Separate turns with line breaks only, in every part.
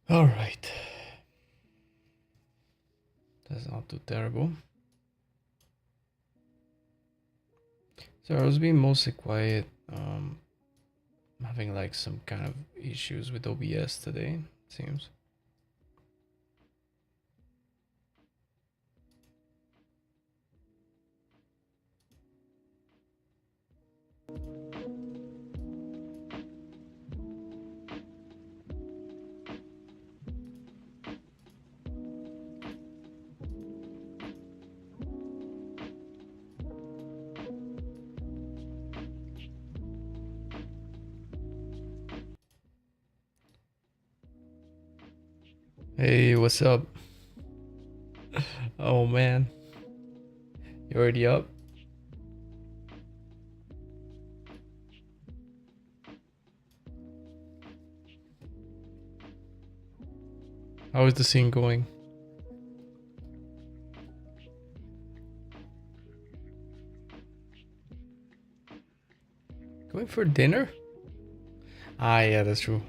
All right. That's not too terrible. So I was being mostly quiet. I'm having like some kind of issues with OBS today, it seems. Hey, what's up? Oh man, you already up? How is the scene going? Going for dinner? Ah, yeah, that's true.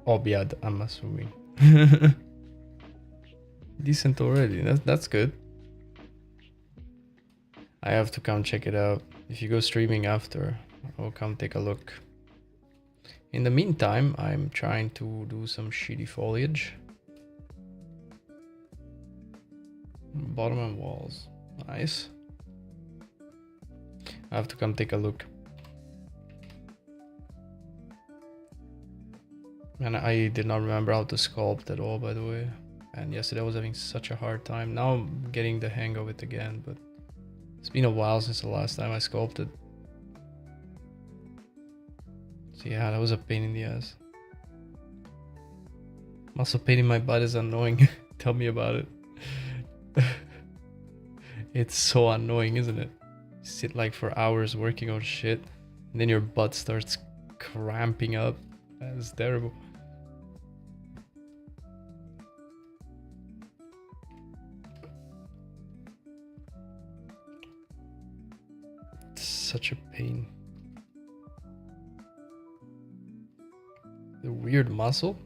Obiad, I'm assuming. Decent already. That's good. I have to come check it out. If you go streaming after, I'll come take a look. In the meantime, I'm trying to do some shitty foliage. Bottom and walls. Nice. I have to come take a look. And I did not remember how to sculpt at all, by the way. And yesterday I was having such a hard time. Now I'm getting the hang of it again, but it's been a while since the last time I sculpted. So yeah, that was a pain in the ass. Muscle pain in my butt is annoying. Tell me about it. It's so annoying, isn't it? You sit like for hours working on shit, and then your butt starts cramping up. That's terrible. It's such a pain. The weird muscle?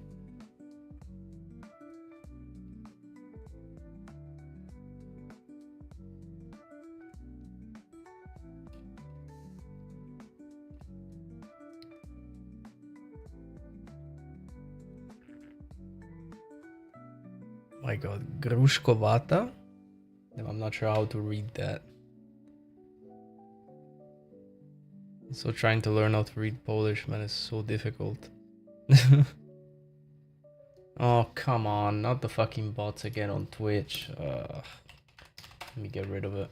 My god, Grushkovata? I'm not sure how to read that. So trying to learn how to read Polish, man, is so difficult. Oh, come on, not the fucking bots again on Twitch. Let me get rid of it.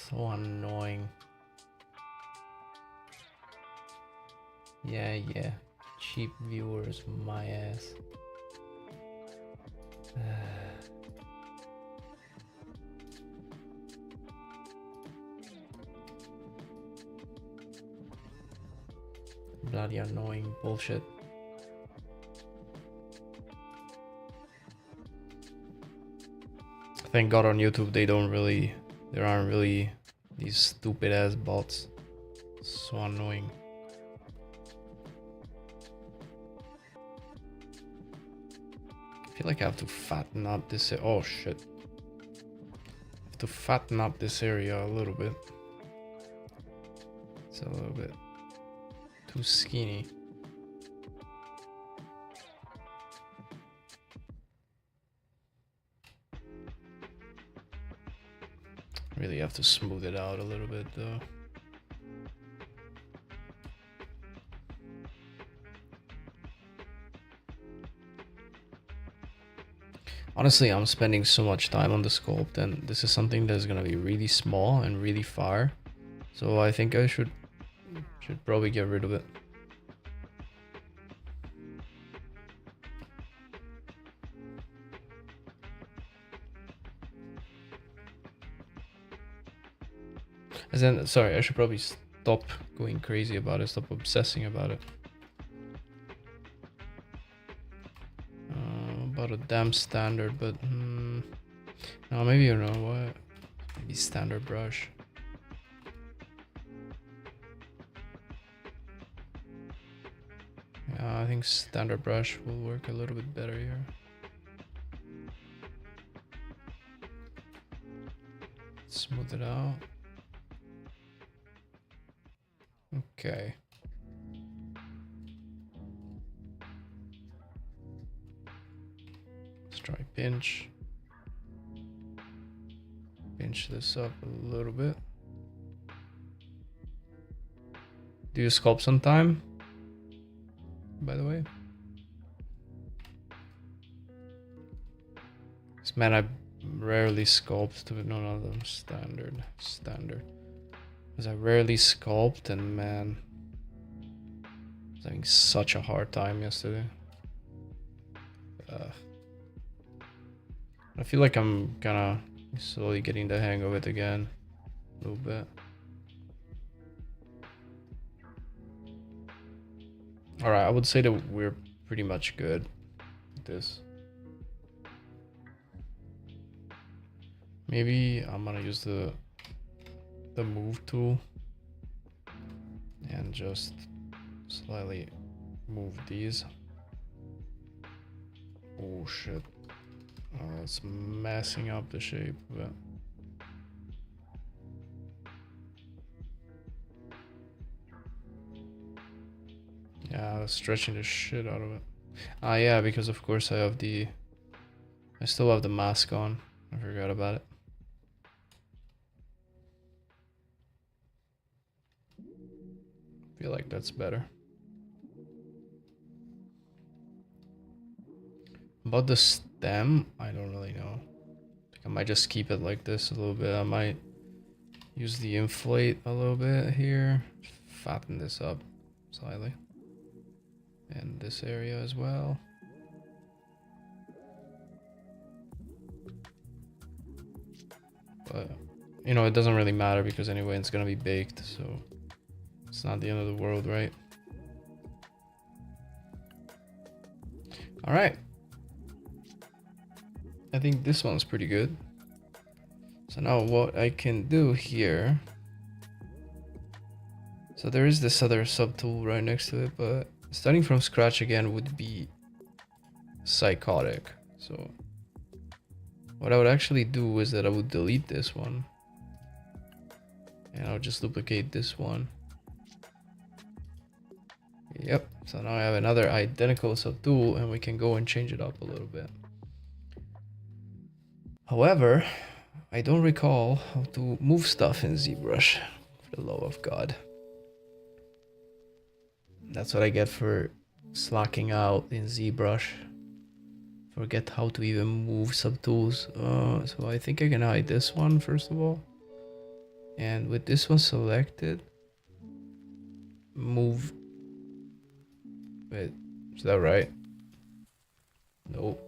So annoying. Yeah, yeah. Cheap viewers, my ass. Bloody annoying bullshit. Thank God on YouTube there aren't really these stupid ass bots. So annoying. I feel like I have to fatten up this. Oh shit. I have to fatten up this area a little bit. It's a little bit too skinny. Really have to smooth it out a little bit though. Honestly, I'm spending so much time on the sculpt, and this is something that's gonna be really small and really far. So I think I should probably get rid of it. And then, sorry, I should probably stop going crazy about it, stop obsessing about it. About a damn standard, but no, maybe you know what? Maybe standard brush. I think standard brush will work a little bit better here. Smooth it out. Okay. Let's try pinch. Pinch this up a little bit. Do you sculpt sometime? By the way. This man, I rarely sculpt to none of them standard. Because I rarely sculpt, and man, I was having such a hard time yesterday. I feel like I'm kinda slowly getting the hang of it again, a little bit. Alright, I would say that we're pretty much good with this. Maybe I'm gonna use the move tool and just slightly move these. Oh shit. It's messing up the shape of it. Yeah, stretching the shit out of it. Ah, yeah, because of course I still have the mask on. I forgot about it. Feel like that's better. About the stem, I don't really know. I might just keep it like this a little bit. I might use the inflate a little bit here. Fatten this up slightly. And this area as well. But, you know, it doesn't really matter because anyway it's gonna be baked, so it's not the end of the world, right? Alright. I think this one's pretty good. So now what I can do here. So there is this other subtool right next to it, but starting from scratch again would be psychotic. So what I would actually do is that I would delete this one. And I'll just duplicate this one. Yep, so now I have another identical subtool and we can go and change it up a little bit. However, I don't recall how to move stuff in ZBrush, for the love of God. That's what I get for slacking out in ZBrush. Forget how to even move subtools. So I think I can hide this one first of all. And with this one selected, move. Wait, is that right? Nope.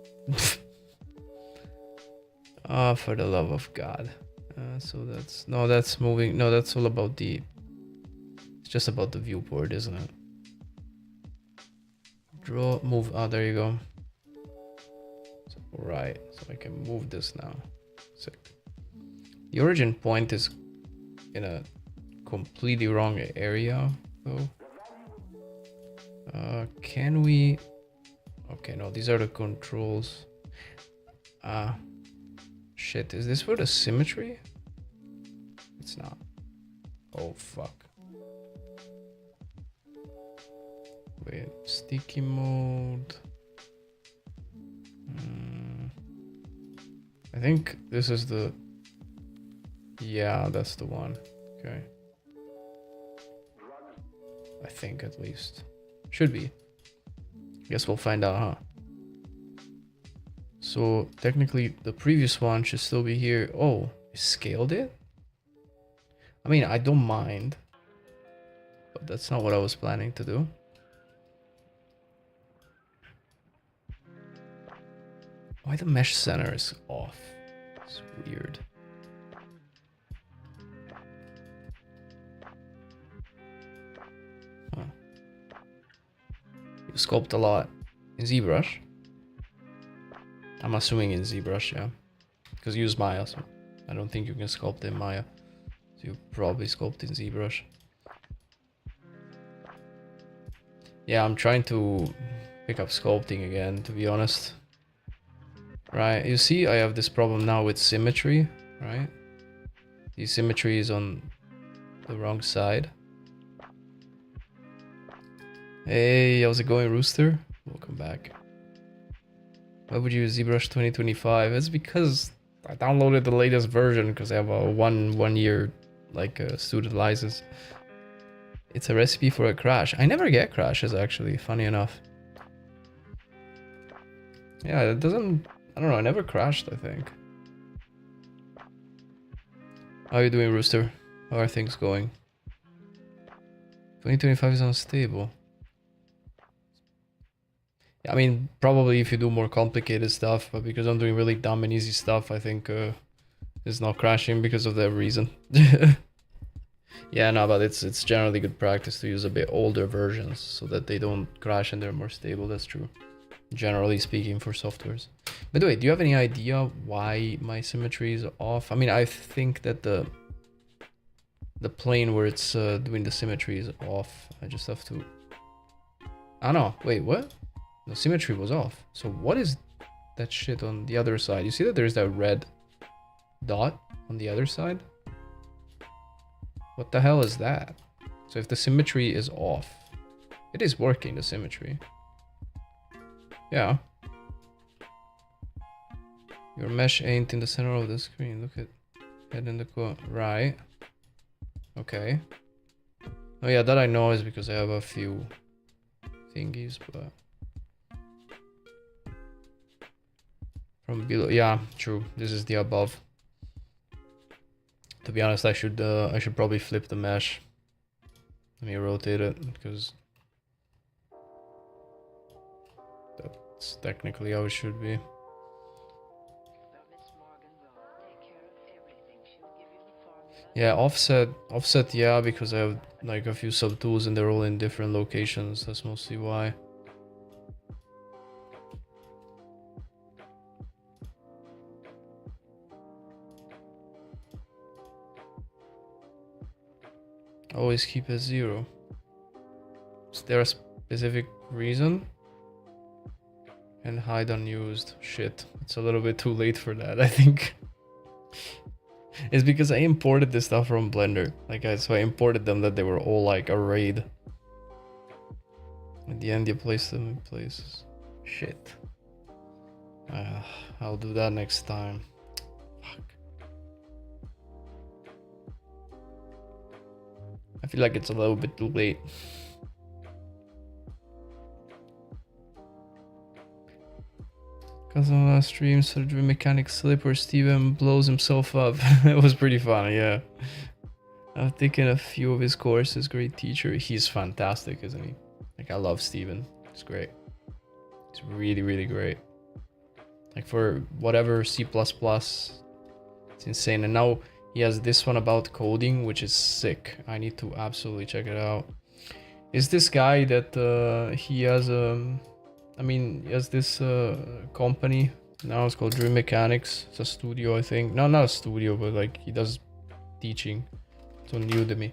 Ah, for the love of God. So that's moving. No, that's all about it's just about the viewport, isn't it? Draw, move. Oh, there you go. So, right, so I can move this now. Sick. The origin point is in a completely wrong area, though. Can we? Okay, no, these are the controls. Shit, is this for the symmetry? It's not. Oh, fuck. Wait, sticky mode. I think this is the... Yeah, that's the one. Okay. I think at least. Should be. Guess we'll find out, huh? So technically the previous one should still be here. Oh, I scaled it? I mean, I don't mind. But that's not what I was planning to do. Why the mesh center is off? It's weird. Huh. You sculpt a lot in ZBrush. I'm assuming in ZBrush, yeah. Because you use Maya, so I don't think you can sculpt in Maya. So you probably sculpt in ZBrush. Yeah, I'm trying to pick up sculpting again, to be honest. Right, you see I have this problem now with symmetry, right? The symmetry is on the wrong side. Hey, how's it going, Rooster? Welcome back. Why would you use ZBrush 2025? It's because I downloaded the latest version because I have a one year like student license. It's a recipe for a crash. I never get crashes actually, funny enough. Yeah, it doesn't, I don't know, I never crashed, I think. How are you doing, Rooster? How are things going? 2025 is unstable. I mean, probably if you do more complicated stuff, but because I'm doing really dumb and easy stuff, I think it's not crashing because of that reason. Yeah, no, but it's generally good practice to use a bit older versions so that they don't crash and they're more stable. That's true. Generally speaking for softwares. By the way, do you have any idea why my symmetry is off? I mean, I think that the plane where it's doing the symmetry is off. I just have to... I don't know. Wait, what? The symmetry was off. So what is that shit on the other side? You see that there's that red dot on the other side? What the hell is that? So if the symmetry is off, it is working, the symmetry. Yeah. Your mesh ain't in the center of the screen. Look at head in the corner. Right. Okay. Oh yeah, that I know is because I have a few thingies, but from below, yeah, true. This is the above. To be honest, I should probably flip the mesh. Let me rotate it because that's technically how it should be. Yeah, offset, yeah, because I have like a few subtools and they're all in different locations. That's mostly why. Always keep it 0. Is there a specific reason? And hide unused. Shit, it's a little bit too late for that, I think. It's because I imported this stuff from Blender. Like, so I imported them that they were all like arrayed. At the end, you place them in places. Shit. I'll do that next time. Fuck. I feel like it's a little bit too late. Cause on last stream, surgery mechanic slip where Steven blows himself up. It was pretty funny, yeah. I've taken a few of his courses. Great teacher. He's fantastic, isn't he? Like, I love Steven. He's great. He's really, really great. Like, for whatever C++, it's insane. And now he has this one about coding, which is sick. I need to absolutely check it out. Is this guy that he has I mean, he has this company now. It's called Dream Mechanics. It's a studio, I think. No, not a studio, but like he does teaching. It's on Udemy.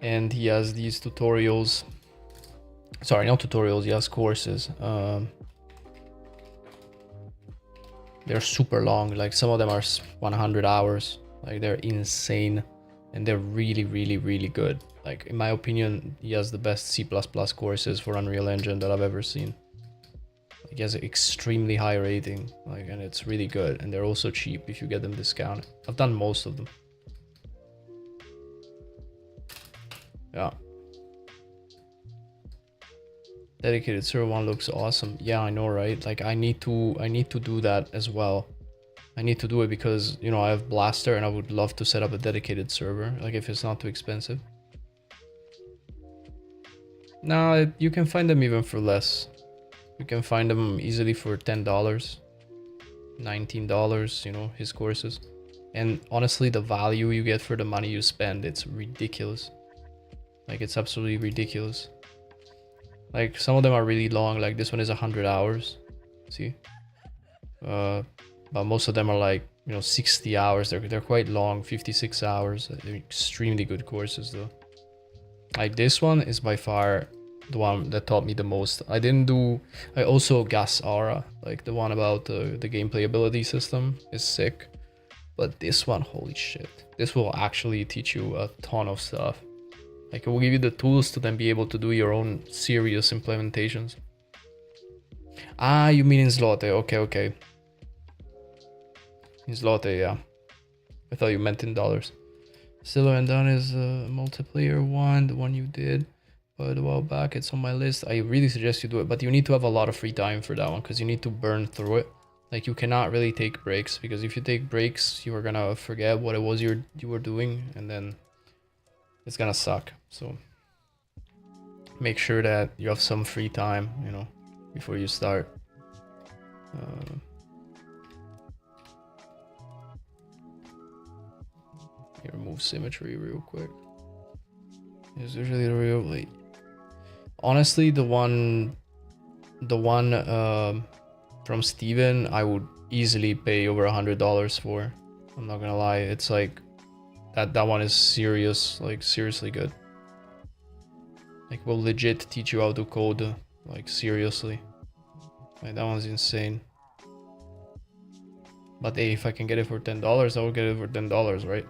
And he has these tutorials. Sorry, not tutorials. He has courses. They're super long. Like some of them are 100 hours. Like they're insane. And they're really, really, really good. Like, in my opinion, he has the best C++ courses for Unreal Engine that I've ever seen. Like, he has an extremely high rating, like, and it's really good. And they're also cheap if you get them discounted. I've done most of them. Yeah. Dedicated server 1 looks awesome. Yeah, I know, right? Like, I need to do that as well. I need to do it because, you know, I have Blaster and I would love to set up a dedicated server, like if it's not too expensive. No, you can find them even for less. You can find them easily for $10, $19, you know, his courses. And honestly, the value you get for the money you spend, it's ridiculous. Like, it's absolutely ridiculous. Like, some of them are really long, like this one is 100 hours. See? But most of them are like, you know, 60 hours. They're quite long, 56 hours. They're extremely good courses though. Like this one is by far the one that taught me the most. I also Gas Aura, like the one about the gameplay ability system is sick. But this one, holy shit. This will actually teach you a ton of stuff. Like it will give you the tools to then be able to do your own serious implementations. Ah, you mean in Zloty, okay. In Zloty, yeah. I thought you meant in dollars. Still and Done is a multiplayer one, the one you did. But a while back, it's on my list. I really suggest you do it, but you need to have a lot of free time for that one because you need to burn through it. Like you cannot really take breaks because if you take breaks, you are gonna forget what it was you were doing, and then it's gonna suck. So make sure that you have some free time, you know, before you start. Remove symmetry real quick. It's usually the real like. Honestly, the one from Steven, I would easily pay over $100 for. I'm not gonna lie, it's like that one is serious, like seriously good. Like will legit teach you how to code, like seriously. Like that one's insane. But hey, if I can get it for $10, I will get it for $10, right?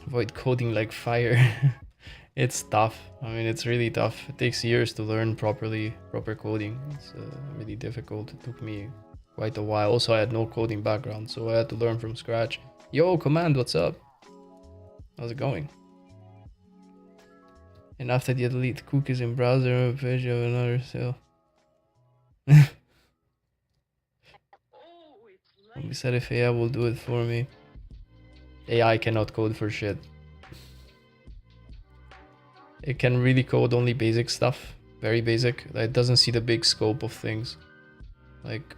Avoid coding like fire. It's tough. I mean, it's really tough. It takes years to learn proper coding. It's really difficult. It took me quite a while. Also, I had no coding background, so I had to learn from scratch. Yo, Command, what's up? How's it going? And after the delete cookies in browser page, you have another sale. We said if AI will do it for me. AI cannot code for shit. It can really code only basic stuff, very basic. It doesn't see the big scope of things. Like,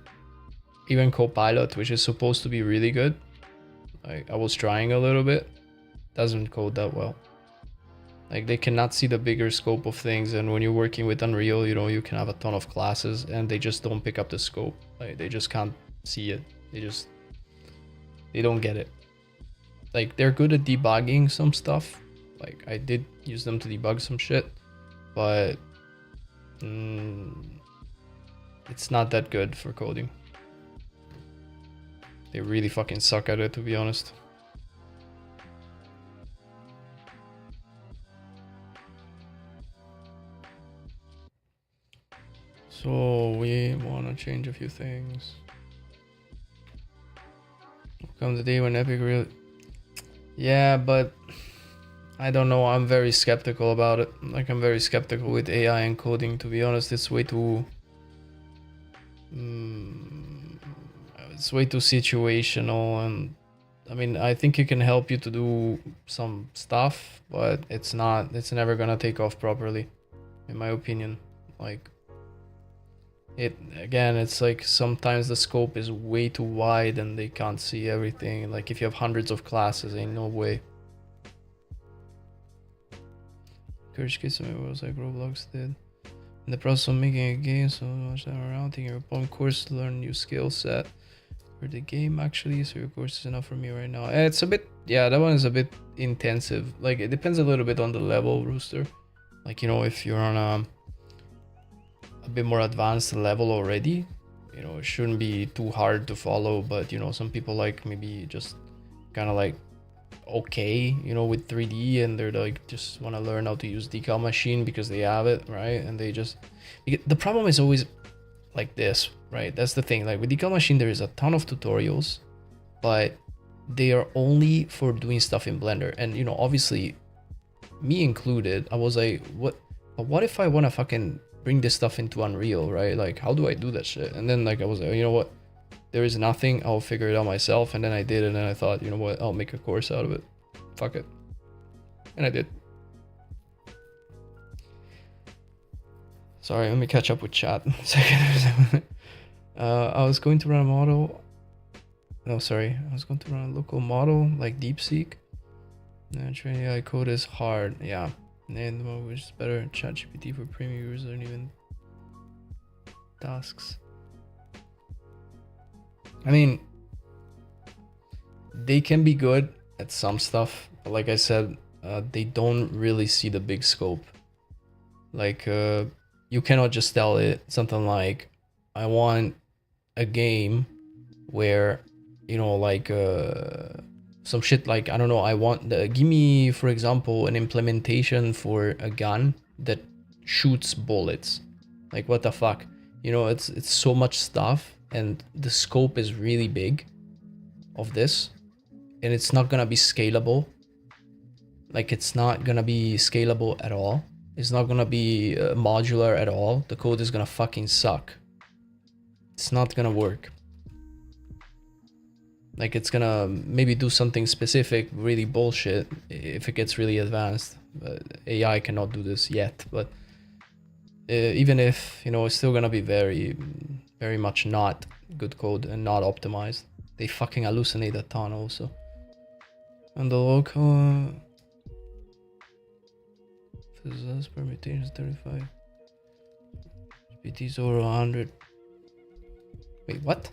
even Copilot, which is supposed to be really good, I was trying a little bit, doesn't code that well. Like, they cannot see the bigger scope of things, and when you're working with Unreal, you know, you can have a ton of classes, and they just don't pick up the scope. Like, they just can't see it. They don't get it. Like, they're good at debugging some stuff. Like, I did use them to debug some shit, but it's not that good for coding. They really fucking suck at it, to be honest. So we want to change a few things. Come the day when Epic really... Yeah, but I don't know. I'm very skeptical about it. Like, I'm very skeptical with AI and coding, to be honest. It's way too... it's way too situational, and I mean, I think it can help you to do some stuff, but it's never gonna take off properly, in my opinion. Like, it's like sometimes the scope is way too wide and they can't see everything. Like, if you have hundreds of classes, ain't no way. Courage Kids was like Roblox did. In the process of making a game, so much time around, taking your own course to learn new skill set for the game actually, so your course is enough for me right now. It's a bit, yeah, that one is a bit intensive. Like, it depends a little bit on the level, Rooster. Like, you know, if you're on a bit more advanced level already, you know, it shouldn't be too hard to follow, but you know, some people like maybe just kind of like okay, you know, with 3D, and they're like just want to learn how to use decal machine because they have it, right? And they just, the problem is always like this, right? That's the thing. Like with decal machine, there is a ton of tutorials, but they are only for doing stuff in Blender. And you know, obviously me included, I was like, what if I want to fucking bring this stuff into Unreal, right? Like, how do I do that shit? And then like I was like, you know what, there is nothing, I'll figure it out myself. And then I did, and then I thought, you know what, I'll make a course out of it. Fuck it. And I did. Sorry, let me catch up with chat. Second. I was going to run a model. No, sorry. I was going to run a local model like DeepSeek. Training AI code is hard. Yeah. And the model is better. ChatGPT for premium users and even tasks. I mean, they can be good at some stuff, but like I said, they don't really see the big scope. Like, you cannot just tell it something like, I want a game where, you know, like, some shit like, I don't know, give me, for example, an implementation for a gun that shoots bullets. Like, what the fuck? You know, it's so much stuff, and the scope is really big of this, and it's not gonna be scalable. Like, it's not gonna be scalable at all. It's not gonna be modular at all. The code is gonna fucking suck. It's not gonna work. Like, it's gonna maybe do something specific, really bullshit, if it gets really advanced. But AI cannot do this yet, but even if, you know, it's still gonna be very, very much not good code and not optimized. They fucking hallucinate a ton also. And the local physics permutations 35. GPTs over 100. Wait, what?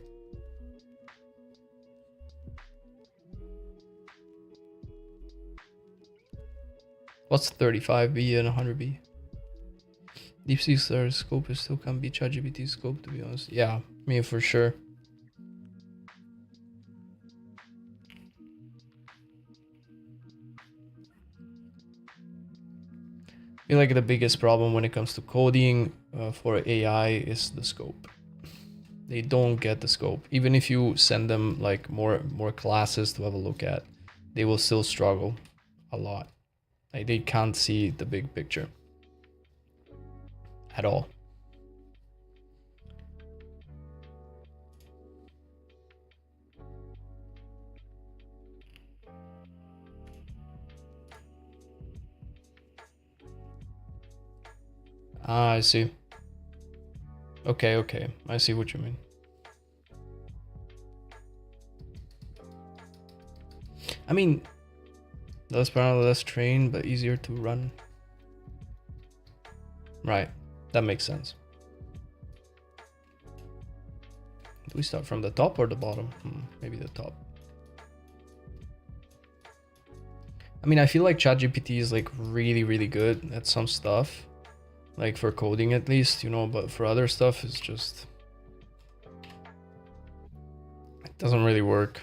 What's 35B and 100B? DeepSeek's scope is still can be ChatGPT's scope, to be honest. Yeah, I mean, for sure. I feel like the biggest problem when it comes to coding for AI is the scope. They don't get the scope. Even if you send them like more classes to have a look at, they will still struggle a lot. Like, they can't see the big picture at all. Ah, I see. Okay, I see what you mean. I mean, less parallel, less train, but easier to run. Right, that makes sense. Do we start from the top or the bottom? Maybe the top. I mean, I feel like ChatGPT is like really, really good at some stuff. Like for coding at least, you know, but for other stuff it's just, it doesn't really work.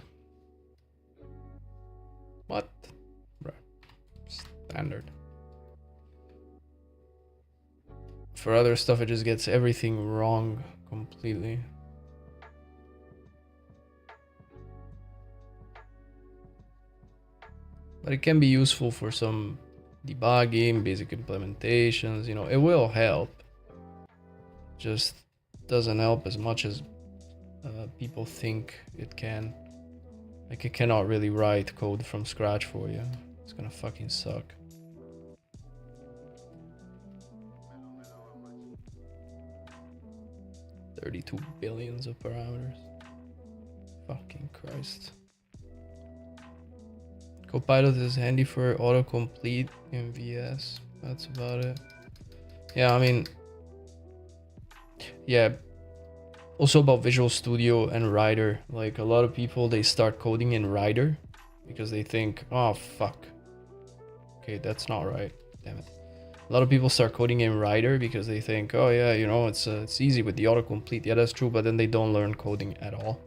What? Right. Standard. For other stuff it just gets everything wrong completely. But it can be useful for some debugging, basic implementations, you know, it will help. Just doesn't help as much as people think it can. Like, it cannot really write code from scratch for you. It's gonna fucking suck. $32 billion of parameters. Fucking Christ. Copilot is handy for autocomplete in VS. That's about it. Yeah, I mean, yeah. Also about Visual Studio and Rider. Like, a lot of people, they start coding in Rider because they think, oh fuck. Okay, that's not right. Damn it. A lot of people start coding in Rider because they think, oh yeah, you know, it's easy with the autocomplete. Yeah, that's true, but then they don't learn coding at all.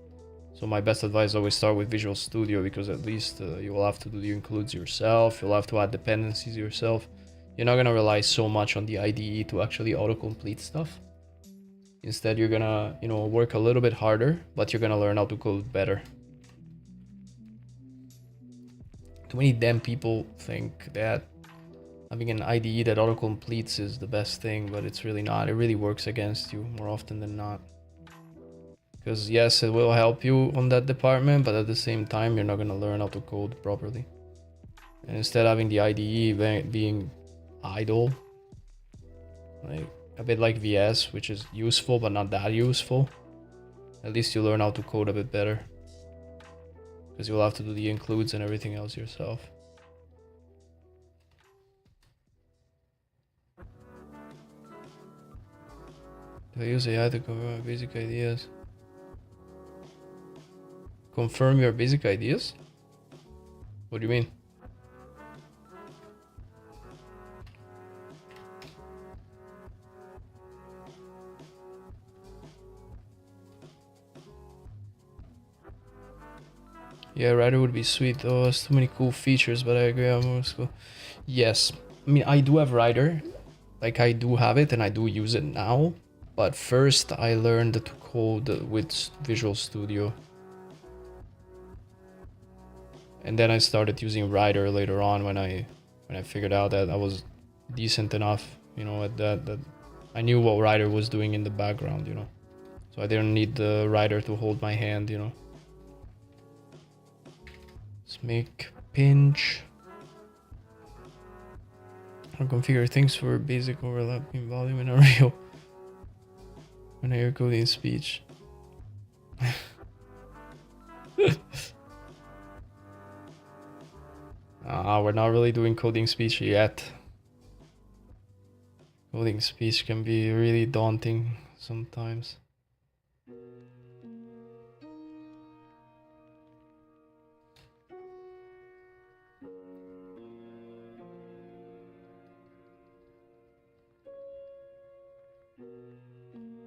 So my best advice is always start with Visual Studio, because at least you will have to do the includes yourself. You'll have to add dependencies yourself. You're not gonna rely so much on the IDE to actually autocomplete stuff. Instead, you're gonna, you know, work a little bit harder, but you're gonna learn how to code better. Too many damn people think that having an IDE that autocompletes is the best thing, but it's really not. It really works against you more often than not. Because yes, it will help you on that department, but at the same time, you're not gonna learn how to code properly. And instead, having the IDE being idle, like a bit like VS, which is useful but not that useful, at least you learn how to code a bit better, because you'll have to do the includes and everything else yourself. Do I use AI to confirm my basic ideas? Confirm your basic ideas? What do you mean? Yeah, Rider would be sweet though. It's too many cool features, but I agree on more school. Yes. I mean, I do have Rider. Like, I do have it and I do use it now. But first, I learned to code with Visual Studio. And then I started using Rider later on when I figured out that I was decent enough, you know, at that I knew what Rider was doing in the background, you know. So I didn't need the Rider to hold my hand, you know. Let's make pinch. I'll configure things for basic overlapping volume in Unreal when I hear coding speech. We're not really doing coding speech yet. Coding speech can be really daunting sometimes.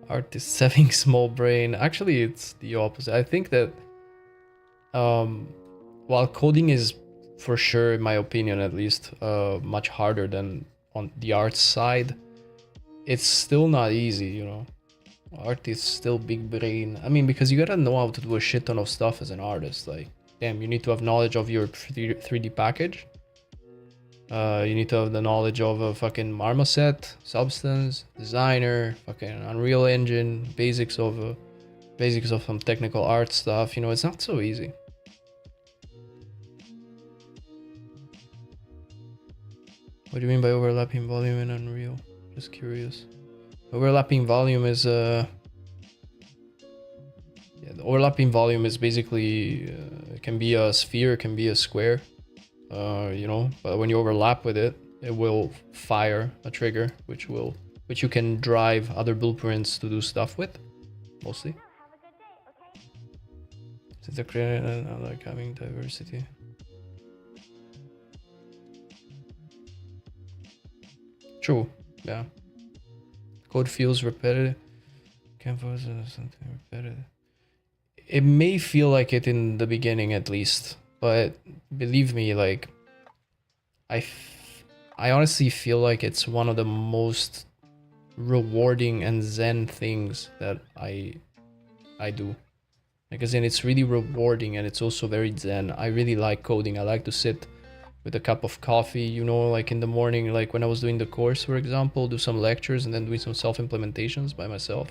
Artists having small brain. Actually, it's the opposite. I think that while coding is for sure, in my opinion at least, much harder than on the art side, it's still not easy, you know. Art is still big brain. I mean, because you gotta know how to do a shit ton of stuff as an artist. Like, damn, you need to have knowledge of your 3D package. You need to have the knowledge of a fucking marmoset, substance, designer, fucking Unreal Engine, basics of some technical art stuff. You know, it's not so easy. What do you mean by overlapping volume in Unreal? Just curious. Overlapping volume is yeah, the overlapping volume is basically it can be a sphere, it can be a square. You know, but when you overlap with it, it will fire a trigger, which you can drive other blueprints to do stuff with, mostly. Since they're creating, I like having diversity. True, yeah. Code feels repetitive. Canvas is something repetitive. It may feel like it in the beginning, at least, but believe me, like, I honestly feel like it's one of the most rewarding and zen things that I do. Like, as in, it's really rewarding and it's also very zen. I really like coding. I like to sit with a cup of coffee, you know, like in the morning, like when I was doing the course, for example, do some lectures and then doing some self-implementations by myself.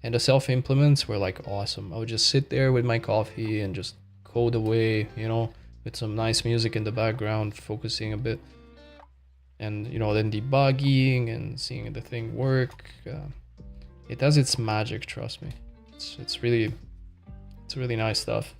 And the self-implements were like awesome. I would just sit there with my coffee and just code away, you know, with some nice music in the background, focusing a bit. And, you know, then debugging and seeing the thing work. It has its magic, trust me. It's really nice stuff.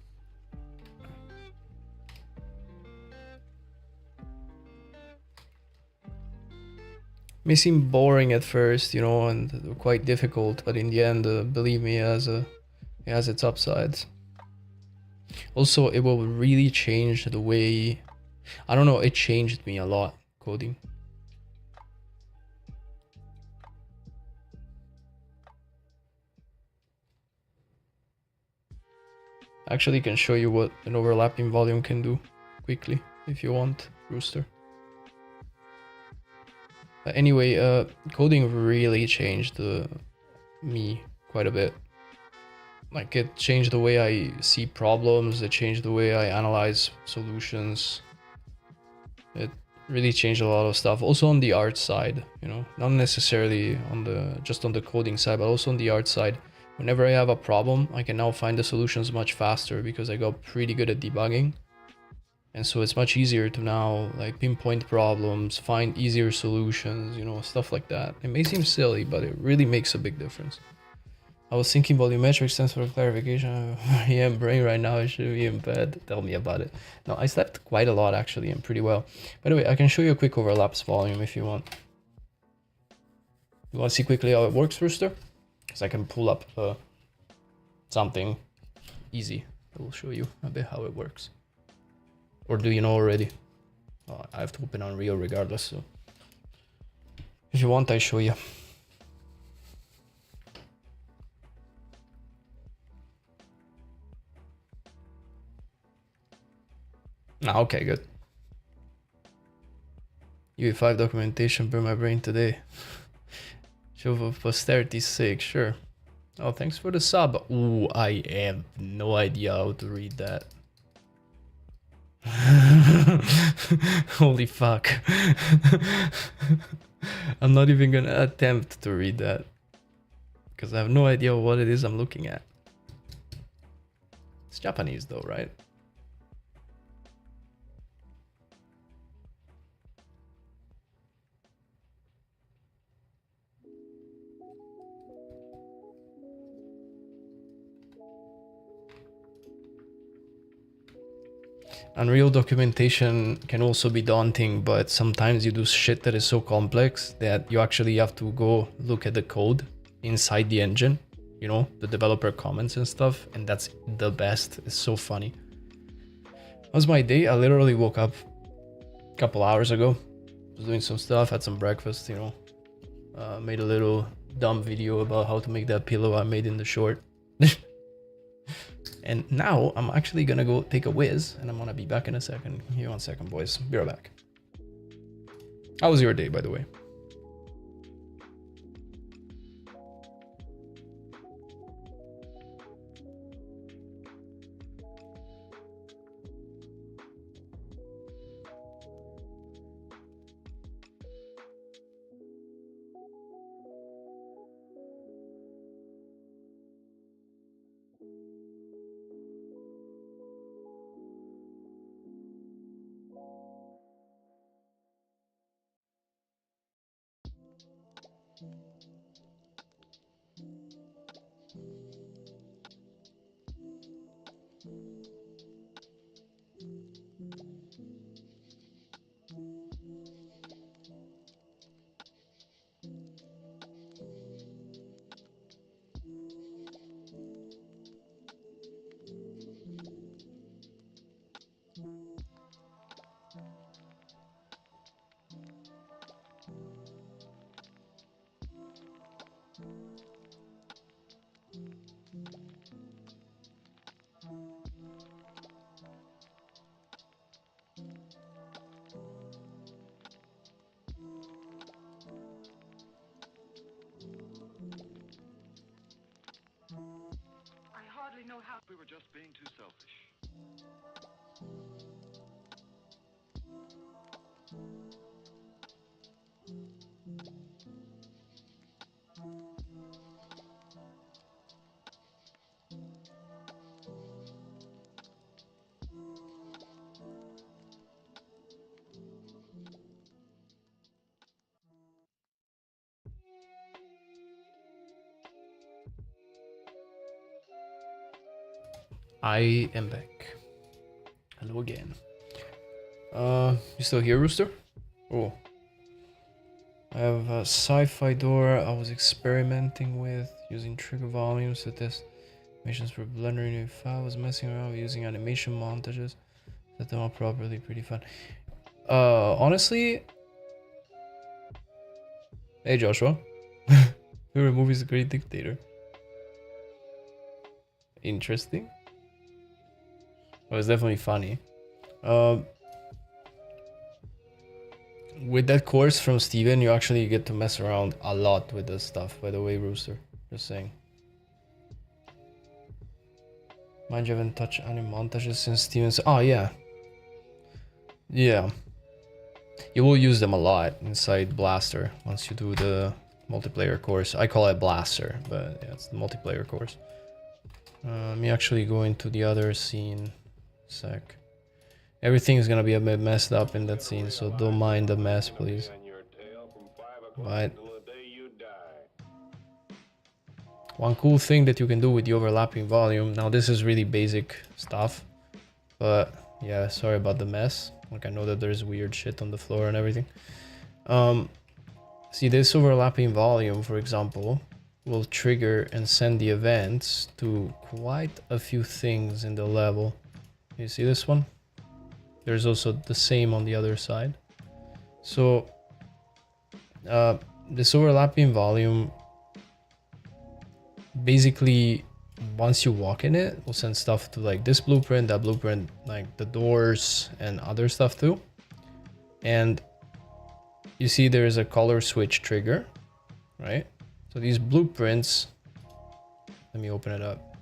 May seem boring at first, you know, and quite difficult, but in the end, believe me, it has its upsides. Also, it will really change the way, I don't know, it changed me a lot, coding. Actually, can show you what an overlapping volume can do quickly, if you want, Rooster. Anyway, coding really changed me quite a bit. Like, it changed the way I see problems, it changed the way I analyze solutions. It really changed a lot of stuff. Also on the art side, you know, not necessarily just on the coding side, but also on the art side. Whenever I have a problem, I can now find the solutions much faster because I got pretty good at debugging. And so it's much easier to now like pinpoint problems, find easier solutions, you know, stuff like that. It may seem silly, but it really makes a big difference. I was thinking volumetric stands for clarification. Yeah, I'm brain right now, I should be in bed. Tell me about it. No, I slept quite a lot actually and pretty well. By the way, I can show you a quick overlaps volume if you want. You want to see quickly how it works, Rooster? Because I can pull up something easy that will show you a bit how it works. Or do you know already? I have to open Unreal regardless, so if you want, I show you. Ah, okay, good. UE5 documentation burned my brain today. Show for posterity's sake, sure. Oh, thanks for the sub. Ooh, I have no idea how to read that. Holy fuck. I'm not even gonna attempt to read that. Because I have no idea what it is I'm looking at. It's Japanese though, right? Unreal documentation can also be daunting, but sometimes you do shit that is so complex that you actually have to go look at the code inside the engine, you know, the developer comments and stuff, and that's the best. It's so funny. That was my day. I literally woke up a couple hours ago, was doing some stuff, had some breakfast, you know, made a little dumb video about how to make that pillow I made in the short. And now I'm actually gonna go take a whiz, and I'm gonna be back in a second. Here, 1 second, boys. Be right back. How was your day, by the way?
We were just being too selfish.
I am back. Hello again. You still here, Rooster? Oh. I have a sci-fi door I was experimenting with, using trigger volumes to test animations for Blender in if I was messing around with using animation montages. Set them up properly, pretty fun. Honestly... Hey Joshua. Favorite movie is The Great Dictator. Interesting. Well, it's definitely funny. With that course from Steven, you actually get to mess around a lot with this stuff, by the way, Rooster. Just saying. Mind you haven't touched any montages since Steven's... Oh, yeah. Yeah. You will use them a lot inside Blaster once you do the multiplayer course. I call it Blaster, but yeah, it's the multiplayer course. Let me actually go into the other scene. Sec. Everything is gonna be a bit messed up in that scene, so don't mind the mess, please. But one cool thing that you can do with the overlapping volume, now this is really basic stuff, but yeah, sorry about the mess. Like, I know that there's weird shit on the floor and everything. See, this overlapping volume, for example, will trigger and send the events to quite a few things in the level. You see this one? There's also the same on the other side. So this overlapping volume basically once you walk in it, we'll send stuff to like this blueprint, that blueprint, like the doors and other stuff too. And you see there's a color switch trigger, right? So these blueprints, let me open it up.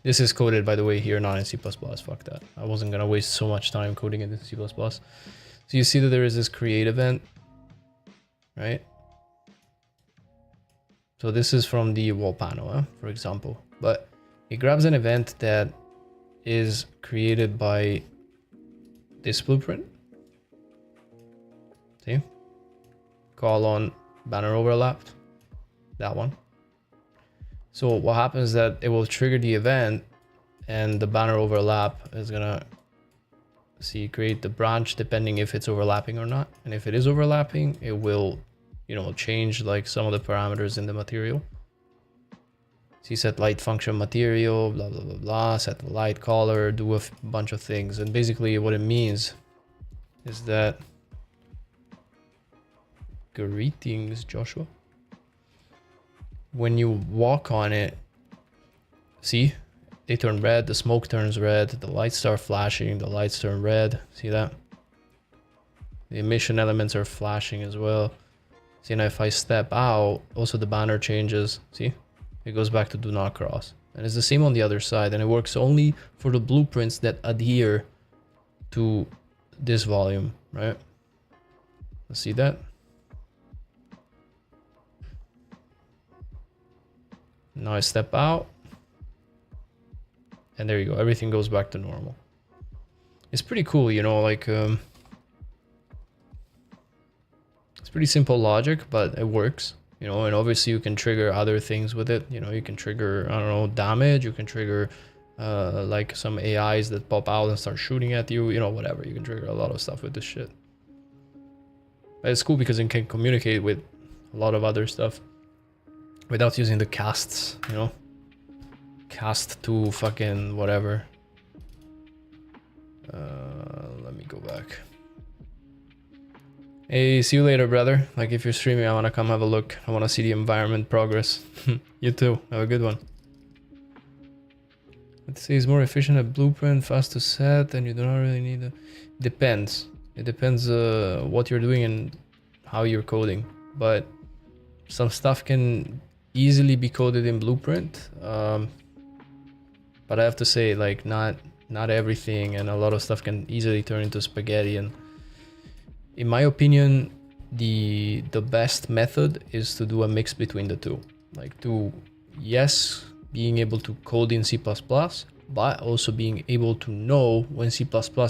This is coded, by the way, here, not in C++. Fuck that. I wasn't gonna waste so much time coding it in C++. So you see that there is this create event, right? So this is from the wall panel, for example. But it grabs an event that is created by this blueprint. See? Call on banner overlapped. That one. So what happens is that it will trigger the event and the banner overlap is gonna create the branch depending if it's overlapping or not. And if it is overlapping, it will, you know, change like some of the parameters in the material. See, set light function material, blah, blah, blah, blah, set the light color, do a bunch of things. And basically what it means is that, greetings, Joshua. When you walk on it, see, they turn red, the smoke turns red, the lights start flashing, the lights turn red. See that? The emission elements are flashing as well. See, now if I step out, also the banner changes. See, it goes back to do not cross. And it's the same on the other side, and it works only for the blueprints that adhere to this volume, right? Let's see that. Now I step out. And there you go, everything goes back to normal. It's pretty cool, you know, like, it's pretty simple logic, but it works, you know, and obviously you can trigger other things with it. You know, you can trigger, I don't know, damage, you can trigger, like some AIs that pop out and start shooting at you, you know, whatever. You can trigger a lot of stuff with this shit. But it's cool because it can communicate with a lot of other stuff without using the casts, you know. Cast to fucking whatever. Let me go back. Hey, see you later, brother. Like, if you're streaming, I want to come have a look. I want to see the environment progress. You too. Have a good one. Let's say it's more efficient at blueprint, fast to set, and you do not really need a... Depends. It depends what you're doing and how you're coding. But some stuff can easily be coded in blueprint. But I have to say, like, not everything, and a lot of stuff can easily turn into spaghetti. And in my opinion, the best method is to do a mix between the two. Like, yes, being able to code in C++, but also being able to know when C++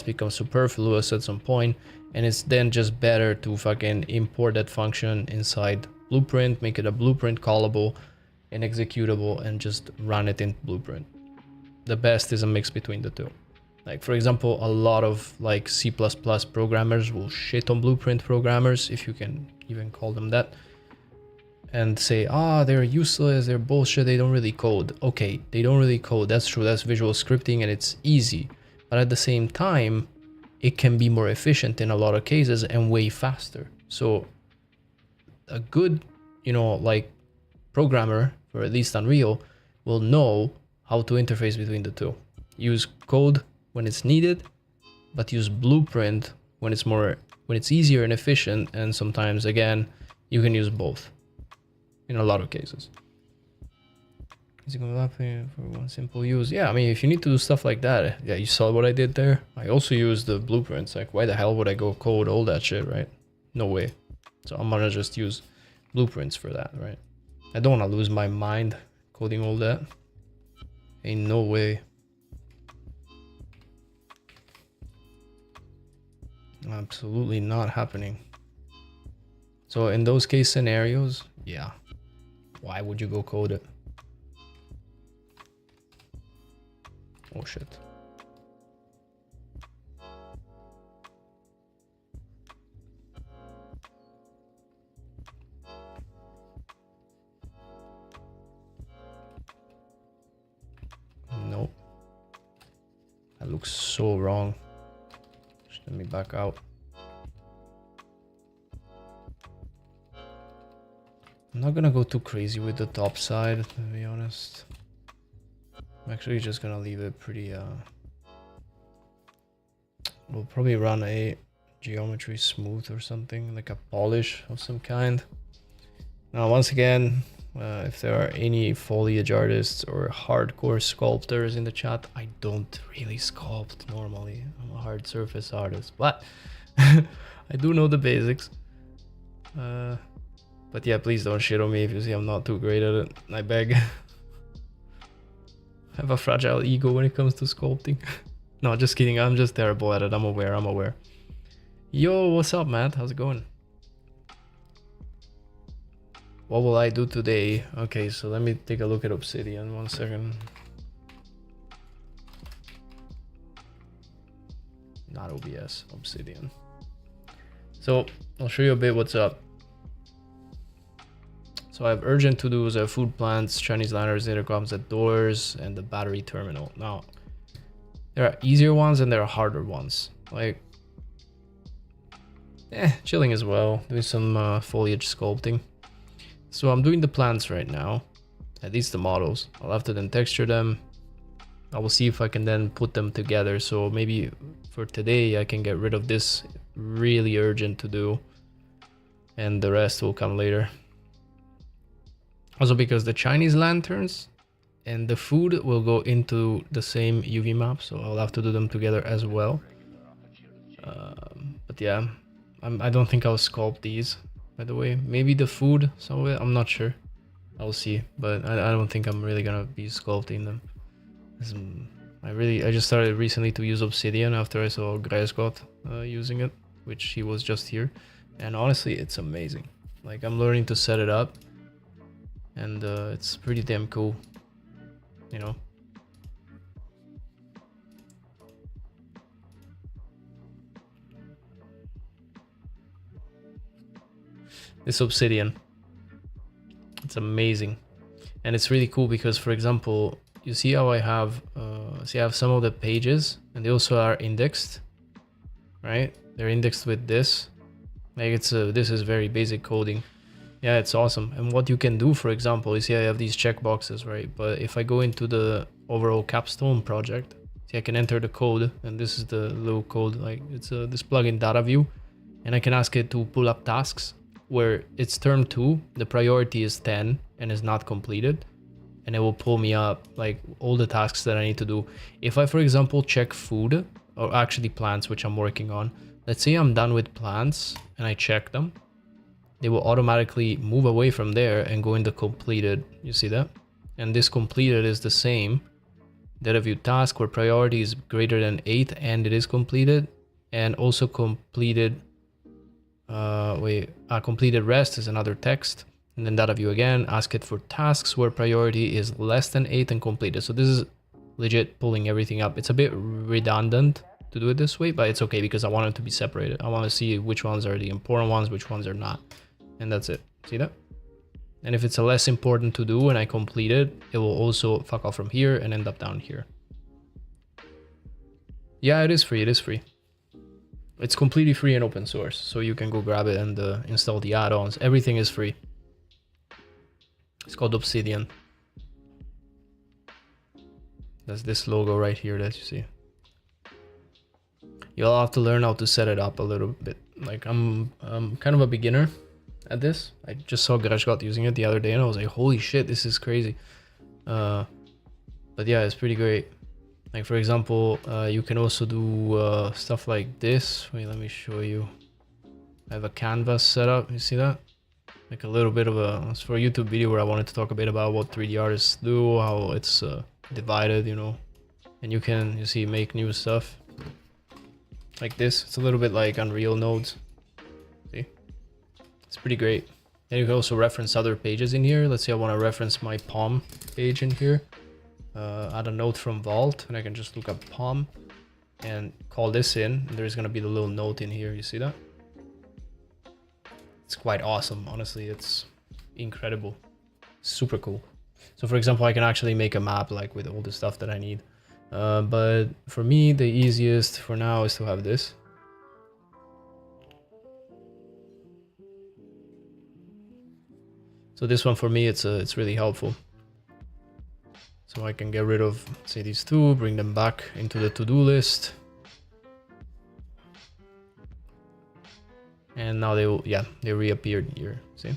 becomes superfluous at some point, and it's then just better to fucking import that function inside blueprint, make it a blueprint callable and executable, and just run it in blueprint. The best is a mix between the two. Like, for example, a lot of like C++ programmers will shit on blueprint programmers, if you can even call them that, and say, they're useless, they're bullshit, they don't really code. Okay, they don't really code, that's true, that's visual scripting and it's easy. But at the same time, it can be more efficient in a lot of cases and way faster. So a good, you know, like programmer, or at least Unreal, will know how to interface between the two. Use code when it's needed, but use blueprint when it's easier and efficient. And sometimes, again, you can use both in a lot of cases. Is it overlapping for one simple use? Yeah, I mean, if you need to do stuff like that, yeah, you saw what I did there. I also use the blueprints. Like, why the hell would I go code all that shit, right? No way. So I'm gonna just use blueprints for that, right? I don't want to lose my mind coding all that. Ain't no way. Absolutely not happening. So in those case scenarios, yeah. Why would you go code it? Oh shit. Nope. That looks so wrong. Just let me back out. I'm not gonna go too crazy with the top side, to be honest. I'm actually just gonna leave it pretty, we'll probably run a geometry smooth or something, like a polish of some kind. Now, once again, if there are any foliage artists or hardcore sculptors in the chat, I don't really sculpt normally. I'm a hard surface artist, but I do know the basics. But yeah, please don't shit on me if you see I'm not too great at it. I beg. I have a fragile ego when it comes to sculpting. No, just kidding. I'm just terrible at it. I'm aware. Yo, what's up, Matt? How's it going? What will I do today? Okay, so let me take a look at Obsidian. 1 second. Not OBS, Obsidian. So I'll show you a bit what's up. So I have urgent to-dos, I have food plants, Chinese liners, intercoms at doors, and the battery terminal. Now, there are easier ones and there are harder ones. Like, chilling as well. Doing some foliage sculpting. So I'm doing the plants right now, at least the models. I'll have to then texture them. I will see if I can then put them together. So maybe for today I can get rid of this really urgent to do, and the rest will come later. Also because the Chinese lanterns and the food will go into the same UV map, so I'll have to do them together as well. But yeah, I don't think I'll sculpt these, by the way. Maybe the food, some of it, I'm not sure. I'll see, but I don't think I'm really gonna be sculpting them. I just started recently to use Obsidian after I saw Grayscott using it, which he was just here. And honestly, it's amazing. Like, I'm learning to set it up, and it's pretty damn cool, you know. This Obsidian, it's amazing. And it's really cool because, for example, you see how I have some of the pages, and they also are indexed, right? They're indexed with this. Like, this is very basic coding. Yeah, it's awesome. And what you can do, for example, you see I have these checkboxes, right? But if I go into the overall capstone project, see, I can enter the code, and this is the little code, like it's this plugin data view, and I can ask it to pull up tasks where it's term 2, the priority is 10 and is not completed, and it will pull me up like all the tasks that I need to do. If I, for example, check food, or actually plants, which I'm working on, let's say I'm done with plants and I check them, they will automatically move away from there and go into completed. You see that? And this completed is the same data view task where priority is greater than 8 and it is completed, and also completed completed rest is another text, and then data view again, ask it for tasks where priority is less than 8 and completed. So this is legit pulling everything up. It's a bit redundant to do it this way, but it's okay because I want it to be separated. I want to see which ones are the important ones, which ones are not, and that's it. See that? And if it's a less important to do and I complete it, it will also fuck off from here and end up down here. Yeah, it is free. It is free. It's completely free and open source, so you can go grab it and install the add-ons. Everything is free. It's called Obsidian. That's this logo right here that you see. You'll have to learn how to set it up a little bit. Like, I'm kind of a beginner at this. I just saw Grashgot using it the other day and I was like, holy shit, this is crazy. But yeah, it's pretty great. Like, for example, you can also do stuff like this. Wait, let me show you. I have a canvas set up. You see that? Like a little bit of it's for a YouTube video where I wanted to talk a bit about what 3D artists do, how it's divided, you know. And you can, you see, make new stuff. Like this. It's a little bit like Unreal nodes. See? It's pretty great. And you can also reference other pages in here. Let's say I want to reference my POM page in here. Add a note from Vault, and I can just look up POM and call this in. And there's going to be the little note in here. You see that? It's quite awesome. Honestly, it's incredible. Super cool. So for example, I can actually make a map like with all the stuff that I need. But for me, the easiest for now is to have this. So this one for me, it's really helpful. So So I can get rid of, say, these two, bring them back into the to-do list. And now they will, yeah, they reappeared here, see?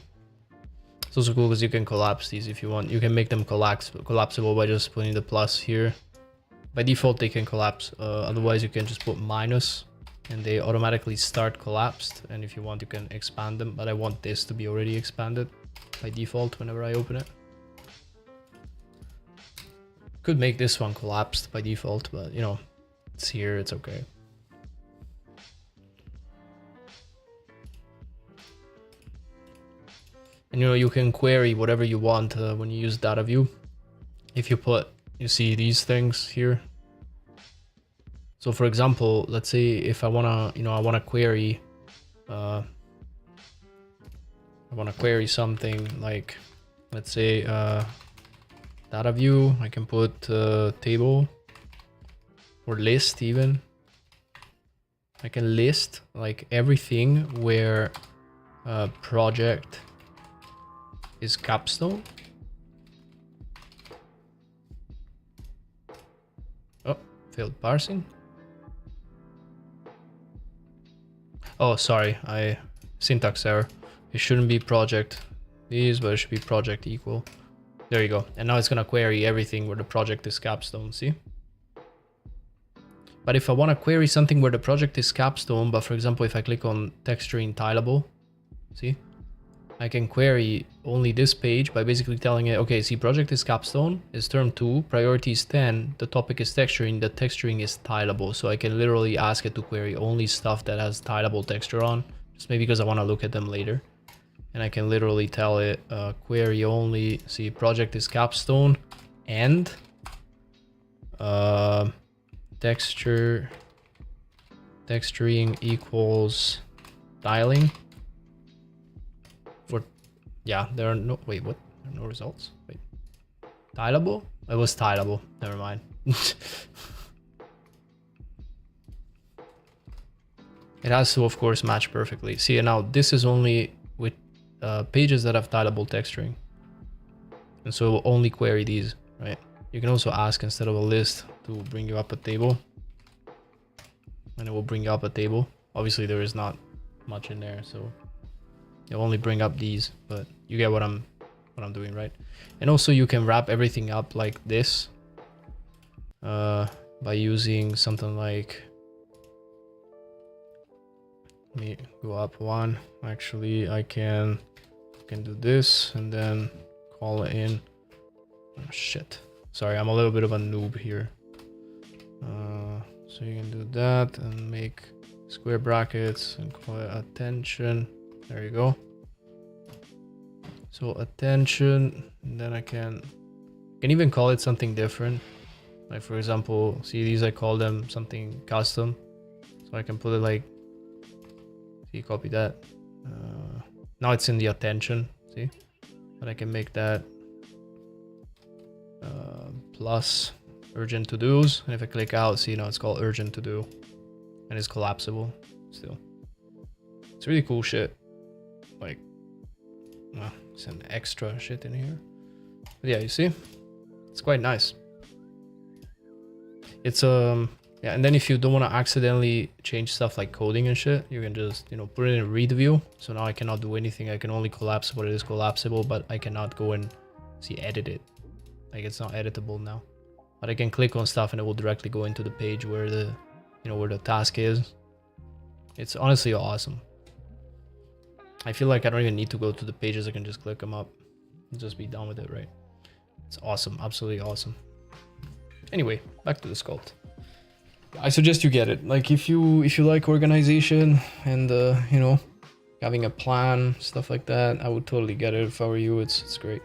It's also cool because you can collapse these if you want. You can make them collapsible by just putting the plus here. By default, they can collapse. Otherwise, you can just put minus and they automatically start collapsed. And if you want, you can expand them. But I want this to be already expanded by default whenever I open it. Could make this one collapsed by default, but you know, it's here, it's okay. And you know, you can query whatever you want when you use data view. If you put, you see these things here. So for example, let's say if I wanna, you know, I wanna query something like, let's say data view, I can put table or list even. I can list like everything where project is capstone. Oh, failed parsing. Oh, sorry, syntax error. It shouldn't be project these, but it should be project equal. There you go. And now it's gonna query everything where the project is capstone, see? But if I wanna query something where the project is capstone, but for example, if I click on texturing tileable, see? I can query only this page by basically telling it, okay, see, project is capstone, is term 2, priority is 10, the topic is texturing, the texturing is tileable. So I can literally ask it to query only stuff that has tileable texture on, just maybe because I want to look at them later. And I can literally tell it, query only, see, project is capstone, and texturing equals tiling. Yeah, there are no, wait, what? There are no results? Wait. Tileable? It was tileable. Never mind. It has to, of course, match perfectly. See, now this is only with pages that have tileable texturing. And so it will only query these, right? You can also ask instead of a list to bring you up a table. And it will bring you up a table. Obviously, there is not much in there, so it'll only bring up these, but you get what I'm doing, right? And also you can wrap everything up like this by using something like, let me go up one. Actually, I can do this and then call it in. Oh shit, sorry, I'm a little bit of a noob here. So you can do that and make square brackets and call it attention. There you go. So attention, and then I can even call it something different. Like for example, see these, I call them something custom. So I can put it like, see, copy that. Now it's in the attention, see? But I can make that plus urgent to dos. And if I click out, see, now it's called urgent to do. And it's collapsible still. It's really cool shit. Like, well, some extra shit in here. But yeah, you see, it's quite nice. It's yeah, and then if you don't want to accidentally change stuff like coding and shit, you can just, you know, put it in read view. So now I cannot do anything. I can only collapse what it is collapsible, but I cannot go and see edit it. Like it's not editable now. But I can click on stuff and it will directly go into the page where the, you know, where the task is. It's honestly awesome. I feel like I don't even need to go to the pages. I can just click them up and just be done with it, right? It's awesome, absolutely awesome. Anyway, back to the sculpt. I suggest you get it. Like if you like organization and you know, having a plan, stuff like that, I would totally get it if I were you. It's great.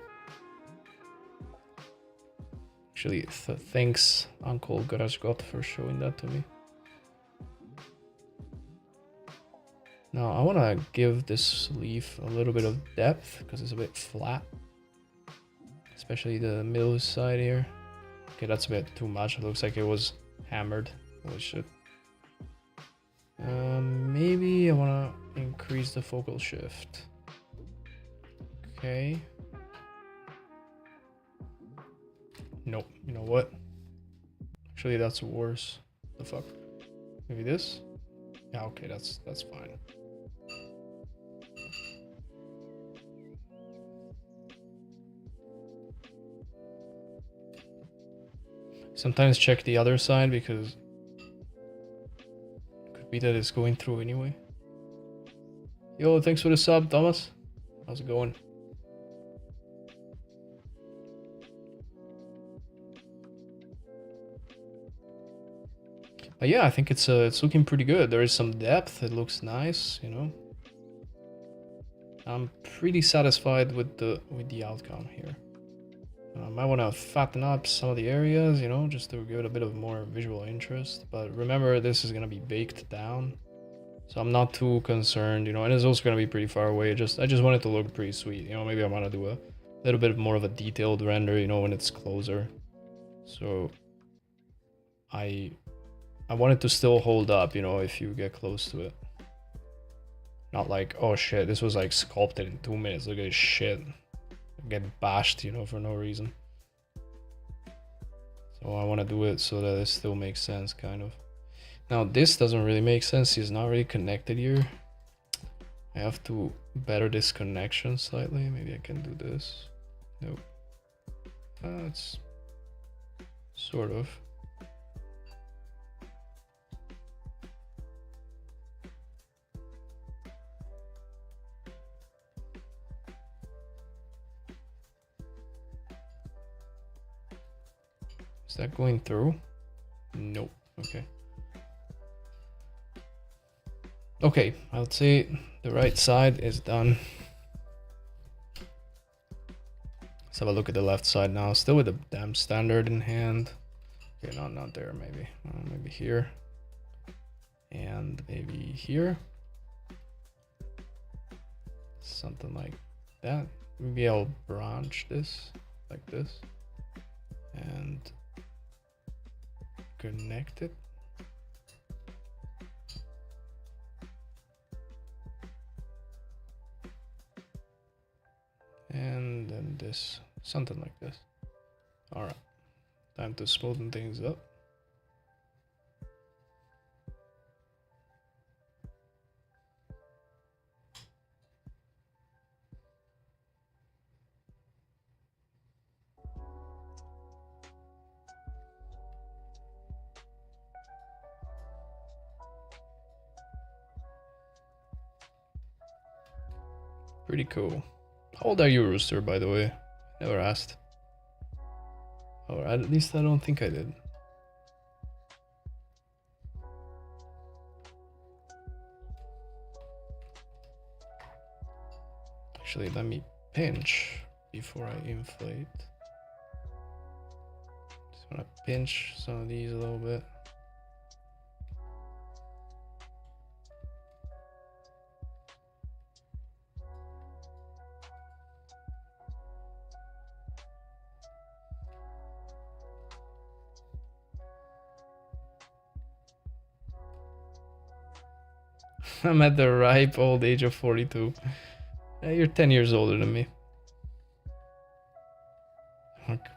Actually, thanks Uncle GarageGod for showing that to me. Now I want to give this leaf a little bit of depth because it's a bit flat, especially the middle side here. Okay, that's a bit too much. It looks like it was hammered. Holy shit. Maybe I want to increase the focal shift. Okay. Nope. You know what? Actually, that's worse. The fuck? Maybe this? Yeah, okay, that's fine. Sometimes check the other side because it could be that it's going through anyway. Yo, thanks for the sub, Thomas. How's it going? But yeah, I think it's looking pretty good. There is some depth. It looks nice, you know. I'm pretty satisfied with the outcome here. I might want to fatten up some of the areas, you know, just to give it a bit of more visual interest. But remember, this is gonna be baked down, so I'm not too concerned, you know. And it's also gonna be pretty far away. I just want it to look pretty sweet, you know. Maybe I want to do a little bit more of a detailed render, you know, when it's closer. So I want it to still hold up, you know, if you get close to it. Not like, oh shit, this was like sculpted in 2 minutes. Look at this shit. Get bashed, you know, for no reason. So I want to do it so that it still makes sense, kind of. Now this doesn't really make sense. He's not really connected here. I have to better this connection slightly. Maybe I can do this. Nope. It's sort of. Is that going through? Nope. Okay. Okay, I'll say the right side is done. Let's have a look at the left side now. Still with the damn standard in hand. Okay, not there, maybe. Maybe here. And maybe here. Something like that. Maybe I'll branch this like this. And connect it. And then this, something like this. All right, time to smoothen things up. Pretty cool. How old are you, Rooster, by the way? Never asked. Or at least I don't think I did. Actually, let me pinch before I inflate. Just wanna pinch some of these a little bit. I'm at the ripe old age of 42. You're 10 years older than me.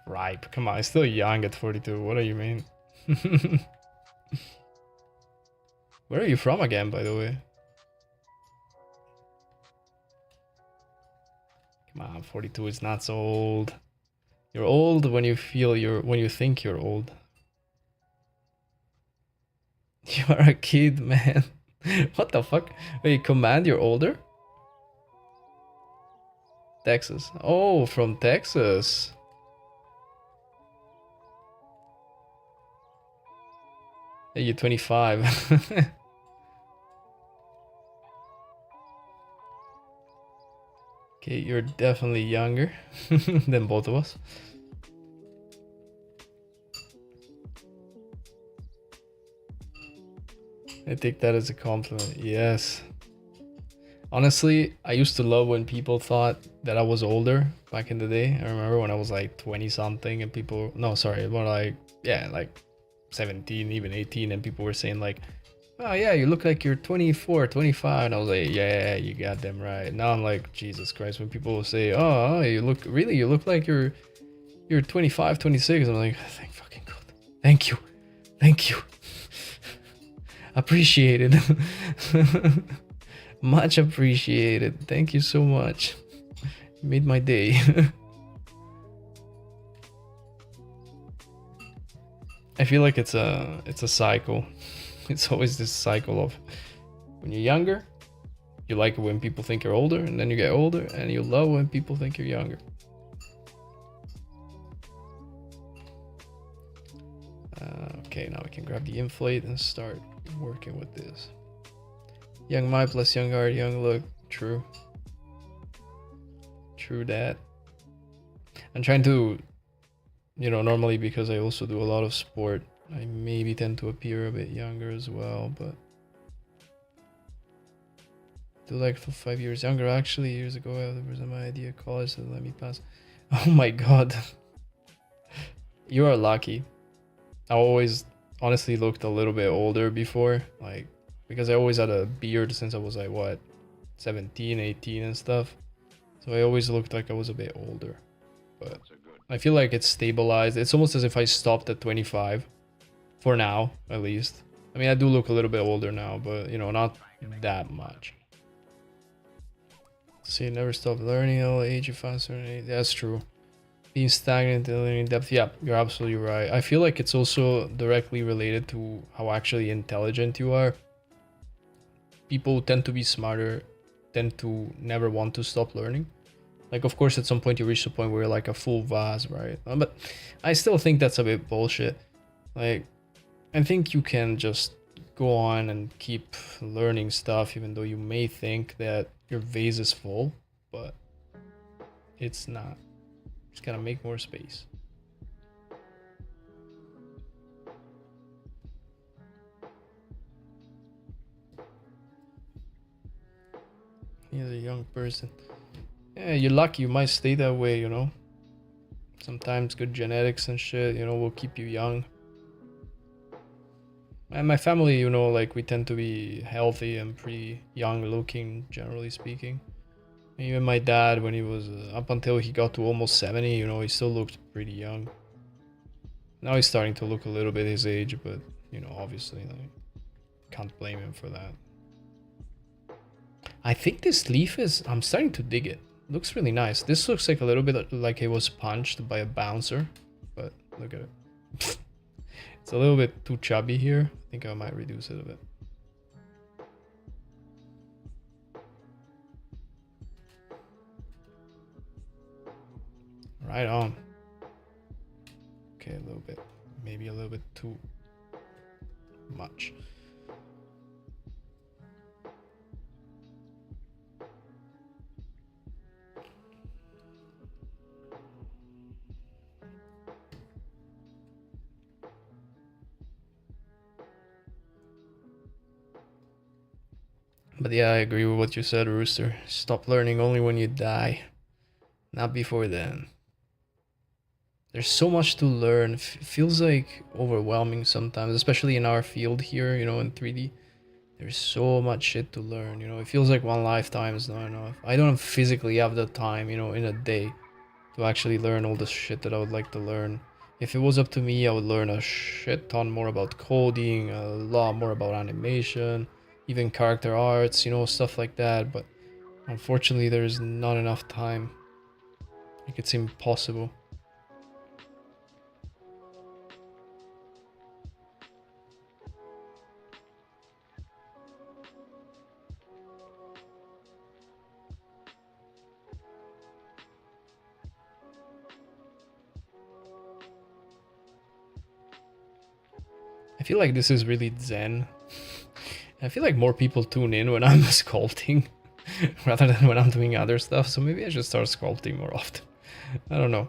Ripe, come on, I'm still young at 42. What do you mean? Where are you from again, by the way? Come on, 42 is not so old. You're old when you feel when you think you're old. You are a kid, man. What the fuck? Wait, Command, you're older? Texas. Oh, from Texas. Hey, you're 25. Okay, you're definitely younger than both of us. I take that as a compliment. Yes. Honestly, I used to love when people thought that I was older back in the day. I remember when I was like 20 something and people, no, sorry, more like, yeah, like 17, even 18, and people were saying like, oh yeah, you look like you're 24, 25. And I was like, yeah, you got them right. Now I'm like, Jesus Christ, when people say, oh, you look like you're you're 25, 26. I'm like, thank fucking God. Thank you. Thank you. Appreciate it. Much appreciated. Thank you so much. You made my day. I feel like it's a cycle. It's always this cycle of when you're younger, you like it when people think you're older, and then you get older and you love when people think you're younger. Okay, now we can grab the inflate and start working with this. Young mind plus young heart, young look. True. True that. I'm trying to, normally because I also do a lot of sport, I maybe tend to appear a bit younger as well, but do like for 5 years younger. Actually, years ago, I was my idea college that let me pass. Oh my God. You are lucky. I always honestly looked a little bit older before, like, because I always had a beard since I was like, what, 17, 18 and stuff. So I always looked like I was a bit older. But I feel like it's stabilized. It's almost as if I stopped at 25. For now, at least. I mean, I do look a little bit older now, but, not that much. See, never stop learning. I'll age you faster. That's true. Being stagnant and learning depth. Yeah, you're absolutely right. I feel like it's also directly related to how actually intelligent you are. People who tend to be smarter tend to never want to stop learning. Like, of course, at some point you reach the point where you're like a full vase, right? But I still think that's a bit bullshit. Like, I think you can just go on and keep learning stuff, even though you may think that your vase is full, but it's not. Just gotta make more space. He's a young person. Yeah, you're lucky. You might stay that way, Sometimes good genetics and shit, will keep you young. And my family, like, we tend to be healthy and pretty young looking, generally speaking. Even my dad, when he was up until he got to almost 70, he still looked pretty young. Now he's starting to look a little bit his age, but obviously, like, can't blame him for that. I think this leaf is, I'm starting to dig it. Looks really nice. This looks like a little bit like it was punched by a bouncer, but look at it. It's a little bit too chubby here. I think I might reduce it a bit. Right on. Okay, a little bit. Maybe a little bit too much. But yeah, I agree with what you said, Rooster. Stop learning only when you die. Not before then. There's so much to learn. Feels like overwhelming sometimes, especially in our field here, in 3D. There's so much shit to learn, It feels like one lifetime is not enough. I don't physically have the time, in a day to actually learn all the shit that I would like to learn. If it was up to me, I would learn a shit ton more about coding, a lot more about animation, even character arts, stuff like that. But unfortunately, there's not enough time. Like, it's impossible. I feel like this is really zen. I feel like more people tune in when I'm sculpting rather than when I'm doing other stuff, so maybe I should start sculpting more often. I don't know.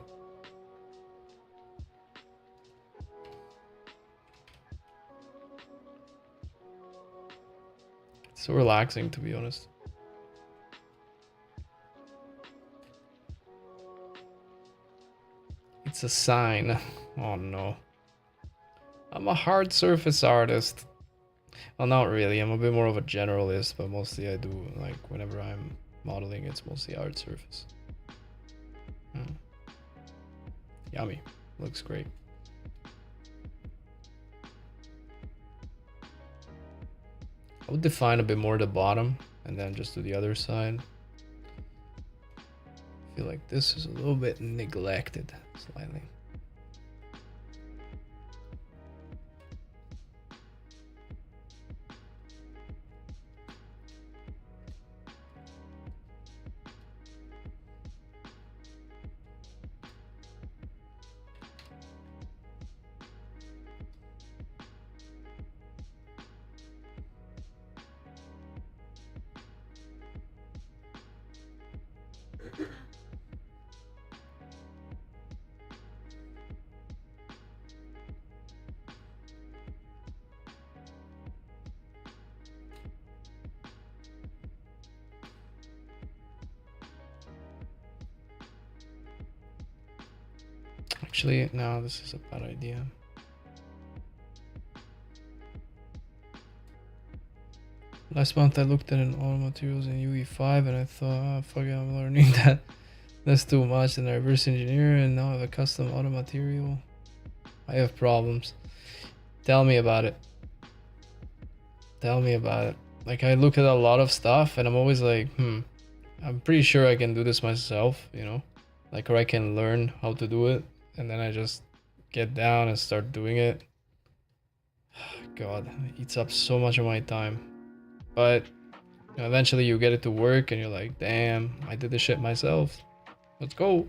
It's so relaxing, to be honest. It's a sign. Oh no. I'm a hard surface artist. Well, not really. I'm a bit more of a generalist, but mostly I do, like, whenever I'm modeling, it's mostly hard surface. Yummy. Looks great. I would define a bit more the bottom and then just do the other side. I feel like this is a little bit neglected slightly. Actually, no, this is a bad idea. Last month I looked at an auto materials in UE5 and I thought, oh, fuck it, I'm learning that. That's too much, and I reverse engineer and now I have a custom auto material. I have problems. Tell me about it. Tell me about it. Like, I look at a lot of stuff and I'm always like, I'm pretty sure I can do this myself, you know? Like, or I can learn how to do it, and then I just get down and start doing it. God, it eats up so much of my time. But you know, eventually you get it to work and you're like, damn, I did this shit myself. Let's go.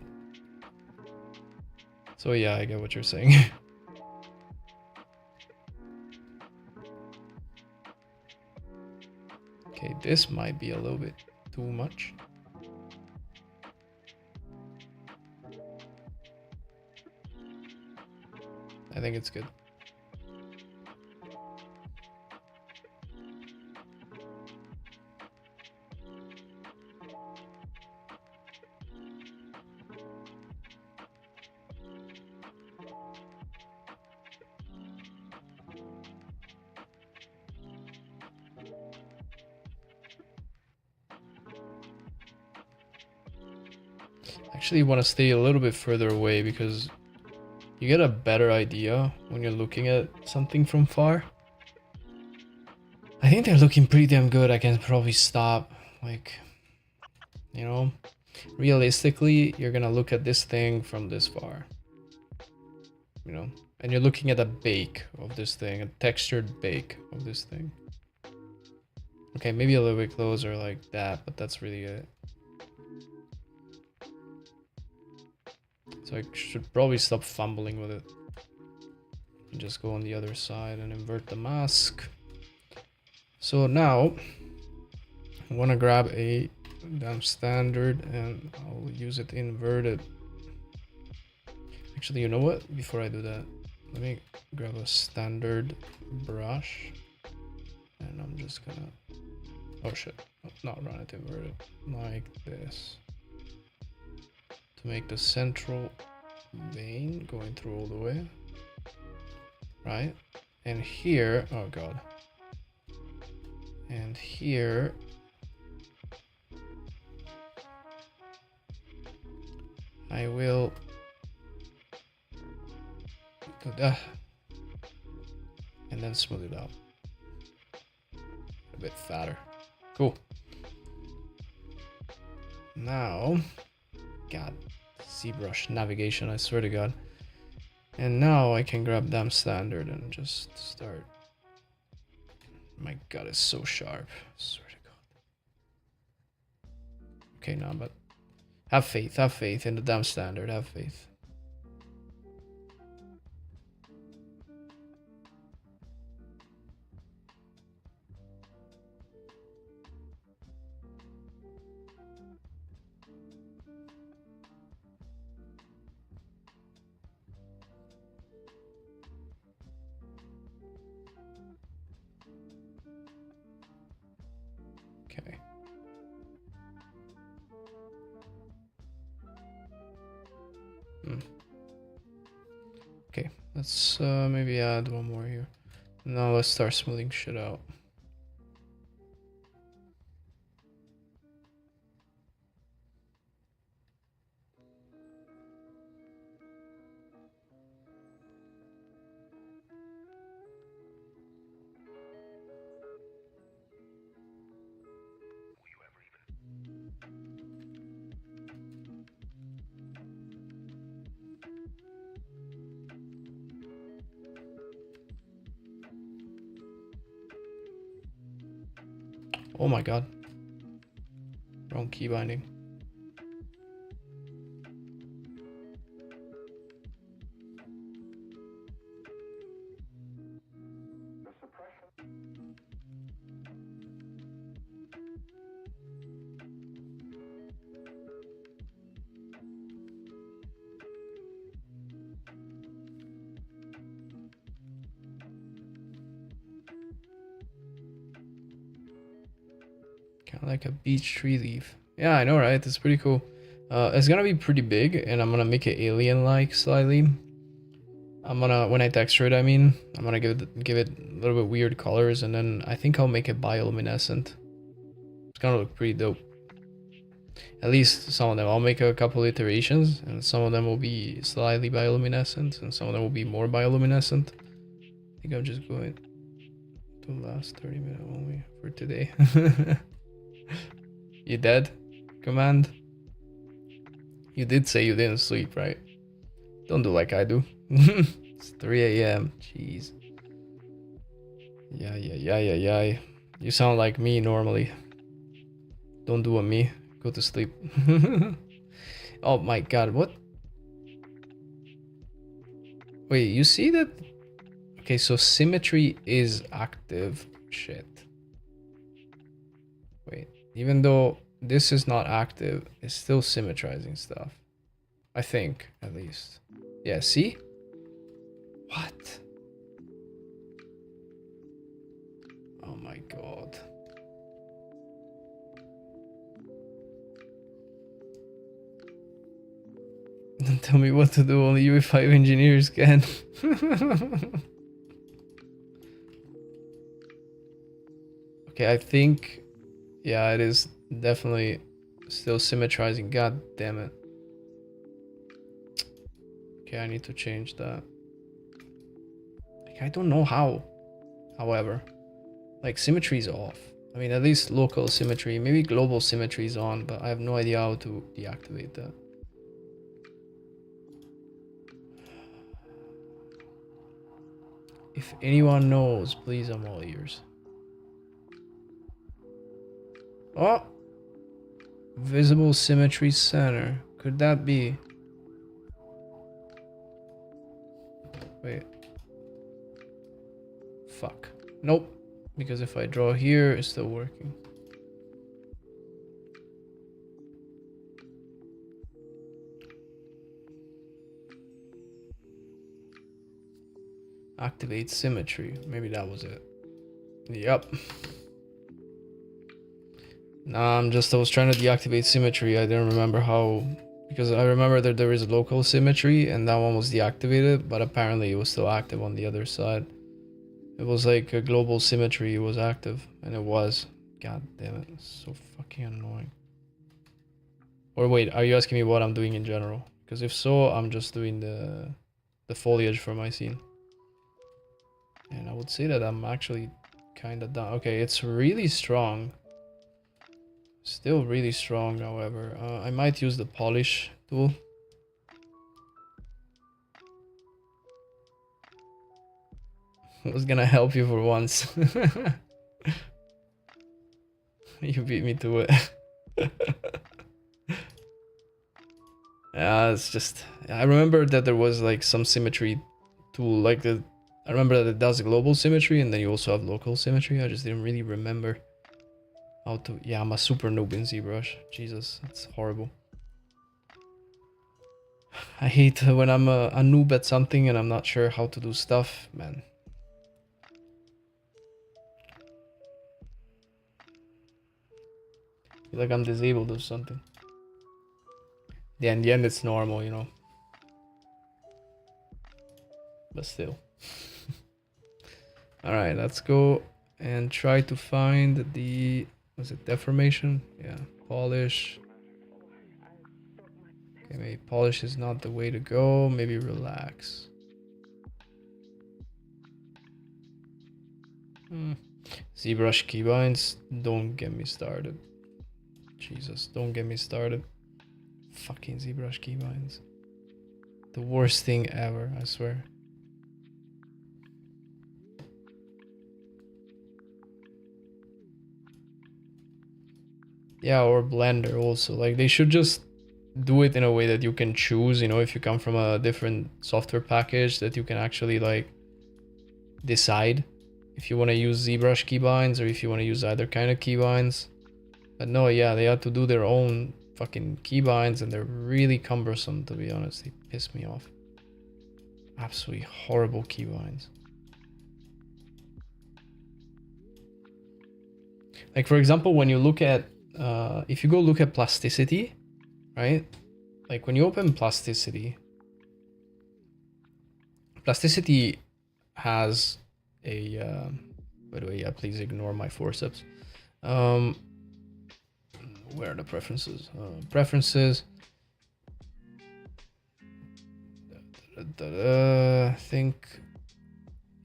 So yeah, I get what you're saying. Okay, this might be a little bit too much. I think it's good. Actually want to stay a little bit further away because you get a better idea when you're looking at something from far. I think they're looking pretty damn good. I can probably stop. Like, you know, realistically, you're gonna look at this thing from this far. You know, and you're looking at a bake of this thing, a textured bake of this thing. Okay, maybe a little bit closer like that, but that's really it. So I should probably stop fumbling with it. And just go on the other side and invert the mask. So now, I want to grab a damn standard and I'll use it inverted. Actually, you know what? Before I do that, let me grab a standard brush. And I'm just gonna... Oh shit, not run it inverted. Like this. To make the central vein going through all the way. Right? And here, oh god. And here, I will do that. And then smooth it out. A bit fatter. Cool. Now, god, ZBrush navigation, I swear to god. And now I can grab damn standard and just start. My god, it's so sharp. I swear to god. Okay, no, but have faith in the damn standard, have faith. Okay. Okay, let's maybe add one more here. Now let's start smoothing shit out. Oh my god. Wrong key binding. Kind of like a beach tree leaf. Yeah, I know, right? It's pretty cool. It's gonna be pretty big, and I'm gonna make it alien-like slightly. I'm gonna, when I texture it, I mean, I'm gonna give it a little bit weird colors, and then I think I'll make it bioluminescent. It's gonna look pretty dope. At least some of them. I'll make a couple iterations, and some of them will be slightly bioluminescent, and some of them will be more bioluminescent. I think I'm just going to last 30 minutes only for today. You dead? Command? You did say you didn't sleep, right? Don't do like I do. It's 3 a.m. Jeez. Yeah. You sound like me normally. Don't do a me. Go to sleep. Oh my god, what? Wait, you see that? Okay, so symmetry is active. Shit. Wait, even though this is not active, it's still symmetrizing stuff. I think, at least. Yeah, see? What? Oh my god. Don't tell me what to do, only UE5 engineers can. Okay, I think... Yeah, it is definitely still symmetrizing. God damn it. Okay, I need to change that. Like, I don't know how. However, like, symmetry is off. I mean, at least local symmetry. Maybe global symmetry is on, but I have no idea how to deactivate that. If anyone knows, please, I'm all ears. Oh! Visible symmetry center. Could that be? Wait. Fuck. Nope. Because if I draw here, it's still working. Activate symmetry. Maybe that was it. Yep. Nah, I was trying to deactivate symmetry. I didn't remember how, because I remember that there is local symmetry and that one was deactivated, but apparently it was still active on the other side. It was like a global symmetry was active, and it was. God damn it, it's so fucking annoying. Or wait, are you asking me what I'm doing in general? Because if so, I'm just doing the foliage for my scene. And I would say that I'm actually kind of done. Okay, it's really strong. Still really strong, however. I might use the polish tool. I was gonna help you for once. You beat me to it. Yeah, it's just... I remember that there was like some symmetry tool, like the... I remember that it does global symmetry and then you also have local symmetry. I just didn't really remember how to... Yeah, I'm a super noob in ZBrush. Jesus, that's horrible. I hate when I'm a noob at something and I'm not sure how to do stuff, man. I feel like I'm disabled or something. Yeah, in the end it's normal, you know. But still. Alright, let's go and try to find the... Was it deformation? Yeah, polish. Okay, maybe polish is not the way to go. Maybe relax. ZBrush keybinds, don't get me started. Jesus, don't get me started. Fucking ZBrush keybinds. The worst thing ever, I swear. Yeah, or Blender also. Like they should just do it in a way that you can choose, you know, if you come from a different software package, that you can actually like decide if you want to use ZBrush keybinds or if you want to use either kind of keybinds. But no, yeah, they had to do their own fucking keybinds and they're really cumbersome, to be honest. They piss me off. Absolutely horrible keybinds. Like for example, when you look at if you go look at plasticity, right? Like when you open plasticity has a by the way, yeah, please ignore my forceps. Where are the preferences? Preferences. I think,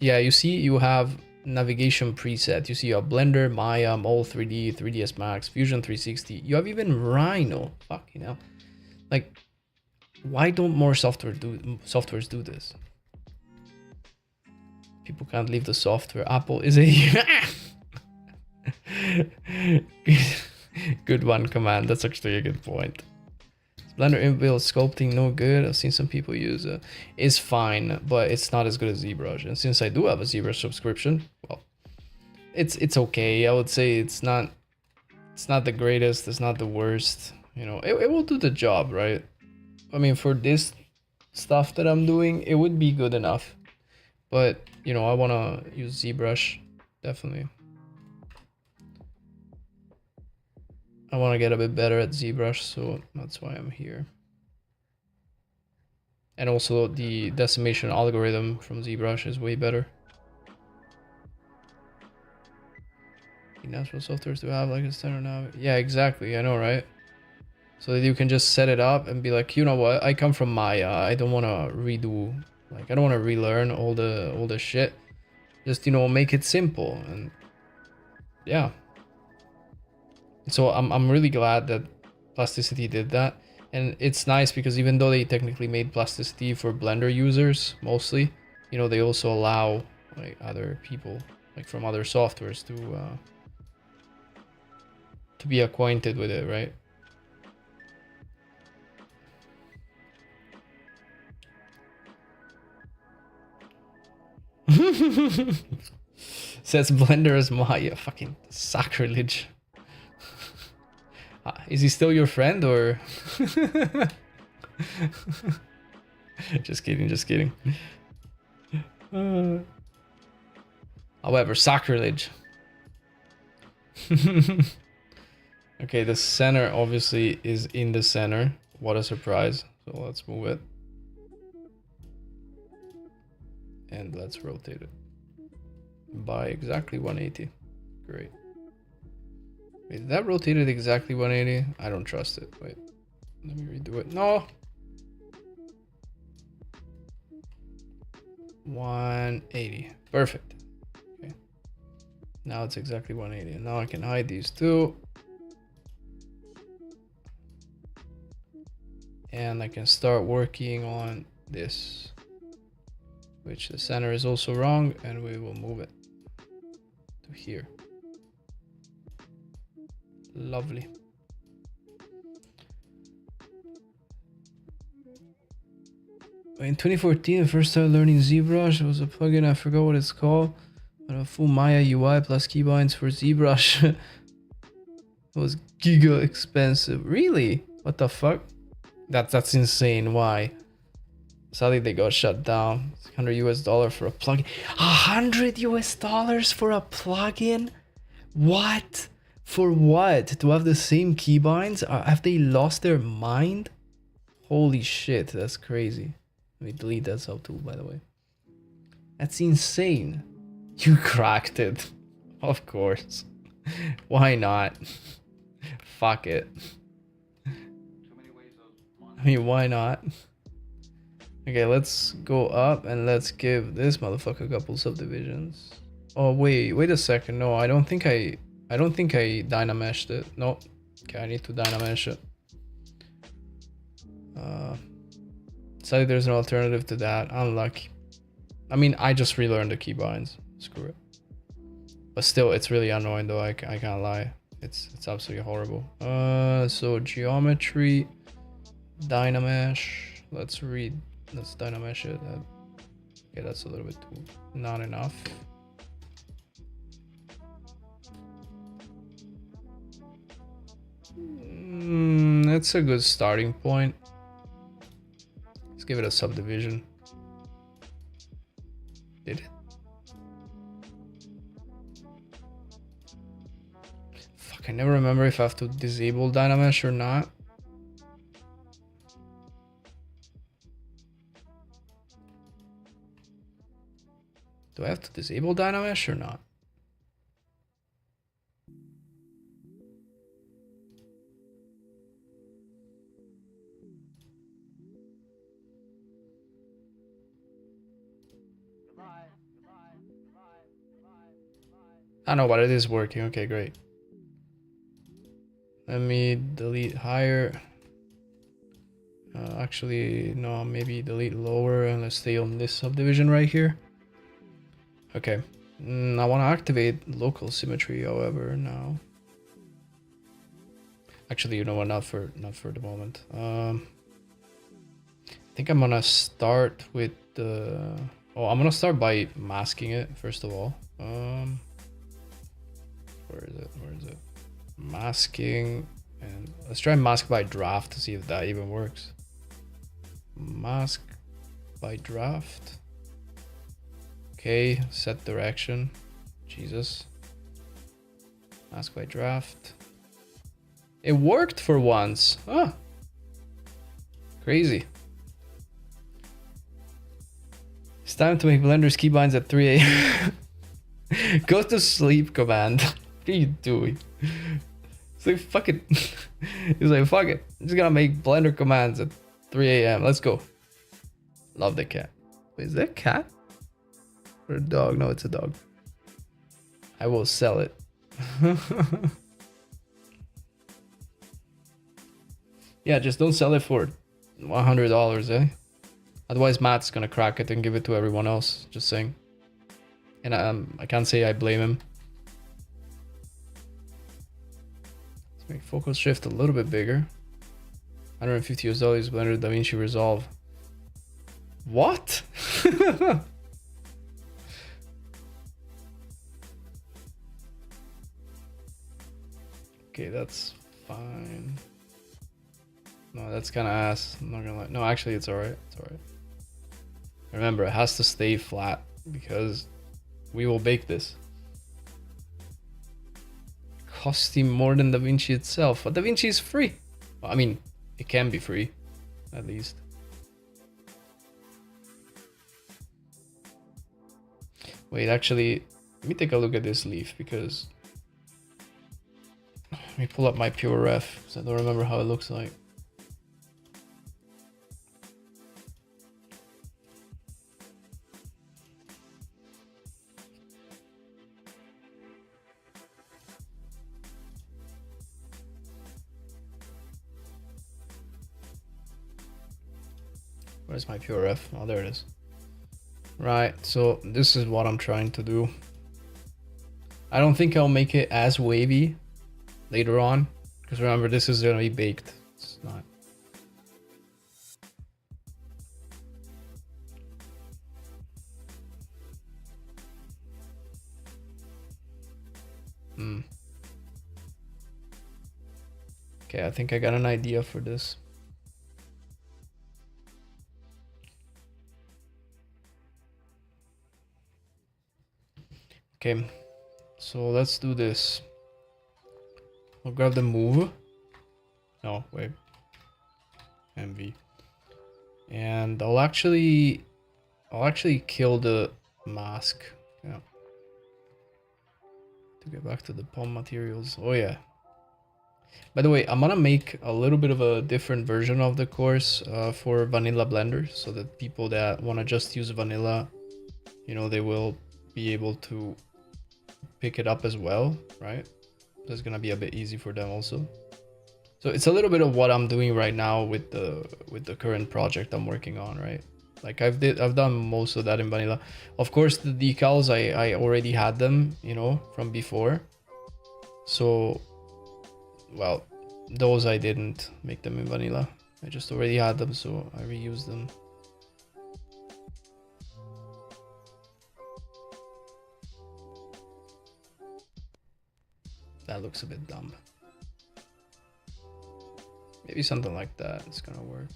yeah, you see you have navigation preset. You see you have Blender, Maya, Mole 3D, 3ds Max, Fusion 360. You have even Rhino. Fuck, you know, like, why don't more softwares do this? People can't leave the software. Apple is a good one, command. That's actually a good point. Blender inbuilt sculpting no good. I've seen some people use it. It's fine, but it's not as good as ZBrush. And since I do have a ZBrush subscription, well, it's okay. I would say it's not the greatest. It's not the worst. You know, it will do the job, right? I mean, for this stuff that I'm doing, it would be good enough. But you know, I wanna use ZBrush, definitely. I want to get a bit better at ZBrush, so that's why I'm here. And also the decimation algorithm from ZBrush is way better. That's what softwares do have like a standard now. Yeah, exactly. I know, right? So that you can just set it up and be like, you know what? I come from Maya. I don't want to redo, like, I don't want to relearn all the shit. Just, you know, make it simple. And yeah. So I'm really glad that Plasticity did that. And it's nice because even though they technically made Plasticity for Blender users mostly, you know, they also allow like other people like from other softwares to be acquainted with it, right? Says Blender is Maya. Fucking sacrilege. Is he still your friend or? Just kidding, just kidding. However, sacrilege. Okay, the center obviously is in the center. What a surprise. So let's move it. And let's rotate it by exactly 180. Great. Wait, that rotated exactly 180? I don't trust it. Wait, let me redo it. No! 180. Perfect. Okay. Now it's exactly 180. And now I can hide these two. And I can start working on this, which the center is also wrong, and we will move it to here. Lovely. In 2014, I first started learning ZBrush. It was a plugin, I forgot what it's called, but a full Maya UI plus keybinds for ZBrush. It was giga expensive. Really? What the fuck? That's insane. Why? Sadly, they got shut down. It's $100 for a plugin. $100 for a plugin? What? For what? To have the same keybinds? Have they lost their mind? Holy shit, that's crazy. Let me delete that sub tool, by the way. That's insane. You cracked it. Of course. Why not? Fuck it. I mean, why not? Okay, let's go up and let's give this motherfucker a couple subdivisions. Oh wait a second. No, I don't think I dynameshed it. No. Okay, I need to dynamesh it. Sadly, there's an alternative to that. Unlucky. I mean, I just relearned the keybinds. Screw it. But still, it's really annoying though. I can't lie. It's absolutely horrible. So geometry, Dynamesh. Let's Dynamesh it. Okay, that's a little bit too not enough. That's a good starting point. Let's give it a subdivision. Did it? Fuck, I never remember if I have to disable Dynamesh or not. Do I have to disable Dynamesh or not? I know, but it is working. Okay, great. Let me delete higher. Actually, no, maybe delete lower and let's stay on this subdivision right here. Okay. I want to activate local symmetry, however, now. Actually, you know what? Not for the moment. I think I'm gonna start with the. Oh, I'm gonna start by masking it first of all. Where is it? Where is it? Masking, and let's try mask by draft to see if that even works. Mask by draft. Okay, set direction. Jesus. Mask by draft. It worked for once. Ah. Crazy. It's time to make Blender's keybinds at 3 a.m. Go to sleep command. What are you doing? It's like, fuck it. He's like, fuck it. I'm just gonna make Blender commands at 3 a.m. Let's go. Love the cat. Wait, is that a cat? Or a dog? No, it's a dog. I will sell it. Yeah, just don't sell it for $100, eh? Otherwise, Matt's gonna crack it and give it to everyone else. Just saying. And I can't say I blame him. Let's make focus shift a little bit bigger. $150 Blender DaVinci Resolve. What? Okay, that's fine. No, that's kind of ass. I'm not gonna lie. No, actually, it's alright. It's alright. Remember, it has to stay flat because we will bake this. Costing more than DaVinci itself. But DaVinci is free. Well, I mean, it can be free, at least. Wait, actually, let me take a look at this leaf because let me pull up my pure ref because I don't remember how it looks like. Where's my pure ref? Oh, there it is. Right, so this is what I'm trying to do. I don't think I'll make it as wavy later on, because remember, this is gonna be baked. It's not. Okay, I think I got an idea for this. Okay, so let's do this. We'll grab the move. No, wait. MV. And I'll actually kill the mask. Yeah. To get back to the POM materials. Oh yeah. By the way, I'm gonna make a little bit of a different version of the course for vanilla Blender, so that people that wanna just use vanilla, you know, they will be able to pick it up as well, right? That's gonna be a bit easy for them also. So it's a little bit of what I'm doing right now with the current project I'm working on, right? Like I've done most of that in vanilla. Of course, the decals I already had them, you know, from before. So Well, those I didn't make them in vanilla. I just already had them, so I reused them. That looks a bit dumb. Maybe something like that is gonna work.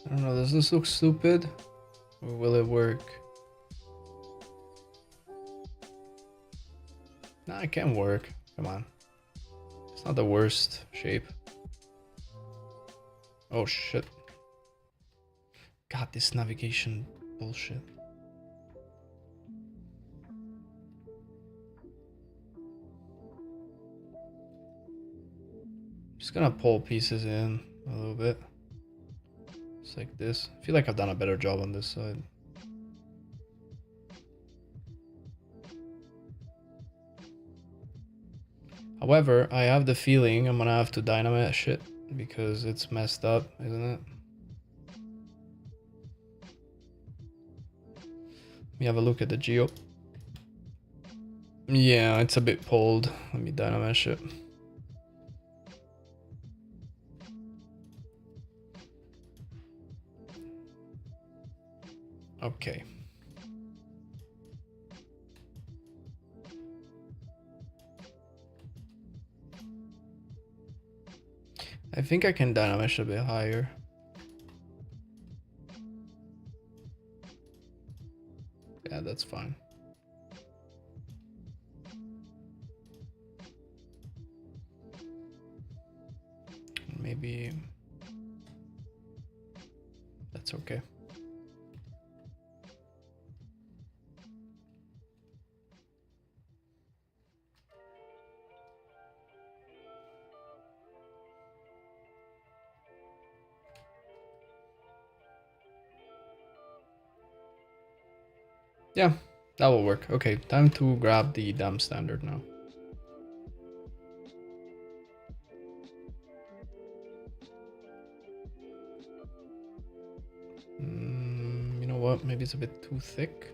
I don't know, does this look stupid? Or will it work? Nah, it can work. Come on. It's not the worst shape. Oh shit. God, this navigation bullshit. Just gonna pull pieces in a little bit. Just like this. I feel like I've done a better job on this side. However, I have the feeling I'm gonna have to dynamite shit because it's messed up, isn't it? Let me have a look at the geo. Yeah, it's a bit pulled. Let me dynamite shit. Okay. I think I can dynamish a bit higher. Yeah, that's fine. Maybe that's okay. Yeah, that will work. Okay, time to grab the damn standard now. You know what? Maybe it's a bit too thick.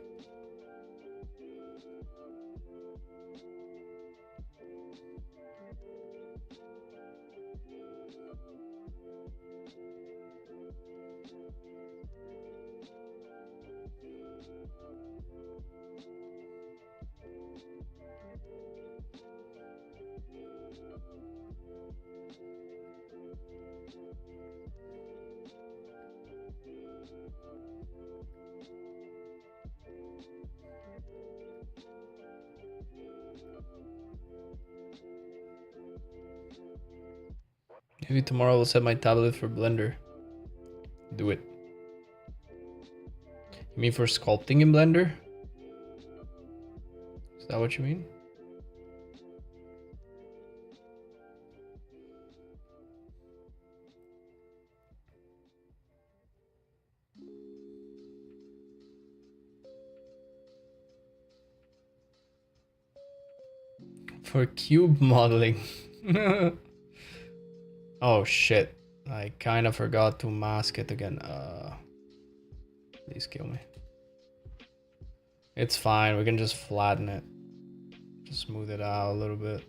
Maybe tomorrow I'll set my tablet for Blender. Do it. You mean for sculpting in Blender? Is that what you mean? For cube modeling. Oh shit. I kind of forgot to mask it again. Please kill me. It's fine, we can just flatten it. Just smooth it out a little bit.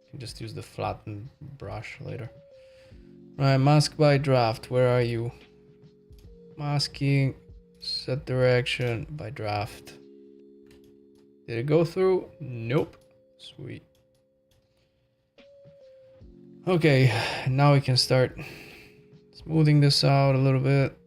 Can just use the flattened brush later. Right, mask by draft. Where are you? Masking, set direction by draft. Did it go through? Nope. Sweet. Okay, now we can start smoothing this out a little bit.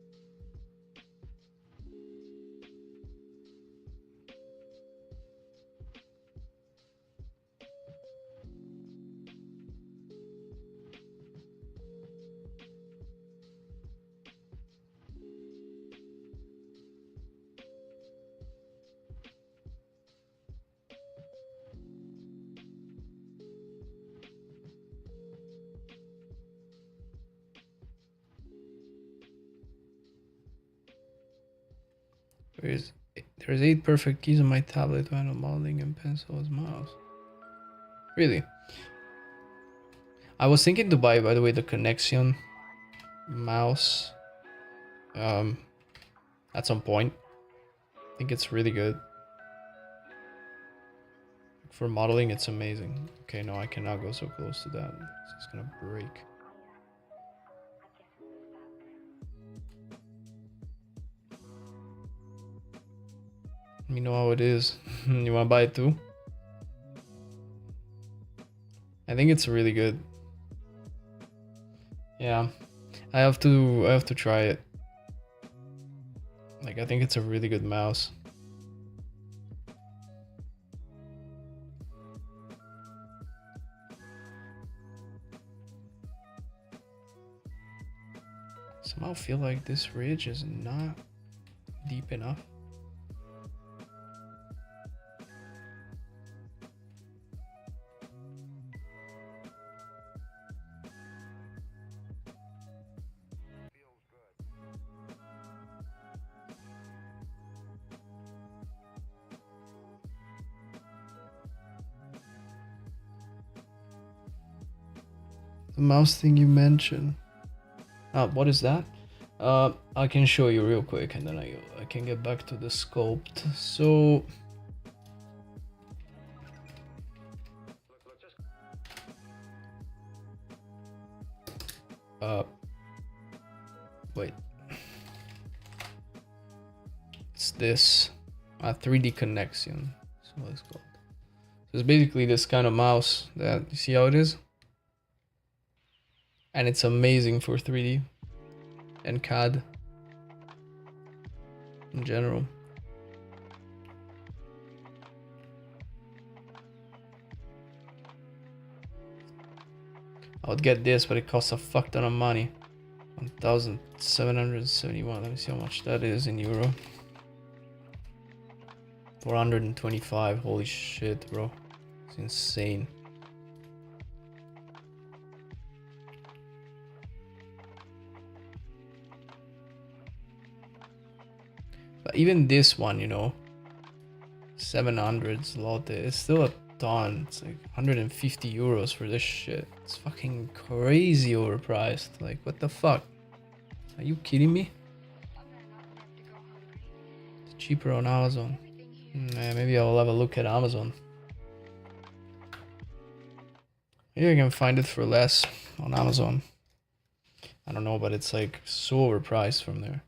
There's 8 perfect keys on my tablet to handle modeling and pencil as mouse. Really? I was thinking to buy, by the way, the Connection mouse at some point. I think it's really good. For modeling, it's amazing. Okay, no, I cannot go so close to that. It's gonna break. Let me know how it is. You wanna buy it too? I think it's really good. Yeah, I have to try it. Like, I think it's a really good mouse. Somehow feel like this ridge is not deep enough. The mouse thing you mentioned. What is that? I can show you real quick, and then I can get back to the sculpt. So wait, it's this 3D Connection. That's what it's called. So it's basically this kind of mouse that you see how it is, and it's amazing for 3D and CAD in general. I would get this, but it costs a fuck ton of money. 1,771. Let me see how much that is in euro. 425. Holy shit, bro. It's insane. But even this one, you know, 700 zloty, it's still a ton. It's like 150 euros for this shit. It's fucking crazy overpriced. Like, what the fuck? Are you kidding me? It's cheaper on Amazon. Maybe I'll have a look at Amazon. Maybe I can find it for less on Amazon. I don't know, but it's like so overpriced from there.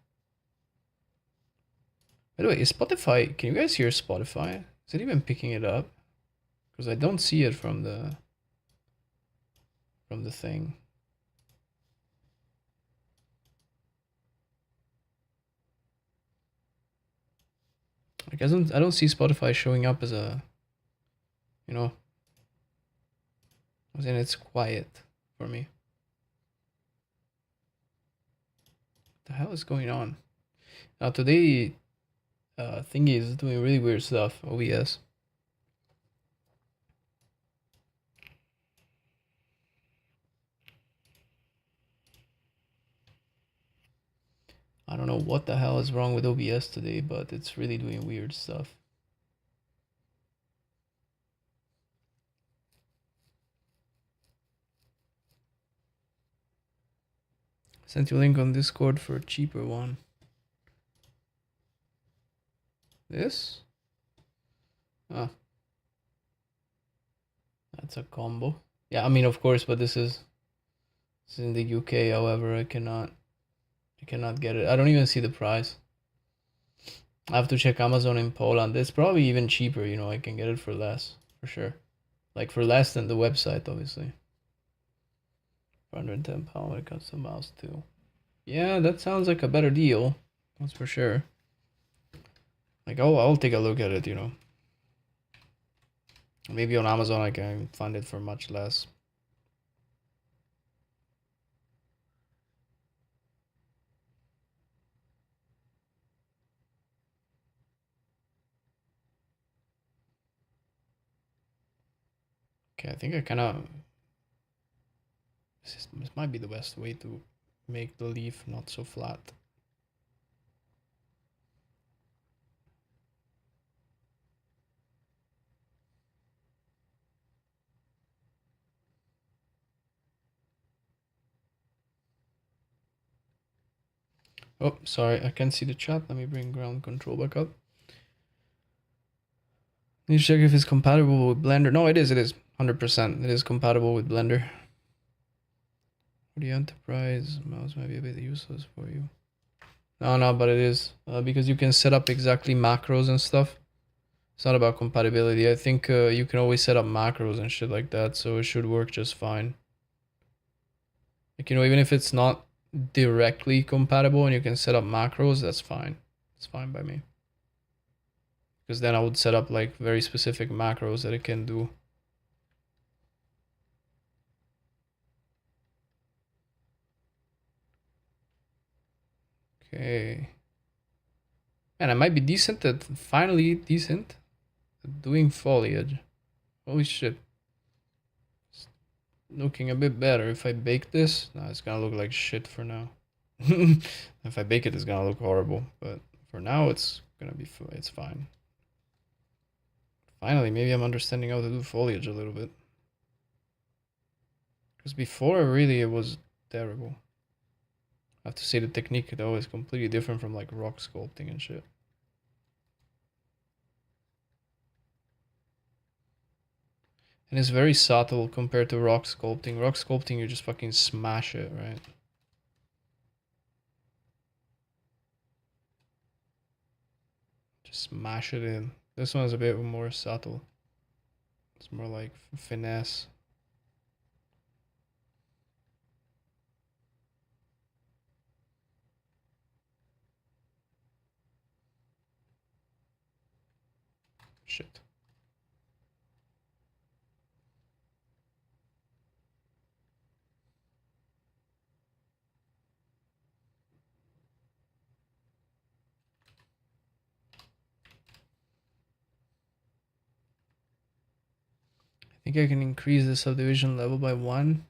By the way, is Spotify, can you guys hear Spotify? Is it even picking it up? Because I don't see it from the thing. Like, I don't see Spotify showing up as a, you know, as in it's quiet for me. What the hell is going on? Now today, Thingy is doing really weird stuff. OBS. I don't know what the hell is wrong with OBS today, but it's really doing weird stuff. Sent you a link on Discord for a cheaper one. This? Ah. That's a combo. Yeah, I mean, of course, but this is in the UK. However, I cannot get it. I don't even see the price. I have to check Amazon in Poland. It's probably even cheaper, you know, I can get it for less, for sure. Like for less than the website, obviously. £110 when it comes to mouse too. Yeah, that sounds like a better deal. That's for sure. Like, I'll take a look at it, you know. Maybe on Amazon I can find it for much less. Okay, I think I kind of... This might be the best way to make the leaf not so flat. Oh, sorry, I can't see the chat. Let me bring ground control back up. Need to check if it's compatible with Blender. No, it is. It is 100%. It is compatible with Blender. For the enterprise mouse might be a bit useless for you. No, but it is because you can set up exactly macros and stuff. It's not about compatibility. I think you can always set up macros and shit like that, so it should work just fine. Like, you know, even if it's not directly compatible and you can set up macros, that's fine. It's fine by me. Because then I would set up like very specific macros that it can do. Okay. Man, I might be decent at, finally decent at doing foliage. Holy shit. It's looking a bit better. If I bake this, no, it's gonna look like shit for now. If I bake it, it's gonna look horrible. But for now, it's gonna be, it's fine. Finally, maybe I'm understanding how to do foliage a little bit. Because before, really, it was terrible. I have to say the technique, though, is completely different from, like, rock sculpting and shit. And it's very subtle compared to rock sculpting. Rock sculpting, you just fucking smash it, right? Just smash it in. This one's a bit more subtle. It's more like finesse. Shit. I think I can increase the subdivision level by 1.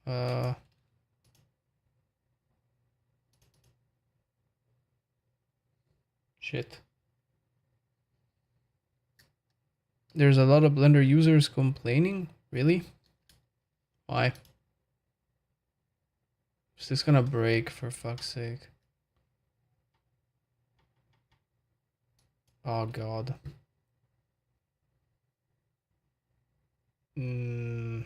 Uh, Shit. There's a lot of Blender users complaining? Really? Why? Is this gonna break, for fuck's sake? Oh god. Okay,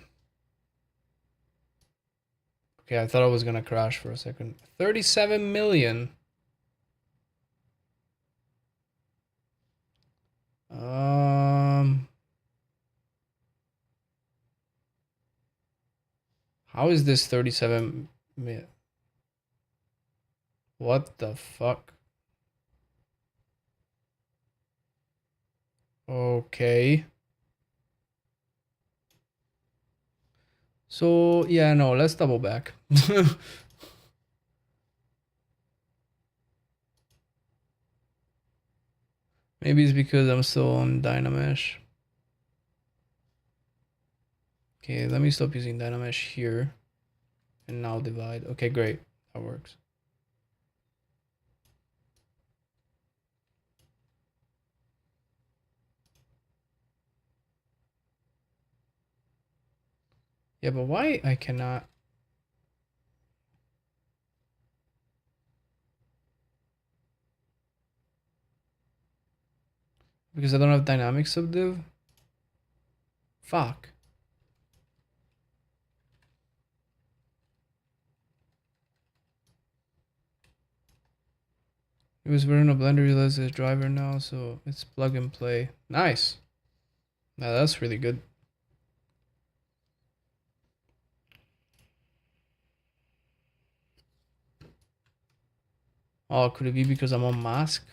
I thought I was gonna crash for a second. 37 million. How is this 37 million? What the fuck? Okay. So, yeah, no, let's double back. Maybe it's because I'm still on Dynamesh. Okay, let me stop using Dynamesh here. And now divide. Okay, great. That works. Yeah, but why I cannot? Because I don't have dynamic subdiv? Fuck. It was running a Blender, realized it's driver now, so it's plug and play. Nice. Now that's really good. Oh, could it be because I'm on mask?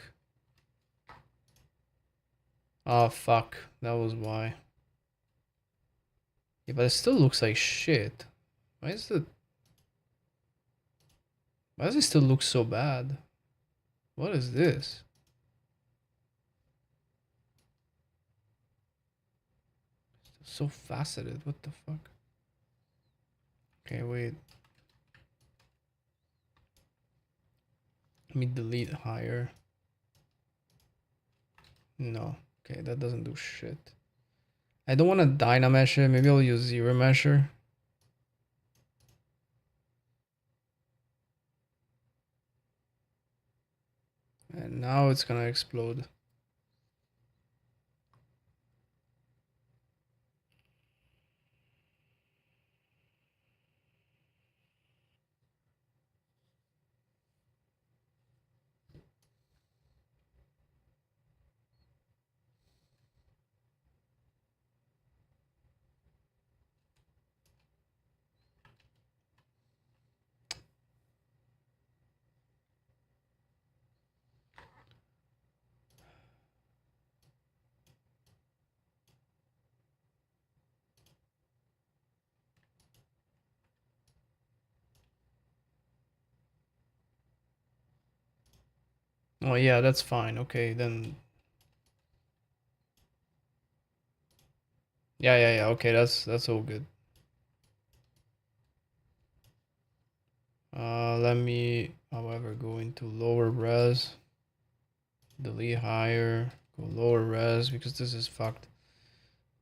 Oh, fuck. That was why. Yeah, but it still looks like shit. Why is it... Why does it still look so bad? What is this? It's so faceted. What the fuck? Okay, wait. Let me delete higher. No. Okay, that doesn't do shit. I don't want to dynamesh it. Maybe I'll use zero mesher. And now it's gonna explode. Oh yeah, that's fine. Okay, then. Yeah. Okay, that's all good. Let me, however, go into lower res, delete higher, go lower res because this is fucked.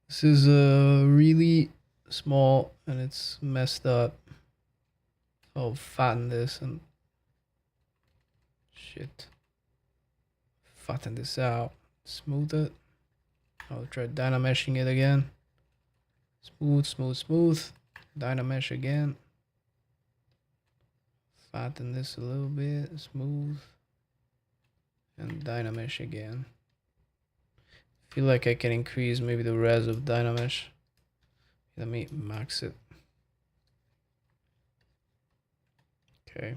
This is really small and it's messed up. I'll fatten this and shit. Fatten this out. Smooth it. I'll try dynameshing it again. Smooth. Dynamesh again. Fatten this a little bit. Smooth. And dynamesh again. Feel like I can increase maybe the res of dynamesh. Let me max it. Okay,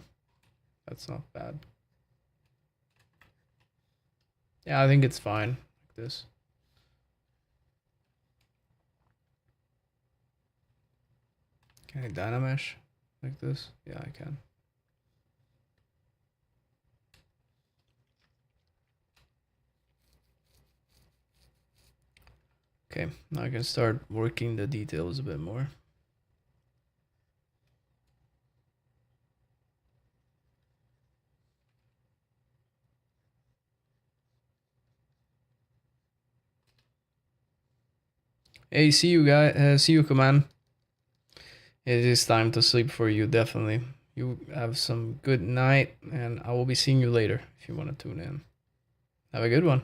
that's not bad. Yeah, I think it's fine like this. Can I dynamesh like this? Yeah, I can. Okay, now I can start working the details a bit more. Hey, see you guys. See you, command. It is time to sleep for you, definitely. You have some good night, and I will be seeing you later if you want to tune in. Have a good one.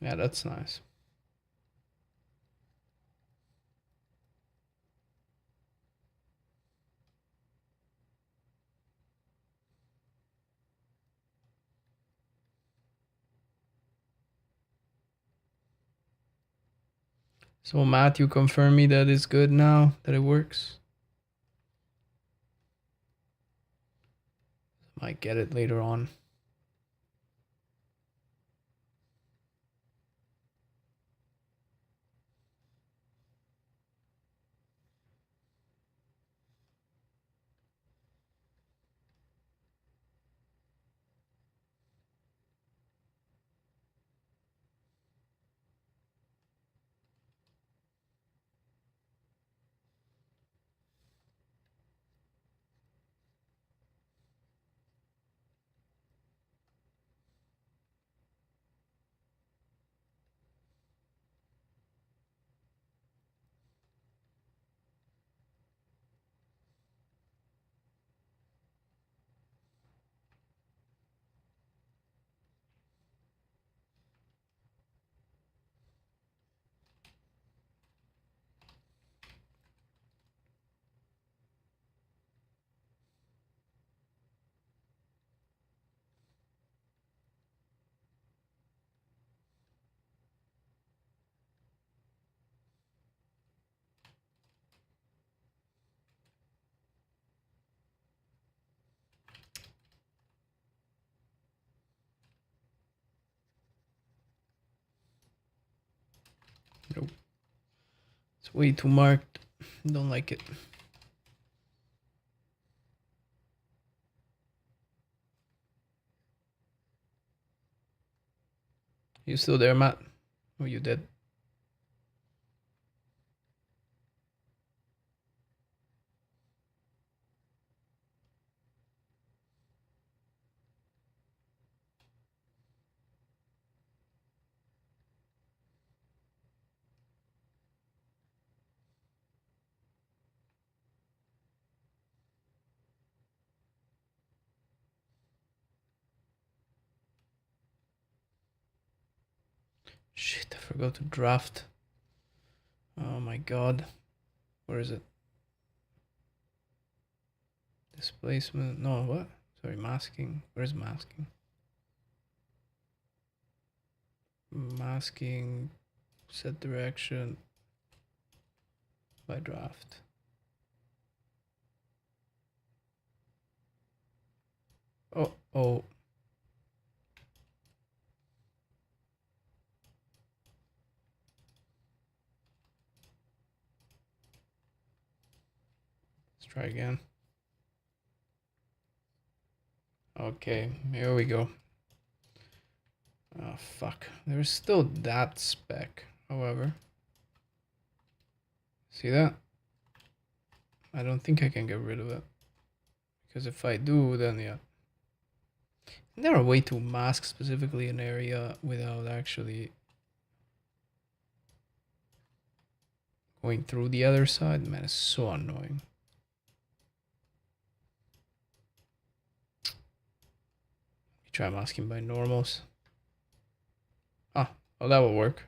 Yeah, that's nice. So Matt, you confirm me that it's good now, that it works? Might get it later on. Nope. It's way too marked. Don't like it. You still there, Matt? Or you dead? Shit, I forgot to draft. Oh my god. Where is it? Displacement. No, what? Sorry, masking. Where's masking? Masking. Set direction. By draft. Oh, oh. Let's try again. Okay, here we go. Oh, fuck. There's still that spec, however. See that? I don't think I can get rid of it. Because if I do, then yeah. There are a way to mask specifically an area without actually going through the other side. Man, it's so annoying. Try masking by normals. Ah, oh, that will work.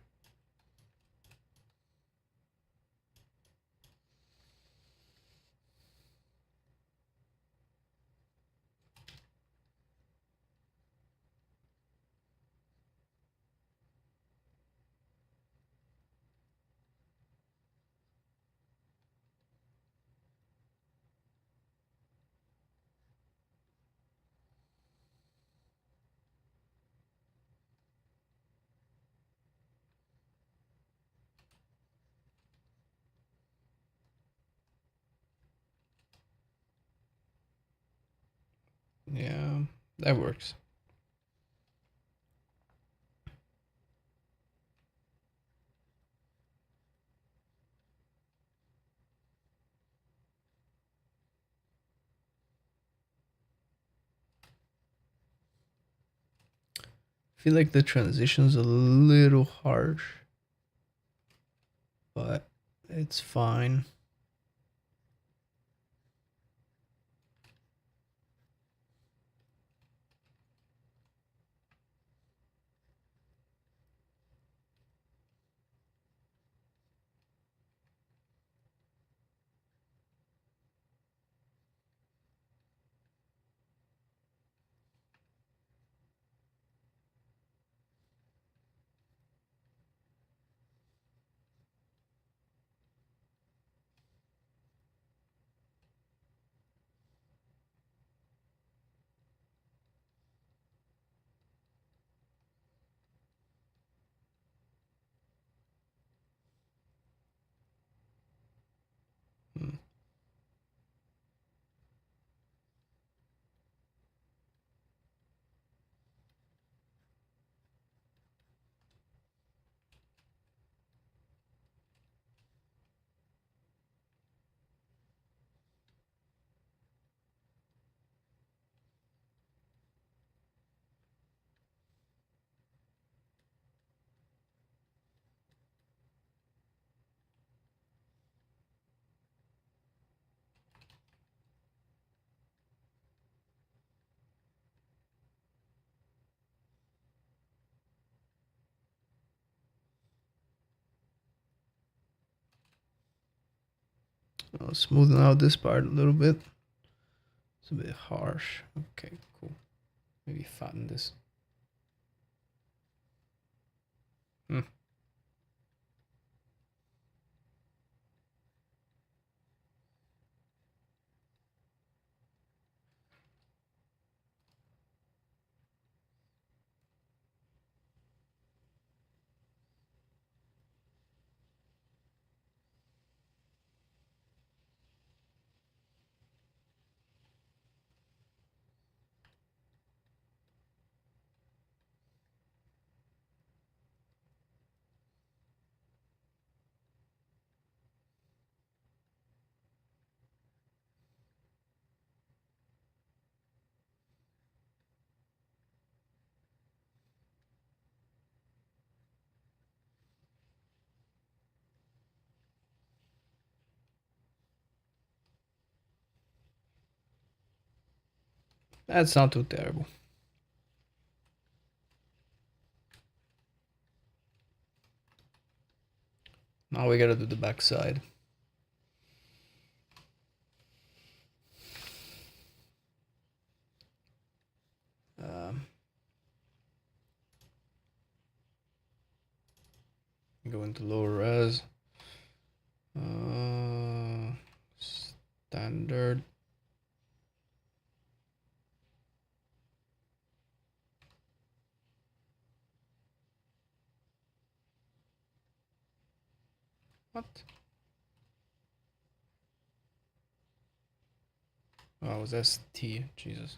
Yeah, that works. I feel like the transition's a little harsh, but it's fine. Hmm. I'll smoothen out this part a little bit. It's a bit harsh. Okay, cool. Maybe fatten this. Hmm. That's not too terrible. Now we gotta do the back side. Um, go into lower res. Standard. What? Oh, it was ST. Jesus.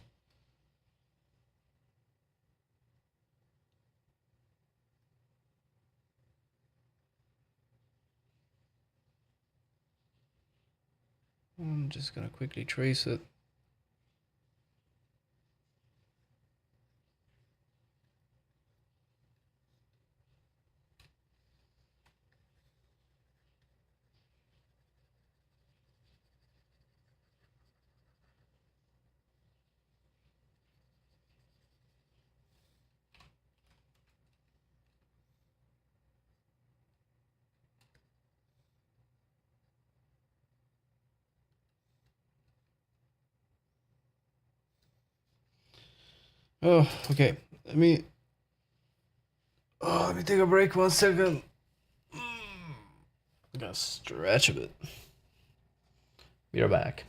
I'm just gonna quickly trace it. Oh, okay. Let me take a break 1 second. I'm gonna stretch a bit. Be right back.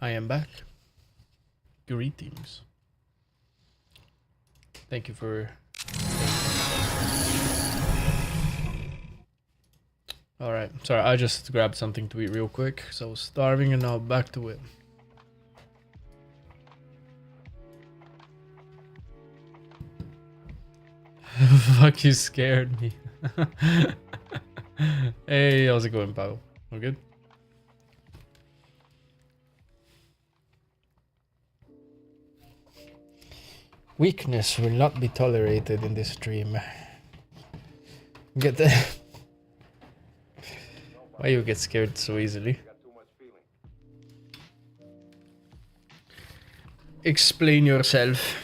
I am back. Greetings. Thank you for... Alright, sorry, I just grabbed something to eat real quick, so I was starving and now back to it. Fuck, you scared me. Hey, how's it going, Pavel? All good? Weakness will not be tolerated in this stream. Get the... Why you get scared so easily? Explain yourself.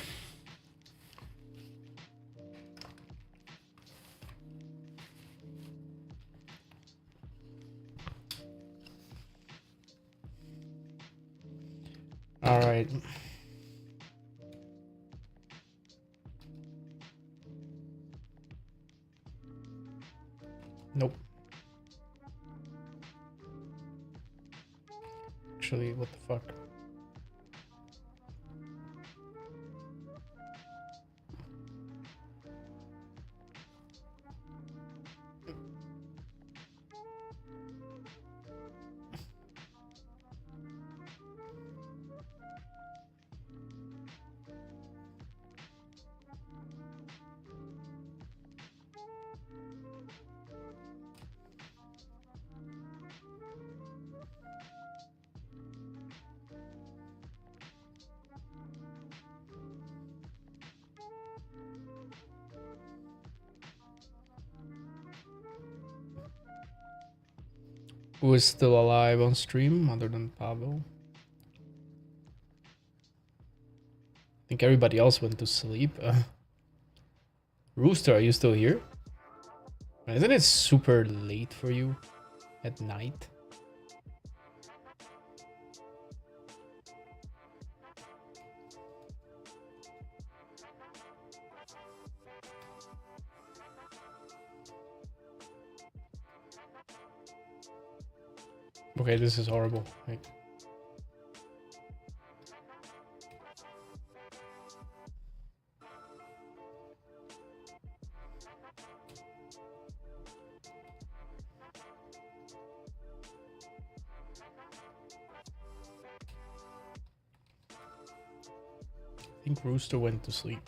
All right. Nope. Actually, what the fuck? Who is still alive on stream other than Pavel? I think everybody else went to sleep. Rooster, are you still here? Isn't it super late for you at night? Okay, this is horrible. Wait. I think Rooster went to sleep.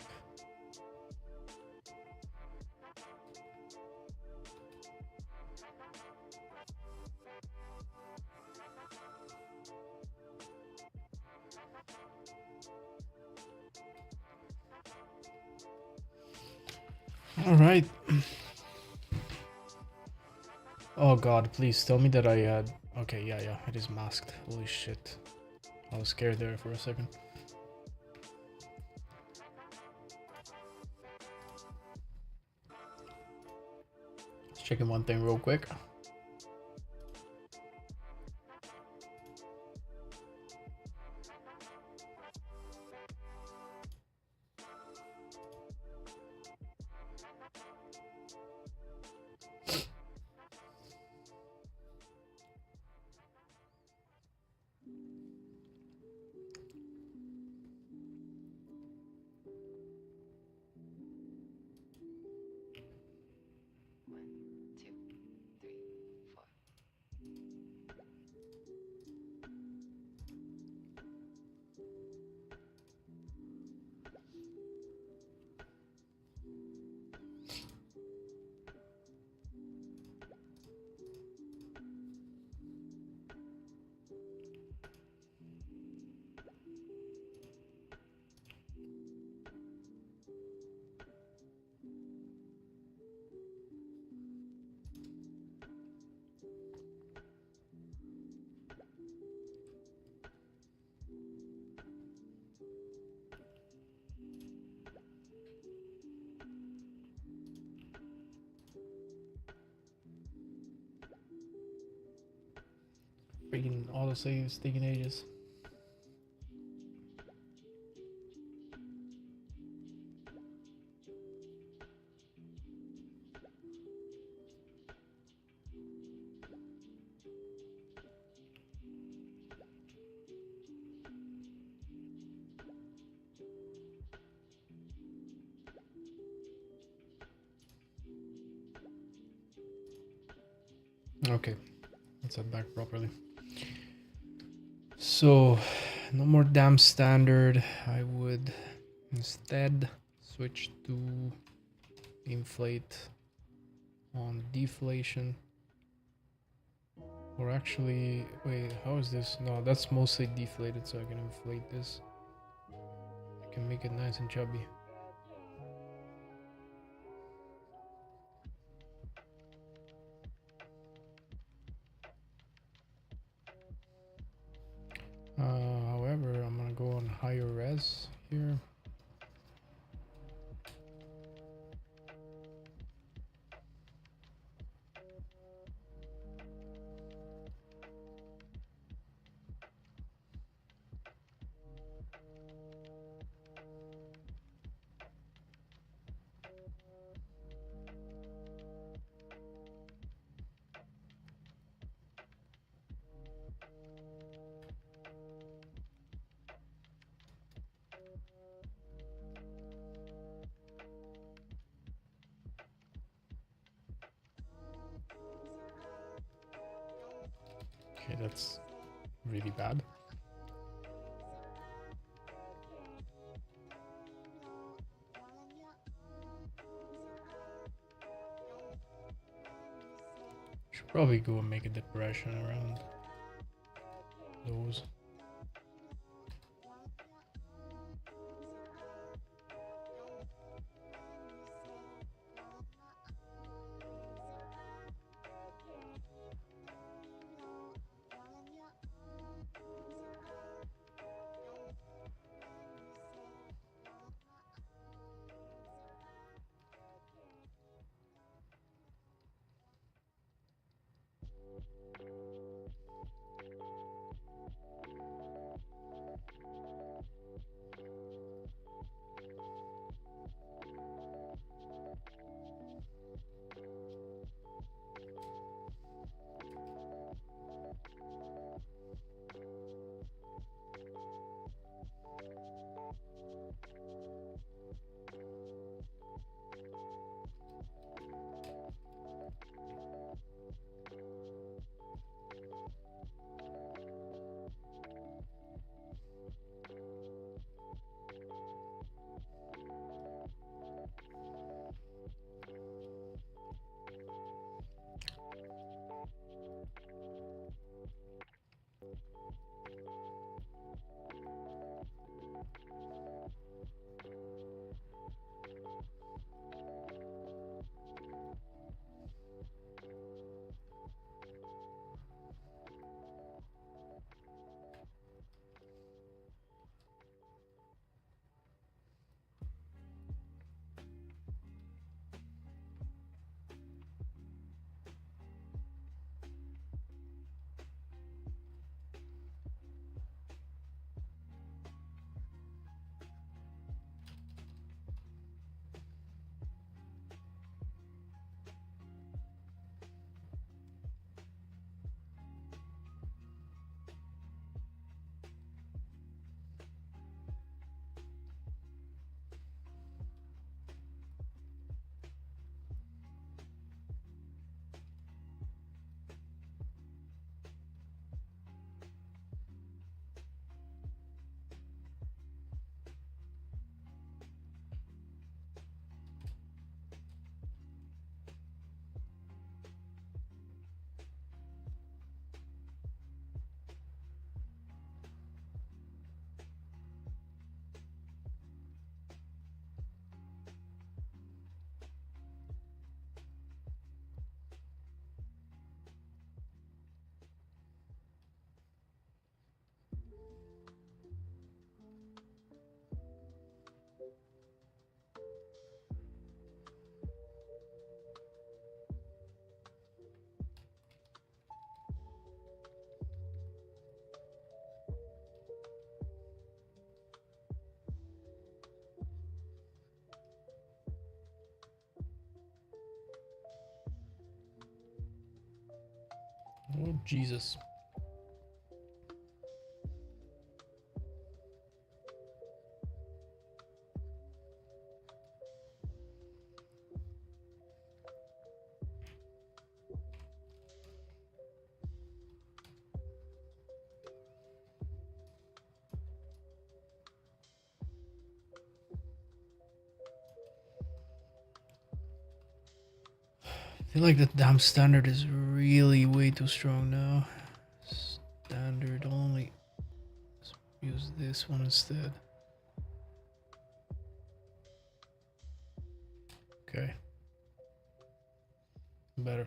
All right. Oh god, please tell me that I had... Okay, yeah, it is masked. Holy shit. I was scared there for a second. Just checking one thing real quick. Freaking autosave's taking ages. Okay, let's head back properly. So, no more damn standard. I would instead switch to inflate on deflation. Or actually, wait, how is this? No, that's mostly deflated, so I can inflate this. I can make it nice and chubby. However, I'm gonna go on higher res here. Okay, that's really bad. Should probably go and make a depression around those. Oh, Jesus. I feel like the damn standard is really way too strong now. Standard only. Let's use this one instead. Okay. Better.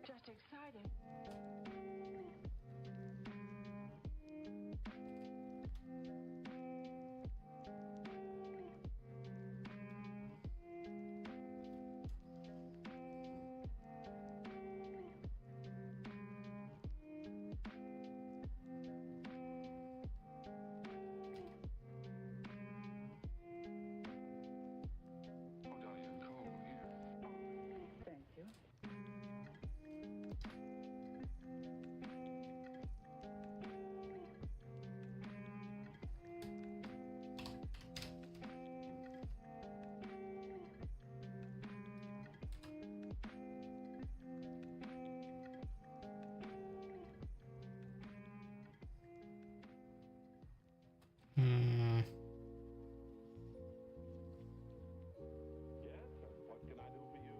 Just excited.
Oh, Dahlia, cold here.
Thank you.
Hmm.
Yes, and what can I do for you?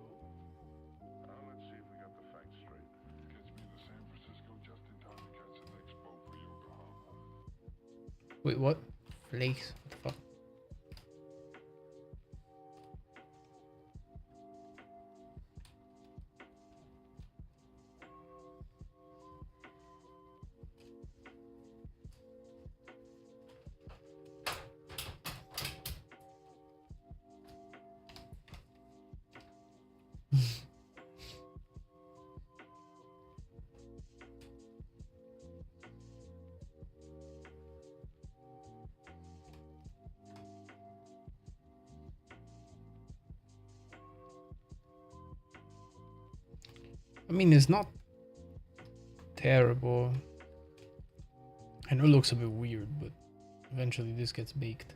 Let's see if we got the facts straight. Gets me to San Francisco just in time to catch the next boat for Yokohama.
Wait, what? Flakes? What the fuck? I mean, it's not terrible. I know it looks a bit weird, but eventually this gets baked.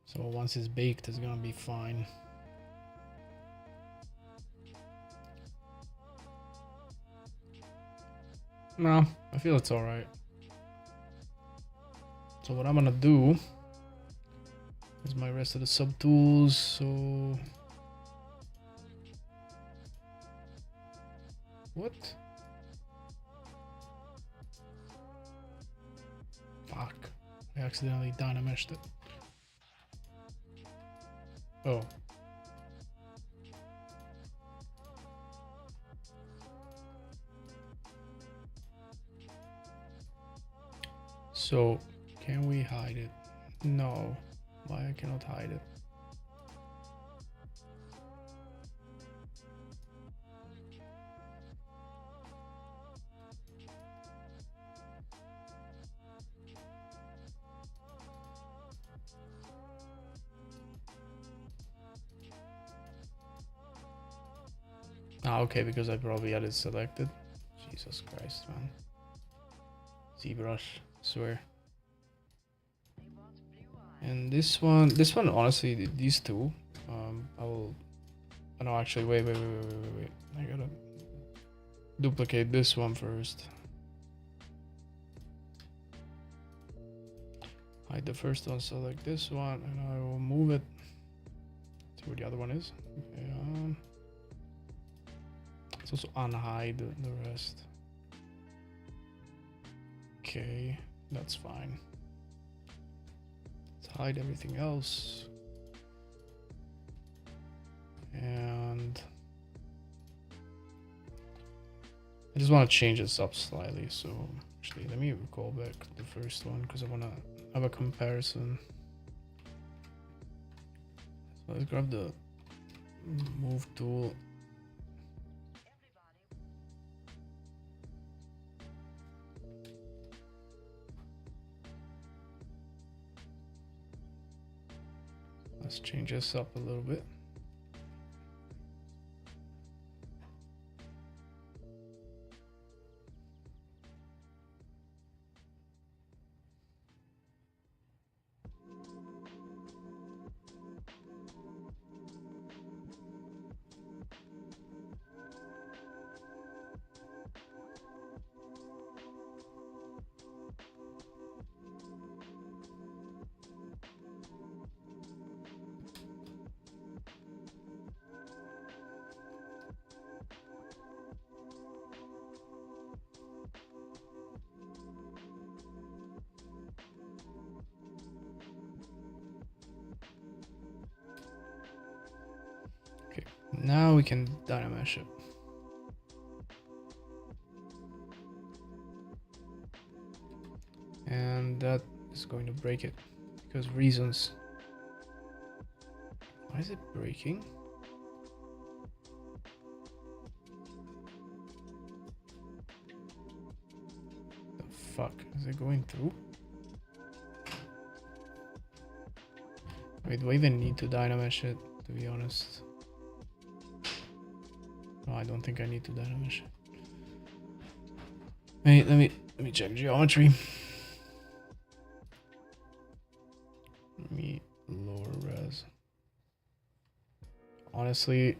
So once it's baked, it's gonna be fine. No, I feel it's alright. So what I'm gonna do is my rest of the subtools. So what? Fuck! I accidentally dynameshed it. Oh. So can we hide it? No. Why I cannot hide it? Ah, okay, because I probably had it selected. Jesus Christ, man. ZBrush, swear. And this one, honestly, these two, I will. Oh, no, actually, wait. I gotta duplicate this one first. Hide the first one, select this one, and I will move it. See where the other one is. Okay, let's also unhide the rest. Okay, that's fine. Let's hide everything else. And I just want to change this up slightly. So actually, let me recall back the first one because I want to have a comparison. So let's grab the move tool. Let's change this up a little bit. Now we can dynamesh it. And that is going to break it because reasons. Why is it breaking? The fuck? Is it going through? Wait, do I even need to dynamesh it, to be honest? No, I don't think I need to dynamesh it. Wait, let me check geometry. Let me lower res. Honestly,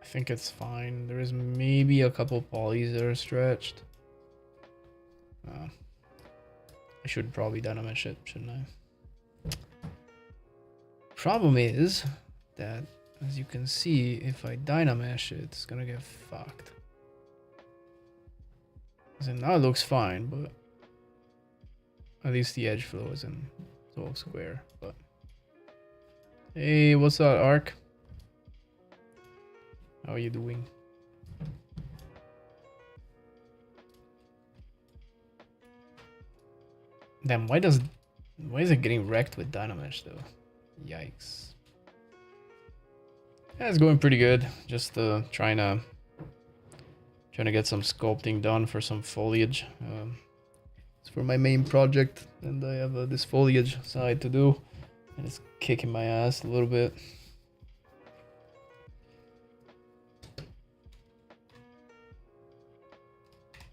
I think it's fine. There is maybe a couple polys that are stretched. I should probably dynamesh it, shouldn't I? Problem is that, as you can see, if I dynamesh it, it's gonna get fucked. So now it looks fine, but at least the edge flow isn't so square. But hey, what's up, Ark? How are you doing? Damn, why is it getting wrecked with dynamesh though? Yikes. Yeah, it's going pretty good. Just trying to get some sculpting done for some foliage. It's for my main project, and I have this foliage side to do, and it's kicking my ass a little bit.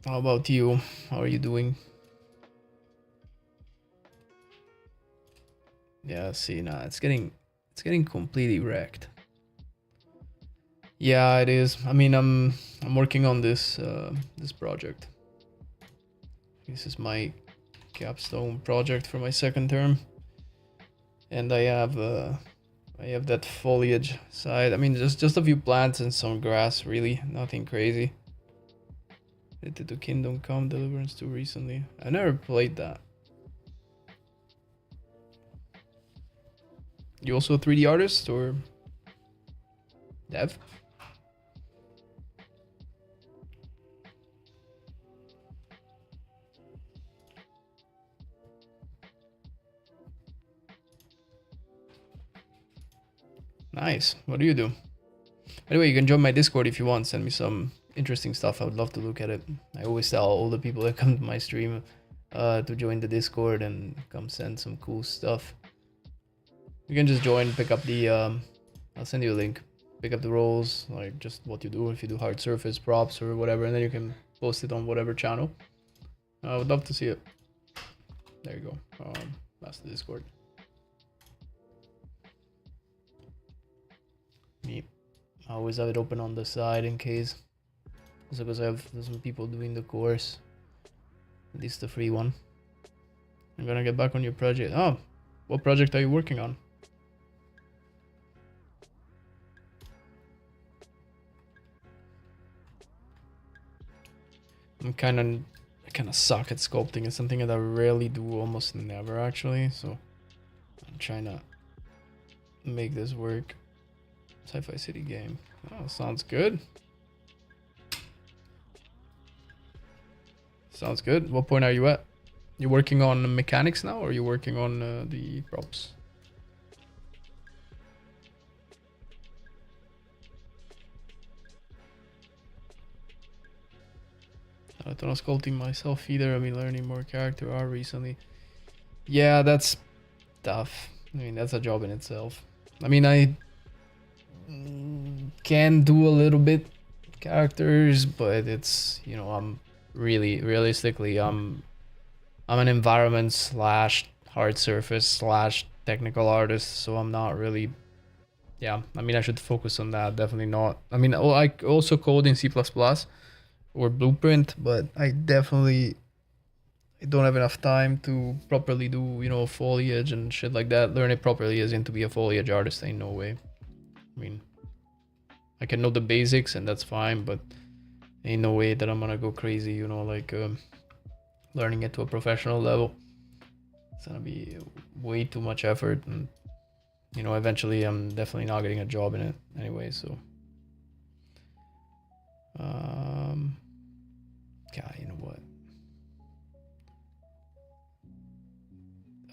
How about you? How are you doing? Yeah, see, nah, it's getting completely wrecked. Yeah, it is. I mean, I'm working on this this project. This is my capstone project for my second term, and I have that foliage side. I mean, just a few plants and some grass, really, nothing crazy. Did the Kingdom Come Deliverance 2 recently? I never played that. You also a 3D artist or dev? Nice. What do you do? By the way, you can join my Discord if you want. Send me some interesting stuff. I would love to look at it. I always tell all the people that come to my stream to join the Discord and come send some cool stuff. You can just join, pick up the I'll send you a link. Pick up the roles, like just what you do, if you do hard surface, props or whatever, and then you can post it on whatever channel. I would love to see it. There you go. That's the Discord. Me. I always have it open on the side in case. Also because I have some people doing the course. At least the free one. I'm gonna get back on your project. Oh, what project are you working on? I kind of suck at sculpting. It's something that I rarely do, almost never actually. So I'm trying to make this work. Sci-fi city game. Oh, sounds good. Sounds good. What point are you at? You working on mechanics now, or are you working on the props? I don't know sculpting myself either. I mean, learning more character art recently. Yeah, that's tough. I mean, that's a job in itself. I mean, I can do a little bit characters, but it's, you know, I'm really realistically I'm an environment slash hard surface slash technical artist, so I'm not really, yeah, I mean, I should focus on that. Definitely not. I mean, I also code in C++ or Blueprint, but I definitely don't have enough time to properly do, you know, foliage and shit like that. Learn it properly as in to be a foliage artist, ain't no way. I mean, I can know the basics and that's fine, but ain't no way that I'm gonna go crazy, you know, like learning it to a professional level. It's gonna be way too much effort, and you know, eventually I'm definitely not getting a job in it anyway. So, yeah, you know what?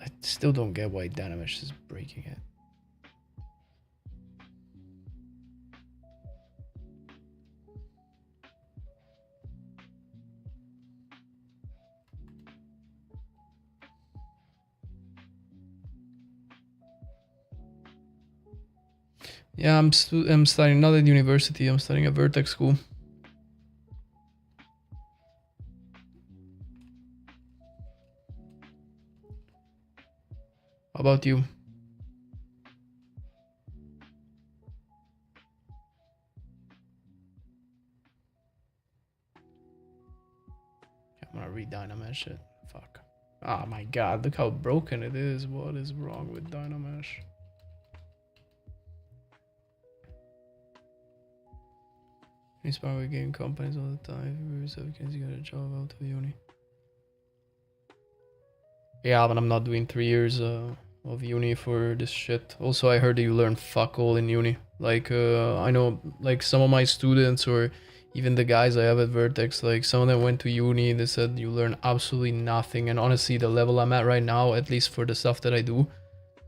I still don't get why Dynamesh is breaking it. Yeah, I'm studying not at university. I'm studying at Vertex School. How about you? I'm gonna read Dynamesh it. Fuck. Oh my god, look how broken it is. What is wrong with Dynamesh? Inspired by game companies all the time. If you can get a job out of uni. Yeah, but I'm not doing 3 years of uni for this shit. Also, I heard that you learn fuck all in uni. Like, I know, like, some of my students or even the guys I have at Vertex, like, some of them went to uni, they said you learn absolutely nothing. And honestly, the level I'm at right now, at least for the stuff that I do,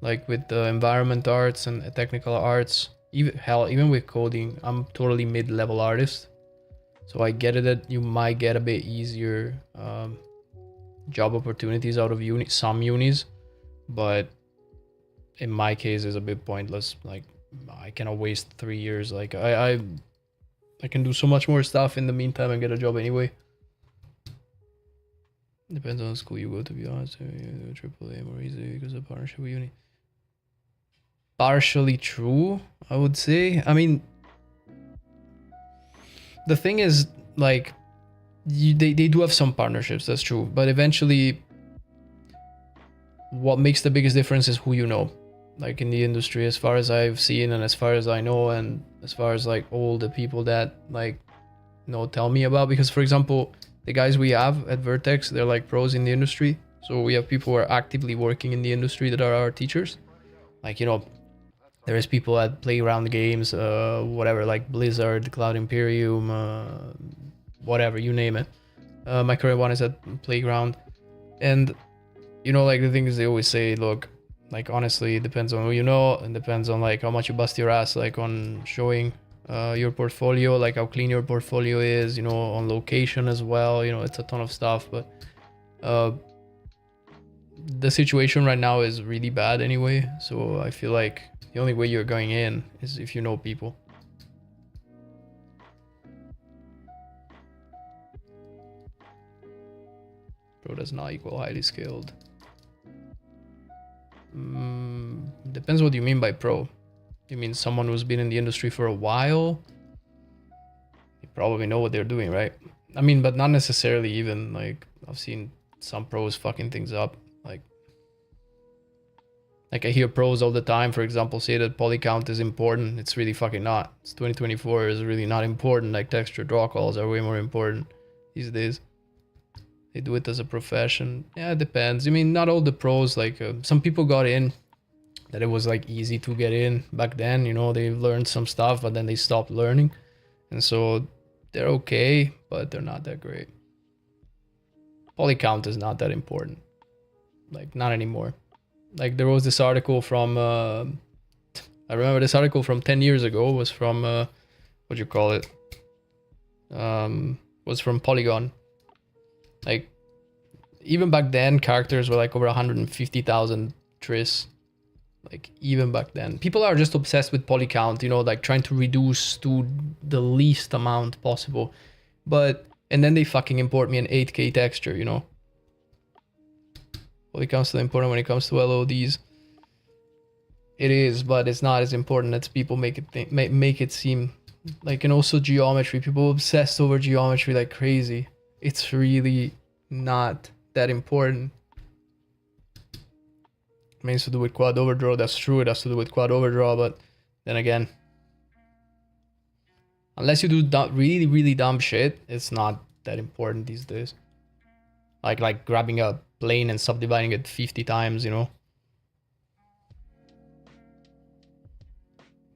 like with the environment arts and technical arts, even hell, even with coding, I'm totally mid-level artist. So I get it that you might get a bit easier job opportunities out of some unis, but in my case it's a bit pointless. Like, I cannot waste 3 years. Like, I can do so much more stuff in the meantime and get a job anyway. Depends on the school you go, to be honest. AAA more easy because of partnership with uni. Partially true, I would say. I mean, the thing is, like, they do have some partnerships, that's true, but eventually what makes the biggest difference is who you know, like, in the industry, as far as I've seen and as far as I know, and as far as like all the people that, like, tell me about. Because, for example, the guys we have at Vertex, they're like pros in the industry, so we have people who are actively working in the industry that are our teachers. Like, you know, there is people at Playground Games, whatever, like Blizzard, Cloud Imperium, whatever, you name it. My current one is at Playground. And, you know, like, the thing is, they always say, look, like, honestly, it depends on who you know, and depends on, like, how much you bust your ass, like, on showing your portfolio, like how clean your portfolio is, you know, on location as well. You know, it's a ton of stuff, but the situation right now is really bad anyway. So I feel like the only way you're going in is if you know people. Pro does not equal highly skilled. Depends what you mean by pro. You mean someone who's been in the industry for a while? They probably know what they're doing, right? I mean, but not necessarily. Even, like, I've seen some pros fucking things up. Like I hear pros all the time, for example, say that poly count is important. It's really fucking not. It's 2024, is really not important. Like, texture draw calls are way more important these days. They do it as a profession. Yeah, it depends. I mean, not all the pros, like, some people got in that it was like easy to get in back then. You know, they learned some stuff, but then they stopped learning. And so they're okay, but they're not that great. Poly count is not that important. Like, not anymore. Like, there was this article from, I remember this article from 10 years ago, was from, what do you call it? Was from Polygon. Like, even back then, characters were like over 150,000 tris. Like, even back then. People are just obsessed with poly count, you know, like trying to reduce to the least amount possible. But, and then they fucking import me an 8K texture, you know. Poly count's still important when it comes to LODs. It is, but it's not as important as people make it seem. Like, and also geometry. People obsessed over geometry like crazy. It's really not that important. It means to do with quad overdraw. That's true. It has to do with quad overdraw, but then again, unless you do really, really dumb shit, it's not that important these days. Like grabbing a plane and subdividing it 50 times, you know.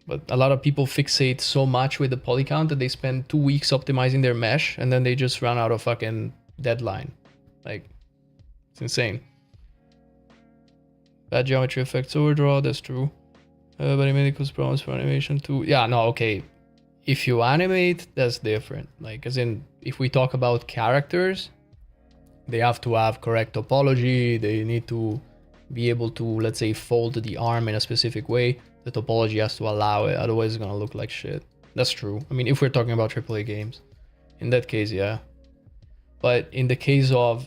But a lot of people fixate so much with the poly count that they spend 2 weeks optimizing their mesh and then they just run out of fucking deadline. Like, it's insane. Bad geometry affects overdraw, that's true. But it may cause problems for animation too. Yeah, no, okay. If you animate, that's different. Like, as in, if we talk about characters, they have to have correct topology. They need to be able to, let's say, fold the arm in a specific way. The topology has to allow it, otherwise it's gonna look like shit. That's true. I mean, if we're talking about AAA games, in that case, yeah. But in the case of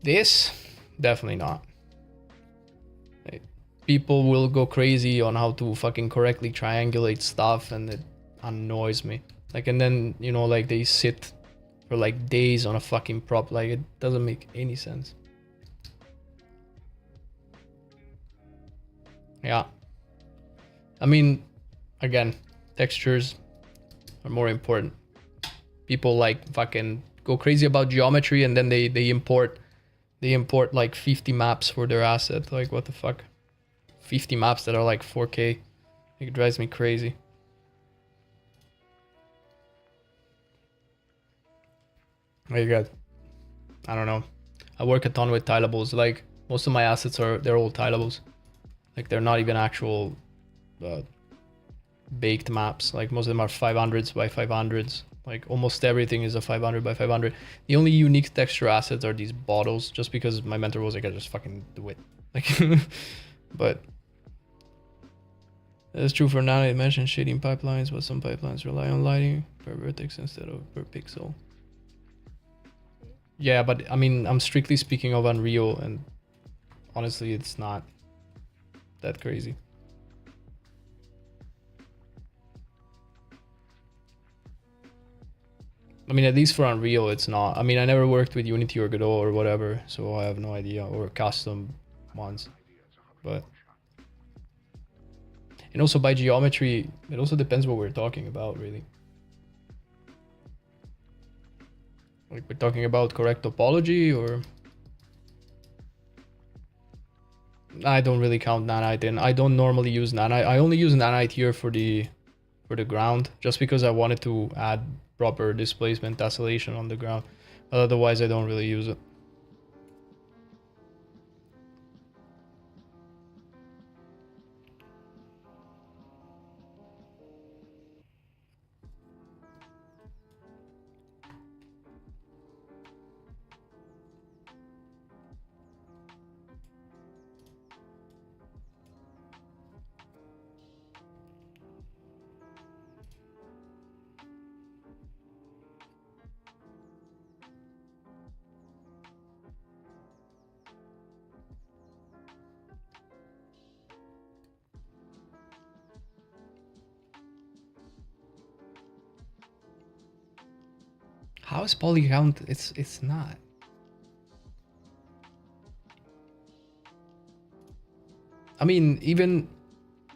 this, definitely not. Like, people will go crazy on how to fucking correctly triangulate stuff, and it annoys me. Like, and then, you know, like they sit for like days on a fucking prop. Like, it doesn't make any sense. Yeah. I mean, again, textures are more important. People like fucking go crazy about geometry, and then they import like 50 maps for their asset. Like, what the fuck? 50 maps that are like 4K. It drives me crazy. Very good. I don't know. I work a ton with tilables. Like, most of my assets they're all tilables. Like, they're not even actual baked maps. Like, most of them are 500s by 500s. Like, almost everything is a 500 by 500. The only unique texture assets are these bottles, just because my mentor was like, I just fucking do it. Like, but that's true for now. It mentioned shading pipelines, but some pipelines rely on lighting per vertex instead of per pixel. Yeah, but I mean, I'm strictly speaking of Unreal, and honestly, it's not that crazy. I mean, at least for Unreal, it's not. I mean, I never worked with Unity or Godot or whatever, so I have no idea, or custom ones. But, and also by geometry, it also depends what we're talking about, really. Like, we're talking about correct topology, or I don't really count nanite in. I don't normally use nanite. I only use nanite here for the ground, just because I wanted to add proper displacement tessellation on the ground. But otherwise, I don't really use it. How is poly count? It's not. I mean, even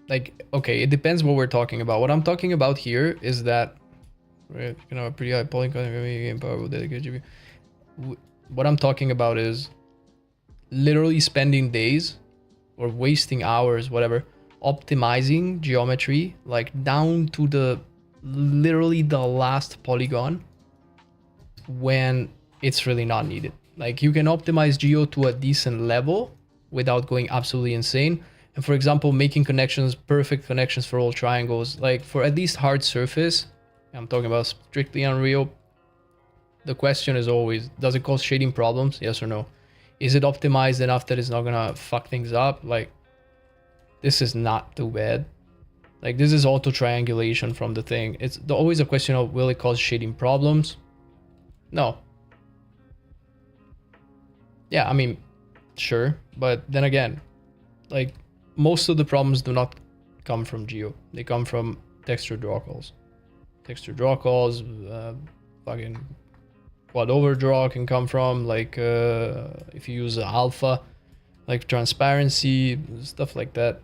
like, okay, it depends what we're talking about. What I'm talking about here is that, right, you know, a pretty high poly count game power will dedicate GPU. What I'm talking about is literally spending days or wasting hours, whatever, optimizing geometry, like down to the literally the last polygon, when it's really not needed. Like, you can optimize geo to a decent level without going absolutely insane. And for example, making connections, perfect connections for all triangles, like for at least hard surface, I'm talking about strictly Unreal, the question is always, does it cause shading problems? Yes or no? Is it optimized enough that it's not gonna fuck things up? Like, this is not too bad. Like, this is auto triangulation from the thing. It's always a question of, will it cause shading problems? No. Yeah, I mean, sure, but then again, like, most of the problems do not come from geo. They come from texture draw calls. Texture draw calls, fucking quad overdraw can come from, like, if you use alpha, like transparency, stuff like that.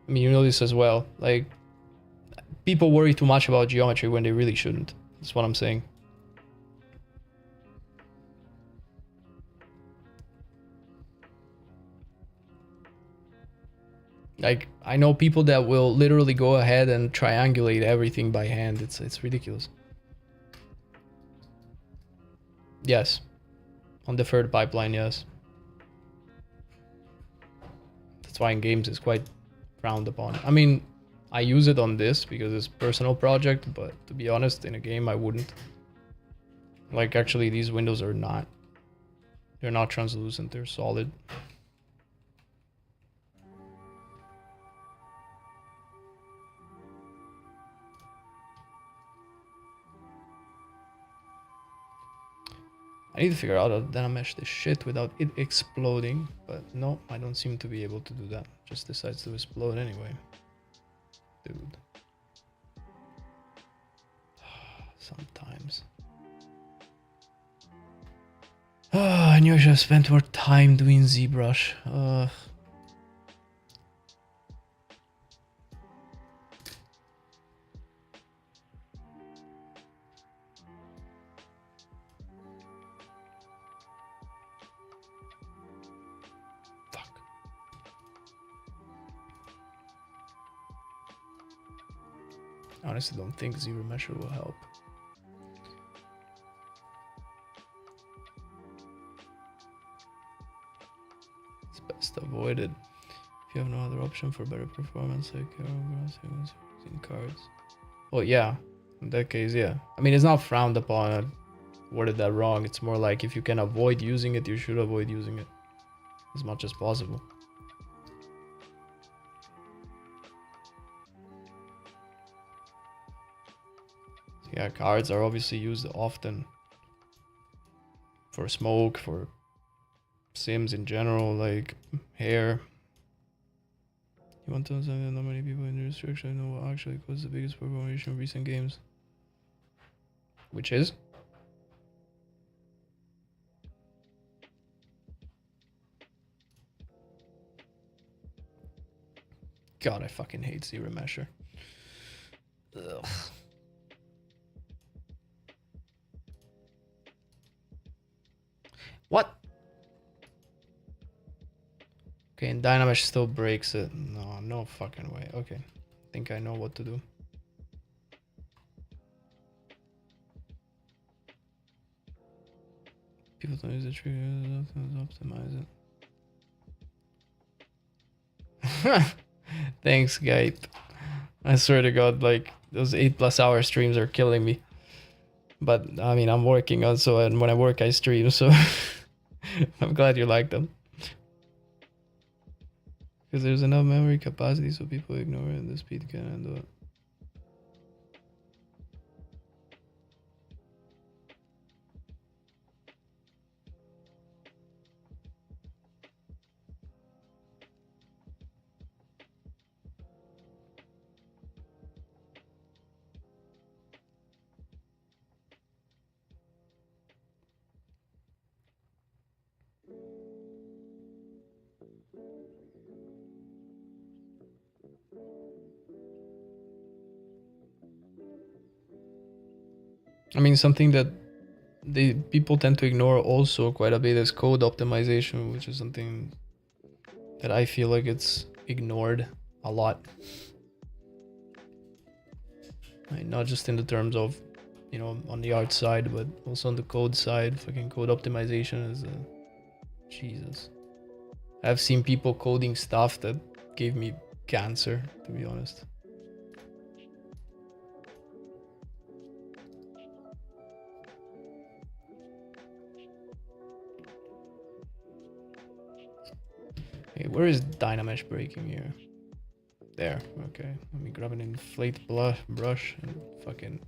I mean, you know this as well. Like, people worry too much about geometry when they really shouldn't. That's what I'm saying. Like, I know people that will literally go ahead and triangulate everything by hand. It's ridiculous. Yes. On deferred pipeline, yes. That's why in games it's quite frowned upon. I mean, I use it on this because it's a personal project, but to be honest, in a game I wouldn't. Like, actually, these windows are not. They're not translucent, they're solid. I need to figure out how to dynamesh this shit without it exploding, but no, I don't seem to be able to do that. Just decides to explode anyway. Dude. Sometimes. I knew I should have spent more time doing ZBrush. Fuck. I honestly don't think ZRemesher will help. It's best avoided. If you have no other option for better performance, like using cards. Well, yeah. In that case, yeah. I mean, it's not frowned upon. I worded that wrong. It's more like if you can avoid using it, you should avoid using it as much as possible. So yeah, cards are obviously used often for smoke, for sims in general, like hair. You want to know something that not many people in the restriction know what actually caused the biggest performance of recent games? Which is? God, I fucking hate ZRemesher. Ugh. What? Okay, and Dynamesh still breaks it. No, no fucking way. Okay, I think I know what to do. People don't use the trigger, optimize it. Thanks, guy. I swear to God, like, those 8+ hour streams are killing me. But, I mean, I'm working also, and when I work, I stream, so I'm glad you like them. Because there's enough memory capacity so people ignore it and the speed can handle it. I mean, something that people tend to ignore also quite a bit is code optimization, which is something that I feel like it's ignored a lot. Like, not just in the terms of, you know, on the art side, but also on the code side. Fucking code optimization is Jesus. I've seen people coding stuff that gave me cancer, to be honest. Hey, where is Dynamesh breaking here? There, okay. Let me grab an inflate brush and fucking...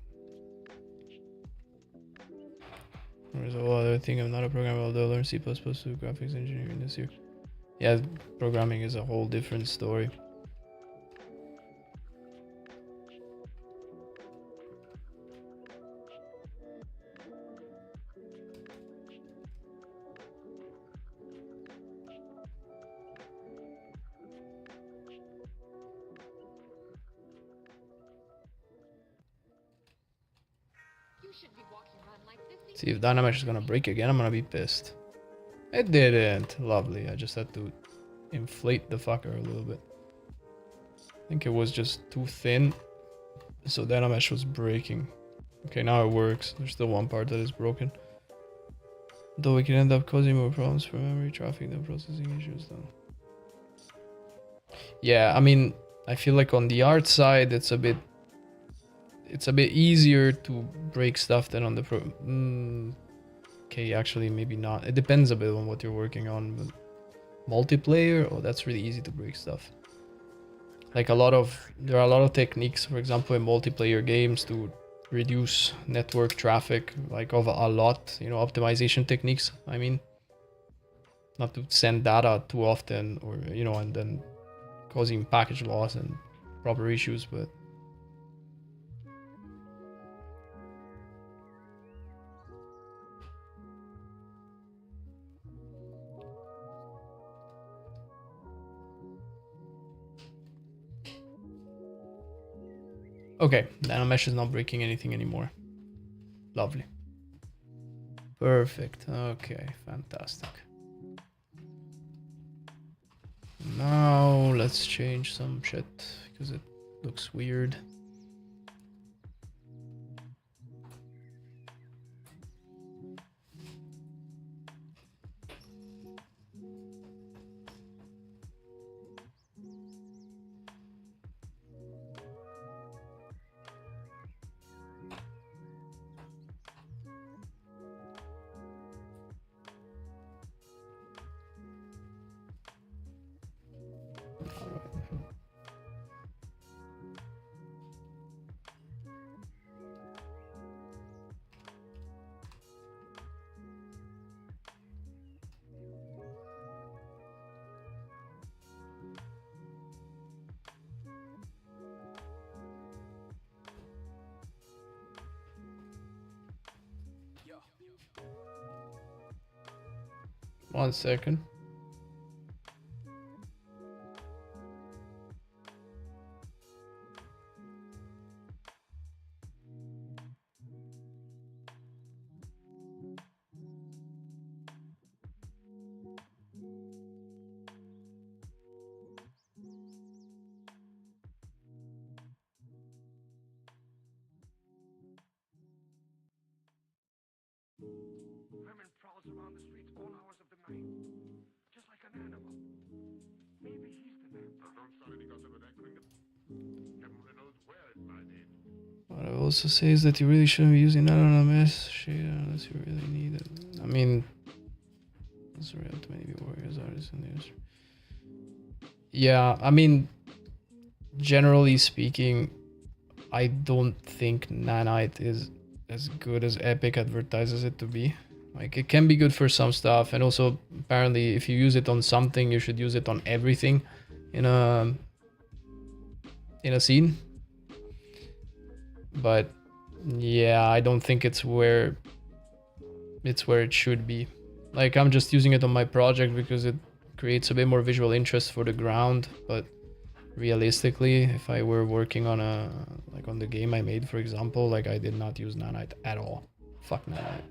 There's a whole other thing. I'm not a programmer, although I learned C++ to graphics engineering this year. Yeah, programming is a whole different story. See, if Dynamesh is gonna break again, I'm gonna be pissed. It didn't. Lovely. I just had to inflate the fucker a little bit. I think it was just too thin, so data mesh was breaking. Okay, now it works. There's still one part that is broken. Though it can end up causing more problems for memory traffic than processing issues though. Yeah, I mean, I feel like on the art side, it's a bit easier to break stuff than on the okay, actually, maybe not. It depends a bit on what you're working on, but multiplayer, oh, that's really easy to break stuff. Like there are a lot of techniques, for example, in multiplayer games to reduce network traffic, like of a lot, you know, optimization techniques. I mean, not to send data too often, or you know, and then causing package loss and proper issues, but okay, nanomesh is not breaking anything anymore. Lovely. Perfect. Okay, fantastic. Now let's change some shit because it looks weird. One second.
Vermin prowls around the streets all hours of the night, just like an animal. Maybe he's the man. Now don't start any gossip at Eckling. Heaven only knows where it might end.
What I will also say is that you really shouldn't be using anonymous shit unless you really need it. I mean, that's real to many warriors, artists, and news. Yeah, I mean, generally speaking, I don't think nanite is as good as Epic advertises it to be. Like, it can be good for some stuff, and also apparently if you use it on something, you should use it on everything in a scene. But yeah, I don't think it's where it should be. Like, I'm just using it on my project because it creates a bit more visual interest for the ground, but realistically, if I were working on on the game I made, for example, like, I did not use nanite at all. Fuck nanite.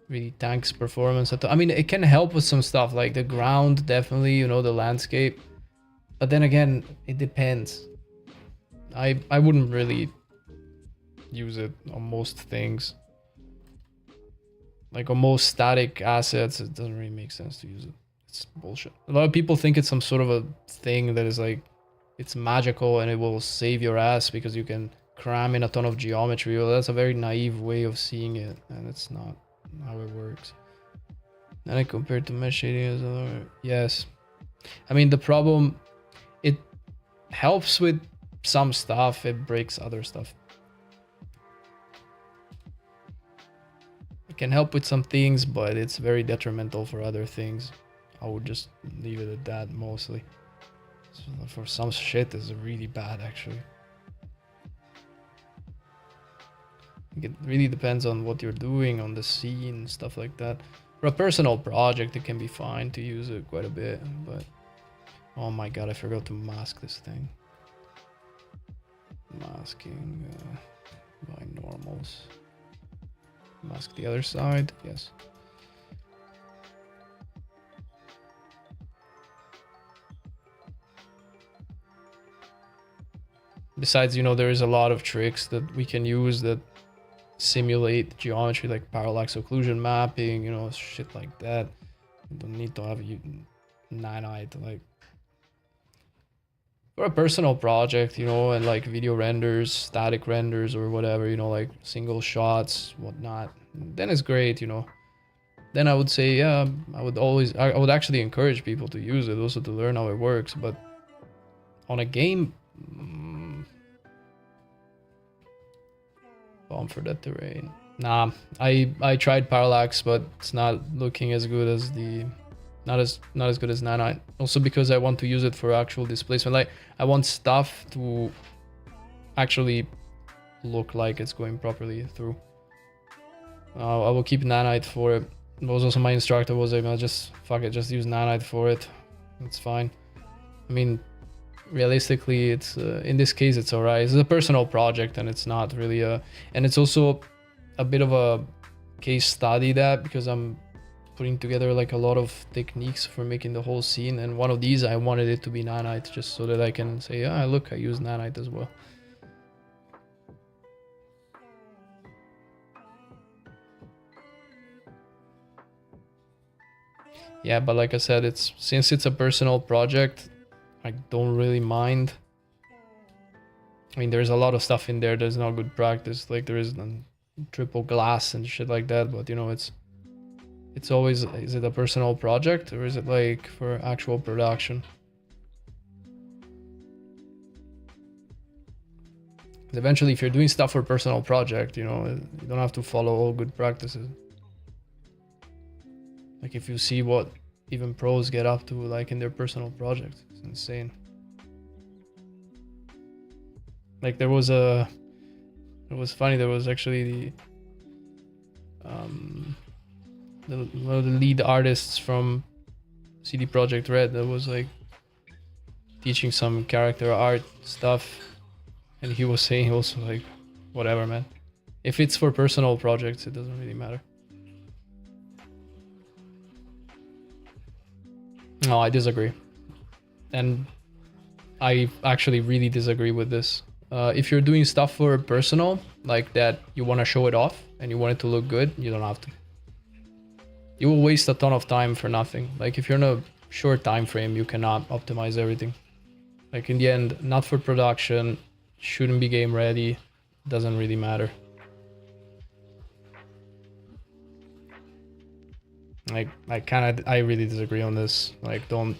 Really tanks performance. I mean, it can help with some stuff like the ground, definitely, you know, the landscape. But then again, it depends. I wouldn't really use it on most things. Like on most static assets, it doesn't really make sense to use it. It's bullshit. A lot of people think it's some sort of a thing that is like, it's magical and it will save your ass because you can cram in a ton of geometry. Well, that's a very naive way of seeing it, and it's not how it works. And I compared to mesh shading as another. Yes. I mean, the problem, it helps with some stuff, it breaks other stuff. It can help with some things, but it's very detrimental for other things. I would just leave it at that mostly. So for some shit, it's really bad actually. It really depends on what you're doing on the scene, stuff like that. For a personal project, it can be fine to use it quite a bit, but oh my god, I forgot to mask this thing. Masking by normals. Mask the other side, yes. Besides, you know, there is a lot of tricks that we can use that simulate geometry, like parallax occlusion mapping, you know, shit like that. You don't need to have nanite, like for a personal project, you know, and like video renders, static renders or whatever, you know, like single shots, whatnot, then it's great, you know. Then I would say, yeah, I would actually encourage people to use it also to learn how it works. But on a game, bomb for that terrain. Nah, I tried parallax, but it's not looking as good as the, not as good as nanite. Also because I want to use it for actual displacement. Like I want stuff to actually look like it's going properly through. I will keep nanite for it. It was also my instructor was like, just fuck it, just use nanite for it. It's fine. I mean, realistically, it's in this case it's alright. It's a personal project and it's not really a, and it's also a bit of a case study that because I'm putting together like a lot of techniques for making the whole scene, and one of these I wanted it to be nanite just so that I can say, yeah, look, I use nanite as well. Yeah, but like I said, it's since it's a personal project, I don't really mind. I mean, there's a lot of stuff in there that's not good practice, like there is triple glass and shit like that, but you know, it's always, is it a personal project or is it like for actual production? Eventually, if you're doing stuff for personal project, you know, you don't have to follow all good practices. Like if you see what even pros get up to like in their personal projects, it's insane. Like there was a, it was funny, there was actually one of the lead artists from CD Projekt Red that was like teaching some character art stuff, and he was saying also like, whatever, man, if it's for personal projects it doesn't really matter. No, I disagree. And I actually really disagree with this. If you're doing stuff for personal, like that, you want to show it off and you want it to look good, you don't have to. You will waste a ton of time for nothing. Like if you're in a short time frame, you cannot optimize everything. Like in the end, not for production, shouldn't be game ready, doesn't really matter. Like I really disagree on this. Like don't,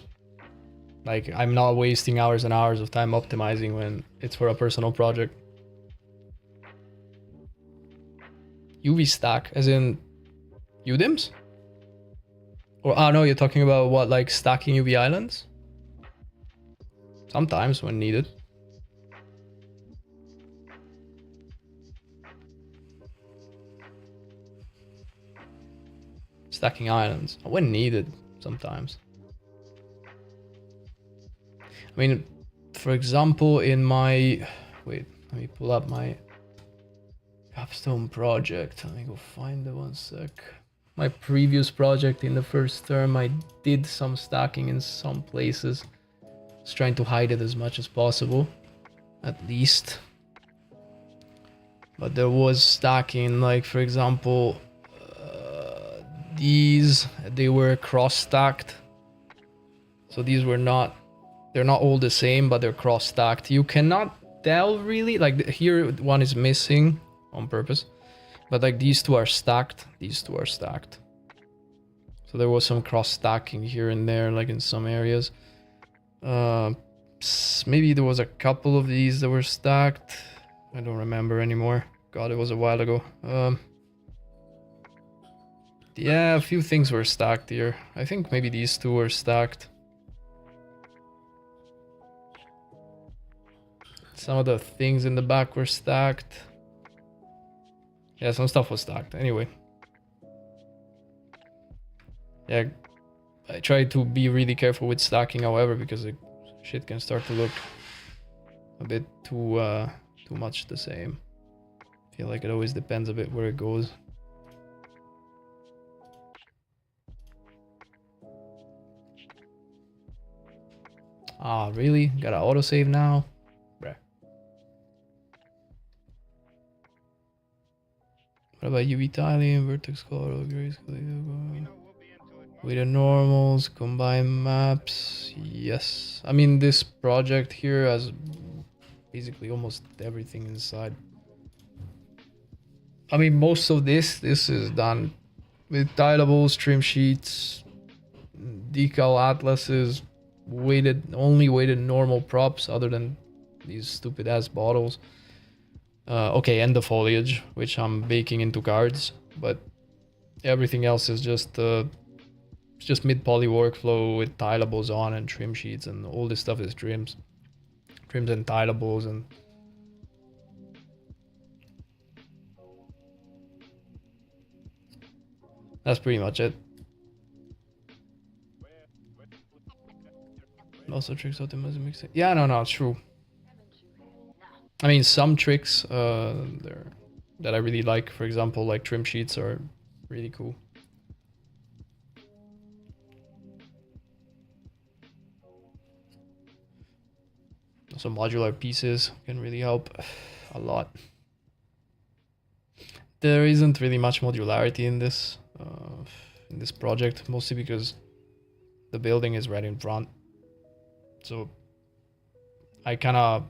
like I'm not wasting hours and hours of time optimizing when it's for a personal project. UV stack, as in UDIMs? Or no, you're talking about what, like stacking UV islands? Sometimes when needed. Stacking islands when needed sometimes. I mean, for example, in my, wait, let me pull up my capstone project. Let me go find it 1 sec. My previous project in the first term, I did some stacking in some places. I was trying to hide it as much as possible, at least. But there was stacking, like for example, these, they were cross stacked. So these were not, they're not all the same, but they're cross stacked. You cannot tell really, like here one is missing on purpose, but like these two are stacked, these two are stacked. So there was some cross stacking here and there, like in some areas. Maybe there was a couple of these that were stacked. I don't remember anymore. God, it was a while ago. Yeah, a few things were stacked here. I think maybe these two were stacked. Some of the things in the back were stacked. Yeah, some stuff was stacked. Anyway. Yeah, I try to be really careful with stacking, however, because shit can start to look a bit too much the same. I feel like it always depends a bit where it goes. Ah, really? Gotta autosave now? Bruh. What about UV tiling, vertex color, grayscale? With the normals, combine maps. Yes. I mean, this project here has basically almost everything inside. I mean, most of this is done with tilables, trim sheets, decal atlases, only weighted normal props other than these stupid ass bottles. Okay, and the foliage, which I'm baking into cards, but everything else is just mid poly workflow with tilables on and trim sheets, and all this stuff is trims and tilables, and that's pretty much it. Also tricks optimizing mixing. Yeah, no, it's true. I mean, some tricks that I really like, for example, like trim sheets are really cool. Also, modular pieces can really help a lot. There isn't really much modularity in this project, mostly because the building is right in front. So I kind of,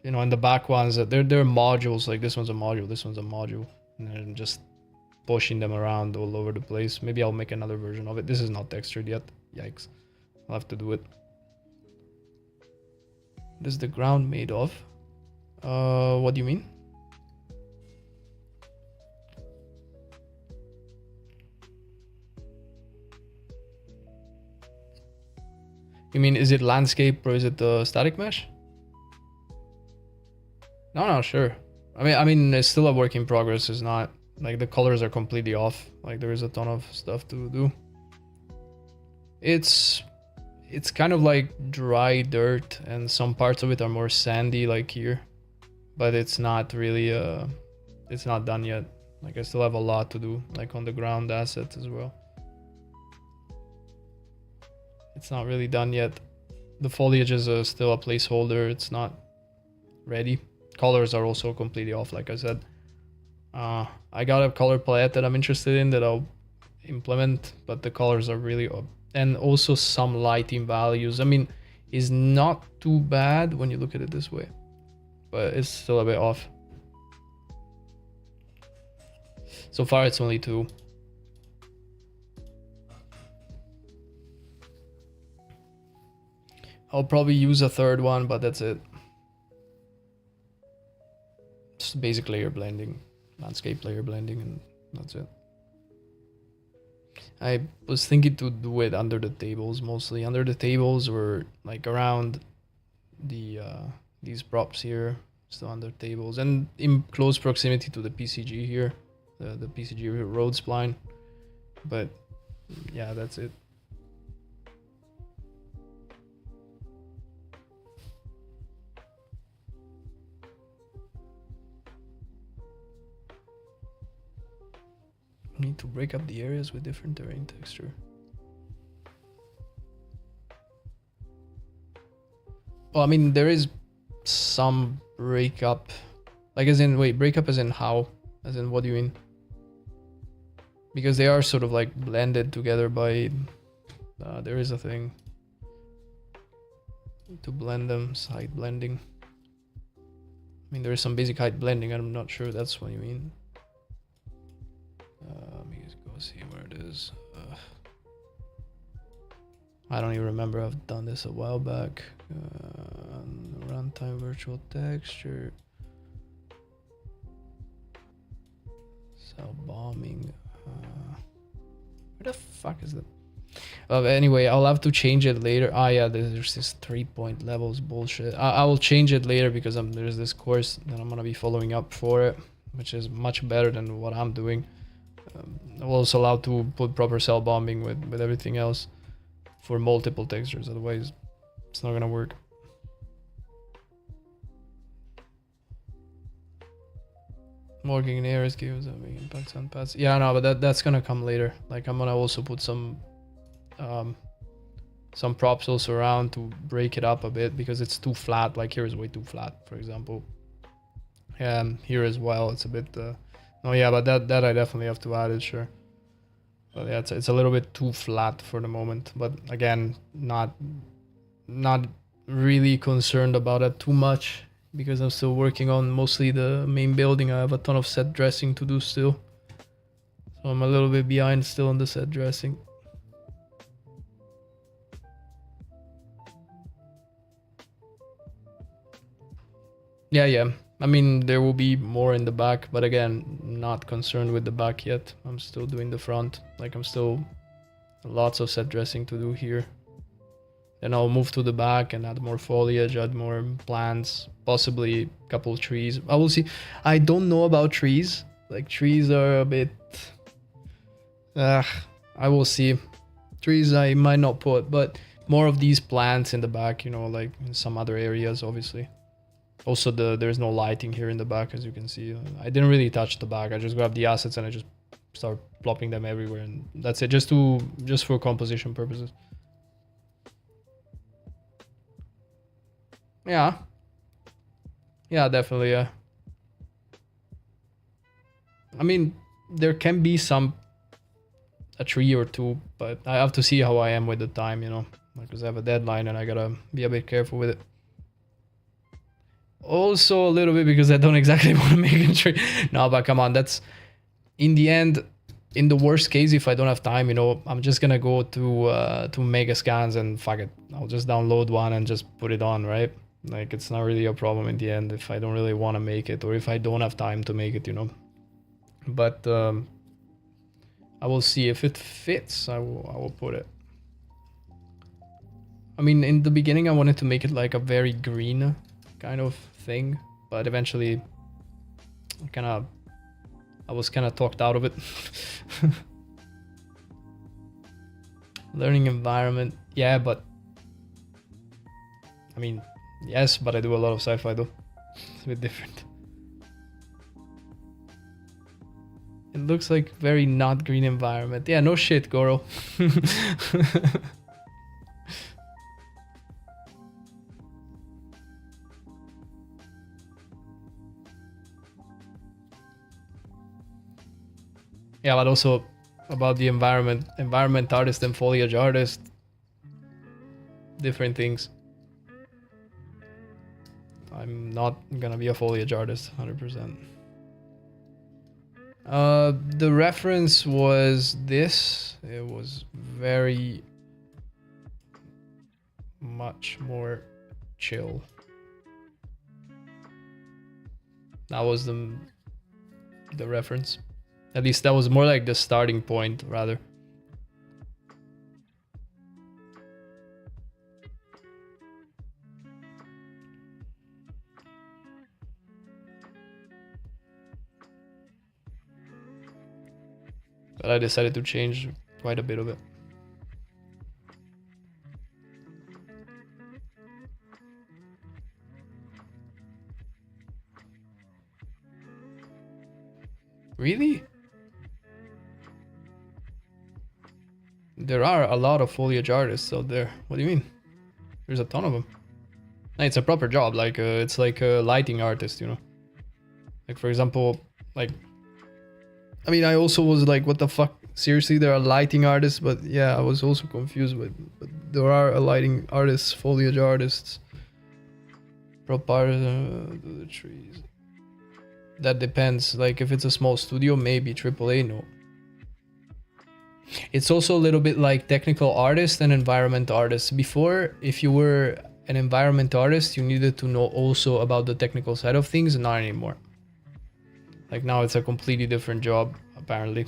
in the back ones, they're modules. Like this one's a module, this one's a module, and then just pushing them around all over the place. Maybe I'll make another version of it. This is not textured yet. Yikes. I'll have to do it. What is the ground made of? What do you mean? You mean, is it landscape or is it the static mesh? No, sure. I mean, it's still a work in progress. It's not like the colors are completely off. Like there is a ton of stuff to do. It's kind of like dry dirt, and some parts of it are more sandy, like here. But it's not really it's not done yet. Like I still have a lot to do, like on the ground assets as well. It's not really done yet. The foliage is still a placeholder. It's not ready. Colors are also completely off, like I said. I got a color palette that I'm interested in that I'll implement, but the colors are really up. And also some lighting values. I mean, is not too bad when you look at it this way, but it's still a bit off. So far, it's only 2. I'll probably use a 3rd one, but that's it. Just basic layer blending, landscape layer blending, and that's it. I was thinking to do it under the tables, mostly under the tables, or like around the these props here, still under tables, and in close proximity to the PCG here, the PCG road spline. But yeah, that's it. Need to break up the areas with different terrain texture. Well, I mean, there is some breakup. Like as in, wait, breakup as in how? As in, what do you mean? Because they are sort of like blended together by... there is a thing to blend them, side blending. I mean, there is some basic height blending, I'm not sure that's what you mean. Let me just go see where it is. I don't even remember. I've done this a while back. Runtime virtual texture. Cell bombing. Where the fuck is that? Anyway, I'll have to change it later. Yeah, there's this 3-point levels bullshit. I will change it later because there's this course that I'm gonna be following up for it, which is much better than what I'm doing. I'm also allowed to put proper cell bombing with everything else for multiple textures, otherwise it's not gonna work. Working in areas gives having impacts on paths. Yeah, no, but that's gonna come later. Like I'm gonna also put some props also around to break it up a bit because it's too flat. Like here is way too flat, for example. And here as well, it's a bit Oh yeah, but that I definitely have to add it, sure. But yeah, it's a little bit too flat for the moment. But again, not really concerned about it too much because I'm still working on mostly the main building. I have a ton of set dressing to do still. So I'm a little bit behind still on the set dressing. Yeah. I mean, there will be more in the back, but again, not concerned with the back yet. I'm still doing the front. Like, I'm still lots of set dressing to do here. Then I'll move to the back and add more foliage, add more plants, possibly a couple trees. I will see. I don't know about trees. Like, trees are a bit... I will see. Trees I might not put, but more of these plants in the back, you know, like in some other areas, obviously. Also, there's no lighting here in the back, as you can see. I didn't really touch the back. I just grabbed the assets and I just start plopping them everywhere, and that's it. Just for composition purposes. Yeah. Yeah, definitely. Yeah. I mean, there can be a tree or two, but I have to see how I am with the time, you know, because I have a deadline and I gotta be a bit careful with it. Also a little bit because I don't exactly want to make a tree. No, but come on, that's in the end. In the worst case, if I don't have time, you know, I'm just gonna go to Mega Scans and fuck it. I'll just download one and just put it on, right? Like, it's not really a problem in the end if I don't really want to make it or if I don't have time to make it, you know. But I will see if it fits. I will put it. I mean, in the beginning, I wanted to make it like a very green kind of thing, but eventually, I was kind of talked out of it. Learning environment, yeah, but I mean, yes, but I do a lot of sci-fi though. It's a bit different. It looks like very not green environment. Yeah, no shit, Goro. Yeah, but also about the environment artist and foliage artist, different things. I'm not gonna be a foliage artist 100%. The reference was this. It was very much more chill. That was the reference. At least that was more like the starting point, rather. But I decided to change quite a bit of it. Really? There are a lot of foliage artists out there. What do you mean? There's a ton of them. No, it's a proper job. Like it's like a lighting artist, you know. Like, for example, like, I mean, I also was like, what the fuck? Seriously, there are lighting artists, but yeah, I was also confused. But there are a lighting artists, foliage artists, prop art, the trees. That depends. Like, if it's a small studio, maybe AAA, no. It's also a little bit like technical artist and environment artist. Before, if you were an environment artist, you needed to know also about the technical side of things. Not anymore. Like, now it's a completely different job, apparently.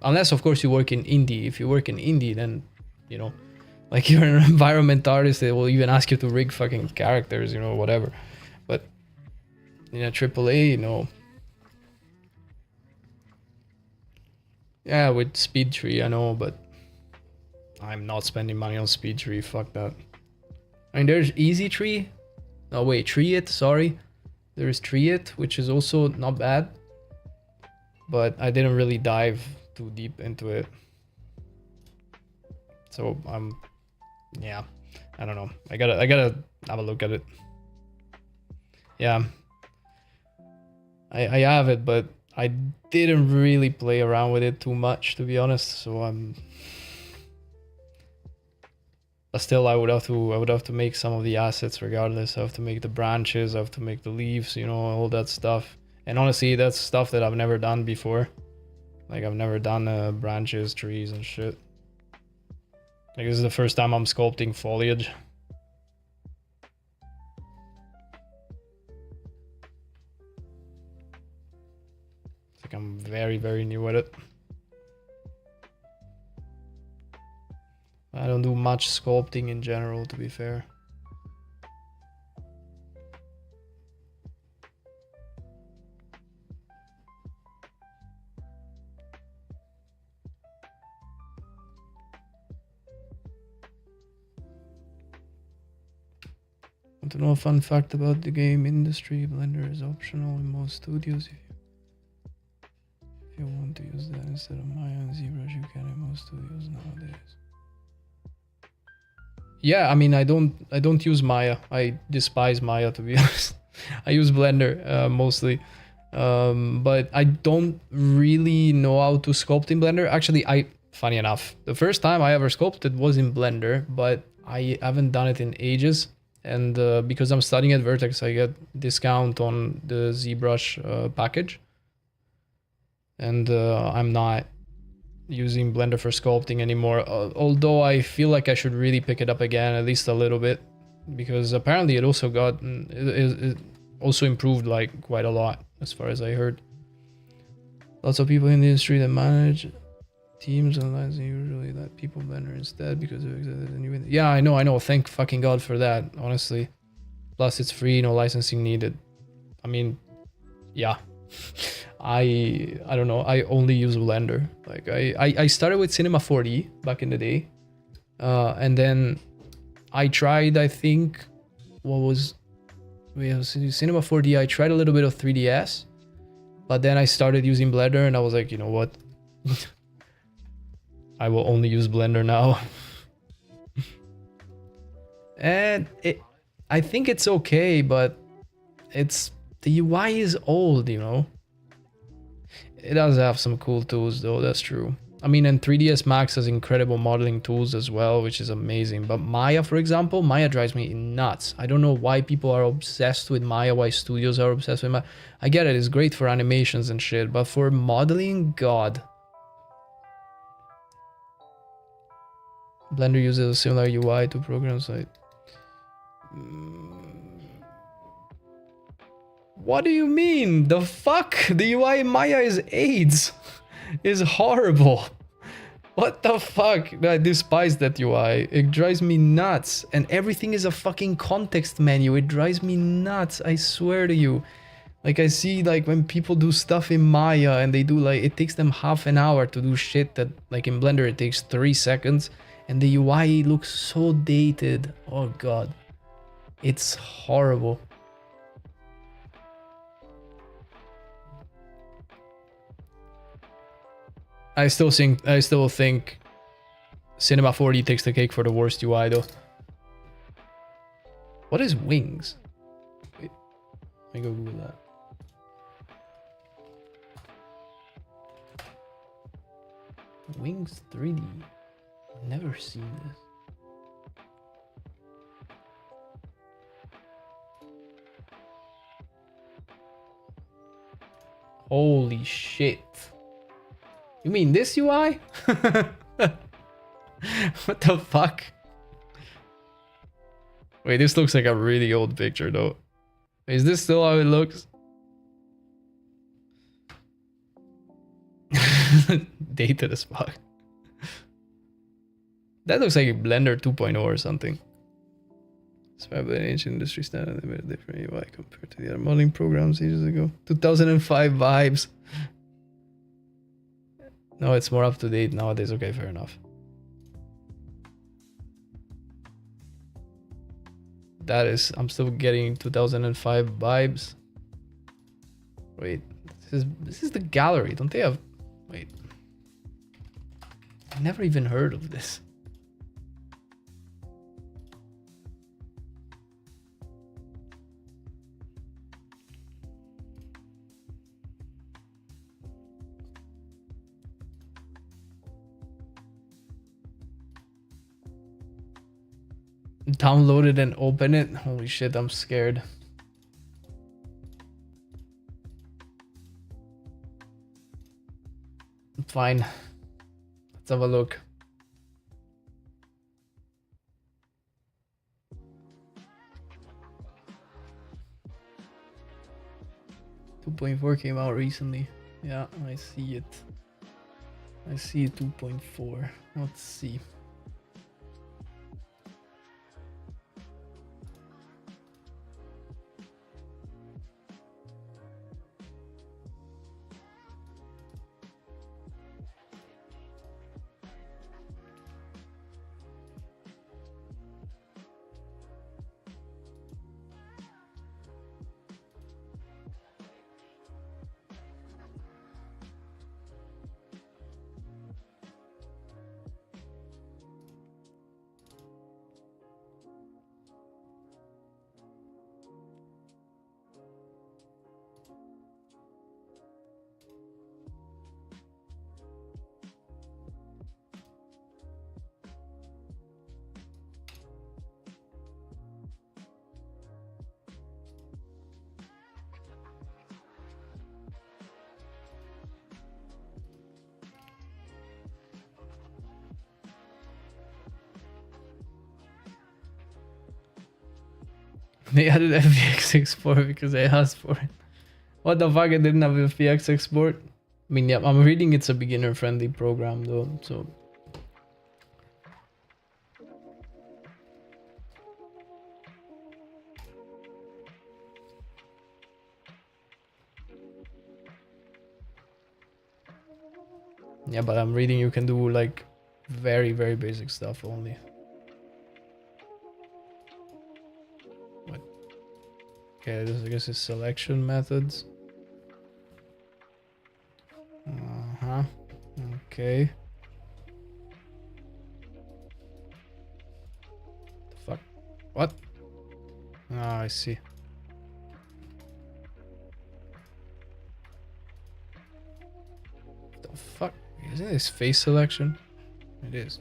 Unless, of course, you work in indie. If you work in indie, then, you know, like, you're an environment artist, they will even ask you to rig fucking characters, you know, whatever. But in a AAA, you know. Yeah, with Speed Tree, I know, but I'm not spending money on Speed Tree. Fuck that. I mean, there's Easy Tree. No, wait, Tree It, sorry. There's Tree It, which is also not bad. But I didn't really dive too deep into it. So yeah, I don't know. I gotta have a look at it. Yeah. I have it, but I didn't really play around with it too much, to be honest. So but still, I would have to make some of the assets regardless. I have to make the branches, I have to make the leaves, you know, all that stuff. And honestly, that's stuff that I've never done before. Like I've never done branches, trees, and shit. Like this is the first time I'm sculpting foliage. It's like I'm very, very new at it. I don't do much sculpting in general, to be fair. Want to know a fun fact about the game industry? Blender is optional in most studios. If you want to use that instead of Maya and ZBrush, you can in most studios nowadays. Yeah, I mean, I don't use Maya. I despise Maya, to be honest. I use Blender mostly, but I don't really know how to sculpt in Blender. Actually, funny enough, the first time I ever sculpted was in Blender, but I haven't done it in ages. And because I'm studying at Vertex, I get discount on the ZBrush package. And I'm not using Blender for sculpting anymore, although I feel like I should really pick it up again, at least a little bit, because apparently it also it also improved like quite a lot, as far as I heard. Lots of people in the industry that manage teams and lines usually let people Blender instead because of the new. Yeah, I know. Thank fucking God for that, honestly. Plus, it's free, no licensing needed. I mean, yeah. I don't know. I only use Blender. Like I started with Cinema 4D back in the day, and then I tried. I think what was Cinema 4D. I tried a little bit of 3ds, but then I started using Blender, and I was like, you know what? I will only use Blender now. And I think it's okay, but the UI is old, you know. It does have some cool tools though, that's true. I mean, and 3ds Max has incredible modeling tools as well, which is amazing. But Maya, for example, Maya drives me nuts. I don't know why people are obsessed with Maya, why studios are obsessed with Maya. I get it, it's great for animations and shit, but for modeling, God. Blender uses a similar UI to programs like... What do you mean? The fuck? The UI in Maya is AIDS. Is horrible. What the fuck? I despise that UI. It drives me nuts. And everything is a fucking context menu. It drives me nuts. I swear to you. Like I see like when people do stuff in Maya and they do like, it takes them half an hour to do shit that like in Blender it takes 3 seconds. And the UI looks so dated. Oh God. It's horrible. I still think Cinema 4D takes the cake for the worst UI though. What is wings? Wait, let me go Google that. Wings 3D. Never seen this. Holy shit. You mean this UI? What the fuck? Wait, this looks like a really old picture though. Is this still how it looks? Dated as fuck. That looks like a Blender 2.0 or something. It's probably an ancient industry standard, a bit different UI compared to the other modeling programs ages ago. 2005 vibes. No, it's more up to date nowadays. Okay, fair enough. That is, I'm still getting 2005 vibes. Wait, this is the gallery. Don't they have? Wait, I never even heard of this. Download it and open it. Holy shit, I'm scared. Fine. Let's have a look. Two 2.4 came out recently. Yeah, I see it. I see 2.4. Let's see. They added FBX export because I asked for it. What the fuck? I didn't have FBX export. I mean, yeah, I'm reading it's a beginner-friendly program though, so. Yeah, but I'm reading you can do like very, very basic stuff only. What? Okay, this I guess is selection methods. Uh-huh. Okay. The fuck? What? Ah, I see. The fuck? Isn't this face selection? It is.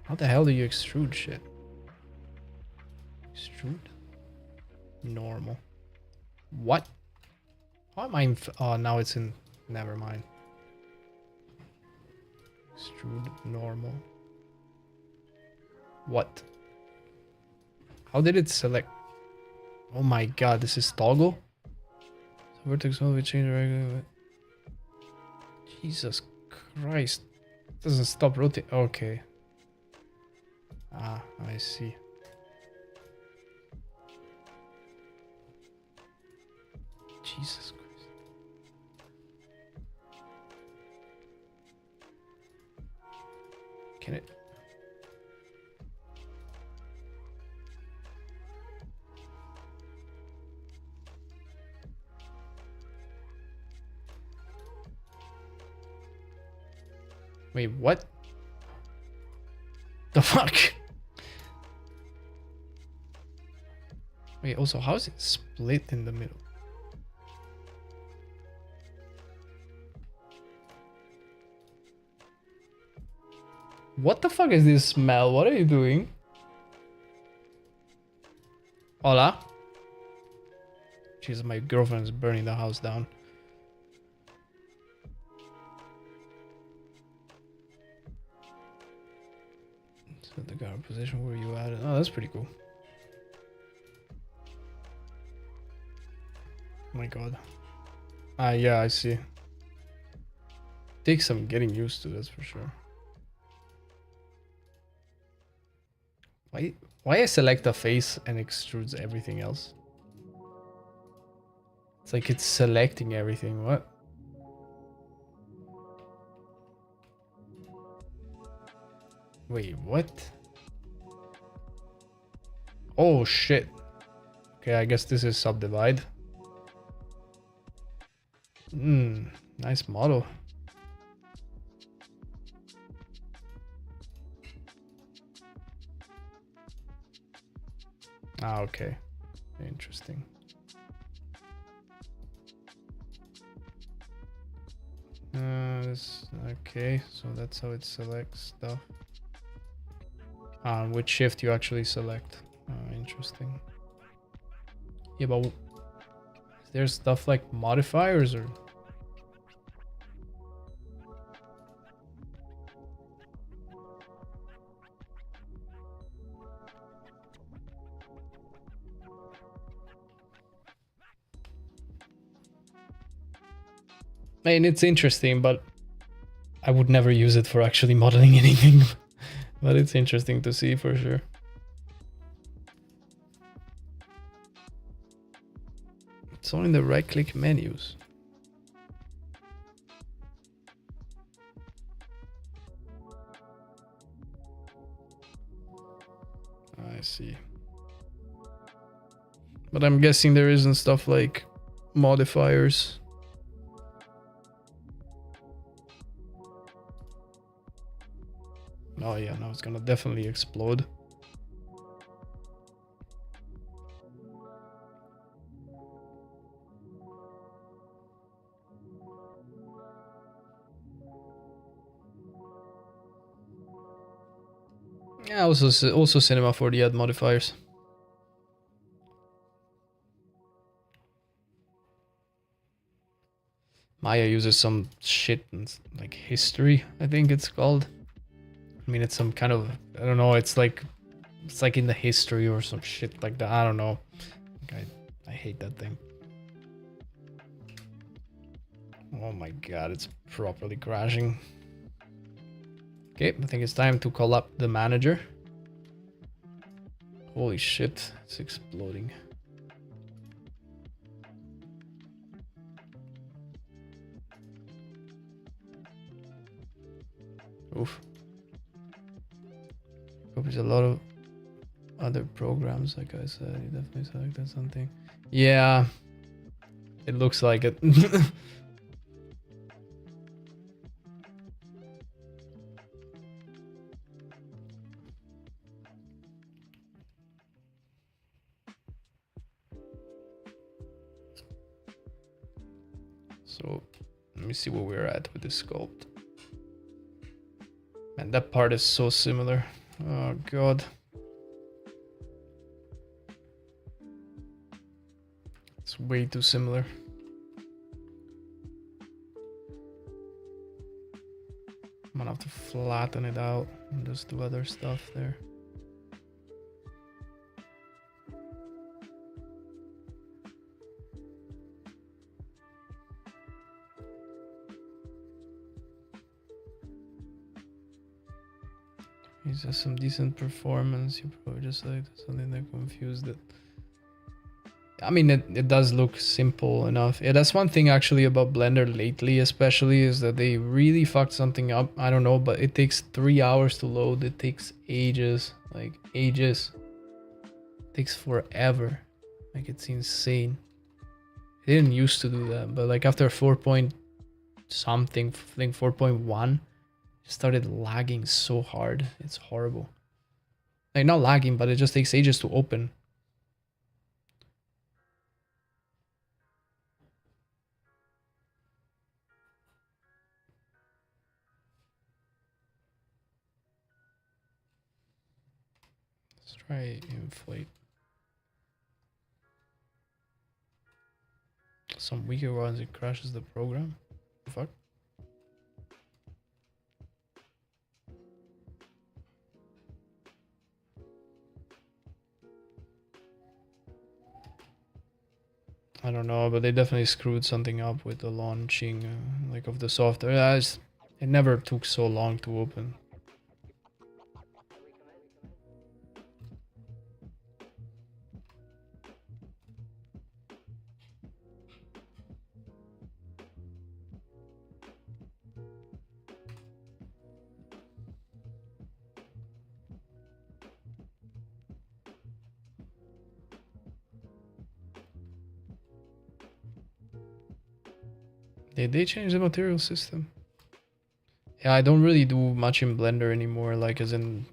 How the hell do you extrude shit? Extrude? Normal. What? How am I in... Oh, now it's in... Never mind. Extrude normal. What? How did it select? Oh my god, this is toggle? So vertex will be changed regularly. Jesus Christ. It doesn't stop rotating. Okay. Ah, I see. Jesus Christ. Can it? Wait, what? The fuck? Wait, also, how is it split in the middle? What the fuck is this smell? What are you doing? Hola? Jesus, my girlfriend is burning the house down. So the guard position where you at it. Oh, that's pretty cool. Oh my god. Ah, yeah, I see. Takes some getting used to, that's for sure. Why I select a face and extrudes everything else? It's like it's selecting everything. What? Wait, what? Oh shit. Okay, I guess this is subdivide. Nice model. Ah, okay. Interesting. Okay, so that's how it selects stuff. Which shift you actually select. Interesting. Yeah, but is there stuff like modifiers or? I mean, it's interesting, but I would never use it for actually modeling anything. But it's interesting to see for sure. It's only the right-click menus. I see. But I'm guessing there isn't stuff like modifiers. Oh yeah, now it's gonna definitely explode. Yeah, also cinema for the add modifiers. Maya uses some shit like history, I think it's called. I mean, it's some kind of, I don't know, it's like in the history or some shit like that. I don't know. I hate that thing. Oh my god, it's properly crashing. Okay, I think it's time to call up the manager. Holy shit, it's exploding. Oof. Hope there's a lot of other programs, like I said. You definitely selected something. Yeah, it looks like it. So let me see where we're at with this sculpt. Man, that part is so similar. Oh god. It's way too similar. I'm gonna have to flatten it out and just do other stuff there. It's just some decent performance. You probably just like something that confused it. I mean, it does look simple enough. Yeah, that's one thing actually about Blender lately, especially, is that they really fucked something up. I don't know, but it takes 3 hours to load. It takes ages, like ages. It takes forever. Like, it's insane. It didn't used to do that, but like after 4 point something, I think 4.1, it started lagging so hard. It's horrible. Like, not lagging, but it just takes ages to open. Let's try inflate. Some weaker ones, it crashes the program. Fuck. I don't know, but they definitely screwed something up with the launching, like, of the software. It never took so long to open. Did they change the material system? Yeah, I don't really do much in Blender anymore, like, as in,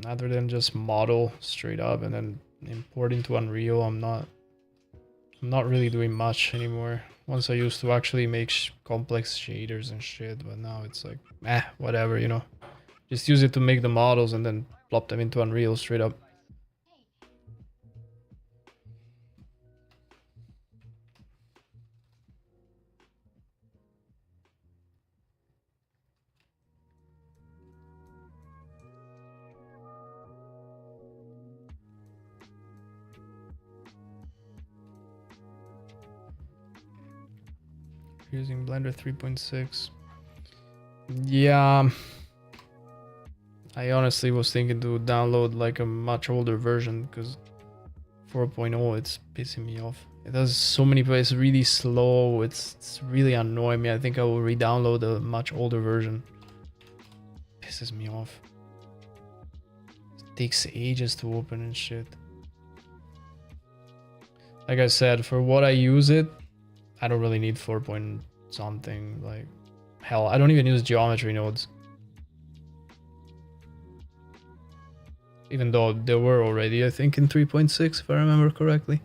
other than just model straight up and then import into Unreal, I'm not really doing much anymore. Once I used to actually make complex shaders and shit, but now it's like, whatever, you know. Just use it to make the models and then plop them into Unreal straight up. Using Blender 3.6. Yeah, I honestly was thinking to download like a much older version because 4.0 it's pissing me off. It does so many plays really slow. It's really annoying me. I think I will re-download a much older version. Pisses me off. It takes ages to open and shit. Like I said, for what I use it, I don't really need 4 point something. Like, hell, I don't even use geometry nodes. Even though there were already, I think, in 3.6, if I remember correctly.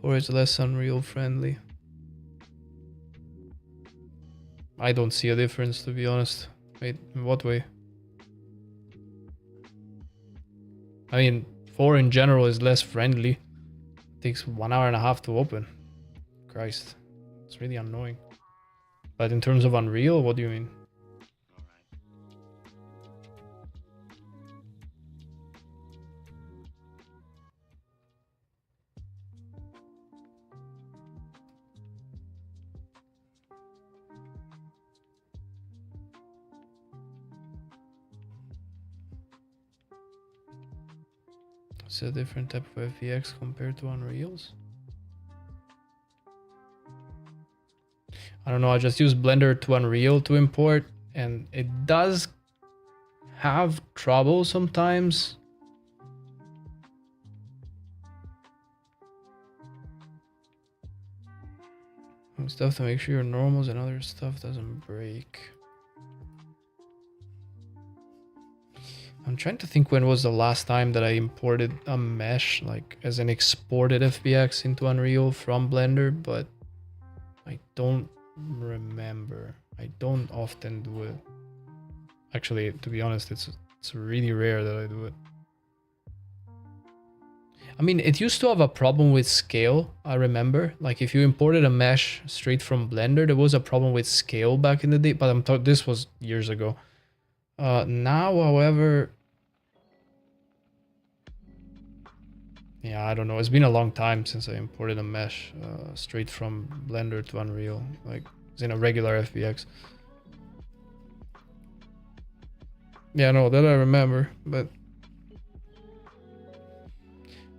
4 is less Unreal friendly. I don't see a difference, to be honest. Wait, in what way? I mean, 4 in general is less friendly. It takes 1.5 hours to open. Christ. It's really annoying. But in terms of Unreal, what do you mean? It's a different type of FVX compared to Unreal's. I don't know, I just use Blender to Unreal to import, and it does have trouble sometimes. Stuff to make sure your normals and other stuff doesn't break. I'm trying to think when was the last time that I imported a mesh, like as an exported FBX into Unreal from Blender, but I don't remember. I don't often do it. Actually, to be honest, it's really rare that I do it. I mean, it used to have a problem with scale, I remember. Like if you imported a mesh straight from Blender, there was a problem with scale back in the day, but I'm talking, this was years ago. Now, however, yeah, I don't know. It's been a long time since I imported a mesh straight from Blender to Unreal, like it's in a regular FBX. Yeah, no, that I remember, but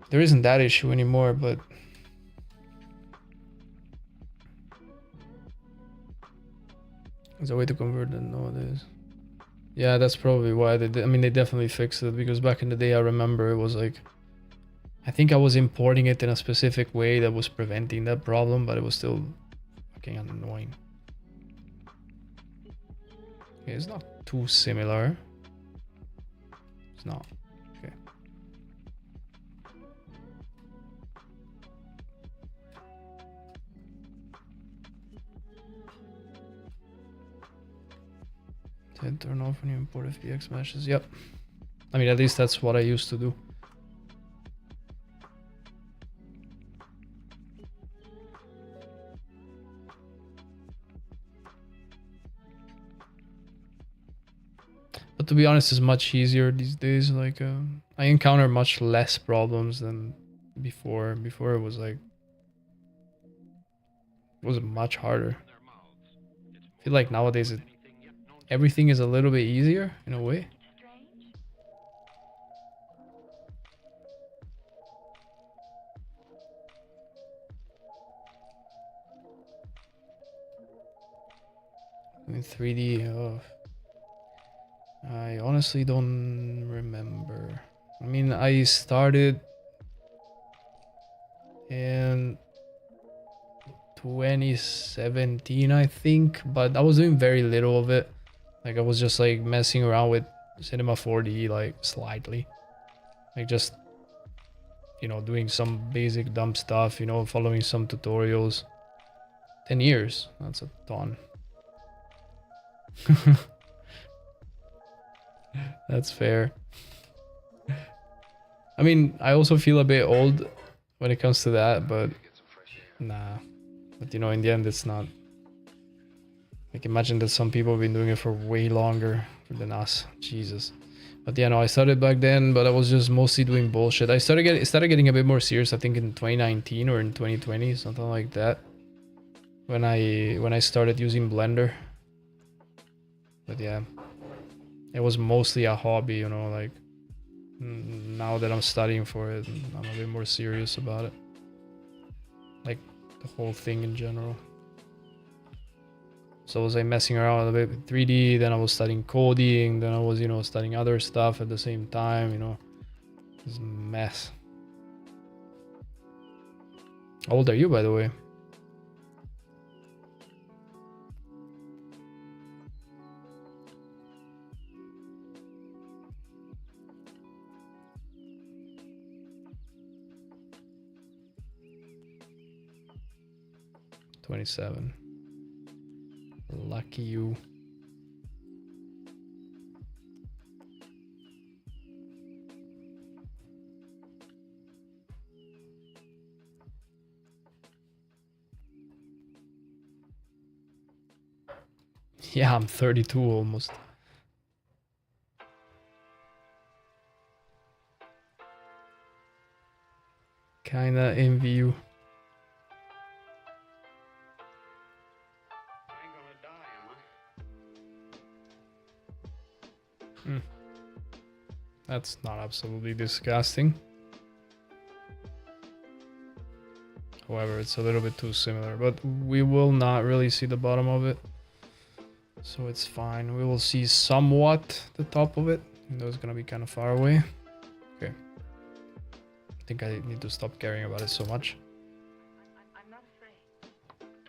there isn't that issue anymore, but there's a way to convert it nowadays. Yeah, that's probably why they did. I mean, they definitely fixed it because back in the day, I remember it was like, I think I was importing it in a specific way that was preventing that problem, but it was still fucking annoying. Okay, it's not too similar. It's not. Okay. Turn off when you import FBX meshes. Yep. I mean, at least that's what I used to do. But to be honest, it's much easier these days. Like, I encounter much less problems than before. Before it was like, it was much harder. I feel like nowadays everything is a little bit easier in a way. In 3D, I honestly don't remember. I mean, I started in 2017, I think, but I was doing very little of it. Like I was just like messing around with Cinema 4D, like slightly, like just, you know, doing some basic dumb stuff, you know, following some tutorials. 10 years, that's a ton. That's fair. I mean, I also feel a bit old when it comes to that, but nah. But you know, in the end, it's not. Like, imagine that some people have been doing it for way longer than us. Jesus. But yeah, no, I started back then, but I was just mostly doing bullshit. I started getting a bit more serious, I think in 2019 or in 2020, something like that. When I started using Blender. But yeah. It was mostly a hobby, you know, like now that I'm studying for it, I'm a bit more serious about it. Like the whole thing in general. So was I messing around a bit with 3D, then I was studying coding, then I was, you know, studying other stuff at the same time, you know. It's a mess. How old are you, by the way? $27. Lucky you. Yeah, I'm 32 almost. Kinda envy you. That's not absolutely disgusting. However, it's a little bit too similar, but we will not really see the bottom of it. So it's fine. We will see somewhat the top of it. Even though it's gonna be kind of far away. Okay. I think I need to stop caring about it so much.
I'm not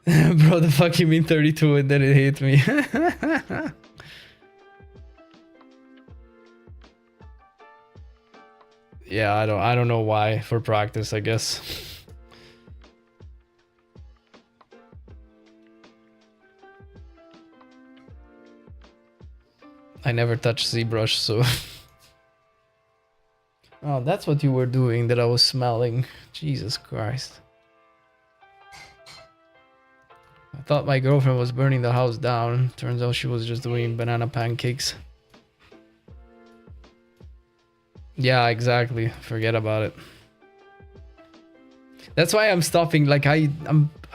afraid.
Bro, the fuck you mean 32 and then it hit me. Yeah, I don't know why. For practice, I guess. I never touched ZBrush, so... Oh, that's what you were doing that I was smelling. Jesus Christ. I thought my girlfriend was burning the house down. Turns out she was just doing banana pancakes. Yeah, exactly. Forget about it. That's why I'm stopping. Like I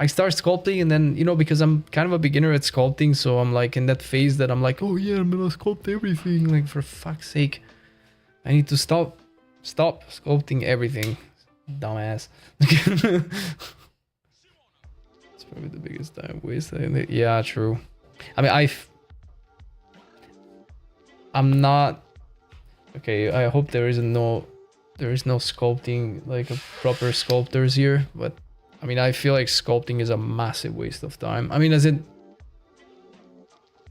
start sculpting and then, you know, because I'm kind of a beginner at sculpting, so I'm like in that phase that I'm like, oh yeah, I'm gonna sculpt everything. Like, for fuck's sake, I need to stop sculpting everything. Dumbass. It's probably the biggest time waste. Yeah, true. I mean, I'm not. Okay, I hope there is no sculpting, like a proper sculptors here, but I mean, I feel like sculpting is a massive waste of time. I mean, as in,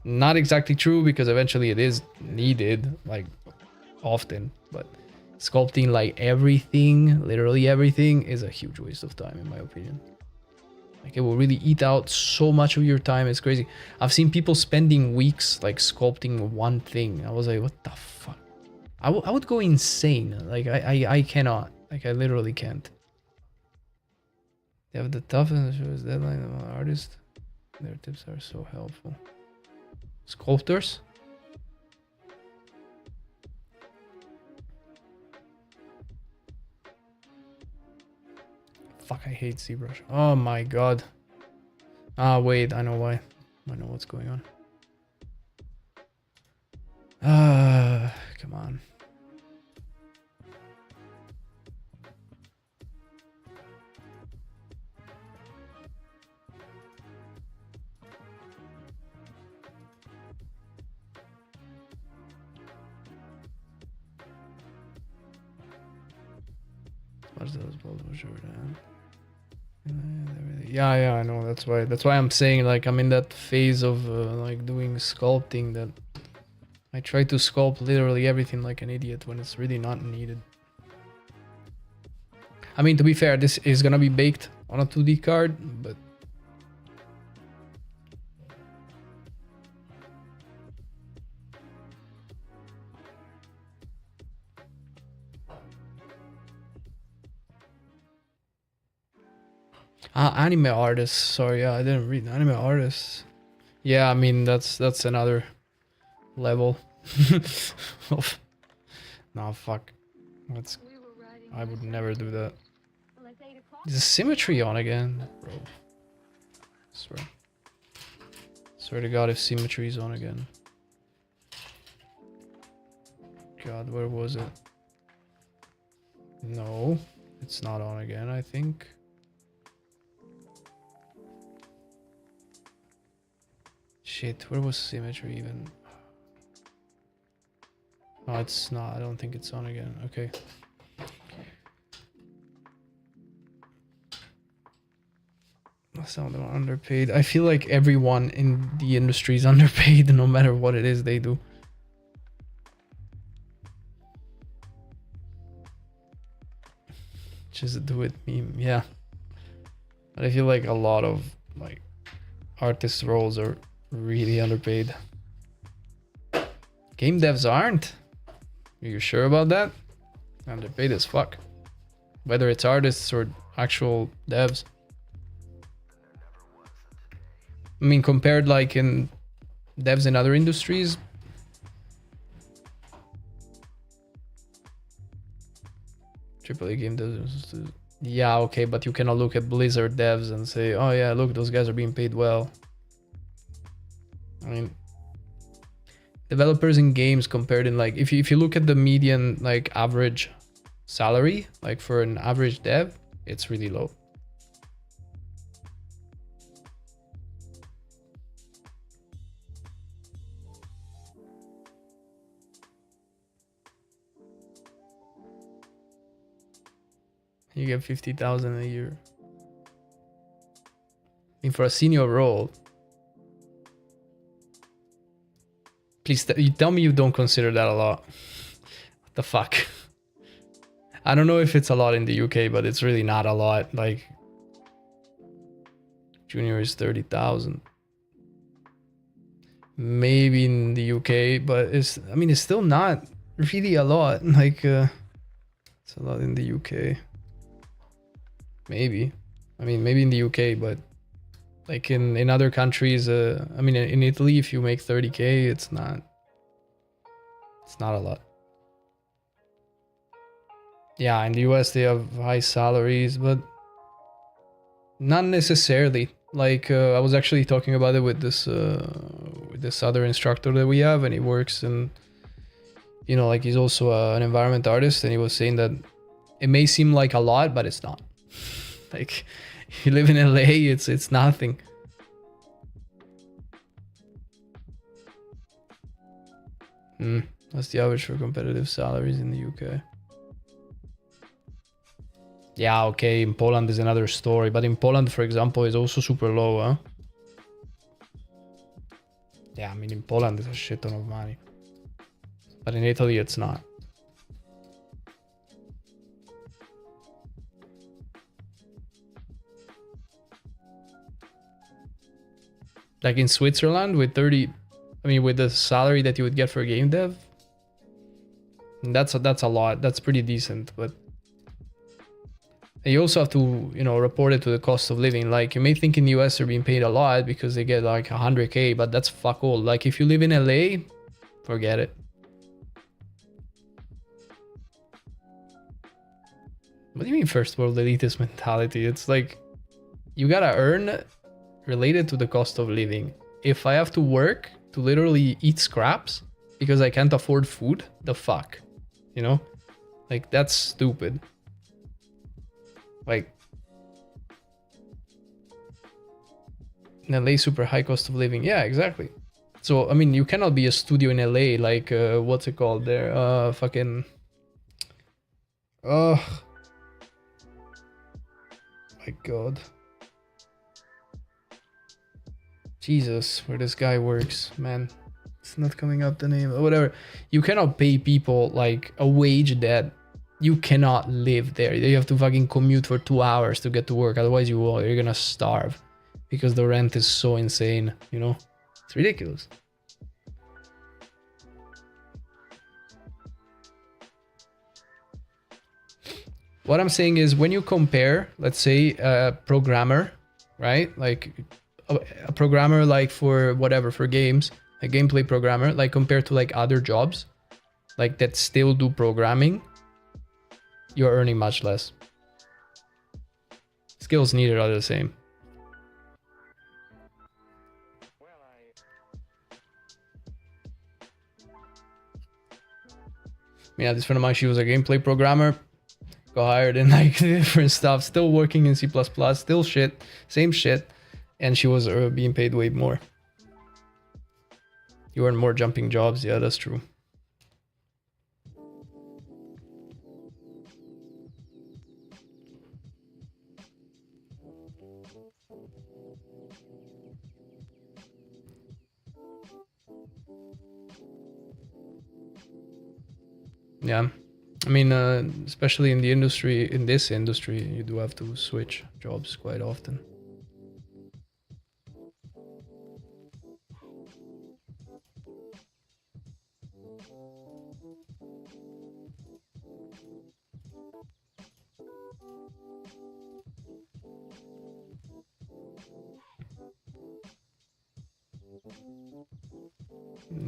not exactly true, because eventually it is needed, like often, but sculpting like everything, literally everything, is a huge waste of time in my opinion. Like, it will really eat out so much of your time. It's crazy. I've seen people spending weeks like sculpting one thing. I was like, what the fuck? I would go insane. Like, I cannot. Like, I literally can't. They have the toughness, shows deadline of an artist. Their tips are so helpful. Sculptors? Fuck, I hate ZBrush. Oh my god. Ah, wait, I know why. I know what's going on. Ah, come on. What's those balls for sure, man? Yeah, I know. That's why I'm saying, like, I'm in that phase of like doing sculpting that I try to sculpt literally everything like an idiot when it's really not needed. I mean, to be fair, this is gonna be baked on a 2D card, but Anime artists. Sorry, yeah, I didn't read anime artists. Yeah, I mean that's another level. of- Nah, fuck. That's I would never do that. Is the symmetry on again, bro? Swear. Swear to God, if symmetry is on again. God, where was it? No, it's not on again, I think. Shit, where was symmetry even? No, it's not. I don't think it's on again. Okay. Some of them are underpaid. I feel like everyone in the industry is underpaid no matter what it is they do. Just do it meme, yeah. But I feel like a lot of like artist roles are really underpaid. Game devs aren't? Are you sure about that? Underpaid as fuck. Whether it's artists or actual devs. I mean, compared like in devs in other industries. AAA game devs. Yeah, okay, but you cannot look at Blizzard devs and say, oh yeah, look, those guys are being paid well. I mean, developers in games compared in like, if you look at the median like average salary, like for an average dev, it's really low. You get 50,000 a year. I mean, for a senior role, please you tell me you don't consider that a lot. What the fuck? I don't know if it's a lot in the UK, but it's really not a lot. Like, junior is 30,000. Maybe in the UK, but I mean, it's still not really a lot. Like, it's a lot in the UK. Maybe. I mean, maybe in the UK, but like in other countries, I mean, in Italy, if you make 30K, it's not a lot. Yeah, in the US, they have high salaries, but not necessarily. Like, I was actually talking about it with this other instructor that we have, and he works in, you know, like he's also an environment artist, and he was saying that it may seem like a lot, but it's not. Like, if you live in LA, it's nothing. That's the average for competitive salaries in the UK. Yeah, okay, in Poland is another story, but in Poland, for example, is also super low, huh? Yeah, I mean, in Poland, it's a shit ton of money. But in Italy, it's not. Like in Switzerland, with 30, I mean, with the salary that you would get for a game dev, that's a lot. That's pretty decent, but you also have to, you know, report it to the cost of living. Like, you may think in the US they're being paid a lot because they get like 100K, but that's fuck all. Like, if you live in LA, forget it. What do you mean first world elitist mentality? It's like, you gotta earn related to the cost of living. If I have to work to literally eat scraps because I can't afford food, the fuck, you know? Like, that's stupid. Like, in LA, super high cost of living. Yeah, exactly. So, I mean, you cannot be a studio in LA like, what's it called there? Fucking... Oh, my God. Jesus, where this guy works, man. It's not coming up the name, whatever. You cannot pay people like a wage that you cannot live there. You have to fucking commute for 2 hours to get to work. Otherwise, you're gonna starve because the rent is so insane, you know? It's ridiculous. What I'm saying is when you compare, let's say, a programmer, right? Like a programmer like for whatever, for games, a gameplay programmer, like compared to like other jobs, like that still do programming, you're earning much less. Skills needed are the same. Yeah, this friend of mine, she was a gameplay programmer, got hired in like different stuff, still working in C++, still shit, same shit, and she was being paid way more. You earn more jumping jobs, yeah, that's true. Yeah, I mean, especially in the industry, in this industry, you do have to switch jobs quite often.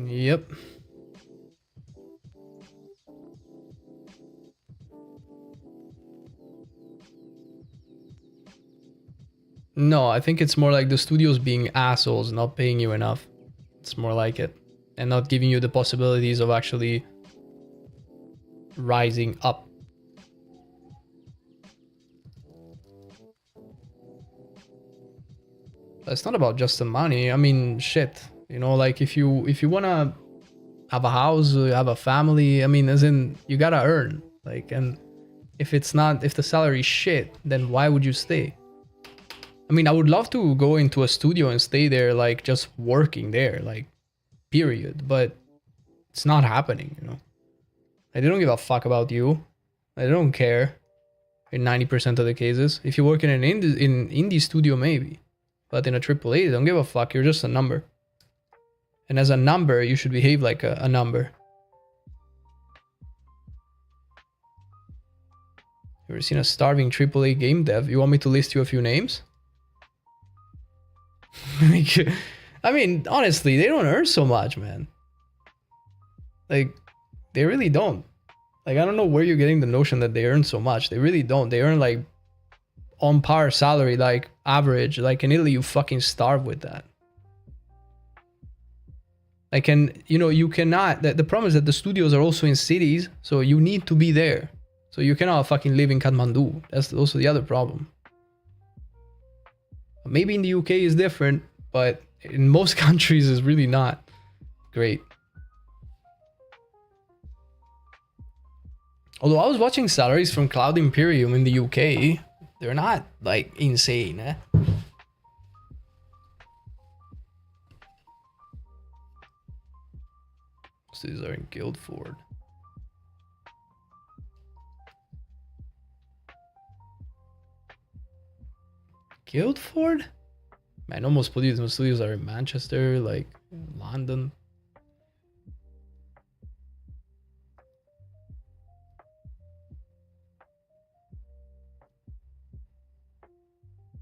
Yep. No, I think it's more like the studios being assholes, not paying you enough. It's more like it. And not giving you the possibilities of actually rising up. But it's not about just the money. I mean, shit. You know, like if you wanna have a house, have a family, I mean, as in you gotta earn. Like, and if it's not, if the salary is shit, then why would you stay? I mean, I would love to go into a studio and stay there, like just working there, like period. But it's not happening, you know. Like, they don't give a fuck about you. They don't care in 90% of the cases. If you work in an indie studio, maybe. But in a AAA, they don't give a fuck. You're just a number. And as a number, you should behave like a number. You ever seen a starving AAA game dev? You want me to list you a few names? I mean, honestly, they don't earn so much, man. Like, they really don't. Like, I don't know where you're getting the notion that they earn so much. They really don't. They earn like on par salary, like average. Like in Italy, you fucking starve with that. Like, and you know, you cannot. The problem is that the studios are also in cities, so you need to be there. So you cannot fucking live in Kathmandu. That's also the other problem. Maybe in the UK is different, but in most countries is really not great. Although I was watching salaries from Cloud Imperium in the UK, they're not like insane, eh? So these are in Guildford. Guildford? Man, almost studios are in Manchester, like London.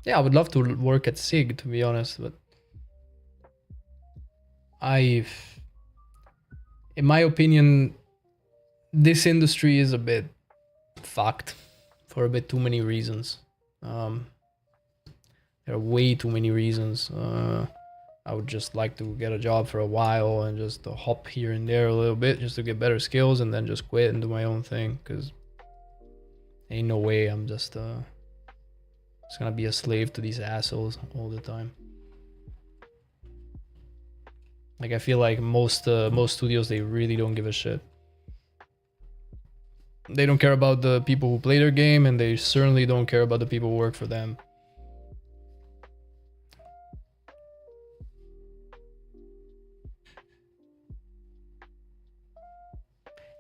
Yeah, I would love to work at SIG, to be honest, but in my opinion, this industry is a bit fucked for a bit too many reasons. There are way too many reasons. I would just like to get a job for a while and just hop here and there a little bit just to get better skills and then just quit and do my own thing, because ain't no way I'm just gonna be a slave to these assholes all the time. Like, I feel like most studios, they really don't give a shit. They don't care about the people who play their game, and they certainly don't care about the people who work for them.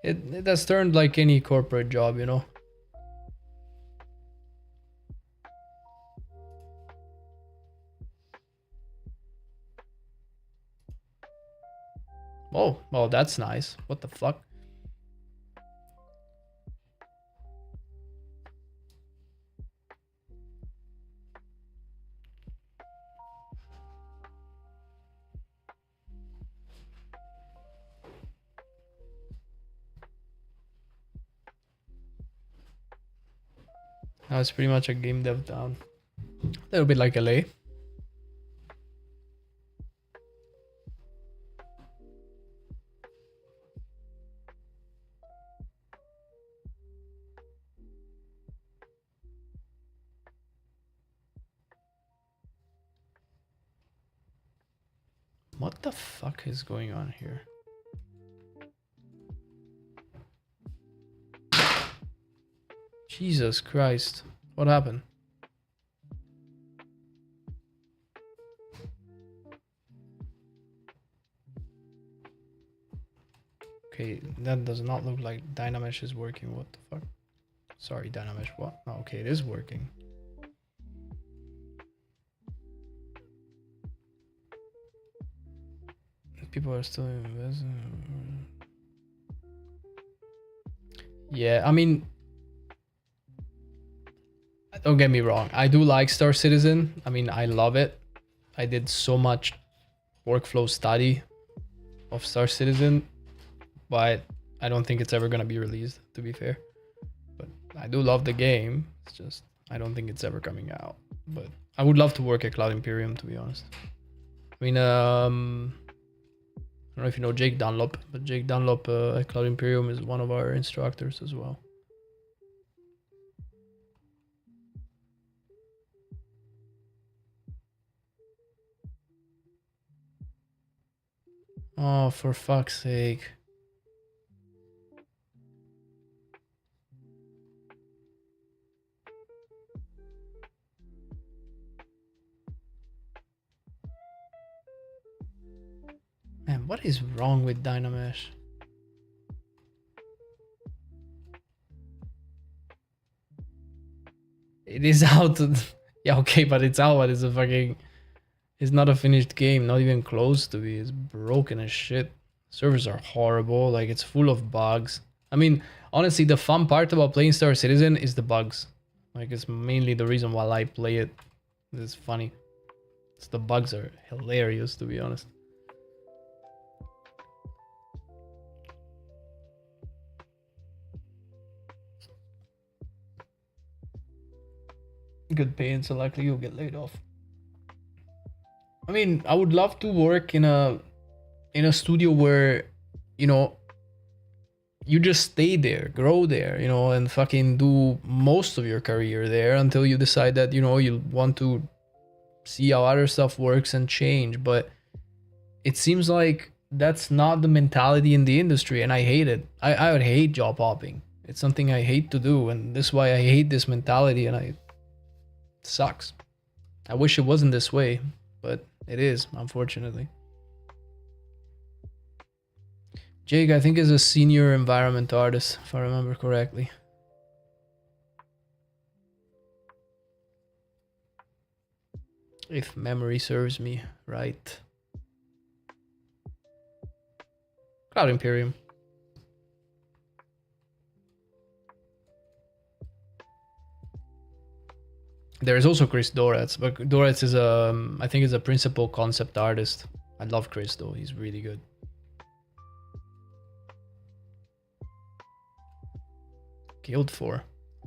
It has turned like any corporate job, you know. Oh, that's nice. What the fuck? Now it's pretty much a game dev town. A little bit like LA. What the fuck is going on here? Jesus Christ. What happened? Okay, that does not look like Dynamesh is working. What the fuck? Sorry, Dynamesh. What? Oh, okay, it is working. People are still investing. Yeah, I mean, don't get me wrong. I do like Star Citizen. I mean, I love it. I did so much workflow study of Star Citizen, but I don't think it's ever gonna be released, to be fair. But I do love the game. It's just I don't think it's ever coming out. But I would love to work at Cloud Imperium, to be honest. I mean, I don't know if you know Jake Dunlop, but Jake Dunlop at Cloud Imperium is one of our instructors as well. Oh, for fuck's sake. Man, what is wrong with Dynamesh? It is out. Yeah, okay, but it's out, but it's a fucking... It's not a finished game, not even close to be. It's broken as shit. Servers are horrible, like it's full of bugs. I mean, honestly, the fun part about playing Star Citizen is the bugs. Like it's mainly the reason why I play it. It's funny. It's the bugs are hilarious, to be honest. Good pay and so likely you'll get laid off. I mean, I would love to work in a studio where, you know, you just stay there, grow there, you know, and fucking do most of your career there until you decide that, you know, you want to see how other stuff works and change. But it seems like that's not the mentality in the industry, and I hate it. I would hate job hopping. It's something I hate to do, and this is why I hate this mentality, and it sucks. I wish it wasn't this way, but it is, unfortunately. Jake, I think, is a senior environment artist, if I remember correctly. If memory serves me right. Cloud Imperium. There is also Chris Doretz, but Doretz is I think is a principal concept artist. I love Chris though, he's really good. Guild 4.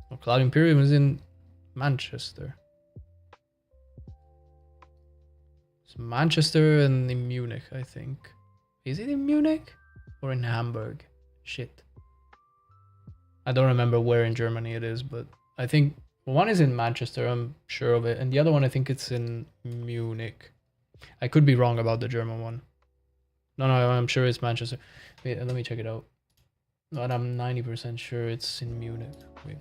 Well, Cloud Imperium is in Manchester. It's Manchester and in Munich, I think. Is it in Munich or in Hamburg? Shit. I don't remember where in Germany it is, but I think one is in Manchester, I'm sure of it, and the other one I think it's in Munich. I could be wrong about the German one. No, I'm sure it's Manchester. Wait, let me check it out. But I'm 90% sure it's in Munich. Wait.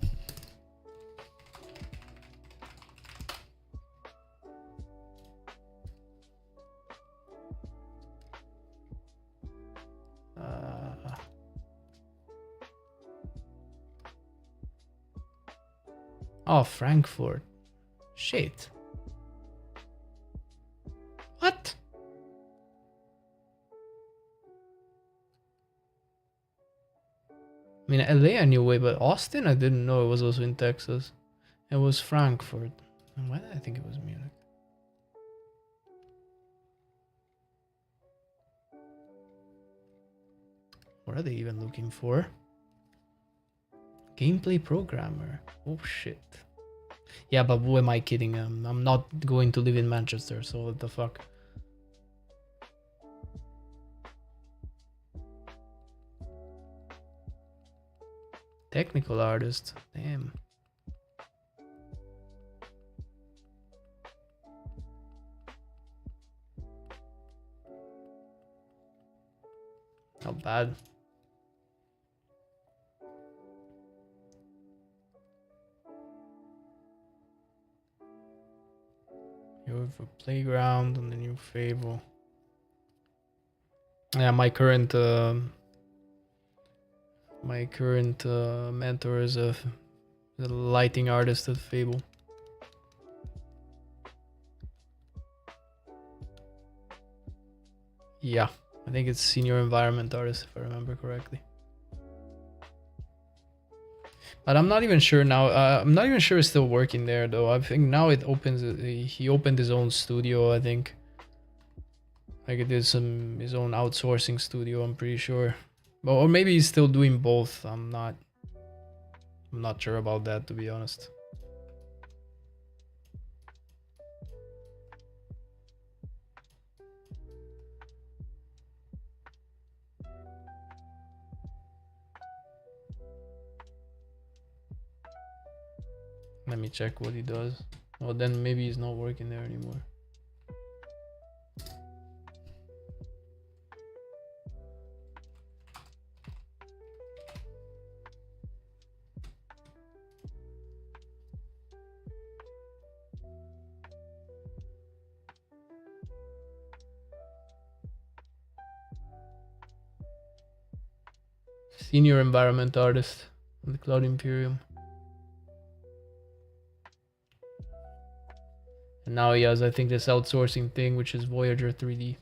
Oh, Frankfurt. Shit. What? I mean, LA I knew way, but Austin I didn't know it was also in Texas. It was Frankfurt. And why did I think it was Munich? What are they even looking for? Gameplay programmer. Oh shit. Yeah, but who am I kidding? I'm not going to live in Manchester, so what the fuck? Technical artist, damn. Not bad. You have a playground on the new Fable. Yeah, my current mentor is a lighting artist at Fable. Yeah, I think it's senior environment artist if I remember correctly. But I'm not even sure now. I'm not even sure it's still working there though. I think now it opens. He opened his own studio. I think. Like it is his own outsourcing studio. I'm pretty sure. But or maybe he's still doing both. I'm not. I'm not sure about that, to be honest. Let me check what he does. Well, then maybe he's not working there anymore. Senior environment artist on the Cloud Imperium. And now he has, I think, this outsourcing thing, which is Voyager 3D.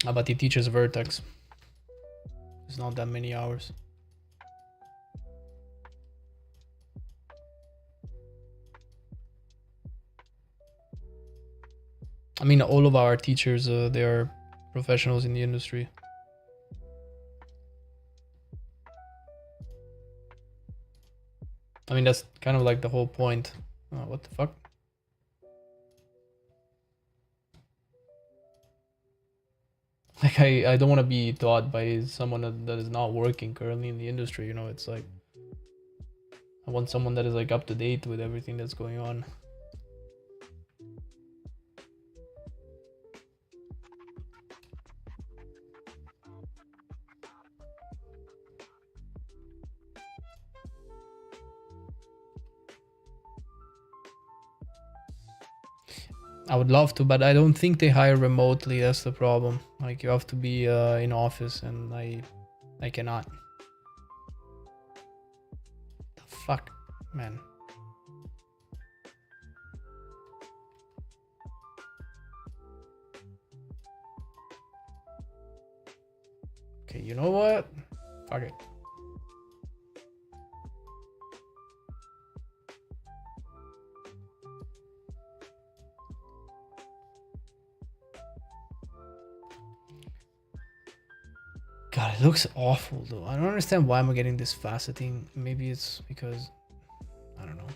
But he teaches Vertex. It's not that many hours. I mean, all of our teachers, they are professionals in the industry. I mean, that's kind of like the whole point. Oh, what the fuck? Like, I don't want to be taught by someone that is not working currently in the industry, you know? It's like, I want someone that is like up to date with everything that's going on. I would love to, but I don't think they hire remotely. That's the problem. Like you have to be in office, and I cannot. The fuck, man. Okay, you know what? Fuck it. God, it looks awful though. I don't understand why I'm getting this faceting. Maybe it's because I don't know.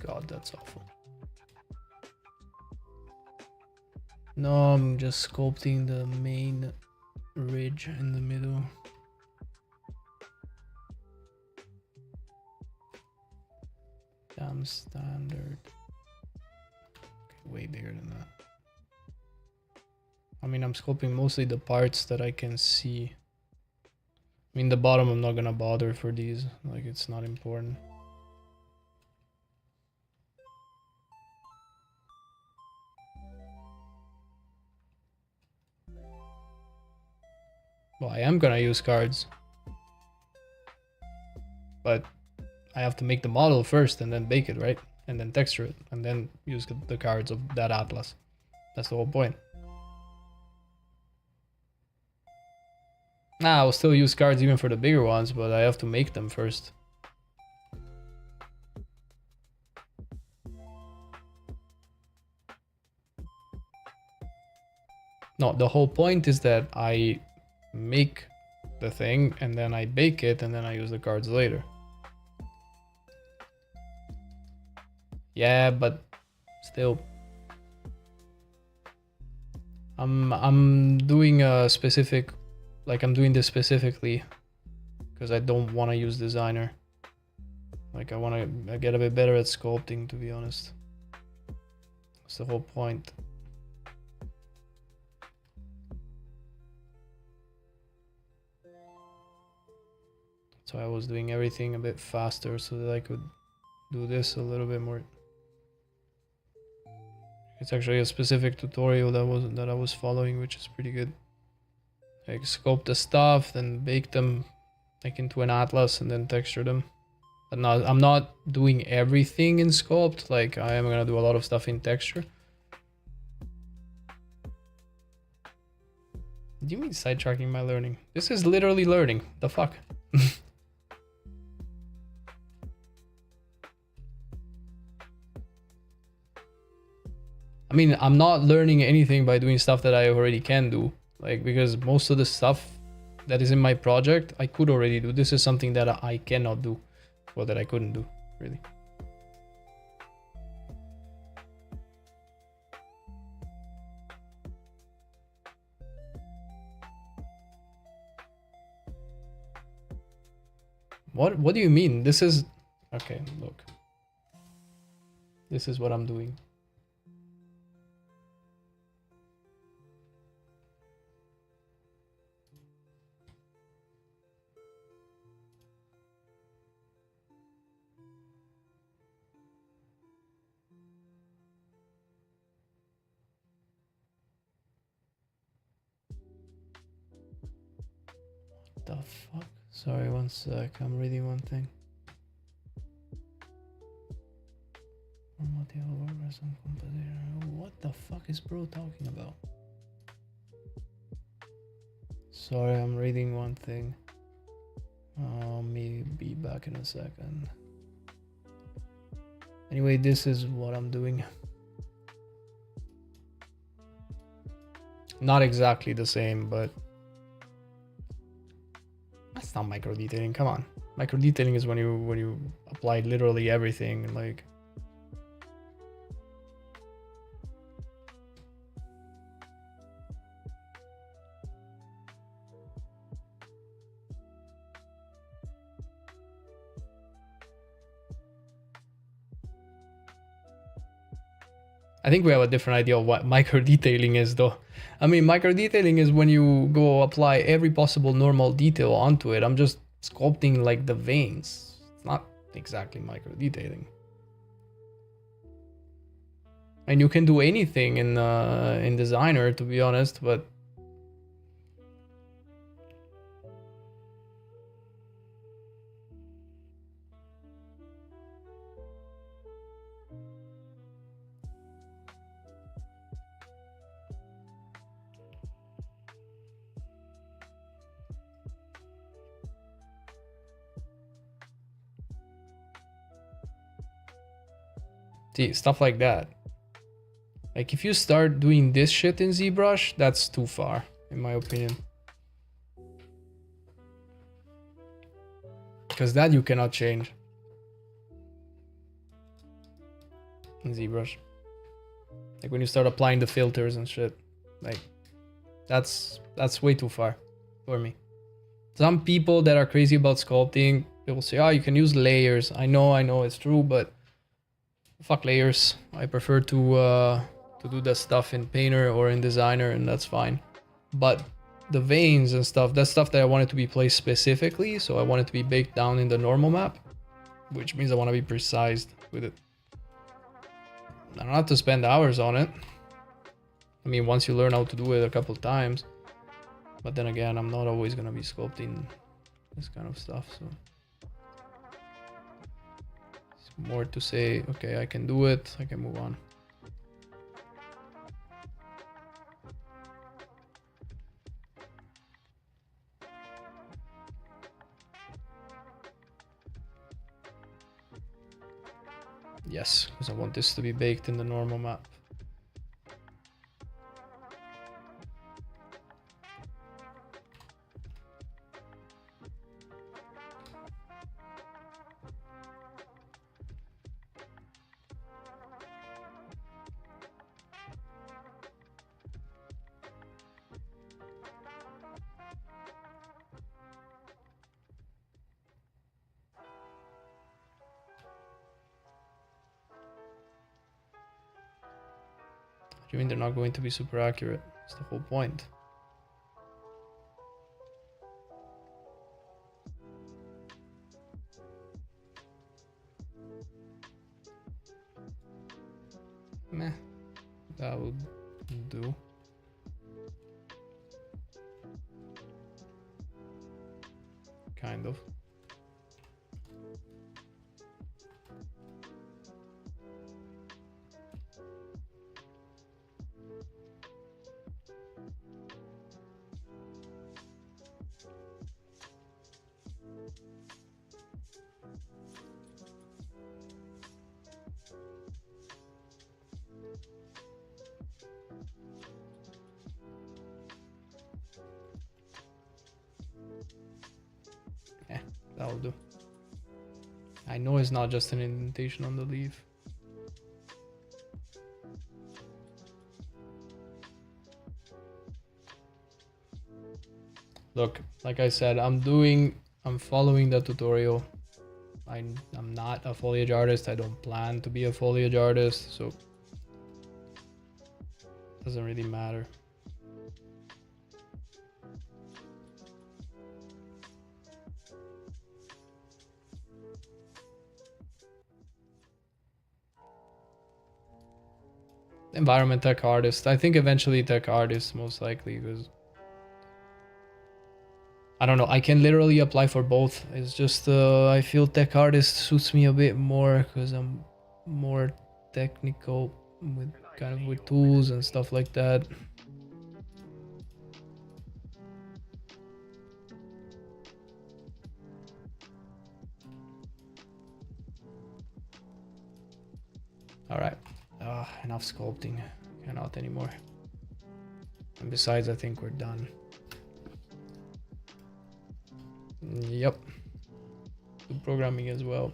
God, that's awful. No, I'm just sculpting the main ridge in the middle. Damn standard. Okay, way bigger than that. I mean, I'm sculpting mostly the parts that I can see. I mean, the bottom I'm not gonna bother for these. Like, it's not important. Well, I am gonna use cards. But I have to make the model first and then bake it, right? And then texture it and then use the cards of that atlas. That's the whole point. Nah, I'll still use cards even for the bigger ones, but I have to make them first. No, the whole point is that I make the thing and then I bake it and then I use the cards later. Yeah, but still. I'm doing a specific, like I'm doing this specifically because I don't want to use designer. Like I want to get a bit better at sculpting, to be honest. That's the whole point. So I was doing everything a bit faster so that I could do this a little bit more. It's actually a specific tutorial that I was following, which is pretty good. Like sculpt the stuff, then bake them like into an atlas and then texture them. But no, I'm not doing everything in sculpt. Like I am gonna do a lot of stuff in texture. Do you mean sidetracking my learning? This is literally learning. The fuck? I mean, I'm not learning anything by doing stuff that I already can do. Like, because most of the stuff that is in my project, I could already do. This is something that I cannot do. Or that I couldn't do, really. What do you mean? This is... Okay, look. This is what I'm doing. The fuck? Sorry, one sec. I'm reading one thing. What the fuck is bro talking about? Sorry, I'm reading one thing. I'll be back in a second. Anyway, this is what I'm doing. Not exactly the same, but that's not micro detailing. Come on, micro detailing is when you apply literally everything. Like, I think we have a different idea of what micro detailing is, though. I mean, micro detailing is when you go apply every possible normal detail onto it. I'm just sculpting like the veins. It's not exactly micro detailing. And you can do anything in Designer, to be honest, but see, stuff like that. Like if you start doing this shit in ZBrush, that's too far, in my opinion. Because that you cannot change in ZBrush. Like when you start applying the filters and shit, like that's way too far for me. Some people that are crazy about sculpting, they will say, oh, you can use layers. I know it's true, but fuck layers. I prefer to do that stuff in Painter or in Designer, and that's fine. But the veins and stuff, that's stuff that I wanted to be placed specifically, so I want it to be baked down in the normal map, which means I want to be precise with it. I don't have to spend hours on it. I mean, once you learn how to do it a couple times. But then again, I'm not always gonna be sculpting this kind of stuff, so it's more to say, okay, I can do it, I can move on. Yes, because I want this to be baked in the normal map. You mean they're not going to be super accurate? That's the whole point. Meh, that would do. Kind of. That'll do. I know it's not just an indentation on the leaf. Look, like I said, I'm following the tutorial. I'm not a foliage artist. I don't plan to be a foliage artist, so it doesn't really matter. Environment tech artist. I think eventually tech artist most likely, because I don't know, I can literally apply for both. It's just I feel tech artist suits me a bit more because I'm more technical with kind of with tools and stuff like that. All right, enough sculpting. Cannot anymore. And besides, I think we're done. Yep. Do programming as well.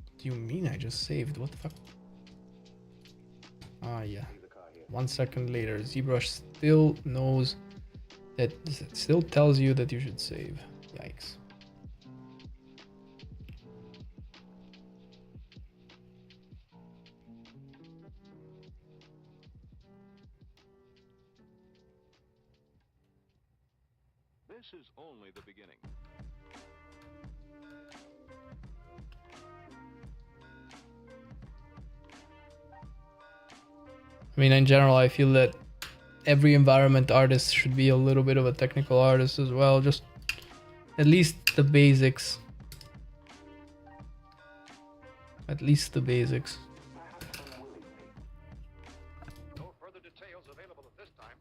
What do you mean I just saved? What the fuck? Ah, yeah. 1 second later, ZBrush still knows that, still tells you that you should save. Yikes.
This is only the beginning.
I mean, in general, I feel that every environment artist should be a little bit of a technical artist as well. Just at least the basics. At least the basics.
No further details available at this time.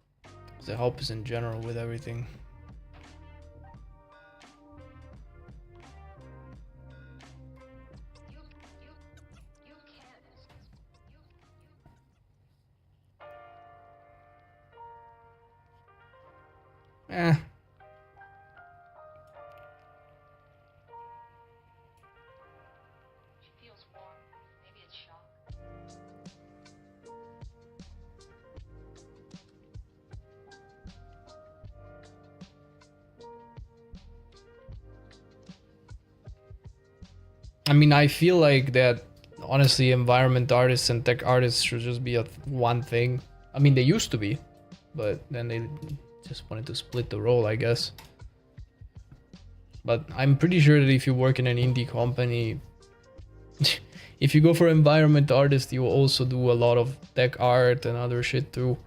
It helps in general with everything. Eh.
She feels warm. Maybe it's shock.
I mean, I feel like that honestly, environment artists and tech artists should just be a one thing. I mean, they used to be, but then they just wanted to split the role, I guess. But I'm pretty sure that if you work in an indie company, if you go for environment artist, you will also do a lot of tech art and other shit too.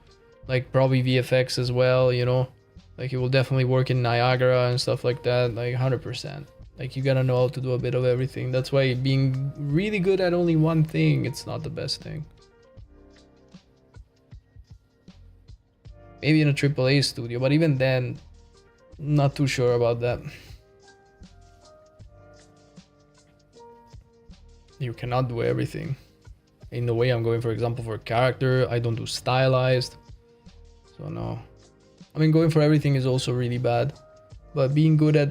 Like probably VFX as well, you know? Like you will definitely work in Niagara and stuff like that, like 100%. Like you gotta know how to do a bit of everything. That's why being really good at only one thing, it's not the best thing. Maybe in a AAA studio, but even then, not too sure about that. You cannot do everything. In the way I'm going, for example, for character, I don't do stylized. So no. I mean, going for everything is also really bad. But being good at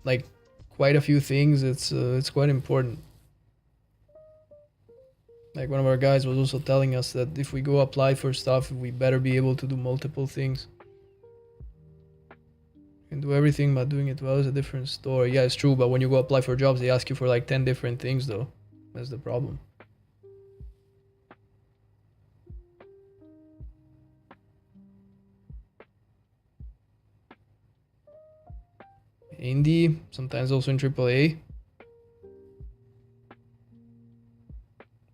like quite a few things, it's quite important. Like one of our guys was also telling us that if we go apply for stuff, we better be able to do multiple things. You can do everything, but doing it well is a different story. Yeah, it's true, but when you go apply for jobs, they ask you for like 10 different things though. That's the problem. Indie, sometimes also in AAA.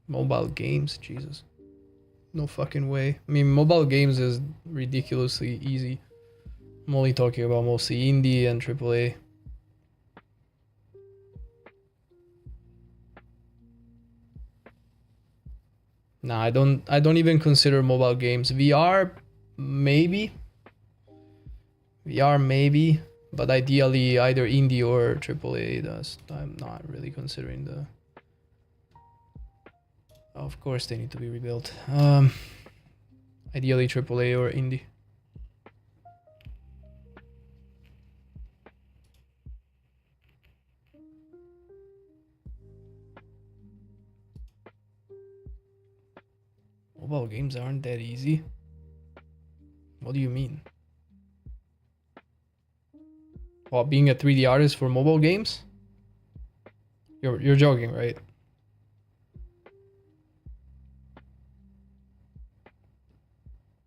Mobile games, Jesus. No fucking way. I mean, mobile games is ridiculously easy. I'm only talking about mostly indie and AAA. Nah, I don't even consider mobile games. VR, maybe. VR, maybe. But ideally, either indie or AAA. I'm not really considering the... Of course, they need to be rebuilt. Ideally, AAA or indie. Mobile games aren't that easy. What do you mean? Well, being a 3D artist for mobile games? You're joking, right?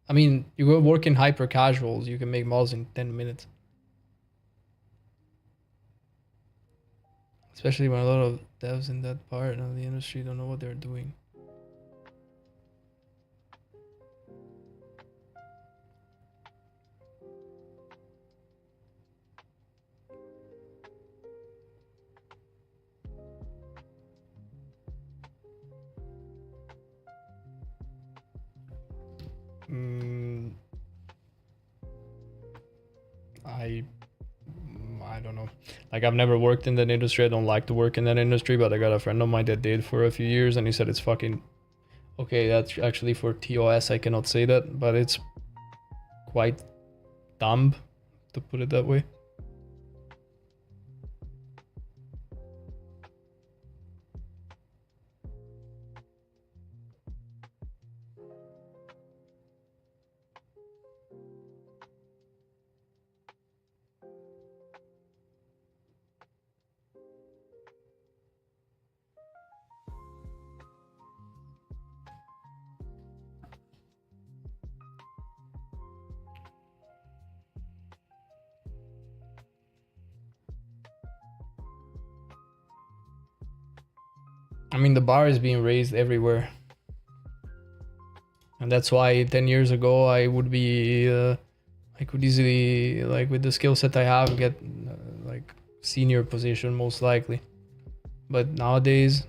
I mean, you go work in hyper casuals, you can make models in 10 minutes. Especially when a lot of devs in that part of the industry don't know what they're doing. I don't know. Like I've never worked in that industry. I don't like to work in that industry, but I got a friend of mine that did for a few years, and he said it's fucking okay. That's actually for TOS. I cannot say that, but it's quite dumb, to put it that way. I mean, the bar is being raised everywhere. And that's why 10 years ago I would be, I could easily, like with the skill set I have, get like senior position most likely. But nowadays,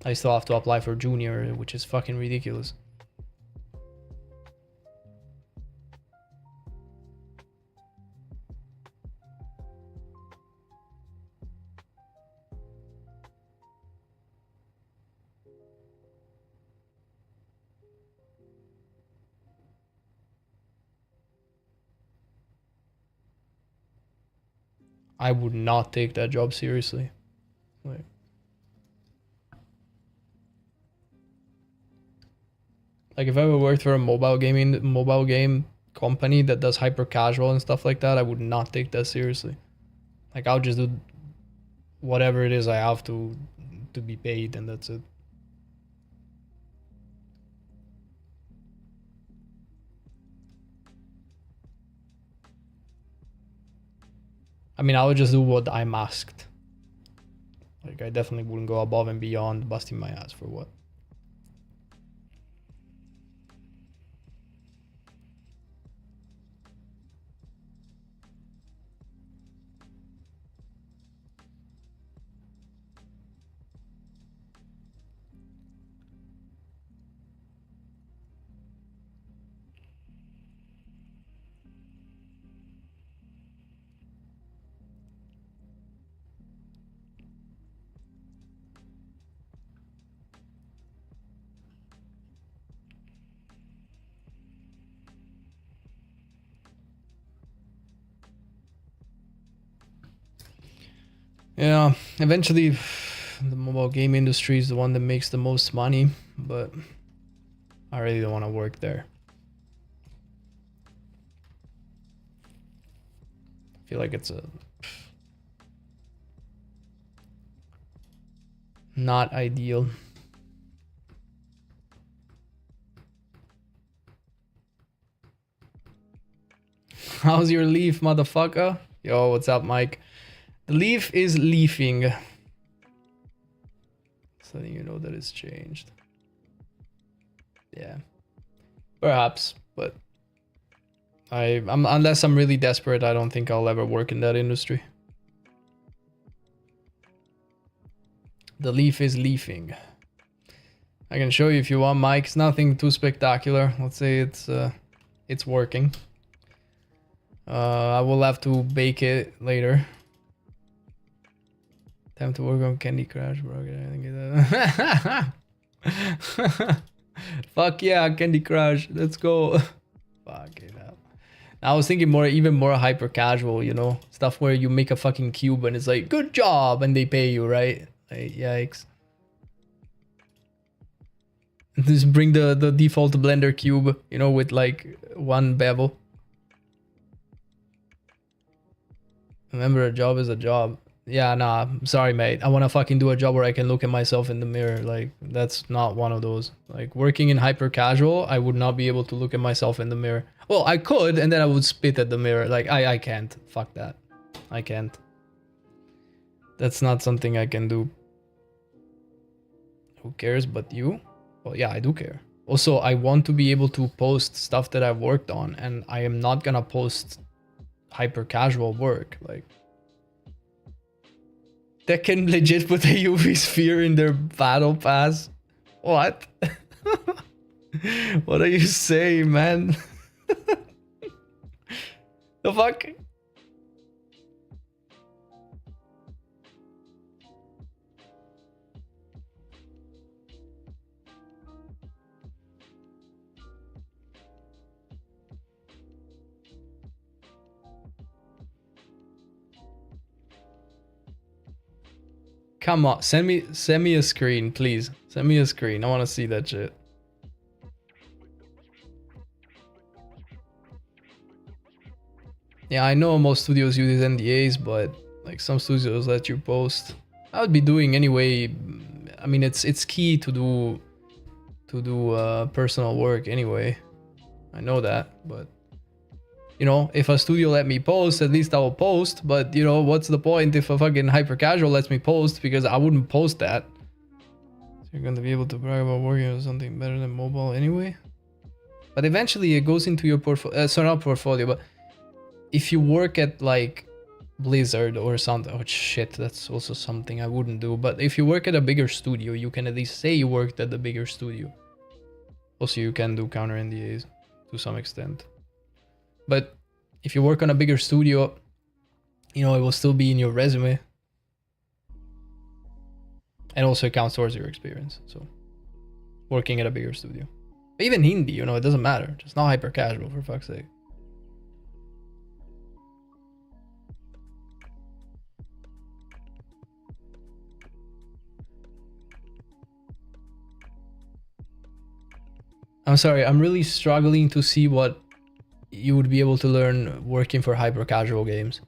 I still have to apply for junior, which is fucking ridiculous. I would not take that job seriously. Like if I ever worked for a mobile game company that does hyper casual and stuff like that, I would not take that seriously. Like I'll just do whatever it is I have to be paid, and that's it. I mean, I would just do what I'm asked. Like, I definitely wouldn't go above and beyond busting my ass for what. Yeah, eventually the mobile game industry is the one that makes the most money, but I really don't want to work there. I feel like it's a not ideal. How's your leaf, motherfucker? Yo, what's up, Mike? The leaf is leafing. Just letting you know that it's changed. Yeah. Perhaps, but I'm unless I'm really desperate, I don't think I'll ever work in that industry. The leaf is leafing. I can show you if you want, Mike. It's nothing too spectacular. Let's say it's working. I will have to bake it later. Time to work on Candy Crush, bro. Fuck yeah, Candy Crush. Let's go. Fuck it up. I was thinking even more hyper casual, you know? Stuff where you make a fucking cube and it's like, good job, and they pay you, right? Like, yikes. Just bring the default Blender cube, you know, with like one bevel. Remember, a job is a job. Yeah, nah, sorry, mate. I want to fucking do a job where I can look at myself in the mirror. Like, that's not one of those. Like, working in hyper casual, I would not be able to look at myself in the mirror. Well, I could, and then I would spit at the mirror. Like, I can't. Fuck that. I can't. That's not something I can do. Who cares but you? Well, yeah, I do care. Also, I want to be able to post stuff that I've worked on, and I am not gonna post hyper casual work. Like, that can legit put a UV sphere in their battle pass. What? What are you saying, man? The fuck? Come on, send me a screen, please. Send me a screen. I want to see that shit. Yeah, I know most studios use NDAs, but like some studios let you post. I would be doing anyway. I mean, it's key to do personal work anyway. I know that, but you know, if a studio let me post, at least I will post. But you know, what's the point if a fucking hyper casual lets me post, because I wouldn't post that. So you're gonna be able to brag about working on something better than mobile anyway. But eventually it goes into your portfolio. Sorry, not portfolio, but if you work at like Blizzard or something, oh shit, that's also something I wouldn't do. But if you work at a bigger studio, you can at least say you worked at the bigger studio. Also, you can do counter NDAs to some extent. But if you work on a bigger studio, you know, it will still be in your resume. And also it counts towards your experience. So, working at a bigger studio. Even indie, you know, it doesn't matter. Just not hyper casual, for fuck's sake. I'm sorry, I'm really struggling to see what you would be able to learn working for hyper casual games.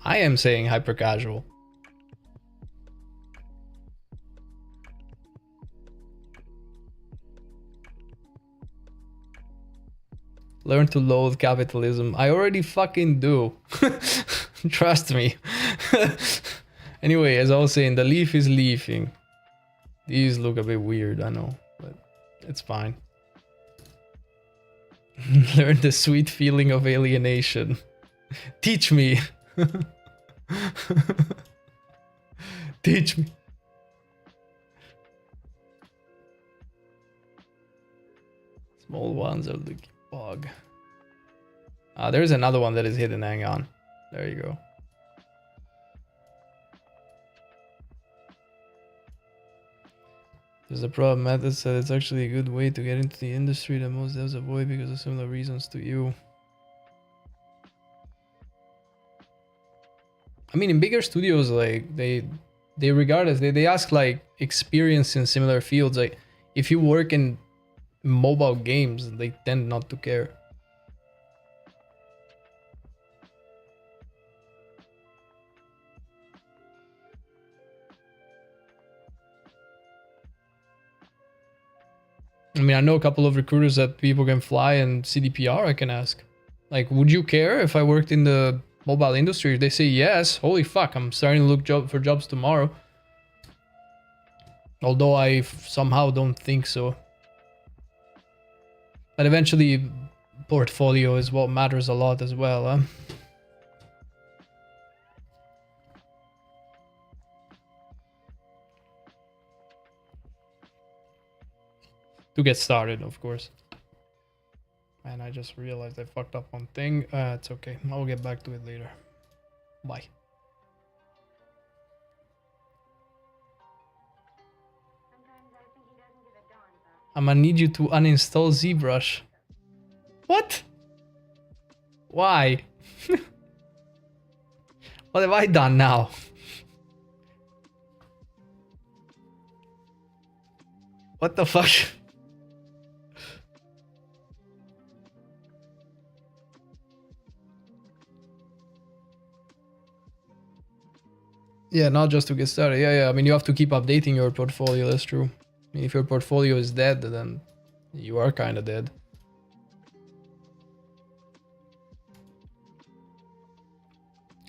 I am saying hyper casual. Learn to loathe capitalism. I already fucking do. Trust me. Anyway, as I was saying, the leaf is leafing. These look a bit weird, I know, but it's fine. Learn the sweet feeling of alienation. Teach me. Teach me. Small ones are looking bog. There's another one that is hidden. Hang on. There you go. There's a problem. Method said it's actually a good way to get into the industry that most devs avoid because of similar reasons to you. I mean, in bigger studios, like they regard as they ask like experience in similar fields. Like if you work in mobile games, they tend not to care. I mean, I know a couple of recruiters that people can fly and CDPR I can ask. Like, would you care if I worked in the mobile industry? If they say yes, holy fuck, I'm starting to look for jobs tomorrow. Although I somehow don't think so. But eventually, portfolio is what matters a lot as well, huh? To get started, of course. And I just realized I fucked up one thing. It's okay. I'll get back to it later. Bye. I'm gonna need you to uninstall ZBrush. What? Why? What have I done now? What the fuck? Yeah, not just to get started. Yeah. I mean, you have to keep updating your portfolio. That's true. I mean, if your portfolio is dead, then you are kind of dead.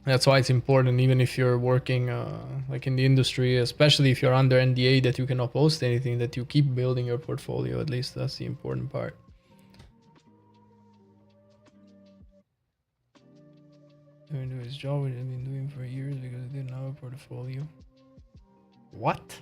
That's why it's important, even if you're working like in the industry, especially if you're under NDA, that you cannot post anything, that you keep building your portfolio. At least that's the important part. Doing do his job, which I've been doing for years because I didn't have a portfolio. What?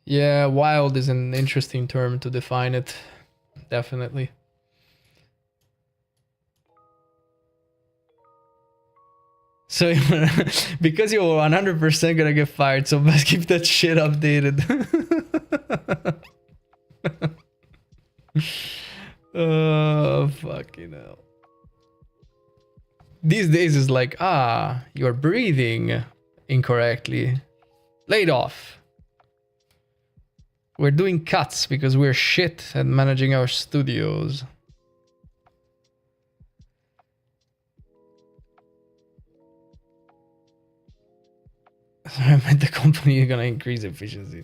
Yeah, wild is an interesting term to define it. Definitely. So, because you're 100% gonna get fired, so best keep that shit updated. Oh, fucking hell. These days is like, you're breathing incorrectly. Laid off. We're doing cuts because we're shit at managing our studios. I meant the company is gonna increase efficiency.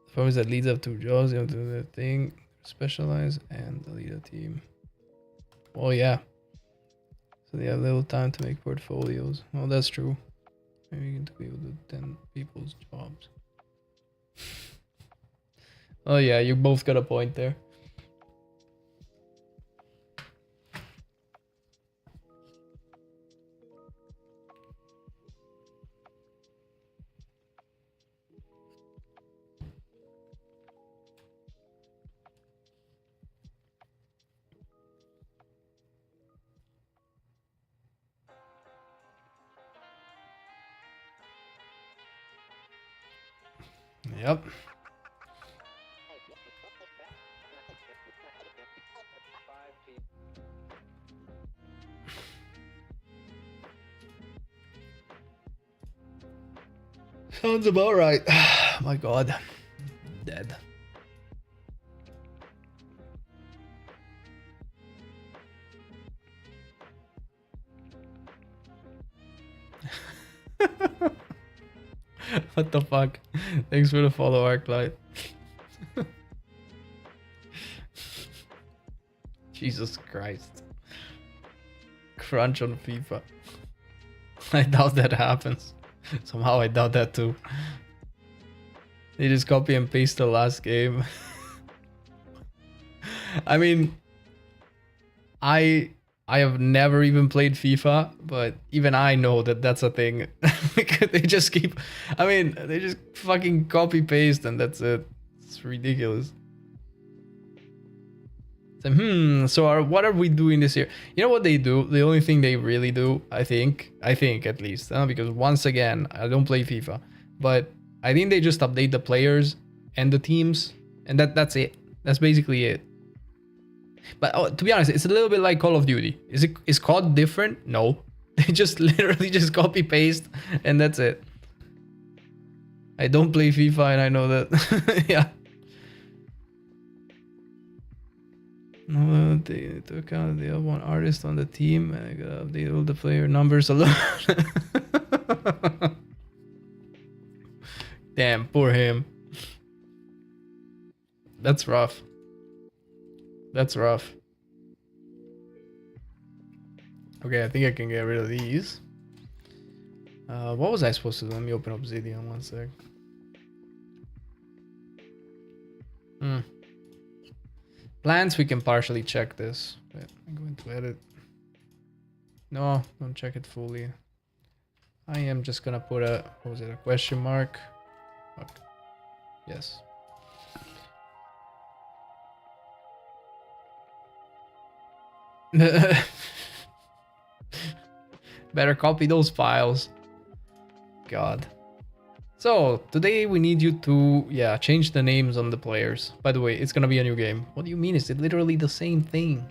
The problem is that leads up to jobs, you have to do the thing, specialize, and lead a team. Oh yeah. So they have little time to make portfolios. Well, that's true. Maybe you can be able to do 10 people's jobs. Oh yeah, you both got a point there. Yep. Sounds about right. My god. Dead. What the fuck? Thanks for the follow, Arclight. Jesus Christ. Crunch on FIFA. I doubt that happens. Somehow I doubt that too. They just copy and paste the last game. I mean, I have never even played FIFA, but even I know that that's a thing. They just keep, I mean, they just fucking copy paste and that's it. It's ridiculous. So what are we doing this year? You know what they do? The only thing they really do, I think at least, because once again, I don't play FIFA, but I think they just update the players and the teams, and that's it. That's basically it. But to be honest, it's a little bit like Call of Duty. Is COD different? No. They just literally just copy paste and that's it. I don't play FIFA and I know that. Yeah. No, they took account the other one artist on the team and I gotta update all the player numbers alone. Damn, poor him. That's rough. That's rough. Okay, I think I can get rid of these. What was I supposed to do? Let me open Obsidian one sec. Plans, we can partially check this. Wait, I'm going to edit. No, don't check it fully. I am just gonna put a, what was it, a question mark? Okay. Yes. Better copy those files. God. So, today we need you to, change the names on the players. By the way, it's gonna be a new game. What do you mean? Is it literally the same thing?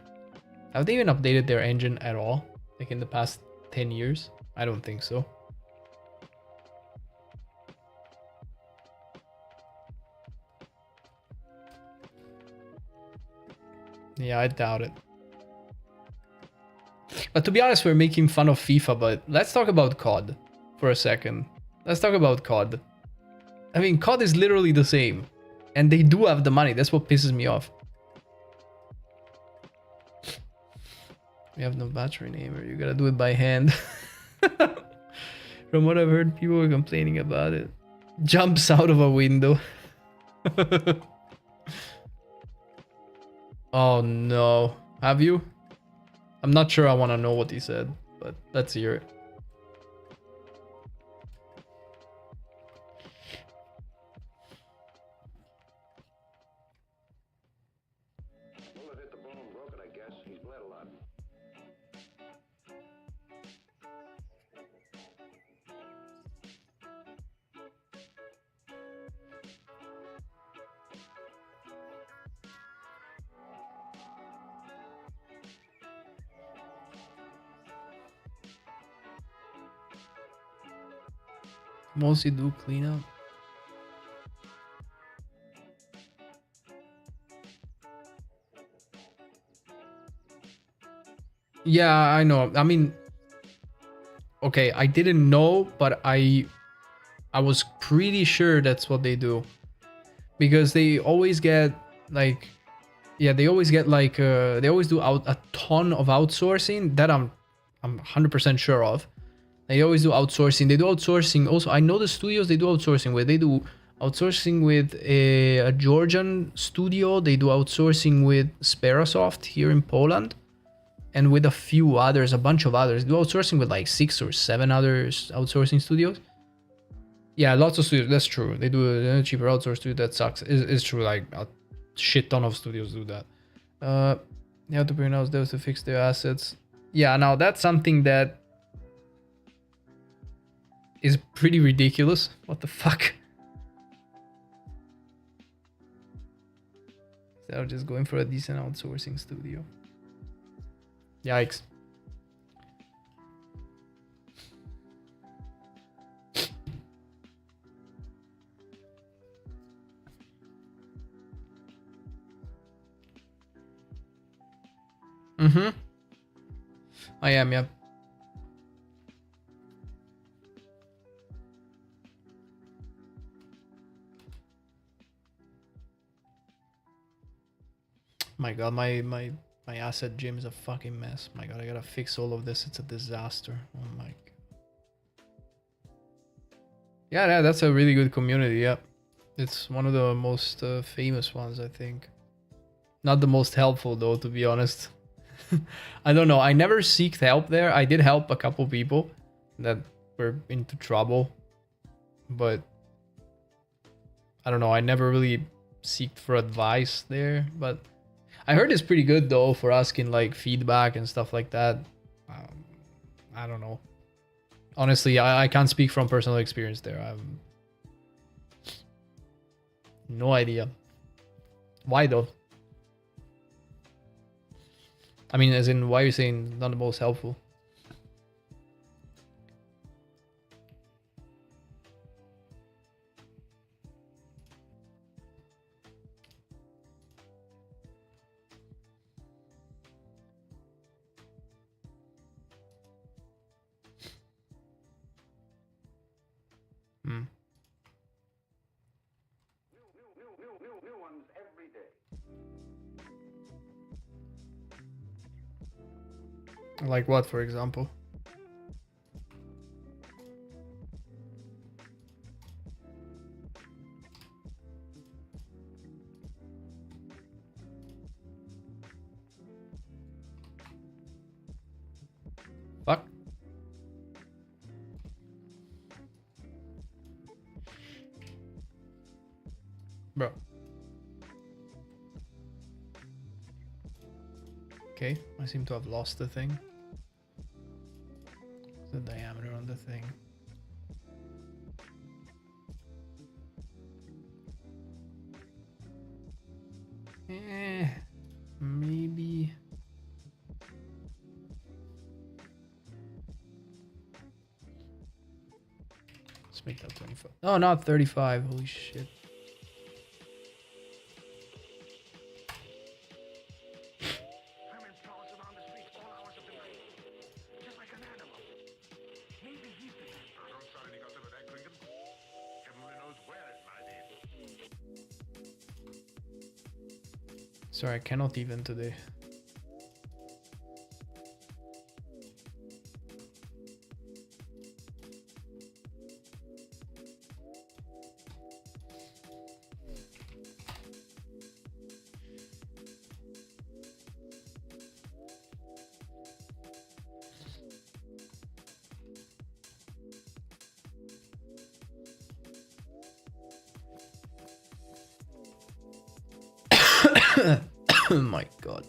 Have they even updated their engine at all? Like in the past 10 years? I don't think so. Yeah, I doubt it. But to be honest, we're making fun of FIFA, but let's talk about COD for a second. Let's talk about COD. I mean, COD is literally the same. And they do have the money. That's what pisses me off. We have no battery namer. You gotta do it by hand. From what I've heard, people were complaining about it. Jumps out of a window. Oh no. Have you? I'm not sure I want to know what he said, but let's hear it.
Bullet hit the bone, broke it, I guess. He's bled a lot.
Mostly do cleanup. Yeah, I know. I mean, okay, I didn't know, but I was pretty sure that's what they do. Because they always get like, they always get like, they always do a ton of outsourcing that I'm 100% sure of. They always do outsourcing. They do outsourcing. Also, I know the studios they do outsourcing with. They do outsourcing with a Georgian studio. They do outsourcing with Sperasoft here in Poland. And with a few others, a bunch of others. They do outsourcing with like 6 or 7 other outsourcing studios. Yeah, lots of studios. That's true. They do a cheaper outsource studio. That sucks. It's true. Like a shit ton of studios do that. You have to bring out devs to fix their assets. Yeah, now that's something that is pretty ridiculous. What the fuck? Instead of just going for a decent outsourcing studio. Yikes. Mm-hmm. I am, yeah. My god, my asset gym is a fucking mess. My god, I gotta fix all of this. It's a disaster. Oh my god. Yeah, that's a really good community, yeah. It's one of the most famous ones, I think. Not the most helpful though, to be honest. I don't know. I never seeked help there. I did help a couple people that were into trouble, but I don't know. I never really seeked for advice there. But I heard it's pretty good though for asking like feedback and stuff like that. I don't know. Honestly, I can't speak from personal experience there. I have no idea. Why though? I mean, as in, why are you saying not the most helpful? Hmm.
New ones every day.
Like what, for example? Fuck. Bro. Okay, I seem to have lost the thing. The diameter on the thing. Maybe. Let's make that 25. Oh, not 35. Holy shit.
Herman prowls around the streets all hours of the night, just like an animal. Maybe he's the man. I'm sorry he got some of that cricket. Heaven only knows where it might be.
Sorry, I cannot even today. Oh my god.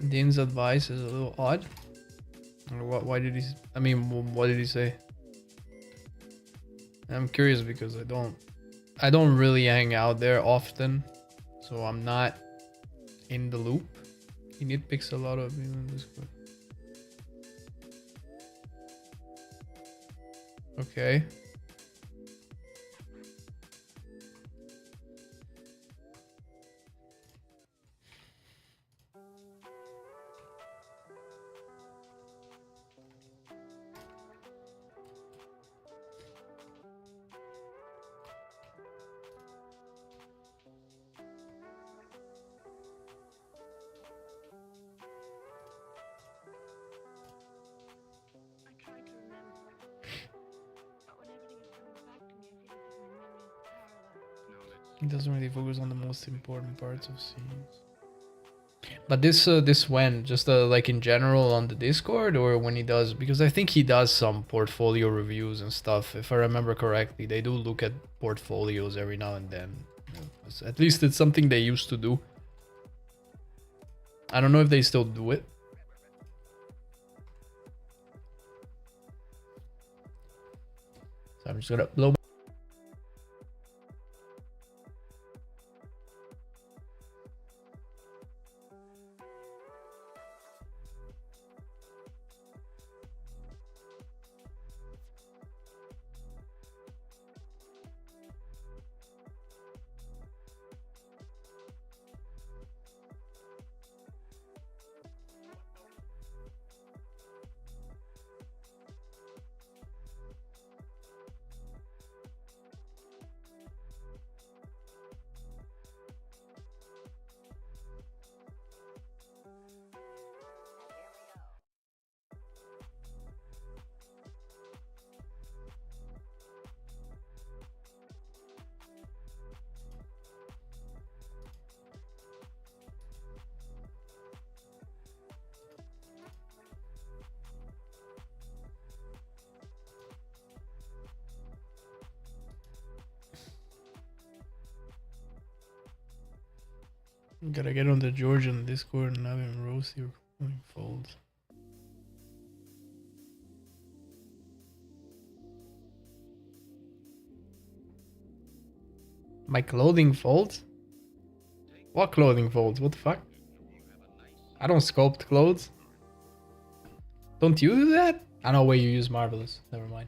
Dean's advice is a little odd. Why did he? I mean, what did he say? I'm curious because I don't really hang out there often, so I'm not in the loop. He nitpicks a lot of me in Discord. Okay.
I try to remember, but when everything is coming back to me, I feel as if my memory is paralyzed.
He doesn't really focus on the most important parts of scenes. But this when just like in general on the Discord or when he does, because I think he does some portfolio reviews and stuff. If I remember correctly, they do look at portfolios every now and then. At least it's something they used to do. I don't know if they still do it. So I'm just gonna blow. Gotta get on the Georgian Discord and have him roast your folds. My clothing folds? What clothing folds? What the fuck? I don't sculpt clothes. Don't you do that? I know where you use Marvelous. Never mind.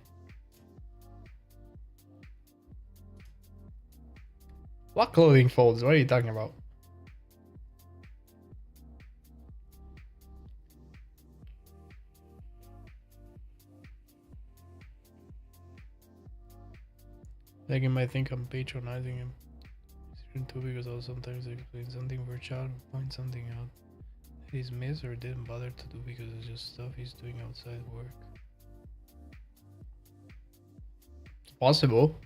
What clothing folds? What are you talking about? Like, he might think I'm patronizing him. Too, because I'll sometimes explain something for a child and point something out that he's missed or didn't bother to do because it's just stuff he's doing outside work. It's possible.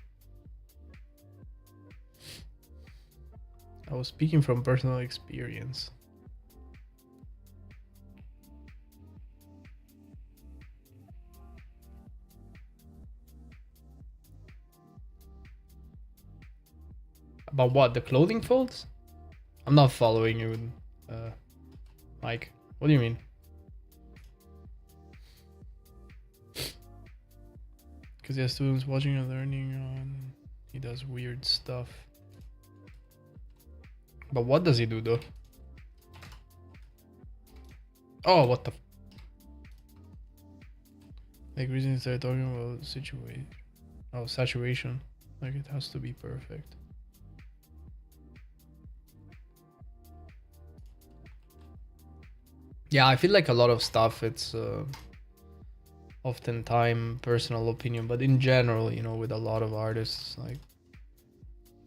I was speaking from personal experience. About what? The clothing folds? I'm not following you, Mike. What do you mean? Because he has students watching and learning on. He does weird stuff. But what does he do though? Oh, what the? Like, reasons they're talking about situation. Oh, saturation. Like, it has to be perfect. Yeah, I feel like a lot of stuff, it's oftentimes personal opinion, but in general, you know, with a lot of artists, like,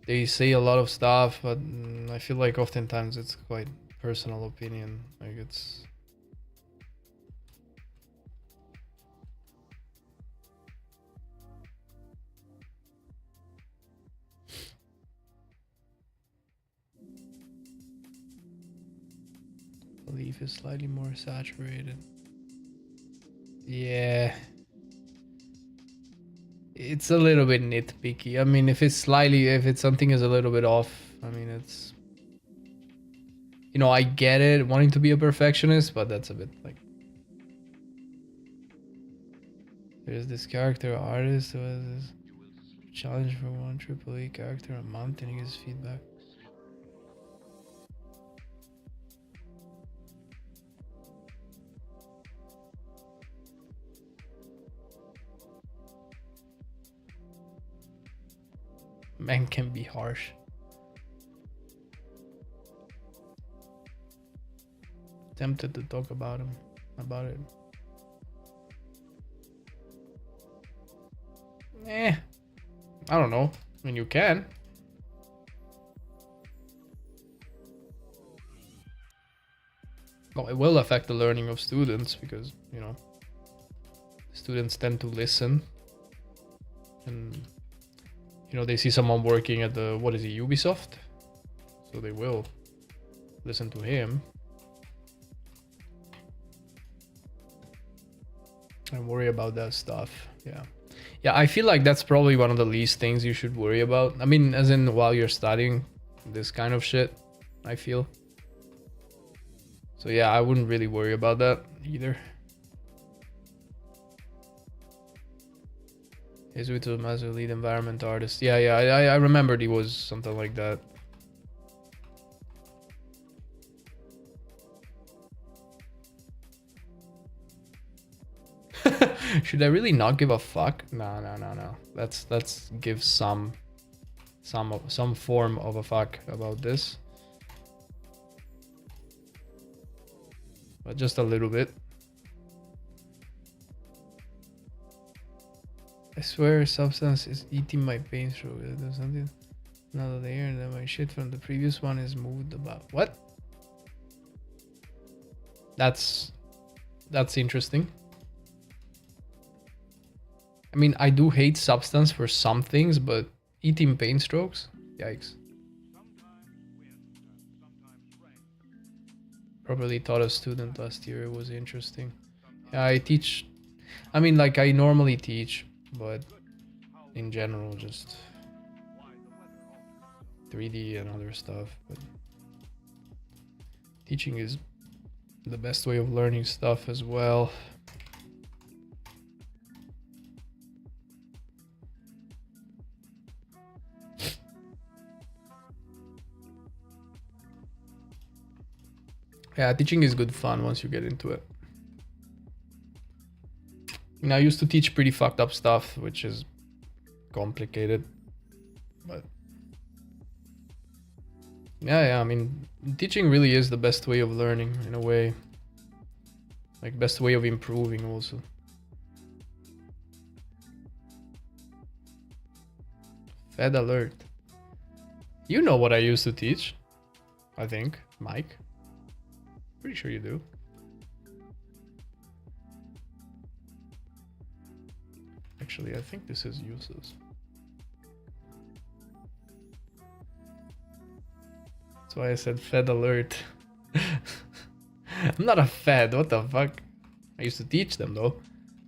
they say a lot of stuff, but I feel like oftentimes it's quite personal opinion. Like, it's... Belief is slightly more saturated. Yeah. It's a little bit nitpicky. I mean, if it's something is a little bit off, I mean, it's... You know, I get it, wanting to be a perfectionist, but that's a bit like... There's this character artist who has this challenge for one AAA character a month and he gets feedback. Man can be harsh. Tempted to talk about it. I don't know. I mean, you can. Well, it will affect the learning of students because, you know, students tend to listen. And, you know, they see someone working at the, what is it, Ubisoft? So they will listen to him. And worry about that stuff. Yeah. Yeah, I feel like that's probably one of the least things you should worry about. I mean, as in while you're studying this kind of shit, I feel. So yeah, I wouldn't really worry about that either. He's with a massive lead environment artist. Yeah, I remembered he was something like that. Should I really not give a fuck? No. Let's give some form of a fuck about this. But just a little bit. I swear substance is eating my pain through. There's something another layer and then my shit from the previous one is moved about. What? That's interesting. I mean, I do hate substance for some things, but eating pain strokes? Yikes. Probably taught a student last year. It was interesting. Yeah, I teach. I mean, like I normally teach, but in general, just 3D and other stuff. But teaching is the best way of learning stuff as well. Yeah, teaching is good fun once you get into it. And I used to teach pretty fucked up stuff, which is complicated, but yeah, I mean, teaching really is the best way of learning in a way. Like, best way of improving also. Fed alert. You know what I used to teach, I think, Mike. Pretty sure you do. Actually, I think this is useless. That's why I said fed alert. I'm not a fed, what the fuck? I used to teach them though.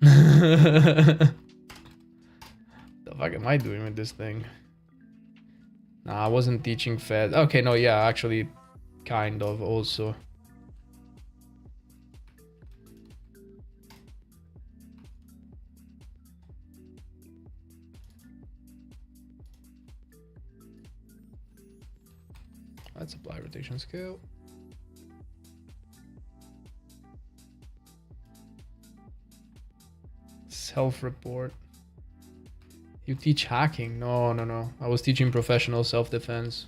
The fuck am I doing with this thing? Nah, I wasn't teaching fed. Okay, no, yeah, actually, kind of also. Let's apply rotation scale. Self-report. You teach hacking? No. I was teaching professional self-defense.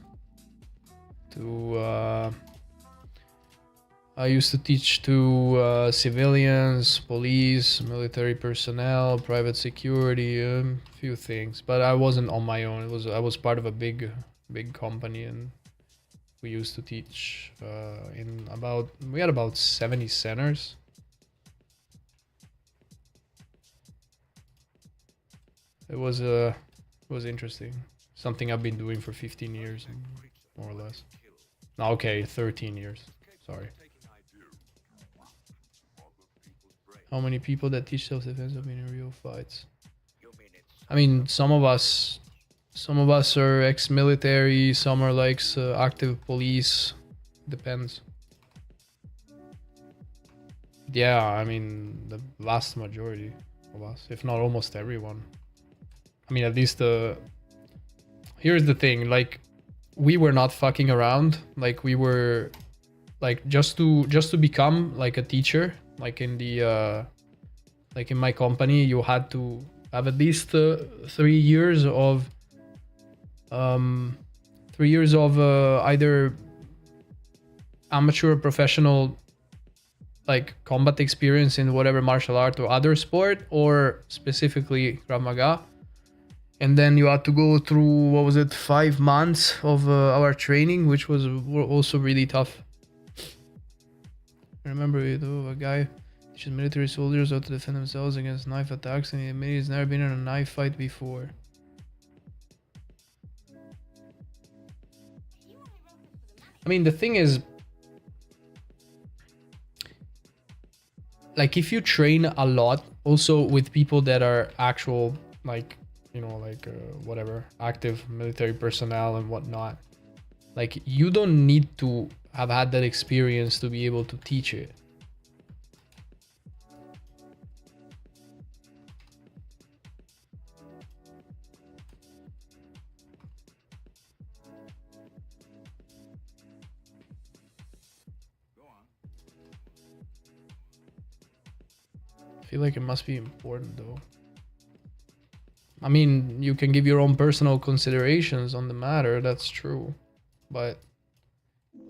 I used to teach to civilians, police, military personnel, private security, a few things. But I wasn't on my own. I was part of a big company, and we used to teach we had about 70 centers. It was interesting. Something I've been doing for 15 years, more or less. No, okay, 13 years. Sorry. How many people that teach self-defense have been in real fights? I mean, some of us are ex-military, some are like active police. Depends. Yeah, I mean, the vast majority of us, if not almost everyone. I mean, at least here's the thing, like, we were not fucking around. Like, we were like, just to become like a teacher, like in the like in my company, you had to have at least 3 years of either amateur or professional like combat experience in whatever martial art or other sport, or specifically Krav Maga. And then you had to go through, what was it, 5 months of our training, which was also really tough. I remember a guy teaches military soldiers how to defend themselves against knife attacks, and he admitted he's never been in a knife fight before. I mean, the thing is, like, if you train a lot, also with people that are actual, like, you know, like whatever, active military personnel and whatnot, like, you don't need to have had that experience to be able to teach it. feel like it must be important though. I mean, you can give your own personal considerations on the matter, that's true. But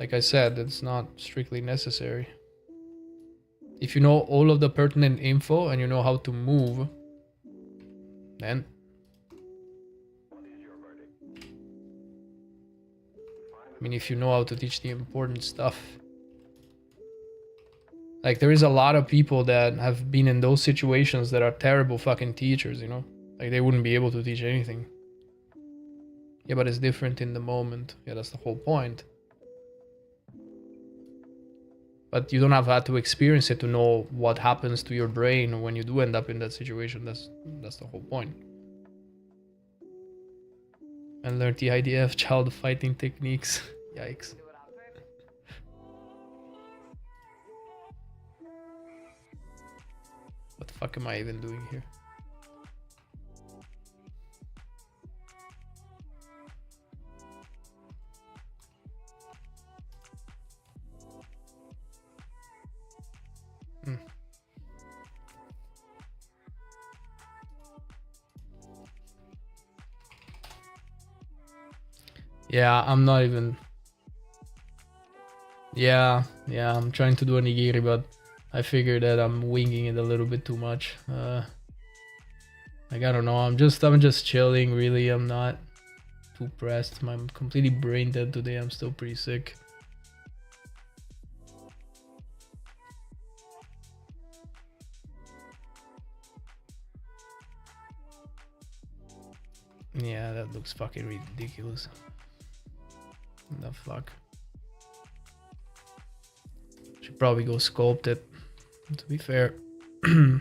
like I said, it's not strictly necessary. If you know all of the pertinent info and you know how to move, then I mean, if you know how to teach the important stuff. Like, there is a lot of people that have been in those situations that are terrible fucking teachers, you know? Like, they wouldn't be able to teach anything. Yeah, but it's different in the moment. Yeah, that's the whole point. But you don't have had to experience it to know what happens to your brain when you do end up in that situation. That's the whole point. And learn the idea of child fighting techniques. Yikes. What the fuck am I even doing here? Yeah, I'm not even... Yeah, I'm trying to do a nigiri, but I figured that I'm winging it a little bit too much. Like, I don't know, I'm just chilling, really. I'm not too pressed. I'm completely brain dead today. I'm still pretty sick. Yeah, that looks fucking ridiculous. The fuck? Should probably go sculpt it, to be fair. I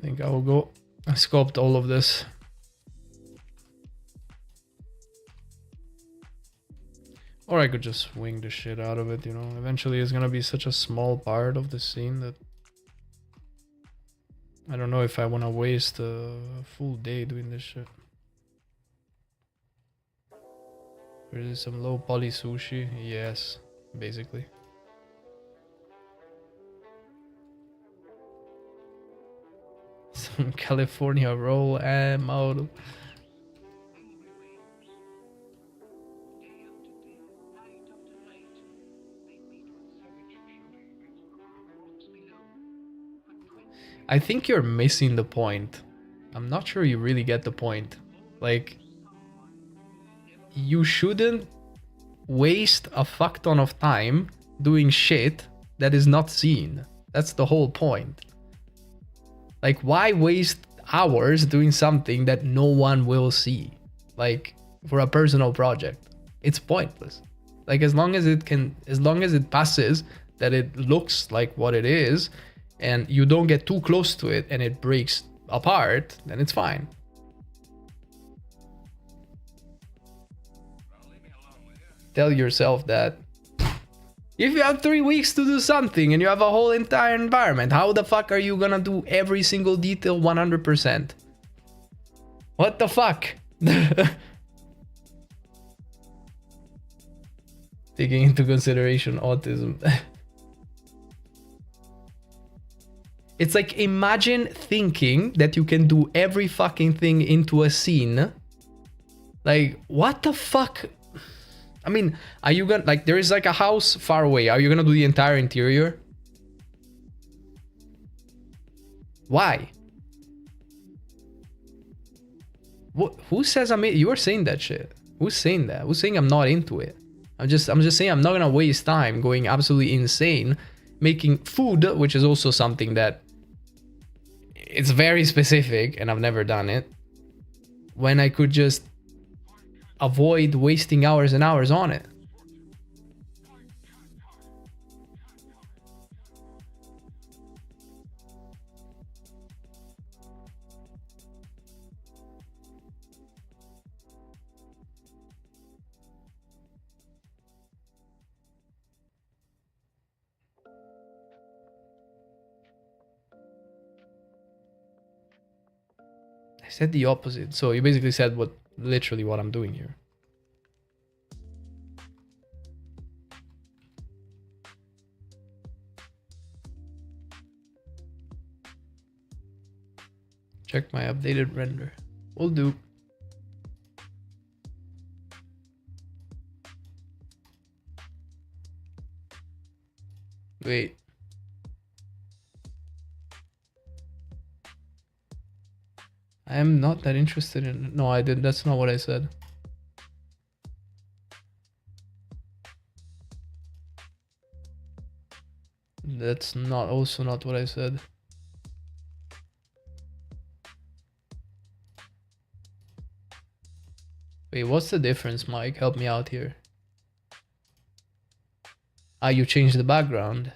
think I will go sculpt all of this. Or I could just wing the shit out of it, you know. Eventually it's gonna be such a small part of the scene that I don't know if I wanna waste a full day doing this shit. Is this some low poly sushi? Yes, basically. Some California roll and model. I think you're missing the point. I'm not sure you really get the point. Like, you shouldn't waste a fuck ton of time doing shit that is not seen. That's the whole point. Like, why waste hours doing something that no one will see? Like, for a personal project. It's pointless. Like, as long as it passes that it looks like what it is, and you don't get too close to it and it breaks apart, then it's fine. Tell yourself that if you have 3 weeks to do something and you have a whole entire environment, how the fuck are you gonna do every single detail 100%? What the fuck? Taking into consideration autism. It's like, imagine thinking that you can do every fucking thing into a scene. Like, what the fuck? I mean, are you gonna, like, there is like a house far away. Are you gonna do the entire interior? Why? What? Who says you are saying that shit? Who's saying that? Who's saying I'm not into it? I'm just saying I'm not gonna waste time going absolutely insane making food, which is also something that it's very specific and I've never done it, when I could just avoid wasting hours and hours on it. I said the opposite. So you basically said literally what I'm doing here. Check my updated render. Will do. Wait. I am not that interested in. No, I didn't. That's not what I said. That's not also not what I said. Wait, what's the difference, Mike? Help me out here. Ah, you changed the background.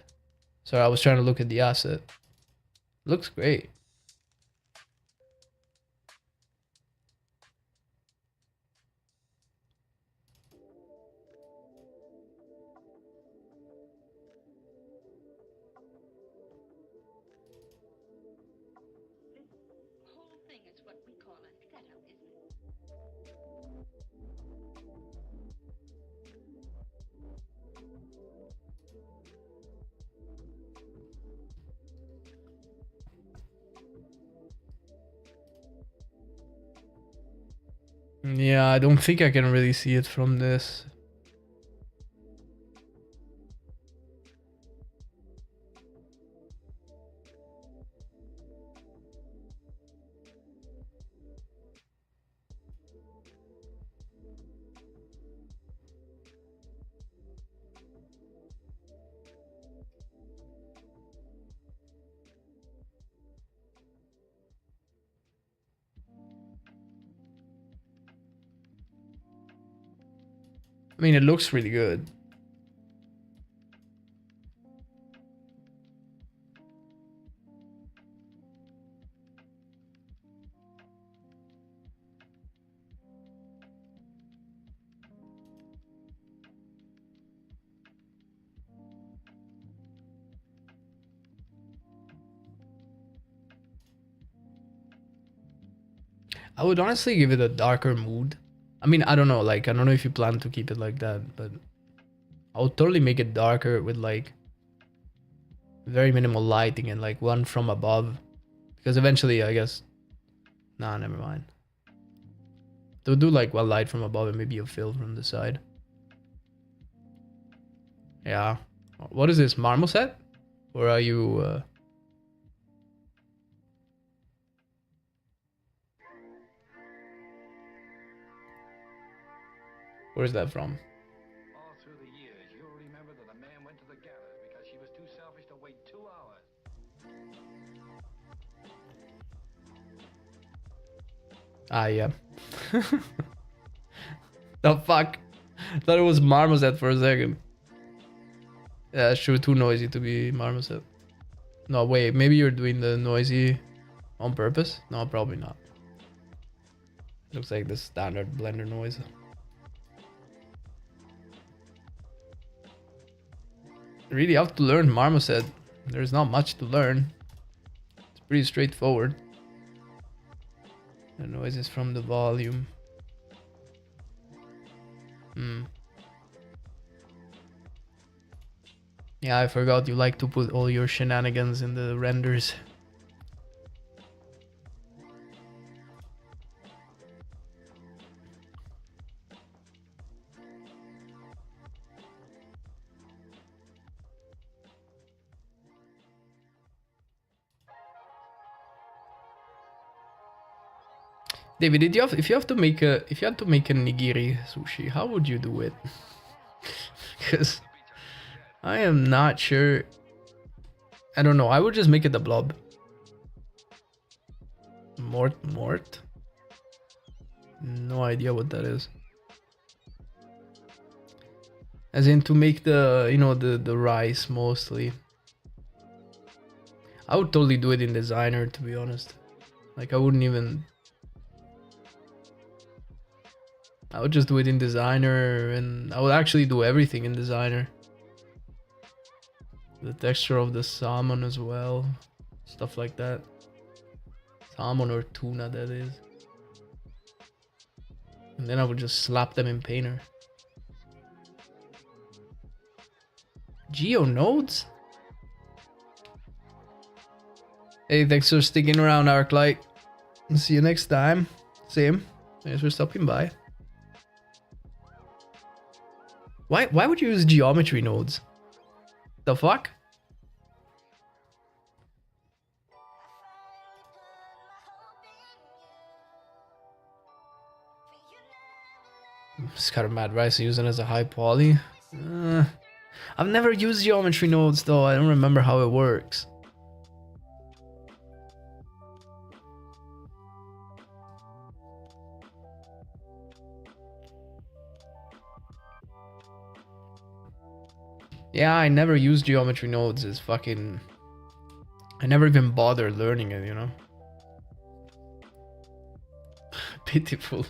Sorry, I was trying to look at the asset. Looks great.
This whole thing is what we call a setup, isn't it?
Yeah, I don't think I can really see it from this. I mean, it looks really good. I would honestly give it a darker mood. I mean, I don't know, like, I don't know if you plan to keep it like that, but I would totally make it darker with like very minimal lighting and like one from above. Because eventually, I guess, nah, never mind. They'll do like one light from above and maybe a fill from the side. Yeah. What is this, marmoset? Or are you, where's that from?
All through the years, you'll remember that a man went to the gallows because she was too selfish to wait 2 hours.
Ah, yeah. The fuck? Thought it was marmoset for a second. Yeah, sure, too noisy to be marmoset. No, wait, maybe you're doing the noisy on purpose? No, probably not. Looks like the standard Blender noise. Really have to learn marmoset. There's not much to learn. It's pretty straightforward. The noise is from the volume. Yeah, I forgot you like to put all your shenanigans in the renders. David, if you have to make a nigiri sushi, how would you do it? Because I am not sure. I don't know. I would just make it a blob. Mort. No idea what that is. As in to make the, you know, the rice mostly. I would totally do it in designer, to be honest. Like I wouldn't even. I would just do it in designer, and I would actually do everything in designer. The texture of the salmon as well, stuff like that. Salmon or tuna, that is. And then I would just slap them in Painter. Geonodes? Hey, thanks for sticking around, Arclight. See you next time. Same. Thanks for stopping by. Why would you use geometry nodes? The fuck? Scatter Mad Rice using as a high poly. I've never used geometry nodes though. I don't remember how it works. Yeah, I never used geometry nodes. It's fucking... I never even bothered learning it, you know? Pitiful.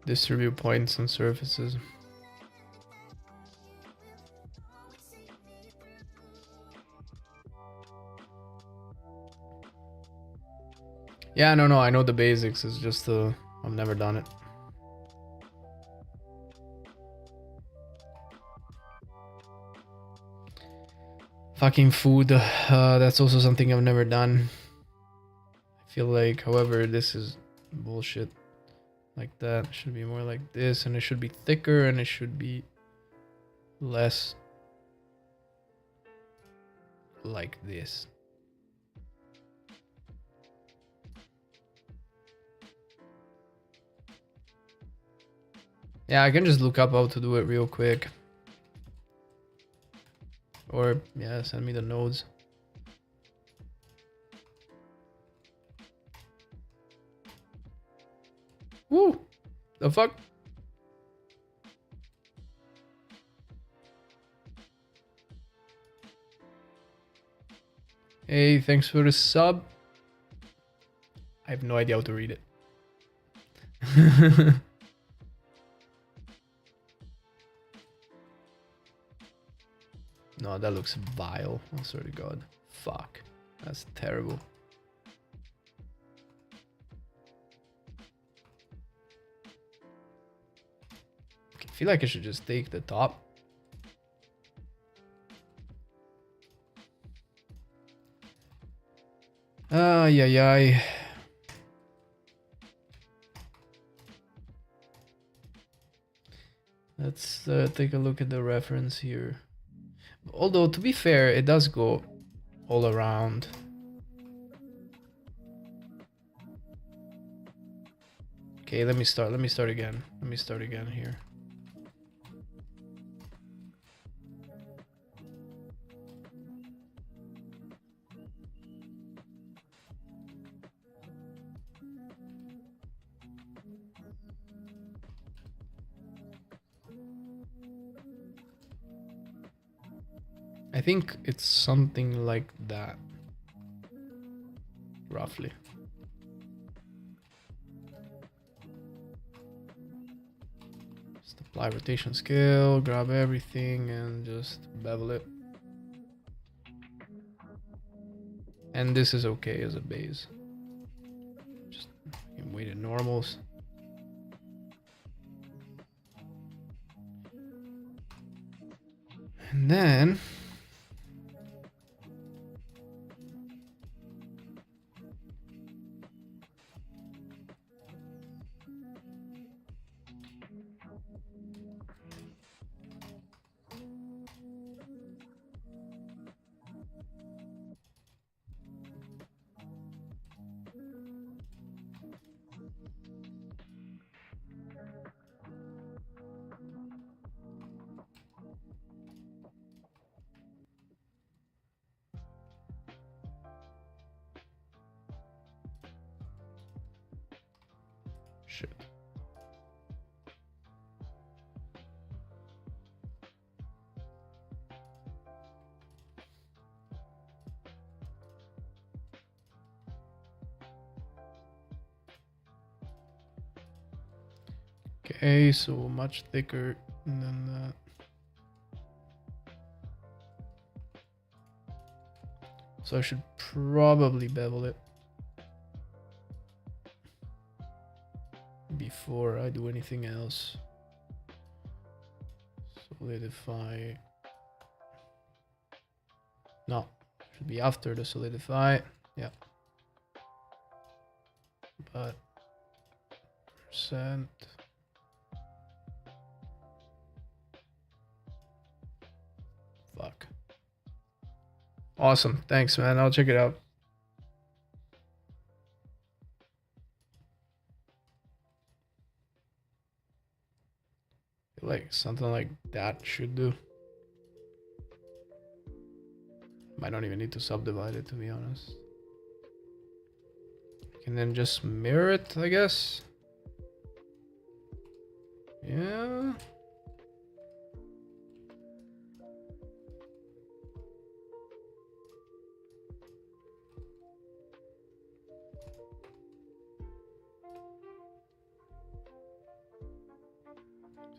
Distribute points and surfaces. Yeah, no, I know the basics. It's just I've never done it. Fucking food. That's also something I've never done. I feel like, however, this is bullshit. Like that. It should be more like this, and it should be thicker, and it should be less like this. Yeah, I can just look up how to do it real quick. Or, yeah, send me the nodes. Woo! The fuck? Hey, thanks for the sub. I have no idea how to read it. No, that looks vile. I swear to God. Fuck. That's terrible. I feel like I should just take the top. Ay. Let's take a look at the reference here. Although, to be fair, it does go all around. Okay, let me start again. Let me start again here. I think it's something like that. Roughly. Just apply rotation scale, grab everything, and just bevel it. And this is okay as a base. Just weighted normals. And then shit. Okay, so much thicker than that. So I should probably bevel it. before I do anything else. Solidify. No, should be after the solidify. Yeah. But percent. Fuck. Awesome. Thanks, man. I'll check it out. Like something like that should do. Might not even need to subdivide it, to be honest. And then just mirror it, I guess. Yeah.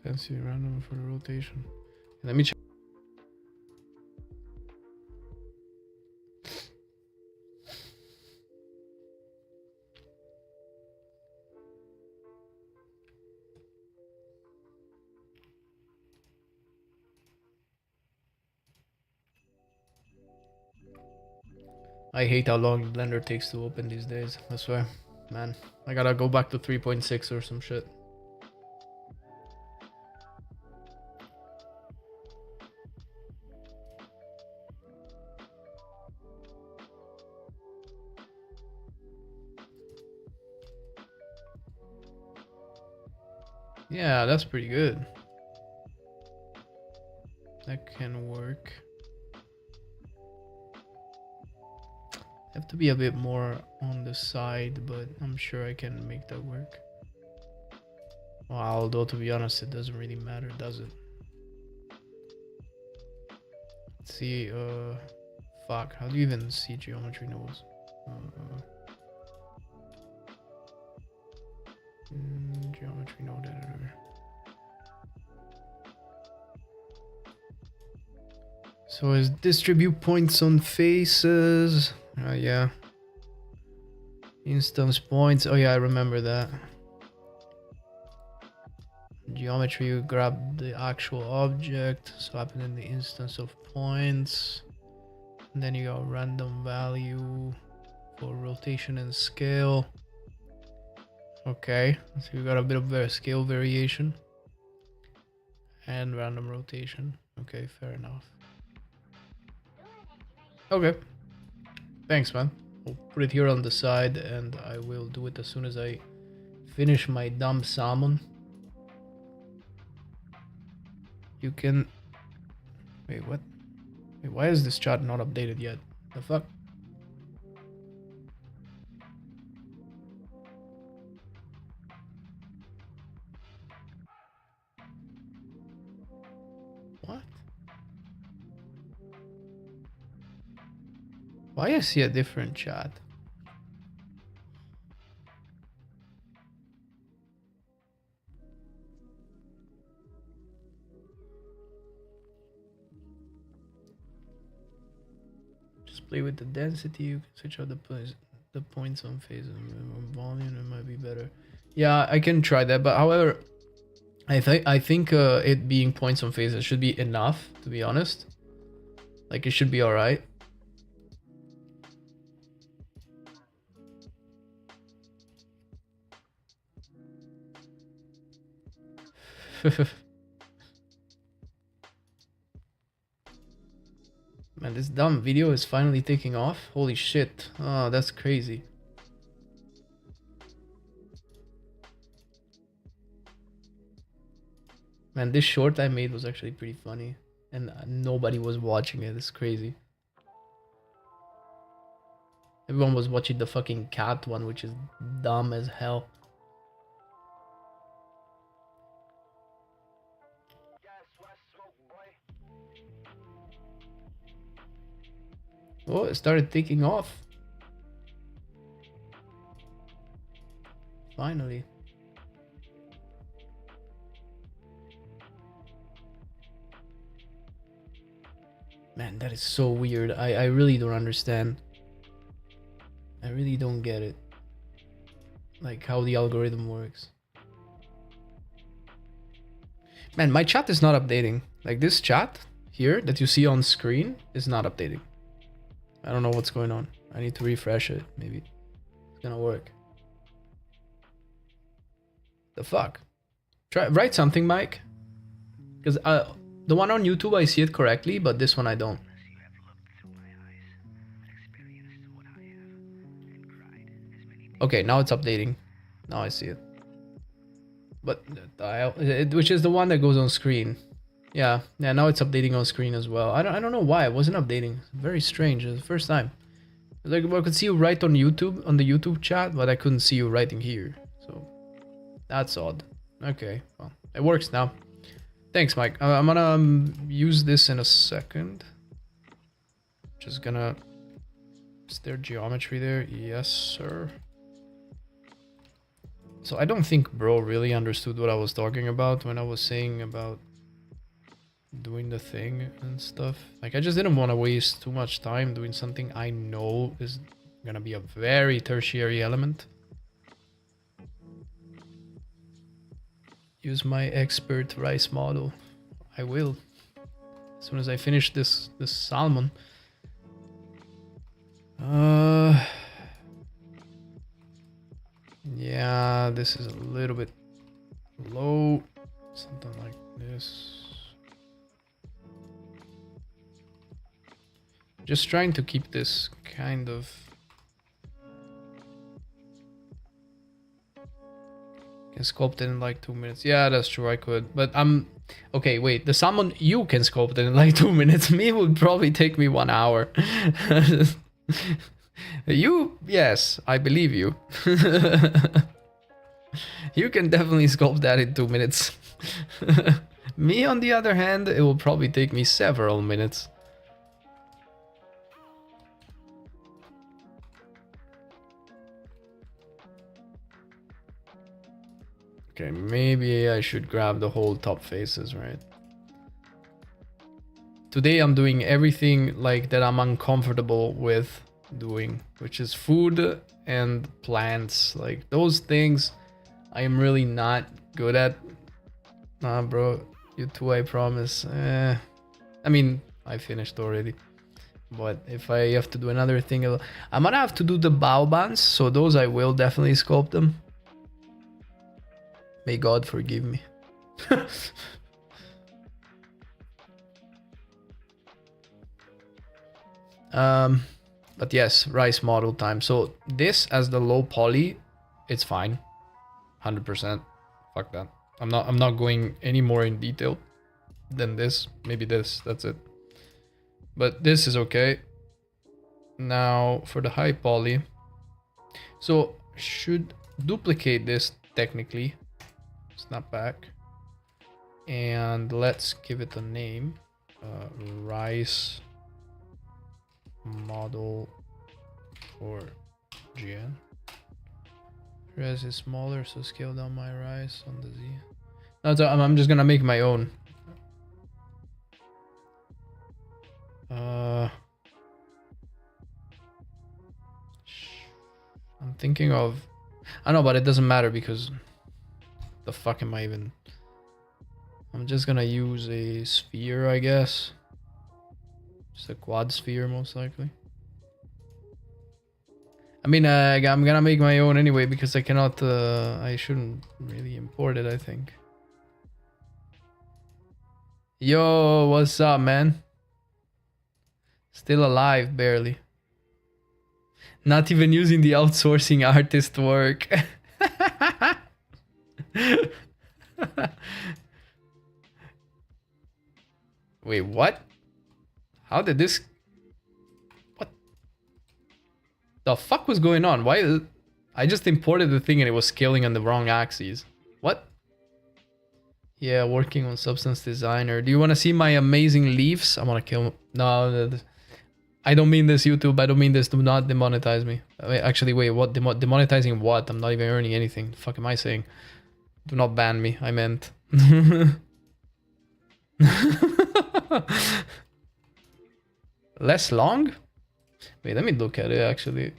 Fancy random for the rotation. Let me check. I hate how long Blender takes to open these days. I swear, man. I gotta go back to 3.6 or some shit. Yeah, that's pretty good. That can work. Have to be a bit more on the side, but I'm sure I can make that work. Well, although to be honest, it doesn't really matter, does it? Let's see, fuck, how do you even see geometry nodes? Geometry node editor. So is distribute points on faces? Yeah. Instance points. Oh yeah, I remember that. Geometry, you grab the actual object, swap it in the instance of points. And then you got random value for rotation and scale. Okay, so you got a bit of scale variation. And random rotation. Okay, fair enough. Okay. Thanks, man. I'll put it here on the side and I will do it as soon as I finish my dumb salmon. You can... Wait, what? Wait, why is this chat not updated yet? The fuck? What? Why I see a different chat? Just play with the density. You can switch out the points on phase and volume. It might be better. Yeah, I can try that. But however, I think it being points on phases should be enough. To be honest, like it should be all right. Man, this dumb video is finally taking off. Holy shit. Oh, that's crazy. Man, this short I made was actually pretty funny. And nobody was watching it. It's crazy. Everyone was watching the fucking cat one, which is dumb as hell. Oh, it started taking off. Finally. Man, that is so weird. I really don't understand. I really don't get it. Like how the algorithm works. Man, my chat is not updating. Like this chat here that you see on screen is not updating. I don't know what's going on. I need to refresh it. Maybe it's gonna work. The fuck? Try write something, Mike. Because the one on YouTube I see it correctly, but this one I don't. Okay, now it's updating. Now I see it. But which is the one that goes on screen. Yeah, now it's updating on screen as well. I don't know why it wasn't updating. Very strange. It's the first time. Like I could see you write on YouTube on the YouTube chat, but I couldn't see you writing here. So that's odd. Okay, well it works now. Thanks, Mike. I'm gonna use this in a second. Just gonna. Is there geometry there? Yes, sir. So I don't think bro really understood what I was talking about when I was saying about doing the thing and stuff. Like I just didn't want to waste too much time doing something I know is gonna be a very tertiary element. Use my expert rice model. I will. As soon as I finish this salmon. Yeah, this is a little bit low. Something like this. Just trying to keep this kind of... Can sculpt it in like 2 minutes. Yeah, that's true, I could. But I'm... Okay, wait. The salmon, you can sculpt it in like 2 minutes. Me would probably take me 1 hour. You, yes, I believe you. You can definitely sculpt that in 2 minutes. Me, on the other hand, it will probably take me several minutes. Okay, maybe I should grab the whole top faces, right? Today I'm doing everything like that I'm uncomfortable with doing, which is food and plants. Like those things I am really not good at. Nah, bro, you too, I promise. I mean, I finished already. But if I have to do another thing, I'm gonna have to do the baobans, so those I will definitely sculpt them. May God forgive me. But yes, rice model time. So this as the low poly, it's fine. 100%. Fuck that. I'm not going any more in detail than this. Maybe this, that's it. But this is okay. Now for the high poly. So should duplicate this technically. Snap back. And let's give it a name. Rice model for GN. Res is smaller, so scale down my rice on the Z. No, so I'm just gonna make my own. I'm thinking of... I know, but it doesn't matter because... The fuck am I even... I'm just gonna use a sphere, I guess. Just a quad sphere, most likely. I mean, I'm gonna make my own anyway because I cannot... I shouldn't really import it, I think. Yo, what's up, man? Still alive, barely. Not even using the outsourcing artist work. Wait, what? How did this... What the fuck was going on? Why... I just imported the thing and it was scaling on the wrong axes. What? Yeah, working on Substance Designer. Do you want to see my amazing leaves? I want to kill... No, I don't mean this, YouTube. I don't mean this. Do not demonetize me. Actually, wait, what? Demonetizing what? I'm not even earning anything. The fuck am I saying? Do not ban me. I meant. Less long? Wait, let me look at it actually.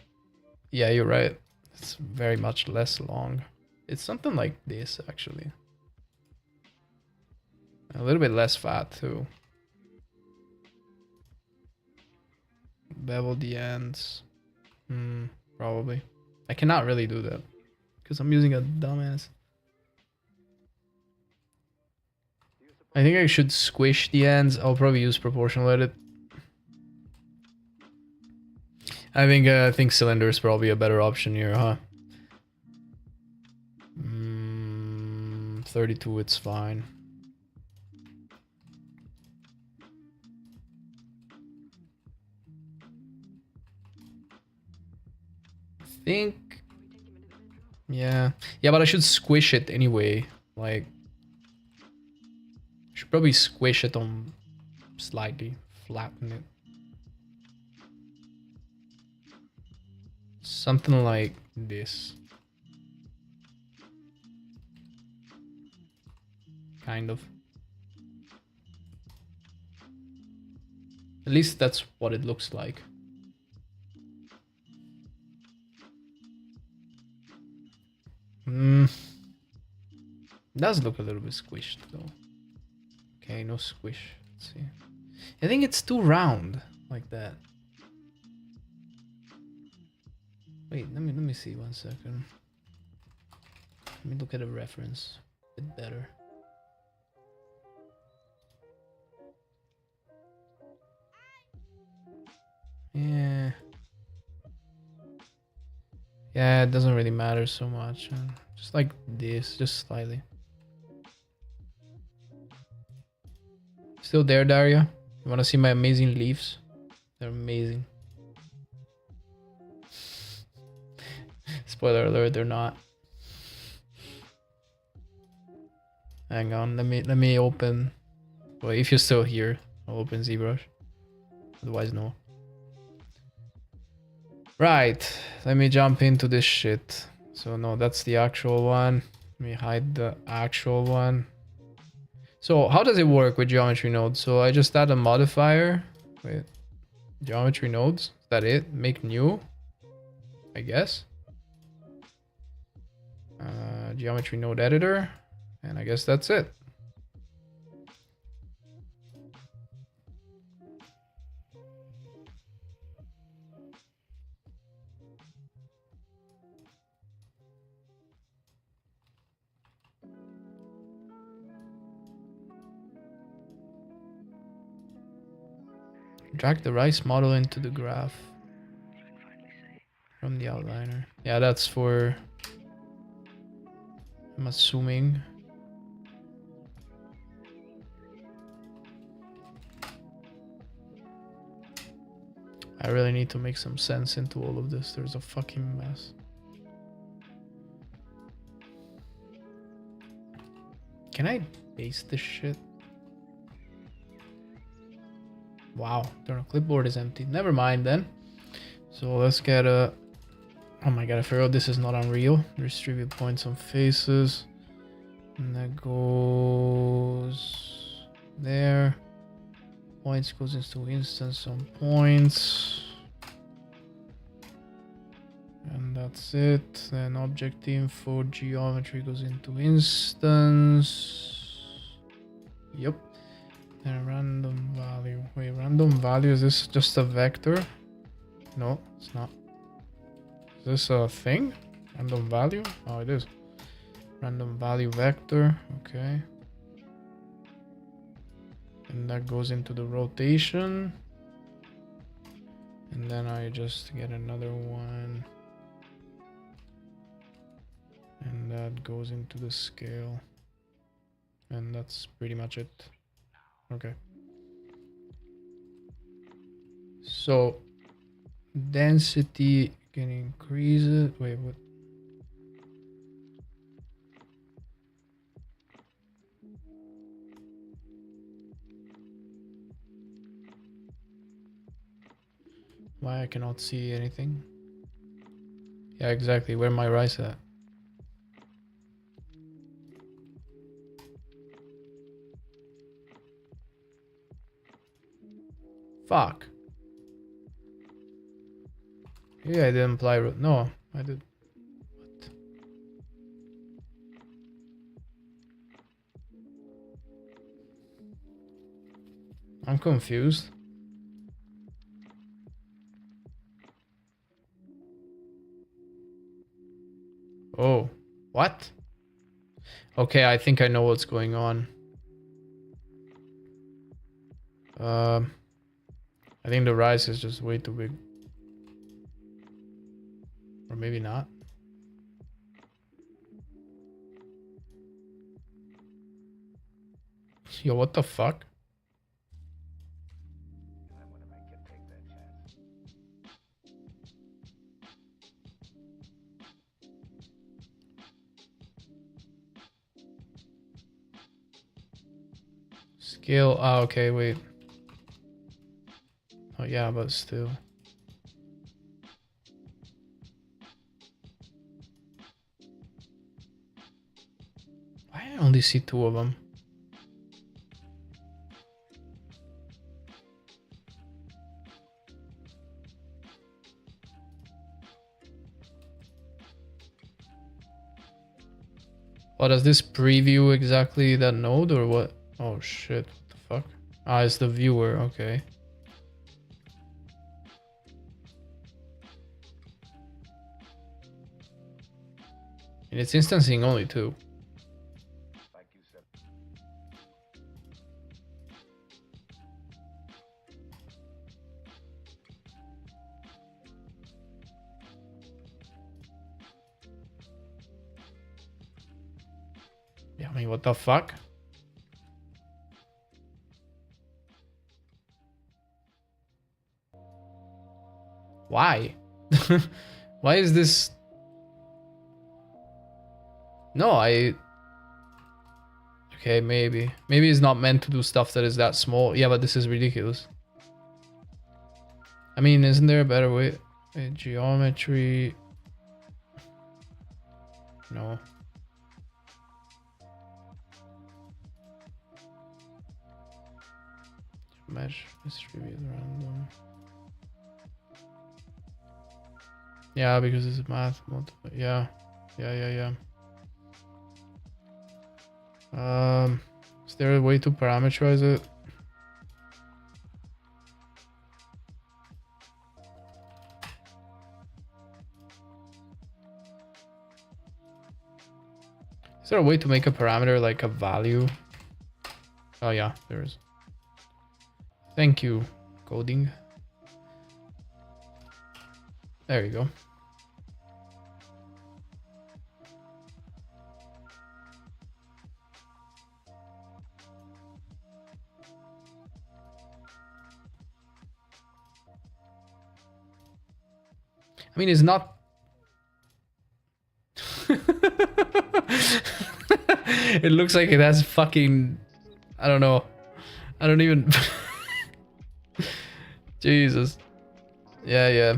Yeah, you're right. It's very much less long. It's something like this actually. A little bit less fat too. Bevel the ends. Probably. I cannot really do that because I'm using a dumbass. I think I should squish the ends. I'll probably use proportional edit. I think cylinder is probably a better option here, huh? 32, it's fine. I think. Yeah, but I should squish it anyway. Like, I should probably squish it on slightly, flatten it. Something like this. Kind of. At least that's what it looks like. Does look a little bit squished though. Okay, no squish. Let's see. I think it's too round like that. Wait, let me see 1 second. Let me look at a reference a bit better. Yeah, it doesn't really matter so much. Just like this, just slightly. Still there, Daria? You wanna see my amazing leaves? They're amazing. Spoiler alert, they're not. Hang on, let me open. Well, if you're still here, I'll open ZBrush. Otherwise, no. Right, let me jump into this shit. So no, that's the actual one. Let me hide the actual one. So how does it work with geometry nodes? So I just add a modifier. Wait, geometry nodes. Is that it? Make new, I guess. Geometry node editor. And I guess that's it. Drag the rice model into the graph from the outliner. Yeah, that's for, I'm assuming. I really need to make some sense into all of this. There's a fucking mess. Can I paste this shit? Wow, the clipboard is empty. Never mind then. So let's get a... Oh my god, I forgot this is not Unreal. Distribute points on faces. And that goes... there. Points goes into instance on points. And that's it. Then object info geometry goes into instance. Yep. And random value. Wait, random value, is this just a vector? No, it's not. Is this a thing? Random value? Oh, it is. Random value vector. Okay. And that goes into the rotation. And then I just get another one. And that goes into the scale. And that's pretty much it. Okay. So density can increase it. Wait, what? Why I cannot see anything? Yeah, exactly. Where my rice at? Fuck. Yeah, I didn't apply. No, I did. What? I'm confused. Oh, what? Okay, I think I know what's going on. Um, I think the rise is just way too big. Or maybe not. Yo, what the fuck?
I'm gonna make you take that chance.
Scale. Ah, okay, wait. Oh, yeah, but still. Why I only see two of them? Oh, does this preview exactly that node or what? Oh shit, what the fuck? Ah, it's the viewer, okay. And it's instancing only two.
Like you said.
Yeah, I mean, what the fuck? Why? Why is this? No, I... Okay, maybe. Maybe it's not meant to do stuff that is that small. Yeah, but this is ridiculous. I mean, isn't there a better way? Geometry... No. Mesh distribute random. Yeah, because it's math. Yeah. Yeah. Is there a way to parameterize it? Is there a way to make a parameter like a value? Oh yeah, there is. Thank you, coding. There you go. I mean, it's not... It looks like it has fucking... I don't know. I don't even... Jesus. Yeah.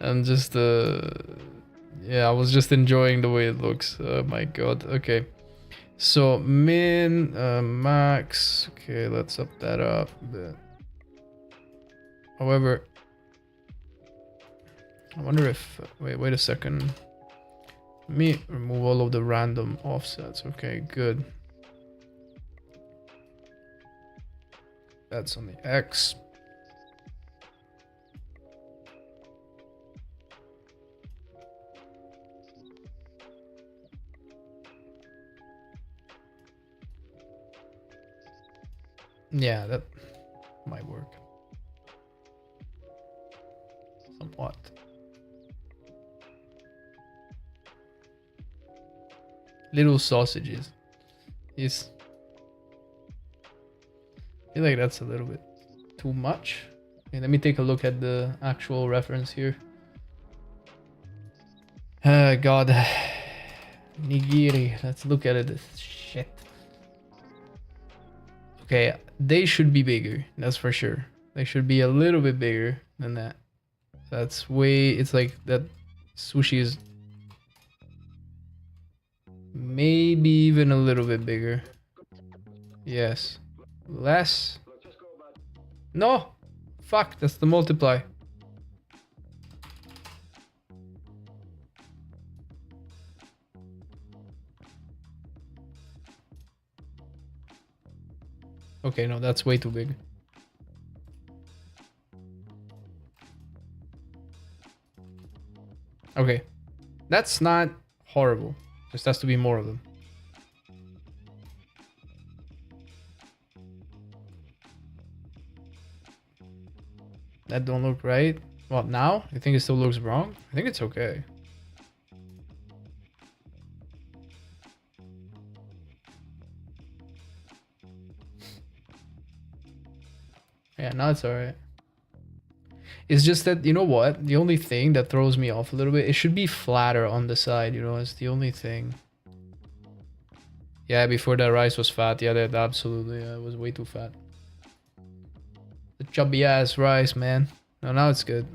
I'm just... Yeah, I was just enjoying the way it looks. Oh my god. Okay. So, min, max... Okay, let's up that up a bit. However... I wonder if... Wait a second. Let me remove all of the random offsets. Okay, good. That's on the X. Yeah, that might work. Somewhat. Little sausages. Yes. I feel like that's a little bit too much. Okay, let me take a look at the actual reference here. God. Nigiri. Let's look at it. Shit. Okay, they should be bigger. That's for sure. They should be a little bit bigger than that. That's way... It's like that sushi is maybe even a little bit bigger. Yes. Less. No! Fuck, that's the multiply. Okay, no, that's way too big. Okay. That's not horrible. Just has to be more of them. That don't look right. Well, now? You think it still looks wrong? I think it's okay. Yeah, now it's alright. It's just that, you know what? The only thing that throws me off a little bit, it should be flatter on the side, you know? It's the only thing. Yeah, before that rice was fat. Yeah, that absolutely it was way too fat. The chubby ass rice, man. No, now it's good.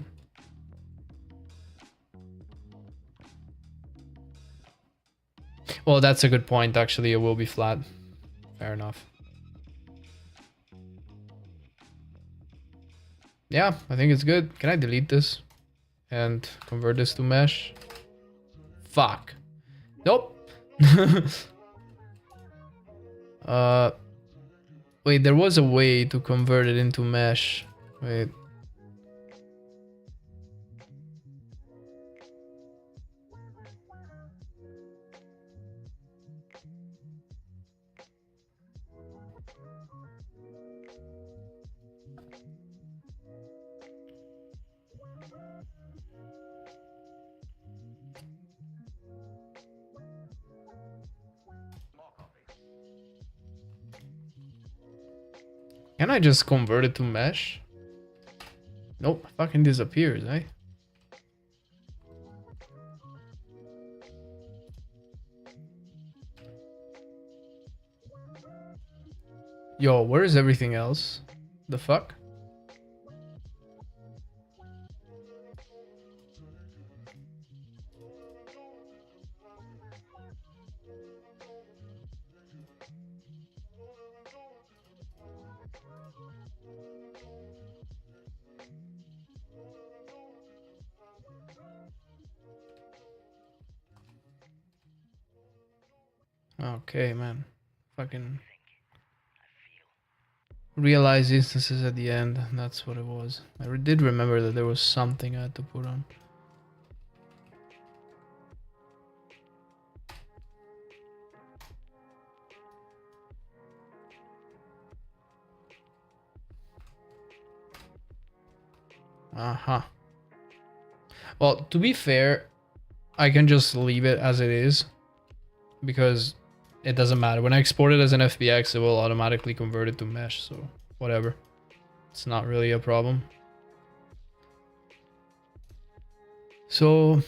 Well, that's a good point. Actually, it will be flat. Fair enough. Yeah, I think it's good. Can I delete this and convert this to mesh? Fuck. Nope. uh, wait, there was a way to convert it into mesh. Wait. Can I just convert it to mesh? Nope, fucking disappears, eh? Yo, where is everything else? The fuck? Okay, man. Fucking realize instances at the end. That's what it was. I did remember that there was something I had to put on. Uh-huh. Well, to be fair, I can just leave it as it is because it doesn't matter. When I export it as an FBX, it will automatically convert it to mesh, so whatever. It's not really a problem. So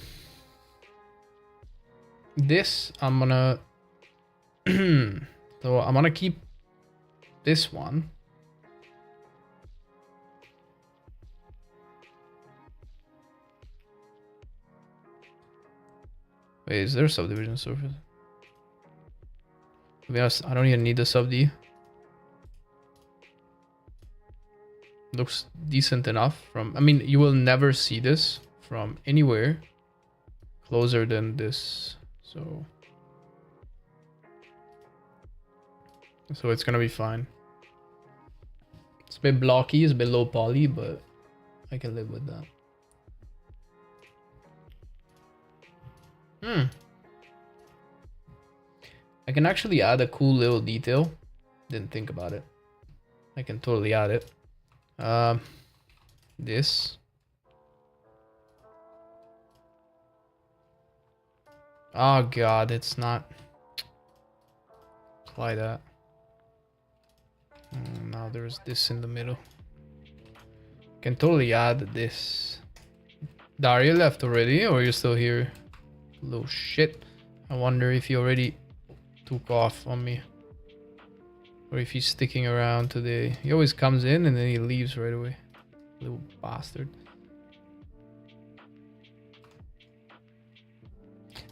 this I'm gonna so I'm gonna keep this one. Wait, is there a subdivision surface? To be honest, I don't even need the sub D. Looks decent enough from, I mean, you will never see this from anywhere closer than this. So it's gonna be fine. It's a bit blocky, it's a bit low poly, but I can live with that. I can actually add a cool little detail. Didn't think about it. I can totally add it. This. Oh god, it's not. Apply that. Now there's this in the middle. Can totally add this. Daria left already, or are you still here? Little shit. I wonder if he already took off on me. Or if he's sticking around today. He always comes in and then he leaves right away. Little bastard.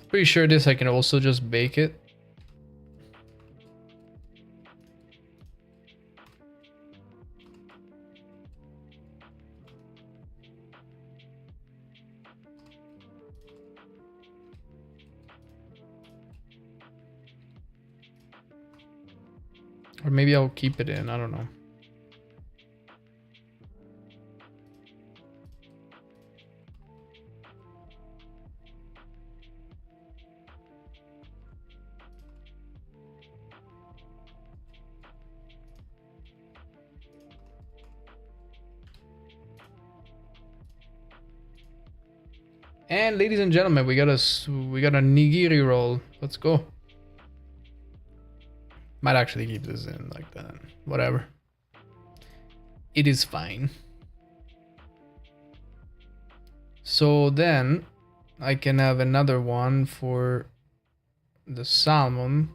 Pretty sure this I can also just bake it. Or maybe I'll keep it in, I don't know. And ladies and gentlemen, we got a nigiri roll. Let's go. Might actually keep this in like that. Whatever. It is fine. So then I can have another one for the salmon.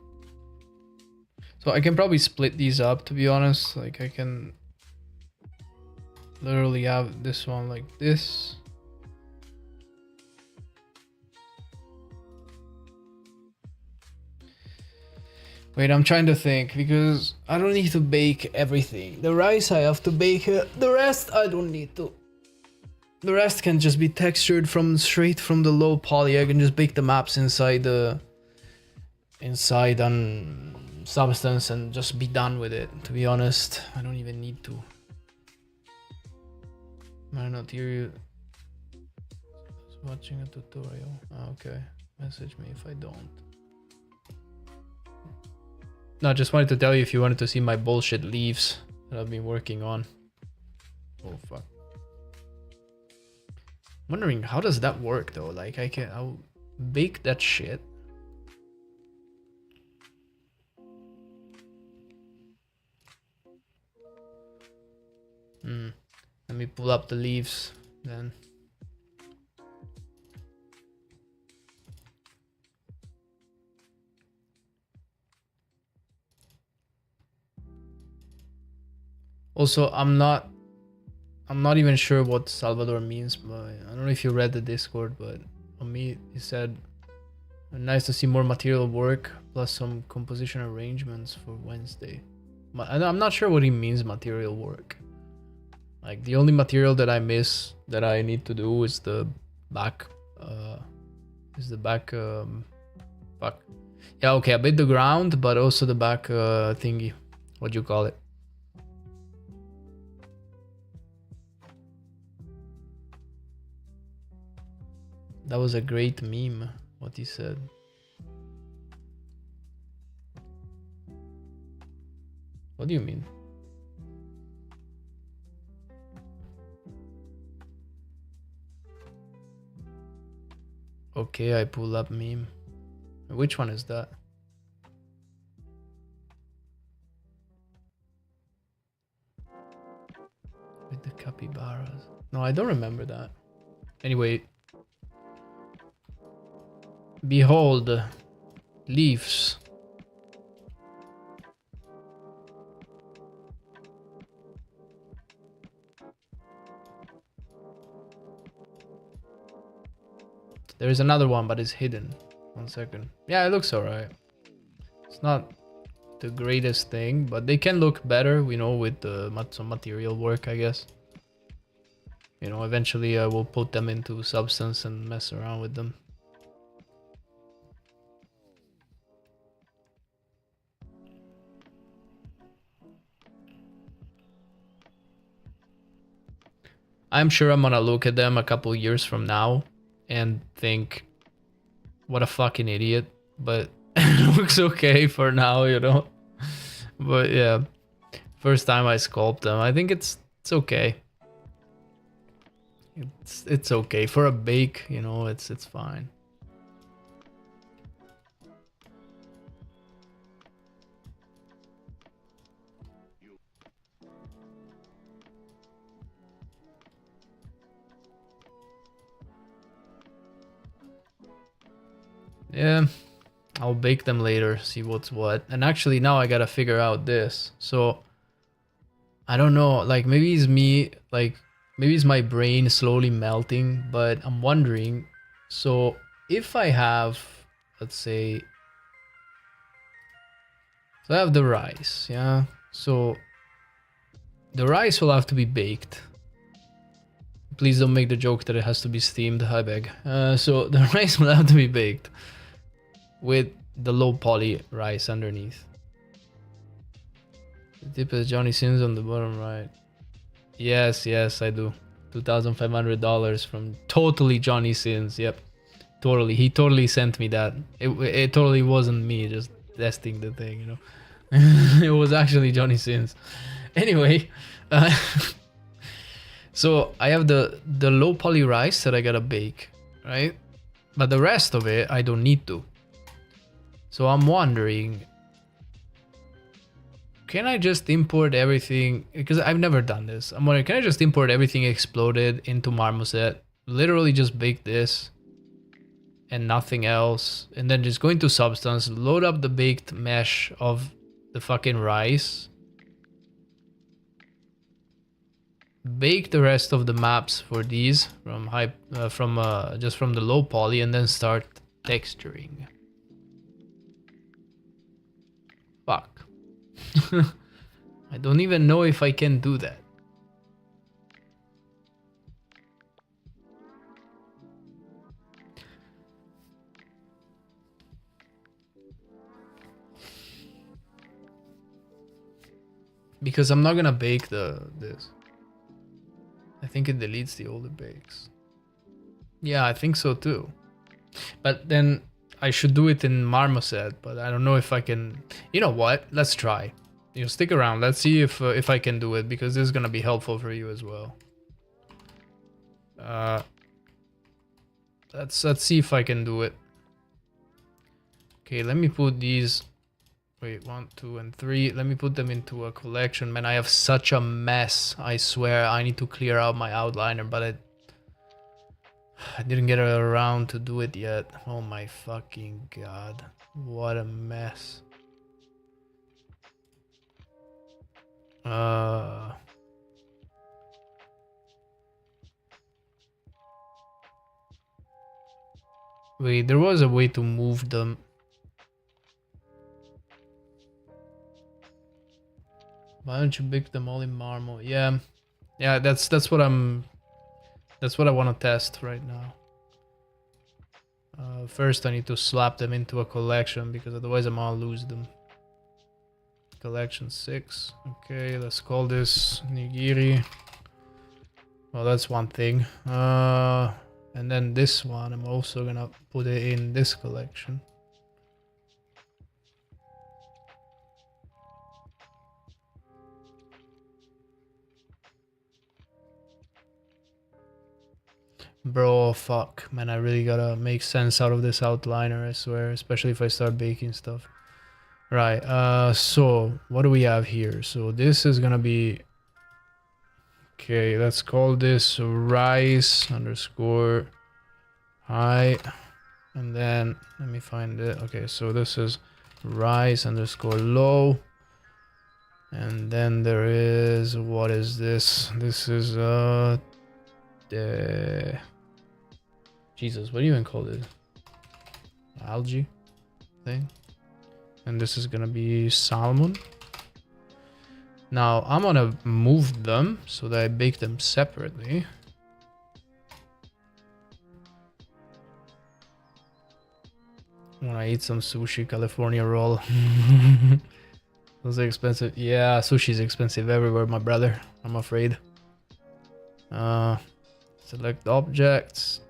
So I can probably split these up, to be honest. Like I can literally have this one like this. Wait, I'm trying to think because I don't need to bake everything. The rice I have to bake. The rest I don't need to. The rest can just be textured from straight from the low poly. I can just bake the maps inside the substance and just be done with it. To be honest, I don't even need to. I'm not here. Watching a tutorial. Oh, okay, message me if I don't. No, I just wanted to tell you if you wanted to see my bullshit leaves that I've been working on. Oh fuck. Wondering how does that work though? Like I'll bake that shit. Let me pull up the leaves then. Also, I'm not even sure what Salvador means, but I don't know if you read the Discord, but on me he said nice to see more material work plus some composition arrangements for Wednesday. I'm not sure what he means material work. Like the only material that I miss that I need to do is the back fuck. Yeah, okay, a bit the ground, but also the back thingy. What do you call it? That was a great meme, what he said. What do you mean? Okay, I pull up meme. Which one is that? With the capybaras. No, I don't remember that. Anyway. Behold, leaves. There is another one, but it's hidden. 1 second. Yeah, it looks alright. It's not the greatest thing, but they can look better, you know, with some material work, I guess. You know, eventually I will put them into substance and mess around with them. I'm sure I'm gonna look at them a couple years from now and think, what a fucking idiot. But it looks okay for now, you know. But yeah, first time I sculpt them, I think it's okay. It's okay for a bake, you know. It's fine. Yeah, I'll bake them later, see what's what. And actually now I gotta figure out this. So I don't know, like maybe it's me, like maybe it's my brain slowly melting, but I'm wondering, so if I have, let's say, so I have the rice, yeah? So the rice will have to be baked. Please don't make the joke that it has to be steamed, I beg. So the rice will have to be baked with the low poly rice underneath. The tip is Johnny Sins on the bottom right. Yes, yes, I do. $2,500 from totally Johnny Sins. Yep, totally. He totally sent me that. It totally wasn't me just testing the thing, you know. It was actually Johnny Sins. Anyway, uh, so I have the low poly rice that I gotta bake, right? But the rest of it I don't need to. So I'm wondering, can I just import everything? Because I've never done this. I'm wondering, can I just import everything exploded into Marmoset? Literally just bake this and nothing else. And then just go into Substance, load up the baked mesh of the fucking rice. Bake the rest of the maps for these from just from the low poly, and then start texturing. Fuck. I don't even know if I can do that. Because I'm not gonna bake this. I think it deletes the older bakes. Yeah, I think so too. But then I should do it in Marmoset, but I don't know if I can. You know what? Let's try. You know, stick around. Let's see if I can do it, because this is gonna be helpful for you as well. Let's see if I can do it. Okay, let me put these. Wait, 1, 2, and 3. Let me put them into a collection. Man, I have such a mess. I swear, I need to clear out my outliner, but I didn't get around to do it yet. Oh my fucking god. What a mess. Wait, there was a way to move them. Why don't you bake them all in marble? Yeah, that's what I want to test right now. First, I need to slap them into a collection, because otherwise I'm gonna lose them. Collection 6. Okay, let's call this nigiri. Well, that's one thing. And then this one, I'm also gonna put it in this collection. Bro, fuck, man, I really gotta make sense out of this outliner, I swear, especially if I start baking stuff. Right, so what do we have here? So this is gonna be, okay, let's call this rice underscore high, and then let me find it. Okay, so this is rice underscore low, and then there is, what is this? This is the Jesus, what do you even call it? Algae thing. And this is gonna be salmon. Now I'm gonna move them so that I bake them separately. When I eat some sushi, California roll. Those are expensive. Yeah, sushi's expensive everywhere, my brother. I'm afraid. Select objects.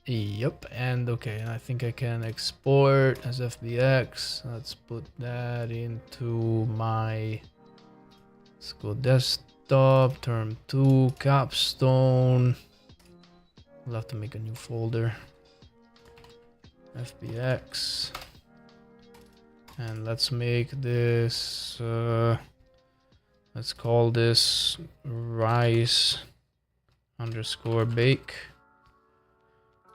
Yep, and okay, I think I can export as FBX. Let's put that into my, let's go desktop, term 2, capstone. I'll have to make a new folder. FBX. And let's make this, let's call this rice underscore bake.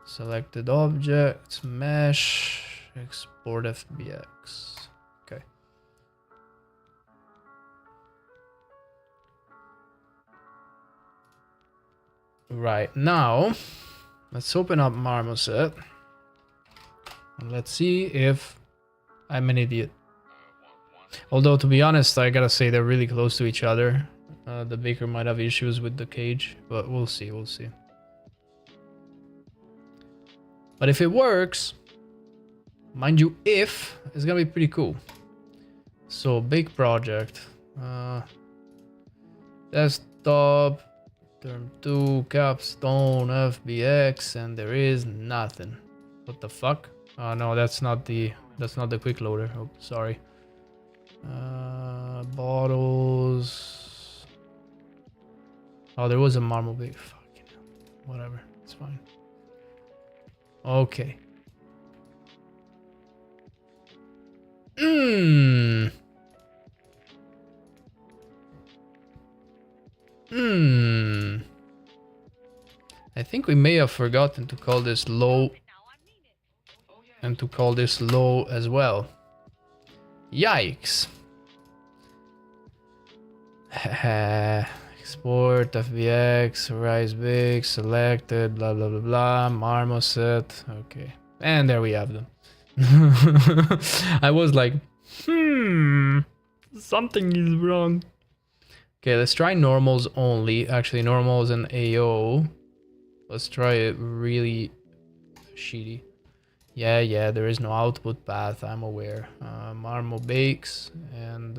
Selected object, mesh, export FBX. Okay. Right, now let's open up Marmoset and let's see if I'm an idiot. Although, to be honest, I gotta say they're really close to each other. The baker might have issues with the cage, but we'll see, we'll see. But if it works, Mind you, if it's gonna be pretty cool. So big project. Desktop, term 2, capstone, FBX, and there is nothing. What the fuck? Oh no, that's not the quick loader. Oh, sorry. Bottles. Oh, there was a marble big. Fucking hell. Whatever, it's fine. Okay. Hmm. I think we may have forgotten to call this low and to call this low as well. Yikes. Export, FBX, Rise Big, selected, blah blah blah blah, Marmoset. Okay. And there we have them. I was like, something is wrong. Okay, let's try normals only. Actually, normals and AO. Let's try it really shitty. Yeah, there is no output path, I'm aware. Marmo bakes, and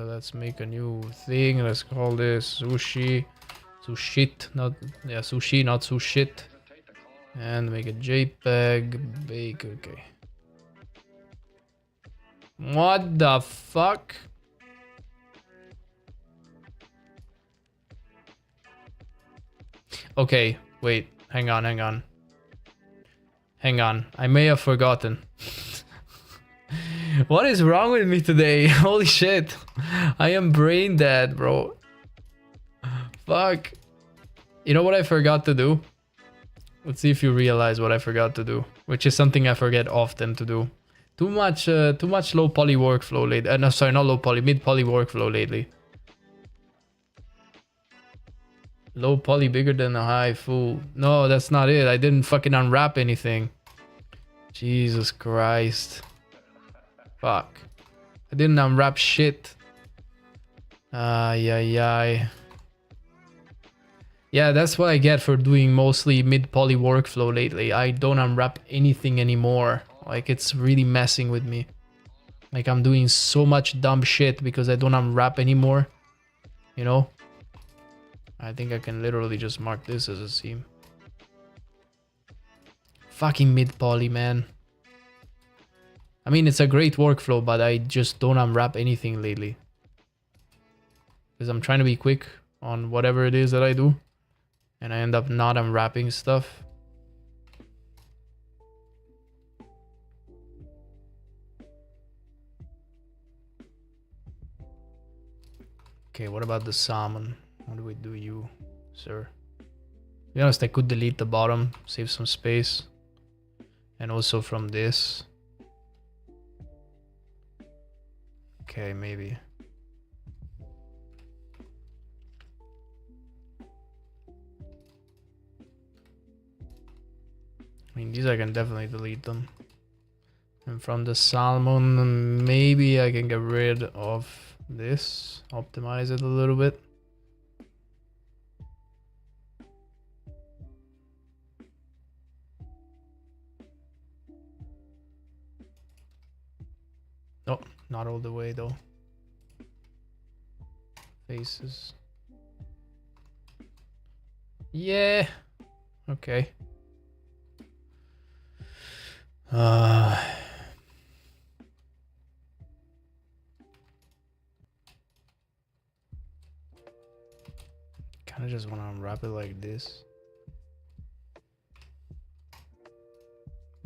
let's make a new thing. Let's call this sushi. Sushit, not, yeah, sushi, not sushit. And make a JPEG, bake, okay. What the fuck? Okay, wait, hang on. Hang on, I may have forgotten. What is wrong with me today? Holy shit. I am brain dead, bro. Fuck. You know what I forgot to do? Let's see if you realize what I forgot to do, which is something I forget often to do. Too much low poly workflow lately. No, sorry, not low poly, mid poly workflow lately. Low poly bigger than a high full. No, that's not it. I didn't fucking unwrap anything. Jesus Christ. Fuck. I didn't unwrap shit. Yeah, that's what I get for doing mostly mid-poly workflow lately. I don't unwrap anything anymore. Like, it's really messing with me. Like, I'm doing so much dumb shit because I don't unwrap anymore. You know? I think I can literally just mark this as a seam. Fucking mid-poly, man. I mean, it's a great workflow, but I just don't unwrap anything lately. Because I'm trying to be quick on whatever it is that I do. And I end up not unwrapping stuff. Okay, what about the salmon? What do we do, you, sir? To be honest, I could delete the bottom, save some space. And also from this. Okay, maybe. I mean, these I can definitely delete them. And from the salmon, maybe I can get rid of this. Optimize it a little bit. Oh, not all the way though. Faces. Yeah. Okay. Kind of just want to unwrap it like this.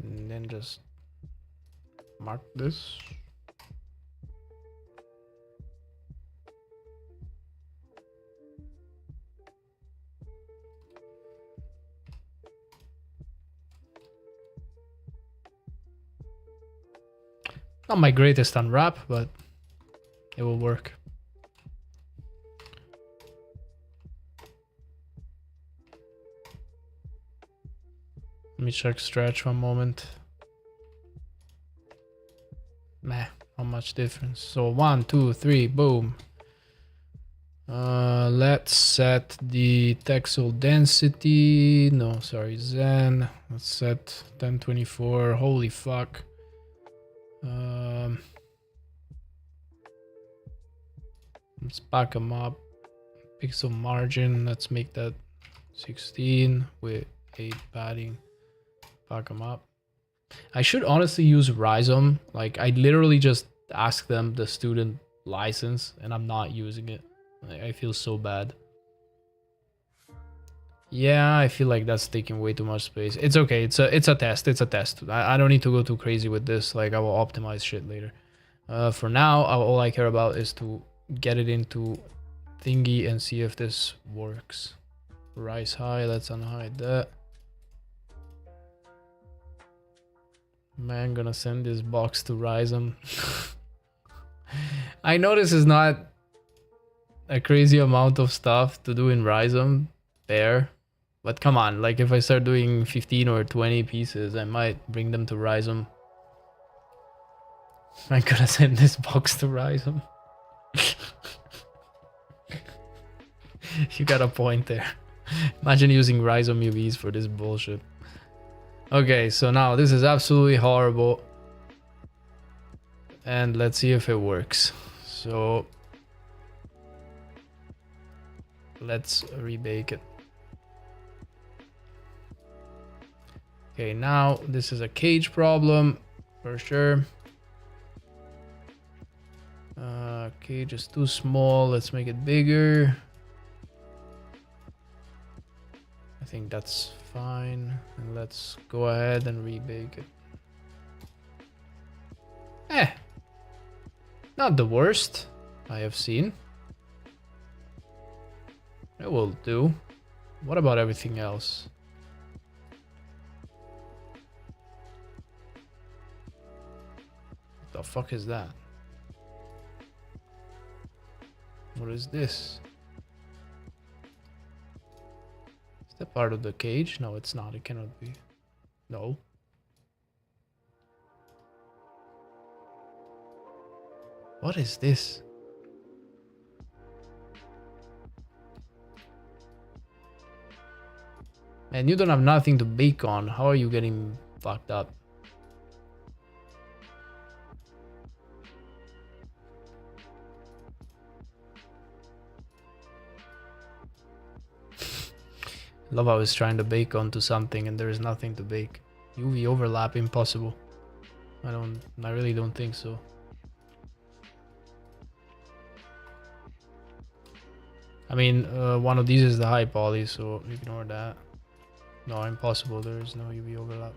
And then just mark this. Not my greatest unwrap, but it will work. Let me check stretch one moment. Meh, not much difference. So 1, 2, 3, boom. Let's set the texel density. No, sorry, Zen. Let's set 1024. Holy fuck. Let's back them up. Pixel margin. Let's make that 16 with 8 padding. Back them up. I should honestly use Rhizome. Like, I literally just ask them the student license and I'm not using it. I feel so bad. Yeah, I feel like that's taking way too much space. It's okay. It's a test. It's a test. I don't need to go too crazy with this. Like, I will optimize shit later. For now, all I care about is to get it into thingy and see if this works. Rise high. Let's unhide that. Man, gonna send this box to Rhizome. I know this is not a crazy amount of stuff to do in Rhizome there, but come on, like if I start doing 15 or 20 pieces, I might bring them to Rhizome. I'm gonna send this box to Rhizome. You got a point there. Imagine using Rhizome UVs for this bullshit. Okay, so now this is absolutely horrible. And let's see if it works. So let's rebake it. Okay, now this is a cage problem for sure. Cage is too small. Let's make it bigger. I think that's fine. And let's go ahead and rebake it. Not the worst I have seen. It will do. What about everything else? What the fuck is that? What is this? Is that part of the cage? No, it's not. It cannot be. No. What is this? Man, you don't have nothing to bake on. How are you getting fucked up? Love how I was trying to bake onto something and there is nothing to bake. UV overlap impossible. I really don't think so. I mean, one of these is the high poly, so ignore that. No, impossible. There is no UV overlap.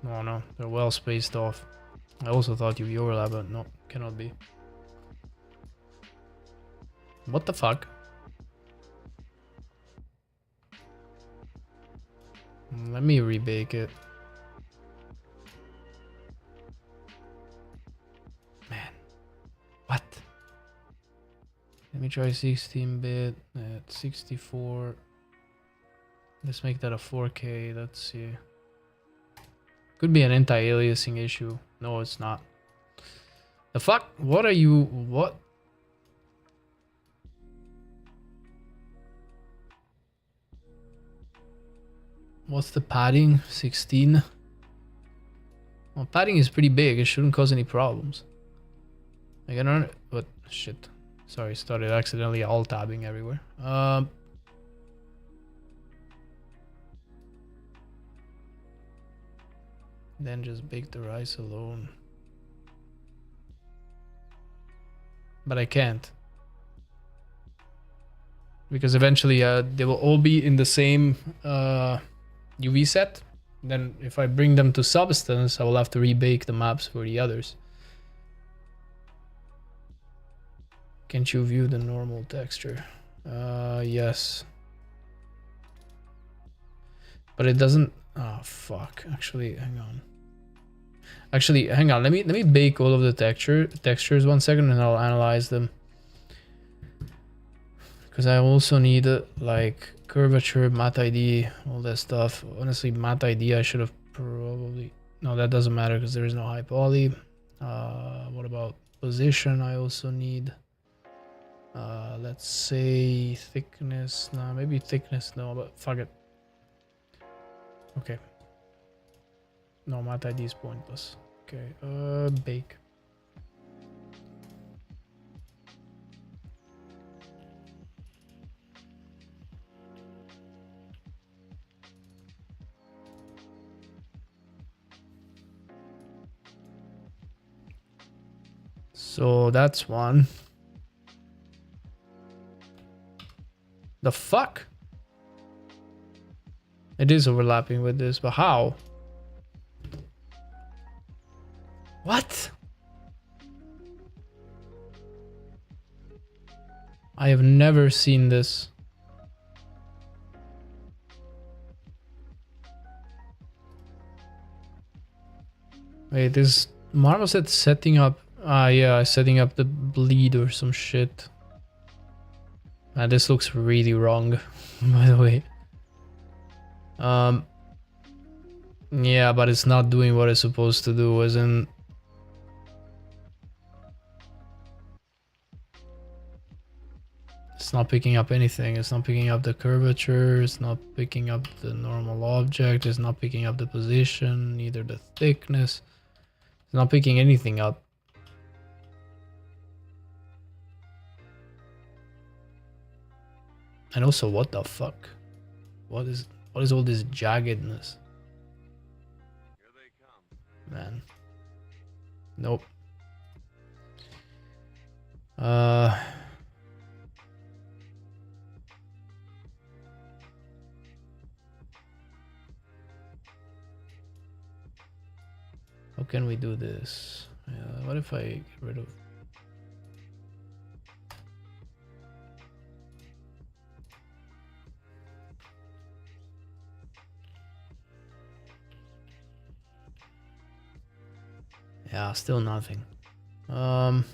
No, they're well spaced off. I also thought UV overlap, but no, cannot be. What the fuck? Let me rebake it. Man, what? Let me try 16-bit at 64. Let's make that a 4K. Let's see. Could be an anti-aliasing issue. No, it's not. The fuck? What are you? What? What's the padding? 16? Well, padding is pretty big. It shouldn't cause any problems. I can run it. What? Shit. Sorry, started accidentally alt-tabbing everywhere. Then just bake the rice alone. But I can't. Because eventually they will all be in the same UV set. Then if I bring them to Substance, I will have to rebake the maps for the others. Can't you view the normal texture? Yes. But it doesn't... Oh, fuck. Actually, hang on. Actually, hang on. Let me bake all of the textures 1 second and I'll analyze them. Because I also need like curvature, matte ID, all that stuff. Honestly, matte ID I should have probably... No, that doesn't matter because there is no high poly. What about position? I also need... let's say thickness. No, maybe thickness. No, but fuck it. Okay. No, mat ID is pointless. Okay, bake. So that's one. The fuck? It is overlapping with this, but how? What? I have never seen this. Wait, this Marvel said setting up. Ah, yeah, setting up the bleed or some shit. This looks really wrong, by the way. Yeah, but it's not doing what it's supposed to do, isn't? It's not picking up anything. It's not picking up the curvature. It's not picking up the normal object. It's not picking up the position, neither the thickness. It's not picking anything up. And also, what the fuck? What is all this jaggedness?
Here they come.
Man. Nope. How can we do this? What if I get rid of... Yeah, still nothing.
I'm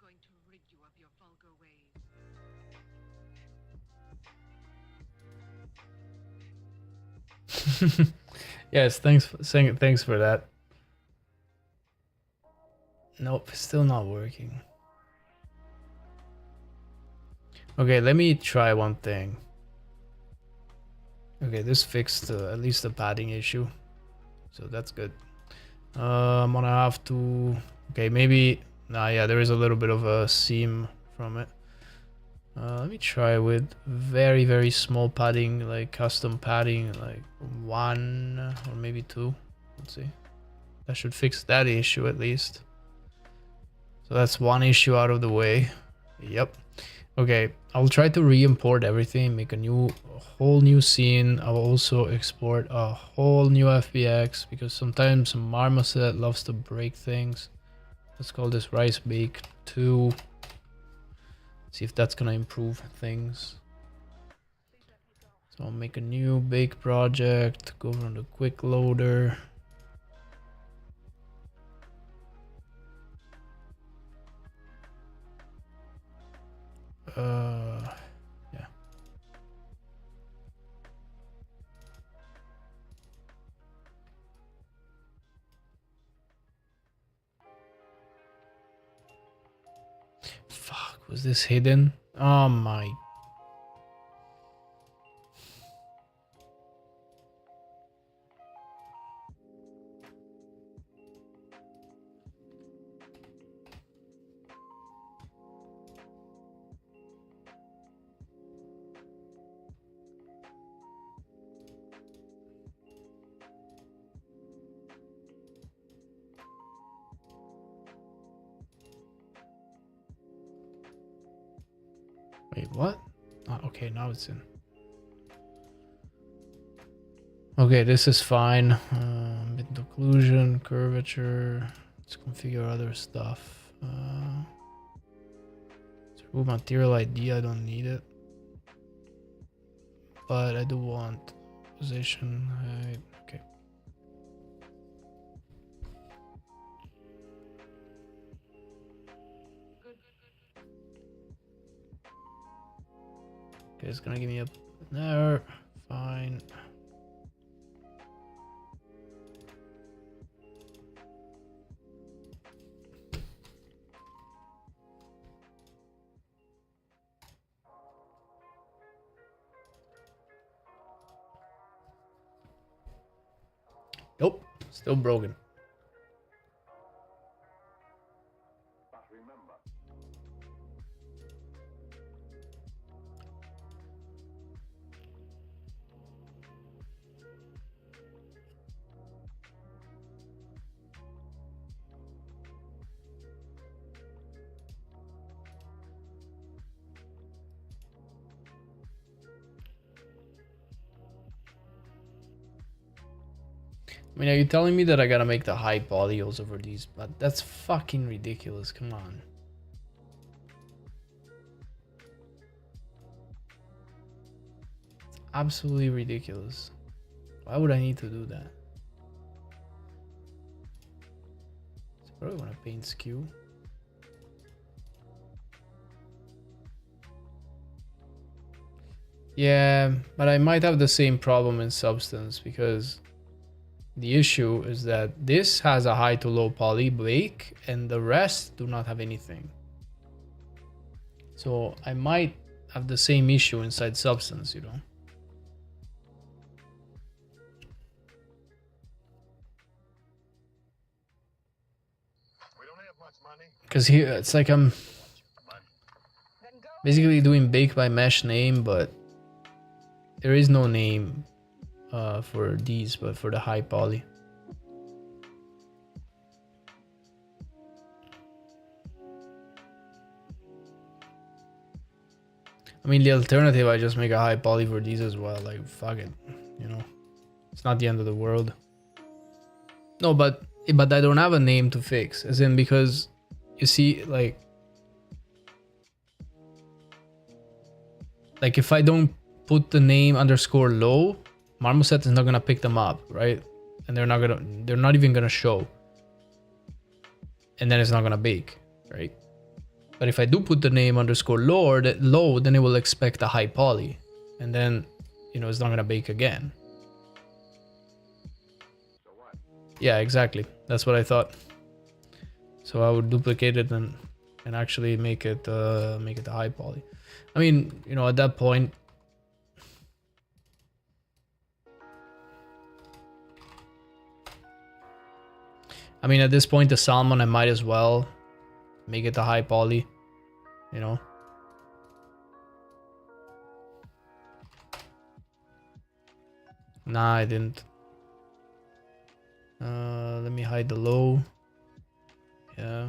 going to rid you of your vulgar ways.
Yes, thanks for that. Nope, still not working. Okay, let me try one thing. Okay, this fixed at least the padding issue, so that's good. I'm gonna have to... Okay, maybe... Nah, yeah, there is a little bit of a seam from it. Let me try with very, very small padding, like custom padding, like 1 or maybe 2. Let's see. That should fix that issue at least. So that's one issue out of the way. Yep. Okay, I'll try to re-import everything, make a whole new scene. I'll also export a whole new FBX because sometimes Marmoset loves to break things. Let's call this rice bake 2. See if that's gonna improve things. So I'll make a new bake project, go from the quick loader. Yeah. Fuck, was this hidden? Oh my. Wait, what? Oh, okay, now it's in. Okay, this is fine. Bit occlusion, curvature. Let's configure other stuff. Let's remove material ID. I don't need it, but I do want position height. Okay. Okay, it's gonna give me a there. Fine. Nope, still broken.
But remember,
I mean, are you telling me that I gotta make the high poly also for these? But that's fucking ridiculous. Come on. It's absolutely ridiculous. Why would I need to do that? So probably want to paint skew. Yeah, but I might have the same problem in substance because the issue is that this has a high to low poly bake and the rest do not have anything. So I might have the same issue inside substance, you know.
we don't have much money.
Because here it's like I'm
Then go
basically doing bake by mesh name, but there is no name for these, but for the high poly. I mean, the alternative, I just make a high poly for these as well. Like, fuck it, you know. It's not the end of the world. No, but I don't have a name to fix. As in, because you see, like if I don't put the name underscore low, Marmoset is not gonna pick them up, right? And they're not even gonna show. And then it's not gonna bake, right? But if I do put the name underscore low, then it will expect a high poly. And then, you know, it's not gonna bake again.
So what?
Yeah, exactly. That's what I thought. So I would duplicate it and actually make it a high poly. I mean, you know, at that point, I mean, at this point, the salmon, I might as well make it a high poly, you know. Nah, I didn't. Let me hide the low. Yeah.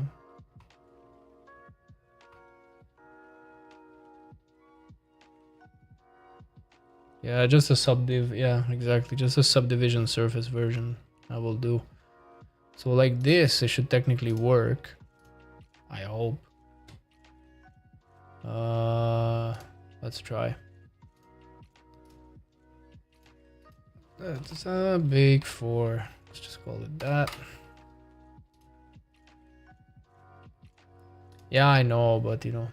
Yeah, just a subdiv. Yeah, exactly. Just a subdivision surface version. I will do. So like this, it should technically work. I hope. Let's try. That's a big 4. Let's just call it that. Yeah, I know, but you know.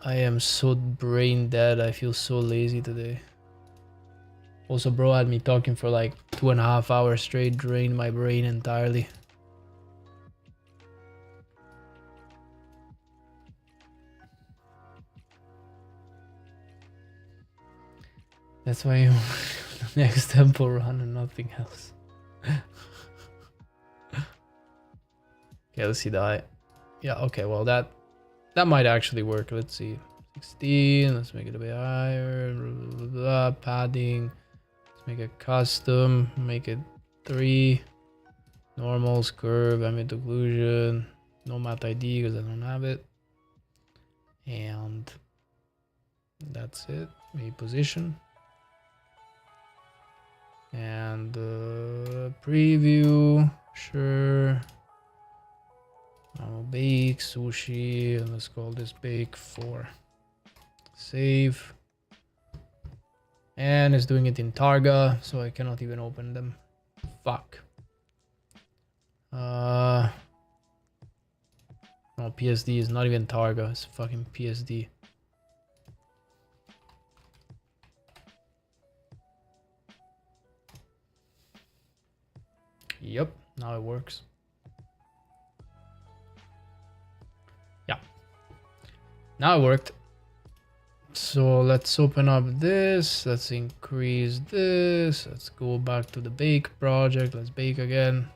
I am so brain dead. I feel so lazy today. Also, bro had me talking for like 2.5 hours straight, drained my brain entirely. That's why you the next tempo run and nothing else. Okay, let's see the height. Yeah, okay, well that might actually work. Let's see. 16, let's make it a bit higher. Blah, blah, blah, padding. Let's make it custom. Make it 3. Normals, curve, ambient occlusion. No matte ID because I don't have it. And that's it. Maybe position. And preview. Sure. I'll bake sushi. And let's call this bake 4. Save. And it's doing it in Targa, so I cannot even open them. Fuck. No, PSD is not even Targa, it's fucking PSD. Yep, now it works. Yeah. Now it worked. So let's open up this. Let's increase this. Let's go back to the bake project. Let's bake again.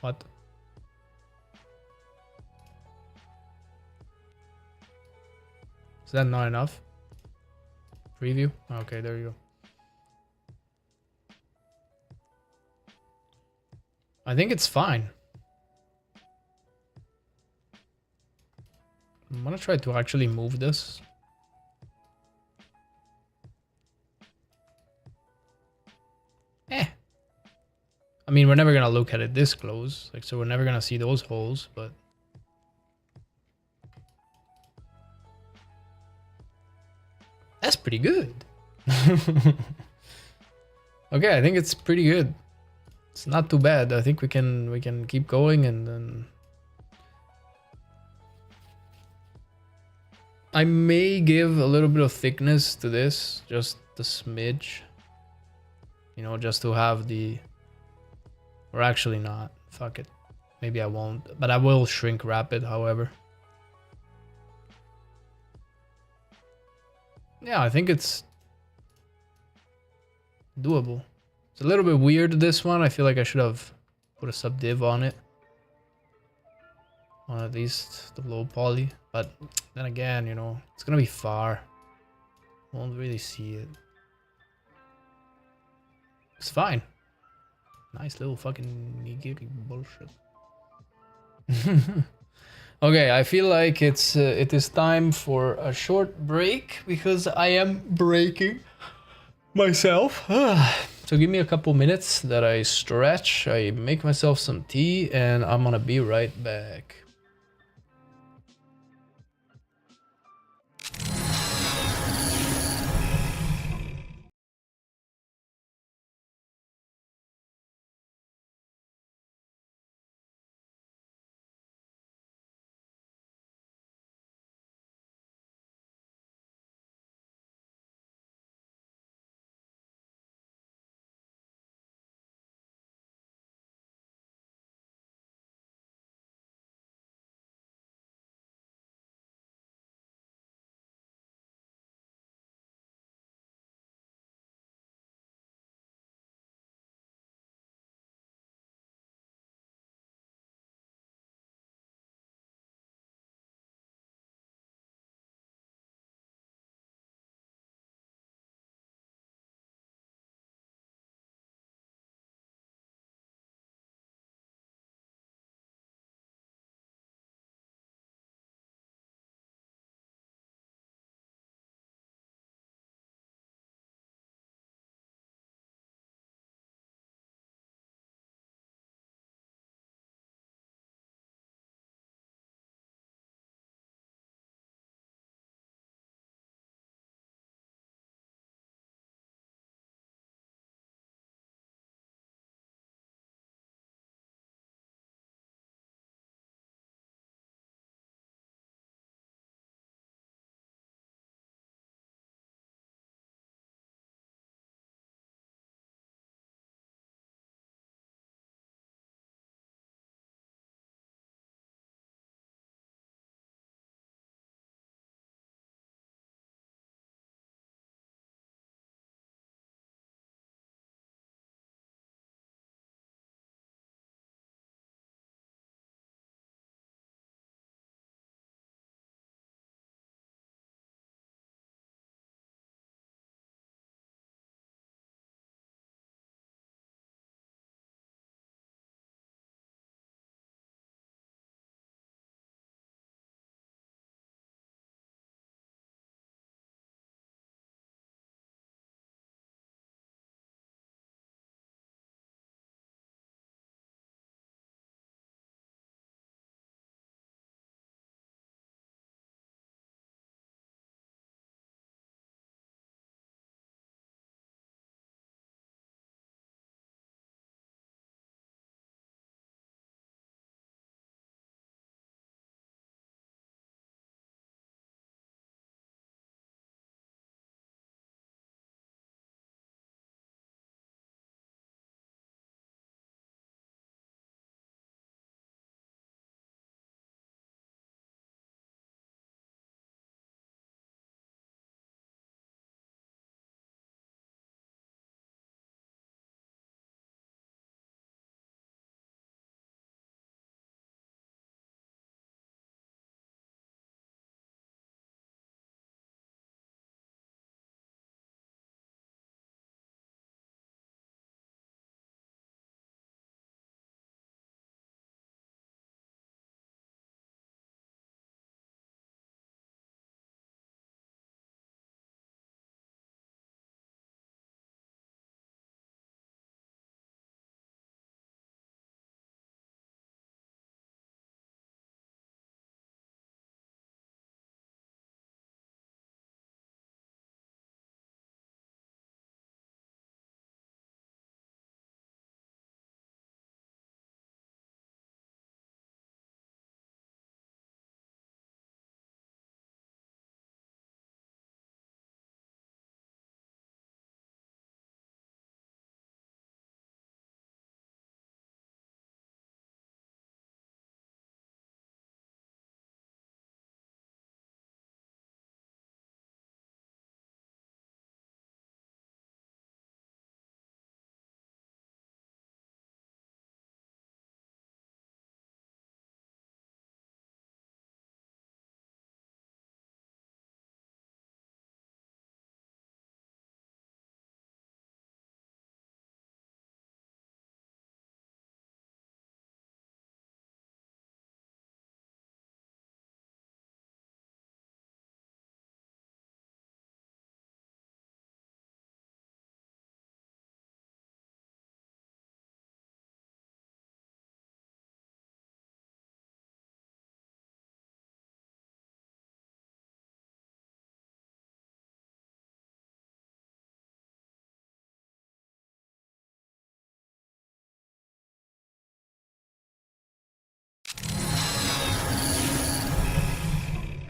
What? Is that not enough? Preview? Okay, there you go. I think it's fine. I'm gonna try to actually move this. I mean, we're never gonna look at it this close, like, so we're never gonna see those holes, but that's pretty good. Okay, I think it's pretty good. It's not too bad. I think we can keep going, and then I may give a little bit of thickness to this, just a smidge. You know, just to have the, or actually not. Fuck it. Maybe I won't, but I will shrink wrap it, however. Yeah, I think it's doable. It's a little bit weird, this one. I feel like I should have put a subdiv on it. On at least the low poly. But then again, you know, it's gonna be far. Won't really see it. It's fine. Nice little fucking nigiri bullshit. Okay, I feel like it is time for a short break because I am breaking myself. So give me a couple minutes that I stretch, I make myself some tea, and I'm gonna be right back.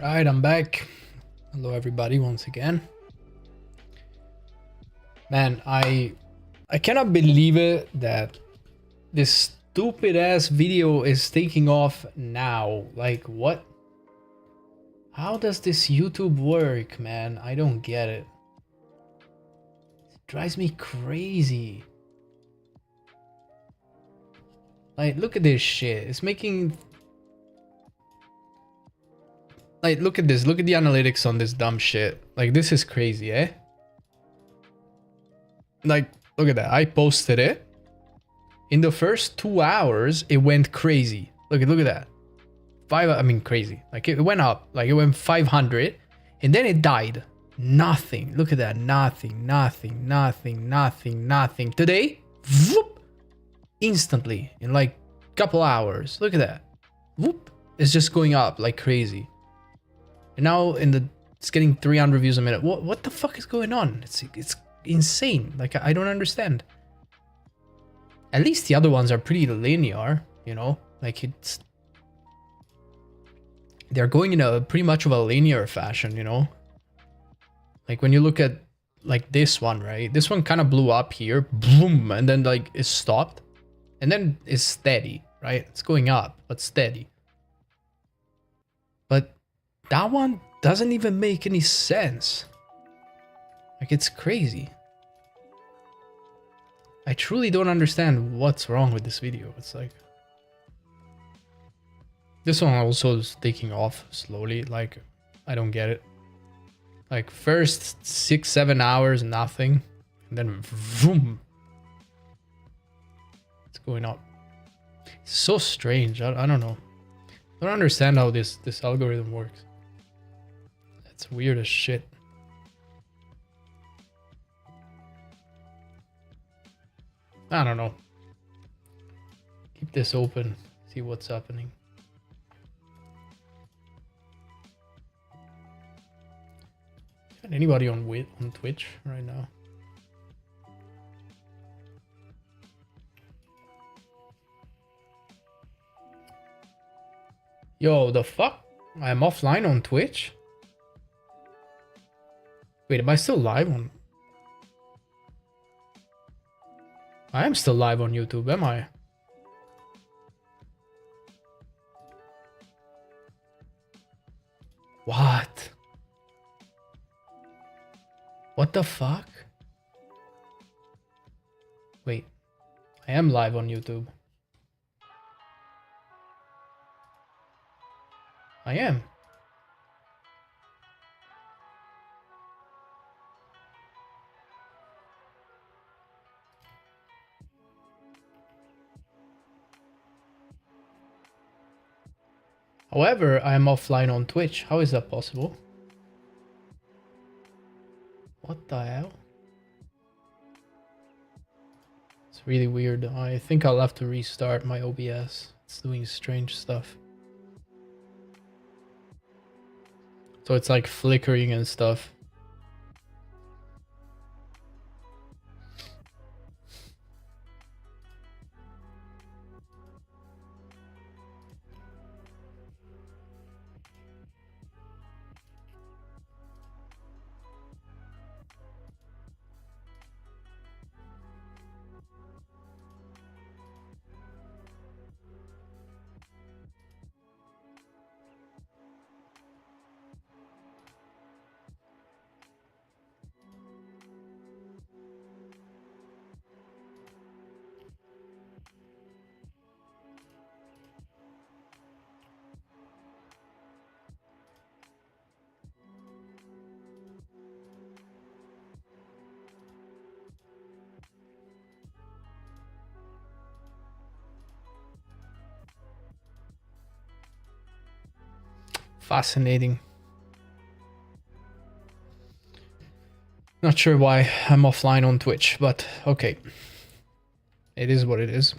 Alright, I'm back. Hello everybody once again. Man, I cannot believe it that this stupid ass video is taking off now. Like, what? How does this YouTube work, man? I don't get it. It drives me crazy. Like, look at this shit. It's making... Like, look at this. Look at the analytics on this dumb shit. Like, this is crazy, eh? Like, look at that. I posted it. In the first 2 hours, it went crazy. Look at that. Crazy. Like, it went up. Like, it went 500. And then it died. Nothing. Look at that. Nothing. Today, whoop, instantly. In like couple hours. Look at that. Whoop. It's just going up like crazy. And now it's getting 300 views a minute. What the fuck is going on? It's insane. Like, I don't understand. At least the other ones are pretty linear, you know? Like, they're going in a pretty much of a linear fashion, you know? Like, when you look at like this one, right? This one kind of blew up here, boom, and then like it stopped. And then it's steady, right? It's going up, but steady. But that one doesn't even make any sense. Like, it's crazy. I truly don't understand what's wrong with this video. It's like... This one also is taking off slowly. Like, I don't get it. Like, first 6-7 hours, nothing. And then, vroom. It's going up. It's so strange. I don't know. I don't understand how this algorithm works. It's weird as shit. I don't know. Keep this open. See what's happening. Is anybody on Twitch right now? Yo, the fuck? I'm offline on Twitch? Wait, am I still live on... I am still live on YouTube, am I? What? What the fuck? Wait, I am live on YouTube. I am. However, I am offline on Twitch. How is that possible? What the hell? It's really weird. I think I'll have to restart my OBS. It's doing strange stuff. So it's like flickering and stuff. Fascinating. Not sure why I'm offline on Twitch, but okay. It is what it is.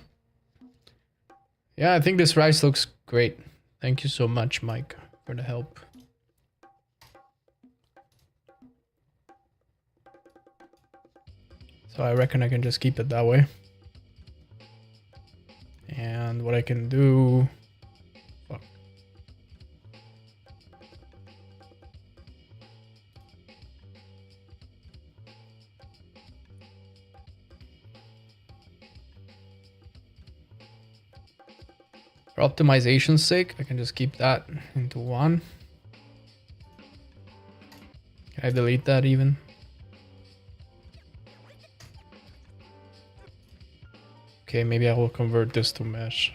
Yeah, I think this rice looks great. Thank you so much, Mike, for the help. So I reckon I can just keep it that way. And what I can do... Fuck. For optimization's sake, I can just keep that into 1. Can I delete that even? Okay, maybe I will convert this to mesh.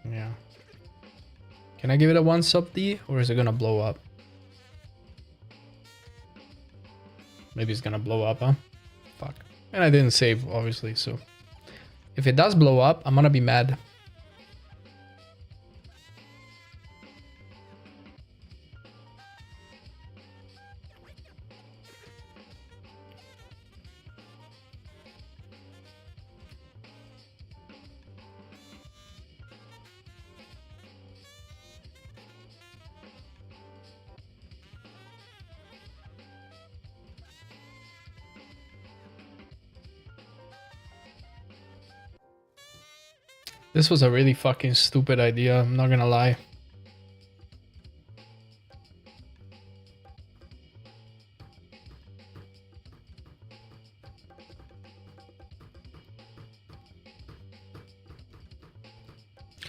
Yeah. Can I give it a 1 sub D or is it gonna blow up? Maybe it's gonna blow up, huh? Fuck. And I didn't save, obviously, so. If it does blow up, I'm gonna be mad. This was a really fucking stupid idea, I'm not gonna lie.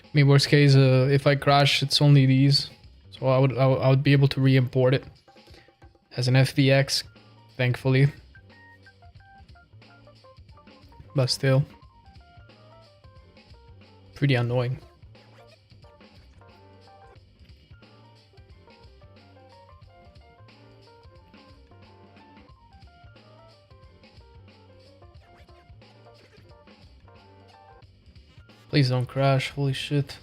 I mean, worst case, if I crash, it's only these. So I would be able to re-import it as an FBX, thankfully. But still. Pretty annoying. Please don't crash, holy shit.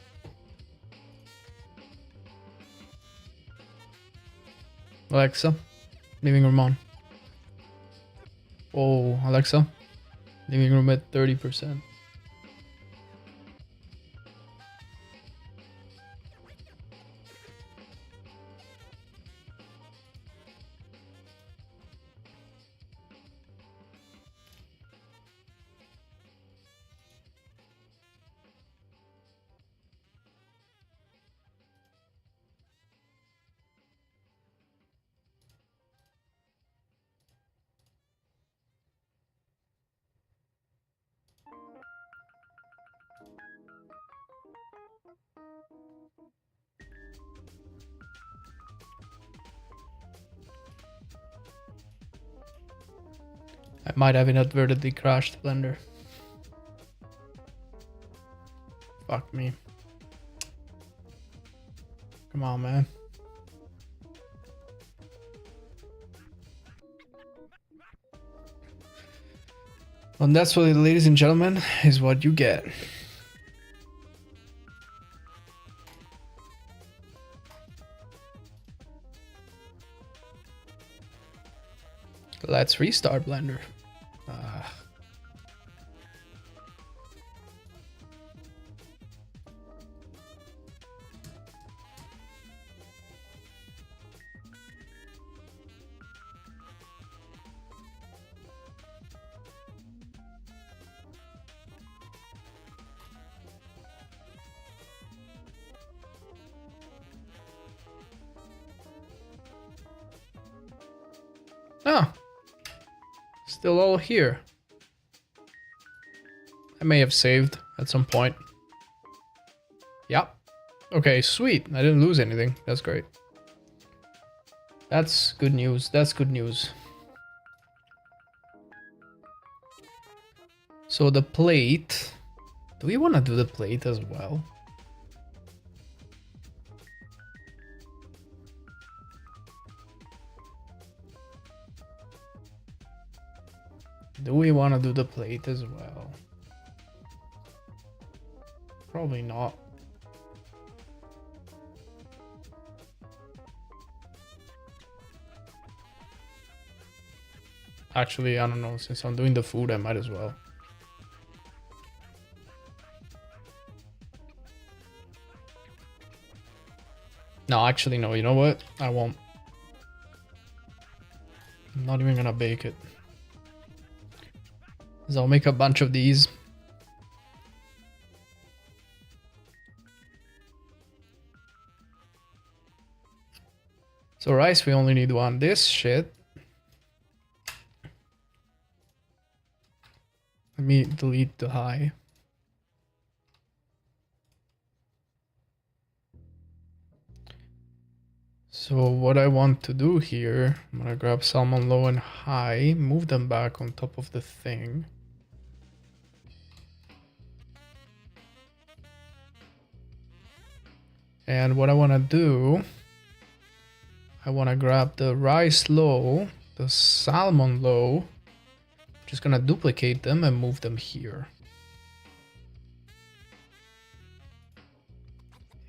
Alexa, living room on. Oh, Alexa, living room at 30%. I might have inadvertently crashed Blender. Fuck me. Come on, man. And that's what, ladies and gentlemen, is what you get. Let's restart Blender. Oh, still all here. I may have saved at some point. Yep. Okay, sweet. I didn't lose anything. That's great. That's good news. That's good news. So the plate. Do we want to do the plate as well? Do we want to do the plate as well? Probably not. Actually, I don't know. Since I'm doing the food, I might as well. No, actually, no. You know what? I won't. I'm not even gonna bake it. So I'll make a bunch of these. So rice, we only need one. This shit. me delete the high. So what I want to do here, I'm gonna grab salmon low and high, move them back on top of the thing. And what I want to do, I want to grab the rice low, the salmon low, just gonna duplicate them and move them here.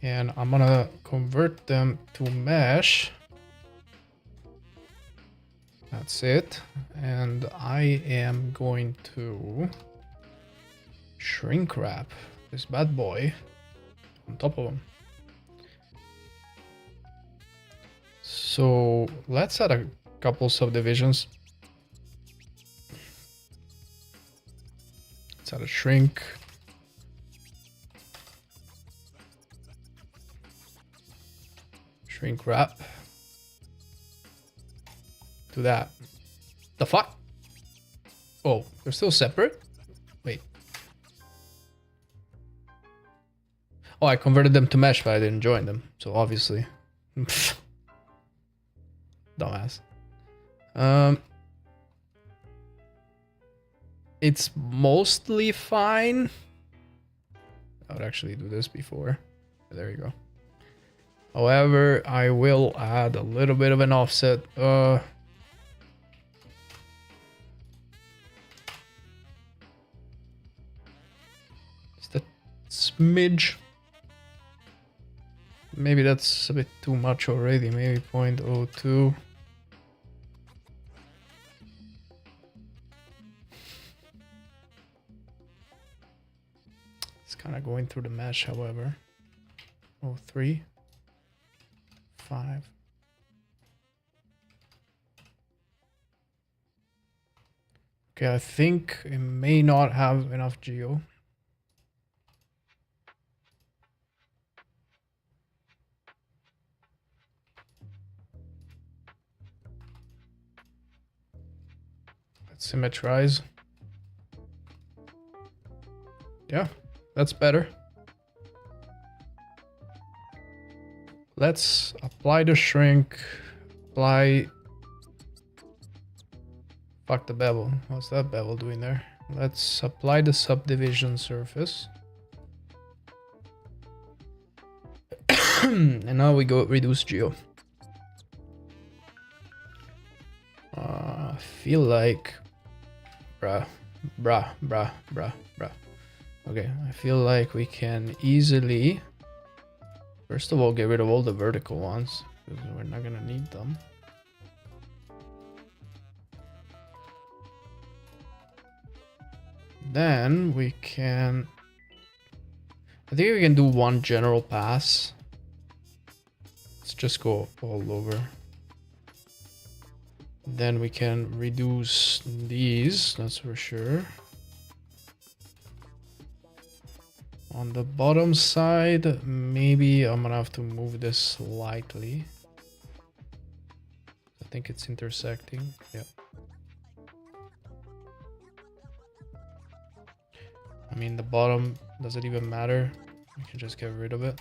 And I'm gonna convert them to mesh. That's it. And I am going to shrink wrap this bad boy on top of them. So let's add a couple subdivisions. Let's add a shrink. Shrink wrap. Do that. The fuck? Oh, they're still separate? Wait. Oh, I converted them to mesh, but I didn't join them. So obviously. Dumbass. It's mostly fine. I would actually do this before. There you go. However, I will add a little bit of an offset. Just a smidge. Maybe that's a bit too much already. Maybe 0.02. It's kind of going through the mesh, however. 0.3. 5. Okay, I think it may not have enough geo. Let's symmetrize. Yeah, that's better. Let's apply the shrink, apply... Fuck the bevel. What's that bevel doing there? Let's apply the subdivision surface. And now we go reduce geo. I feel like... Bruh. Okay, I feel like we can easily... First of all, get rid of all the vertical ones, because we're not gonna need them. Then we can... I think we can do one general pass. Let's just go all over. Then we can reduce these, that's for sure. On the bottom side, maybe I'm gonna have to move this slightly. I think it's intersecting. Yeah. I mean, the bottom, does it even matter? We can just get rid of it.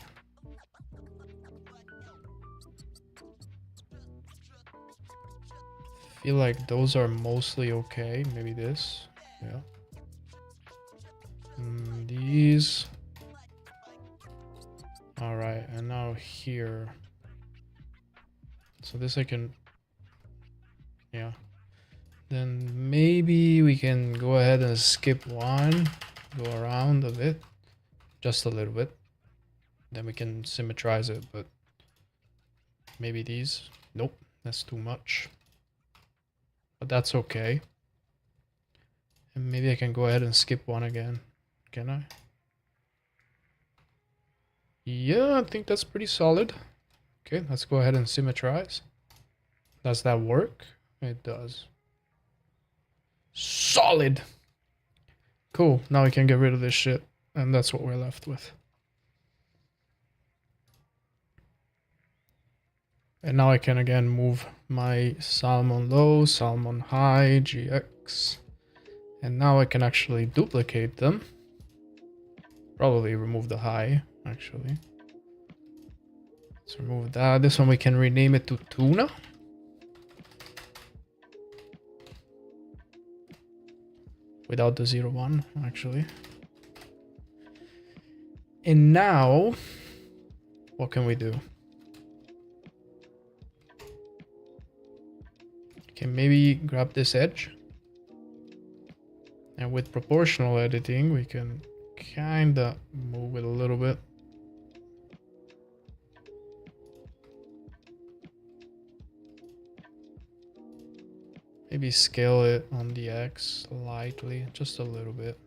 I feel like those are mostly okay. Maybe this. Yeah. These. All right, and now here. So this I can, yeah. Then maybe we can go ahead and skip one, go around a bit, just a little bit. Then we can symmetrize it, but maybe these. Nope, that's too much. But that's okay. And maybe I can go ahead and skip one again. Can I? Yeah, I think that's pretty solid. Okay, let's go ahead and symmetrize. Does that work? It does. Solid! Cool, now we can get rid of this shit. And that's what we're left with. And now I can again move my salmon low, salmon high, GX. And now I can actually duplicate them. Probably remove the high, actually. Let's remove that. This one we can rename it to tuna. Without the 0, 1, actually. And now, what can we do? Can maybe grab this edge. And with proportional editing, we can kinda move it a little bit. Maybe scale it on the X slightly, just a little bit.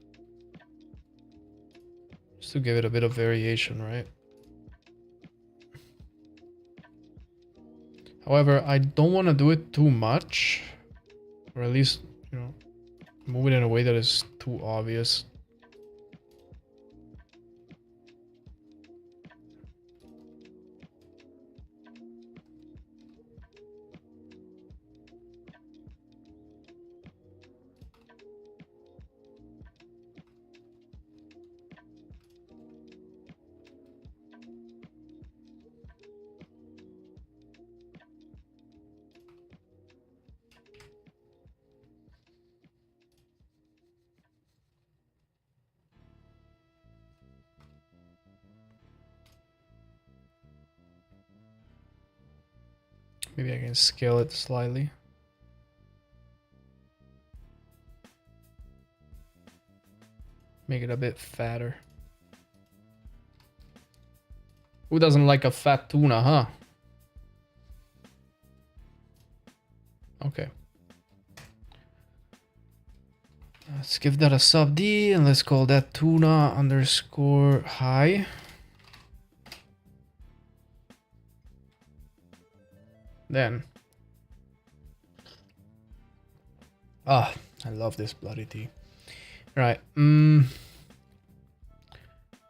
Just to give it a bit of variation, right? However, I don't want to do it too much. Or at least, you know, move it in a way that is too obvious. Maybe I can scale it slightly. Make it a bit fatter. Who doesn't like a fat tuna, huh? Okay. Let's give that a sub D and let's call that tuna underscore high. Then. Ah, I love this bloody tea. Right.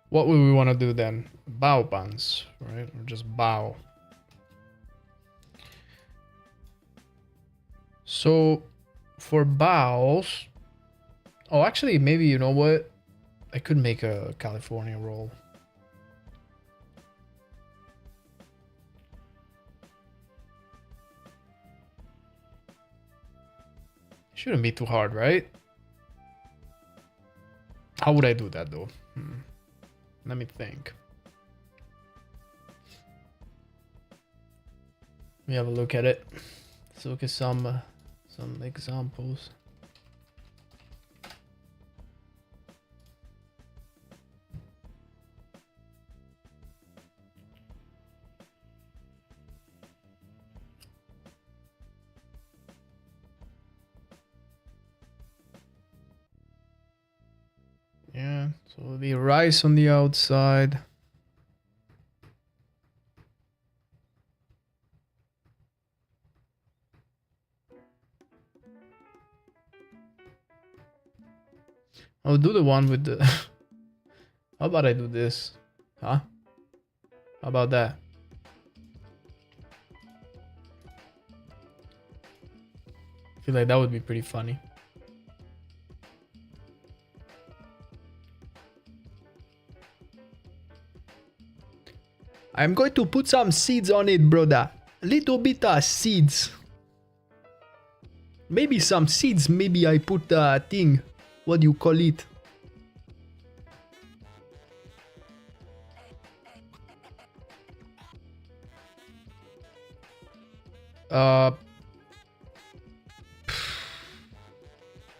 What would we want to do then? Bow buns, right? Or just bow. So for bows. Oh, actually, maybe you know what? I could make a California roll. Shouldn't be too hard, right? How would I do that though? Let me think. Let me have a look at it. Let's look at some examples. Yeah, so it'll be rice on the outside. I'll do the one with the... How about I do this? Huh? How about that? I feel like that would be pretty funny. I'm going to put some seeds on it, brother. A little bit of seeds. Maybe some seeds. Maybe I put a thing. What do you call it?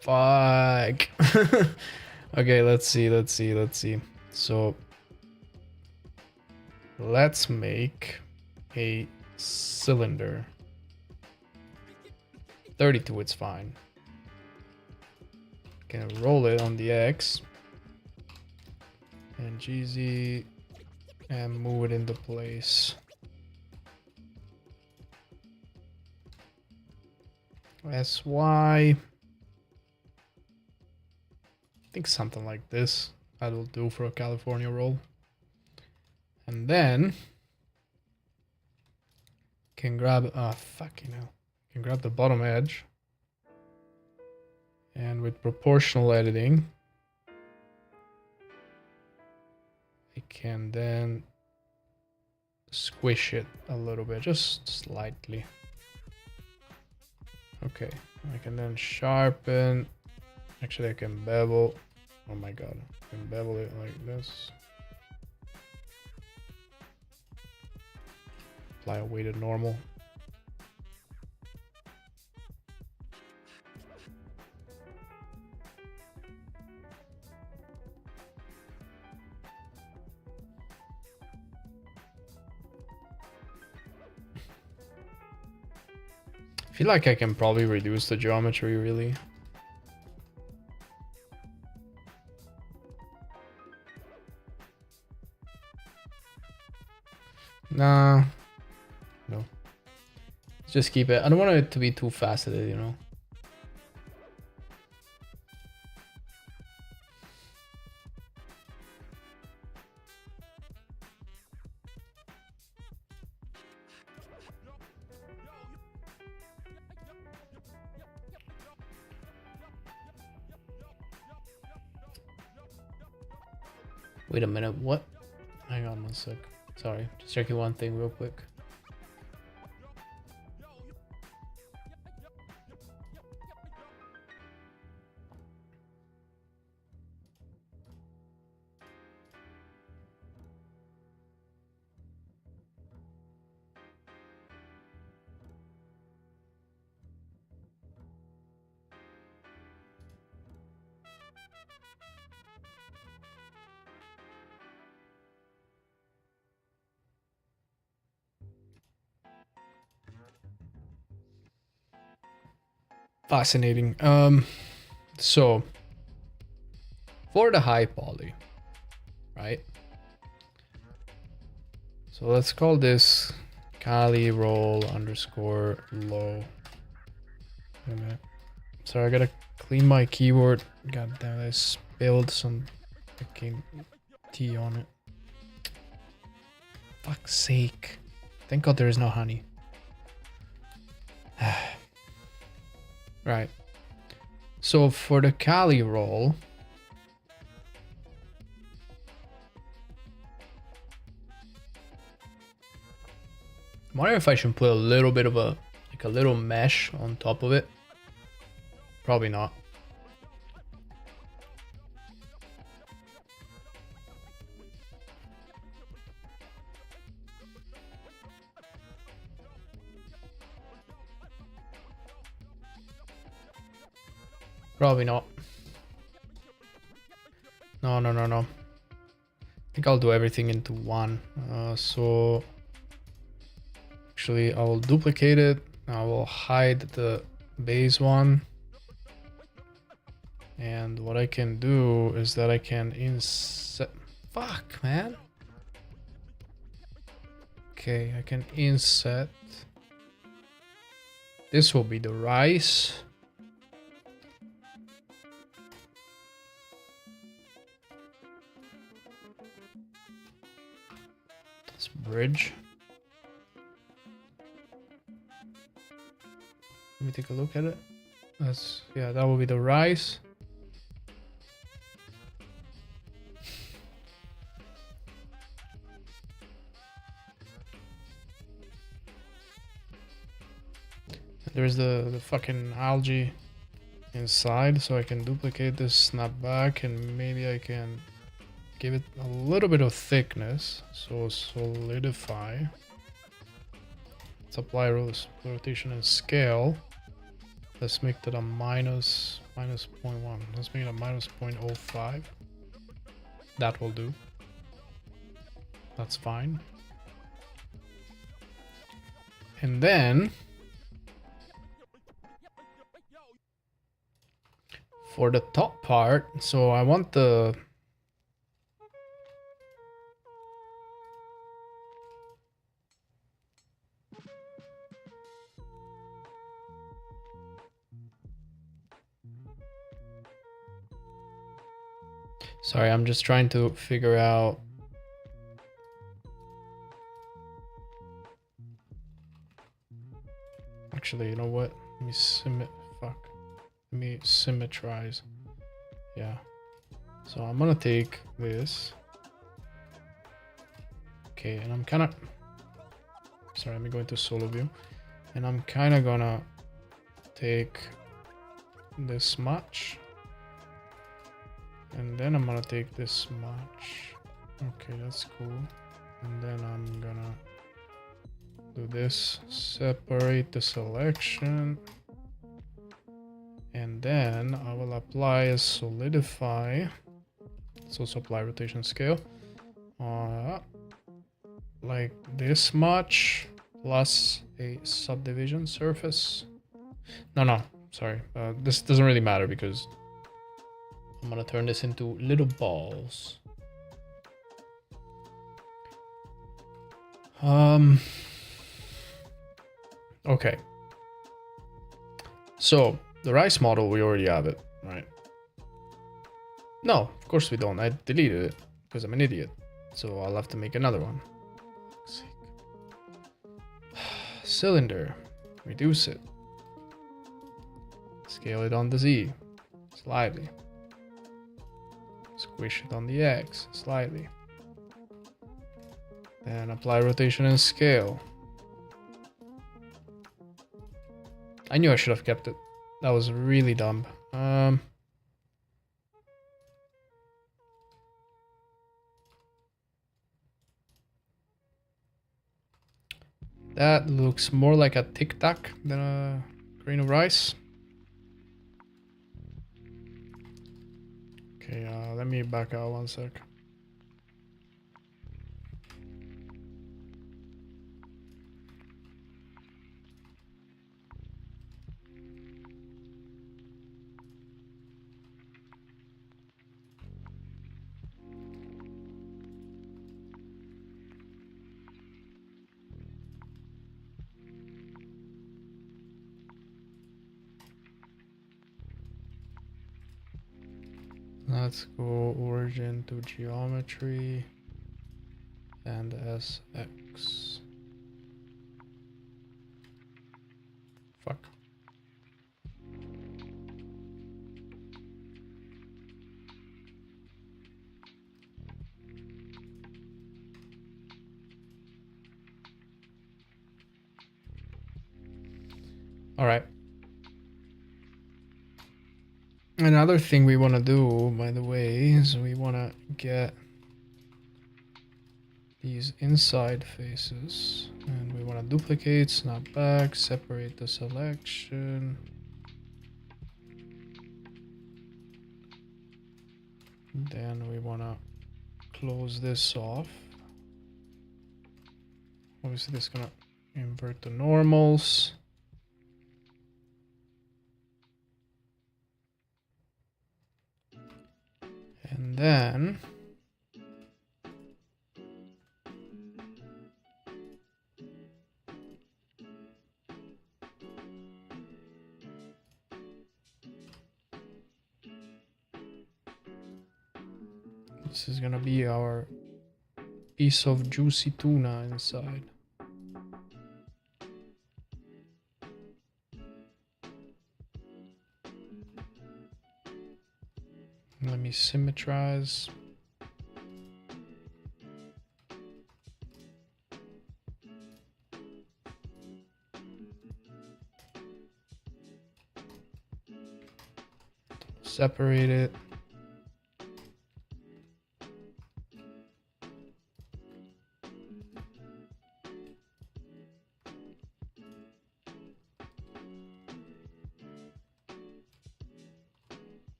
Fuck. Okay, let's see. So let's make a cylinder. 32, it's fine. Can roll it on the X and GZ and move it into place. SY. I think something like this that'll do for a California roll. And then can grab fucking hell. Can grab the bottom edge And with proportional editing, I can then squish it a little bit, just slightly. Okay, I can then sharpen. Actually, I can bevel. Oh my god, I can bevel it like this. Apply a weighted normal. I feel like I can probably reduce the geometry really. Nah, no. Just keep it. I don't want it to be too faceted, you know. Wait a minute, what? Hang on one sec. Sorry, just checking one thing real quick. Fascinating. So for the high poly, right? So let's call this Kali roll underscore low. Wait a minute. Sorry, I gotta clean my keyboard. God damn, I spilled some fucking tea on it. Fuck's sake. Thank God there is no honey. Right. So for the Kali roll, I wonder if I should put a little bit of a little mesh on top of it. Probably not. Probably not. No. I think I'll do everything into one. So actually I will duplicate it. I will hide the base one. And what I can do is that I can inset. Fuck, man. Okay, I can inset. This will be the rice. This bridge. Let me take a look at it. Yeah, that will be the rice. There's the fucking algae inside, so I can duplicate this, snap back, and maybe I can give it a little bit of thickness. So solidify. Let's apply rotation and scale. Let's make that a minus 0.1. Let's make it a minus 0.05. That will do. That's fine. And then for the top part, so I want the Sorry, I'm just trying to figure out. Actually, you know what? Let me submit. Fuck. Let me symmetrize. Yeah. So I'm gonna take this. Okay, and I'm kind of... Sorry, let me go into solo view. And I'm kind of gonna take this much. And then I'm gonna take this much. Okay, that's cool. And then I'm gonna do this. Separate the selection. And then I will apply a solidify. Let's also apply rotation scale. Like this much plus a subdivision surface. No, sorry. This doesn't really matter because I'm gonna turn this into little balls. Okay. So the rice model, we already have it, right? No, of course we don't. I deleted it because I'm an idiot. So I'll have to make another one. Cylinder. Reduce it. Scale it on the Z. Slightly. Squish it on the X. Slightly. Then apply rotation and scale. I knew I should have kept it. That was really dumb. That looks more like a Tic Tac than a grain of rice. Okay, let me back out 1 sec. Let's go origin to geometry and SX. Fuck. All right. Another thing we want to do, by the way, is we want to get these inside faces, and we want to duplicate, snap back, separate the selection. Then we want to close this off. Obviously, this is going to invert the normals. And then this is gonna be our piece of juicy tuna inside. Let me symmetrize. Separate it.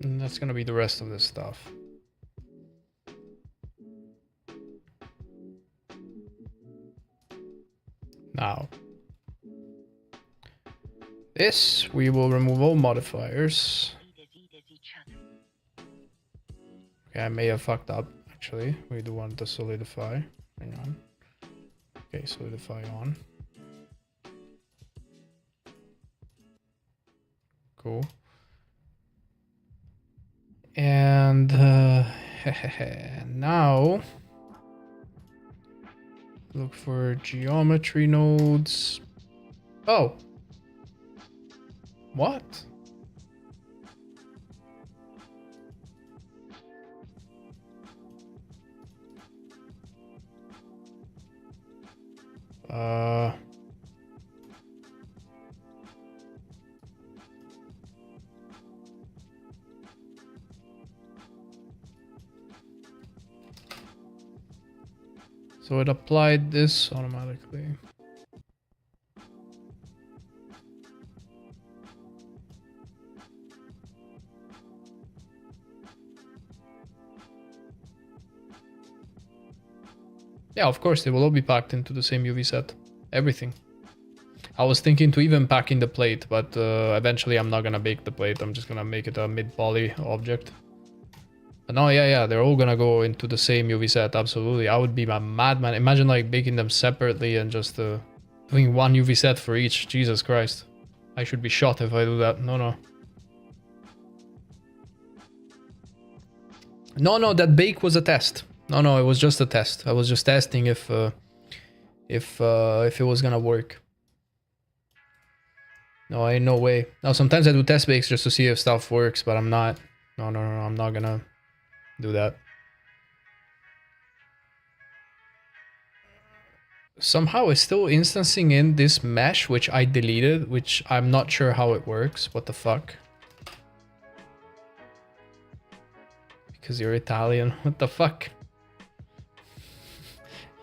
And that's gonna be the rest of this stuff. Now, this we will remove all modifiers. Okay, I may have fucked up actually. We do want to solidify. Hang on. Okay, solidify on. Cool. And now look for geometry nodes. Oh. What? So it applied this automatically. Yeah, of course, they will all be packed into the same UV set. Everything. I was thinking to even pack in the plate, but eventually I'm not gonna bake the plate. I'm just gonna make it a mid-poly object. But no, yeah, they're all gonna go into the same UV set, absolutely. I would be a madman. Imagine like baking them separately and just doing one UV set for each. Jesus Christ. I should be shot if I do that. No. No, that bake was a test. No, it was just a test. I was just testing if it was gonna work. No, ain't no way. Now sometimes I do test bakes just to see if stuff works, but I'm not. No, I'm not gonna do that. Somehow it's still instancing in this mesh, which I deleted, which I'm not sure how it works. What the fuck? Because you're Italian. What the fuck?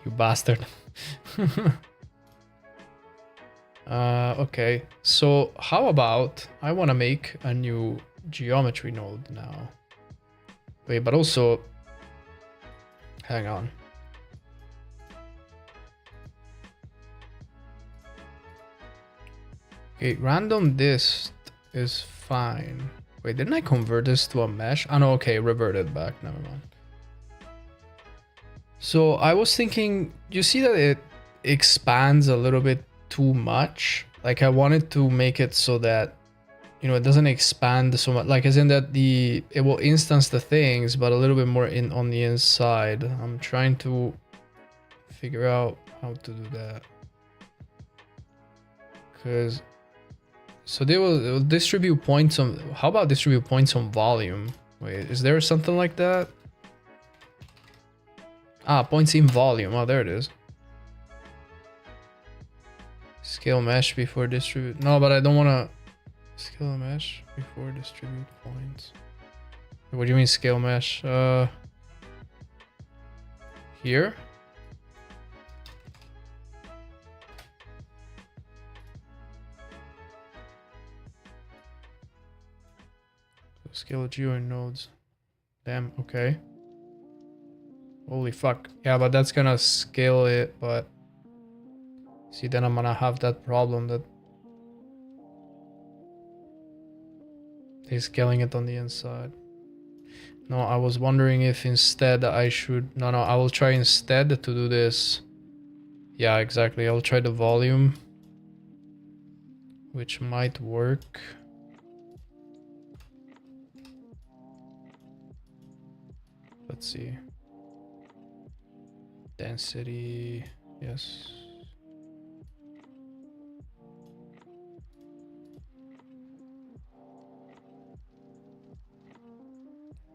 You bastard. Okay, so how about I want to make a new geometry node now. Wait, but also, hang on. Okay, random dist is fine. Wait, didn't I convert this to a mesh? Oh no, okay, reverted back, never mind. So I was thinking, you see that it expands a little bit too much? Like I wanted to make it so that, you know, it doesn't expand so much, like as in that it will instance the things, but a little bit more on the inside. I'm trying to figure out how to do that. Because, so they will distribute points on, how about distribute points on volume? Wait, is there something like that? Ah, points in volume. Oh, there it is. Scale mesh before distribute. No, but I don't want to scale mesh before distribute points. What do you mean scale mesh? Here? Scale geo nodes. Damn, okay. Holy fuck. Yeah, but that's gonna scale it, but see, then I'm gonna have that problem that he's scaling it on the inside. No, I was wondering if instead I should... No, I will try instead to do this. Yeah, exactly. I'll try the volume, which might work. Let's see. Density, yes.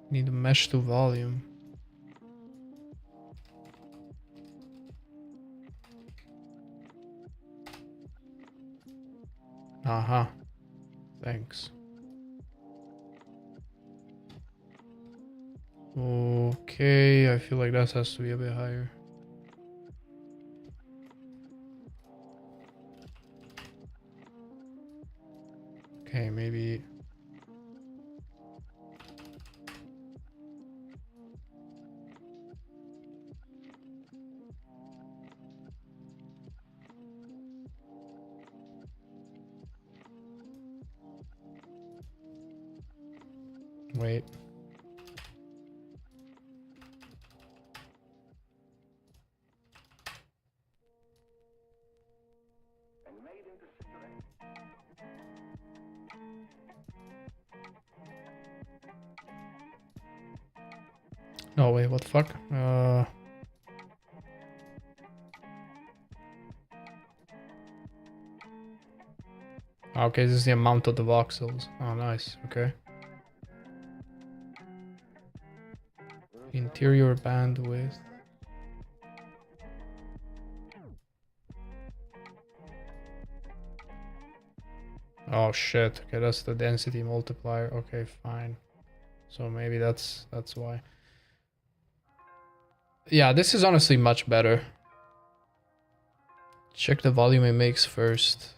Need a mesh to volume. Aha. Thanks. Okay, I feel like that has to be a bit higher. Okay, maybe... Wait. No, wait, what the fuck? Okay, this is the amount of the voxels. Oh, nice. Okay. Interior bandwidth. Oh shit. Okay, that's the density multiplier. Okay, fine. So maybe that's why. Yeah, this is honestly much better. Check the volume it makes first.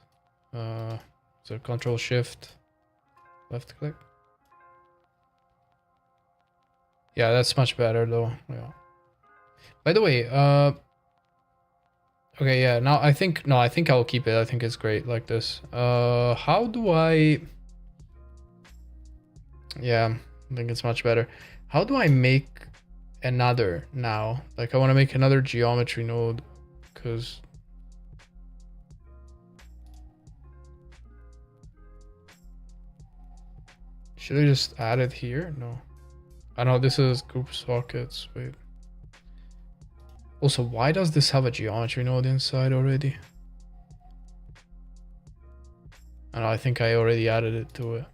So Control Shift, left click. Yeah, that's much better though. Yeah. By the way, okay, yeah. Now I think I'll keep it. I think it's great like this. How do I? Yeah, I think it's much better. How do I make another now? Like I want to make another geometry node, because should I just add it here? No. I know this is group sockets. Wait. Also, why does this have a geometry node inside already? I know, I think I already added it to it.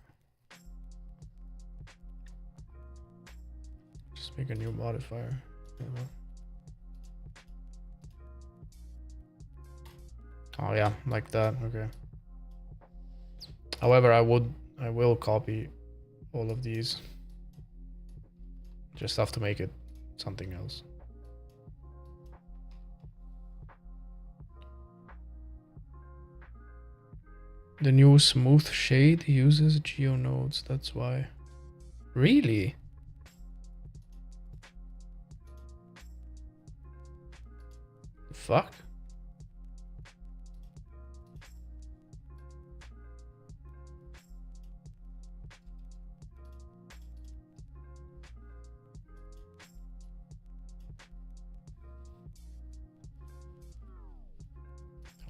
Just make a new modifier. Oh yeah, like that. Okay. However, I will copy all of these. Just have to make it something else. The new smooth shade uses geonodes, that's why. Really? The fuck?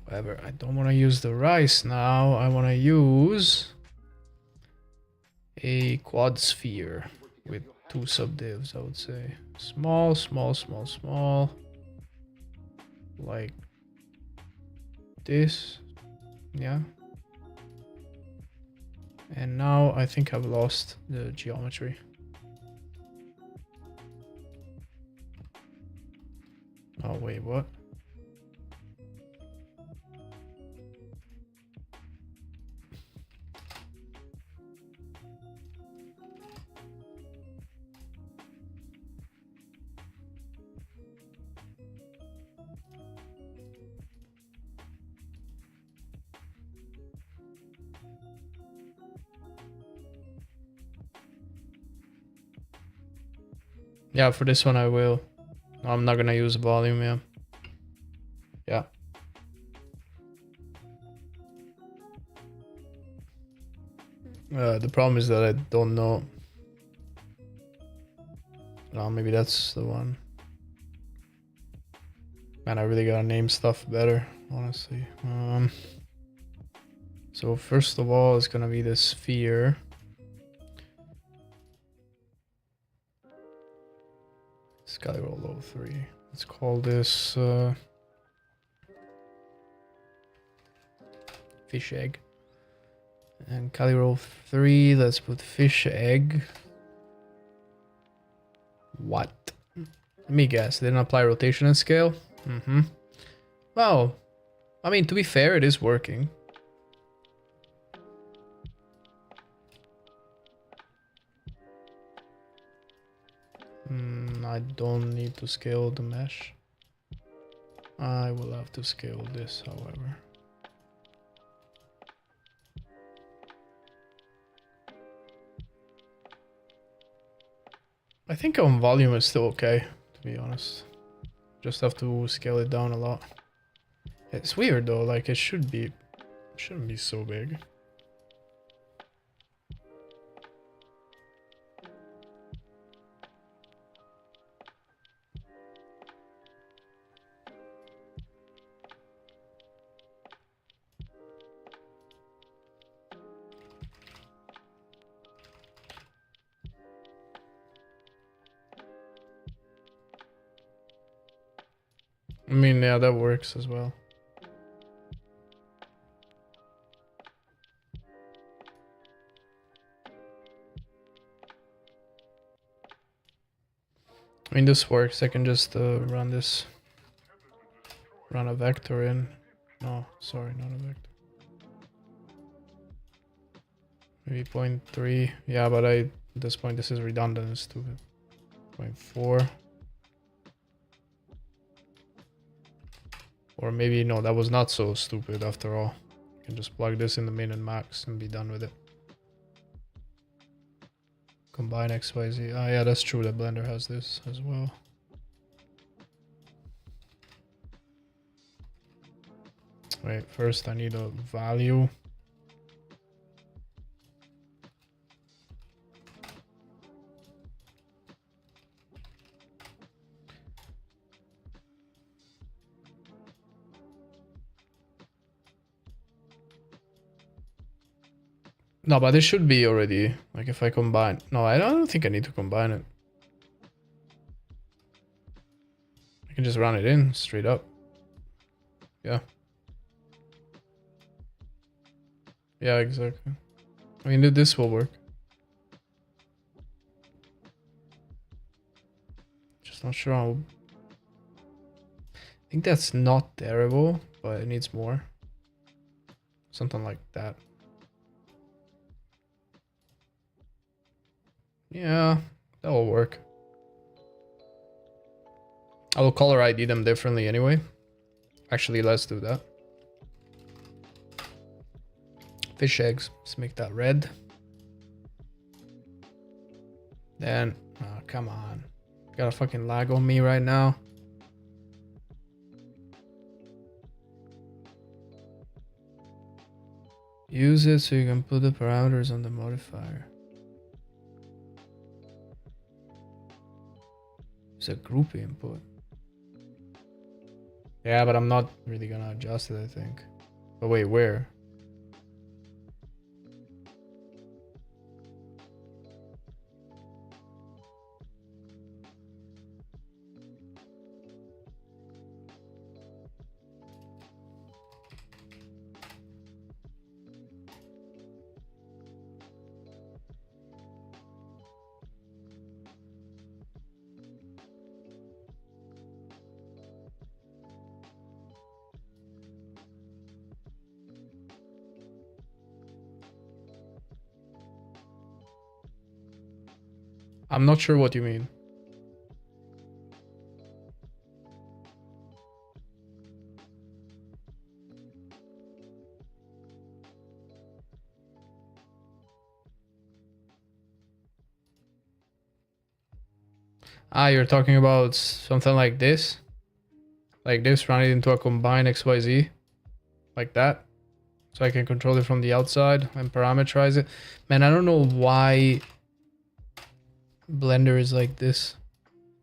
However, I don't want to use the rice now. I want to use a quad sphere with 2 subdivs, I would say. Small, small, small, small. Like this. Yeah. And now I think I've lost the geometry. Oh, wait, what? Yeah, for this one I will. I'm not gonna use volume, yeah. Yeah. The problem is that I don't know. No, maybe that's the one. Man, I really gotta name stuff better, honestly. So first of all, it's gonna be the sphere. Sky roll 03. Let's call this fish egg. And Kali roll 3, let's put fish egg. What? Let me guess, they didn't apply rotation and scale? Mm-hmm. Well, I mean, to be fair, it is working. I don't need to scale the mesh. I will have to scale this, however. I think on volume is still okay, to be honest. Just have to scale it down a lot. It's weird though, like it shouldn't be so big. I mean, yeah, that works as well. I mean, this works. I can just run this. Run a vector in. No, sorry, not a vector. Maybe 0.3. Yeah, but at this point, this is redundant. It's stupid. 0.4. Or maybe, no, that was not so stupid after all. You can just plug this in the min and max and be done with it. Combine XYZ. Ah, yeah, that's true. That Blender has this as well. Wait, first I need a value. No, but it should be already, like if I combine. No, I don't think I need to combine it. I can just run it in straight up. Yeah. Yeah, exactly. I mean, this will work. Just not sure how... I think that's not terrible, but it needs more. Something like that. Yeah, that will work. I will color ID them differently anyway. Actually, let's do that. Fish eggs. Let's make that red. Then, oh, come on. Got a fucking lag on me right now. Use it so you can put the parameters on the modifier. It's a group input. Yeah, but I'm not really gonna adjust it, I think. But wait, where? I'm not sure what you mean. Ah, you're talking about something like this? Like this, run it into a combine XYZ? Like that? So I can control it from the outside and parameterize it? Man, I don't know why Blender is like this.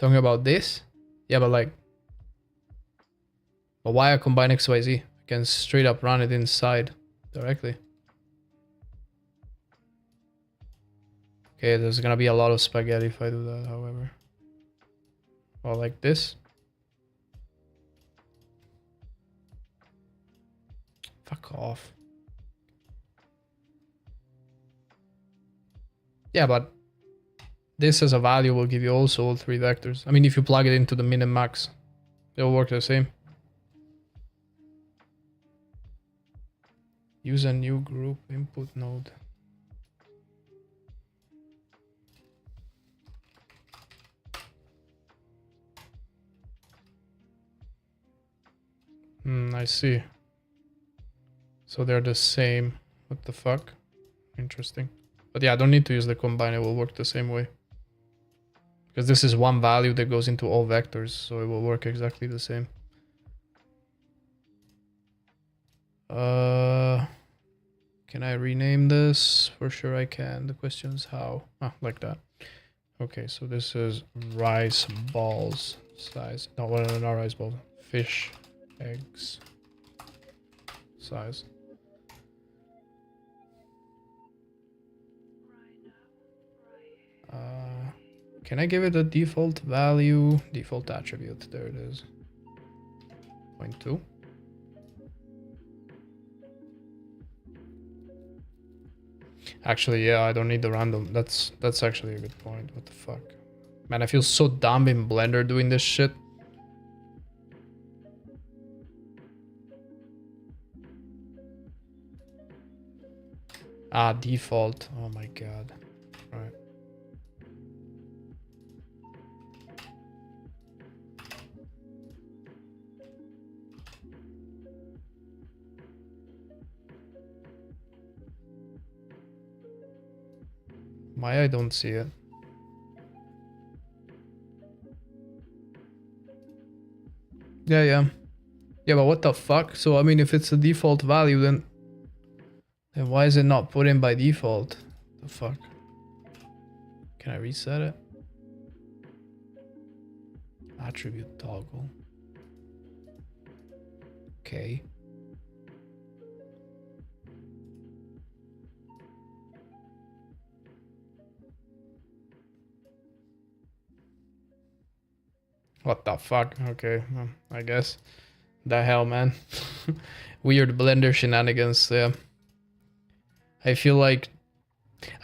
Talking about this? Yeah, but like... But why a combine XYZ? I can straight up run it inside directly. Okay, there's gonna be a lot of spaghetti if I do that, however. Well, like this. Fuck off. Yeah, but this as a value will give you also all three vectors. I mean, if you plug it into the min and max, it'll work the same. Use a new group input node. I see. So they're the same. What the fuck? Interesting. But yeah, I don't need to use the combine. It will work the same way. Because this is one value that goes into all vectors, so it will work exactly the same. Can I rename this? For sure I can. The question is how. Ah, like that. Okay, so this is rice balls size. No, not rice balls. Fish eggs size. Can I give it a default value? Default attribute. There it is. 0.2. Actually, yeah, I don't need the random. That's actually a good point. What the fuck? Man, I feel so dumb in Blender doing this shit. Ah, default. Oh my god. Right. Why I don't see it? Yeah, yeah. Yeah, but what the fuck? So, I mean, if it's a default value, then why is it not put in by default? The fuck? Can I reset it? Attribute toggle. Okay. What the fuck? Okay, well, I guess. The hell, man. Weird Blender shenanigans. Yeah. I feel like,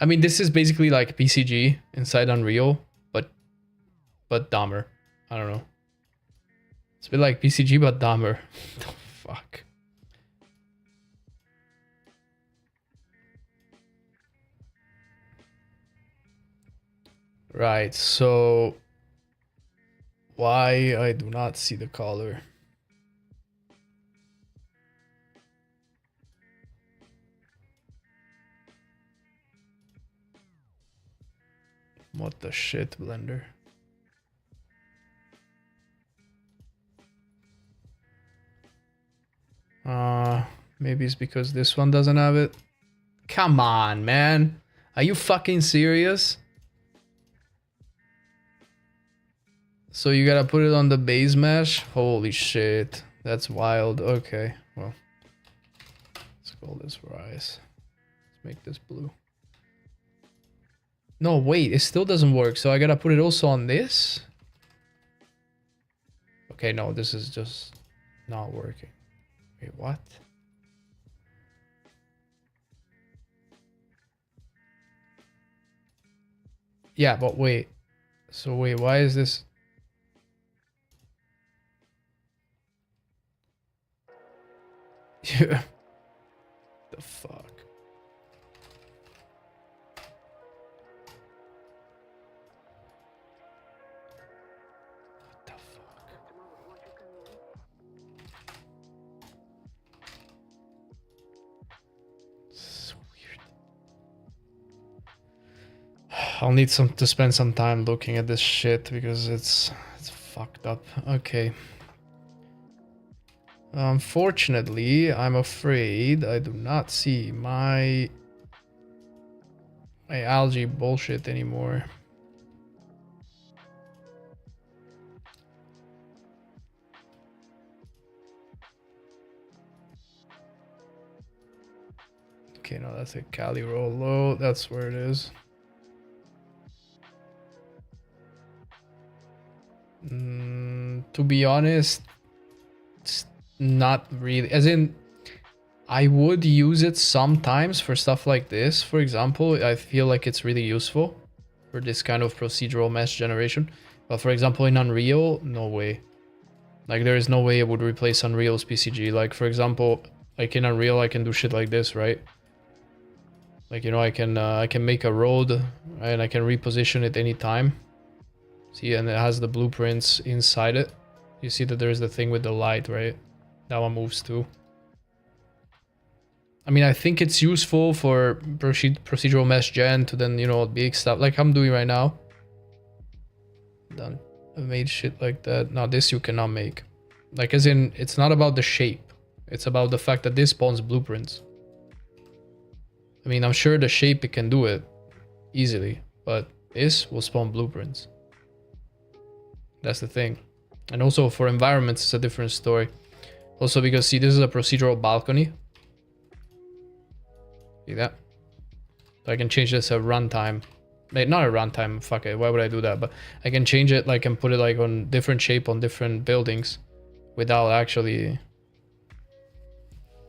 I mean, this is basically like PCG inside Unreal, but dumber. I don't know. It's a bit like PCG, but dumber. The fuck. Right, so why I do not see the color? What the shit, Blender? Maybe it's because this one doesn't have it. Come on, man. Are you fucking serious? So you gotta put it on the base mesh? Holy shit. That's wild. Okay, well. Let's call this Rise. Let's make this blue. No, wait, it still doesn't work. So I gotta put it also on this? Okay, no, this is just not working. Wait, what? Yeah, but wait. So wait, why is this? Yeah. The fuck? What the fuck? So weird. I'll need to spend some time looking at this shit because it's fucked up. Okay. Unfortunately, I'm afraid I do not see my algae bullshit anymore. Okay, no, that's a Cali roll low. That's where it is. To be honest, it's not really. As in, I would use it sometimes for stuff like this. For example, I feel like it's really useful for this kind of procedural mesh generation. But for example, in Unreal, no way. Like, there is no way it would replace Unreal's PCG. Like, for example, like in Unreal, I can do shit like this, right? Like, you know, I can make a road and I can reposition it anytime. See, and it has the blueprints inside it. You see that there's the thing with the light, right? That one moves too. I mean, I think it's useful for procedural mesh gen to then, you know, big stuff like I'm doing right now. Done. I made shit like that. Now this you cannot make. Like, as in, it's not about the shape. It's about the fact that this spawns blueprints. I mean, I'm sure the shape it can do it easily, but this will spawn blueprints. That's the thing. And also for environments, it's a different story. Also because, see, this is a procedural balcony. See that? So I can change this a runtime. Like, not a runtime, fuck it, why would I do that? But I can change it, like, and put it like on different shape on different buildings without actually, you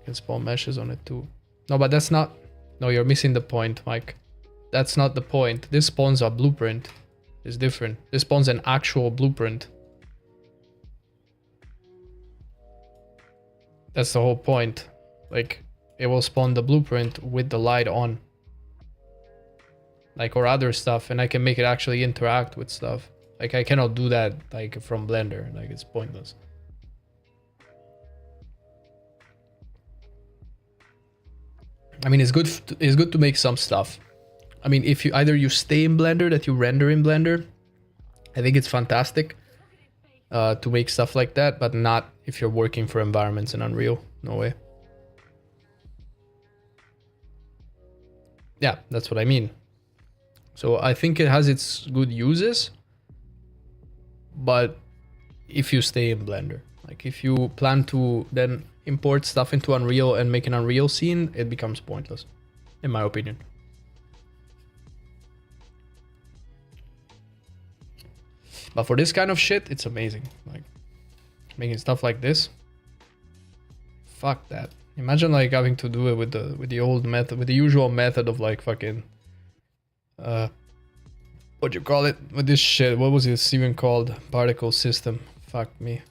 can spawn meshes on it too. No, but that's not, no, you're missing the point, Mike. That's not the point. This spawns a blueprint. It's different. This spawns an actual blueprint. That's the whole point. Like, it will spawn the blueprint with the light on. Like, or other stuff, and I can make it actually interact with stuff. Like, I cannot do that, like, from Blender. Like, it's pointless. I mean, it's good to make some stuff. I mean, if you either you stay in Blender, that you render in Blender, I think it's fantastic to make stuff like that, but not if you're working for environments in Unreal. No way. Yeah, that's what I mean. So I think it has its good uses, but if you stay in Blender, like if you plan to then import stuff into Unreal and make an Unreal scene, it becomes pointless, in my opinion. But for this kind of shit, it's amazing. Like, making stuff like this. Fuck that. Imagine like having to do it with the old method, with the usual method of like fucking what you call it? With this shit. What was this even called? Particle system. Fuck me.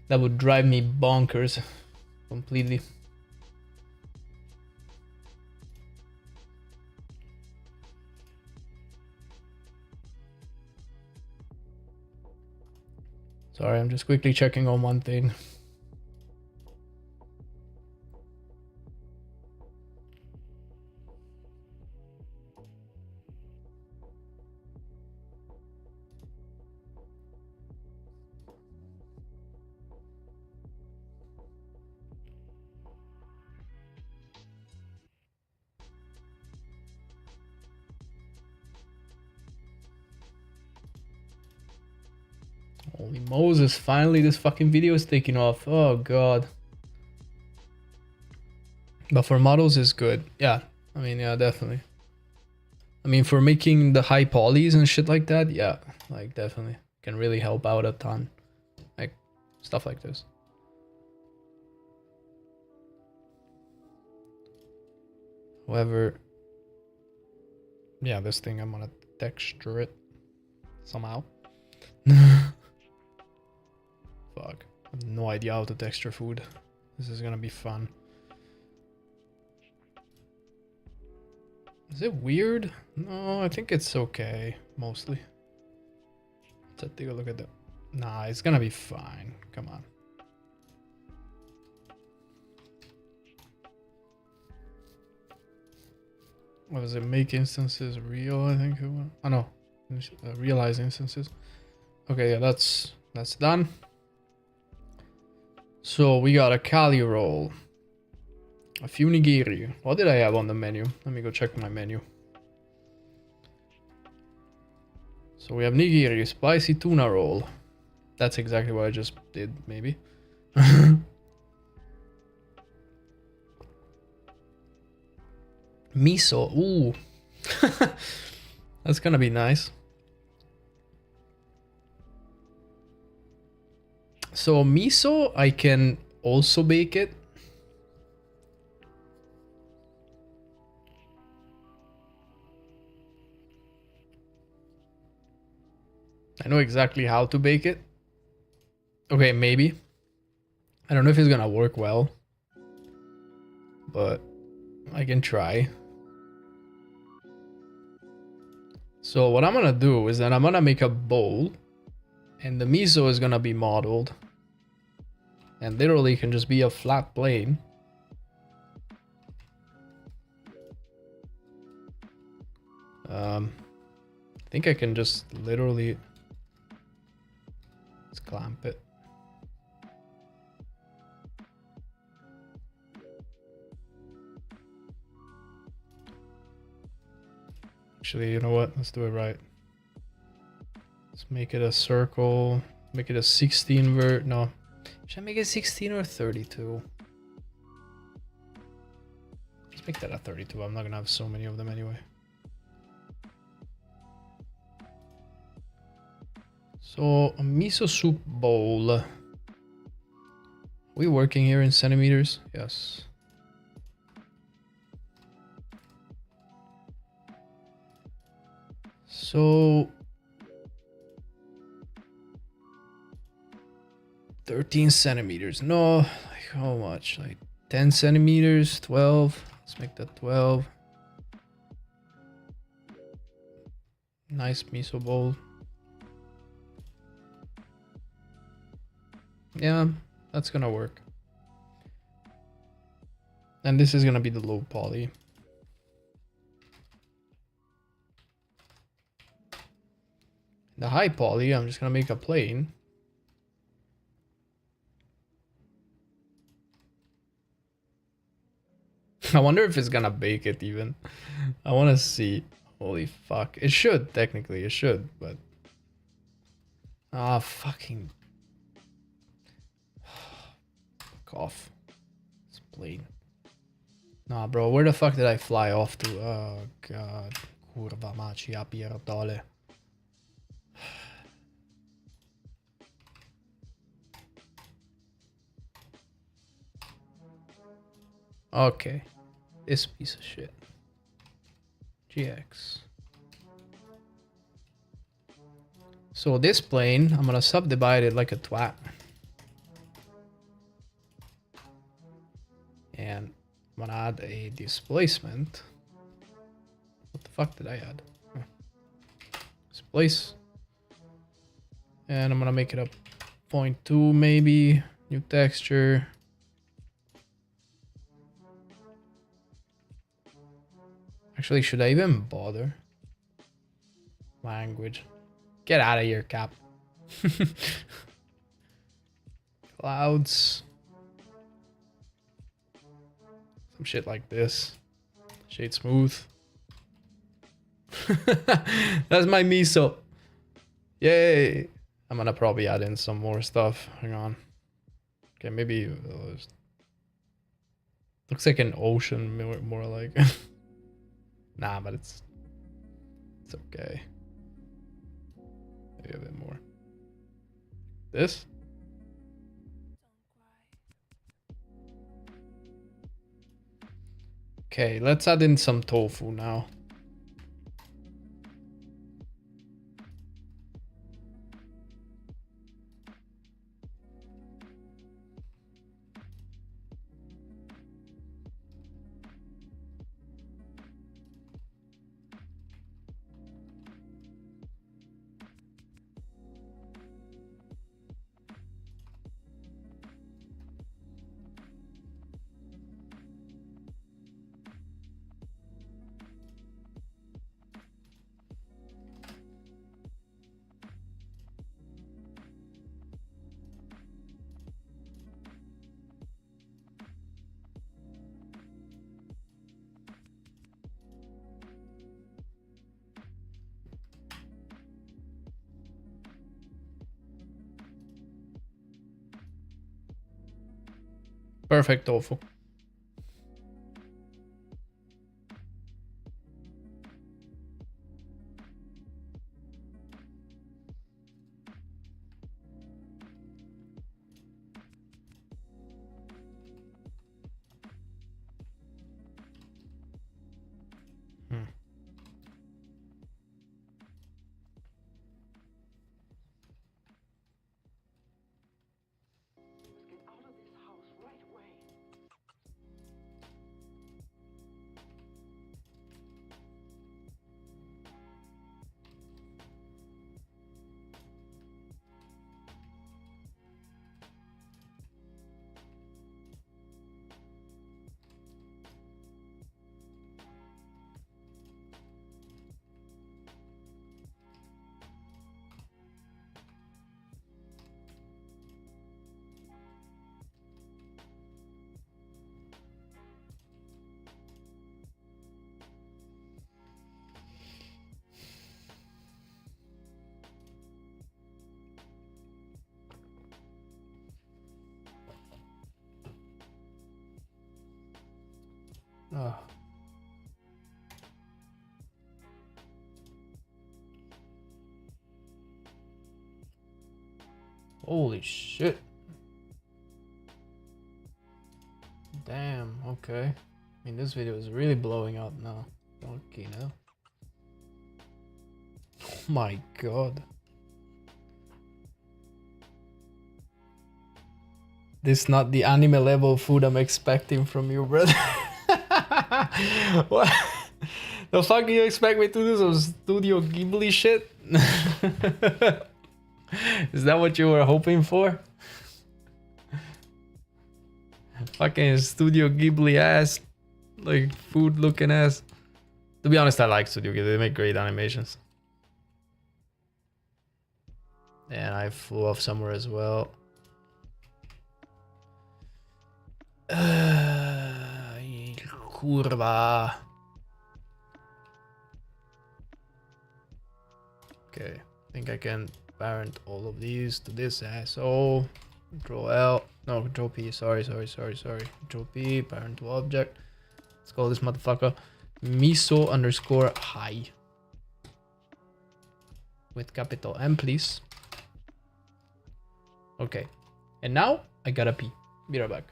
That would drive me bonkers completely. Sorry, I'm just quickly checking on one thing. Holy Moses, finally this fucking video is taking off. Oh god. But for models is good. Yeah, I mean, yeah, definitely. I mean, for making the high polys and shit like that, yeah, like definitely. Can really help out a ton. Like, stuff like this. However, yeah, this thing, I'm gonna texture it somehow. Fuck. I have no idea how to texture food. This is gonna be fun. Is it weird? No, I think it's okay, mostly. Let's take a look at that. Nah, it's gonna be fine. Come on. What was it? Make instances real, I think it was. Oh no. Realize instances. Okay, yeah, that's done. So we got a Kali roll. A few nigiri. What did I have on the menu? Let me go check my menu. So we have nigiri, spicy tuna roll. That's exactly what I just did, maybe. Miso. Ooh. That's gonna be nice. So miso, I can also bake it. I know exactly how to bake it. Okay, maybe. I don't know if it's gonna work well, but I can try. So what I'm gonna do is that I'm gonna make a bowl, and the miso is gonna be modeled, and literally can just be a flat plane. I think I can just literally let's clamp it. Actually, you know what? Let's do it right. Let's make it a circle. Make it a 16 no. Should I make it 16 or 32? Let's make that a 32. I'm not gonna have so many of them anyway. So a miso soup bowl. Are we working here in centimeters? Yes. So 13 centimeters. No, like how much? Like 10 centimeters, 12. Let's make that 12. Nice miso bowl. Yeah, that's gonna work. And this is gonna be the low poly. The high poly, I'm just gonna make a plane. I wonder if it's gonna bake it even. I wanna see. Holy fuck. It should, technically, it should, but... Ah, fucking... Fuck off. It's plain. Nah, bro, where the fuck did I fly off to? Oh, god. Kurva maci, ja pierdolę. Okay. This piece of shit. GX. So this plane, I'm gonna subdivide it like a twat. And I'm gonna add a displacement. What the fuck did I add? Huh. Displace. And I'm gonna make it a 0.2 maybe. New texture. Actually, should I even bother? Language. Get out of here, Cap. Clouds. Some shit like this. Shade smooth. That's my miso. Yay. I'm gonna probably add in some more stuff. Hang on. Okay, maybe... looks like an ocean, more like... Nah, but it's okay. Maybe a bit more. This? Okay, let's add in some tofu now. Perfect tofu.
Let's get out of this house right away.
Oh. Holy shit. Damn, okay. I mean, this video is really blowing up now. Okay, now. Oh my god. This is not the anime level of food I'm expecting from you, brother. What? The fuck do you expect me to do? Some Studio Ghibli shit? Is that what you were hoping for? Fucking Studio Ghibli ass. Like, food looking ass. To be honest, I like Studio Ghibli. They make great animations. And I flew off somewhere as well. Curva. Okay, I think I can parent all of these to this asshole. Control L. No, Control P. Sorry. Control P. Parent to object. Let's call this motherfucker miso underscore high. With capital M, please. Okay. And now I gotta pee. Be right back.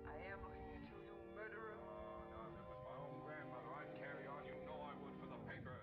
I am looking into you, murderer. No, if it was my own grandmother, I'd carry on. You know I would for the paper.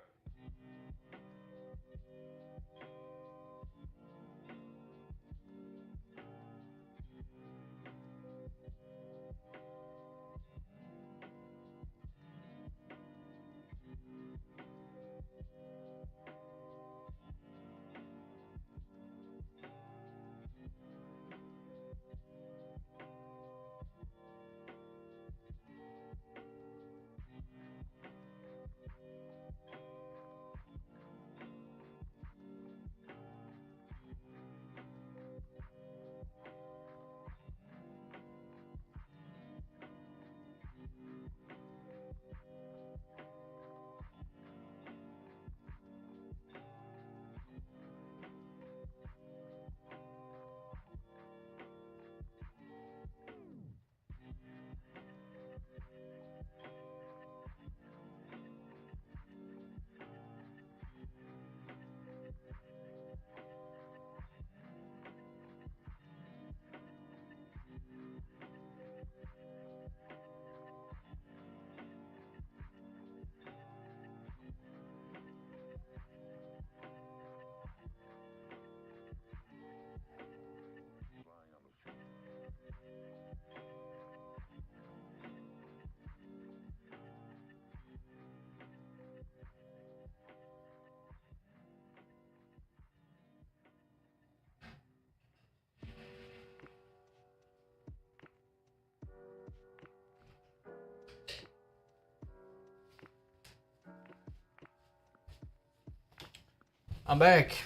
I'm back.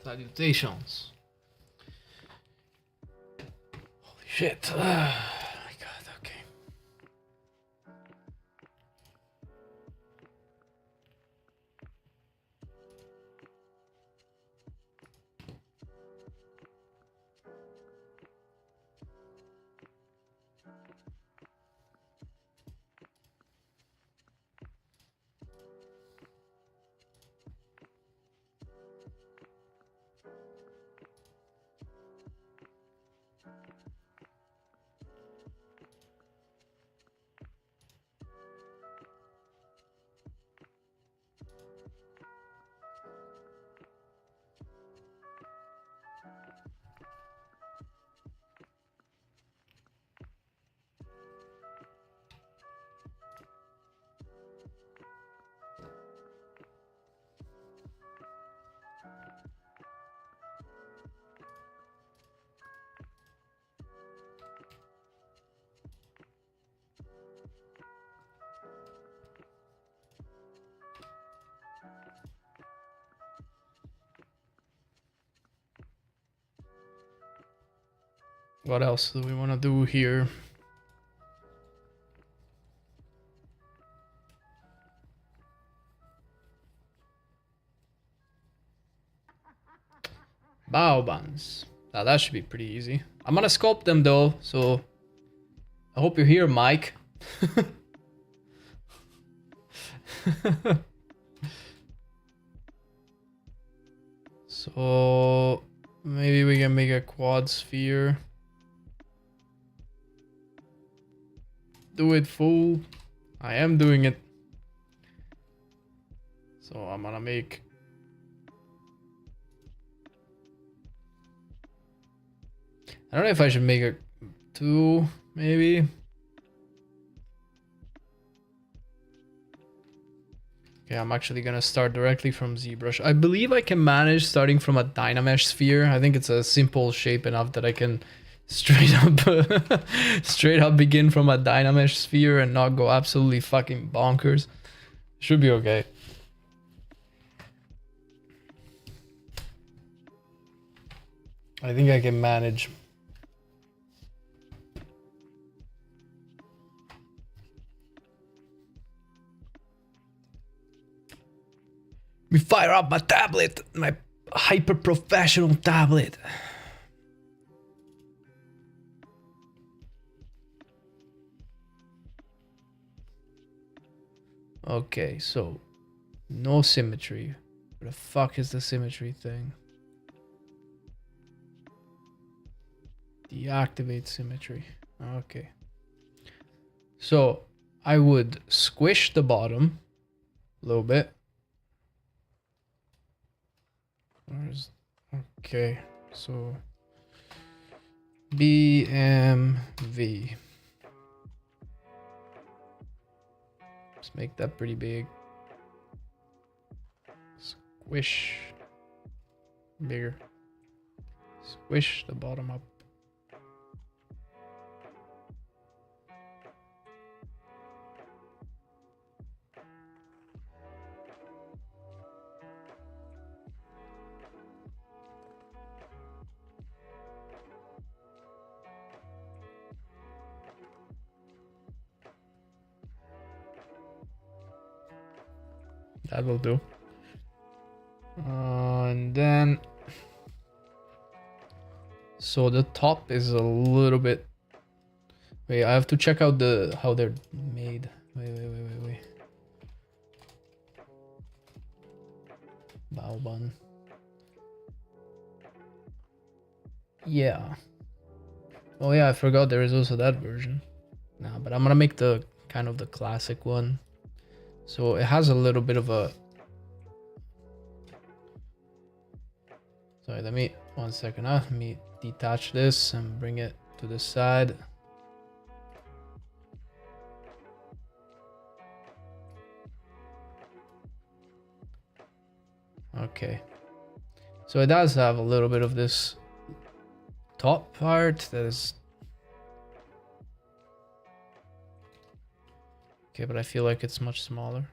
Salutations. Holy shit. Oh my god, okay. What else do we want to do here? Baobans. Now that should be pretty easy. I'm gonna sculpt them though, so I hope you're here, Mike. So maybe we can make a quad sphere. Do it, fool. I am doing it. So I'm gonna make... I don't know if I should make a 2, maybe. Okay, I'm actually gonna start directly from ZBrush. I believe I can manage starting from a Dynamesh sphere. I think it's a simple shape enough that I can straight up straight up begin from a Dynamesh sphere and not go absolutely fucking bonkers. Should be okay. I think I can manage. We fire up my tablet, my hyper professional tablet. Okay, so no symmetry. Where the fuck is the symmetry thing? Deactivate symmetry. Okay. So I would squish the bottom a little bit. Where's... Okay, so BMV. Let's make that pretty big. Squish. Bigger. Squish the bottom up. That will do. And then, so the top is a little bit. Wait, I have to check out how they're made. Wait. Baoban. Yeah. Oh yeah, I forgot there is also that version. Nah, but I'm gonna make the kind of the classic one. So it has a little bit of a... Sorry, let me... 1 second. Let me detach this and bring it to the side. Okay. So it does have a little bit of this top part that is... Okay, but I feel like it's much smaller.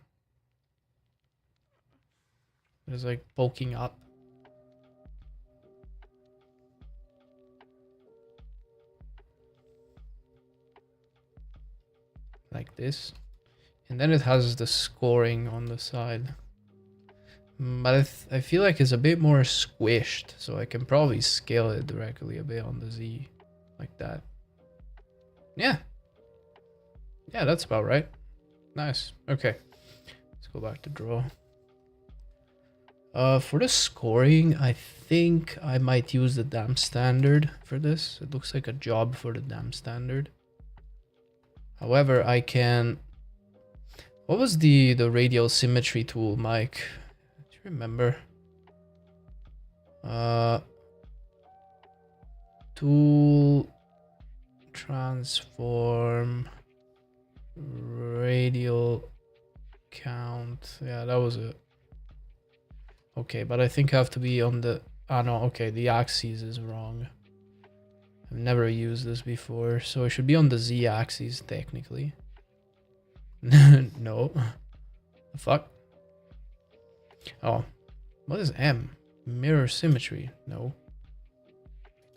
It's like poking up. Like this. And then it has the scoring on the side. But I feel like it's a bit more squished, so I can probably scale it directly a bit on the Z. Like that. Yeah. Yeah, that's about right. Nice. Okay. Let's go back to draw. For the scoring, I think I might use the damp standard for this. It looks like a job for the damp standard. However, I can... What was the radial symmetry tool, Mike? Do you remember? Tool... Transform... Radial... Count... Yeah, that was it. Okay, but I think I have to be on the... Ah, no, okay, the axis is wrong. I've never used this before, so it should be on the z-axis, technically. No. The fuck? Oh. What is M? Mirror symmetry. No.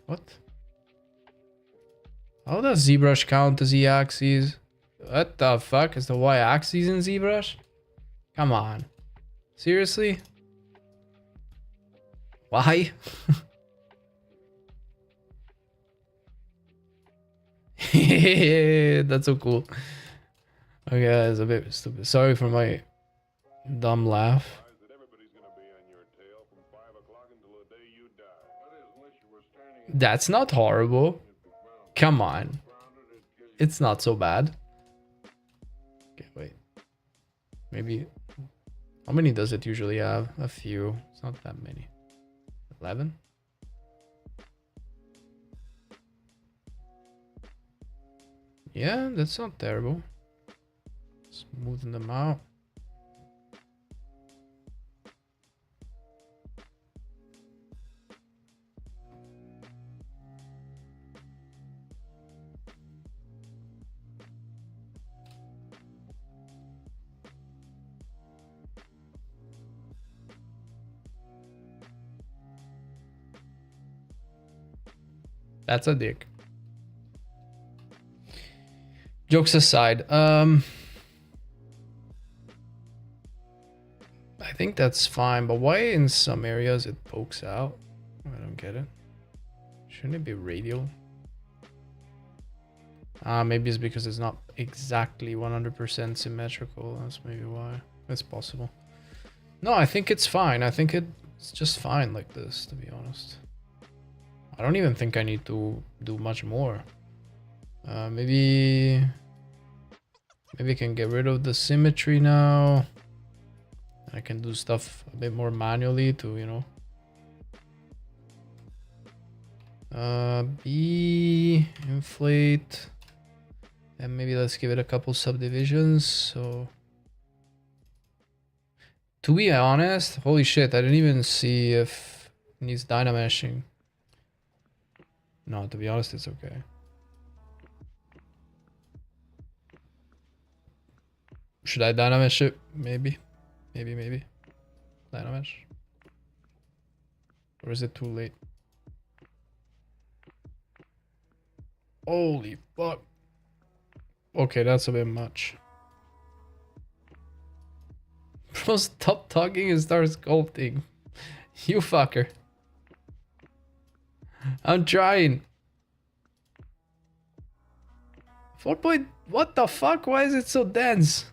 What? How does ZBrush count as Z-axis? What the fuck? Is the Y-axis in ZBrush? Come on. Seriously? Why? That's so cool. Okay, that's a bit stupid. Sorry for my dumb laugh.
That everybody's gonna be on your tail from 5 o'clock until the day you die. That is, unless you were standing
That's not horrible. Come on.
grounded and kill
It's not so bad. Okay, wait. Maybe. How many does it usually have? A few. It's not that many. 11? Yeah, that's not terrible. Smoothing them out. That's a dick. Jokes aside, I think that's fine, but why in some areas it pokes out? I don't get it. Shouldn't it be radial? Maybe it's because it's not exactly 100% symmetrical. That's maybe why. That's possible. No, I think it's fine. I think it's just fine like this, to be honest. I don't even think I need to do much more. Maybe I can get rid of the symmetry now. I can do stuff a bit more manually to, you know. B, inflate. And maybe let's give it a couple subdivisions. So, to be honest, holy shit, I didn't even see if it needs dynameshing. No, to be honest, it's okay. Should I dynamesh it? Maybe. Maybe. Dynamesh. Or is it too late? Holy fuck. Okay, that's a bit much. Bro, stop talking and start sculpting. You fucker. I'm trying. 4 point. What the fuck? Why is it so dense?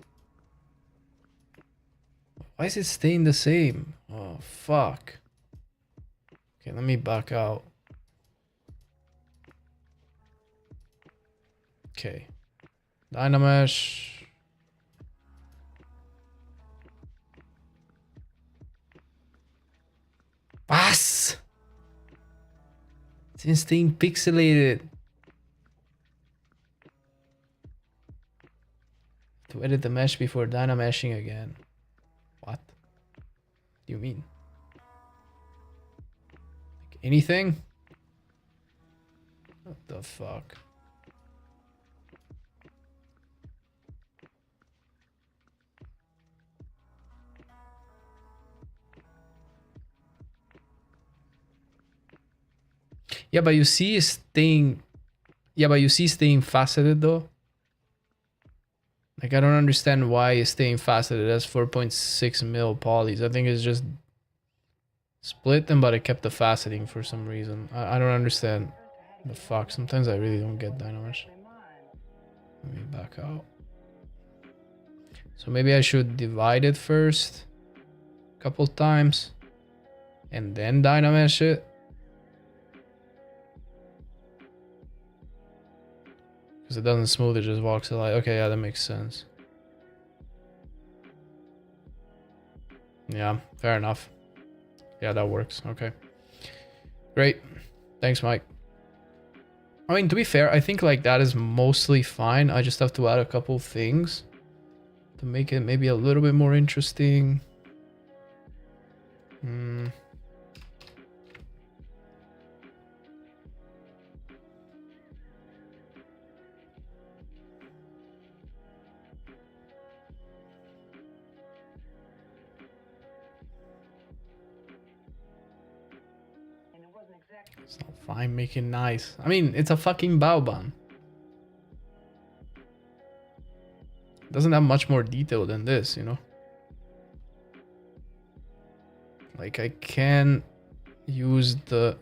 Why is it staying the same? Oh, fuck. Okay, let me back out. Okay. Dynamesh. Was? It's staying pixelated. To edit the mesh before dynameshing again. What do you mean? Like anything? What the fuck? Yeah, but you see it's staying. Yeah, but you see staying faceted though. Like I don't understand why it's staying faceted. That's 4.6 mil polys. I think it's just split them, but it kept the faceting for some reason. I don't understand the fuck. Sometimes I really don't get Dynamesh. Let me back out. So maybe I should divide it first a couple times and then Dynamesh it. Because it doesn't smooth, it just walks a line. Okay, yeah, that makes sense. Yeah, fair enough. Yeah, that works. Okay. Great. Thanks, Mike. I mean, to be fair, I think like that is mostly fine. I just have to add a couple things to make it maybe a little bit more interesting. It's not fine making nice. I mean, it's a fucking Baoban. Doesn't have much more detail than this, you know? Like I can use the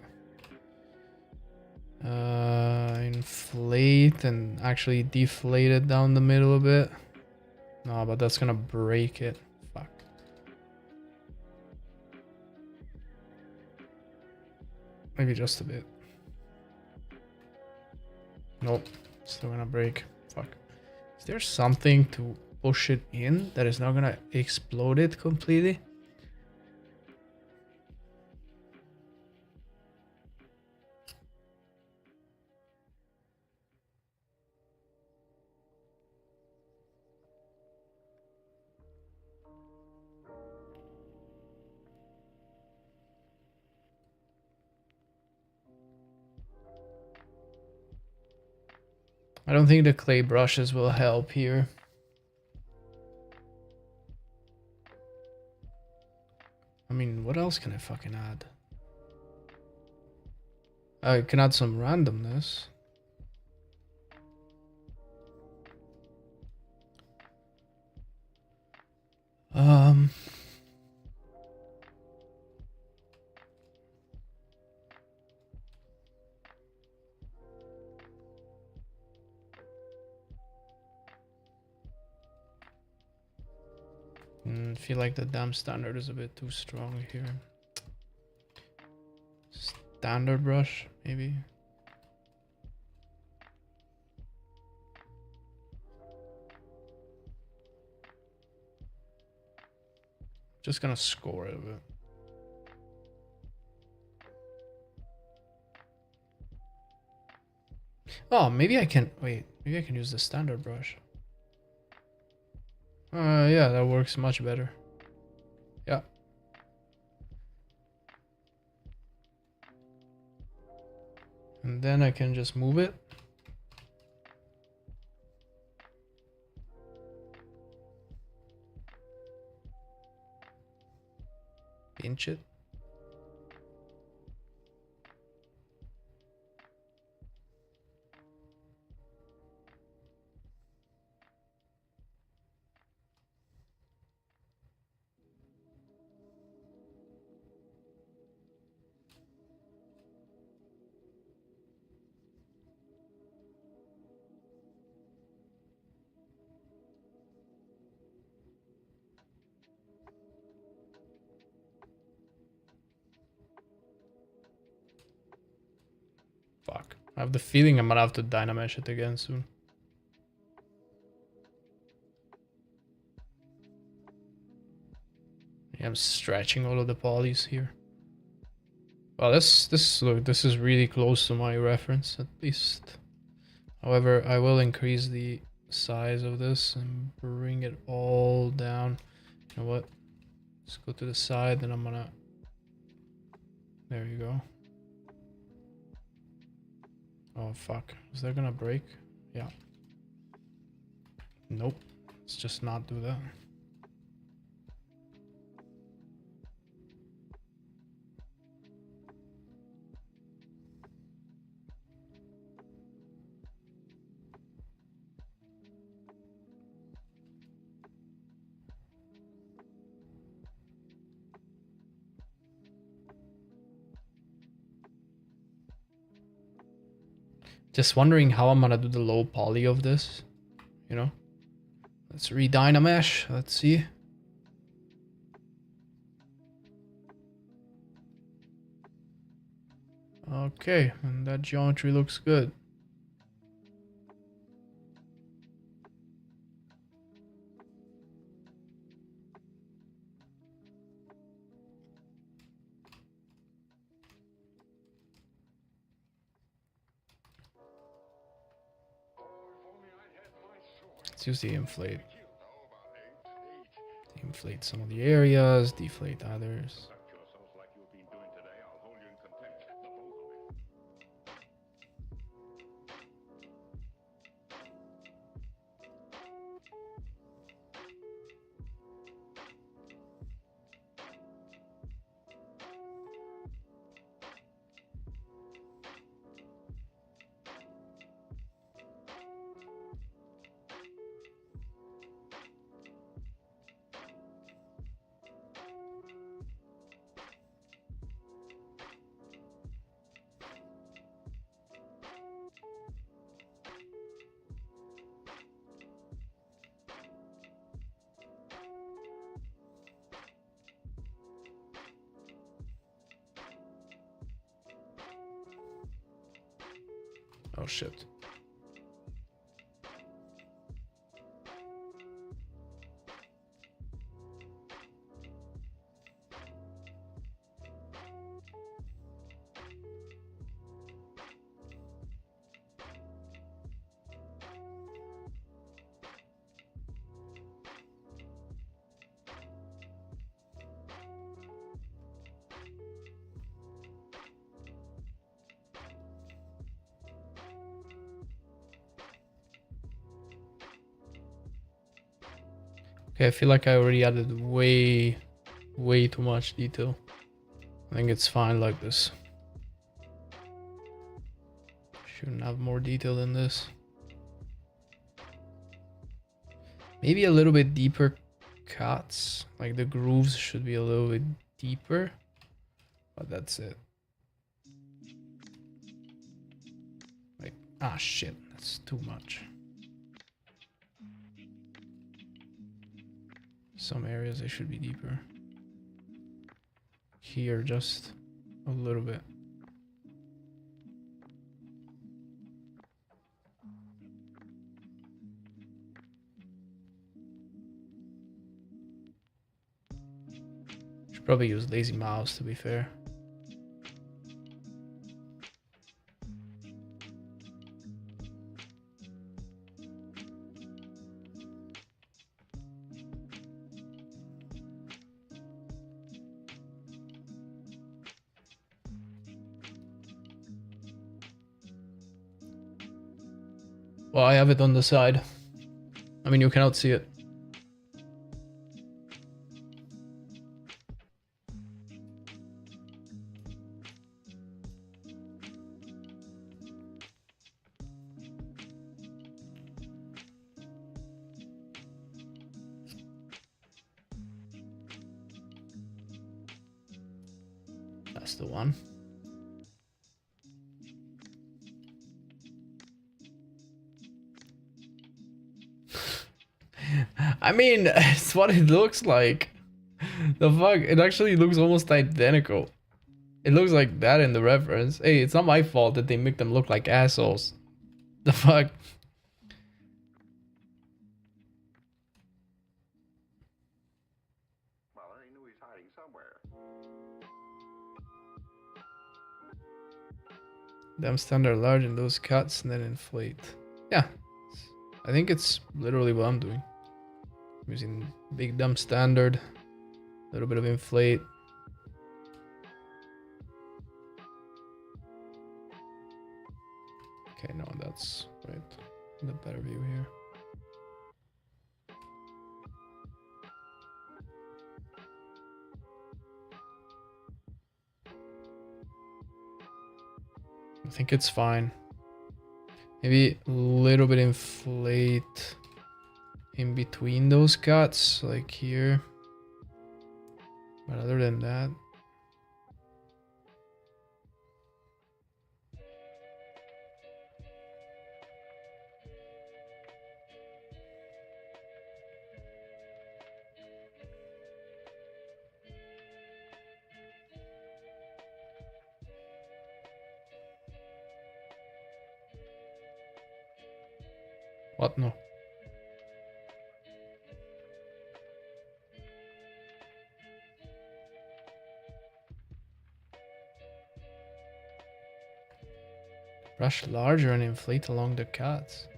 inflate and actually deflate it down the middle a bit. No, but that's gonna break it. Fuck. Maybe just a bit. Nope. Still gonna break. Fuck. Is there something to push it in that is not gonna explode it completely? I don't think the clay brushes will help here. I mean, what else can I fucking add? I can add some randomness. Um, feel like the damn standard is a bit too strong here. Standard brush, maybe. Just gonna score it a bit. Oh, maybe I can wait. Maybe I can use the standard brush. Yeah, that works much better. Yeah. And then I can just move it. Pinch it. Fuck. I have the feeling I'm gonna have to dynamesh it again soon. Yeah, I'm stretching all of the polys here. Well, look, this is really close to my reference at least. However, I will increase the size of this and bring it all down. You know what? Let's go to the side, then I'm gonna. There you go. Oh fuck. Is that gonna break? Yeah. Nope. Let's just not do that. Just wondering how I'm gonna do the low poly of this, you know? Let's re-dynamesh, let's see. Okay, and that geometry looks good. Let's use the inflate. Inflate some of the areas, deflate others. Oh shit. Okay, I feel like I already added way too much detail. I think it's fine like this. Shouldn't have more detail than this. Maybe a little bit deeper cuts. Like the grooves should be a little bit deeper. But that's it. Like, ah shit, that's too much. Some areas they should be deeper. Here, just a little bit. Should probably use lazy mouse to be fair. Well, I have it on the side. I mean, you cannot see it. That's the one. I mean, it's what it looks like. The fuck? It actually looks almost identical. It looks like that in the reference. Hey, it's not my fault that they make them look like assholes. The fuck?
Well, they knew he's hiding somewhere.
Them standard large in those cuts and then inflate. Yeah. I think it's literally what I'm doing. Using big dumb standard. A little bit of inflate. Okay, no, that's right. The better view here. I think it's fine. Maybe a little bit inflate in between those cuts, like here. But other than that, what? No. Brush larger and inflate along the cuts.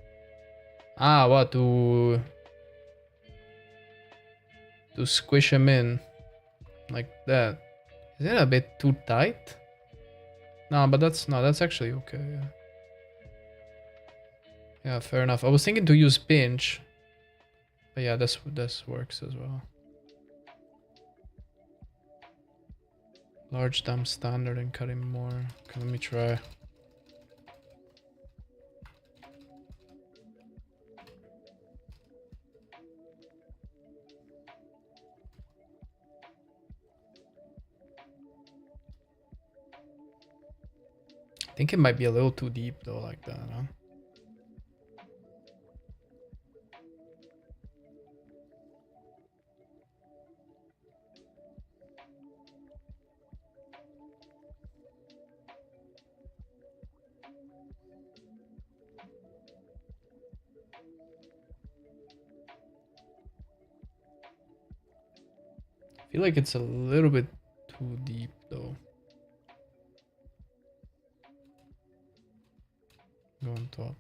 Ah, what? To squish them in. Like that. Is it a bit too tight? No, but that's actually okay, yeah. Yeah, fair enough. I was thinking to use pinch. But yeah, this works as well. Large dumb standard and cutting more. Okay, let me try. I think it might be a little too deep though, like that, huh? I feel like it's a little bit too deep though. Go on top.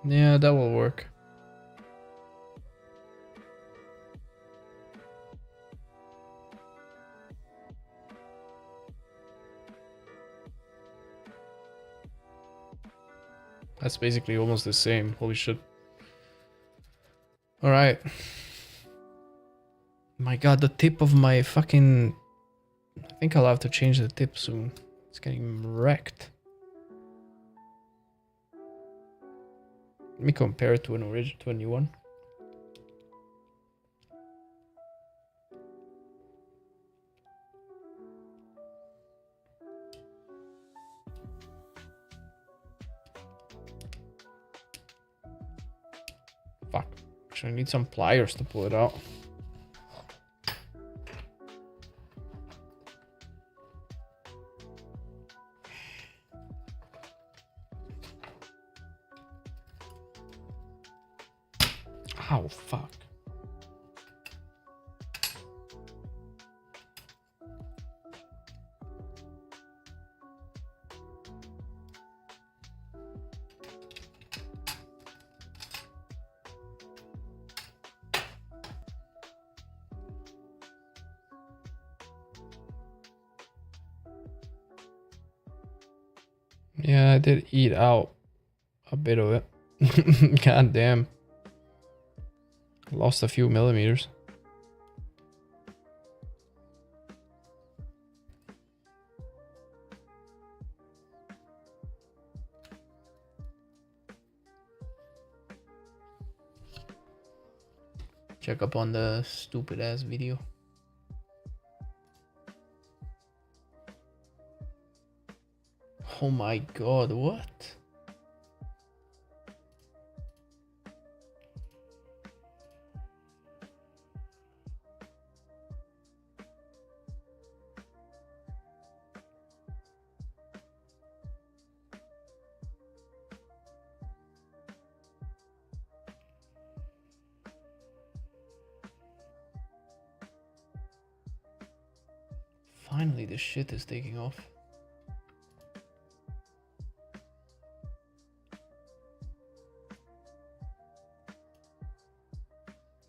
Yeah, that will work. That's basically almost the same. Holy shit. Alright. My god, the tip of my fucking... I think I'll have to change the tip soon. It's getting wrecked. Let me compare it to an original, to a new one. Fuck. Actually, I need some pliers to pull it out. Ow, fuck. Yeah, I did eat out a bit of it. God damn. Lost a few millimeters. Check up on the stupid ass video. Oh my god, what? Finally, this shit is taking off.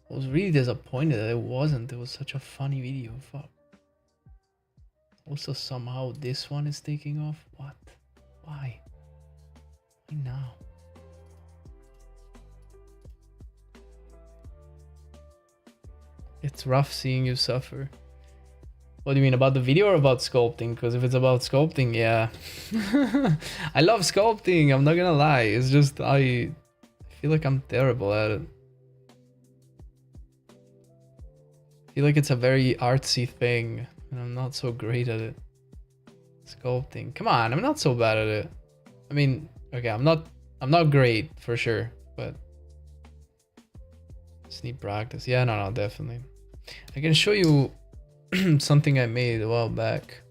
I was really disappointed that it wasn't. It was such a funny video. Fuck. Also, somehow this one is taking off. What? Why? Why now? It's rough seeing you suffer. What do you mean, about the video or about sculpting? Because if it's about sculpting, yeah. I love sculpting, I'm not gonna lie. It's just I feel like I'm terrible at it. I feel like it's a very artsy thing, and I'm not so great at it. Sculpting. Come on, I'm not so bad at it. I mean, okay, I'm not great for sure, but just need practice. Yeah, no, definitely. I can show you something I made a while back.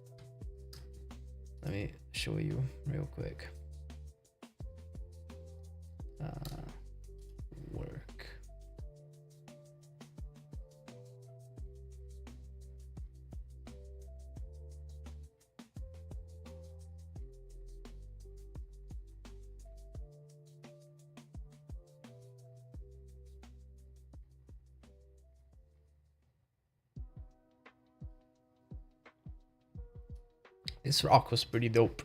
Let me show you real quick. Work. This rock was pretty dope.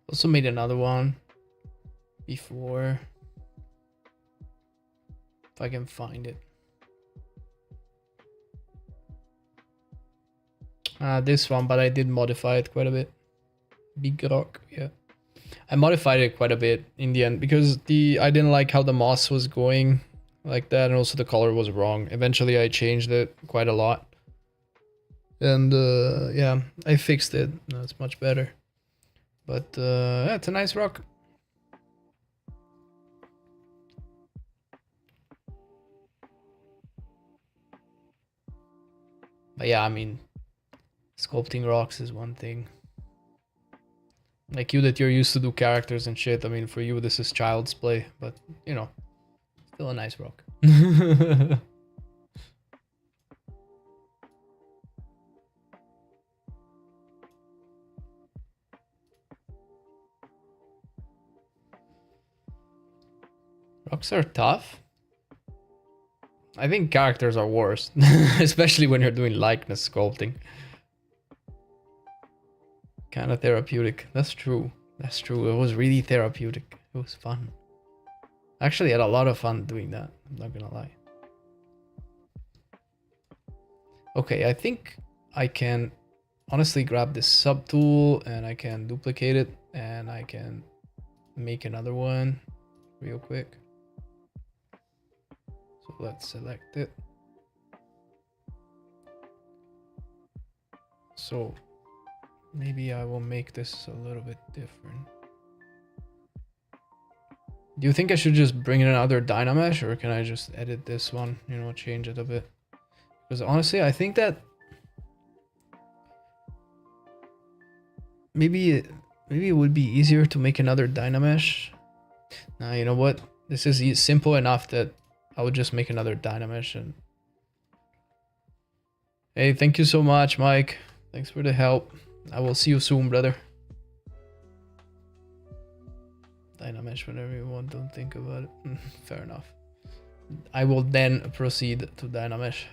Also made another one before. If I can find it. This one, but I did modify it quite a bit. Big rock, yeah. I modified it quite a bit in the end because I didn't like how the moss was going like that, and also the color was wrong. Eventually I changed it quite a lot. And yeah, I fixed it. Now it's much better. But yeah, it's a nice rock. But yeah, I mean, sculpting rocks is one thing. Like you that you're used to do characters and shit. I mean, for you this is child's play, but you know, still a nice rock. Rocks are tough. I think characters are worse, especially when you're doing likeness sculpting. Kind of therapeutic. That's true. That's true. It was really therapeutic. It was fun. Actually, I had a lot of fun doing that. I'm not gonna lie. Okay, I think I can honestly grab this subtool and I can duplicate it and I can make another one real quick. So let's select it. So maybe I will make this a little bit different. Do you think I should just bring in another Dynamesh, or can I just edit this one, you know, change it a bit? Because honestly, I think that maybe it would be easier to make another Dynamesh. Now, you know what? This is simple enough that I would just make another Dynamesh. And hey, thank you so much, Mike. Thanks for the help. I will see you soon, brother. Dynamesh whenever you want, don't think about it. Fair enough. I will then proceed to Dynamesh.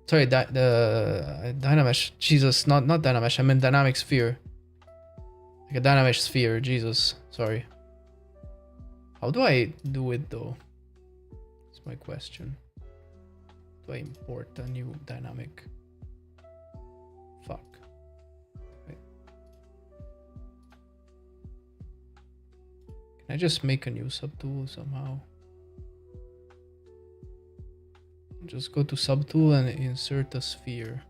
Sorry, the Dynamesh. Jesus, not Dynamesh. I meant dynamic sphere. Like a dynamic sphere. Jesus, sorry. How do I do it though? That's my question. Do I import a new dynamic? Fuck. Wait. Can I just make a new subtool somehow? Just go to subtool and insert a sphere.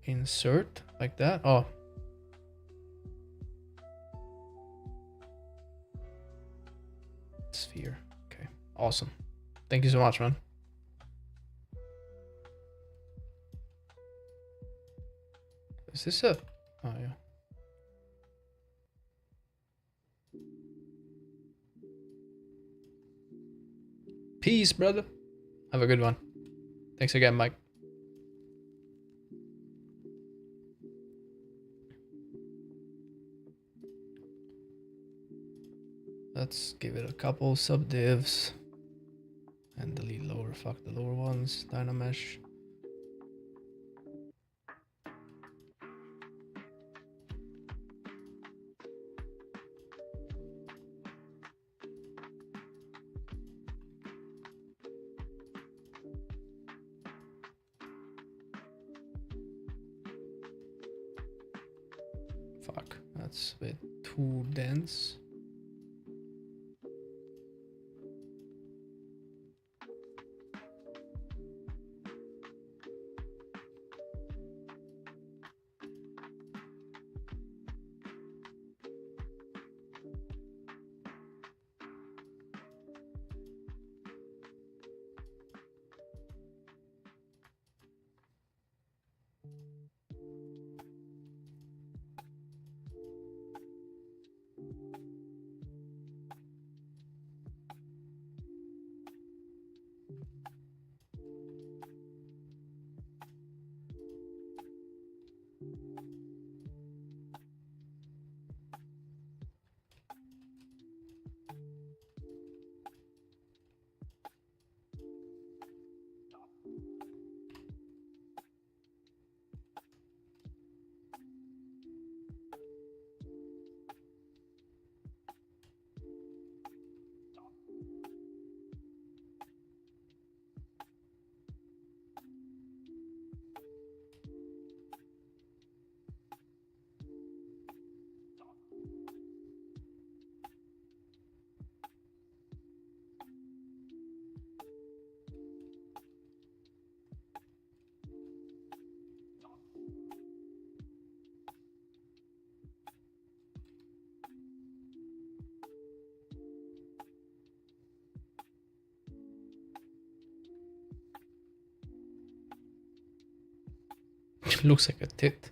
Insert like that. Oh. Sphere. Okay. Awesome. Thank you so much, man. Is this a... Oh, yeah. Peace, brother. Have a good one. Thanks again, Mike. Let's give it a couple subdivs and delete lower. Fuck the lower ones. Dynamesh. Fuck, that's a bit too dense. Looks like a tit.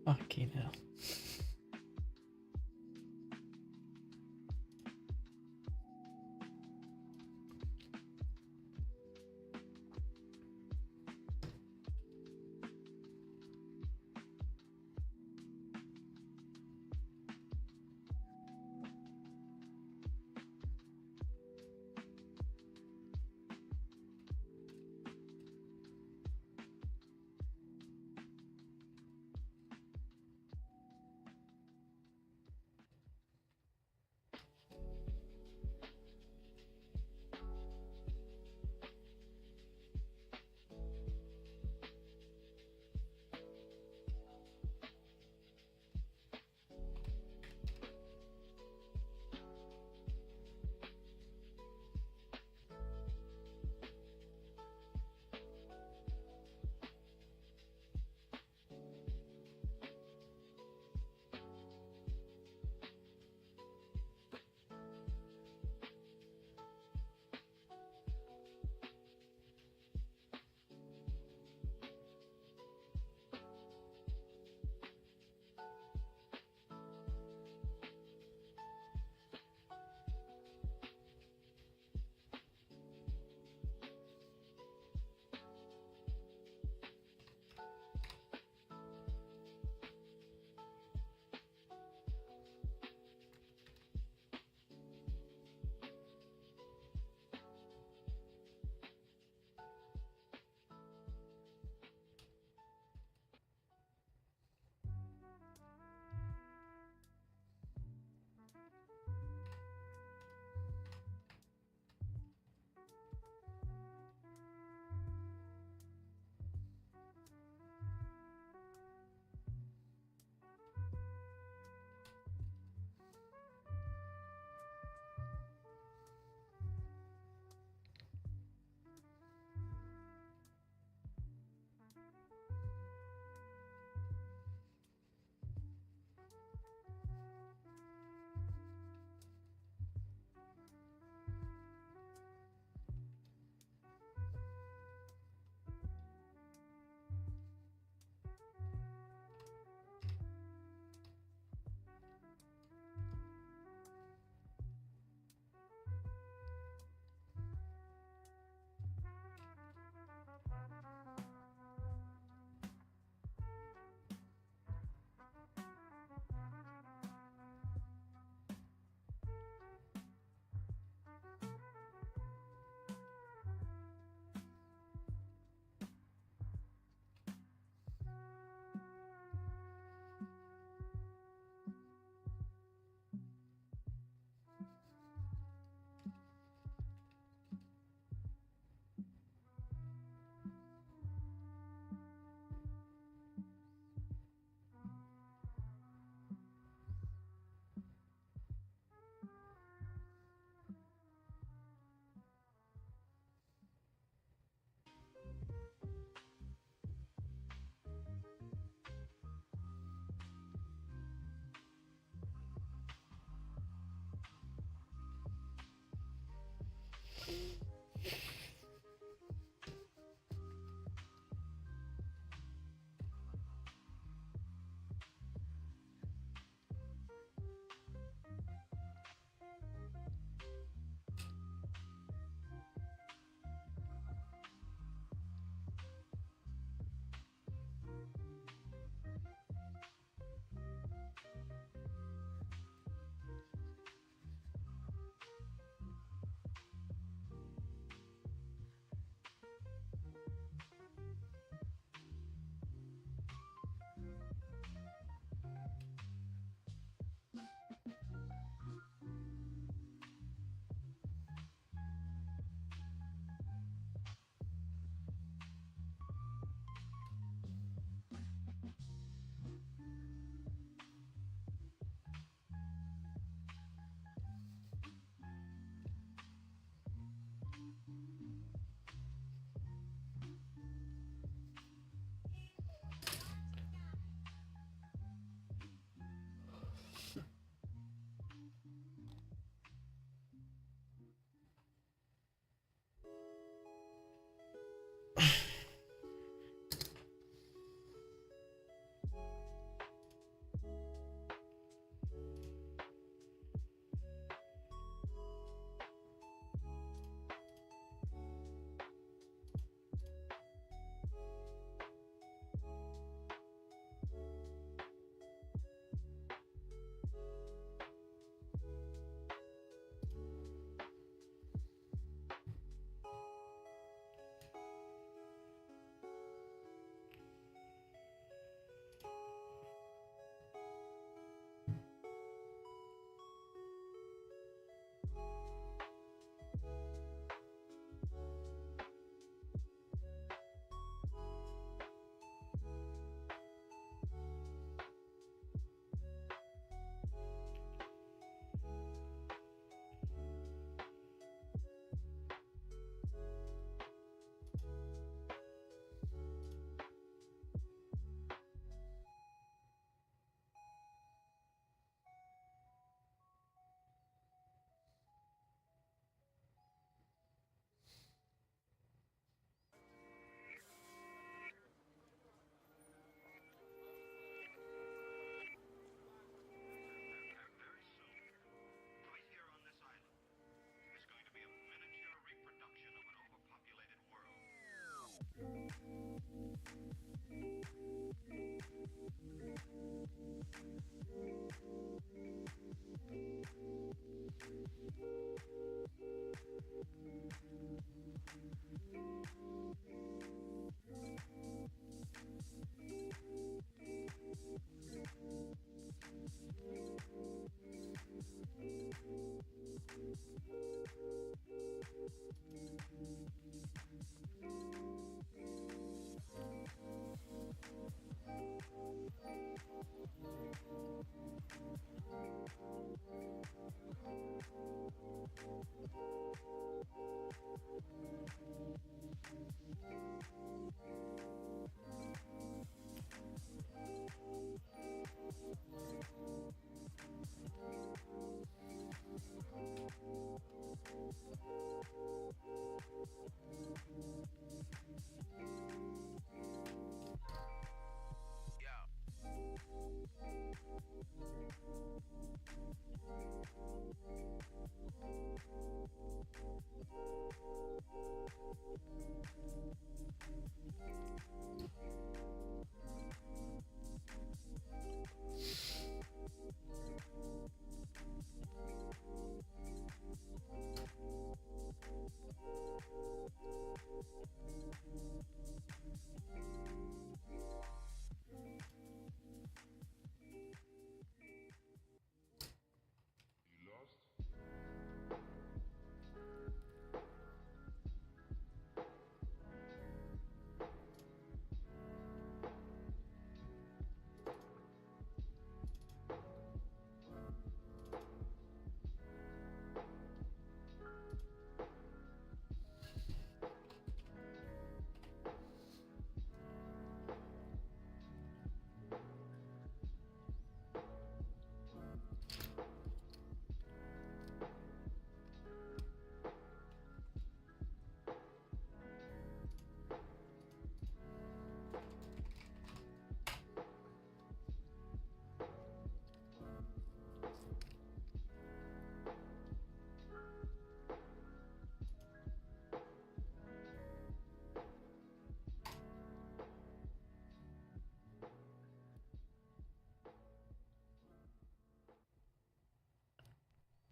Fucking hell.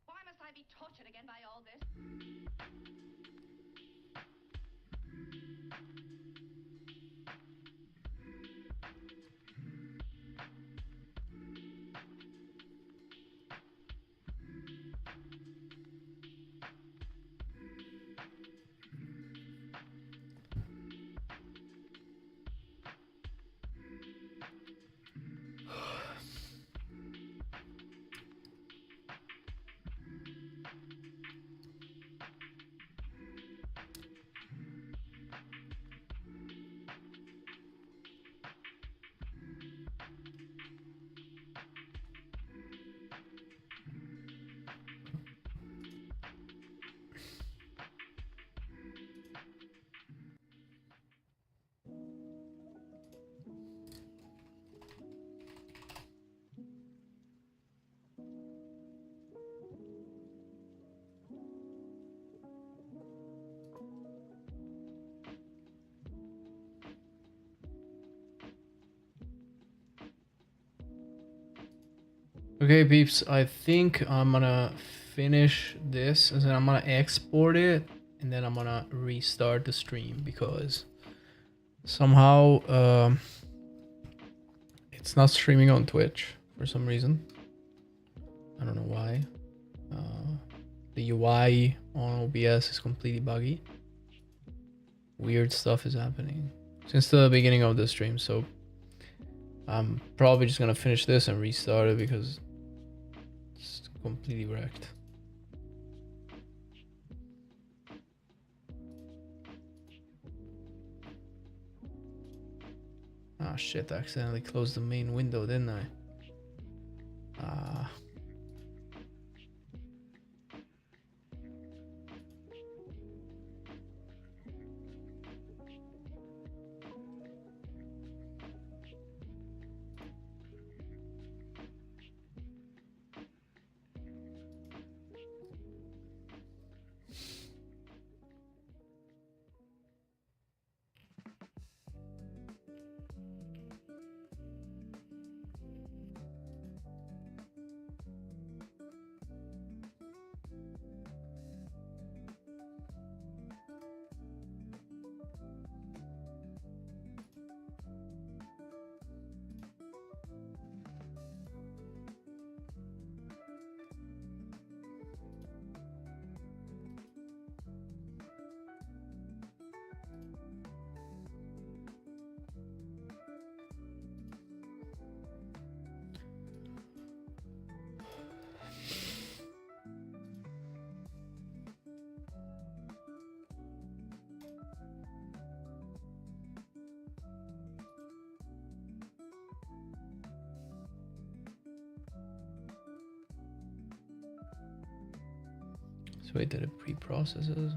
Why must I be tortured again by all this?
Okay, peeps, I think I'm gonna finish this and then I'm gonna export it and then I'm gonna restart the stream because somehow it's not streaming on Twitch for some reason. I don't know why. The UI on OBS is completely buggy. Weird stuff is happening since the beginning of the stream, so I'm probably just gonna finish this and restart it because it's completely wrecked. Ah shit, I accidentally closed the main window, didn't I? Ah. So wait, did it pre-processes?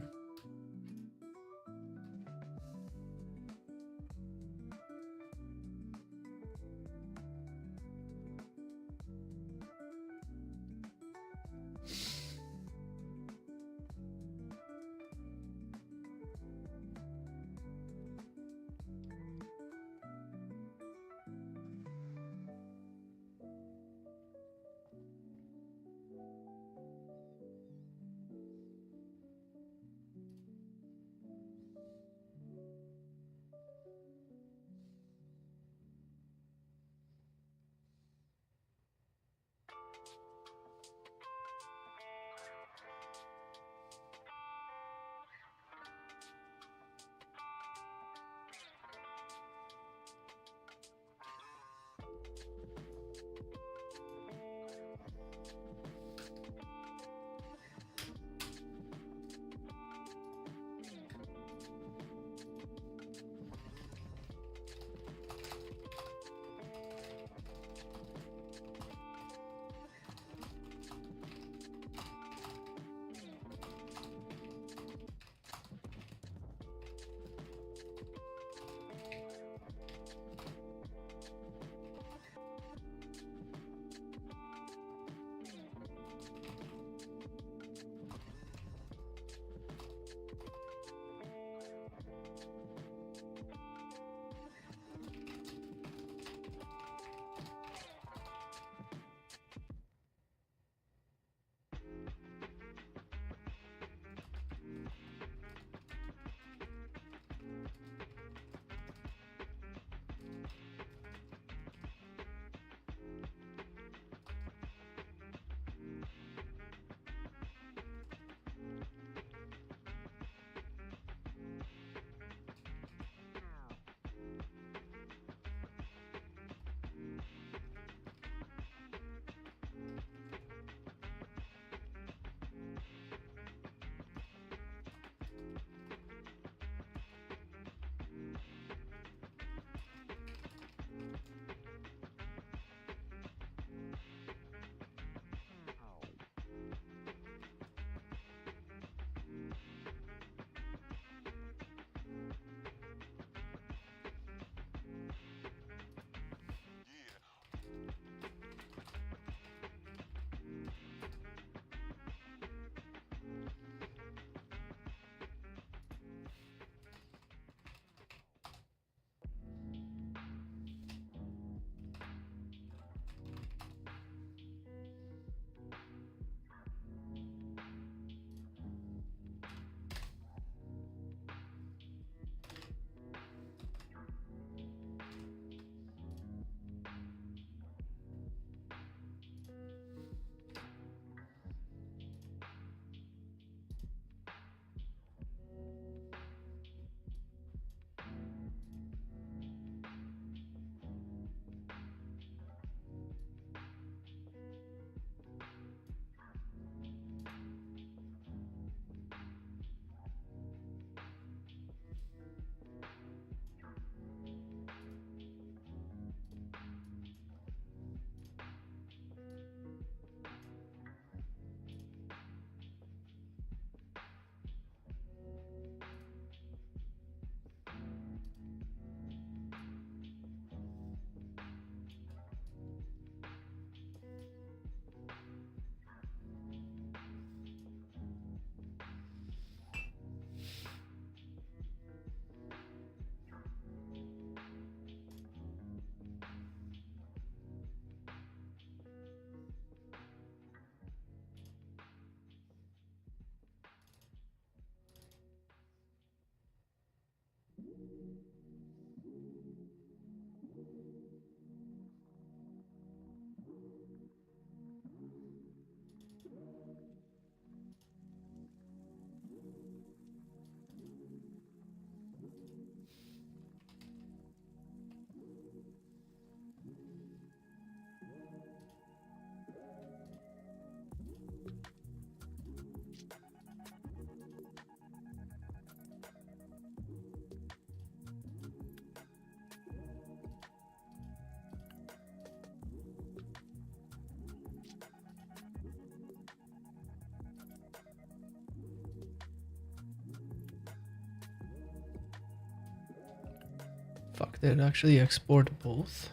Fuck, did it actually export both?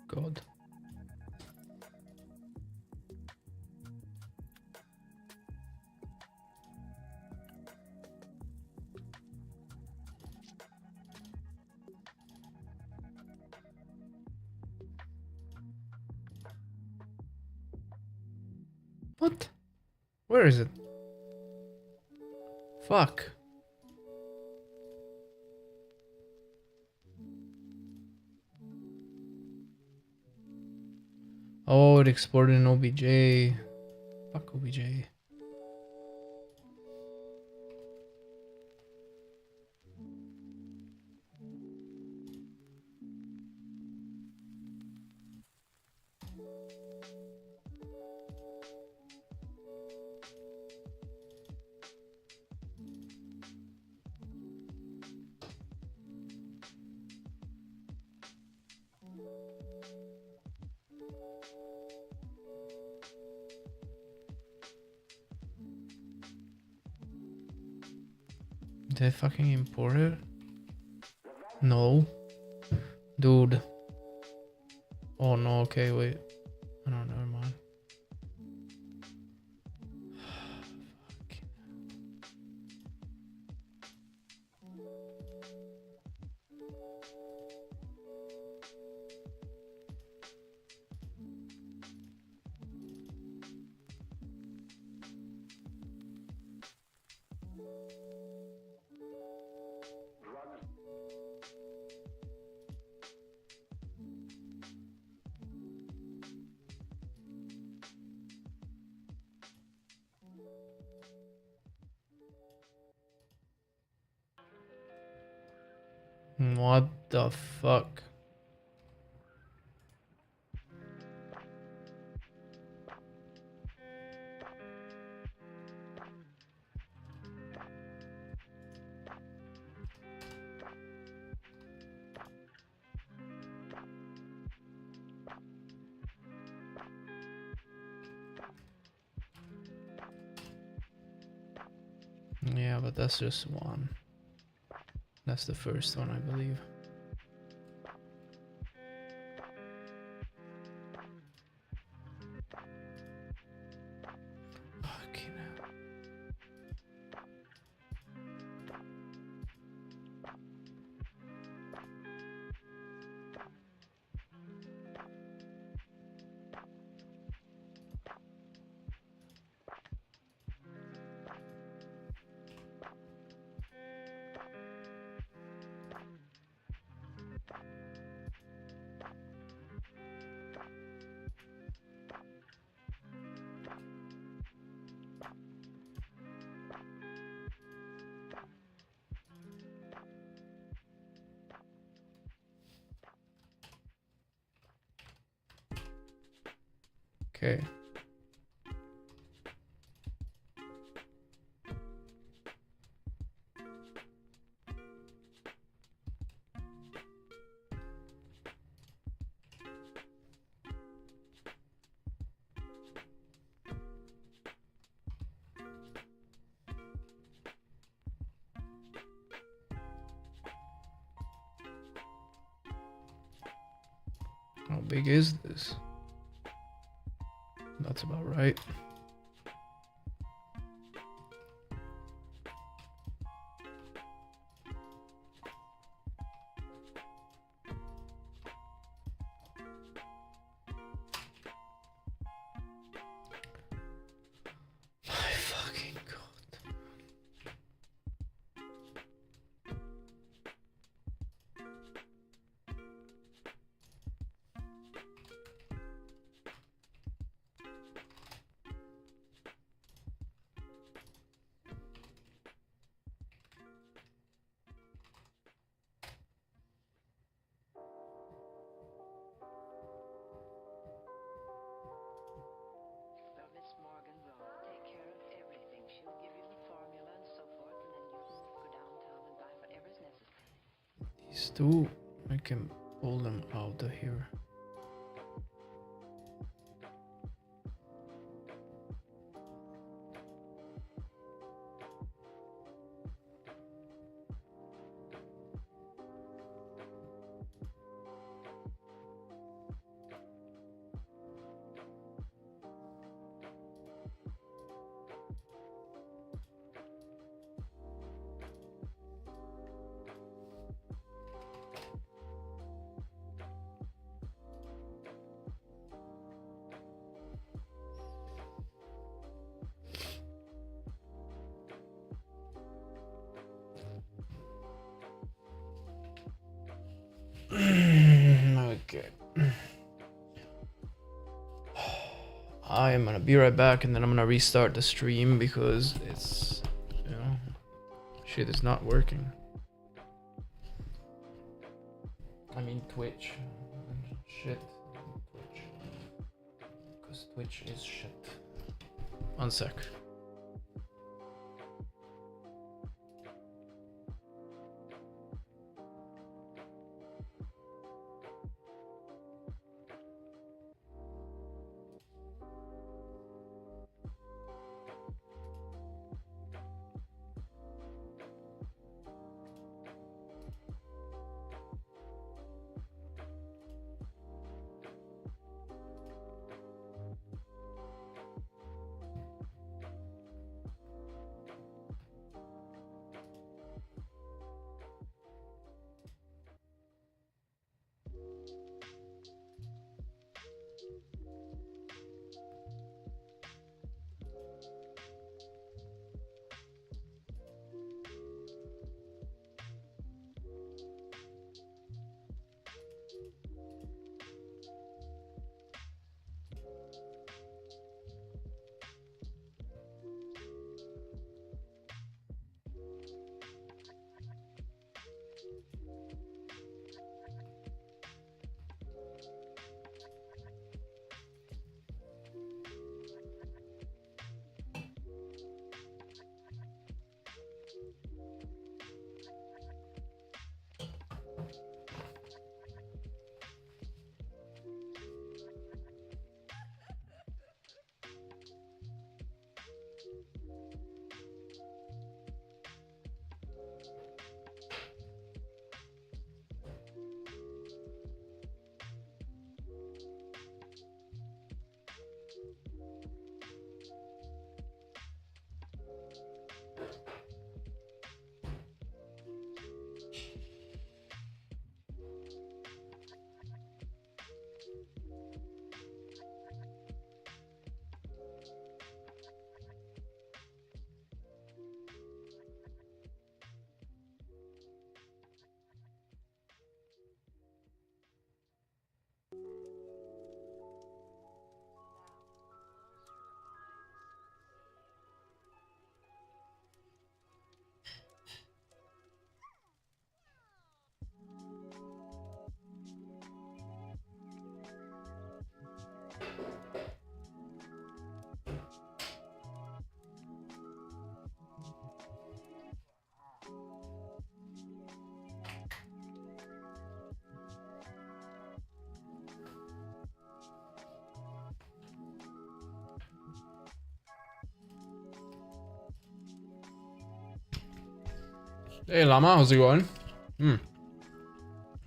God. What? Where is it? Fuck. Oh, it exported in OBJ. Fuck OBJ. Did I fucking import it? No. Dude. Oh no, okay, wait. Oh no, never mind. What the fuck? Yeah, but that's just one. That's the first one, I believe. Fucking hell. Okay. How big is this? That's about right. My fucking god.
Well, Miss Morgan will take care of everything. She'll give you the formula and so forth, and then you can go downtown and buy whatever's necessary.
These two, I can pull them out of here. Okay. I am gonna be right back, and then I'm gonna restart the stream because it's, shit is not working. I mean Twitch. Shit. Twitch. Because Twitch is shit. One sec. Hey Lama, how's it going? You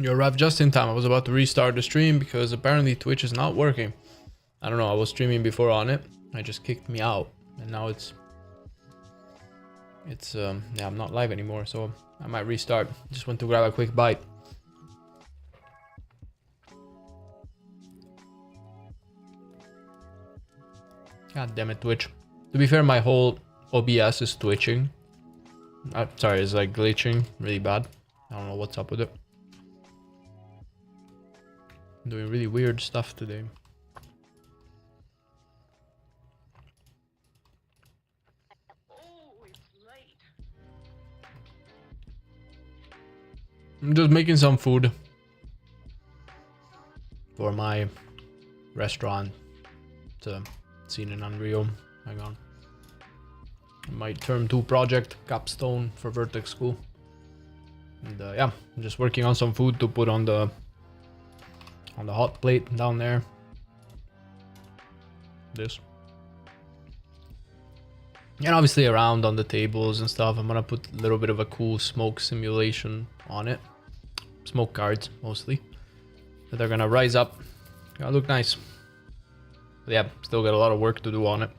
arrived just in time. I was about to restart the stream because apparently Twitch is not working. I don't know, I was streaming before on it. I just kicked me out. And now it's yeah, I'm not live anymore, so I might restart. Just went to grab a quick bite. God damn it, Twitch. To be fair, my whole OBS is twitching. Sorry, it's like glitching really bad. I don't know what's up with it. I'm doing really weird stuff today. I'm just making some food for my restaurant. It's a scene in Unreal. Hang on. My Term 2 project, capstone for Vertex School. And yeah, I'm just working on some food to put on the hot plate down there. This. And obviously around on the tables and stuff, I'm gonna put a little bit of a cool smoke simulation on it. Smoke cards, mostly. That are gonna rise up. Gonna look nice. But yeah, still got a lot of work to do on it.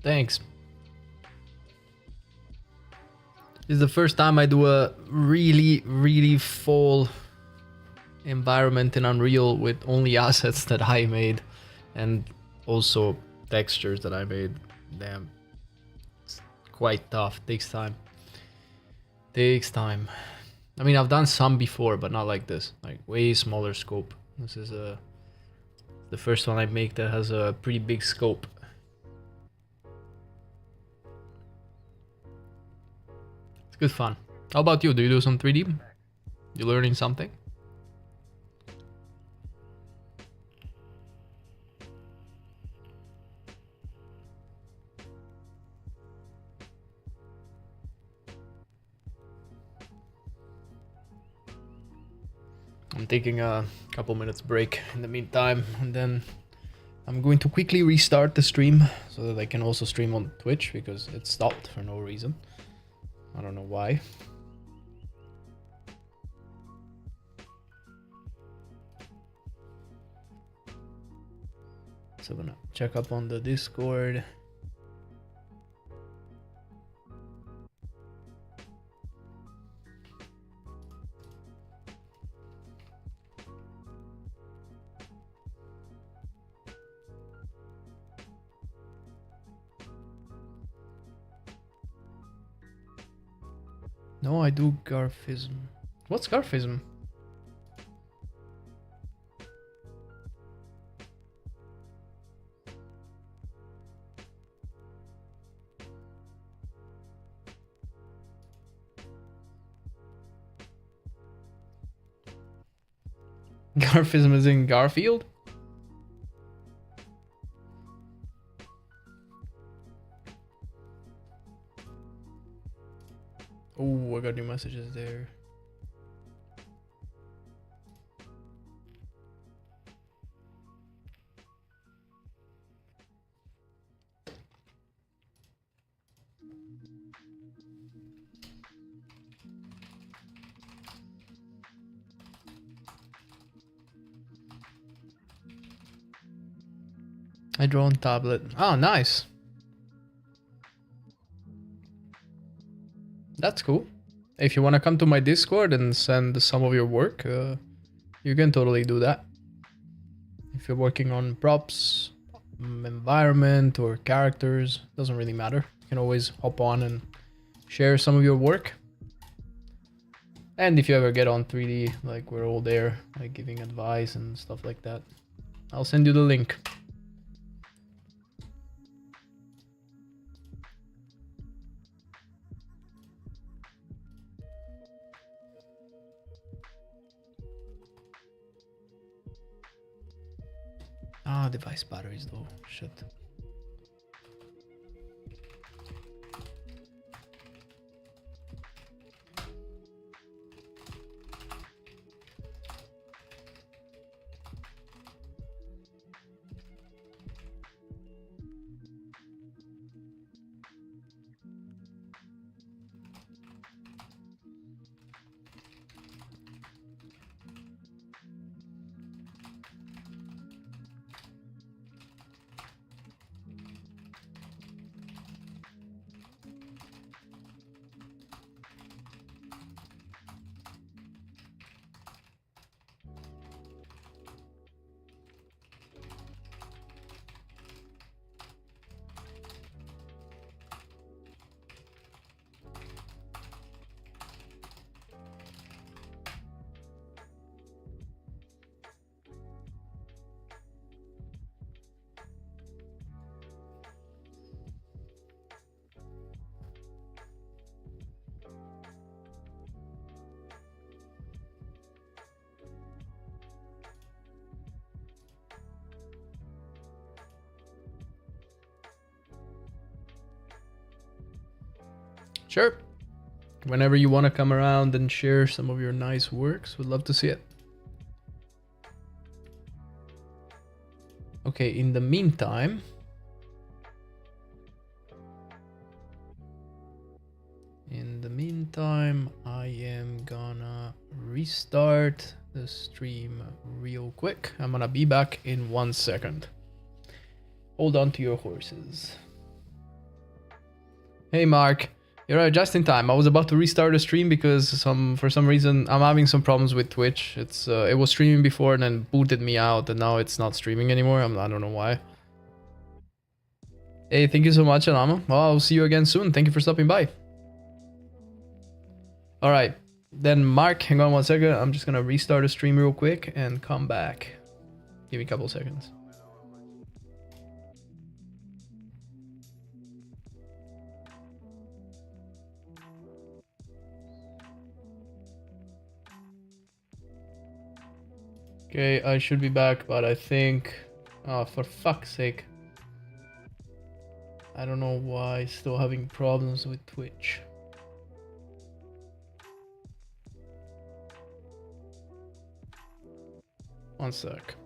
Thanks. This is the first time I do a really full environment in Unreal with only assets that I made and also textures that I made. Damn, it's quite tough. Takes time. Takes time. I mean, I've done some before, but not like this. Like way smaller scope. This is the first one I make that has a pretty big scope. It's good fun. How about you? Do you do some 3D? You learning something? I'm taking a couple minutes break in the meantime, and then I'm going to quickly restart the stream so that I can also stream on Twitch because it stopped for no reason. I don't know why. So I'm gonna check up on the Discord. No, I do Garfism. What's Garfism? Garfism is in Garfield? Oh, I got new messages there. I draw on tablet. Oh, nice. That's cool. If you want to come to my Discord and send some of your work, you can totally do that. If you're working on props, environment, or characters, doesn't really matter. You can always hop on and share some of your work. And if you ever get on 3D, like we're all there, like giving advice and stuff like that, I'll send you the link. Ah, device batteries though. Shit. Sure. Whenever you want to come around and share some of your nice works, would love to see it. Okay, in the meantime, I am gonna restart the stream real quick. I'm gonna be back in 1 second. Hold on to your horses. Hey Mark, You're right, just in time. I was about to restart the stream because for some reason I'm having some problems with Twitch. It was streaming before and then booted me out, and now it's not streaming anymore. I don't know why. Hey, thank you so much, Anama. Well, I'll see you again soon. Thank you for stopping by. All right, then Mark, hang on one second. I'm just gonna restart the stream real quick and come back. Give me a couple seconds. Okay, I should be back, but I think... Oh, for fuck's sake. I don't know why, still having problems with Twitch. One sec.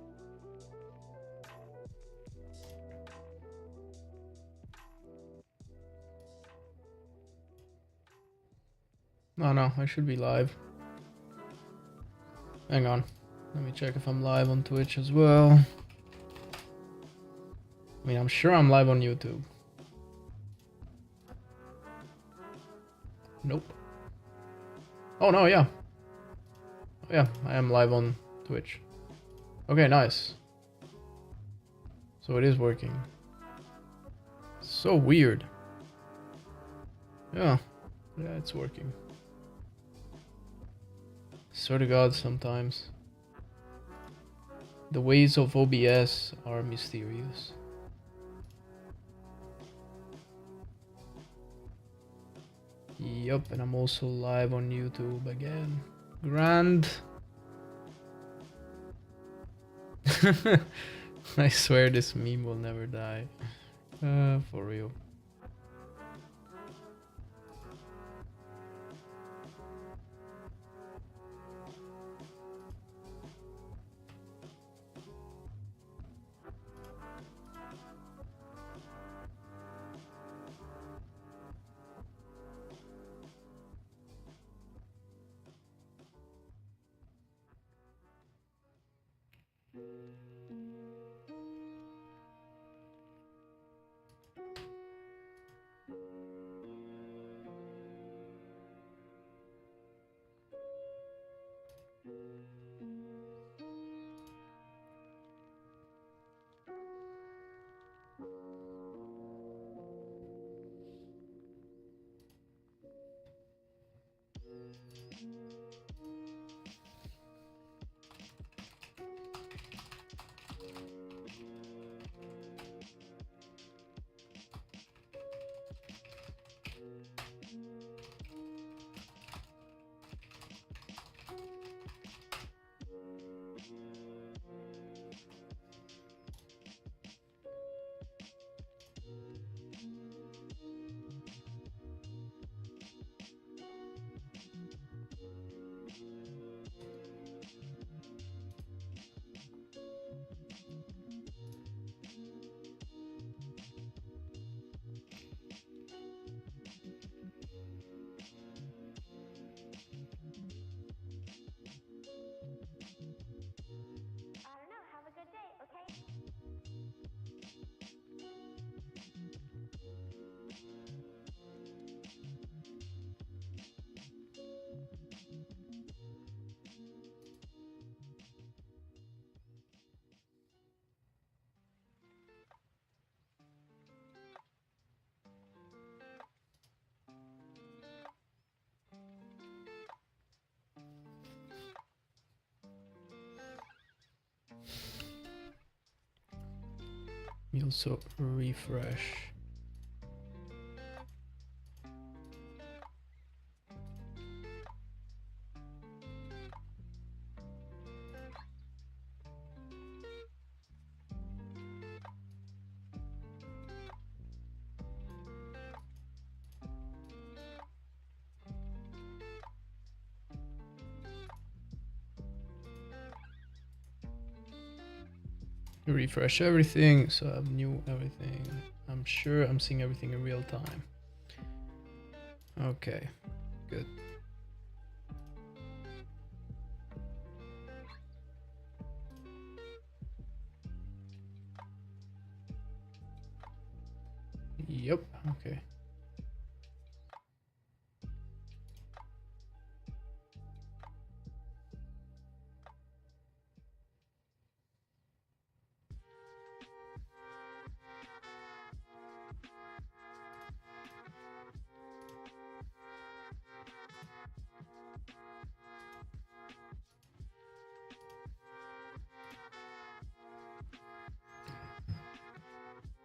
No, I should be live. Hang on. Let me check if I'm live on Twitch as well. I mean, I'm sure I'm live on YouTube. Nope. Oh, no, yeah. Yeah, I am live on Twitch. Okay, nice. So it is working. So weird. Yeah, it's working. Swear to God, sometimes the ways of OBS are mysterious. Yup, and I'm also live on YouTube again. Grand. I swear this meme will never die. For real.
I don't know. Have a good day, okay?
You also refresh. Refresh everything, so I have new everything. I'm sure I'm seeing everything in real time. Okay, good. Yep, okay.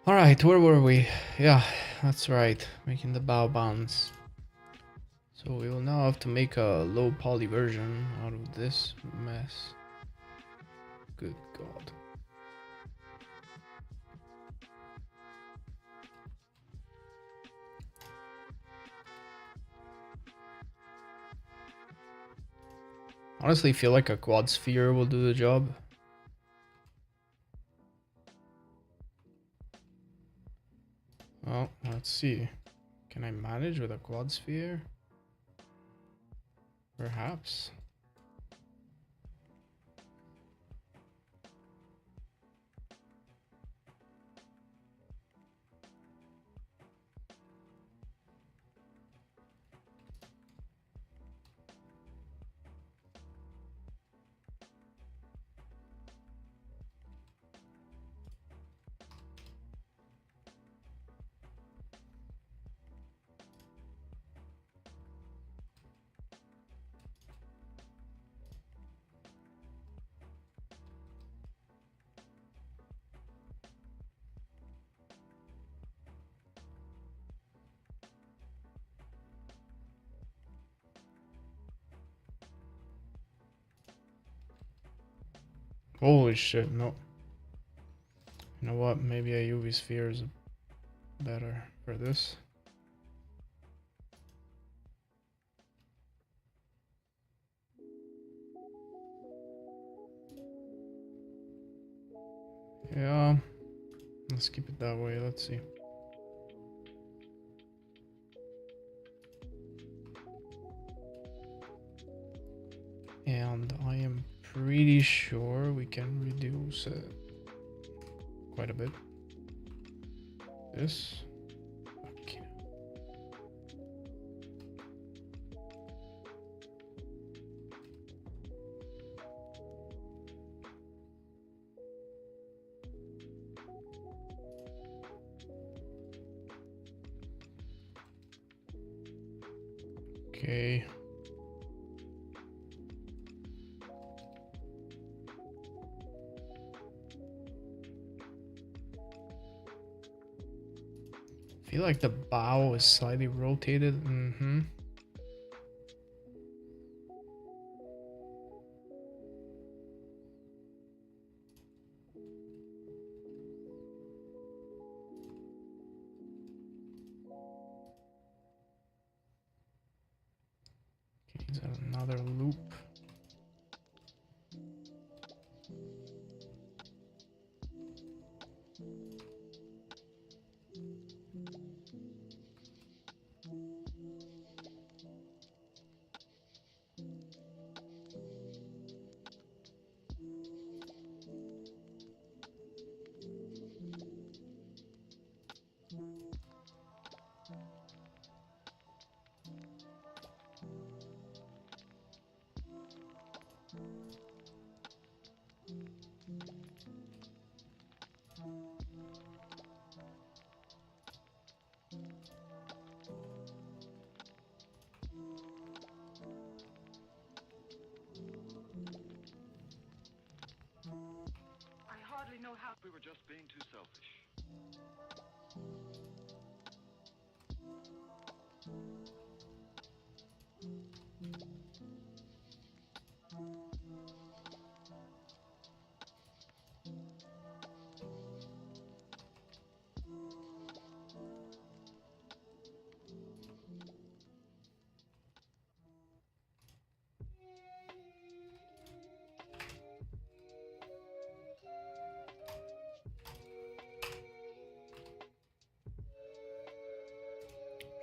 Alright, where were we? Yeah, that's right. Making the bow bounds. So we will now have to make a low poly version out of this mess. Good god. Honestly, feel like a quad sphere will do the job. Well, let's see. Can I manage with a quad sphere? Perhaps. Holy shit, no. You know what? Maybe a UV sphere is better for this. Yeah, let's keep it that way. Let's see. And I am pretty sure we can reduce it quite a bit. This. Okay. Okay. I feel like the bow is slightly rotated. Mm-hmm. Okay, is that another loop?
I hardly know how. We were just being too selfish.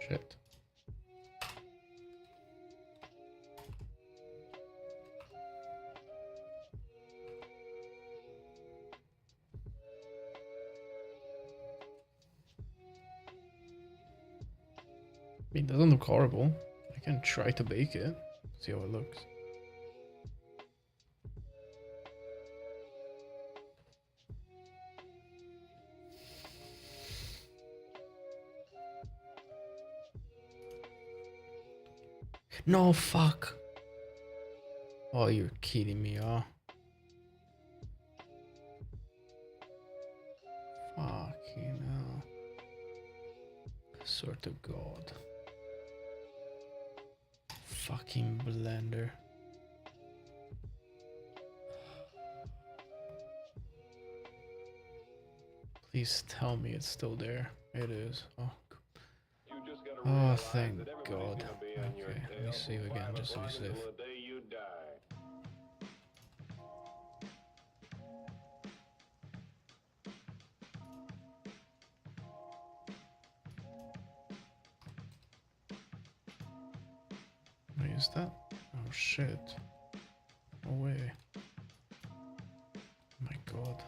Shit. It doesn't look horrible. I can try to bake it. See how it looks. No, fuck. Oh, you're kidding me, huh? Fucking hell. Sort of God. Fucking blender. Please tell me it's still there. It is. Oh,
You just gotta
oh
realize
thank
that everybody's
God.
gonna be on your
Okay, let me
tail
save
from
again
5
just to be
o'clock
safe.
until the day you die.
Wait, is that? Oh shit. No way. My God.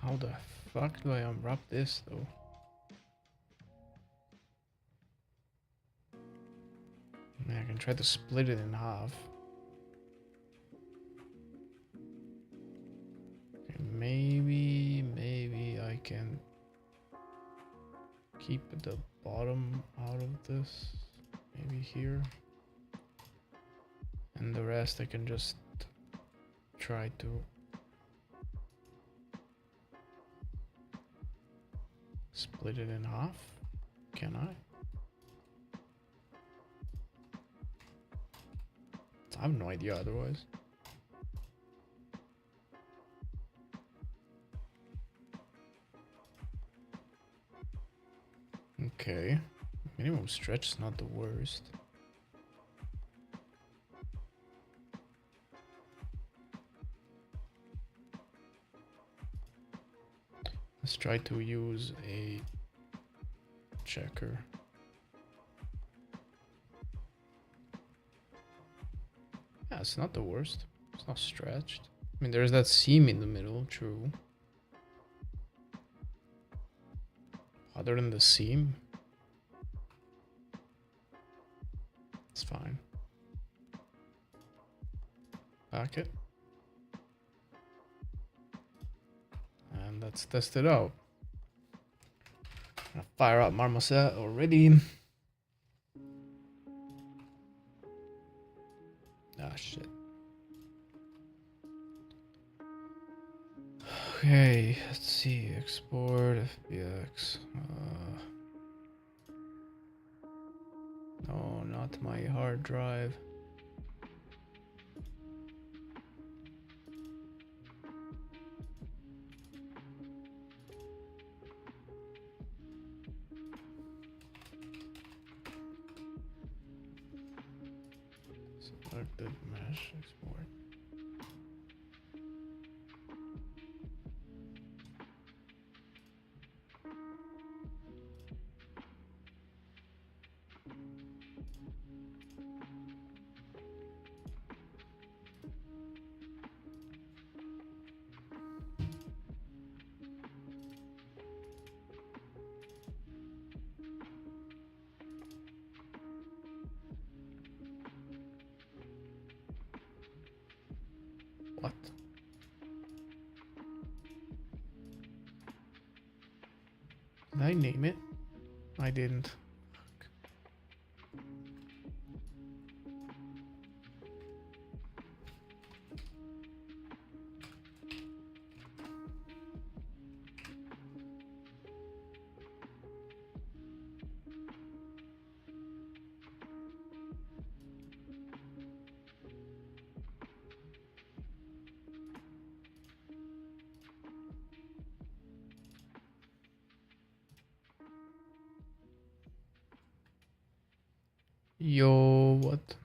How the fuck do I unwrap this though? I mean, I can try to split it in half. Okay, maybe I can keep the bottom out of this. Maybe here. And the rest I can just try to split it in half. Can I? I have no idea otherwise. Okay. Minimum stretch is not the worst. Let's try to use a checker. Yeah, it's not the worst. It's not stretched. I mean, there's that seam in the middle, true. Other than the seam, it's fine. Back it. And let's test it out. Gonna fire up Marmoset already. Ah, shit. Okay, let's see. Export FBX. No, not my hard drive. Selected mesh export. What? Did I name it? I didn't. Yo, what?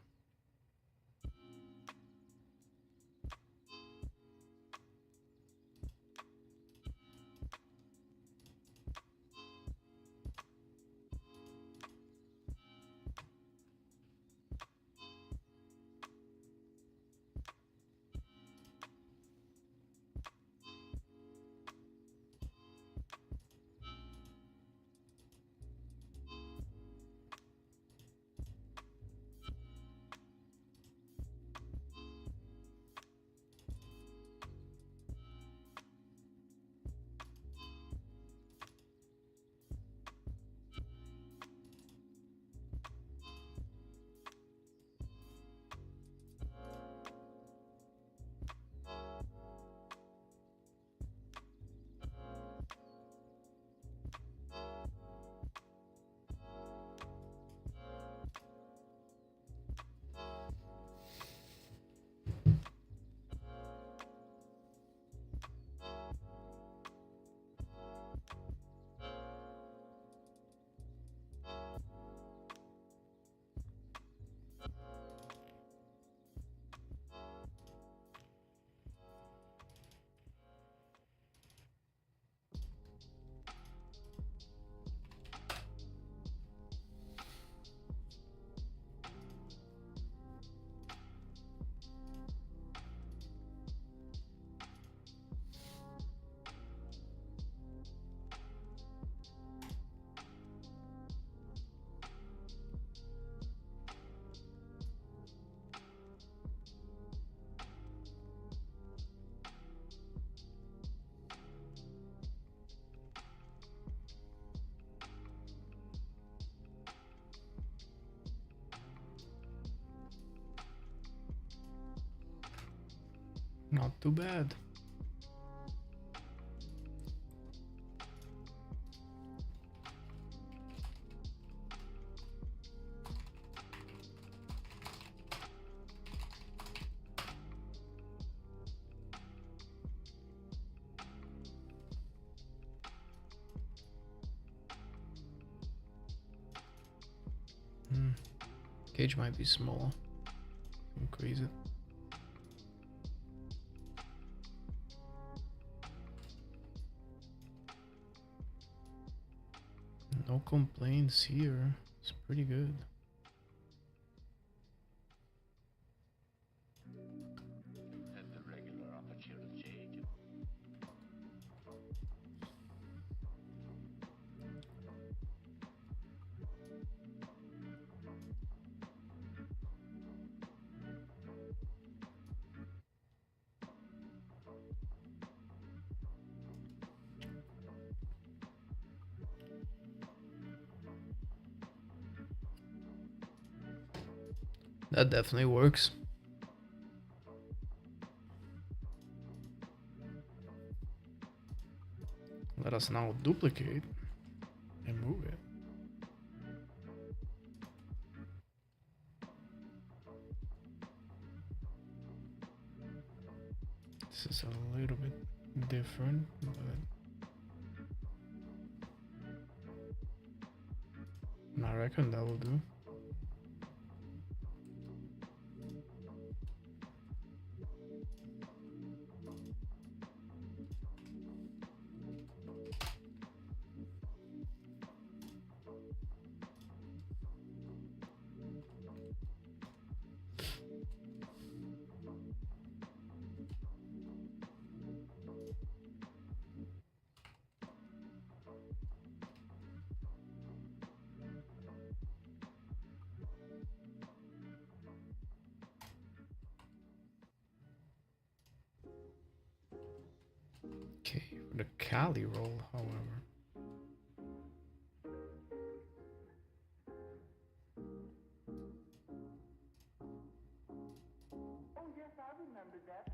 Not too bad. Cage might be small. Increase it. No complaints here. It's pretty good.
At the regular opportunity.
That definitely works. Let us now duplicate and move it. This is a little bit different, but I reckon that will do. Okay, for the Cali roll, however.
Oh, yes, I remember that.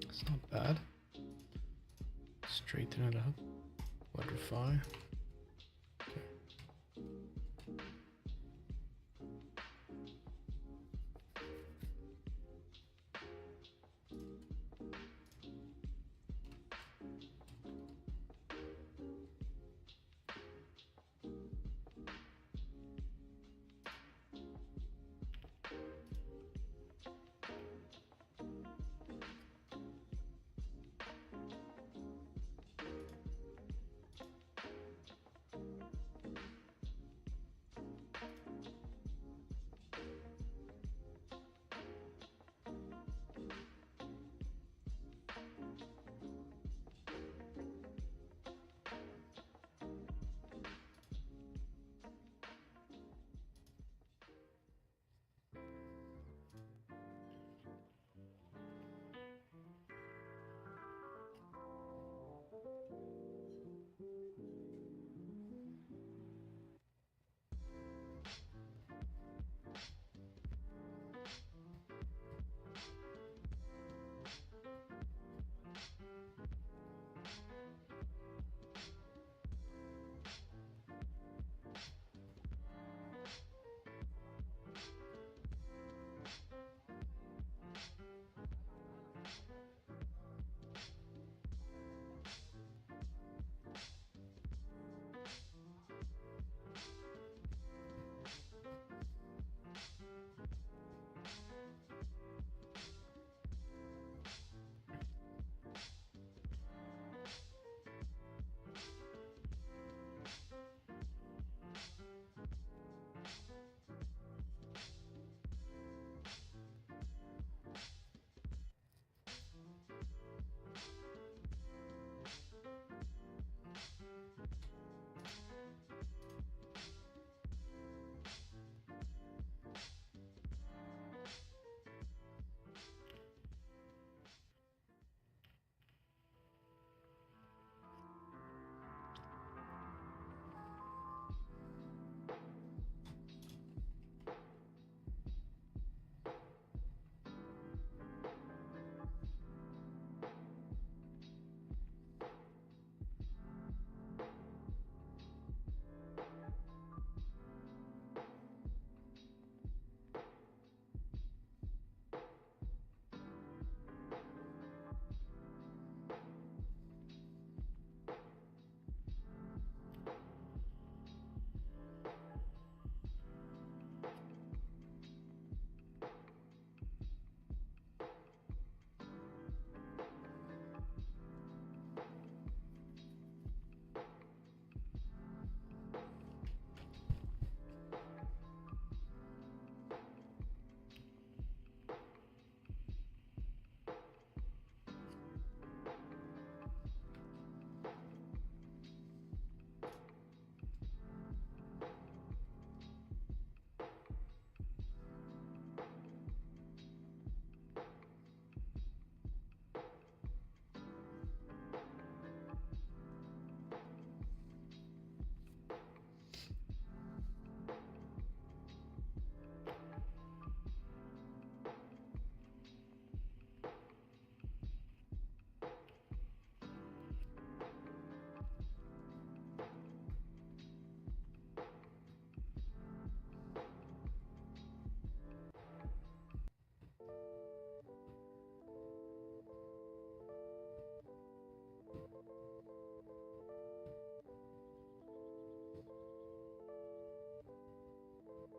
It's not bad. Straighten it up. Quadrify. Okay.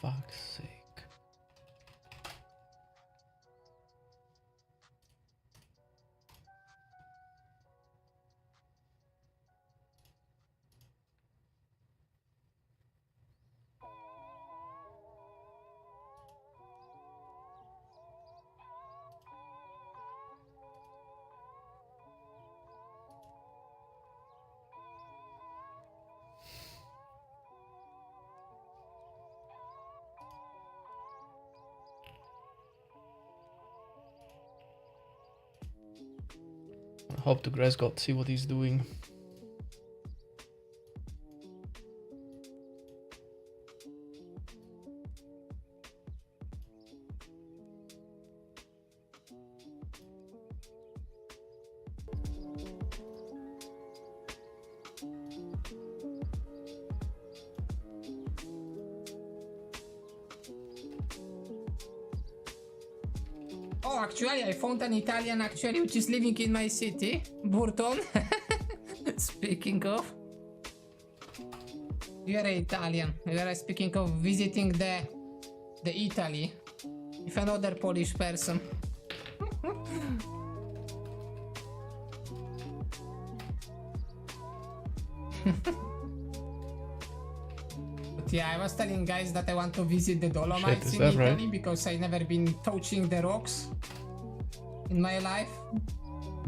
fuck's sake. I hope the grass god see what he's doing.
Oh, actually, I found an Italian actually which is living in my city, Burton. Speaking of, you are Italian. You are speaking of visiting the Italy with another Polish person. But yeah, I was telling guys that I want to visit the Dolomites
is
in
that
Italy
right?
because I never been touching the rocks in my life,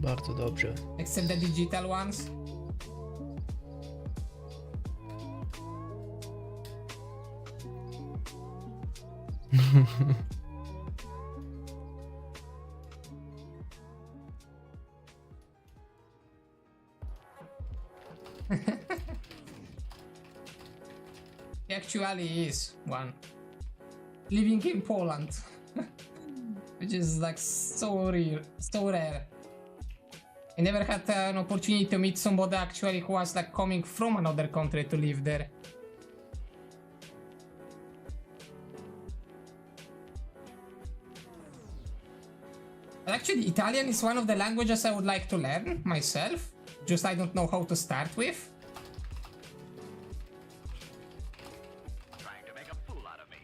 Bardzo dobrze.
except the digital ones. He actually is one. Living in Poland. Which is like so rare, so rare. I never had an opportunity to meet somebody actually who was like coming from another country to live there. But actually, Italian is one of the languages I would like to learn myself. Just I don't know how to start with.
Trying to make a fool out of me.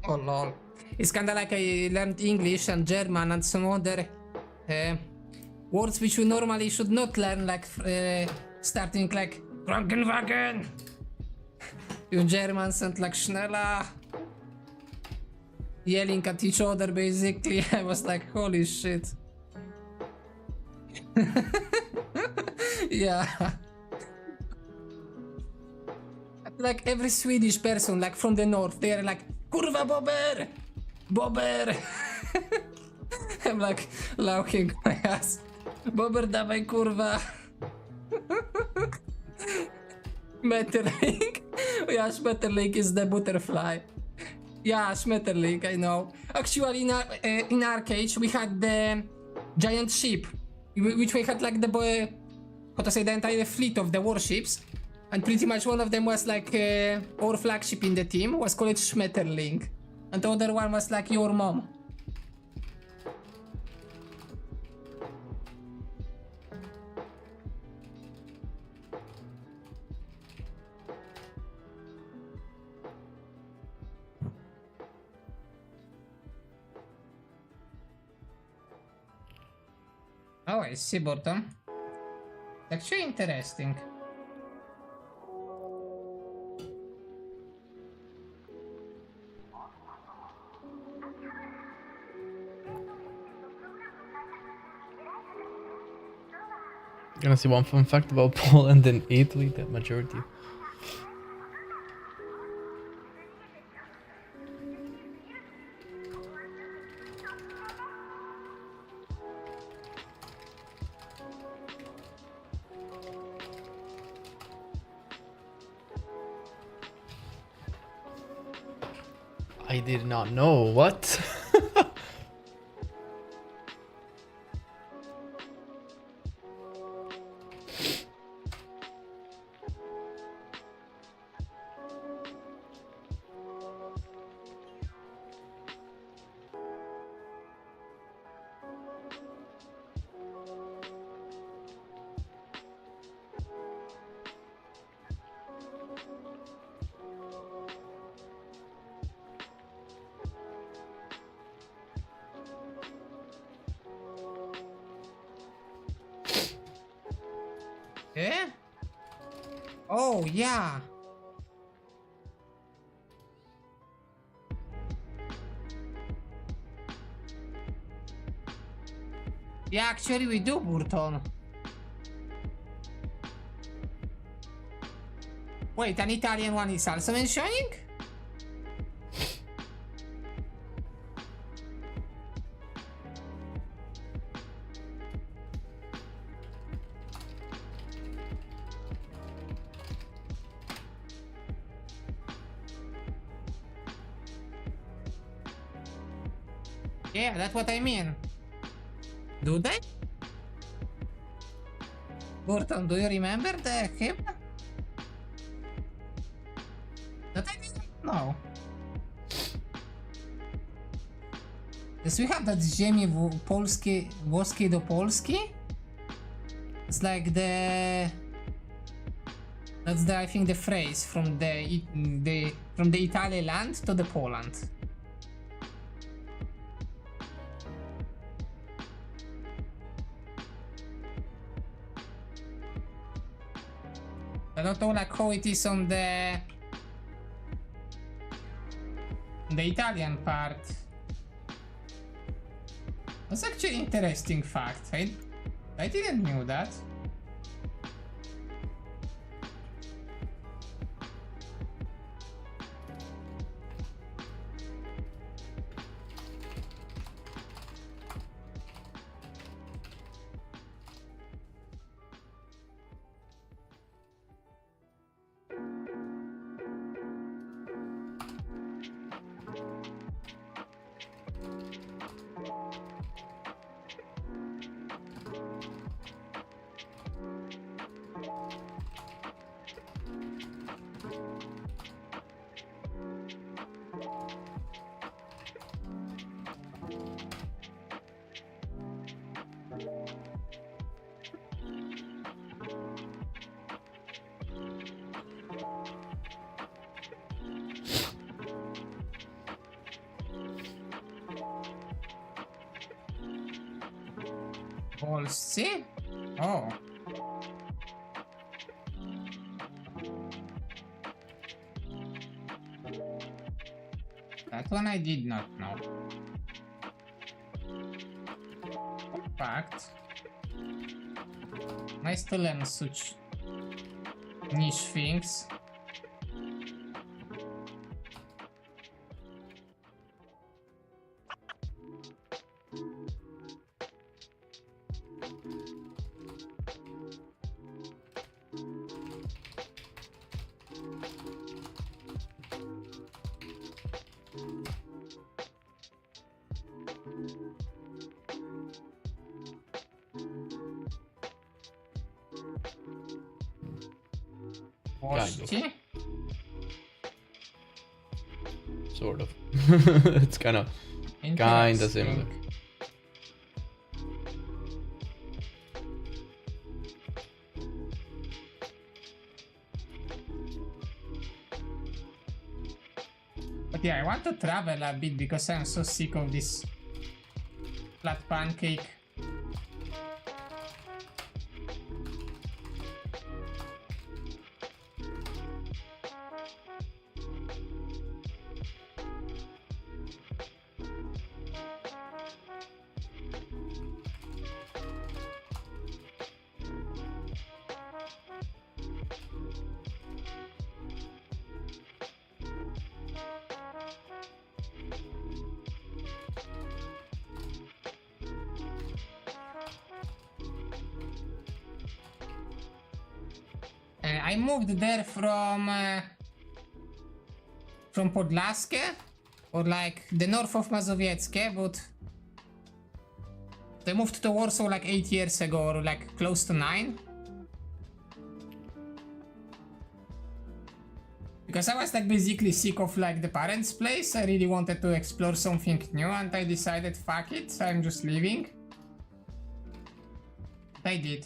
Oh lol. It's kinda like I learned English and German and some other words which you normally should not learn, like starting like Krankenwagen. You Germans and like schneller. Yelling at each other basically. I was like, holy shit. Yeah. Like every Swedish person, like from the north, they're like, Kurva Bobber! Bobber! I'm like laughing my ass. Bobber dawaj kurwa! Schmetterling. Yeah, Schmetterling is the butterfly. Yeah, Schmetterling, I know. Actually, in our cage, we had the giant ship, which we had like the how to say, the entire fleet of the warships. And pretty much one of them was like our flagship in the team, was called Schmetterling. And the other one was like your mom. Oh, I see, bottom. Actually interesting.
Gonna see one fun fact about Poland and Italy, the majority. I did not know. What?
Eh? Oh, yeah. Yeah, actually we do, Burton. Wait, an Italian one is also mentioning? Yeah, that's what I mean. Do they? Burton, do you remember the him? That I didn't know. Yes, we have that Ziemi Polski, Włoski do Polski. It's like the... That's the, I think, the phrase from from the Italian land to the Poland. I don't know like how it is on the Italian part. That's actually interesting fact. I didn't know that. Polscy? Oh. That one I did not know. In fact, nice to learn such niche things. Polscy?
Sort of. It's kinda similar.
But yeah, I want to travel a bit because I'm so sick of this flat pancake. I moved there from Podlaske or like the north of Mazowieckie, but they moved to Warsaw like 8 years ago, or like close to 9. Because I was like basically sick of like the parents' place. I really wanted to explore something new, and I decided, fuck it, I'm just leaving. I did.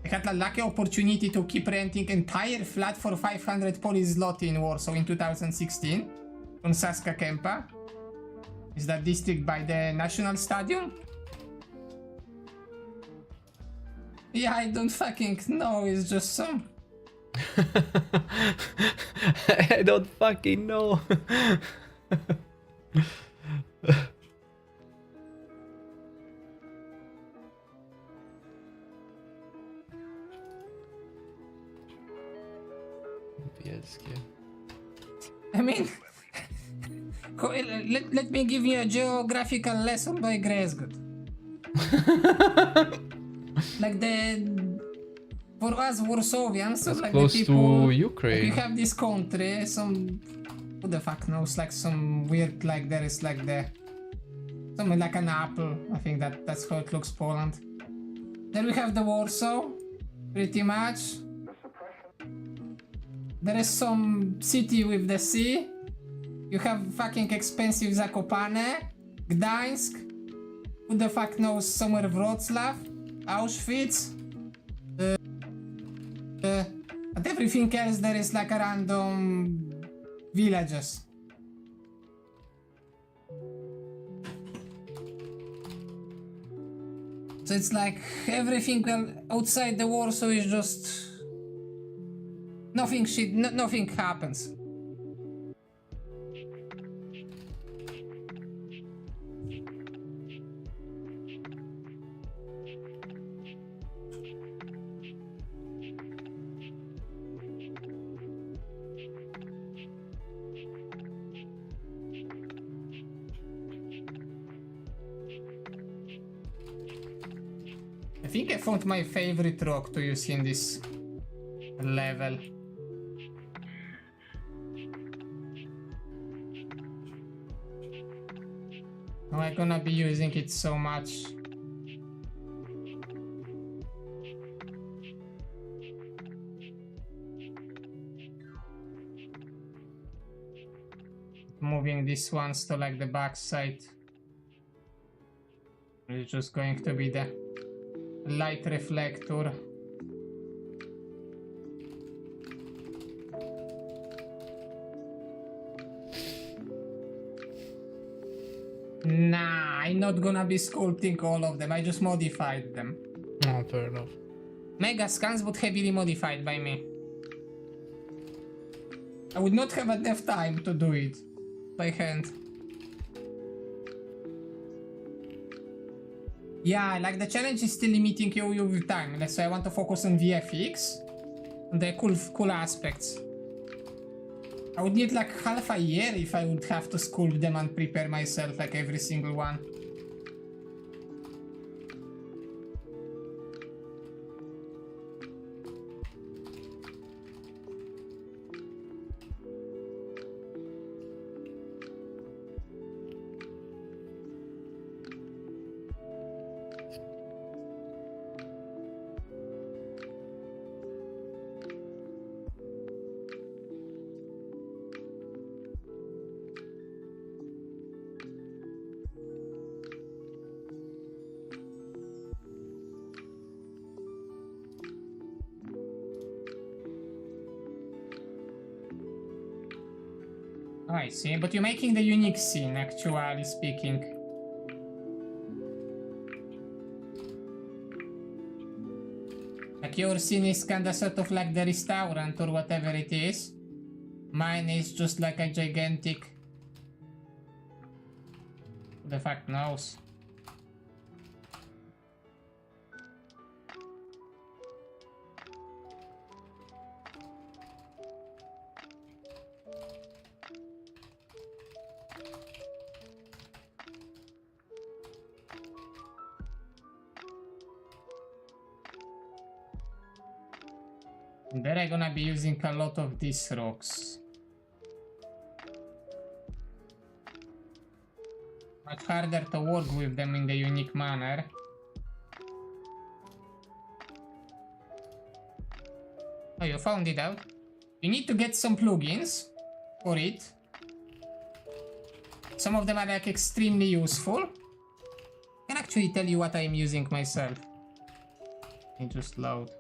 I had a lucky opportunity to keep renting entire flat for 500 Polish zloty in Warsaw in 2016 on Saska Kępa. Is that district by the National Stadium? Yeah, I don't fucking know, it's just some...
I don't fucking know.
I mean... let me give you a geographical lesson by Gresgood. Like for us Warsawians,
That's
like
close
the people,
to Ukraine.
we have this country, some, who the fuck knows, like some weird, like there is like something like an apple. I think that's how it looks, Poland. Then we have the Warsaw, pretty much. There is some city with the sea. You have fucking expensive Zakopane, Gdańsk, who the fuck knows, somewhere Wrocław, Auschwitz. But everything else there is like a random villages. So it's like everything outside the Warsaw is just nothing happens. I think I found my favorite rock to use in this level. Now I'm gonna be using it so much. Moving these ones to like the back side. It's just going to be the light reflector. Nah, I'm not gonna be sculpting all of them, I just modified them.
Oh, fair enough.
Mega scans, but heavily modified by me. I would not have enough time to do it by hand. Yeah, like the challenge is still limiting you with time, so I want to focus on VFX, on the cool aspects. I would need like half a year if I would have to sculpt them and prepare myself like every single one. I see, but you're making the unique scene, actually speaking. Like your scene is kinda sort of like the restaurant or whatever it is. Mine is just like a gigantic... Who the fuck knows? There I'm gonna be using a lot of these rocks. Much harder to work with them in the unique manner. Oh, you found it out. You need to get some plugins for it. Some of them are like extremely useful. I can actually tell you what I'm using myself. Let me just load.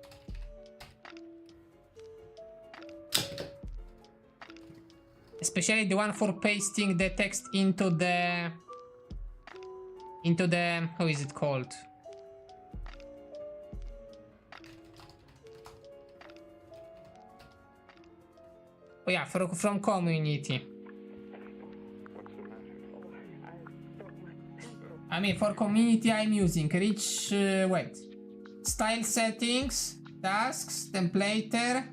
Especially the one for pasting the text into the how is it called? Oh yeah, from community. I mean, for community I'm using rich, wait. Style settings, tasks, templater,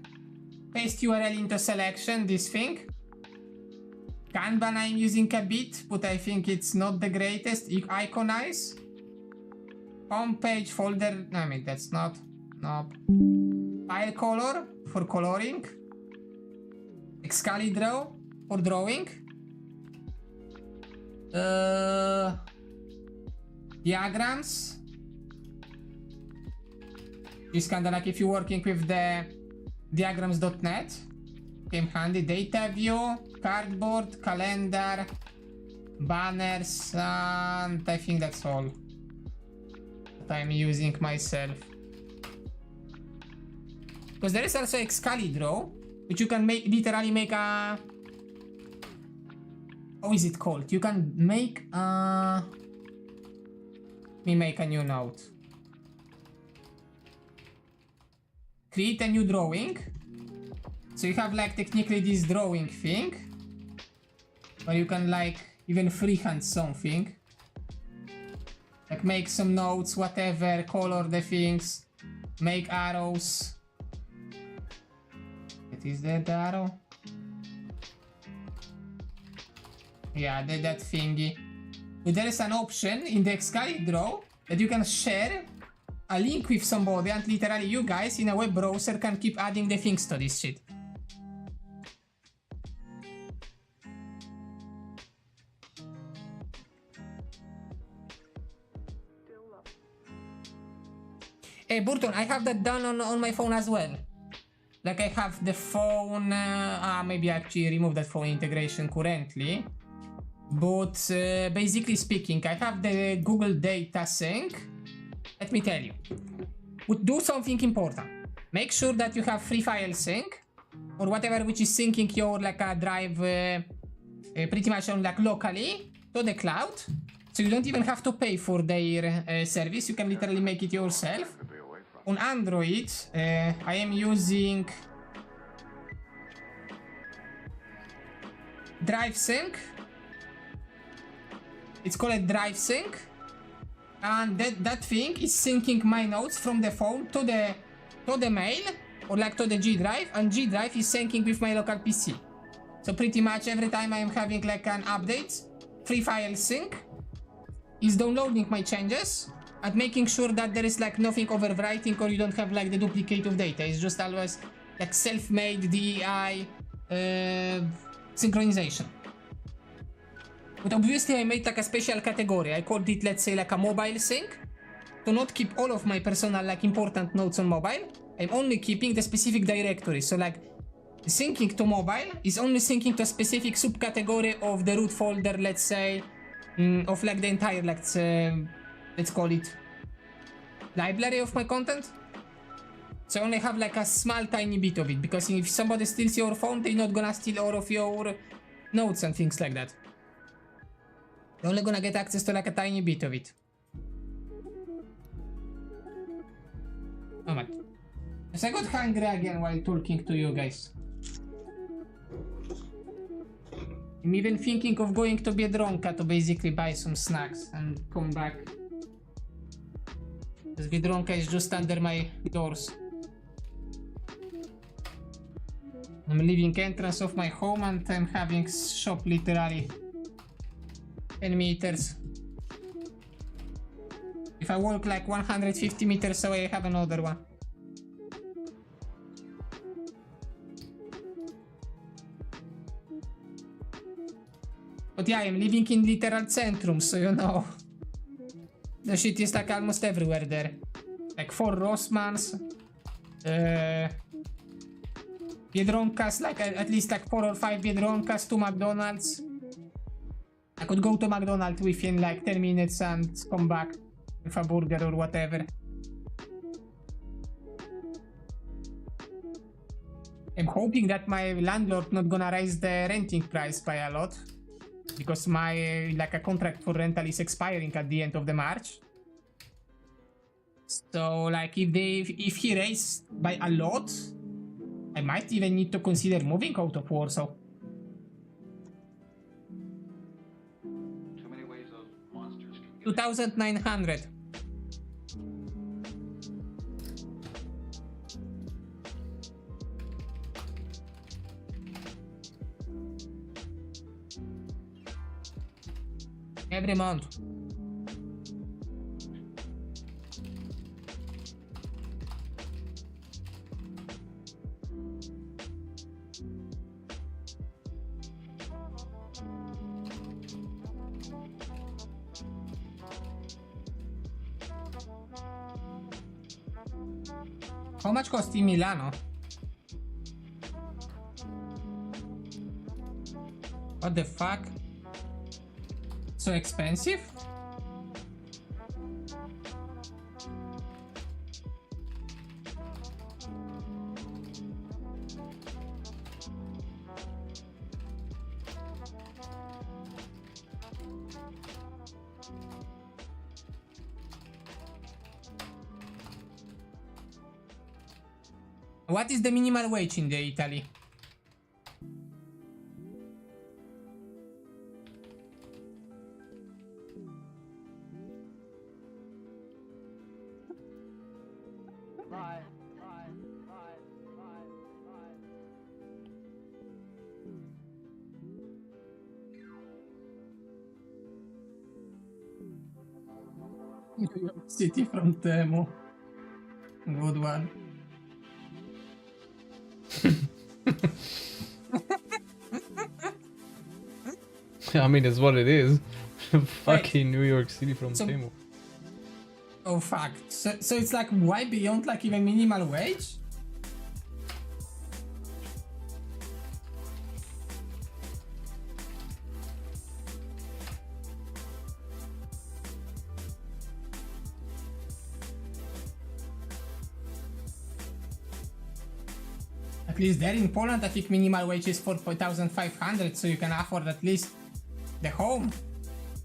paste URL into selection, this thing. Kanban I'm using a bit, but I think it's not the greatest. Iconize. Homepage folder, I mean, that's not, no. File color for coloring. Excalidraw for drawing. Diagrams. It's kind of like if you're working with the diagrams.net. Came handy. Data view, cardboard, calendar, banners, and I think that's all that I'm using myself. Because there is also Excalidraw, which you can literally make a... How is it called? You can make a... Let me make a new note. Create a new drawing. So you have like technically this drawing thing, where you can like even freehand something. Like make some notes, whatever, color the things, make arrows. Is that the arrow? Yeah, that thingy. But there is an option in the Excalidraw that you can share a link with somebody, and literally you guys in a web browser can keep adding the things to this shit. Hey Burton, I have that done on my phone as well. Like I have the phone, maybe I actually remove that phone integration currently. But basically speaking, I have the Google Data Sync. Let me tell you, would do something important. Make sure that you have free file sync or whatever which is syncing your like a drive pretty much on like locally to the cloud. So you don't even have to pay for their service. You can literally make it yourself. On Android, I am using Drive Sync. It's called Drive Sync, and that thing is syncing my notes from the phone to the mail or like to the G drive, and G drive is syncing with my local PC. So pretty much every time I am having like an update, free file sync is downloading my changes and making sure that there is like nothing overwriting or you don't have like the duplicate of data. It's just always like self-made DEI synchronization. But obviously I made like a special category. I called it, let's say, like a mobile sync. To not keep all of my personal like important notes on mobile, I'm only keeping the specific directory. So like syncing to mobile is only syncing to a specific subcategory of the root folder, let's say, of like the entire, let's call it library of my content. So I only have like a small tiny bit of it, because if somebody steals your phone, they're not gonna steal all of your notes and things like that. They're only gonna get access to like a tiny bit of it. Oh my. Yes, I got hungry again while talking to you guys. I'm even thinking of going to Biedronka to basically buy some snacks and come back. Because Biedronka is just under my doors. I'm leaving entrance of my home and I'm having shop literally 10 meters. If I walk like 150 meters away, I have another one. But yeah, I'm living in literal centrum, so you know. The shit is like almost everywhere there. Like 4 Rossmans. Biedronkas, like at least like 4 or 5 Biedronkas, 2 McDonald's. I could go to McDonald's within like 10 minutes and come back with a burger or whatever. I'm hoping that my landlord not gonna raise the renting price by a lot, because my like a contract for rental is expiring at the end of the March. So like if he raised by a lot, I might even need to consider moving out of Warsaw.
Too many ways those monsters can get
2,900. Every month. How much cost in Milano? What the fuck? So expensive? What is the minimal wage in the Italy? New York City from Temu. Good one.
I mean, it's what it is. Fucking New York City from
So-
Temu.
Oh fuck. So it's like way beyond like even minimal wage? At least there in Poland, I think minimal wage is 4,500, so you can afford at least the home.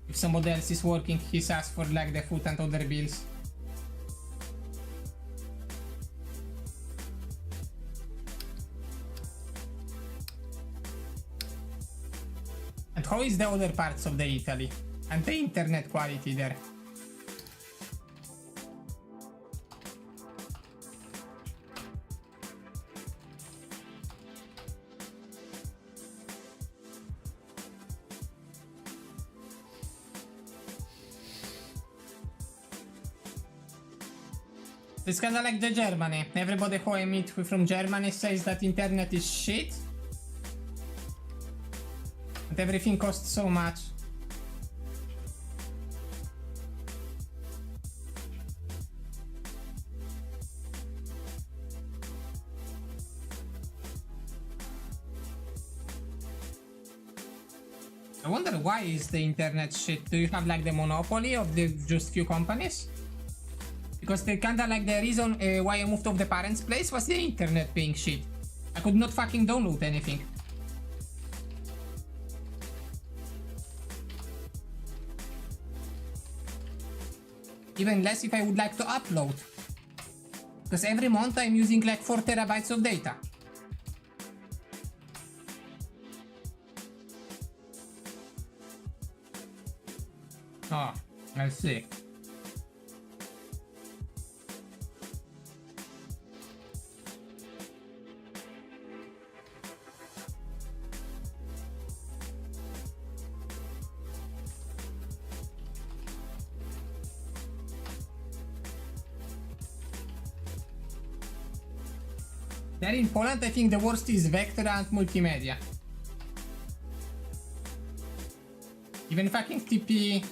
If somebody else is working, he's asked for like the food and other bills. And how is the other parts of the Italy? And the internet quality there? It's kinda like the Germany. Everybody who I meet from Germany says that internet is shit. And everything costs so much. I wonder why is the internet shit? Do you have like the monopoly of the just few companies? Because they kinda like the reason why I moved off the parents' place was the internet being shit. I could not fucking download anything. Even less if I would like to upload. Because every month I'm using like 4 terabytes of data. Oh, I see. There in Poland, I think the worst is vector and multimedia. Even fucking TP...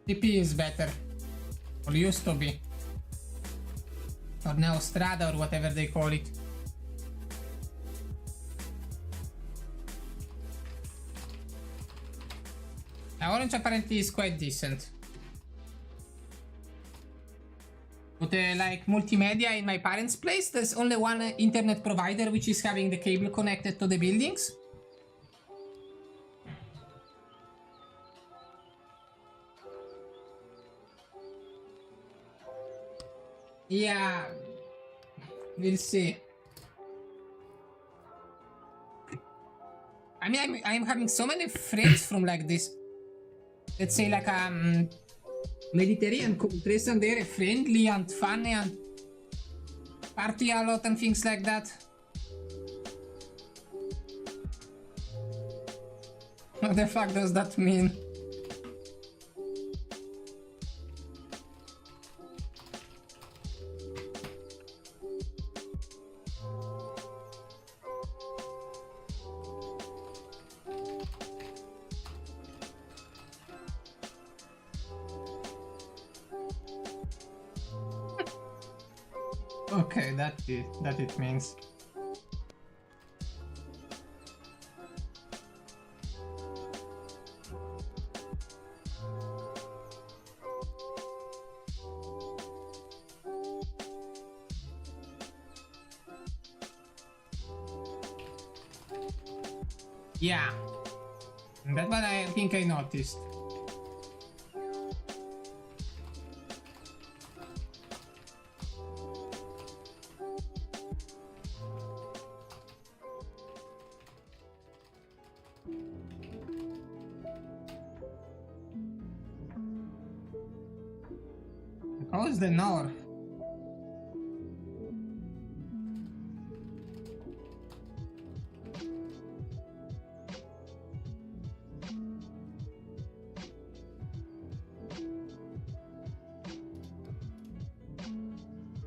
TP is better. Or used to be. Or Neostrada or whatever they call it. Now, Orange apparently is quite decent. But like multimedia in my parents' place, there's only one internet provider which is having the cable connected to the buildings. Yeah, we'll see. I mean, I'm having so many friends from like this, let's say like Mediterranean countries, and they're friendly and funny and party a lot and things like that. What the fuck does that mean? Okay, that it means. Yeah, that's what I think I noticed. How is the north?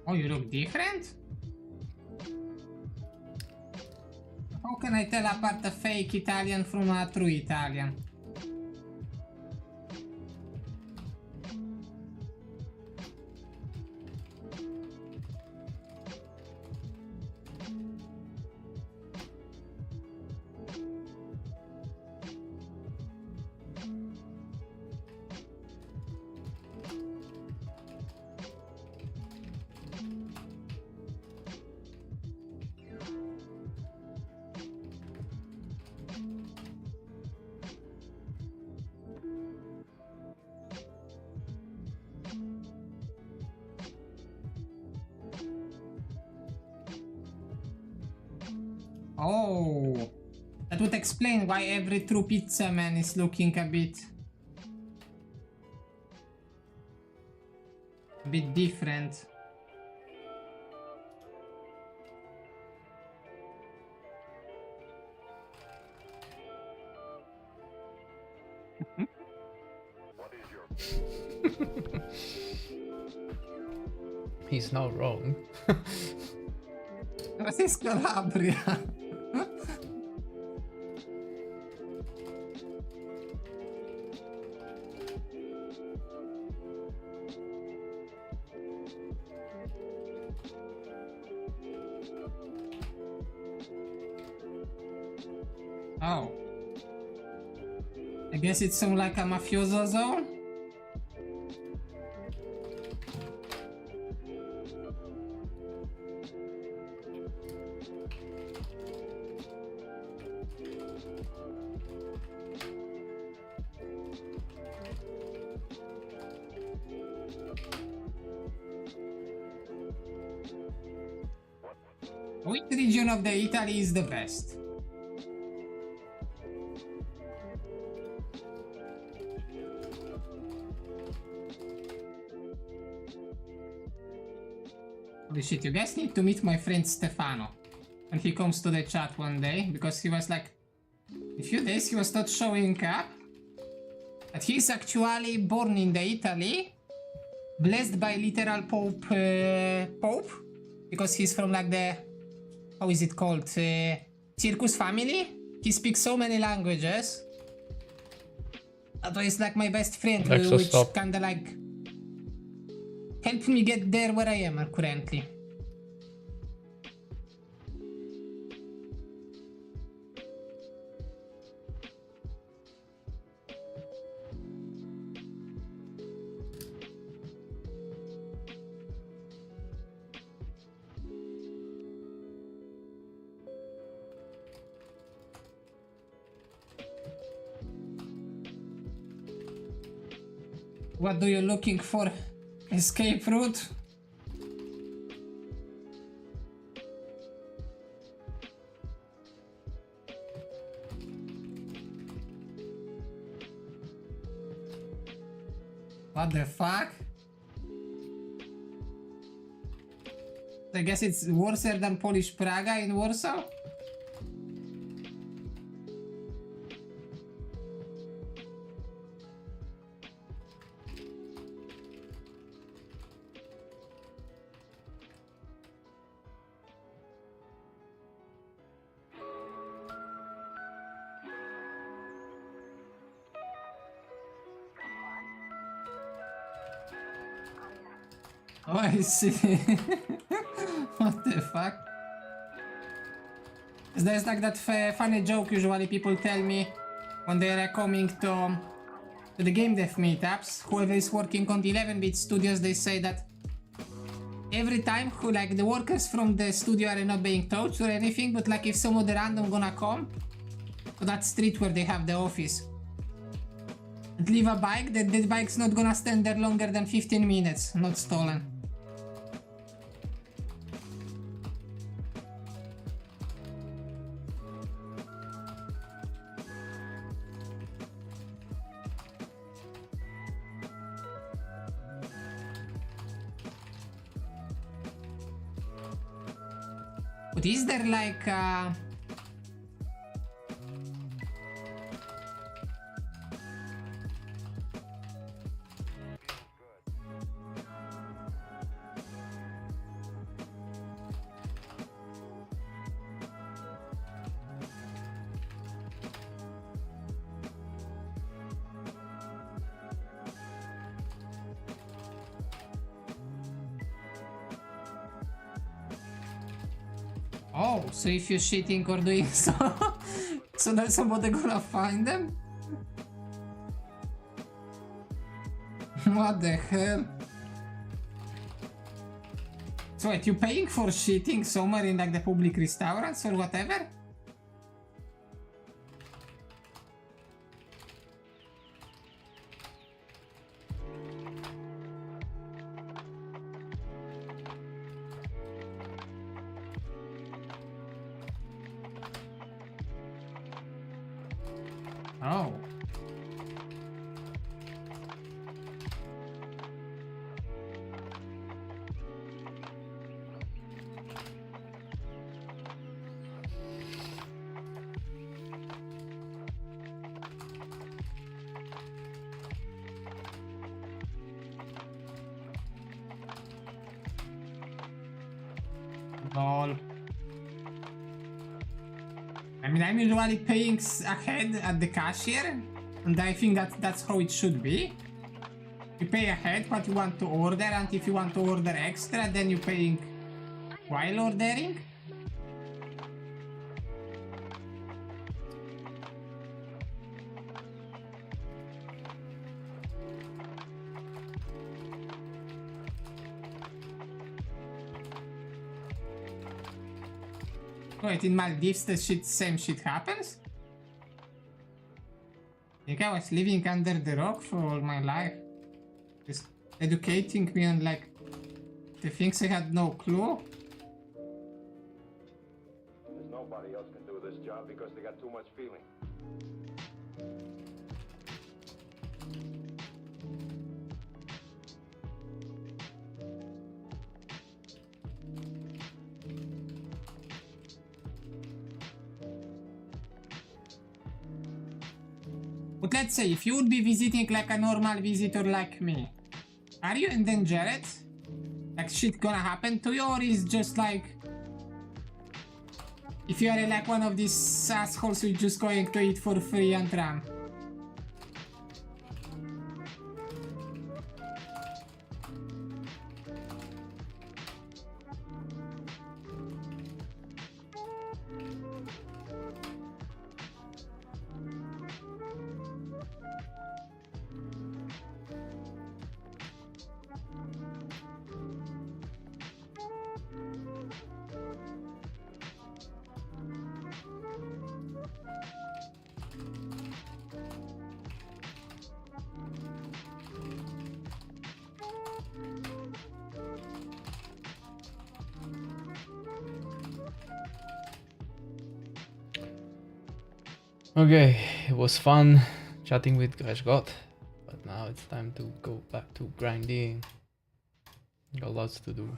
Oh, you look different? How can I tell apart a fake Italian from a true Italian? Oh, that would explain why every true pizza man is looking a bit different.
He's not wrong.
What is Calabria? Oh. I guess it's some like a mafioso zone? Which region of the Italy is the best? Holy shit, you guys need to meet my friend Stefano when he comes to the chat one day, because he was like, a few days he was not showing up, but he's actually born in the Italy, blessed by literal Pope, because he's from like the, how is it called, circus family. He speaks so many languages. That is like my best friend,
Alexa,
which
stop.
kinda like helped me get there where I am currently. What do you looking for? Escape route? What the fuck? I guess it's worse than Polish Praga in Warsaw? Oh, I see. What the fuck? There's like that funny joke usually people tell me when they are coming to the game dev meetups. Whoever is working on the 11-bit studios, they say that every time who like the workers from the studio are not being touched or anything, but like if someone random gonna come to that street where they have the office and leave a bike, that the bike's not gonna stand there longer than 15 minutes, not stolen. But is there like oh, so if you're cheating or doing so, so that somebody gonna find them? What the hell? So wait, you paying for cheating somewhere in like the public restaurants or whatever? Oh. Lol. I mean, I'm usually paying ahead at the cashier, and I think that's how it should be. You pay ahead what you want to order, and if you want to order extra, then you're paying while ordering. Wait, in Maldives the same shit happens? I think I was living under the rock for all my life. Just educating me on like the things I had no clue.
There's nobody else can do this job because they got too much feeling.
But let's say if you would be visiting like a normal visitor like me, are you endangered? Like shit gonna happen to you, or is just like if you are like one of these assholes who's just going to eat for free and run?
Okay, it was fun chatting with Greshgot, but now it's time to go back to grinding. Got lots to do.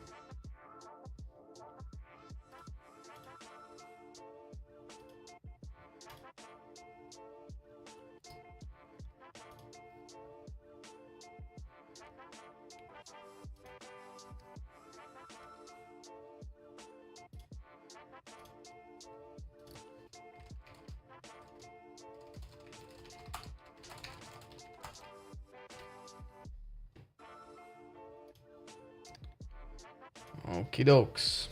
Okie dokes.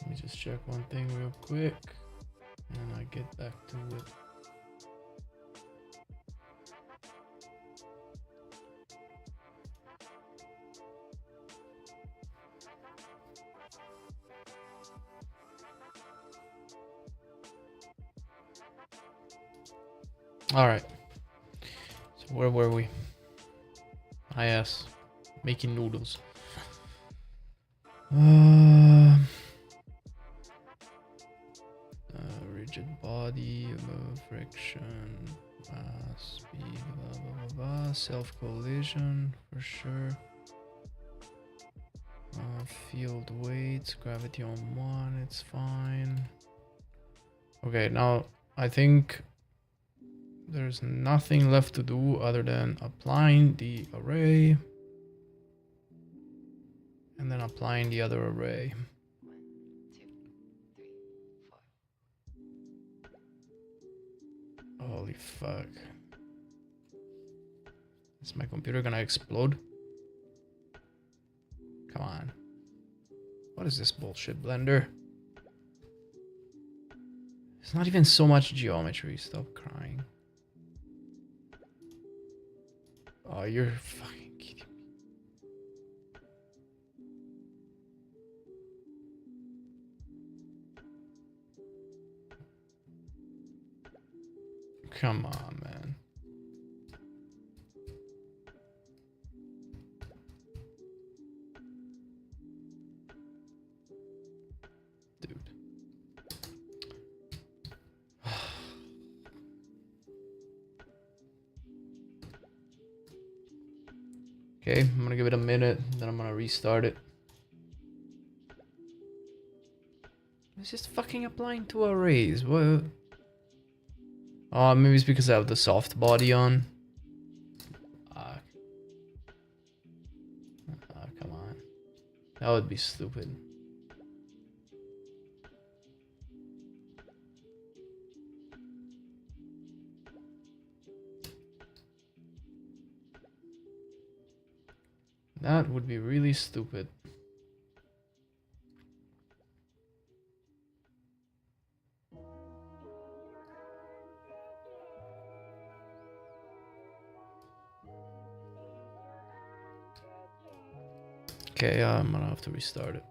Let me just check one thing real quick and I get back to it. All right. So where were we? Yes, making noodles. Rigid body, low friction, mass, speed, blah blah blah blah. Self collision for sure. Field weights, gravity on 1, it's fine. Okay, now I think there's nothing left to do other than applying the array and then applying the other array.
1, 2, 3, 4.
Holy fuck. Is my computer gonna explode? Come on. What is this bullshit, Blender? It's not even so much geometry. Stop crying. Oh, you're fucking kidding me. Come on, man. Dude. Okay, I'm gonna give it a minute, then I'm gonna restart it. It's just fucking applying to arrays. What? Oh, maybe it's because I have the soft body on. Ah, come on. That would be stupid. That would be really stupid. Okay, I'm gonna have to restart it.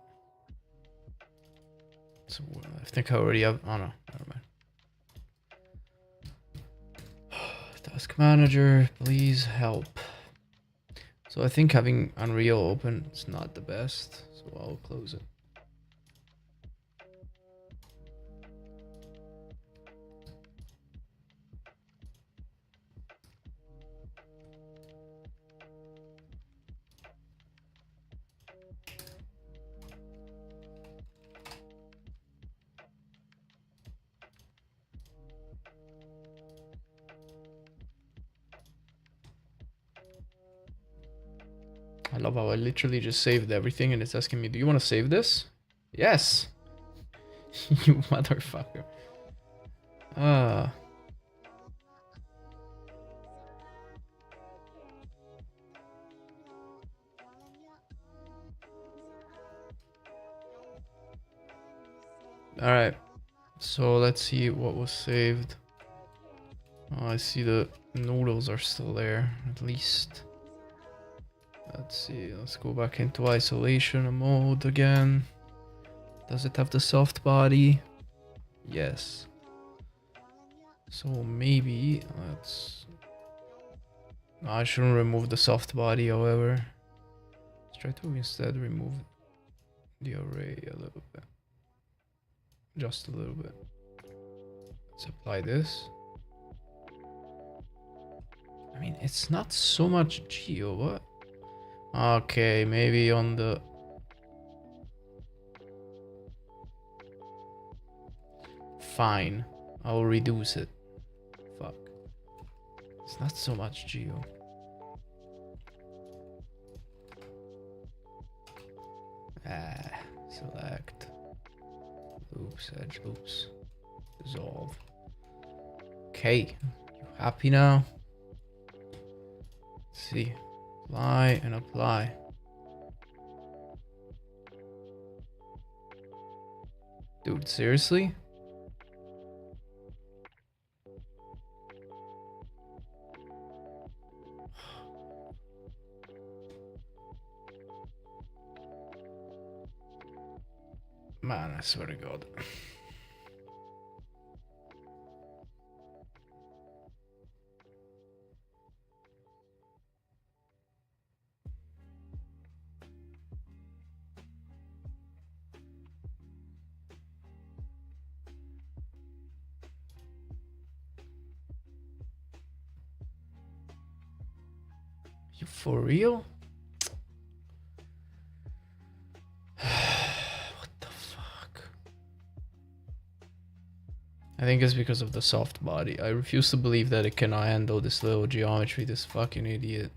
So I think I already have. Oh no, never mind. Task manager, please help. So I think having Unreal open is not the best, so I'll close it. I love how I literally just saved everything and it's asking me, do you want to save this? Yes! You motherfucker. Ah. Alright. So let's see what was saved. Oh, I see the noodles are still there, at least. Let's see, let's go back into isolation mode again. Does it have the soft body? Yes. So maybe let's. No, I shouldn't remove the soft body, however. Let's try to instead remove the array a little bit. Just a little bit. Let's apply this. I mean, it's not so much geo, what? Okay, maybe on the... Fine. I'll reduce it. Fuck. It's not so much geo. Select. Oops, edge loops. Dissolve. Okay. You happy now? Let's see. Apply and apply. Dude, seriously? Man, I swear to God. You for real? What the fuck? I think it's because of the soft body. I refuse to believe that it cannot handle this little geometry, this fucking idiot.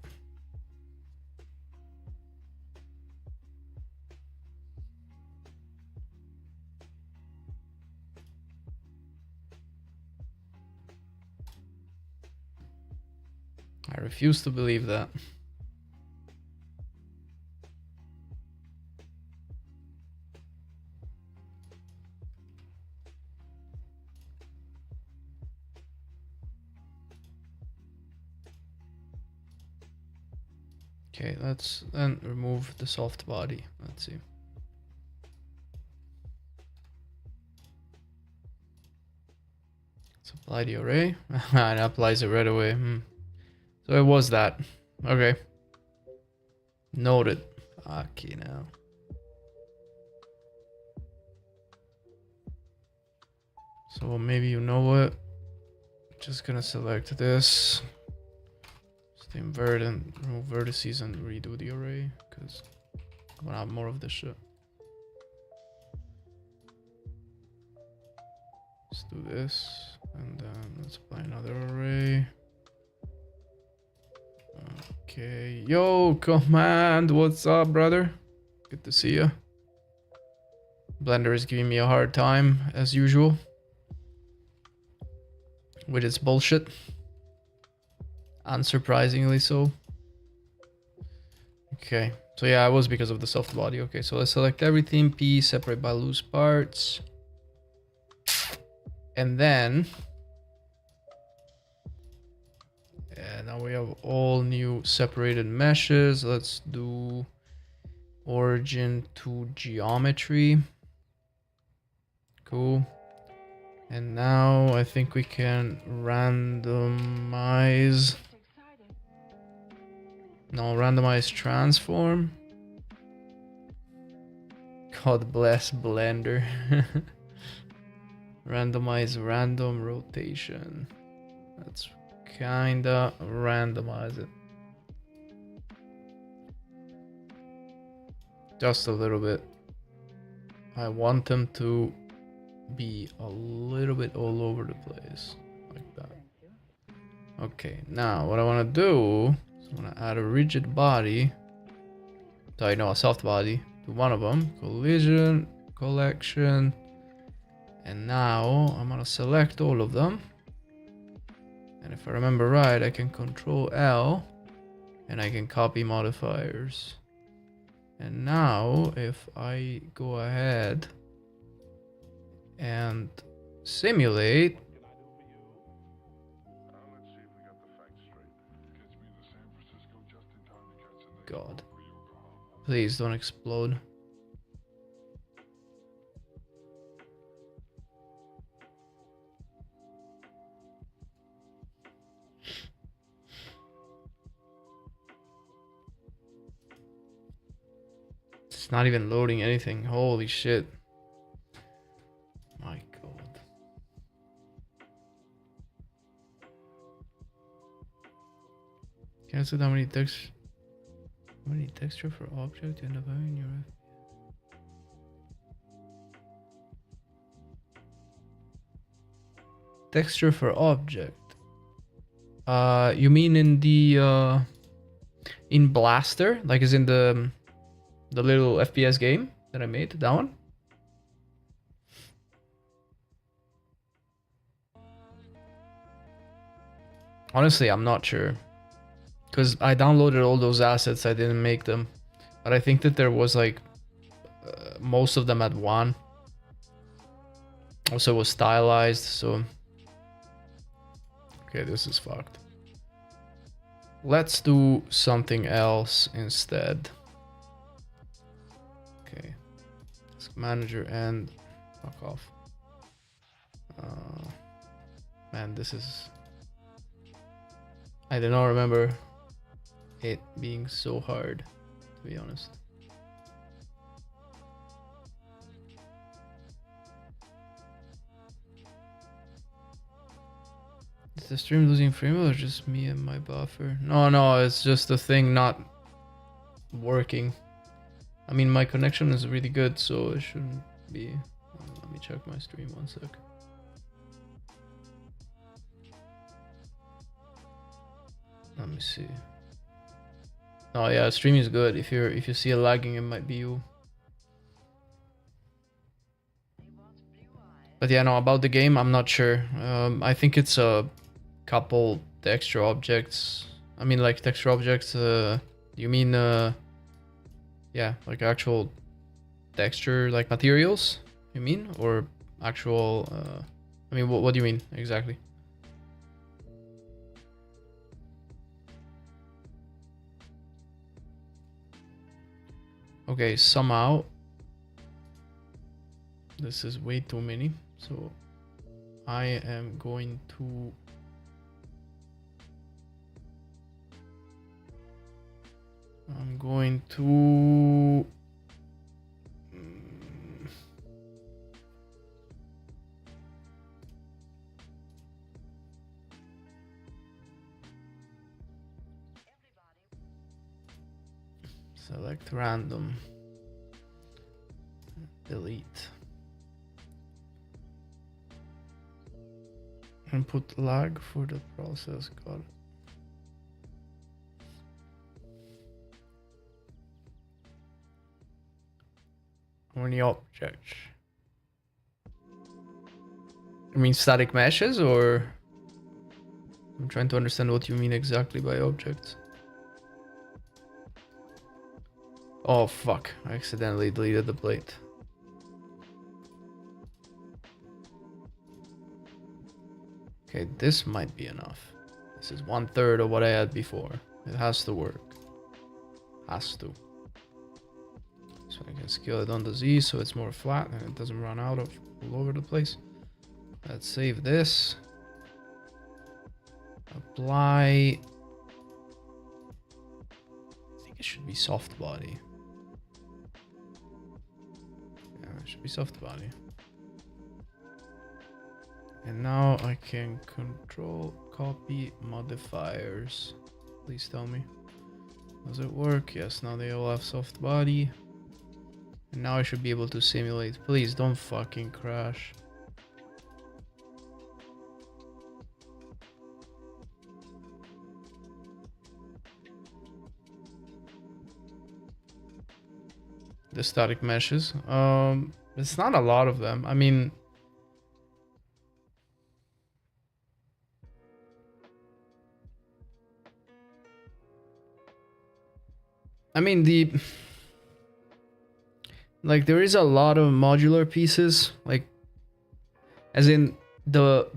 I refuse to believe that. Okay, let's then remove the soft body. Let's see. Let's apply the array. And it applies it right away. So it was that. Okay. Noted. Okay, now. So maybe you know what? Just gonna select this. Just invert and remove vertices and redo the array because I wanna have more of this shit. Let's do this and then let's apply another array. Okay, yo, Command, what's up, brother? Good to see you. Blender is giving me a hard time as usual with its bullshit. Unsurprisingly so. Okay, so yeah, it was because of the soft body. Okay, so let's select everything, P, separate by loose parts. And then... yeah, now we have all new separated meshes. Let's do origin to geometry. Cool. And now I think we can randomize. No, randomize transform. God bless Blender. Randomize random rotation. Let's kinda randomize it. Just a little bit. I want them to be a little bit all over the place. Like that. Okay, now what I want to do is I want to add a rigid body. Sorry, no, a soft body to one of them. Collision, collection. And now I'm going to select all of them. And if I remember right, I can Control L and I can copy modifiers. And now if I go ahead and simulate.
Let's see if we got the facts straight. Gets me to San Francisco just in time to catch the next
God.
for Yokohama.
Please don't explode. It's not even loading anything. Holy shit. My god. Can I see how many texture for object and in your texture for object? You mean in the in Blaster, like is in the little FPS game that I made, that one? Honestly, I'm not sure, because I downloaded all those assets. I didn't make them, but I think that there was like most of them at one. Also, it was stylized, so okay, this is fucked. Let's do something else instead. Okay, task manager and fuck off. Man, this is. I do not remember it being so hard, to be honest. Is the stream losing frame or just me and my buffer? No, it's just the thing not working. I mean, my connection is really good, so it shouldn't be. Let me check my stream 1 sec. Let me see. Oh yeah, stream is good. If you see a lagging, it might be you. But yeah, no, about the game, I'm not sure. I think it's a couple texture objects. I mean, like texture objects. You mean yeah, like actual texture, like materials? You mean, or actual? I mean, what do you mean exactly? Okay, somehow this is way too many, so I am going to select random, delete, and put lag for the process. Got it. How many objects? I mean static meshes, or I'm trying to understand what you mean exactly by objects. Oh fuck, I accidentally deleted the plate. Okay, this might be enough. This is 1/3 of what I had before. It has to work. Has to. So I can scale it on the Z so it's more flat and it doesn't run out of all over the place. Let's save this. Apply. I think it should be soft body. Yeah, it should be soft body. And now I can control copy modifiers. Please tell me. Does it work? Yes, now they all have soft body. And now I should be able to simulate. Please don't fucking crash. The static meshes. It's not a lot of them. I mean, the like there is a lot of modular pieces, like as in the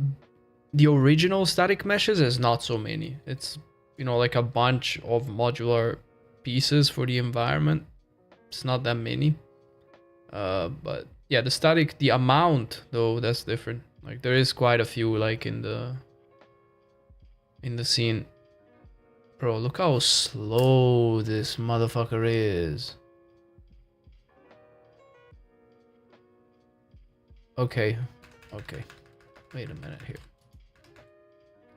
original static meshes is not so many. It's, you know, like a bunch of modular pieces for the environment. It's not that many. But yeah, the static, the amount though, that's different. Like there is quite a few like in the scene. Bro, look how slow this motherfucker is. Okay. Okay. Wait a minute here.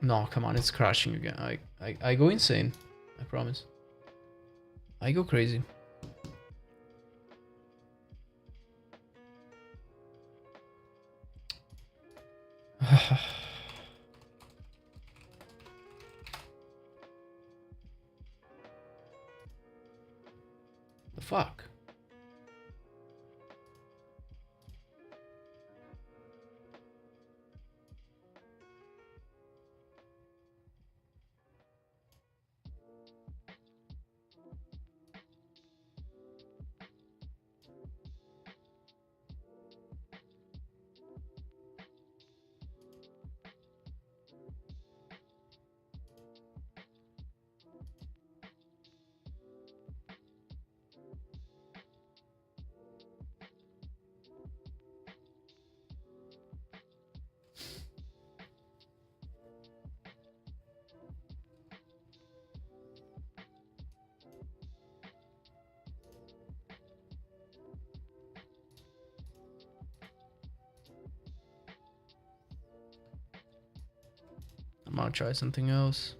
No, come on, it's crashing again. I go insane. I promise. I go crazy. The fuck? I'm gonna try something else.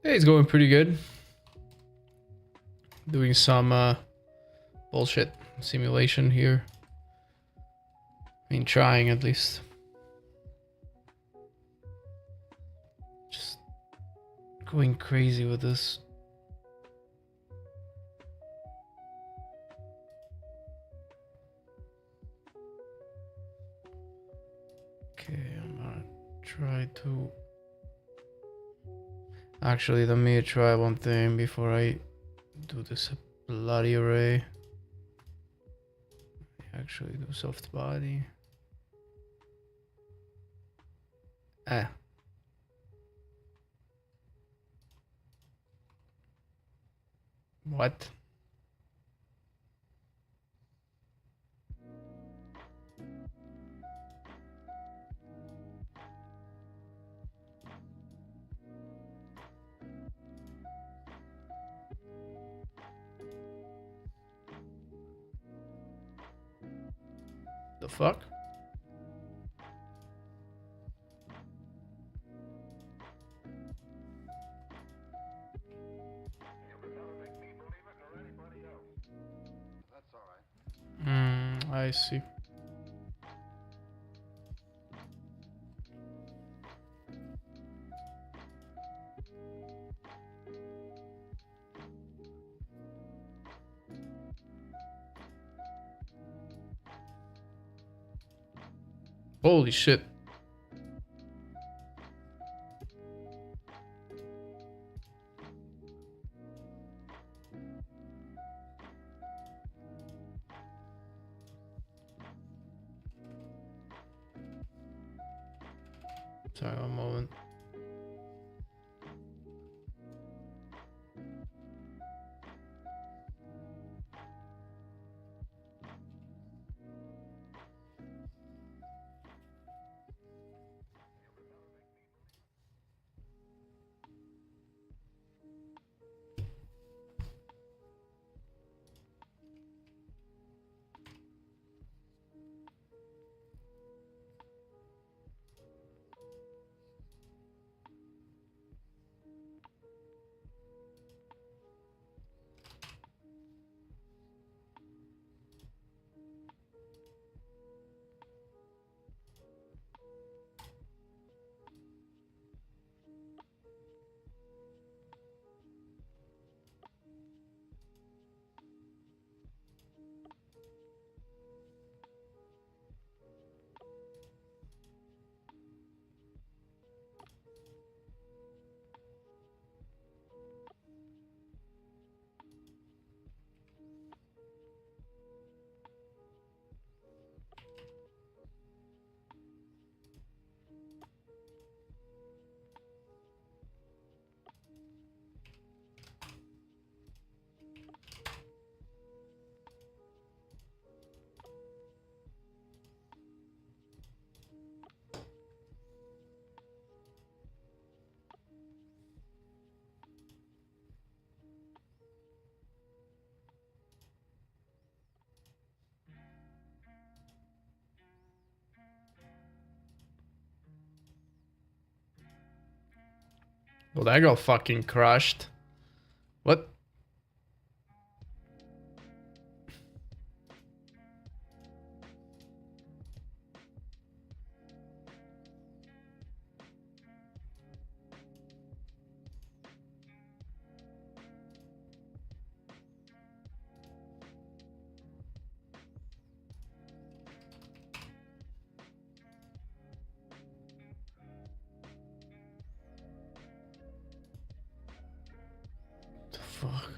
Hey, it's going pretty good. Doing some bullshit simulation here. I mean, trying at least. Just going crazy with this. Okay, I'm gonna try to... Actually, let me try one thing before I do this bloody array. Actually do soft body. Ah. What? The fuck?
That's all right.
I see. Holy shit. Sorry, one moment. Well, that got fucking crushed. What? The fuck?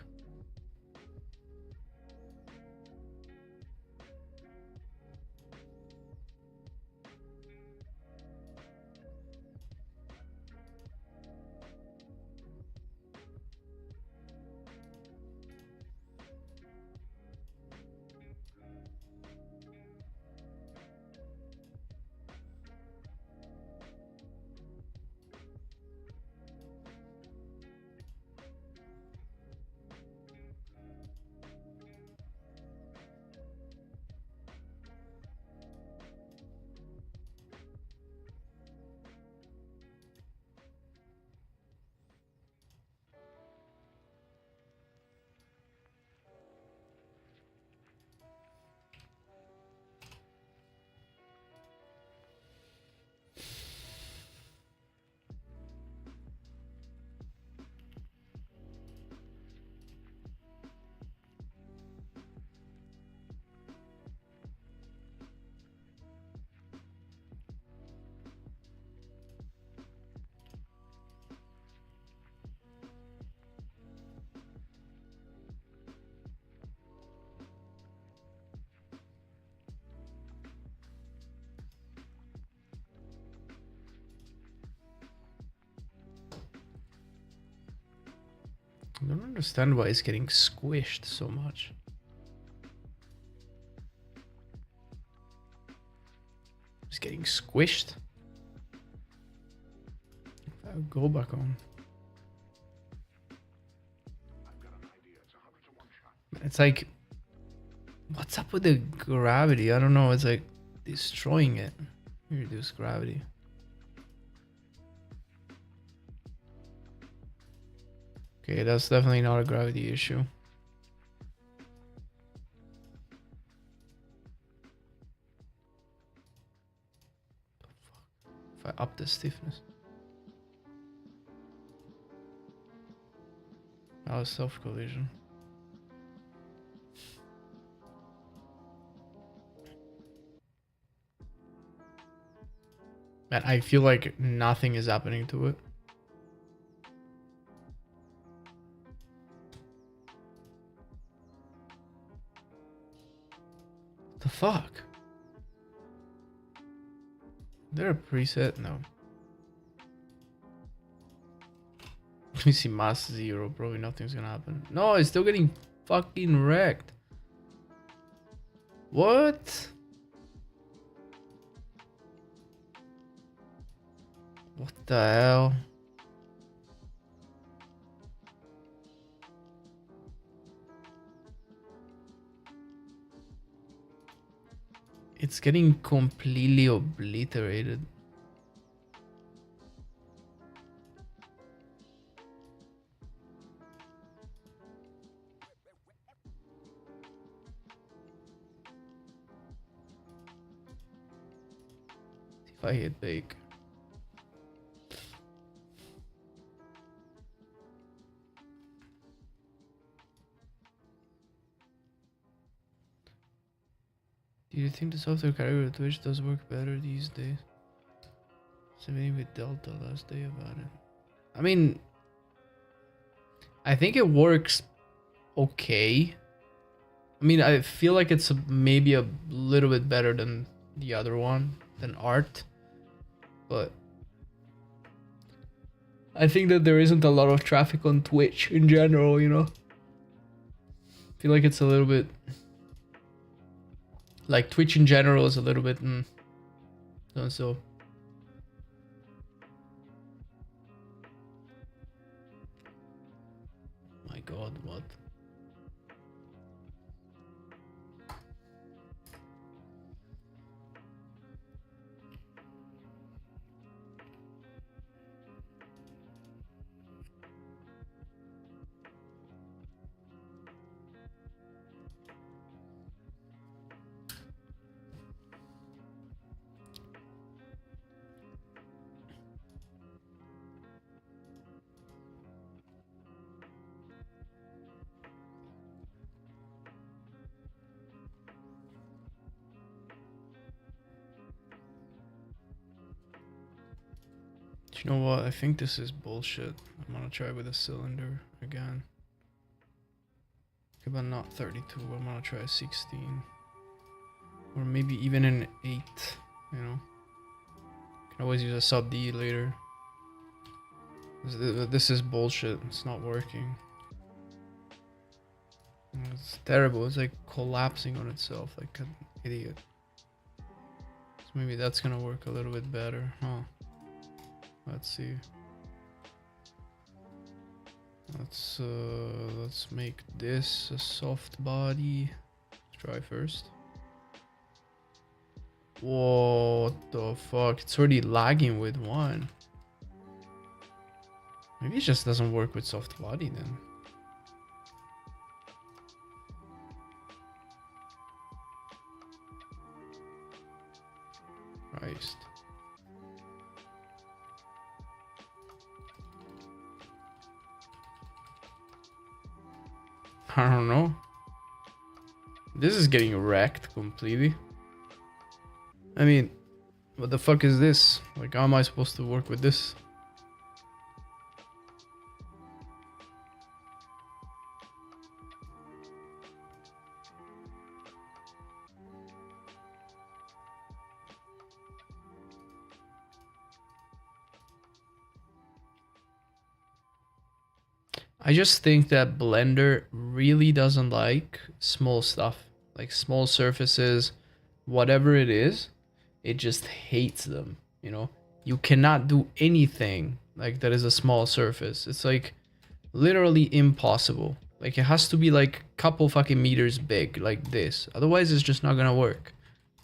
I don't understand why it's getting squished so much. It's getting squished. I'll go back on. It's like, what's up with the gravity? I don't know. It's like destroying it. Reduce gravity. Okay, that's definitely not a gravity issue. If I up the stiffness. Now it's self-collision. Man, I feel like nothing is happening to it. The fuck? Is there a preset? No. Let me see mass 0. Probably nothing's gonna happen. No, it's still getting fucking wrecked. What? What the hell? It's getting completely obliterated. See if I hit bake. Do you think the software carrier with Twitch does work better these days? Same with Delta last day about it. I mean, I think it works okay. I mean, I feel like it's maybe a little bit better than the other one, than Art. But I think that there isn't a lot of traffic on Twitch in general, you know? I feel like it's a little bit... Like, Twitch in general is a little bit... so. My god, what? You know what? I think this is bullshit. I'm gonna try with a cylinder again. Okay, but not 32. I'm gonna try 16. Or maybe even an 8. You know? Can always use a sub D later. This is bullshit. It's not working. It's terrible. It's like collapsing on itself like an idiot. So maybe that's gonna work a little bit better, huh? Let's see. Let's make this a soft body. Let's try first. Whoa, what the fuck? It's already lagging with one. Maybe it just doesn't work with soft body then. Christ. I don't know. This is getting wrecked completely. I mean, what the fuck is this? Like, how am I supposed to work with this? I just think that Blender really doesn't like small stuff, like small surfaces, whatever it is, it just hates them, you know? You cannot do anything like that is a small surface. It's like literally impossible. Like it has to be like a couple fucking meters big like this. Otherwise it's just not gonna work.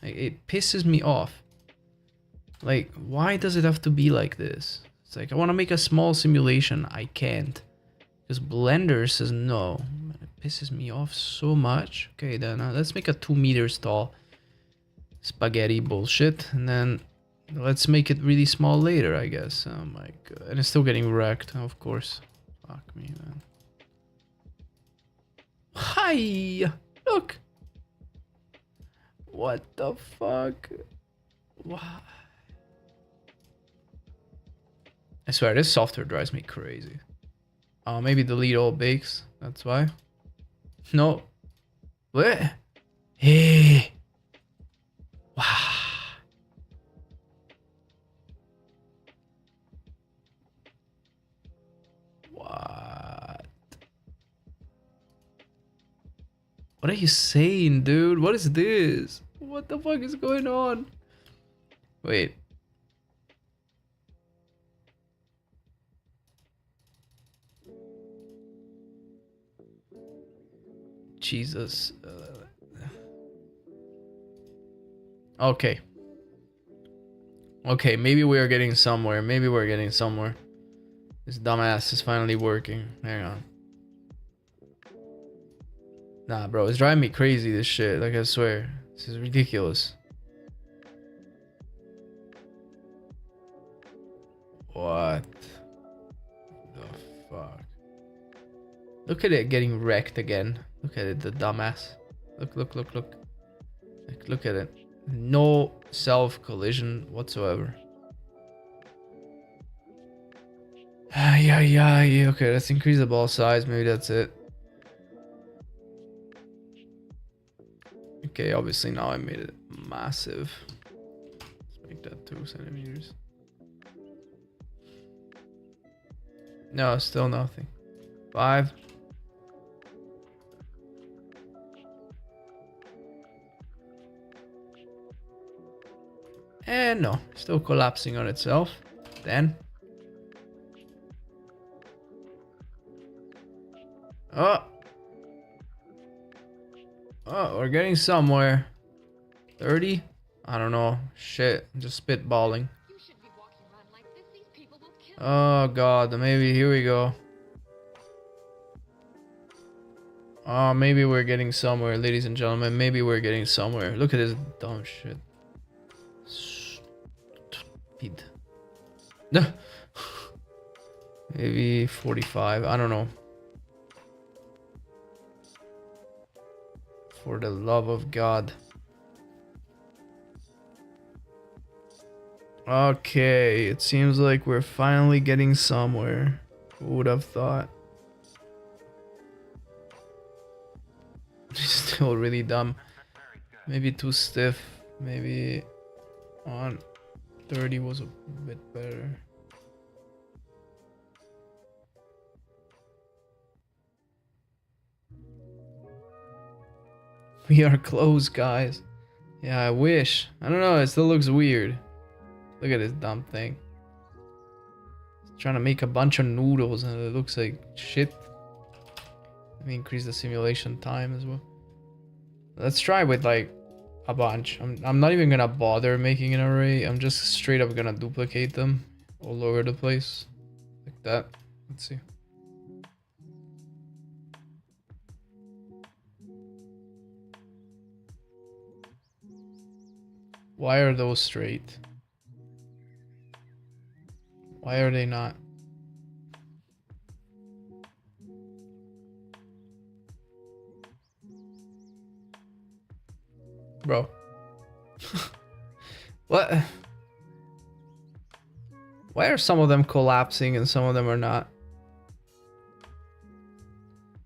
Like, it pisses me off. Like, why does it have to be like this? It's like I want to make a small simulation. I can't. Because Blender says no. It pisses me off so much. Okay, then let's make a 2 meters tall spaghetti bullshit. And then let's make it really small later, I guess. Oh my god. And it's still getting wrecked, of course. Fuck me, man. Hi! Look! What the fuck? What? I swear, this software drives me crazy. Oh, maybe delete all bakes. That's why. No. What? Hey. Wow. What? What are you saying, dude? What is this? What the fuck is going on? Wait. Jesus. Okay. Okay, maybe we are getting somewhere. Maybe we're getting somewhere. This dumbass is finally working. Hang on. Nah, bro, it's driving me crazy, this shit. Like, I swear. This is ridiculous. What the fuck? Look at it getting wrecked again. Look at it, the dumbass. Look, look, look, look. Like, look at it. No self-collision whatsoever. Yeah. Okay, let's increase the ball size. Maybe that's it. Okay, obviously now I made it massive. Let's make that 2 centimeters. No, still nothing. 5. And no, still collapsing on itself. Then. Oh. Oh, we're getting somewhere. 30? I don't know. Shit, I'm just spitballing.
You shouldn't be walking around like this. These people will kill you.
Oh god, maybe here we go. Oh, maybe we're getting somewhere, ladies and gentlemen. Maybe we're getting somewhere. Look at this dumb shit. Stupid. Maybe 45. I don't know. For the love of God. Okay, it seems like we're finally getting somewhere. Who would have thought? Still really dumb. Maybe too stiff. Maybe on 30 was a bit better. We are close, guys. Yeah, I wish. I don't know, it still looks weird. Look at this dumb thing. It's trying to make a bunch of noodles and it looks like shit. Let me increase the simulation time as well. Let's try with like a bunch. I'm not even gonna bother making an array. I'm just straight up gonna duplicate them all over the place. Like that. Let's see. Why are those straight? Why are they not? Bro. What? Why are some of them collapsing and some of them are not?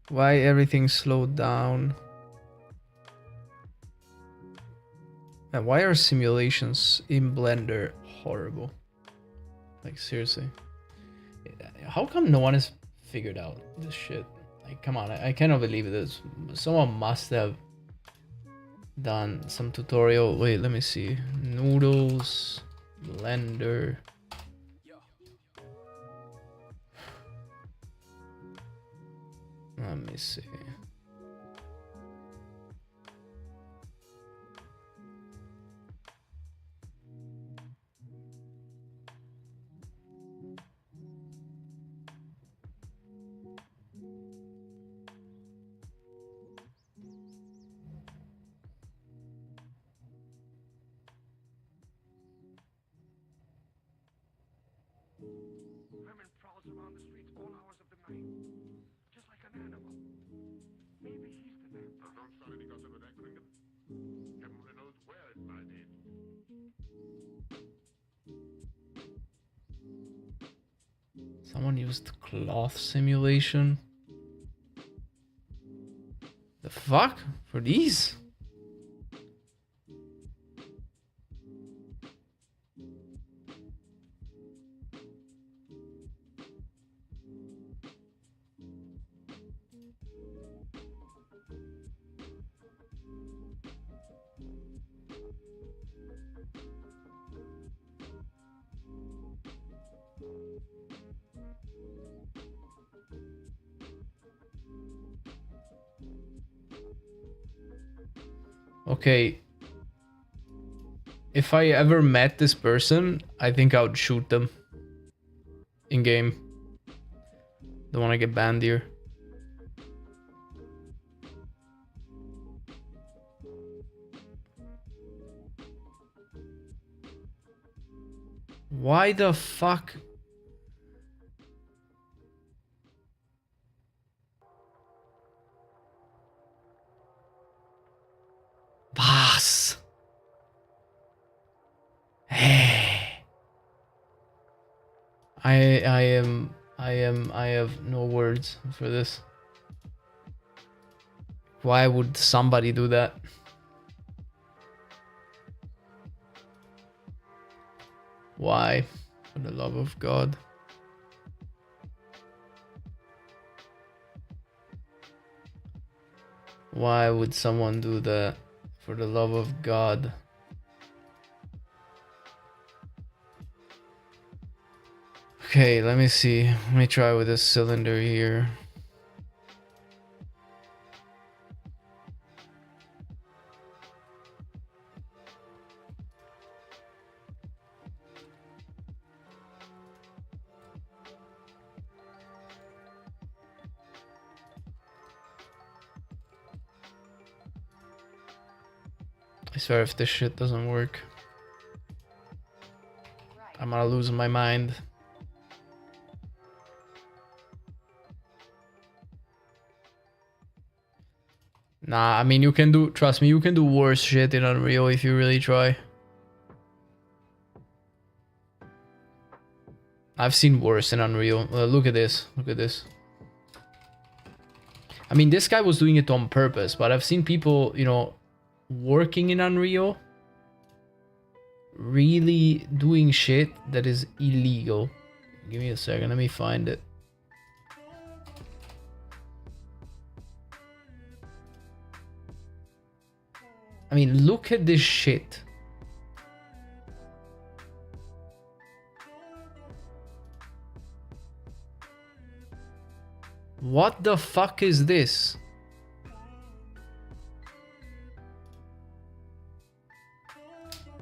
Why everything slowed down? And why are simulations in Blender horrible? Like seriously. How come no one is figured out this shit. Like, come on, I cannot believe this. Someone must have done some tutorial. Wait, let me see. Noodles, blender. Let me see.
Herman prowls around the streets all hours of the night, just like an animal. Maybe he's the man. I'm sorry because of that kingdom. Everyone knows where it might end.
Someone used cloth simulation. The fuck? For these? Okay. If I ever met this person, I think I would shoot them. In game. Don't want to get banned here. Why the fuck? Boss. Hey. I have no words for this. Why would somebody do that? Why? For the love of God. Why would someone do that? For the love of God. Okay, let me see. Let me try with this cylinder here. I swear if this shit doesn't work, I'm gonna lose my mind. Nah, I mean, you can do, trust me, you can do worse shit in Unreal if you really try. I've seen worse in Unreal. Look at this. Look at this. I mean, this guy was doing it on purpose, but I've seen people, you know, working in Unreal really doing shit that is illegal. Give me a second, let me find it. I mean, look at this shit. What the fuck is this?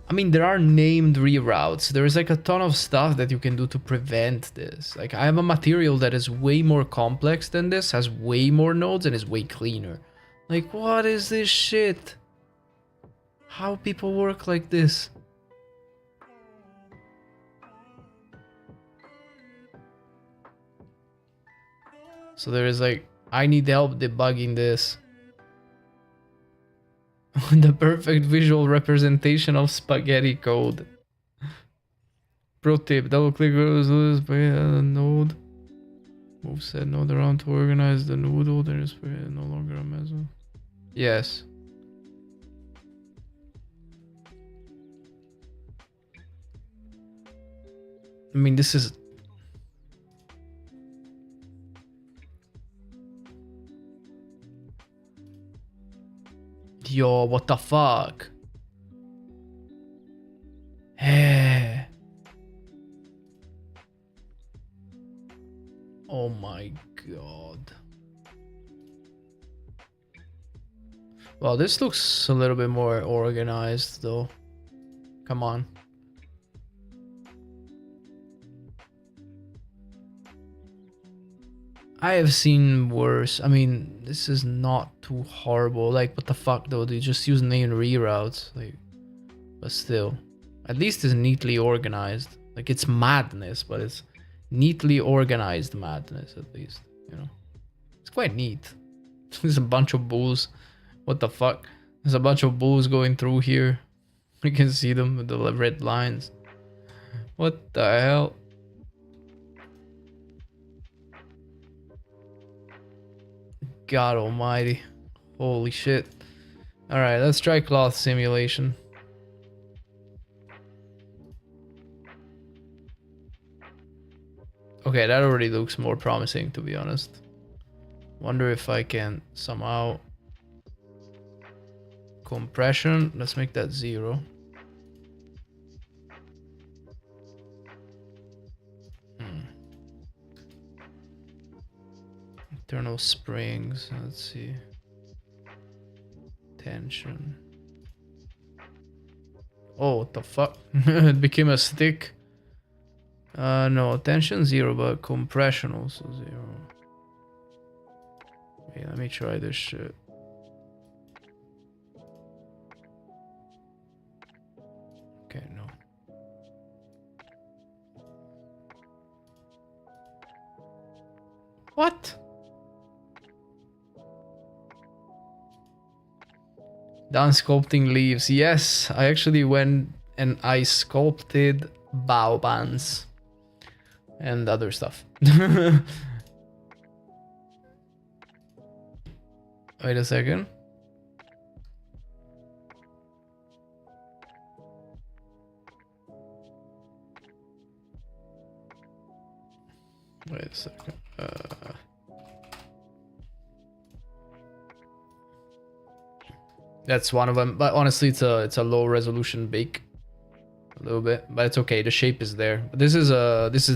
I mean, there are named reroutes. There's like a ton of stuff that you can do to prevent this. Like, I have a material that is way more complex than this, has way more nodes, and is way cleaner. Like, what is this shit? How people work like this? So there is like, I need help debugging this. The perfect visual representation of spaghetti code. Pro tip, double click the node. Move said node around to organize the noodle. There is no longer a mess. Yes. I mean, this is... Yo, what the fuck? Hey. Oh my god. Well, this looks a little bit more organized though. Come on. I have seen worse. I mean, this is not too horrible. Like, what the fuck though? They just use name reroutes. Like, but still. At least it's neatly organized. Like, it's madness, but it's neatly organized madness at least. You know? It's quite neat. There's a bunch of bulls. What the fuck? There's a bunch of bulls going through here. You can see them with the red lines. What the hell? God almighty. Holy shit. Alright, let's try cloth simulation. Okay, that already looks more promising, to be honest. Wonder if I can somehow... Compression, let's make that 0. Internal springs, let's see. Tension. Oh, what the fuck? It became a stick. No, tension 0, but compression also 0. Wait, let me try this shit. Okay, no. What? Down sculpting leaves. Yes, I actually went and I sculpted baobans and other stuff. Wait a second. Wait a second. That's one of them, but honestly, it's a low resolution bake, a little bit, but it's okay. The shape is there. But this is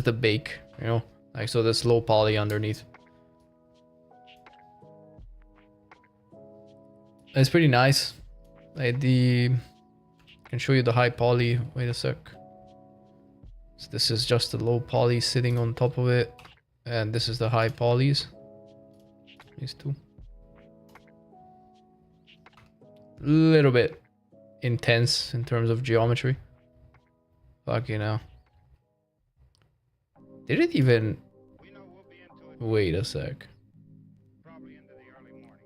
the bake, you know, like so. This low poly underneath. It's pretty nice. Like I can show you the high poly. Wait a sec. So this is just the low poly sitting on top of it, and this is the high polys. These two. Little bit intense in terms of geometry. Fuck you know. Did it even... Wait a sec.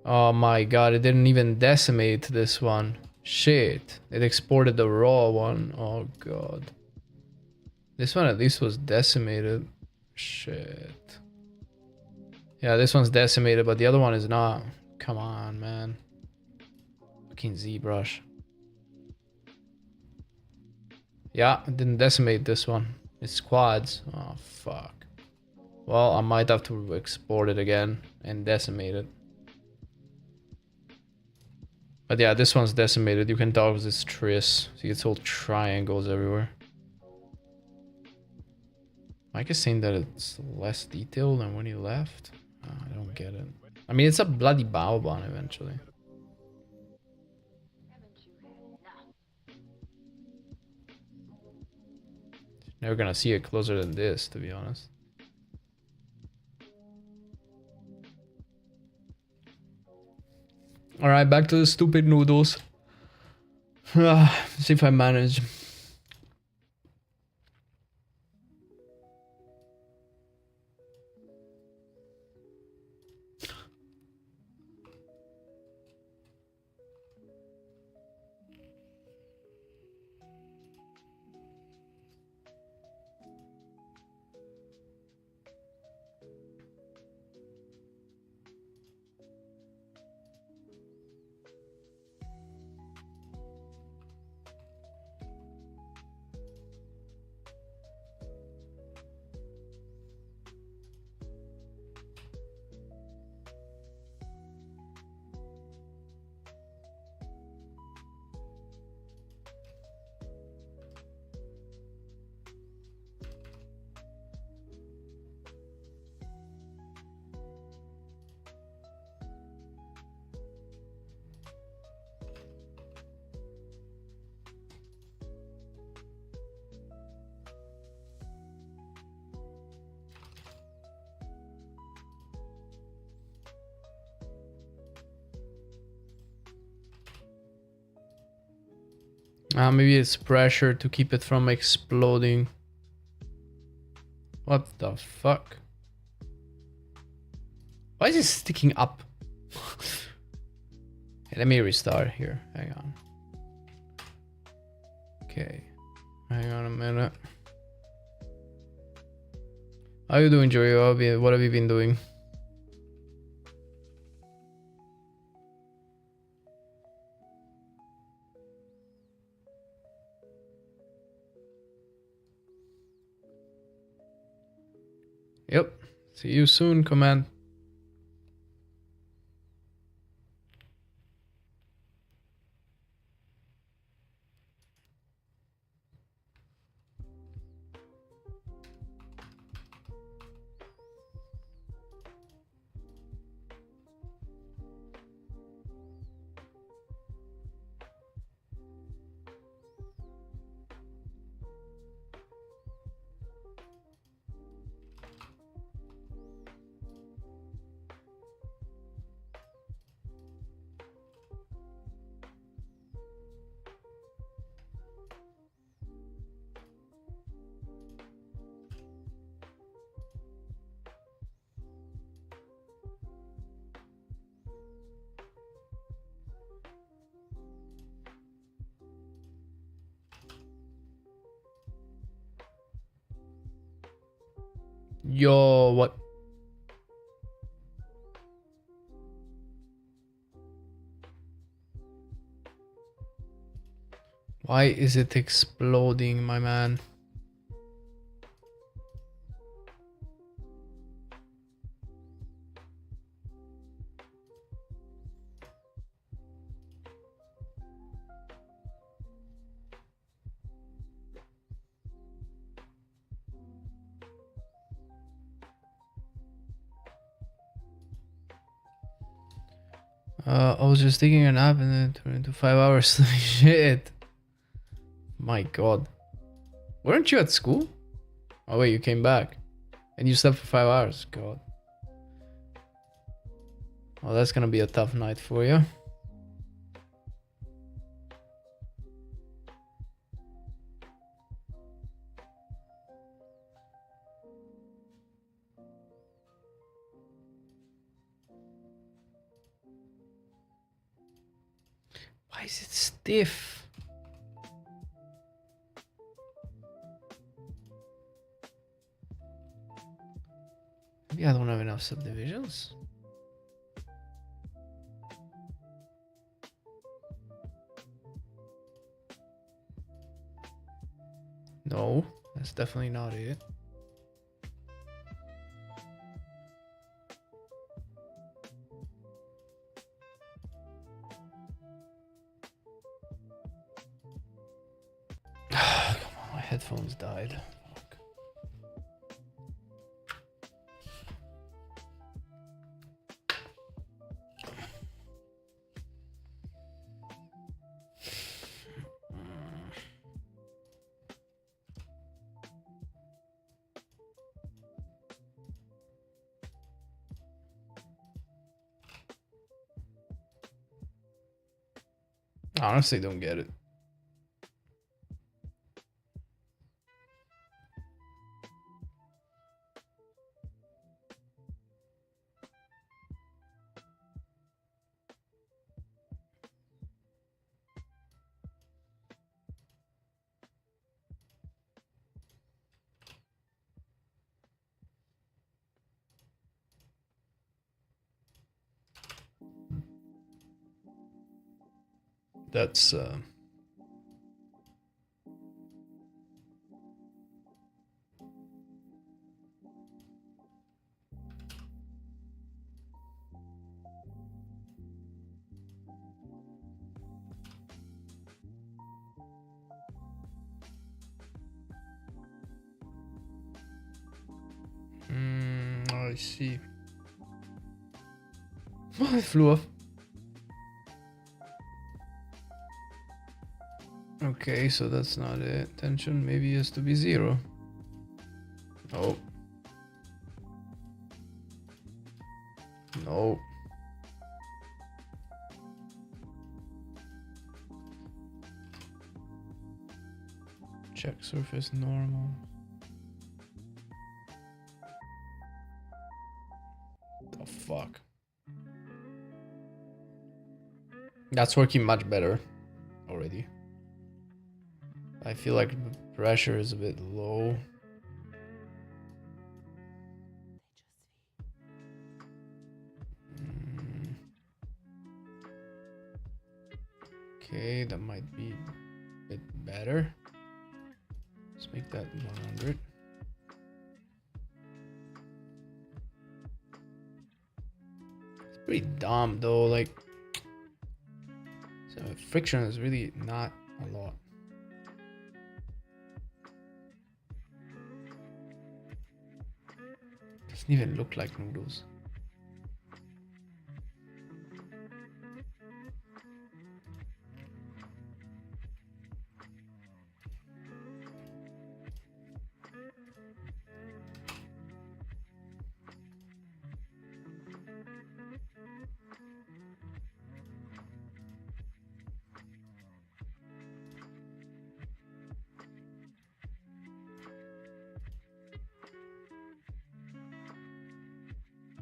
Oh my god, it didn't even decimate this one. Shit. It exported the raw one. Oh god. This one at least was decimated. Shit. Yeah, this one's decimated, but the other one is not. Come on, man. Fucking ZBrush. Yeah, it didn't decimate this one. It's quads. Oh, fuck. Well, I might have to export it again and decimate it. But yeah, this one's decimated. You can tell because it's tris. See, it's all triangles everywhere. Mike is saying that it's less detailed than when he left. Oh, I don't get it. I mean, it's a bloody baobon eventually. Never gonna see it closer than this, to be honest. Alright, back to the stupid noodles. See if I manage. Maybe it's pressure to keep it from exploding. What the fuck? Why is it sticking up? Okay, let me restart here. Hang on. Okay. Hang on a minute. How you doing, Joey? What have you been doing? Yep. See you soon, Command. Yo, what? Why is it exploding, my man? I was just taking a nap and then it turned into 5 hours. Shit. My god. Weren't you at school? Oh wait, you came back. And you slept for 5 hours. God. Well, that's gonna be a tough night for you. Why is it stiff? Maybe I don't have enough subdivisions. No, that's definitely not it. Come on, my headphones died. Fuck. I honestly don't get it. That's I see. Oh, it flew off. Okay, so that's not it. Tension maybe has to be 0. No. No. Check surface normal. The fuck? That's working much better already. I feel like the pressure is a bit low. Mm. Okay, that might be a bit better. Let's make that 100. It's pretty dumb though, like, so friction is really not a lot. Doesn't even look like noodles.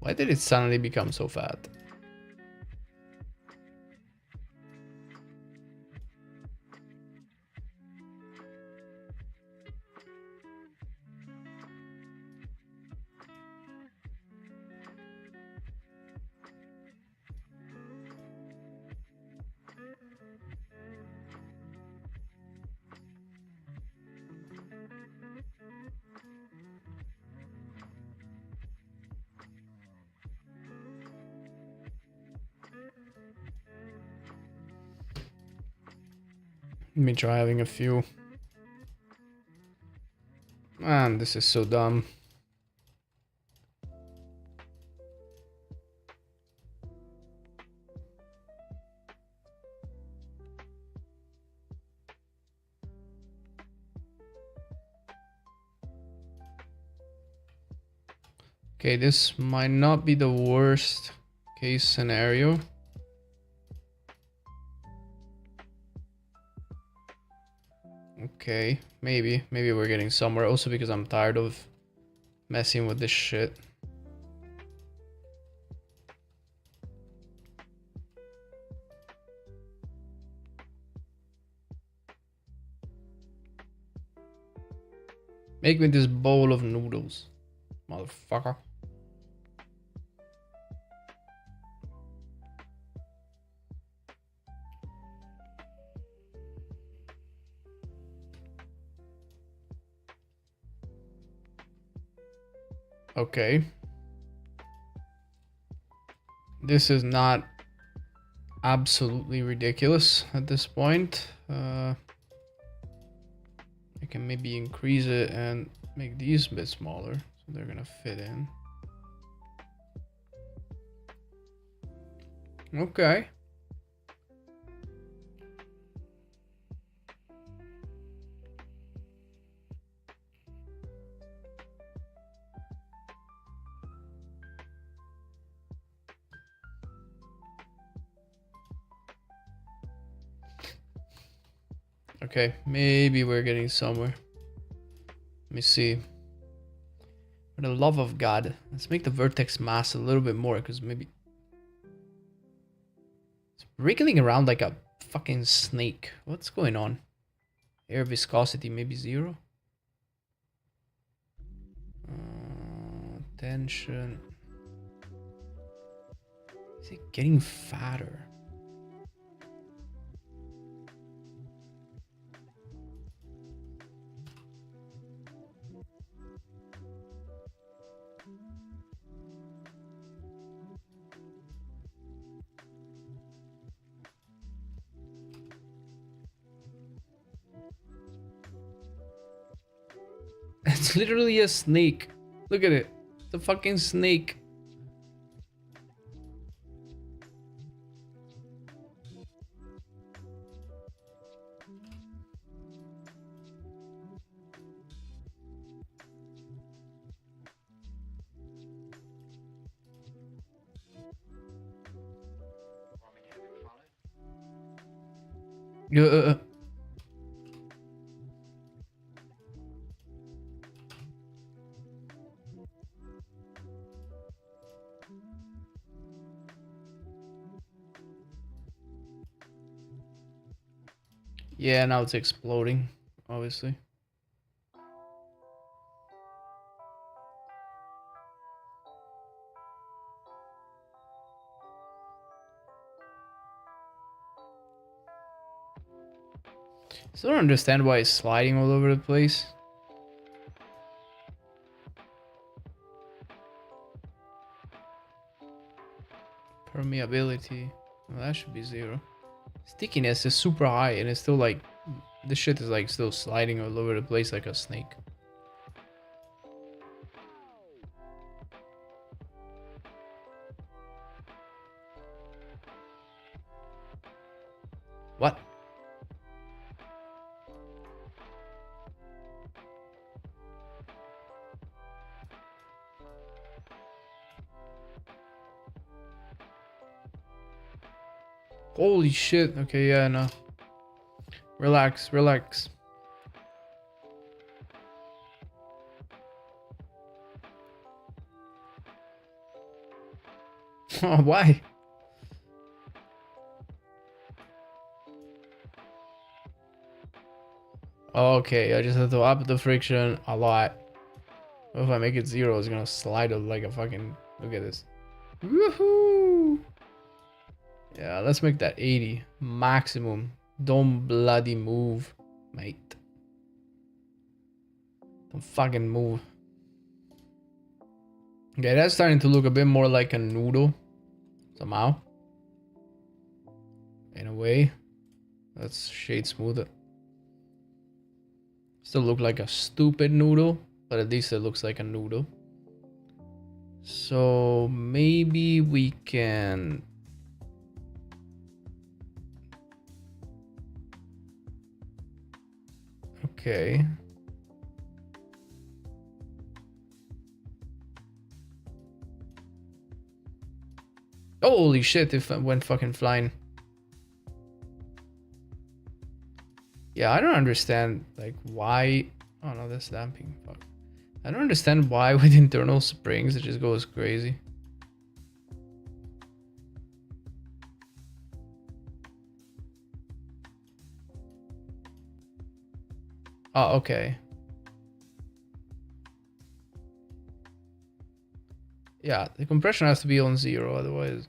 Why did it suddenly become so fat? Let me try having a few. Man, this is so dumb. Okay, this might not be the worst case scenario. Okay, maybe we're getting somewhere. Also because I'm tired of messing with this shit. Make me this bowl of noodles, motherfucker. Okay. This is not absolutely ridiculous at this point. I can maybe increase it and make these a bit smaller so they're gonna fit in. Okay. Okay, maybe we're getting somewhere. Let me see. For the love of God, let's make the vertex mass a little bit more, because maybe it's wriggling around like a fucking snake. What's going on? Air viscosity maybe 0. Tension. Is it getting fatter? It's literally a snake. Look at it. It's a fucking snake.
Want me to have him followed?
Yeah, now it's exploding, obviously. Still don't understand why it's sliding all over the place. Permeability. Well, that should be 0. Stickiness is super high and it's still like... This shit is like still sliding all over the place like a snake. What? Holy shit. Okay, yeah, no. Relax, relax. Why? Okay, I just have to up the friction a lot. What if I make it 0? It's gonna slide it like a fucking... Look at this. Woohoo! Yeah, let's make that 80. Maximum. Don't bloody move, mate. Don't fucking move. Okay, that's starting to look a bit more like a noodle. Somehow. In a way. Let's shade smooth it. Still look like a stupid noodle, but at least it looks like a noodle. So maybe we can... Okay. Holy shit, if I went fucking flying. Yeah, I don't understand, like, why... Oh no, that's damping. Fuck. I don't understand why with internal springs it just goes crazy. Oh, okay. Yeah, the compression has to be on 0, otherwise...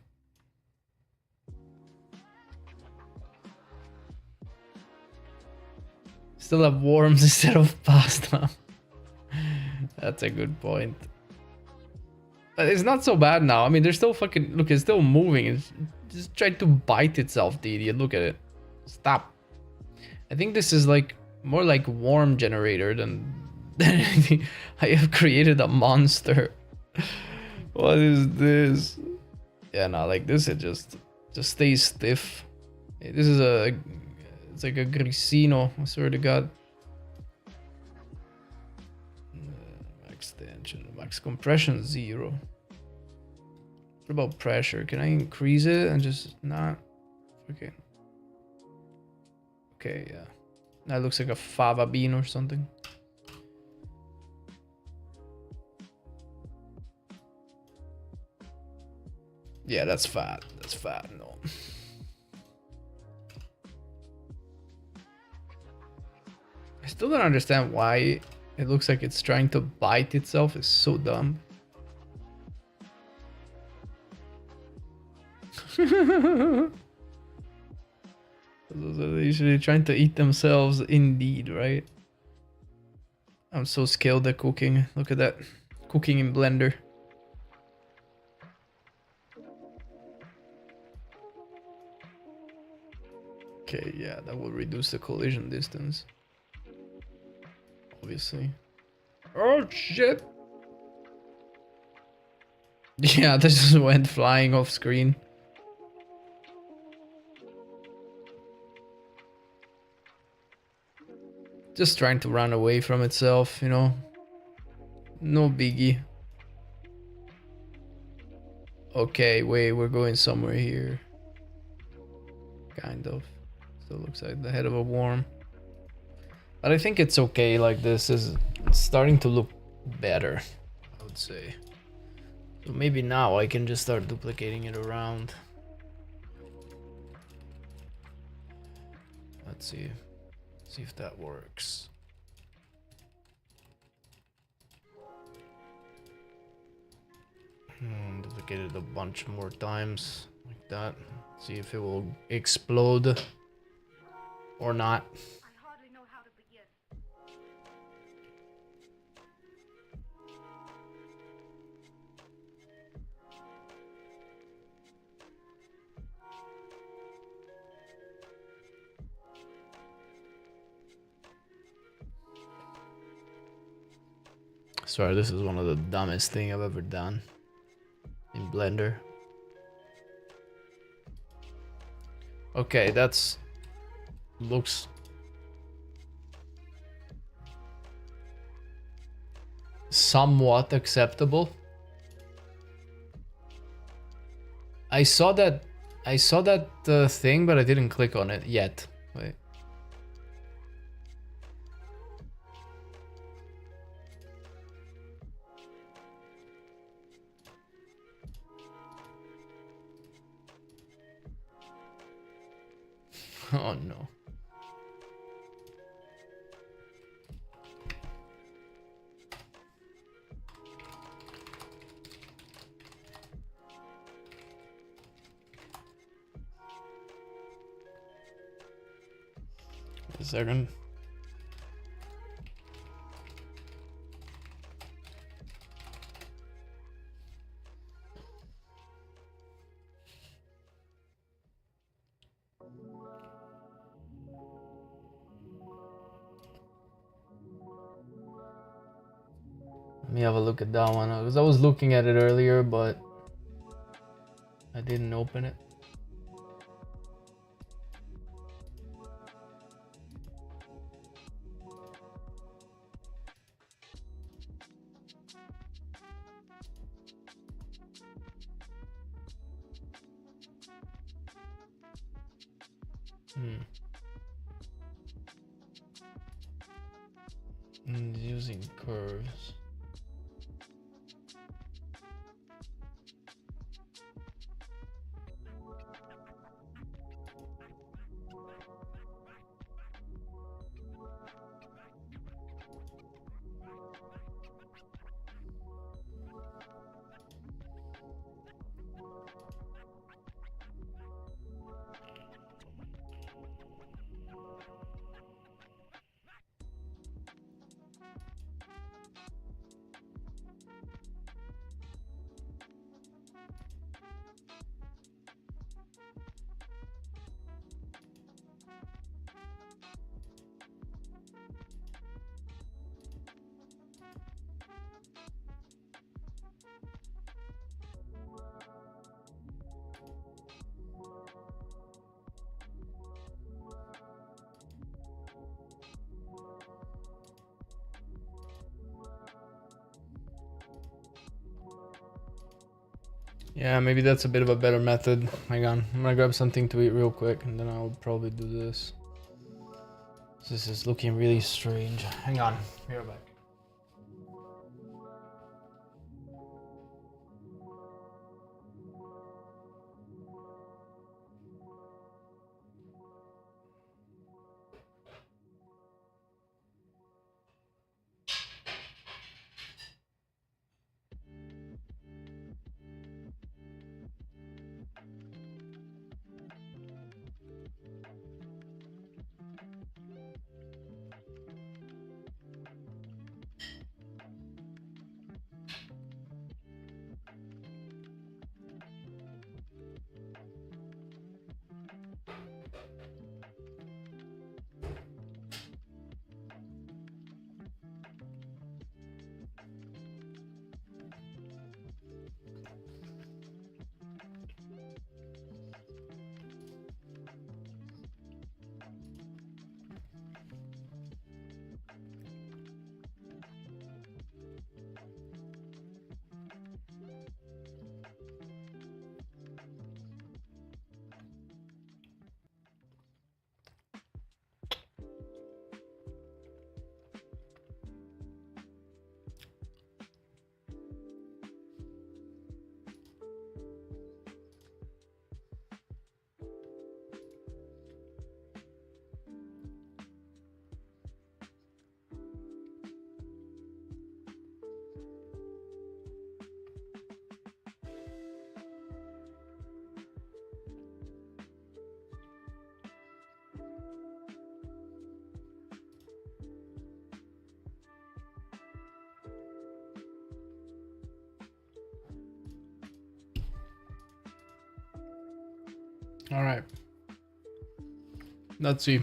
Still have worms instead of pasta. That's a good point. But it's not so bad now. I mean, they're still fucking... Look, it's still moving. It's just tried to bite itself, the idiot. Look at it. Stop. I think this is like... More like worm generator than anything. I have created a monster. What is this? Yeah, no, like this, it just stays stiff. This is a... It's like a Grisino, I swear to God. Max tension, max compression 0. What about pressure? Can I increase it and just not? Okay. Okay, yeah. That looks like a fava bean or something. Yeah, that's fat. That's fat. No. I still don't understand why it looks like it's trying to bite itself. It's so dumb. Those are usually trying to eat themselves indeed, right? I'm so skilled at cooking. Look at that. Cooking in Blender. Okay, yeah, that will reduce the collision distance. Obviously. Oh shit! Yeah, this just went flying off screen. Just trying to run away from itself, you know. No biggie. Okay, wait, we're going somewhere here. Kind of. Still looks like the head of a worm. But I think it's okay like this. It's starting to look better, I would say. So maybe now I can just start duplicating it around. Let's see. See if that works. Duplicate it a bunch more times, like that. See if it will explode or not.
I hardly know how to begin.
Sorry, this is one of the dumbest thing I've ever done in Blender. Okay, that's looks somewhat acceptable. I saw that thing, but I didn't click on it yet. Wait. Oh no. Wait a second. Let me have a look at that one, because I was looking at it earlier, but I didn't open it. Using curves. Yeah, maybe that's a bit of a better method. Hang on, I'm gonna grab something to eat real quick and then I'll probably do this. This is looking really strange. Hang on, be right back. All right. Let's see.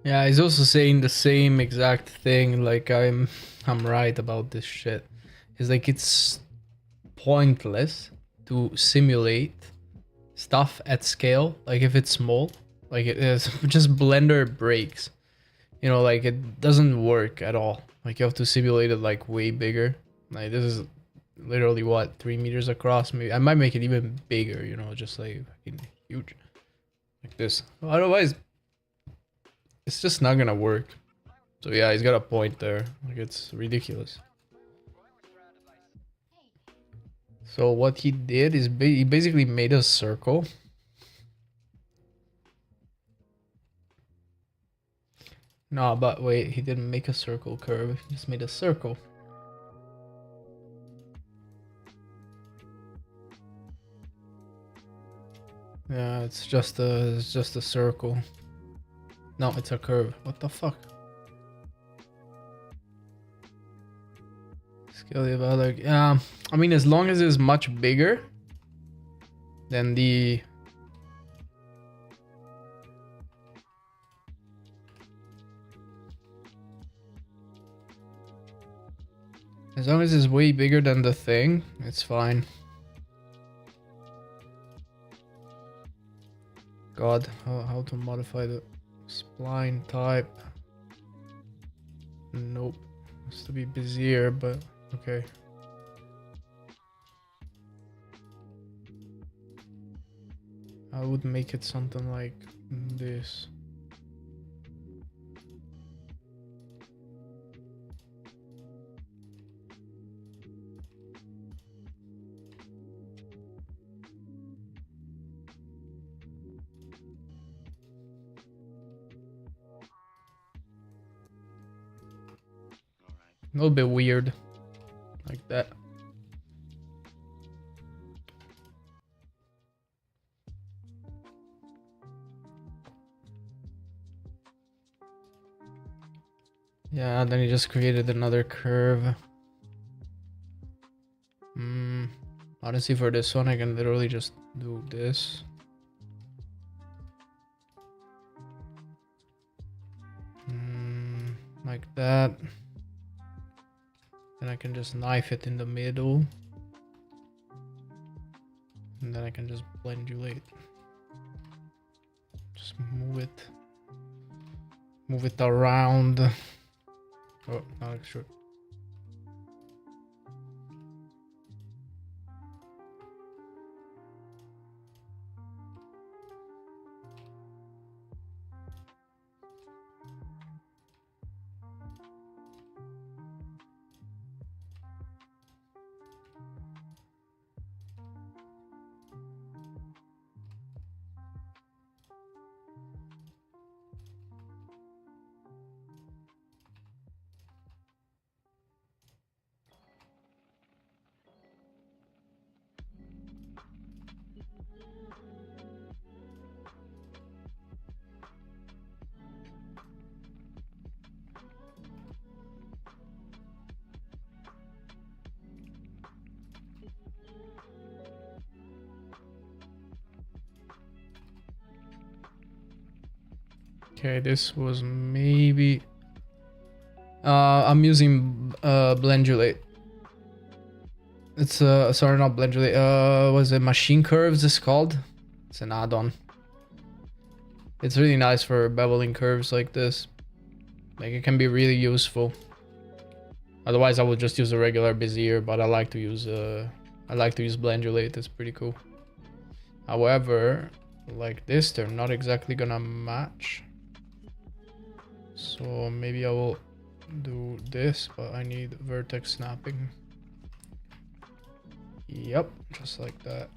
Yeah, he's also saying the same exact thing. Like I'm right about this shit. He's like it's pointless to simulate stuff at scale. Like if it's small, like it is just Blender breaks. You know, like it doesn't work at all. Like you have to simulate it like way bigger. Like this is literally what 3 meters across. Maybe I might make it even bigger. You know, just like fucking huge, like this. Otherwise, it's just not gonna work. So yeah, he's got a point there. Like it's ridiculous. So what he did is he basically made a circle. No, but wait, he didn't make a circle curve. He just made a circle. Yeah, it's just a circle. No, it's a curve. What the fuck? Scale the other. I mean, as long as it's much bigger than the. As long as it's way bigger than the thing, it's fine. God, how to modify the spline type? Nope. Has to be Bezier, but okay. I would make it something like this. A little bit weird, like that. Yeah, then he just created another curve. Honestly, for this one, I can literally just do this. Like that. Then I can just knife it in the middle. And then I can just blendulate. Just move it around. Oh, not sure. Okay, this was maybe... I'm using Blendulate. It's sorry, not Blendulate. Was it Machine Curves? It's called. It's an add-on. It's really nice for beveling curves like this. Like it can be really useful. Otherwise, I would just use a regular Bezier, but I like to use Blendulate. It's pretty cool. However, like this, they're not exactly gonna match. So maybe I will do this, but I need vertex snapping. Yep, just like that.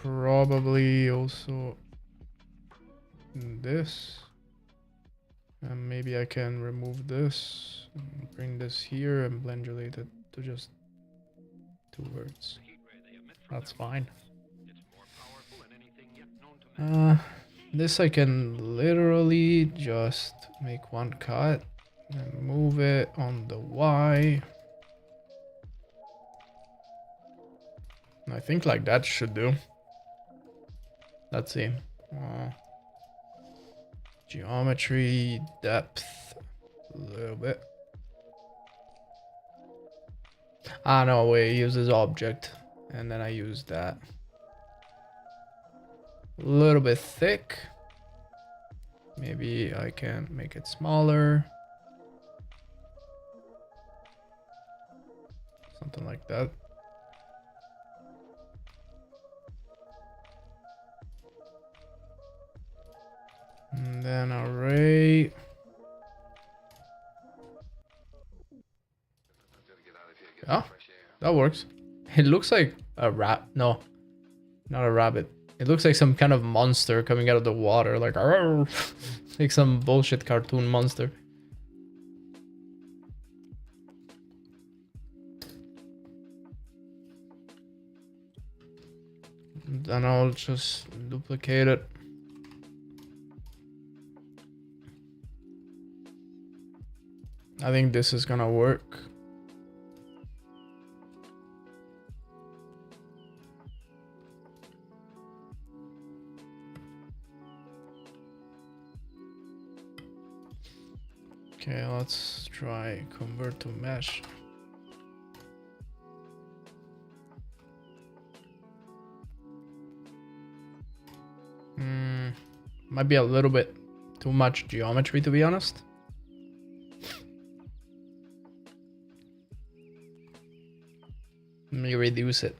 Probably also this. And maybe I can remove this, and bring this here and blendulate it to just 2 words. That's fine. This I can literally just make 1 cut and move it on the Y. I think like that should do. Let's see. Geometry, depth, a little bit. Ah, no, wait, it uses object. And then I use that. A little bit thick. Maybe I can make it smaller. Something like that. And then array. Yeah, that works. It looks like a rat. No, not a rabbit. It looks like some kind of monster coming out of the water, like like some bullshit cartoon monster. Then I'll just duplicate it. I think this is gonna work. Okay, let's try convert to mesh. Might be a little bit too much geometry, to be honest. Let me reduce it.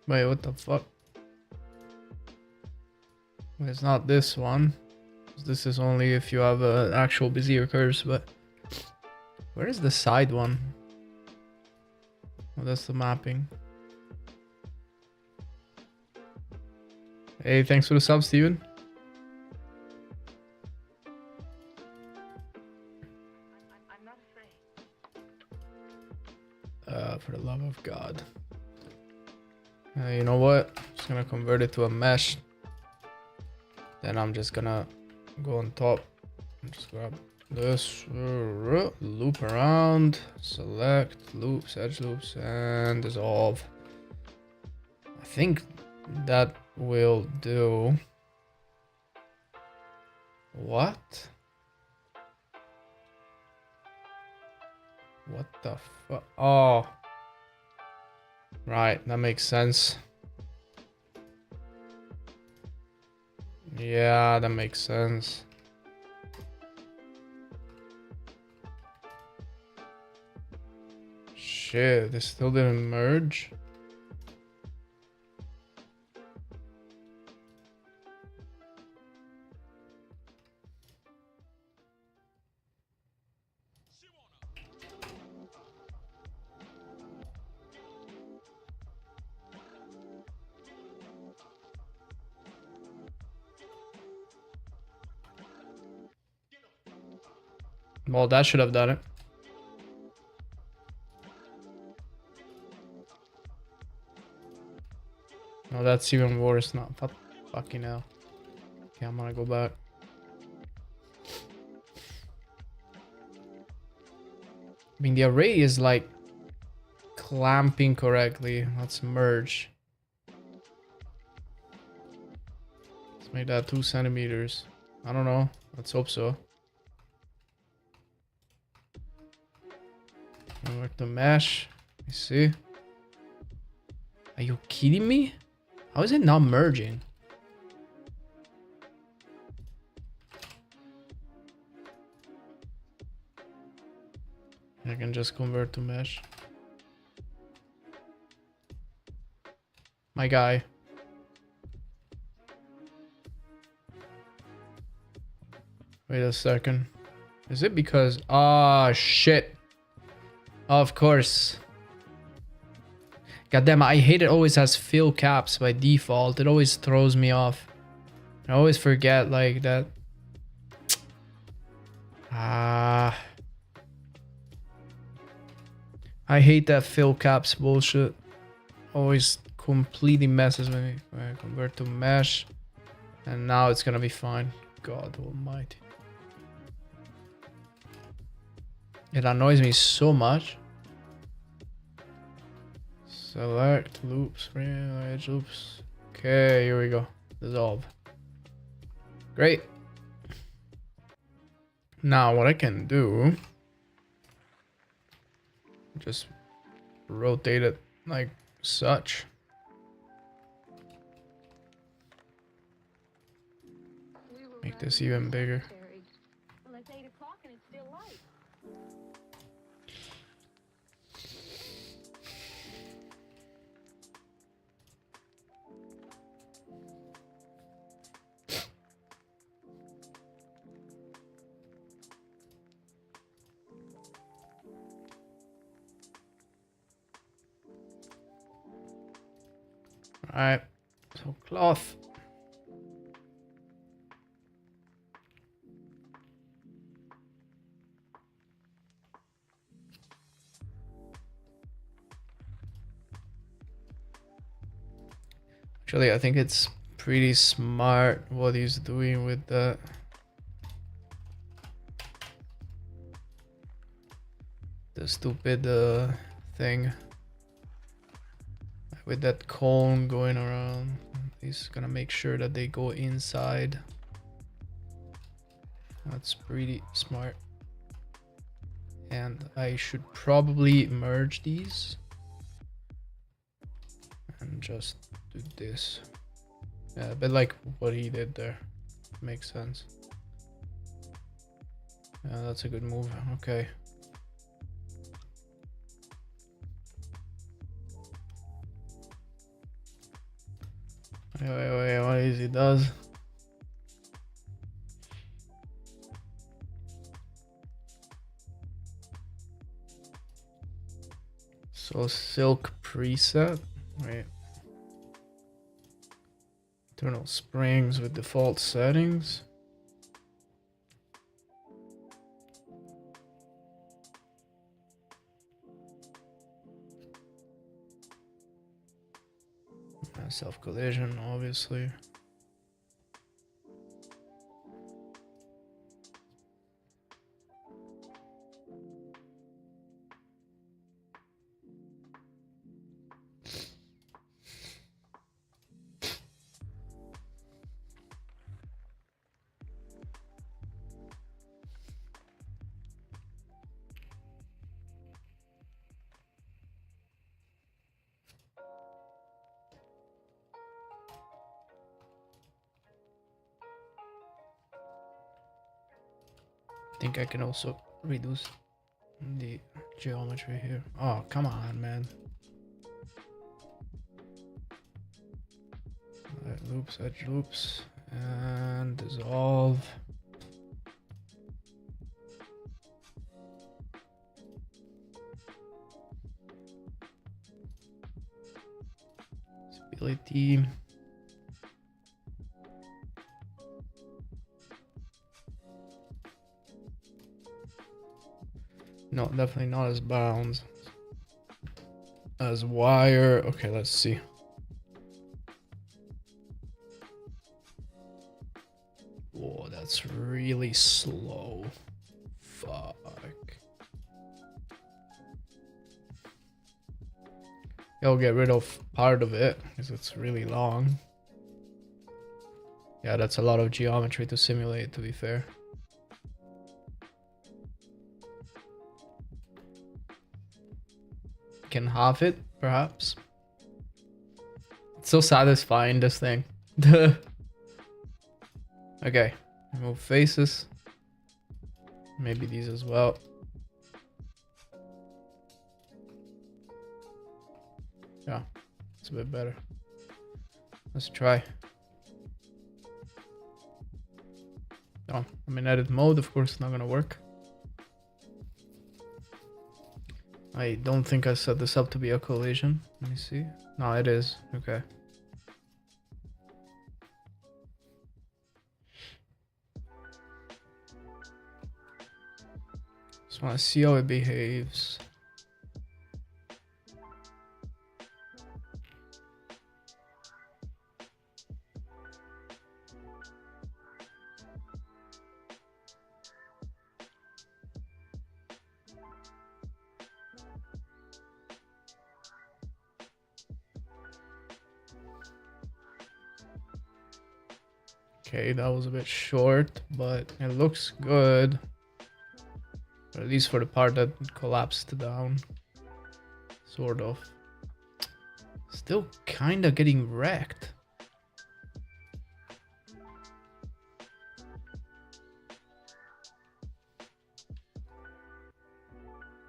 Wait, what the fuck? It's not this one. This is only if you have actual Bezier curves, but where is the side one? Oh, that's the mapping. Hey, thanks for the sub, Steven.
I'm not afraid.
For the love of God. You know what? I'm just gonna convert it to a mesh. Then I'm just gonna go on top and just grab this, loop around, select loops, edge loops, and dissolve. I think that will do. What? What the fuck? Oh. Right, that makes sense. Yeah, that makes sense. Shit, this still didn't merge. Well, that should have done it. No, that's even worse. Not fucking hell. Okay, I'm gonna go back. I mean, the array is like clamping correctly. Let's merge. Let's make that 2 centimeters. I don't know. Let's hope so. Work the mesh. You see? Are you kidding me? How is it not merging? I can just convert to mesh. My guy. Wait a second. Is it because... Ah, shit. Of course. God damn, I hate it always has fill caps by default. It always throws me off. I always forget like that. Ah. I hate that fill caps bullshit. Always completely messes with me. When I convert to mesh. And now it's gonna be fine. God almighty. It annoys me so much. Select loops, edge loops. Okay, here we go. Dissolve. Great. Now what I can do, just rotate it like such. Make this even bigger.
Well, it's 8 o'clock and it's still light.
Alright, so cloth. Actually, I think it's pretty smart what he's doing with that. The stupid thing. With that cone going around. He's gonna make sure that they go inside. That's pretty smart. And I should probably merge these. And just do this. Yeah, a bit like what he did there. Makes sense. Yeah, that's a good move. Okay. Wait, what is he does? So silk preset. Wait. Internal springs with default settings. Self collision, obviously. I think I can also reduce the geometry here. Oh, come on, man. Loops, edge loops, and dissolve. Stability. No, definitely not as bounds. As wire. Okay, let's see. Whoa, that's really slow. Fuck. I'll get rid of part of it because it's really long. Yeah, that's a lot of geometry to simulate, to be fair. Can halve it, perhaps. It's so satisfying, this thing. Okay, remove faces. Maybe these as well. Yeah, it's a bit better. Let's try. Oh, I'm in edit mode, of course it's not gonna work. I don't think I set this up to be a collision. Let me see. No, it is. Okay. Just want to see how it behaves. Okay, that was a bit short, but it looks good. Or at least for the part that collapsed down. Sort of. Still kinda getting wrecked.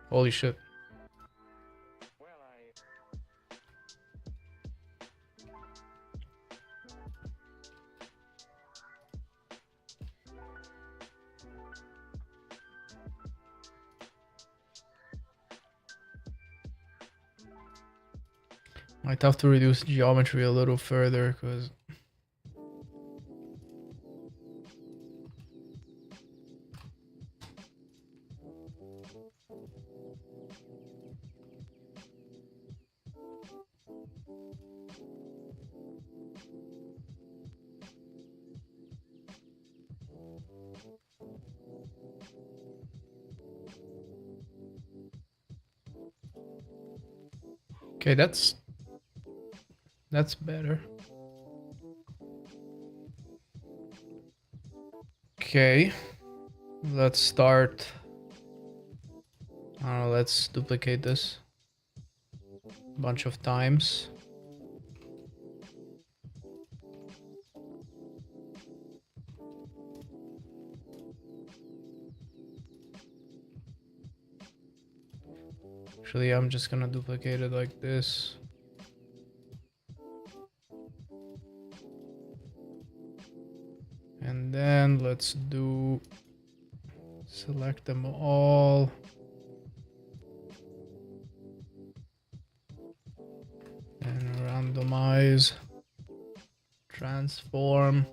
Holy shit.
Well,
Might have to reduce geometry a little further because okay, that's better. Okay, let's start. I don't know, let's duplicate this a bunch of times. Actually, I'm just gonna duplicate it like this. And then let's do select them all. And randomize, transform,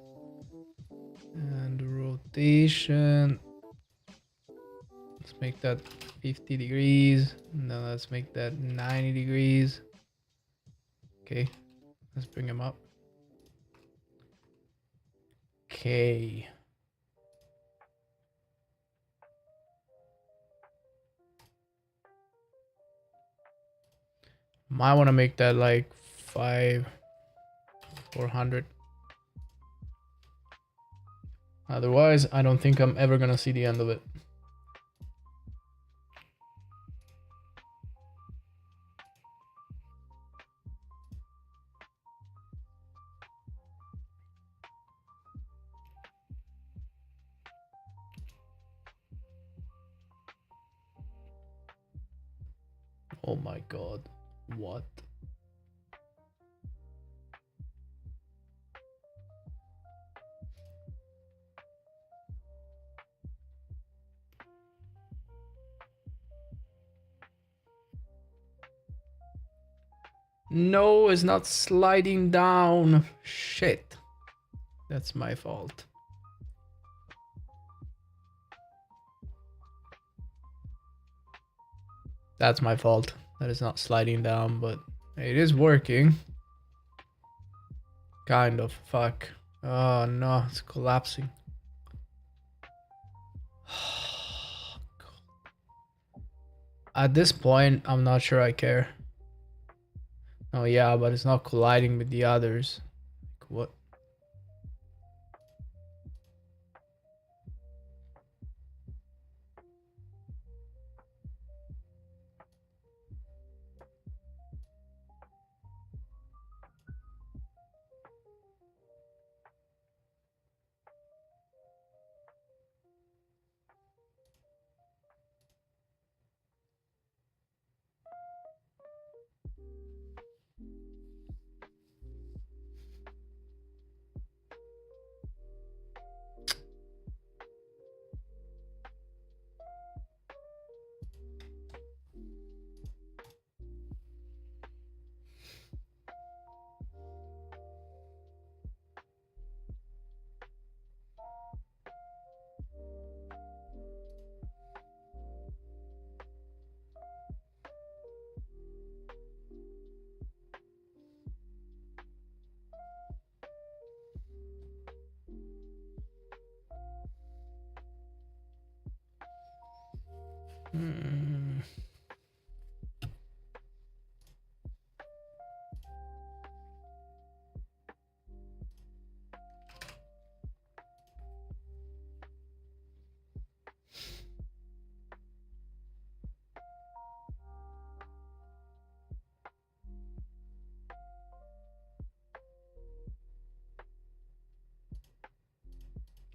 and rotation. Let's make that 50 degrees. And then let's make that 90 degrees. Okay, let's bring them up. Okay. Might want to make that like 400. Otherwise, I don't think I'm ever gonna see the end of it. Oh my god. What? No, it's not sliding down. Shit. That's my fault. That's my fault. That is not sliding down, but it is working. Kind of. Fuck. Oh no, it's collapsing. At this point, I'm not sure I care. Oh yeah, but it's not colliding with the others. What? Hmm.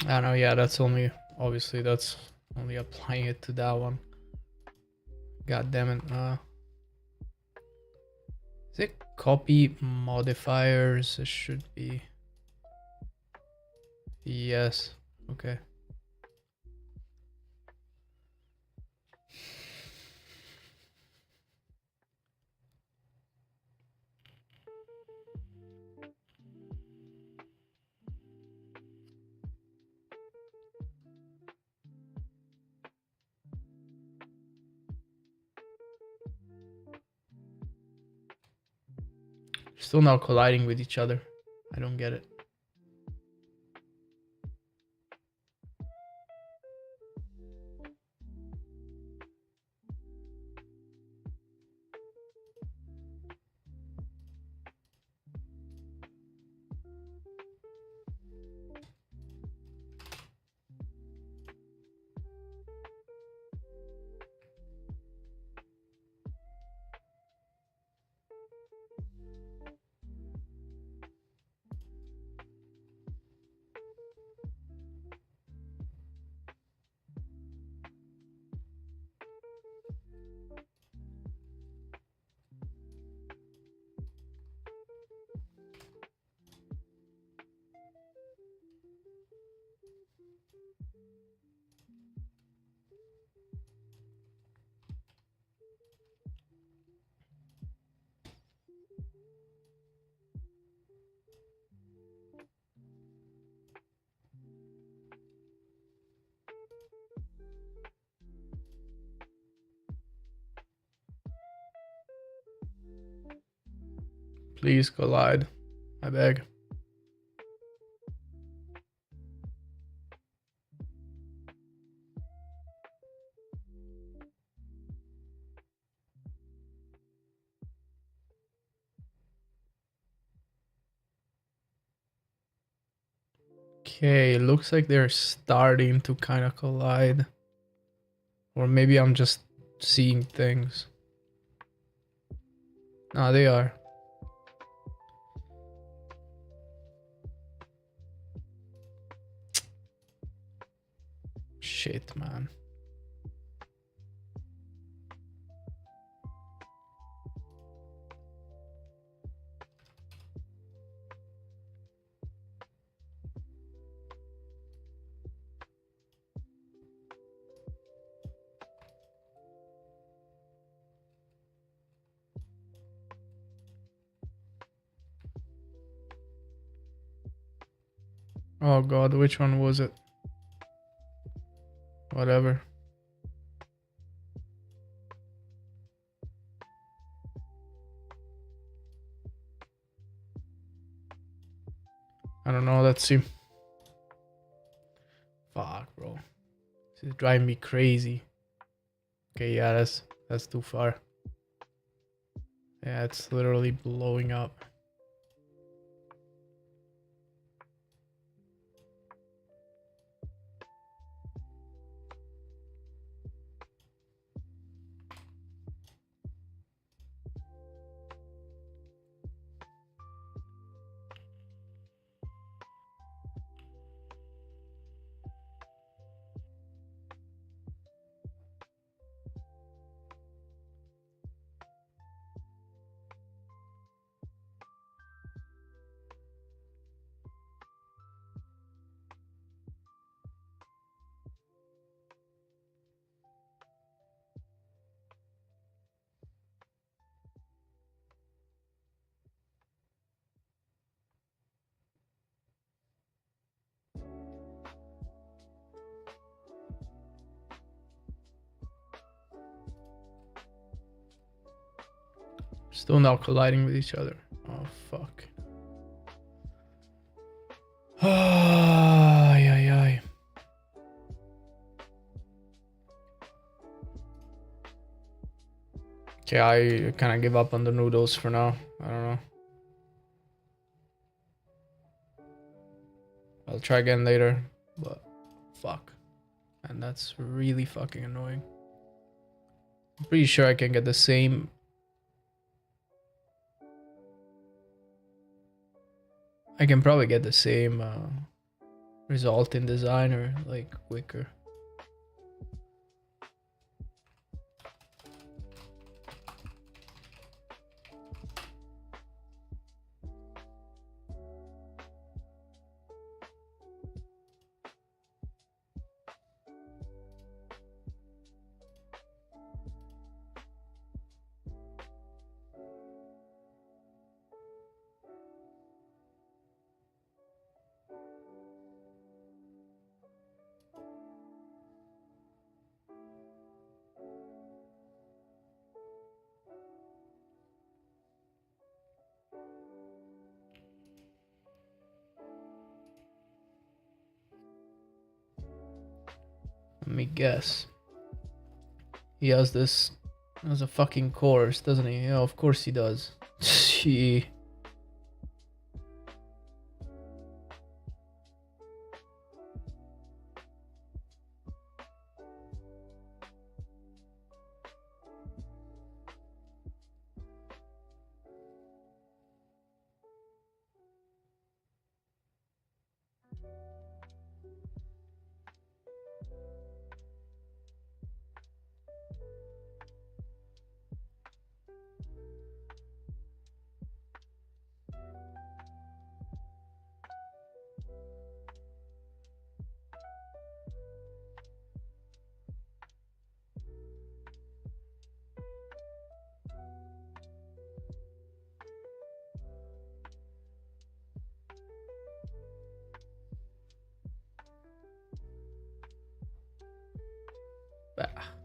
I know, yeah, that's only, obviously, that's only applying it to that one. God damn it. Is it copy modifiers? It should be. Yes. Okay. Still not colliding with each other. I don't get it. Please collide. I beg. Okay, looks like they're starting to kind of collide. Or maybe I'm just seeing things. No, they are. Shit, man. Oh god, which one was it? Whatever. don't know. Let's see. Fuck, bro. This is driving me crazy. Okay, yeah, that's too far. Yeah, it's literally blowing up. Still not colliding with each other. Oh, fuck. Ay, ay, ay. Okay, I kind of give up on the noodles for now. I don't know. I'll try again later, but fuck. And that's really fucking annoying. I'm pretty sure I can get the same. I can probably get the same result in designer, like quicker. Let me guess. He has this as a fucking course, doesn't he? Yeah, of course he does. Gee. Bah.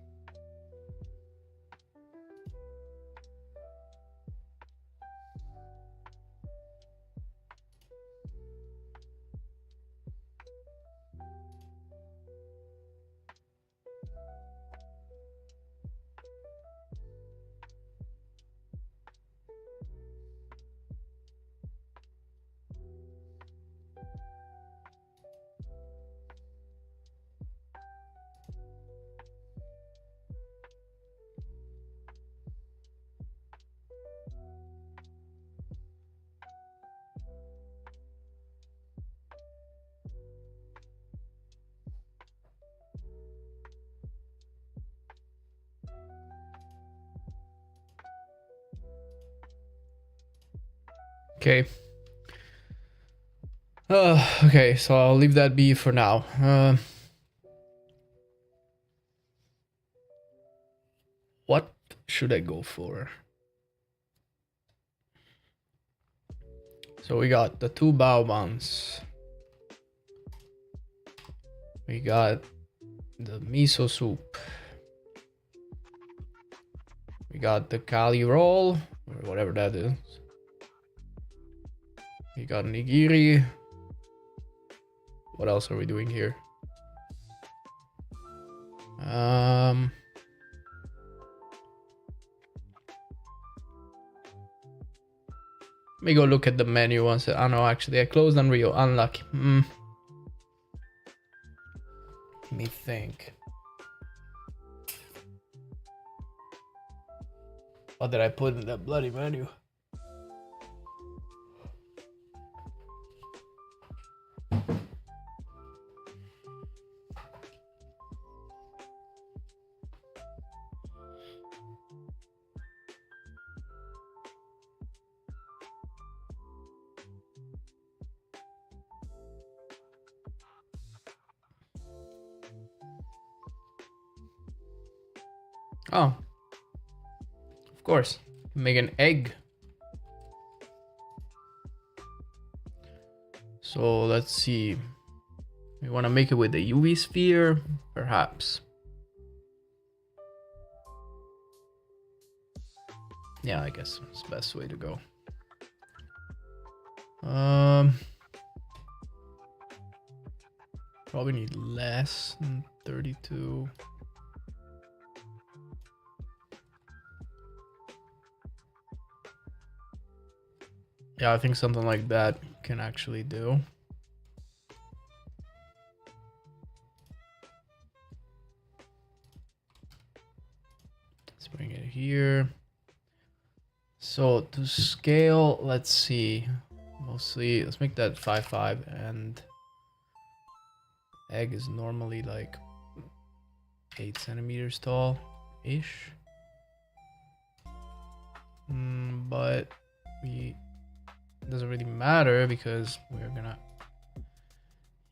Okay. Okay, so I'll leave that be for now. What should I go for? So we got the two bao buns. We got the miso soup. We got the kali roll, or whatever that is. We got nigiri. What else are we doing here? Let me go look at the menu once. Oh no, actually I closed Unreal. Unlucky. Let me think. What did I put in that bloody menu? Oh, of course. Make an egg. So let's see. We want to make it with the UV sphere, perhaps. Yeah, I guess it's the best way to go. Probably need less than 32. Yeah, I think something like that can actually do. Let's bring it here. So to scale, let's see. Mostly, let's make that 5.5, and egg is normally like 8 centimeters tall-ish. But it doesn't really matter because we're gonna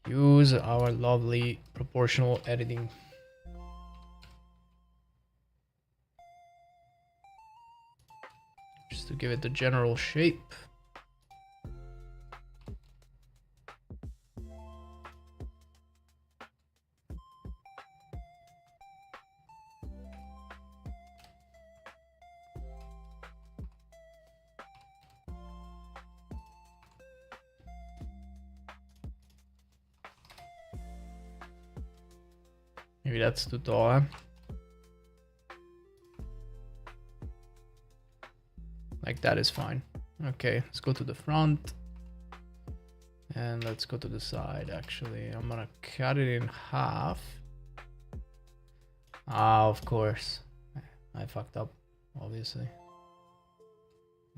use our lovely proportional editing. Just to give it the general shape. Maybe that's too tall, huh? Like that is fine. Okay, let's go to the front. And let's go to the side, actually. I'm gonna cut it in half. Ah, of course. I fucked up, obviously.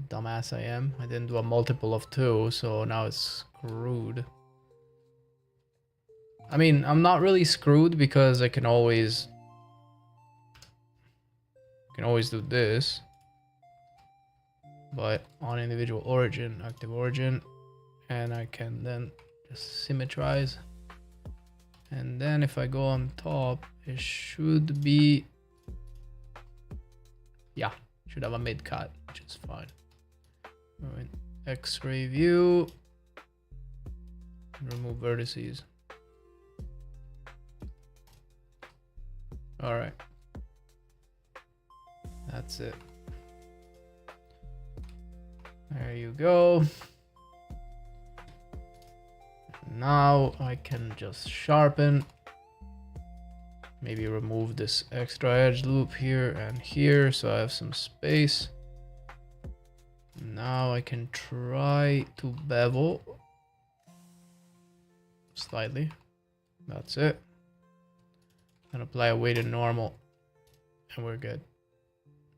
Dumbass I am. I didn't do a multiple of 2, so now it's screwed. I mean, I'm not really screwed because I can always do this. But on individual origin, active origin, and I can then just symmetrize. And then if I go on top, it should be, yeah, should have a mid cut, which is fine. Go in X-ray view, and remove vertices. All right, that's it. There you go. Now I can just sharpen, maybe remove this extra edge loop here and here so I have some space. Now I can try to bevel slightly. That's it. And apply a weighted normal and we're good.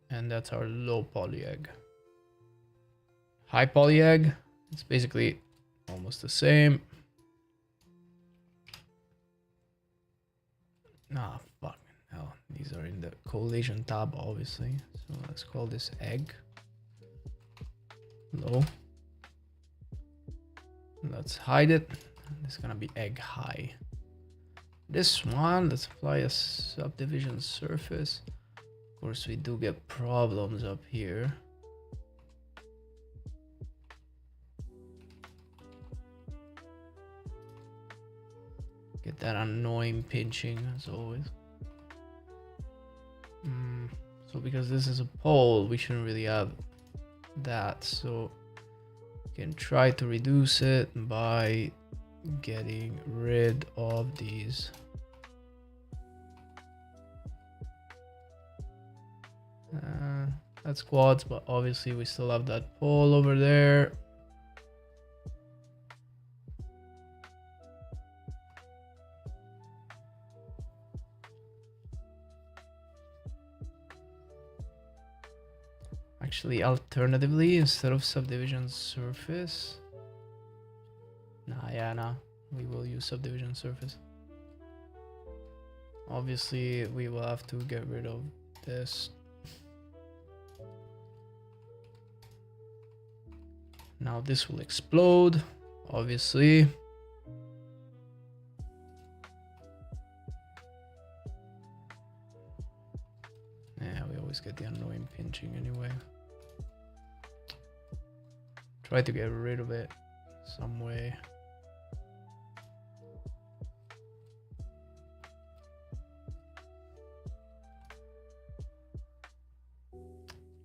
And that's our low poly egg. High poly egg, it's basically almost the same. Ah, fuck hell. These are in the collation tab, obviously. So let's call this egg low. Let's hide it. It's gonna be egg high. This one, let's apply a subdivision surface. Of course, we do get problems up here. Get that annoying pinching as always. So because this is a pole, we shouldn't really have that. So we can try to reduce it by getting rid of these. That's quads, but obviously we still have that pole over there. Actually, alternatively, instead of subdivision surface, nah, we will use subdivision surface. Obviously, we will have to get rid of this. Now this will explode, obviously. Yeah, we always get the annoying pinching anyway. Try to get rid of it some way.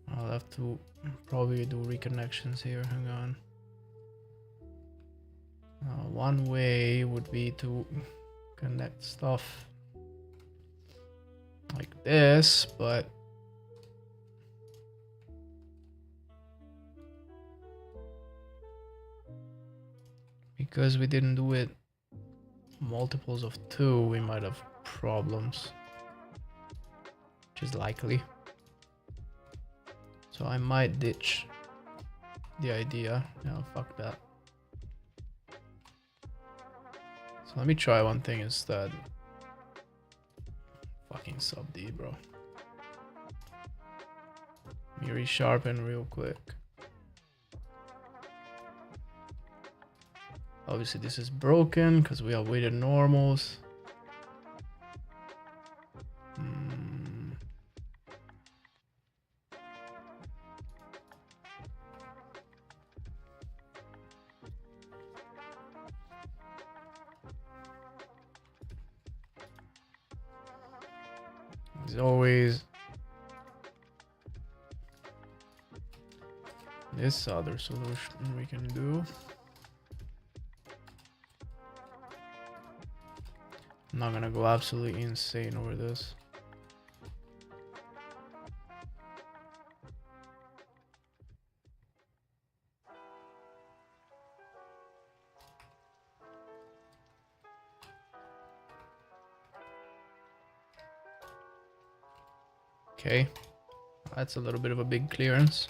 I'll have to probably do reconnections here. Hang on. One way would be to connect stuff like this, but because we didn't do it multiples of 2, we might have problems, which is likely. So I might ditch the idea. No, fuck that. So let me try one thing instead. Fucking sub D, bro. Let me resharpen real quick. Obviously this is broken because we have weighted normals. As always, this other solution we can do. I'm not gonna go absolutely insane over this. Okay, that's a little bit of a big clearance.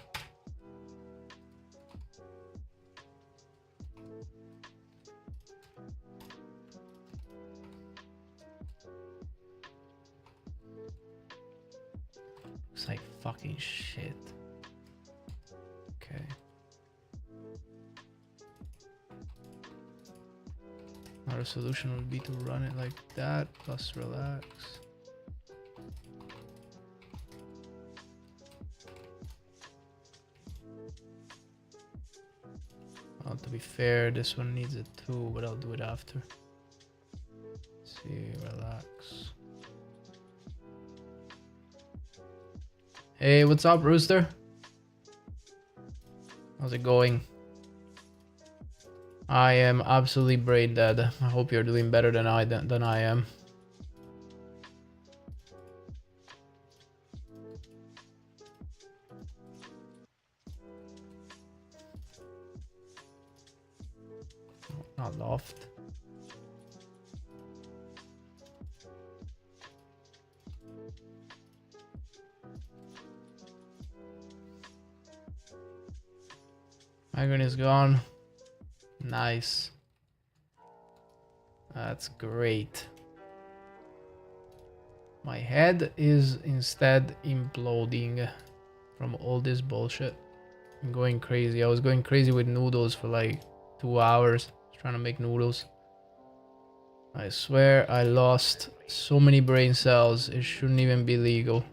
Looks like fucking shit. Okay. Another solution would be to run it like that, plus relax. Well, to be fair, this one needs it too, but I'll do it after. Let's see, relax. Hey, what's up, Rooster? How's it going? I am absolutely brain dead. I hope you're doing better than I am. Not loft. Iron is gone. Nice. That's great. My head is instead imploding from all this bullshit. I'm going crazy. I was going crazy with noodles for like 2 hours trying to make noodles. I swear I lost so many brain cells. It shouldn't even be legal.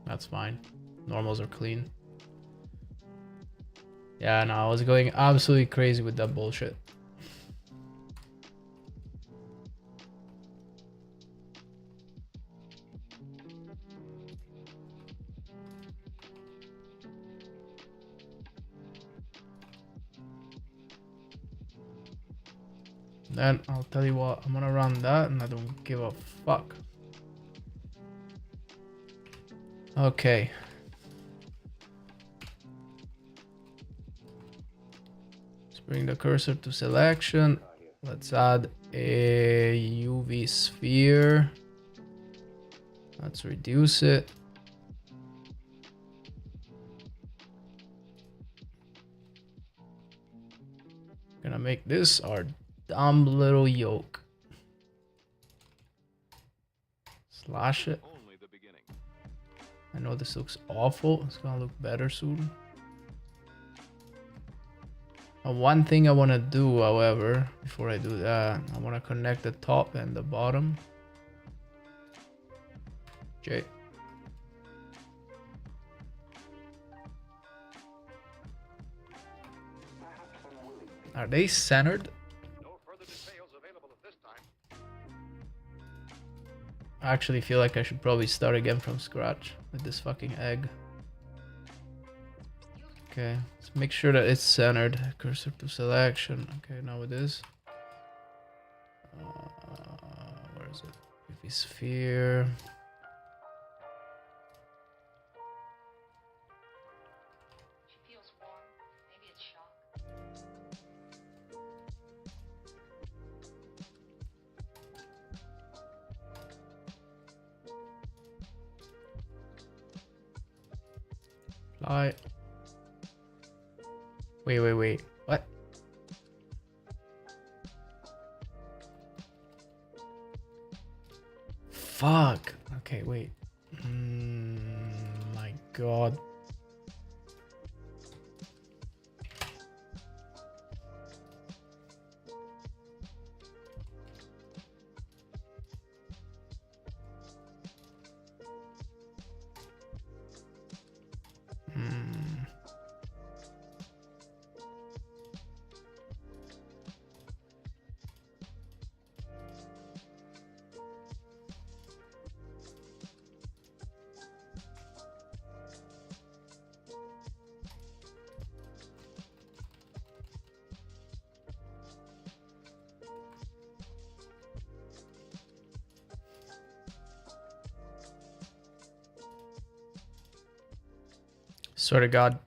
That's fine. Normals are clean. Yeah, no, I was going absolutely crazy with that bullshit. Then I'll tell you what, I'm gonna run that and I don't give a fuck. Okay. Let's bring the cursor to selection. Let's add a UV sphere. Let's reduce it. Gonna make this our dumb little yoke. Slash it. I know this looks awful. It's gonna look better soon. One thing I want to do, however, before I do that, I want to connect the top and the bottom. Okay. Are they centered?
No further details available at this time.
I actually feel like I should probably start again from scratch with this fucking egg. Okay, let's make sure that it's centered. Cursor to selection. Okay, now it is. Where is it? UV sphere.
She feels warm. Maybe it's shock.
Fly. Wait. What? Fuck. Okay, wait. My god. Swear to God.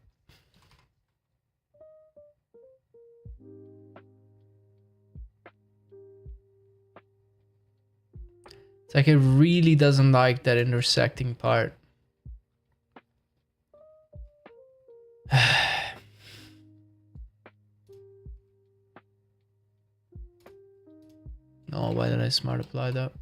It's like it really doesn't like that intersecting part. No, why did I smart apply that?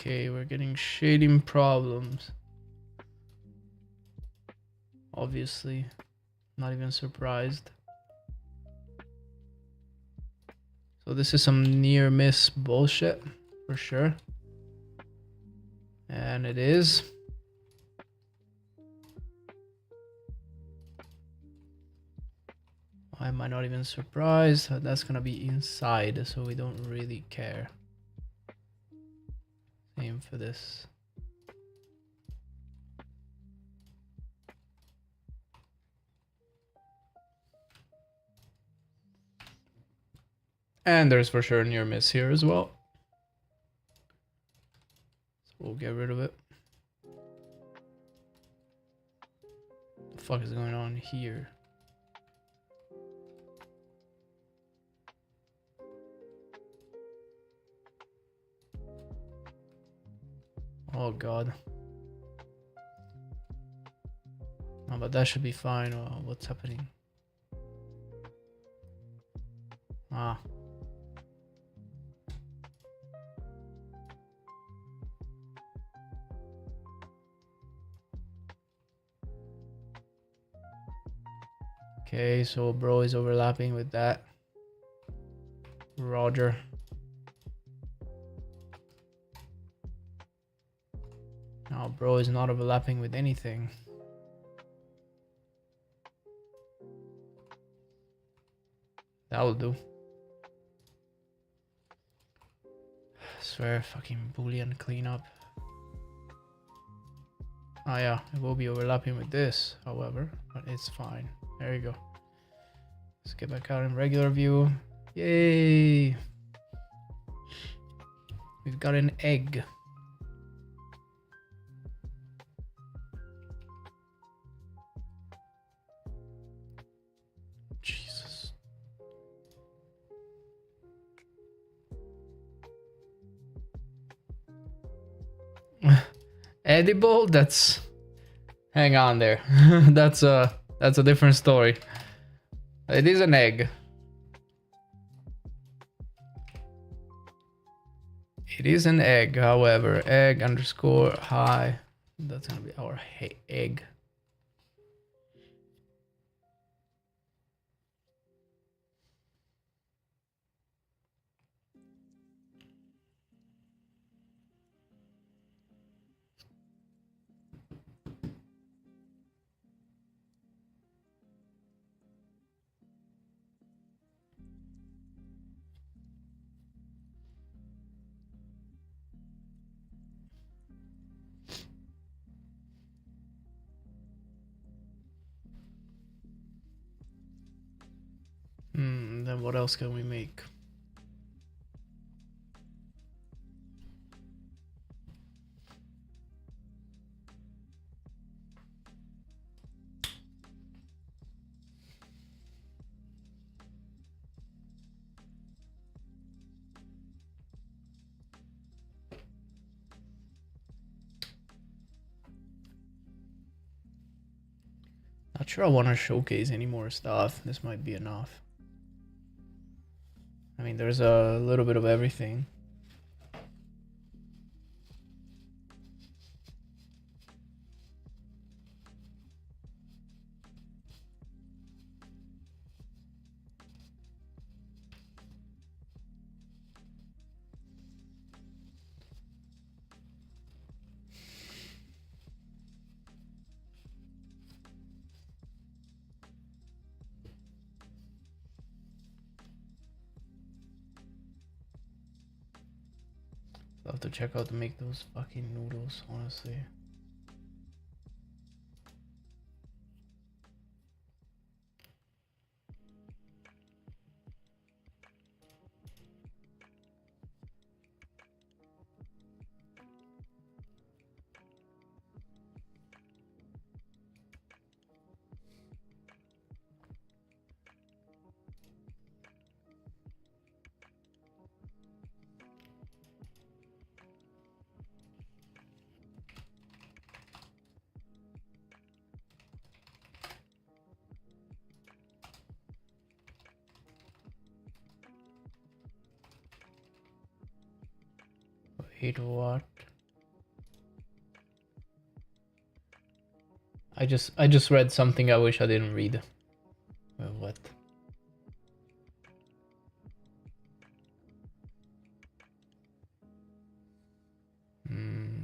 Okay, we're getting shading problems. Obviously, not even surprised. So this is some near miss bullshit for sure. And it is. Why am I not even surprised? That's gonna be inside, so we don't really care. Same for this. And there's for sure near miss here as well. So we'll get rid of it. What the fuck is going on here? Oh god. Oh, but that should be fine. Oh, what's happening? Ah. Okay, so bro is overlapping with that. Roger. No, bro is not overlapping with anything. That'll do. I swear, fucking Boolean cleanup. Oh yeah, it will be overlapping with this, however, but it's fine. There you go. Let's get back out in regular view. Yay! We've got an egg. Jesus. Edible? That's... Hang on there. That's a different story. It is an egg. It is an egg, however. Egg underscore hi. That's gonna be our egg. Then what else can we make? Not sure I want to showcase any more stuff. This might be enough. I mean, there's a little bit of everything. I'll have to check out to make those fucking noodles, honestly. Wait, what? I just read something I wish I didn't read. What? Hmm.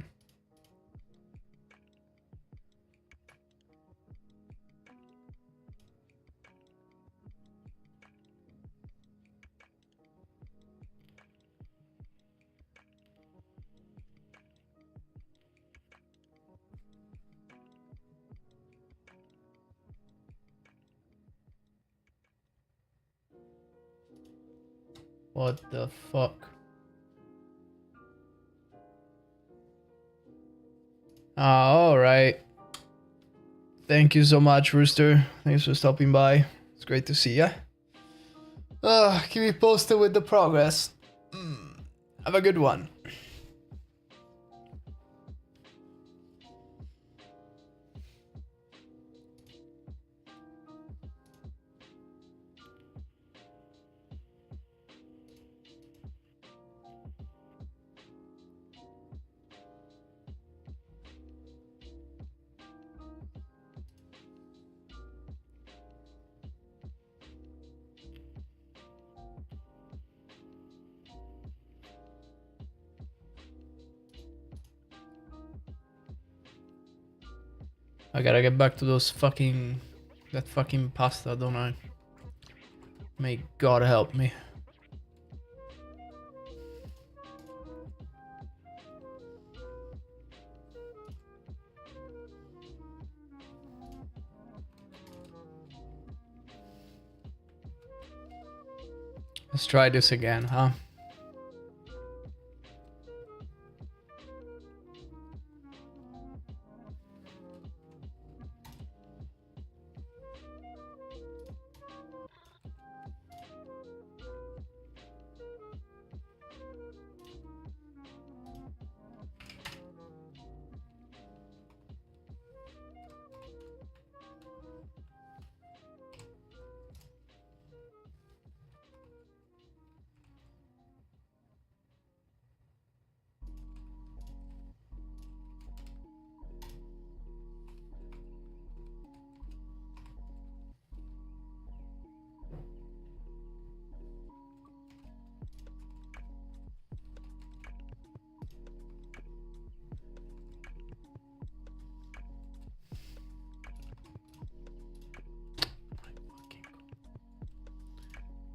What the fuck? Ah, alright. Thank you so much, Rooster. Thanks for stopping by. It's great to see ya. Keep me posted with the progress. Have a good one. I gotta get back to those fucking... that fucking pasta, don't I? May God help me. Let's try this again, huh?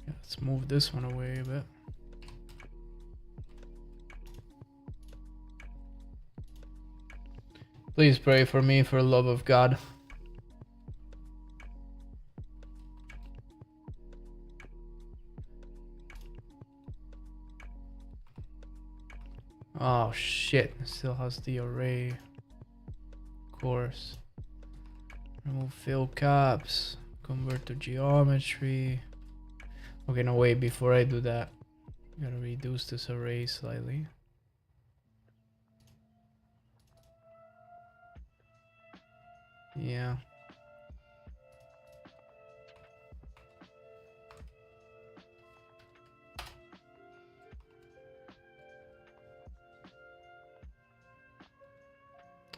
Yeah, let's move this one away a bit. Please pray for me, for the love of God. Oh shit, it still has the array. Course. Remove fill caps. Convert to geometry. Okay, no, wait, before I do that, gotta reduce this array slightly. Yeah.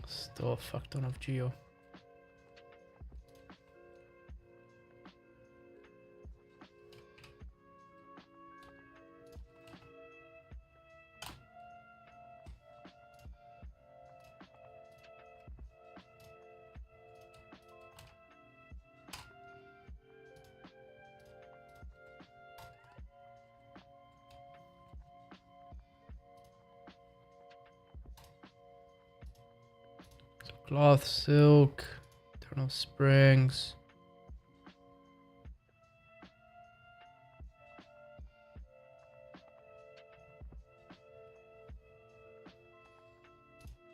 Still a fuck ton of geo. Cloth, silk, eternal springs.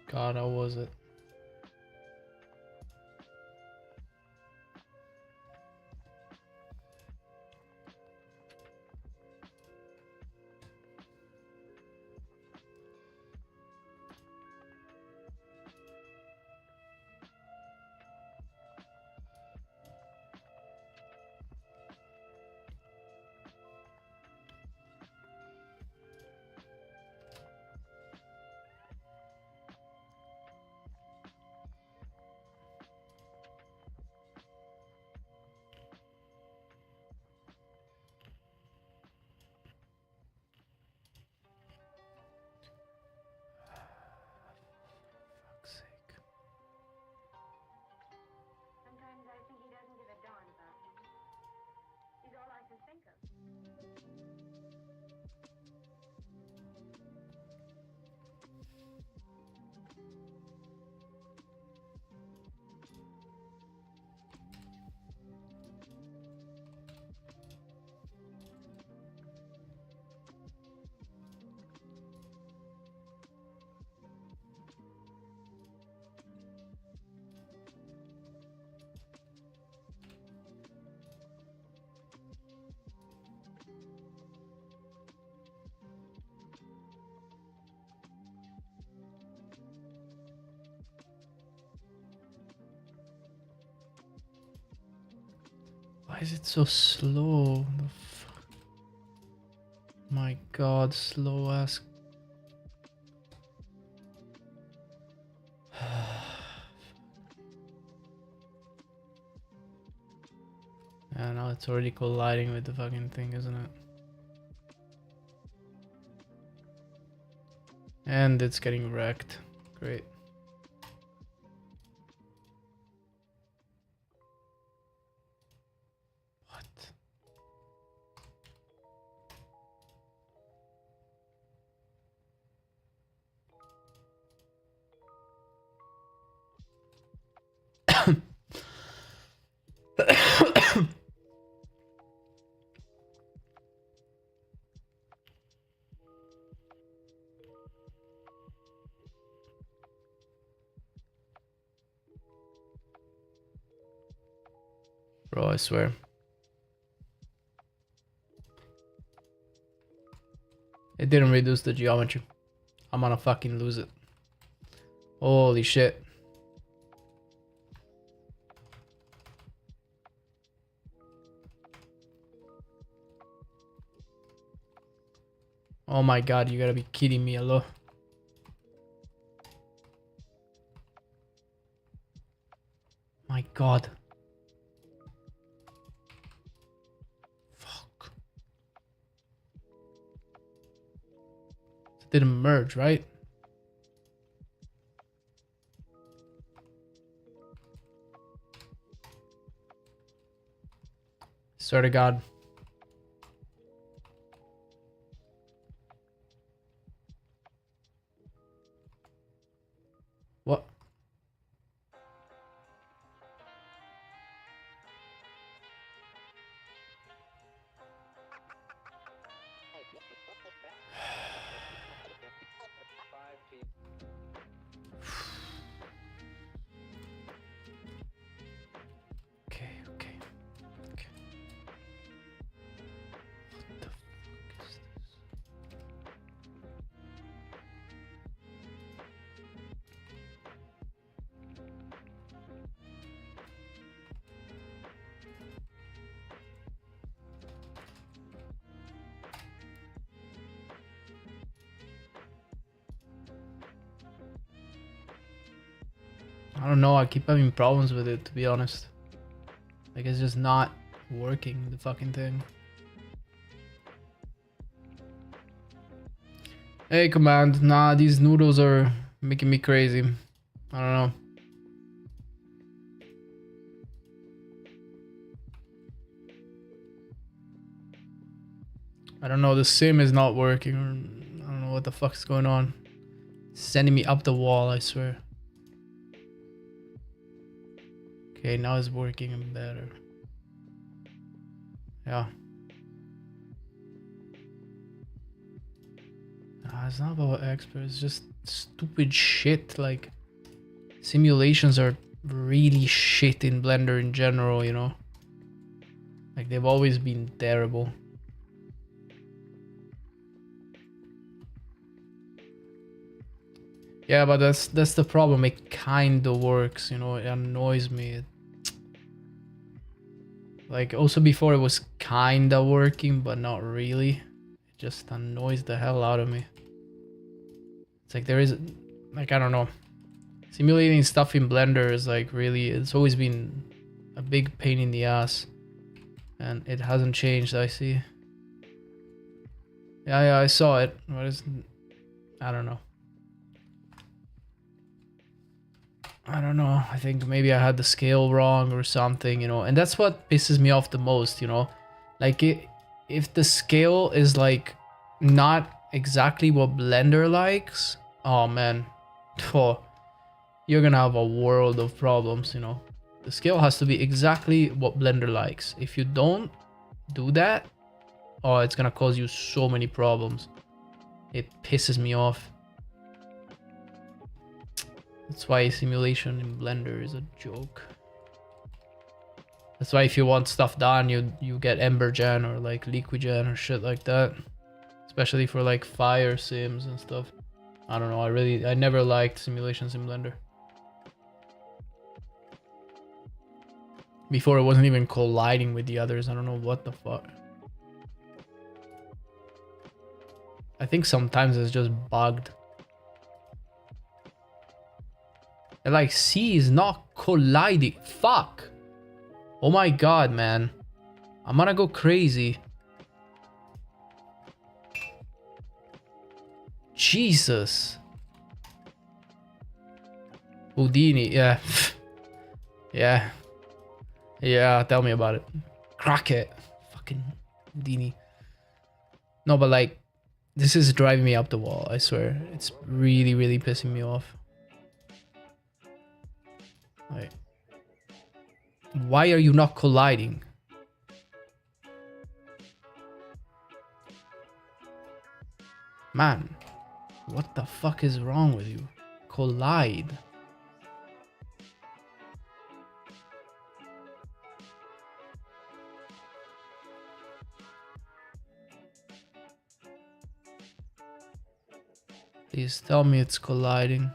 God, how was it? Fuck's sake.
Sometimes I think he doesn't give a darn about me. He's all I can think of.
Why is it so slow? The fuck? My God, slow ass. Yeah, now it's already colliding with the fucking thing, isn't it? And it's getting wrecked. Great. Bro, I swear. It didn't reduce the geometry. I'm gonna fucking lose it. Holy shit. Oh my god, you gotta be kidding me, hello. My god. Fuck. It didn't merge, right? Swear to god. What? Okay, okay. Okay. What the fuck is this? I don't know, I keep having problems with it, to be honest. Like, it's just not working, the fucking thing. Hey, command. Nah, these noodles are making me crazy. I don't know. I don't know, the sim is not working. Or I don't know what the fuck's going on. It's sending me up the wall, I swear. Okay, now it's working better. Yeah. Nah, it's not about expert, it's just stupid shit. Like, simulations are really shit in Blender in general, you know? Like, they've always been terrible. Yeah, but that's the problem. It kinda works, you know? It annoys me. Like, also before it was kinda working, but not really. It just annoys the hell out of me. It's like there is, like, I don't know. Simulating stuff in Blender is like really, it's always been a big pain in the ass. And it hasn't changed, I see. Yeah, I saw it. What is, I don't know. I don't know. I think maybe I had the scale wrong or something, you know. And that's what pisses me off the most, you know. Like, if the scale is like not exactly what Blender likes, oh man, oh, you're gonna have a world of problems, you know. The scale has to be exactly what Blender likes. If you don't do that, oh, it's gonna cause you so many problems. It pisses me off. That's why simulation in Blender is a joke. That's why if you want stuff done, you get Embergen or like Liquigen or shit like that. Especially for like fire sims and stuff. I don't know, I never liked simulations in Blender. Before it wasn't even colliding with the others. I don't know what the fuck. I think sometimes it's just bugged. And like, C is not colliding. Fuck. Oh my god, man. I'm gonna go crazy. Jesus. Houdini, yeah. Yeah. Yeah, tell me about it. Crockett. Fucking Houdini. No, but like, this is driving me up the wall, I swear. It's really, really pissing me off. Like, why are you not colliding? Man, what the fuck is wrong with you? Collide. Please tell me it's colliding.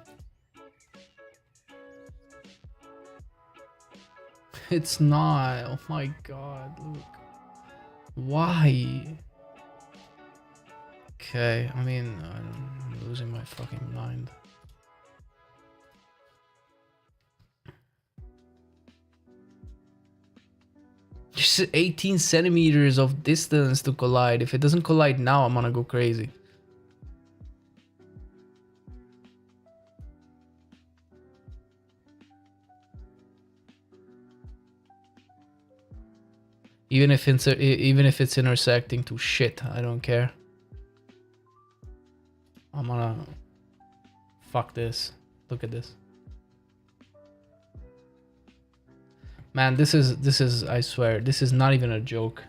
It's not. Oh my god, look. Why? Okay, I mean, I'm losing my fucking mind. Just 18 centimeters of distance to collide. If it doesn't collide now, I'm gonna go crazy. Even if it's intersecting to shit, I don't care. I'm gonna fuck this. Look at this. Man, this is I swear, this is not even a joke.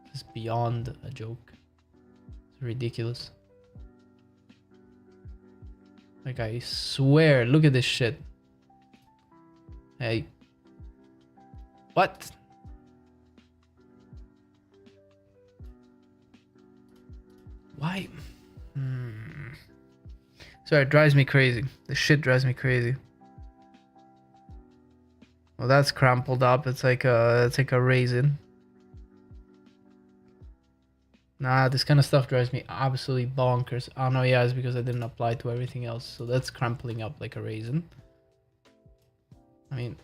This is beyond a joke. It's ridiculous. Like, I swear, look at this shit. Hey. What? Why? Sorry, it drives me crazy. This shit drives me crazy. Well, that's crumpled up. It's like a raisin. Nah, this kind of stuff drives me absolutely bonkers. Oh no, yeah, it's because I didn't apply to everything else. So that's crumpling up like a raisin. I mean,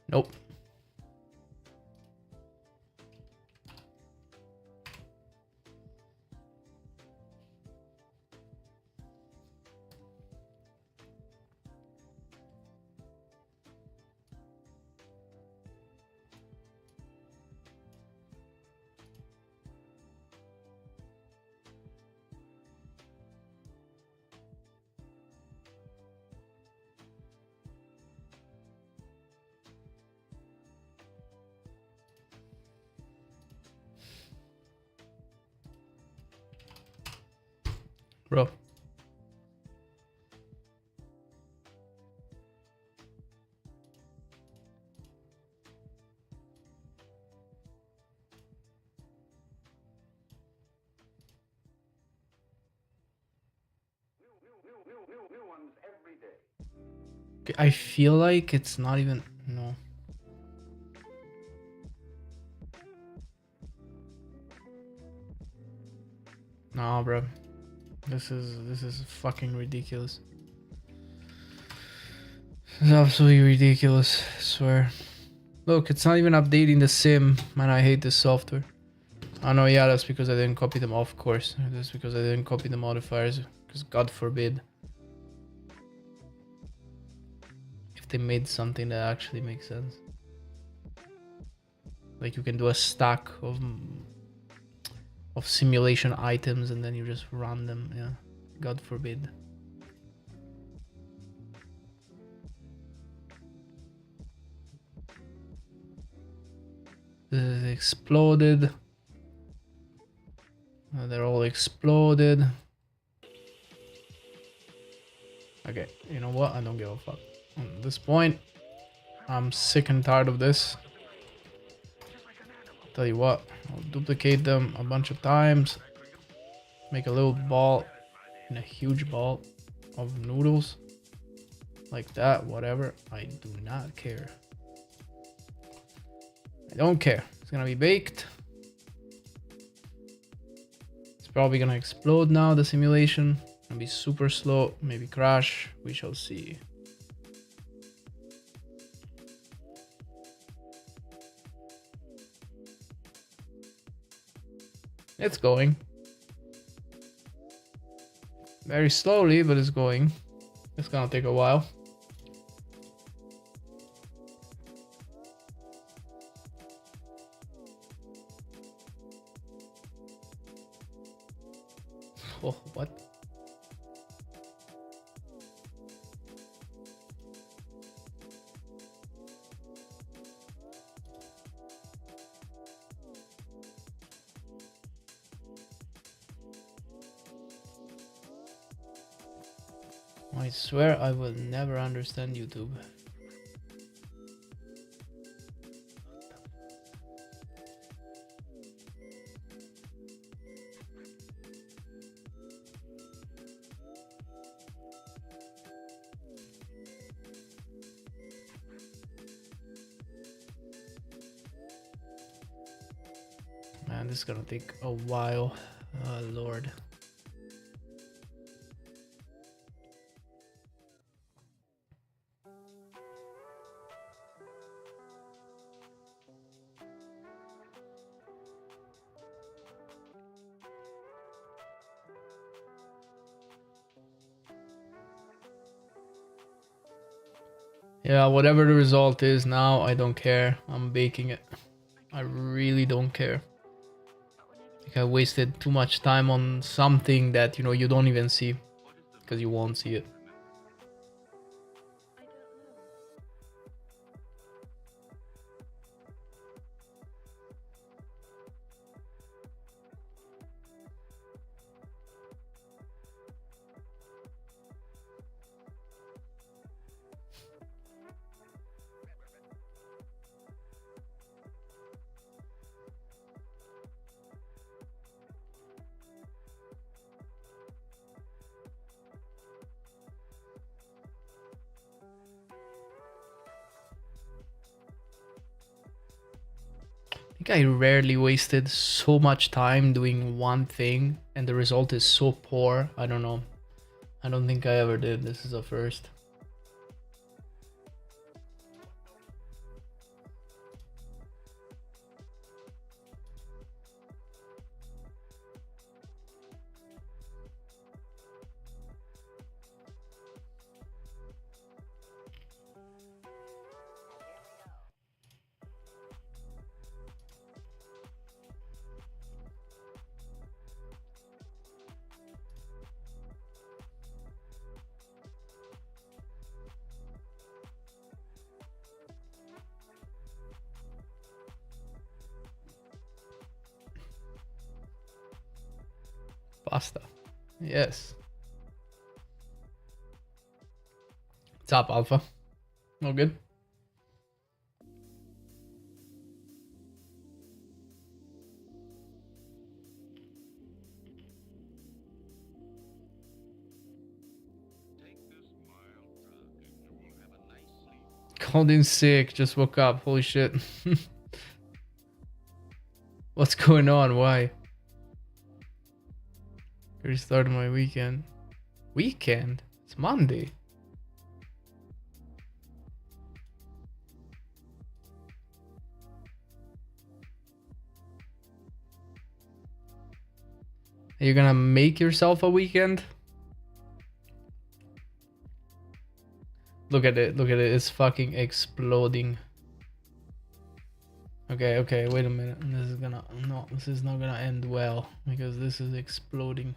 nope. Bro.
New ones every day.
Okay, I feel like it's not even no. Nah, bro. This is fucking ridiculous. This is absolutely ridiculous, I swear. Look, it's not even updating the sim. Man, I hate this software. Oh no, yeah, that's because I didn't copy them, of course. That's because I didn't copy the modifiers. Because God forbid. If they made something that actually makes sense. Like you can do a stack of simulation items and then you just run them, yeah. God forbid. This is exploded. They're all exploded. Okay, you know what? I don't give a fuck. At this point, I'm sick and tired of this. Tell you what, I'll duplicate them a bunch of times. Make a little ball and a huge ball of noodles. Like that, whatever. I do not care. I don't care. It's gonna be baked. It's probably gonna explode now, the simulation. Gonna be super slow, maybe crash. We shall see. It's going. Very slowly, but it's going. It's gonna take a while. Oh, what? I swear I will never understand YouTube. Man, this is gonna take a while. Oh, Lord. Yeah, whatever the result is now, I don't care. I'm baking it. I really don't care. Like I wasted too much time on something that, you don't even see. Because you won't see it.
I don't know.
I think I rarely wasted so much time doing one thing and the result is so poor. I don't know. I don't think I ever did. This is a first. Pasta. Yes. What's up, Alpha? All good? Called in sick, just woke up. Holy shit. What's going on? Why? Restarted my weekend. Weekend? It's Monday. Are you gonna make yourself a weekend? Look at it, it's fucking exploding. Okay, wait a minute. This is not gonna end well because this is exploding.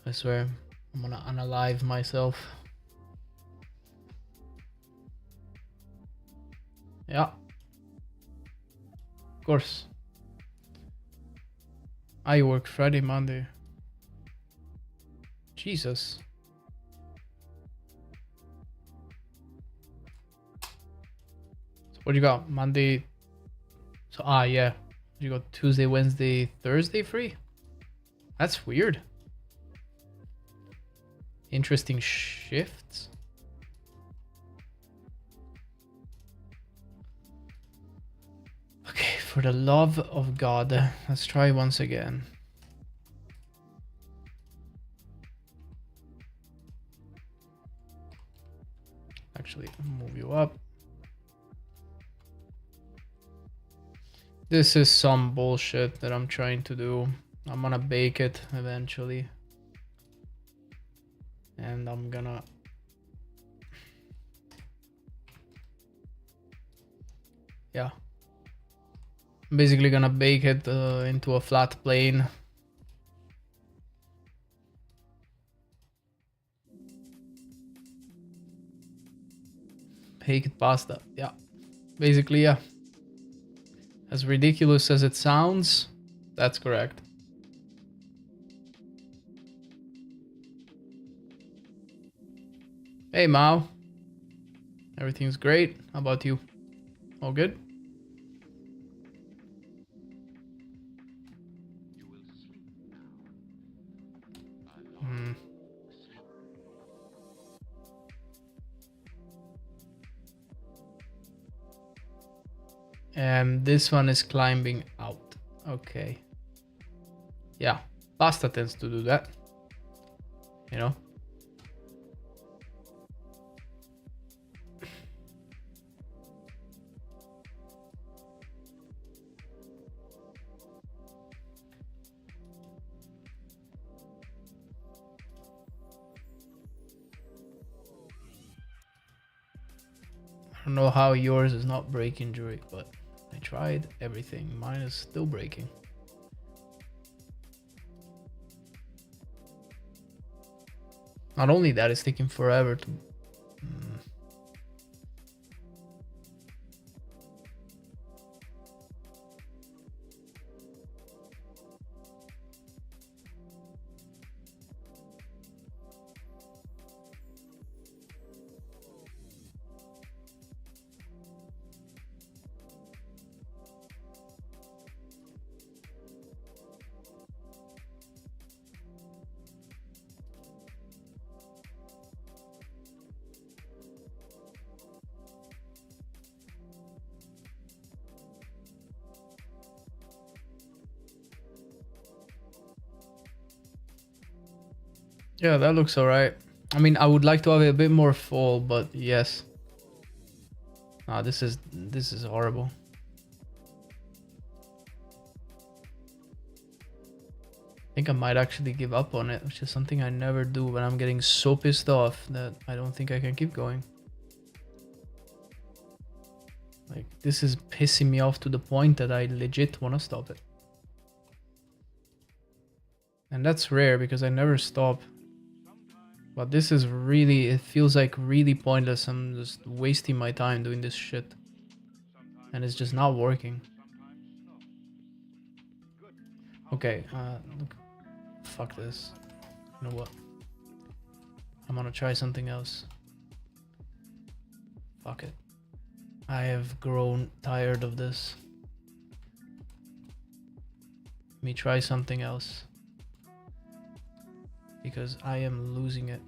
I swear, I'm gonna unalive myself. Yeah. Of course. I work Friday, Monday. Jesus. So what do you got? Monday. So yeah. You got Tuesday, Wednesday, Thursday free? That's weird. Interesting shifts. Okay, for the love of God, let's try once again. Actually, move you up. This is some bullshit that I'm trying to do. I'm gonna bake it eventually. And I'm gonna... Yeah. I'm basically gonna bake it into a flat plane. Baked pasta. Yeah. Basically, yeah. As ridiculous as it sounds, that's correct. Hey, Mao. Everything's great. How about you? All good? This one is climbing out. Okay. Yeah, pasta tends to do that. You know? I don't know how yours is not breaking, Jury, but I tried everything. Mine is still breaking. Not only that, it's taking forever to... Yeah, that looks alright. I mean, I would like to have it a bit more full, but yes. Ah, this is horrible. I think I might actually give up on it, which is something I never do when I'm getting so pissed off that I don't think I can keep going. Like, this is pissing me off to the point that I legit want to stop it. And that's rare because I never stop. But this is really, it feels like really pointless. I'm just wasting my time doing this shit. And it's just not working. Okay, look, fuck this. You know what? I'm gonna try something else. Fuck it. I have grown tired of this. Let me try something else. Because I am losing it.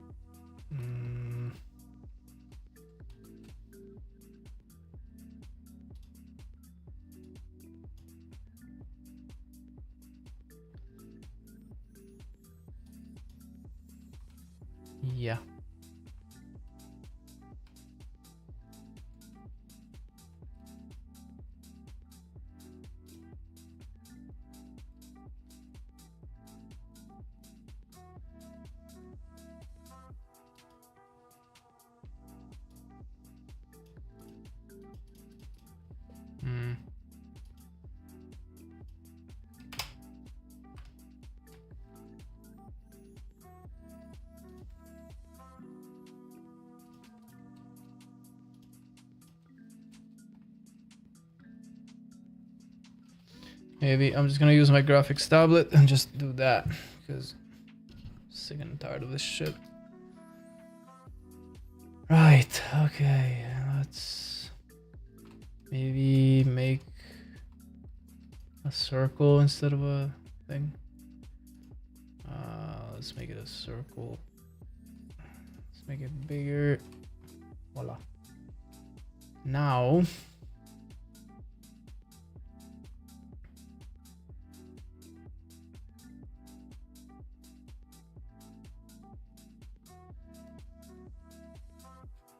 Yeah. Maybe I'm just gonna use my graphics tablet and just do that because I'm sick and tired of this shit. Right, okay, let's maybe make a circle instead of a thing. Let's make it a circle. Let's make it bigger. Voila. Now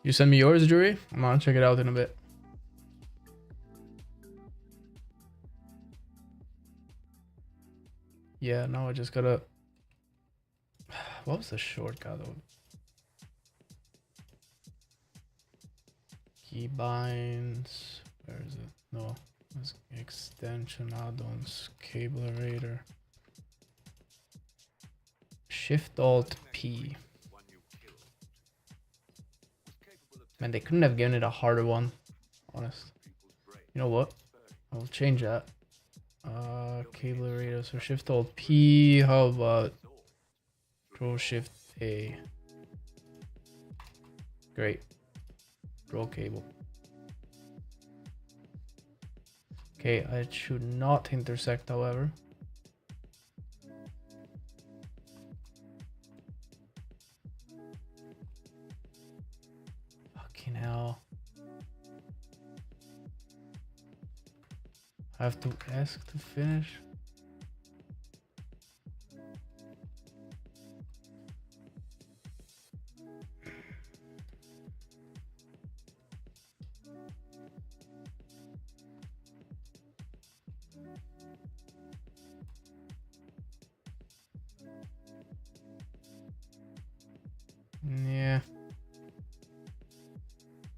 you send me yours, Jury? I'm gonna check it out in a bit. Yeah, now I just gotta... What was the shortcut of keybinds? Where is it? No, it's extension add-ons, cableerator. Shift Alt P. Man, they couldn't have given it a harder one. Honest. You know what? I'll change that. Cableerator. So Shift Alt P. How about Control Shift A? Great. Draw cable. Okay, it should not intersect, however. Fucking hell. I have to ask to finish. Yeah.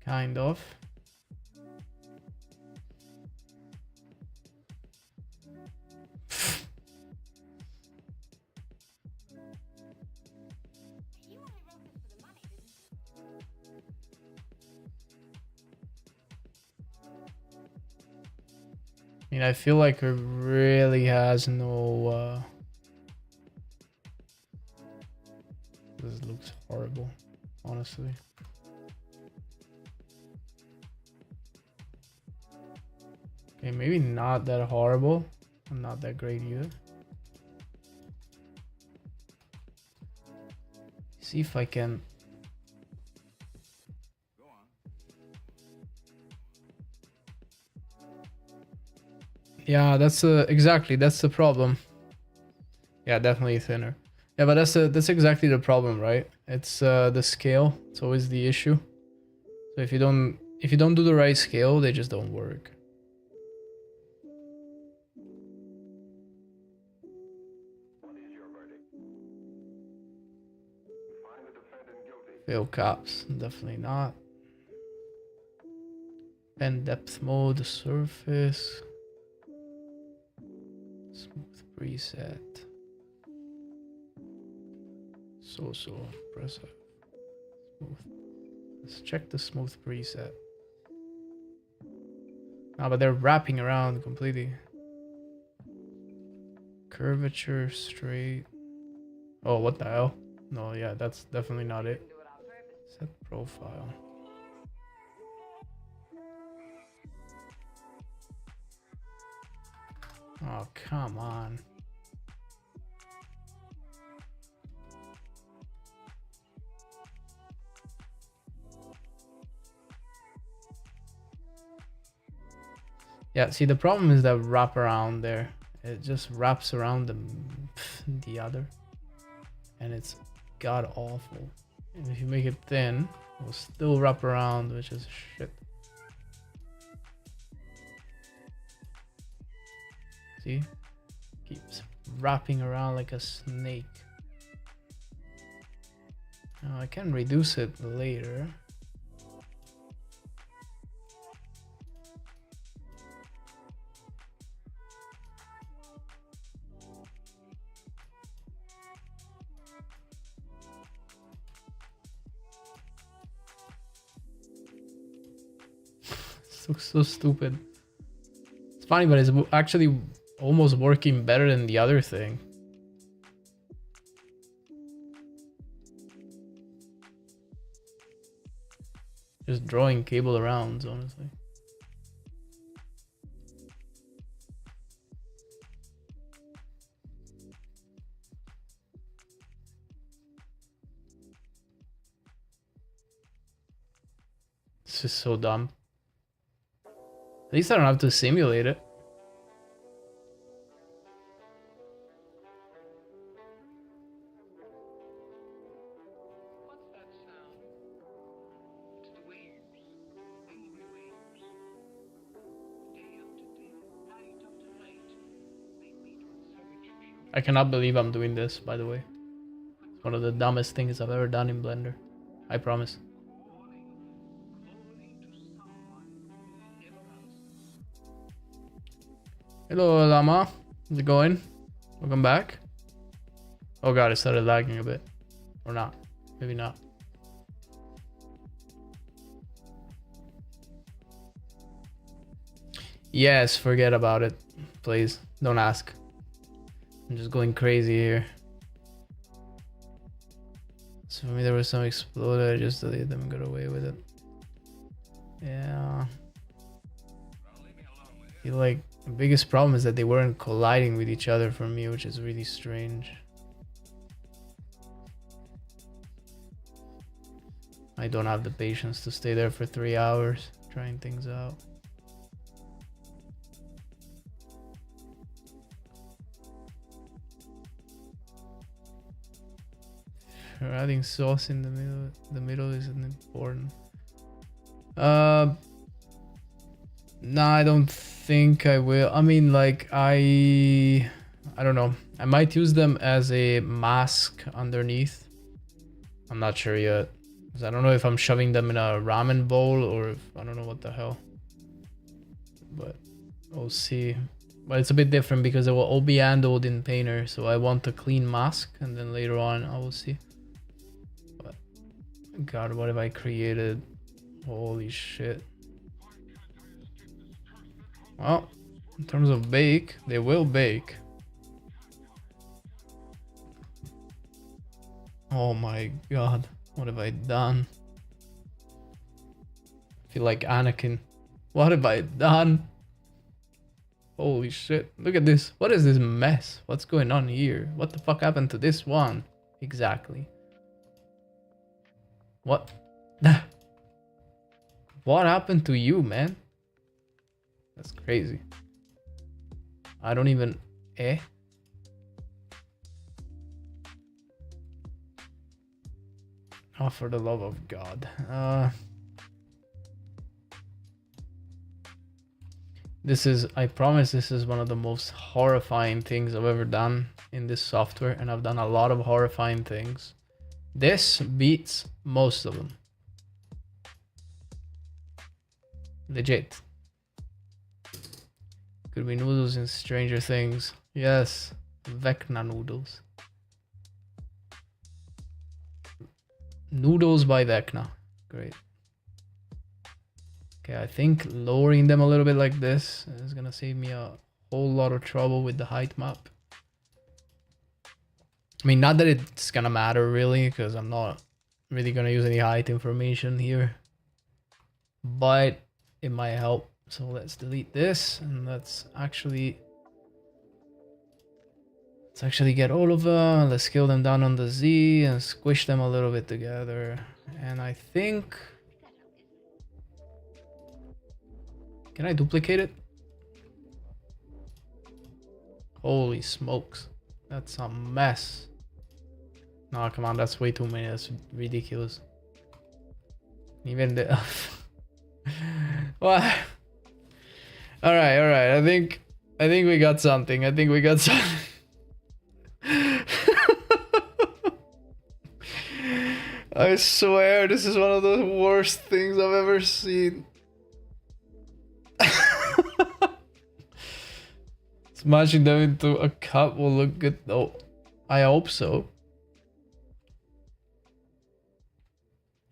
Kind of. I mean, I feel like it really has no, this looks horrible, honestly. Okay, maybe not that horrible, and not that great either. See if I can. Yeah, that's exactly, that's the problem. Yeah, definitely thinner. Yeah, but that's exactly the problem, right? It's the scale. It's always the issue. So if you don't do the right scale, they just don't work.
What is your verdict? Find the defendant guilty.
Fail caps, definitely not. Pen depth mode, surface. Smooth preset. So impressive. Smooth. Let's check the smooth preset. No, but they're wrapping around completely. Curvature, straight. Oh, what the hell? No, yeah, that's definitely not it. Set profile. Oh, come on. Yeah, see, the problem is that wrap around there. It just wraps around the other. And it's god awful. And if you make it thin, it will still wrap around, which is shit. See? Keeps wrapping around like a snake. Now I can reduce it later. This looks so stupid. It's funny, but it's actually almost working better than the other thing. Just drawing cable around, honestly. This is so dumb. At least I don't have to simulate it.
What's that sound? It's the waves. Angry waves. Day after day, night after night. They meet with savagery.
I cannot believe I'm doing this, by the way. It's one of the dumbest things I've ever done in Blender. I promise.
Calling to someone never answers.
Hello, Llama. How's it going? Welcome back. Oh god, it started lagging a bit. Or not. Maybe not. Yes, forget about it. Please, don't ask. I'm just going crazy here. So for me, there was some exploded. I just deleted them and got away with it. Yeah. I feel like the biggest problem is that they weren't colliding with each other for me, which is really strange. I don't have the patience to stay there for 3 hours trying things out. Adding sauce in the middle isn't important. No, I don't think I will. I mean, like, I don't know. I might use them as a mask underneath. I'm not sure yet. 'Cause I don't know if I'm shoving them in a ramen bowl or if I don't know what the hell. But we'll see. But it's a bit different because it will all be handled in Painter. So I want a clean mask and then later on I will see. But God, what have I created? Holy shit. Well, in terms of bake, they will bake. Oh my God, what have I done? I feel like Anakin. What have I done? Holy shit, look at this. What is this mess? What's going on here? What the fuck happened to this one? Exactly. What? What happened to you, man? That's crazy. I don't even... Eh? Oh, for the love of God. This is, I promise this is one of the most horrifying things I've ever done in this software, and I've done a lot of horrifying things. This beats most of them. Legit. Could be noodles in Stranger Things. Yes, Vecna noodles. Noodles by Vecna. Great. Okay, I think lowering them a little bit like this is gonna save me a whole lot of trouble with the height map. I mean, not that it's gonna matter really, because I'm not really gonna use any height information here. But it might help. So let's delete this and let's actually get all of them. Let's scale them down on the Z and squish them a little bit together. And I think... Can I duplicate it? Holy smokes. That's a mess. No, come on, that's way too many. That's ridiculous. Even the... What? Alright. I think we got something. I swear this is one of the worst things I've ever seen. Smashing them into a cup will look good though. I hope so.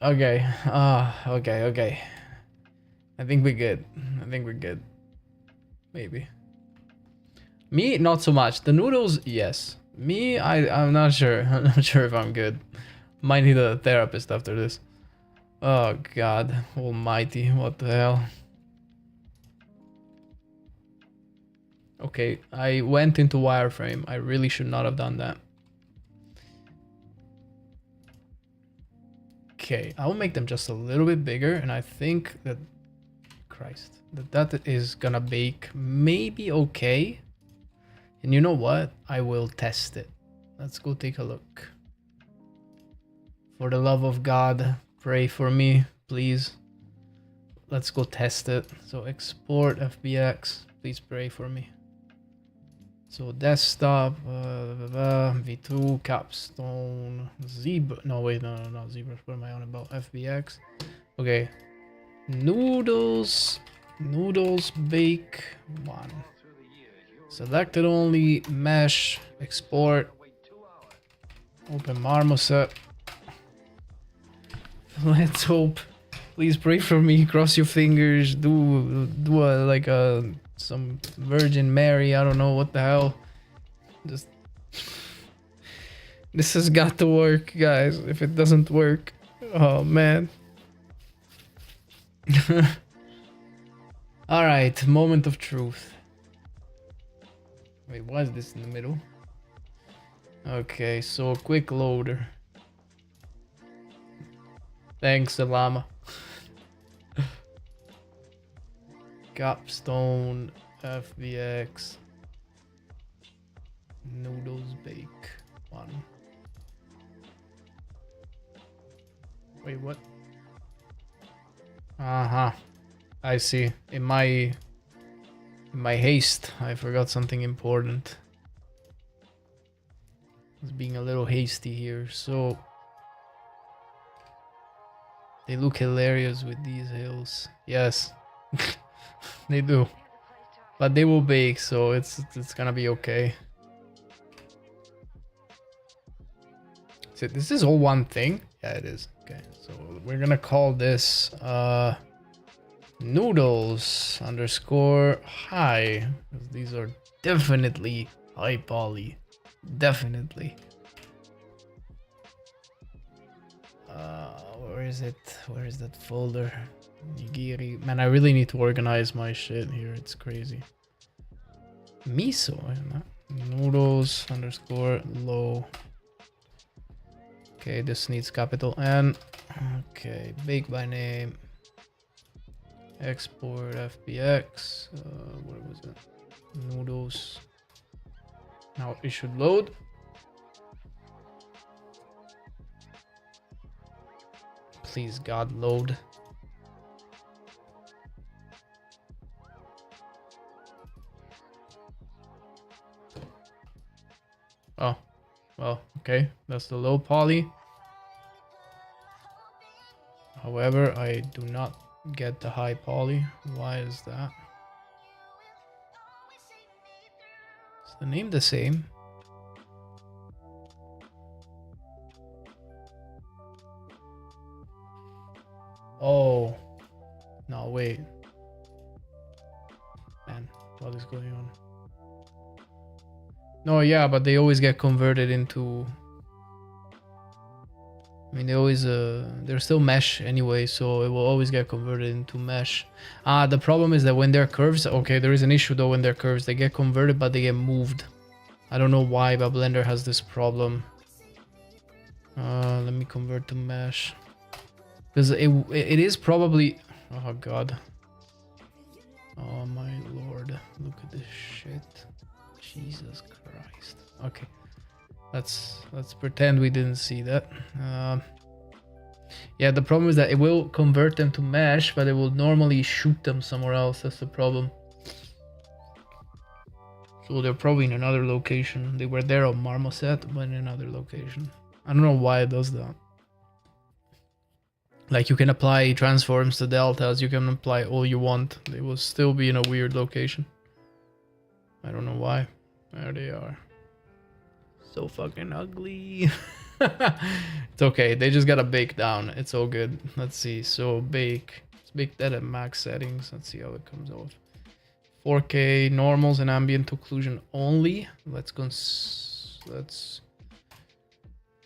Okay. Okay. I think we're good. Maybe. Me, not so much. The noodles, yes. Me, I'm not sure. I'm not sure if I'm good. Might need a therapist after this. Oh God almighty, what the hell. Okay, I went into wireframe. I really should not have done that. Okay, I'll make them just a little bit bigger, and I think that... Christ. That is gonna bake maybe okay. And you know what? I will test it. Let's go take a look. For the love of God, pray for me, please. Let's go test it. So export FBX. Please pray for me. So desktop, V2, capstone, zebra. No, wait, no, not zebra. What am I on about? FBX. Okay. Noodles bake 1. Selected only, mesh, export, open marmoset. Let's hope. Please pray for me. Cross your fingers. Do some Virgin Mary. I don't know what the hell. Just this has got to work, guys. If it doesn't work, oh man. All right, moment of truth. Wait, why is this in the middle? Okay, so quick loader. Thanks, Llama. Capstone, FBX, noodles bake 1. Wait, what? I see. In my haste, I forgot something important. I was being a little hasty here, so They look hilarious with these hills. Yes, they do. But they will bake, so it's gonna be okay. So this is all one thing? Yeah, it is. Okay, so we're gonna call this noodles underscore high. These are definitely high poly. Definitely. Where is it? Where is that folder? Nigiri. Man, I really need to organize my shit here. It's crazy. Miso. Noodles underscore low. Okay, this needs capital N. Okay, bake by name. Export FBX. What was it? Noodles. Now it should load. Please, God, load. Oh, well, okay. That's the low poly. However, I do not get the high poly. Why is that? Is the name the same? Oh. No, wait. Man, what is going on? No, yeah, but they always get converted into... I mean, they always... they're still mesh anyway, so it will always get converted into mesh. The problem is that when they're curves... Okay, there is an issue though when they're curves. They get converted, but they get moved. I don't know why, but Blender has this problem. Let me convert to mesh. Because it is probably... Oh, God. Oh, my lord. Look at this shit. Jesus Christ. Okay. Let's pretend we didn't see that. Yeah, the problem is that it will convert them to mesh, but it will normally shoot them somewhere else. That's the problem. So they're probably in another location. They were there on Marmoset, but in another location. I don't know why it does that. Like, you can apply transforms to deltas, you can apply all you want. They will still be in a weird location. I don't know why. There they are. So fucking ugly. It's okay, they just gotta bake down. It's all good. Let's see. So bake. Let's bake that at max settings. Let's see how it comes out. 4K normals and ambient occlusion only. Let's go. Let's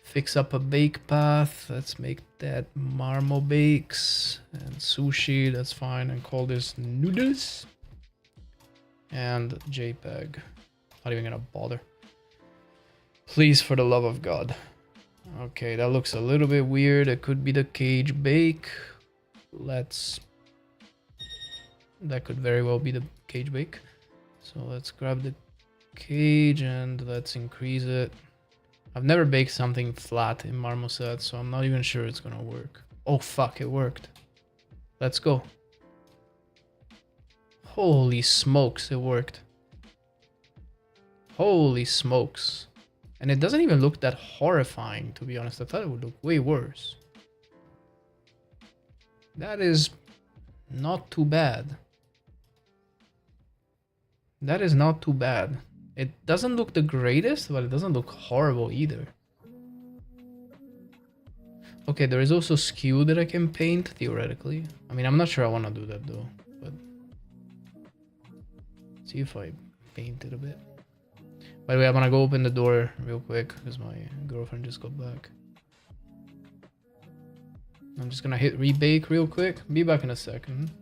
fix up a bake path. Let's make that Marmo bakes and sushi. That's fine. And call this noodles and JPEG. Not even gonna bother. Please, for the love of God. Okay, that looks a little bit weird. It could be the cage bake. That could very well be the cage bake. So let's grab the cage and let's increase it. I've never baked something flat in Marmoset, so I'm not even sure it's gonna work. Oh fuck, it worked. Let's go. Holy smokes, it worked. Holy smokes. And it doesn't even look that horrifying, to be honest. I thought it would look way worse. That is not too bad. That is not too bad. It doesn't look the greatest, but it doesn't look horrible either. Okay, there is also skew that I can paint, theoretically. I mean, I'm not sure I want to do that though, but... see if I paint it a bit. By the way, I'm gonna go open the door real quick, because my girlfriend just got back. I'm just gonna hit rebake real quick. Be back in a second.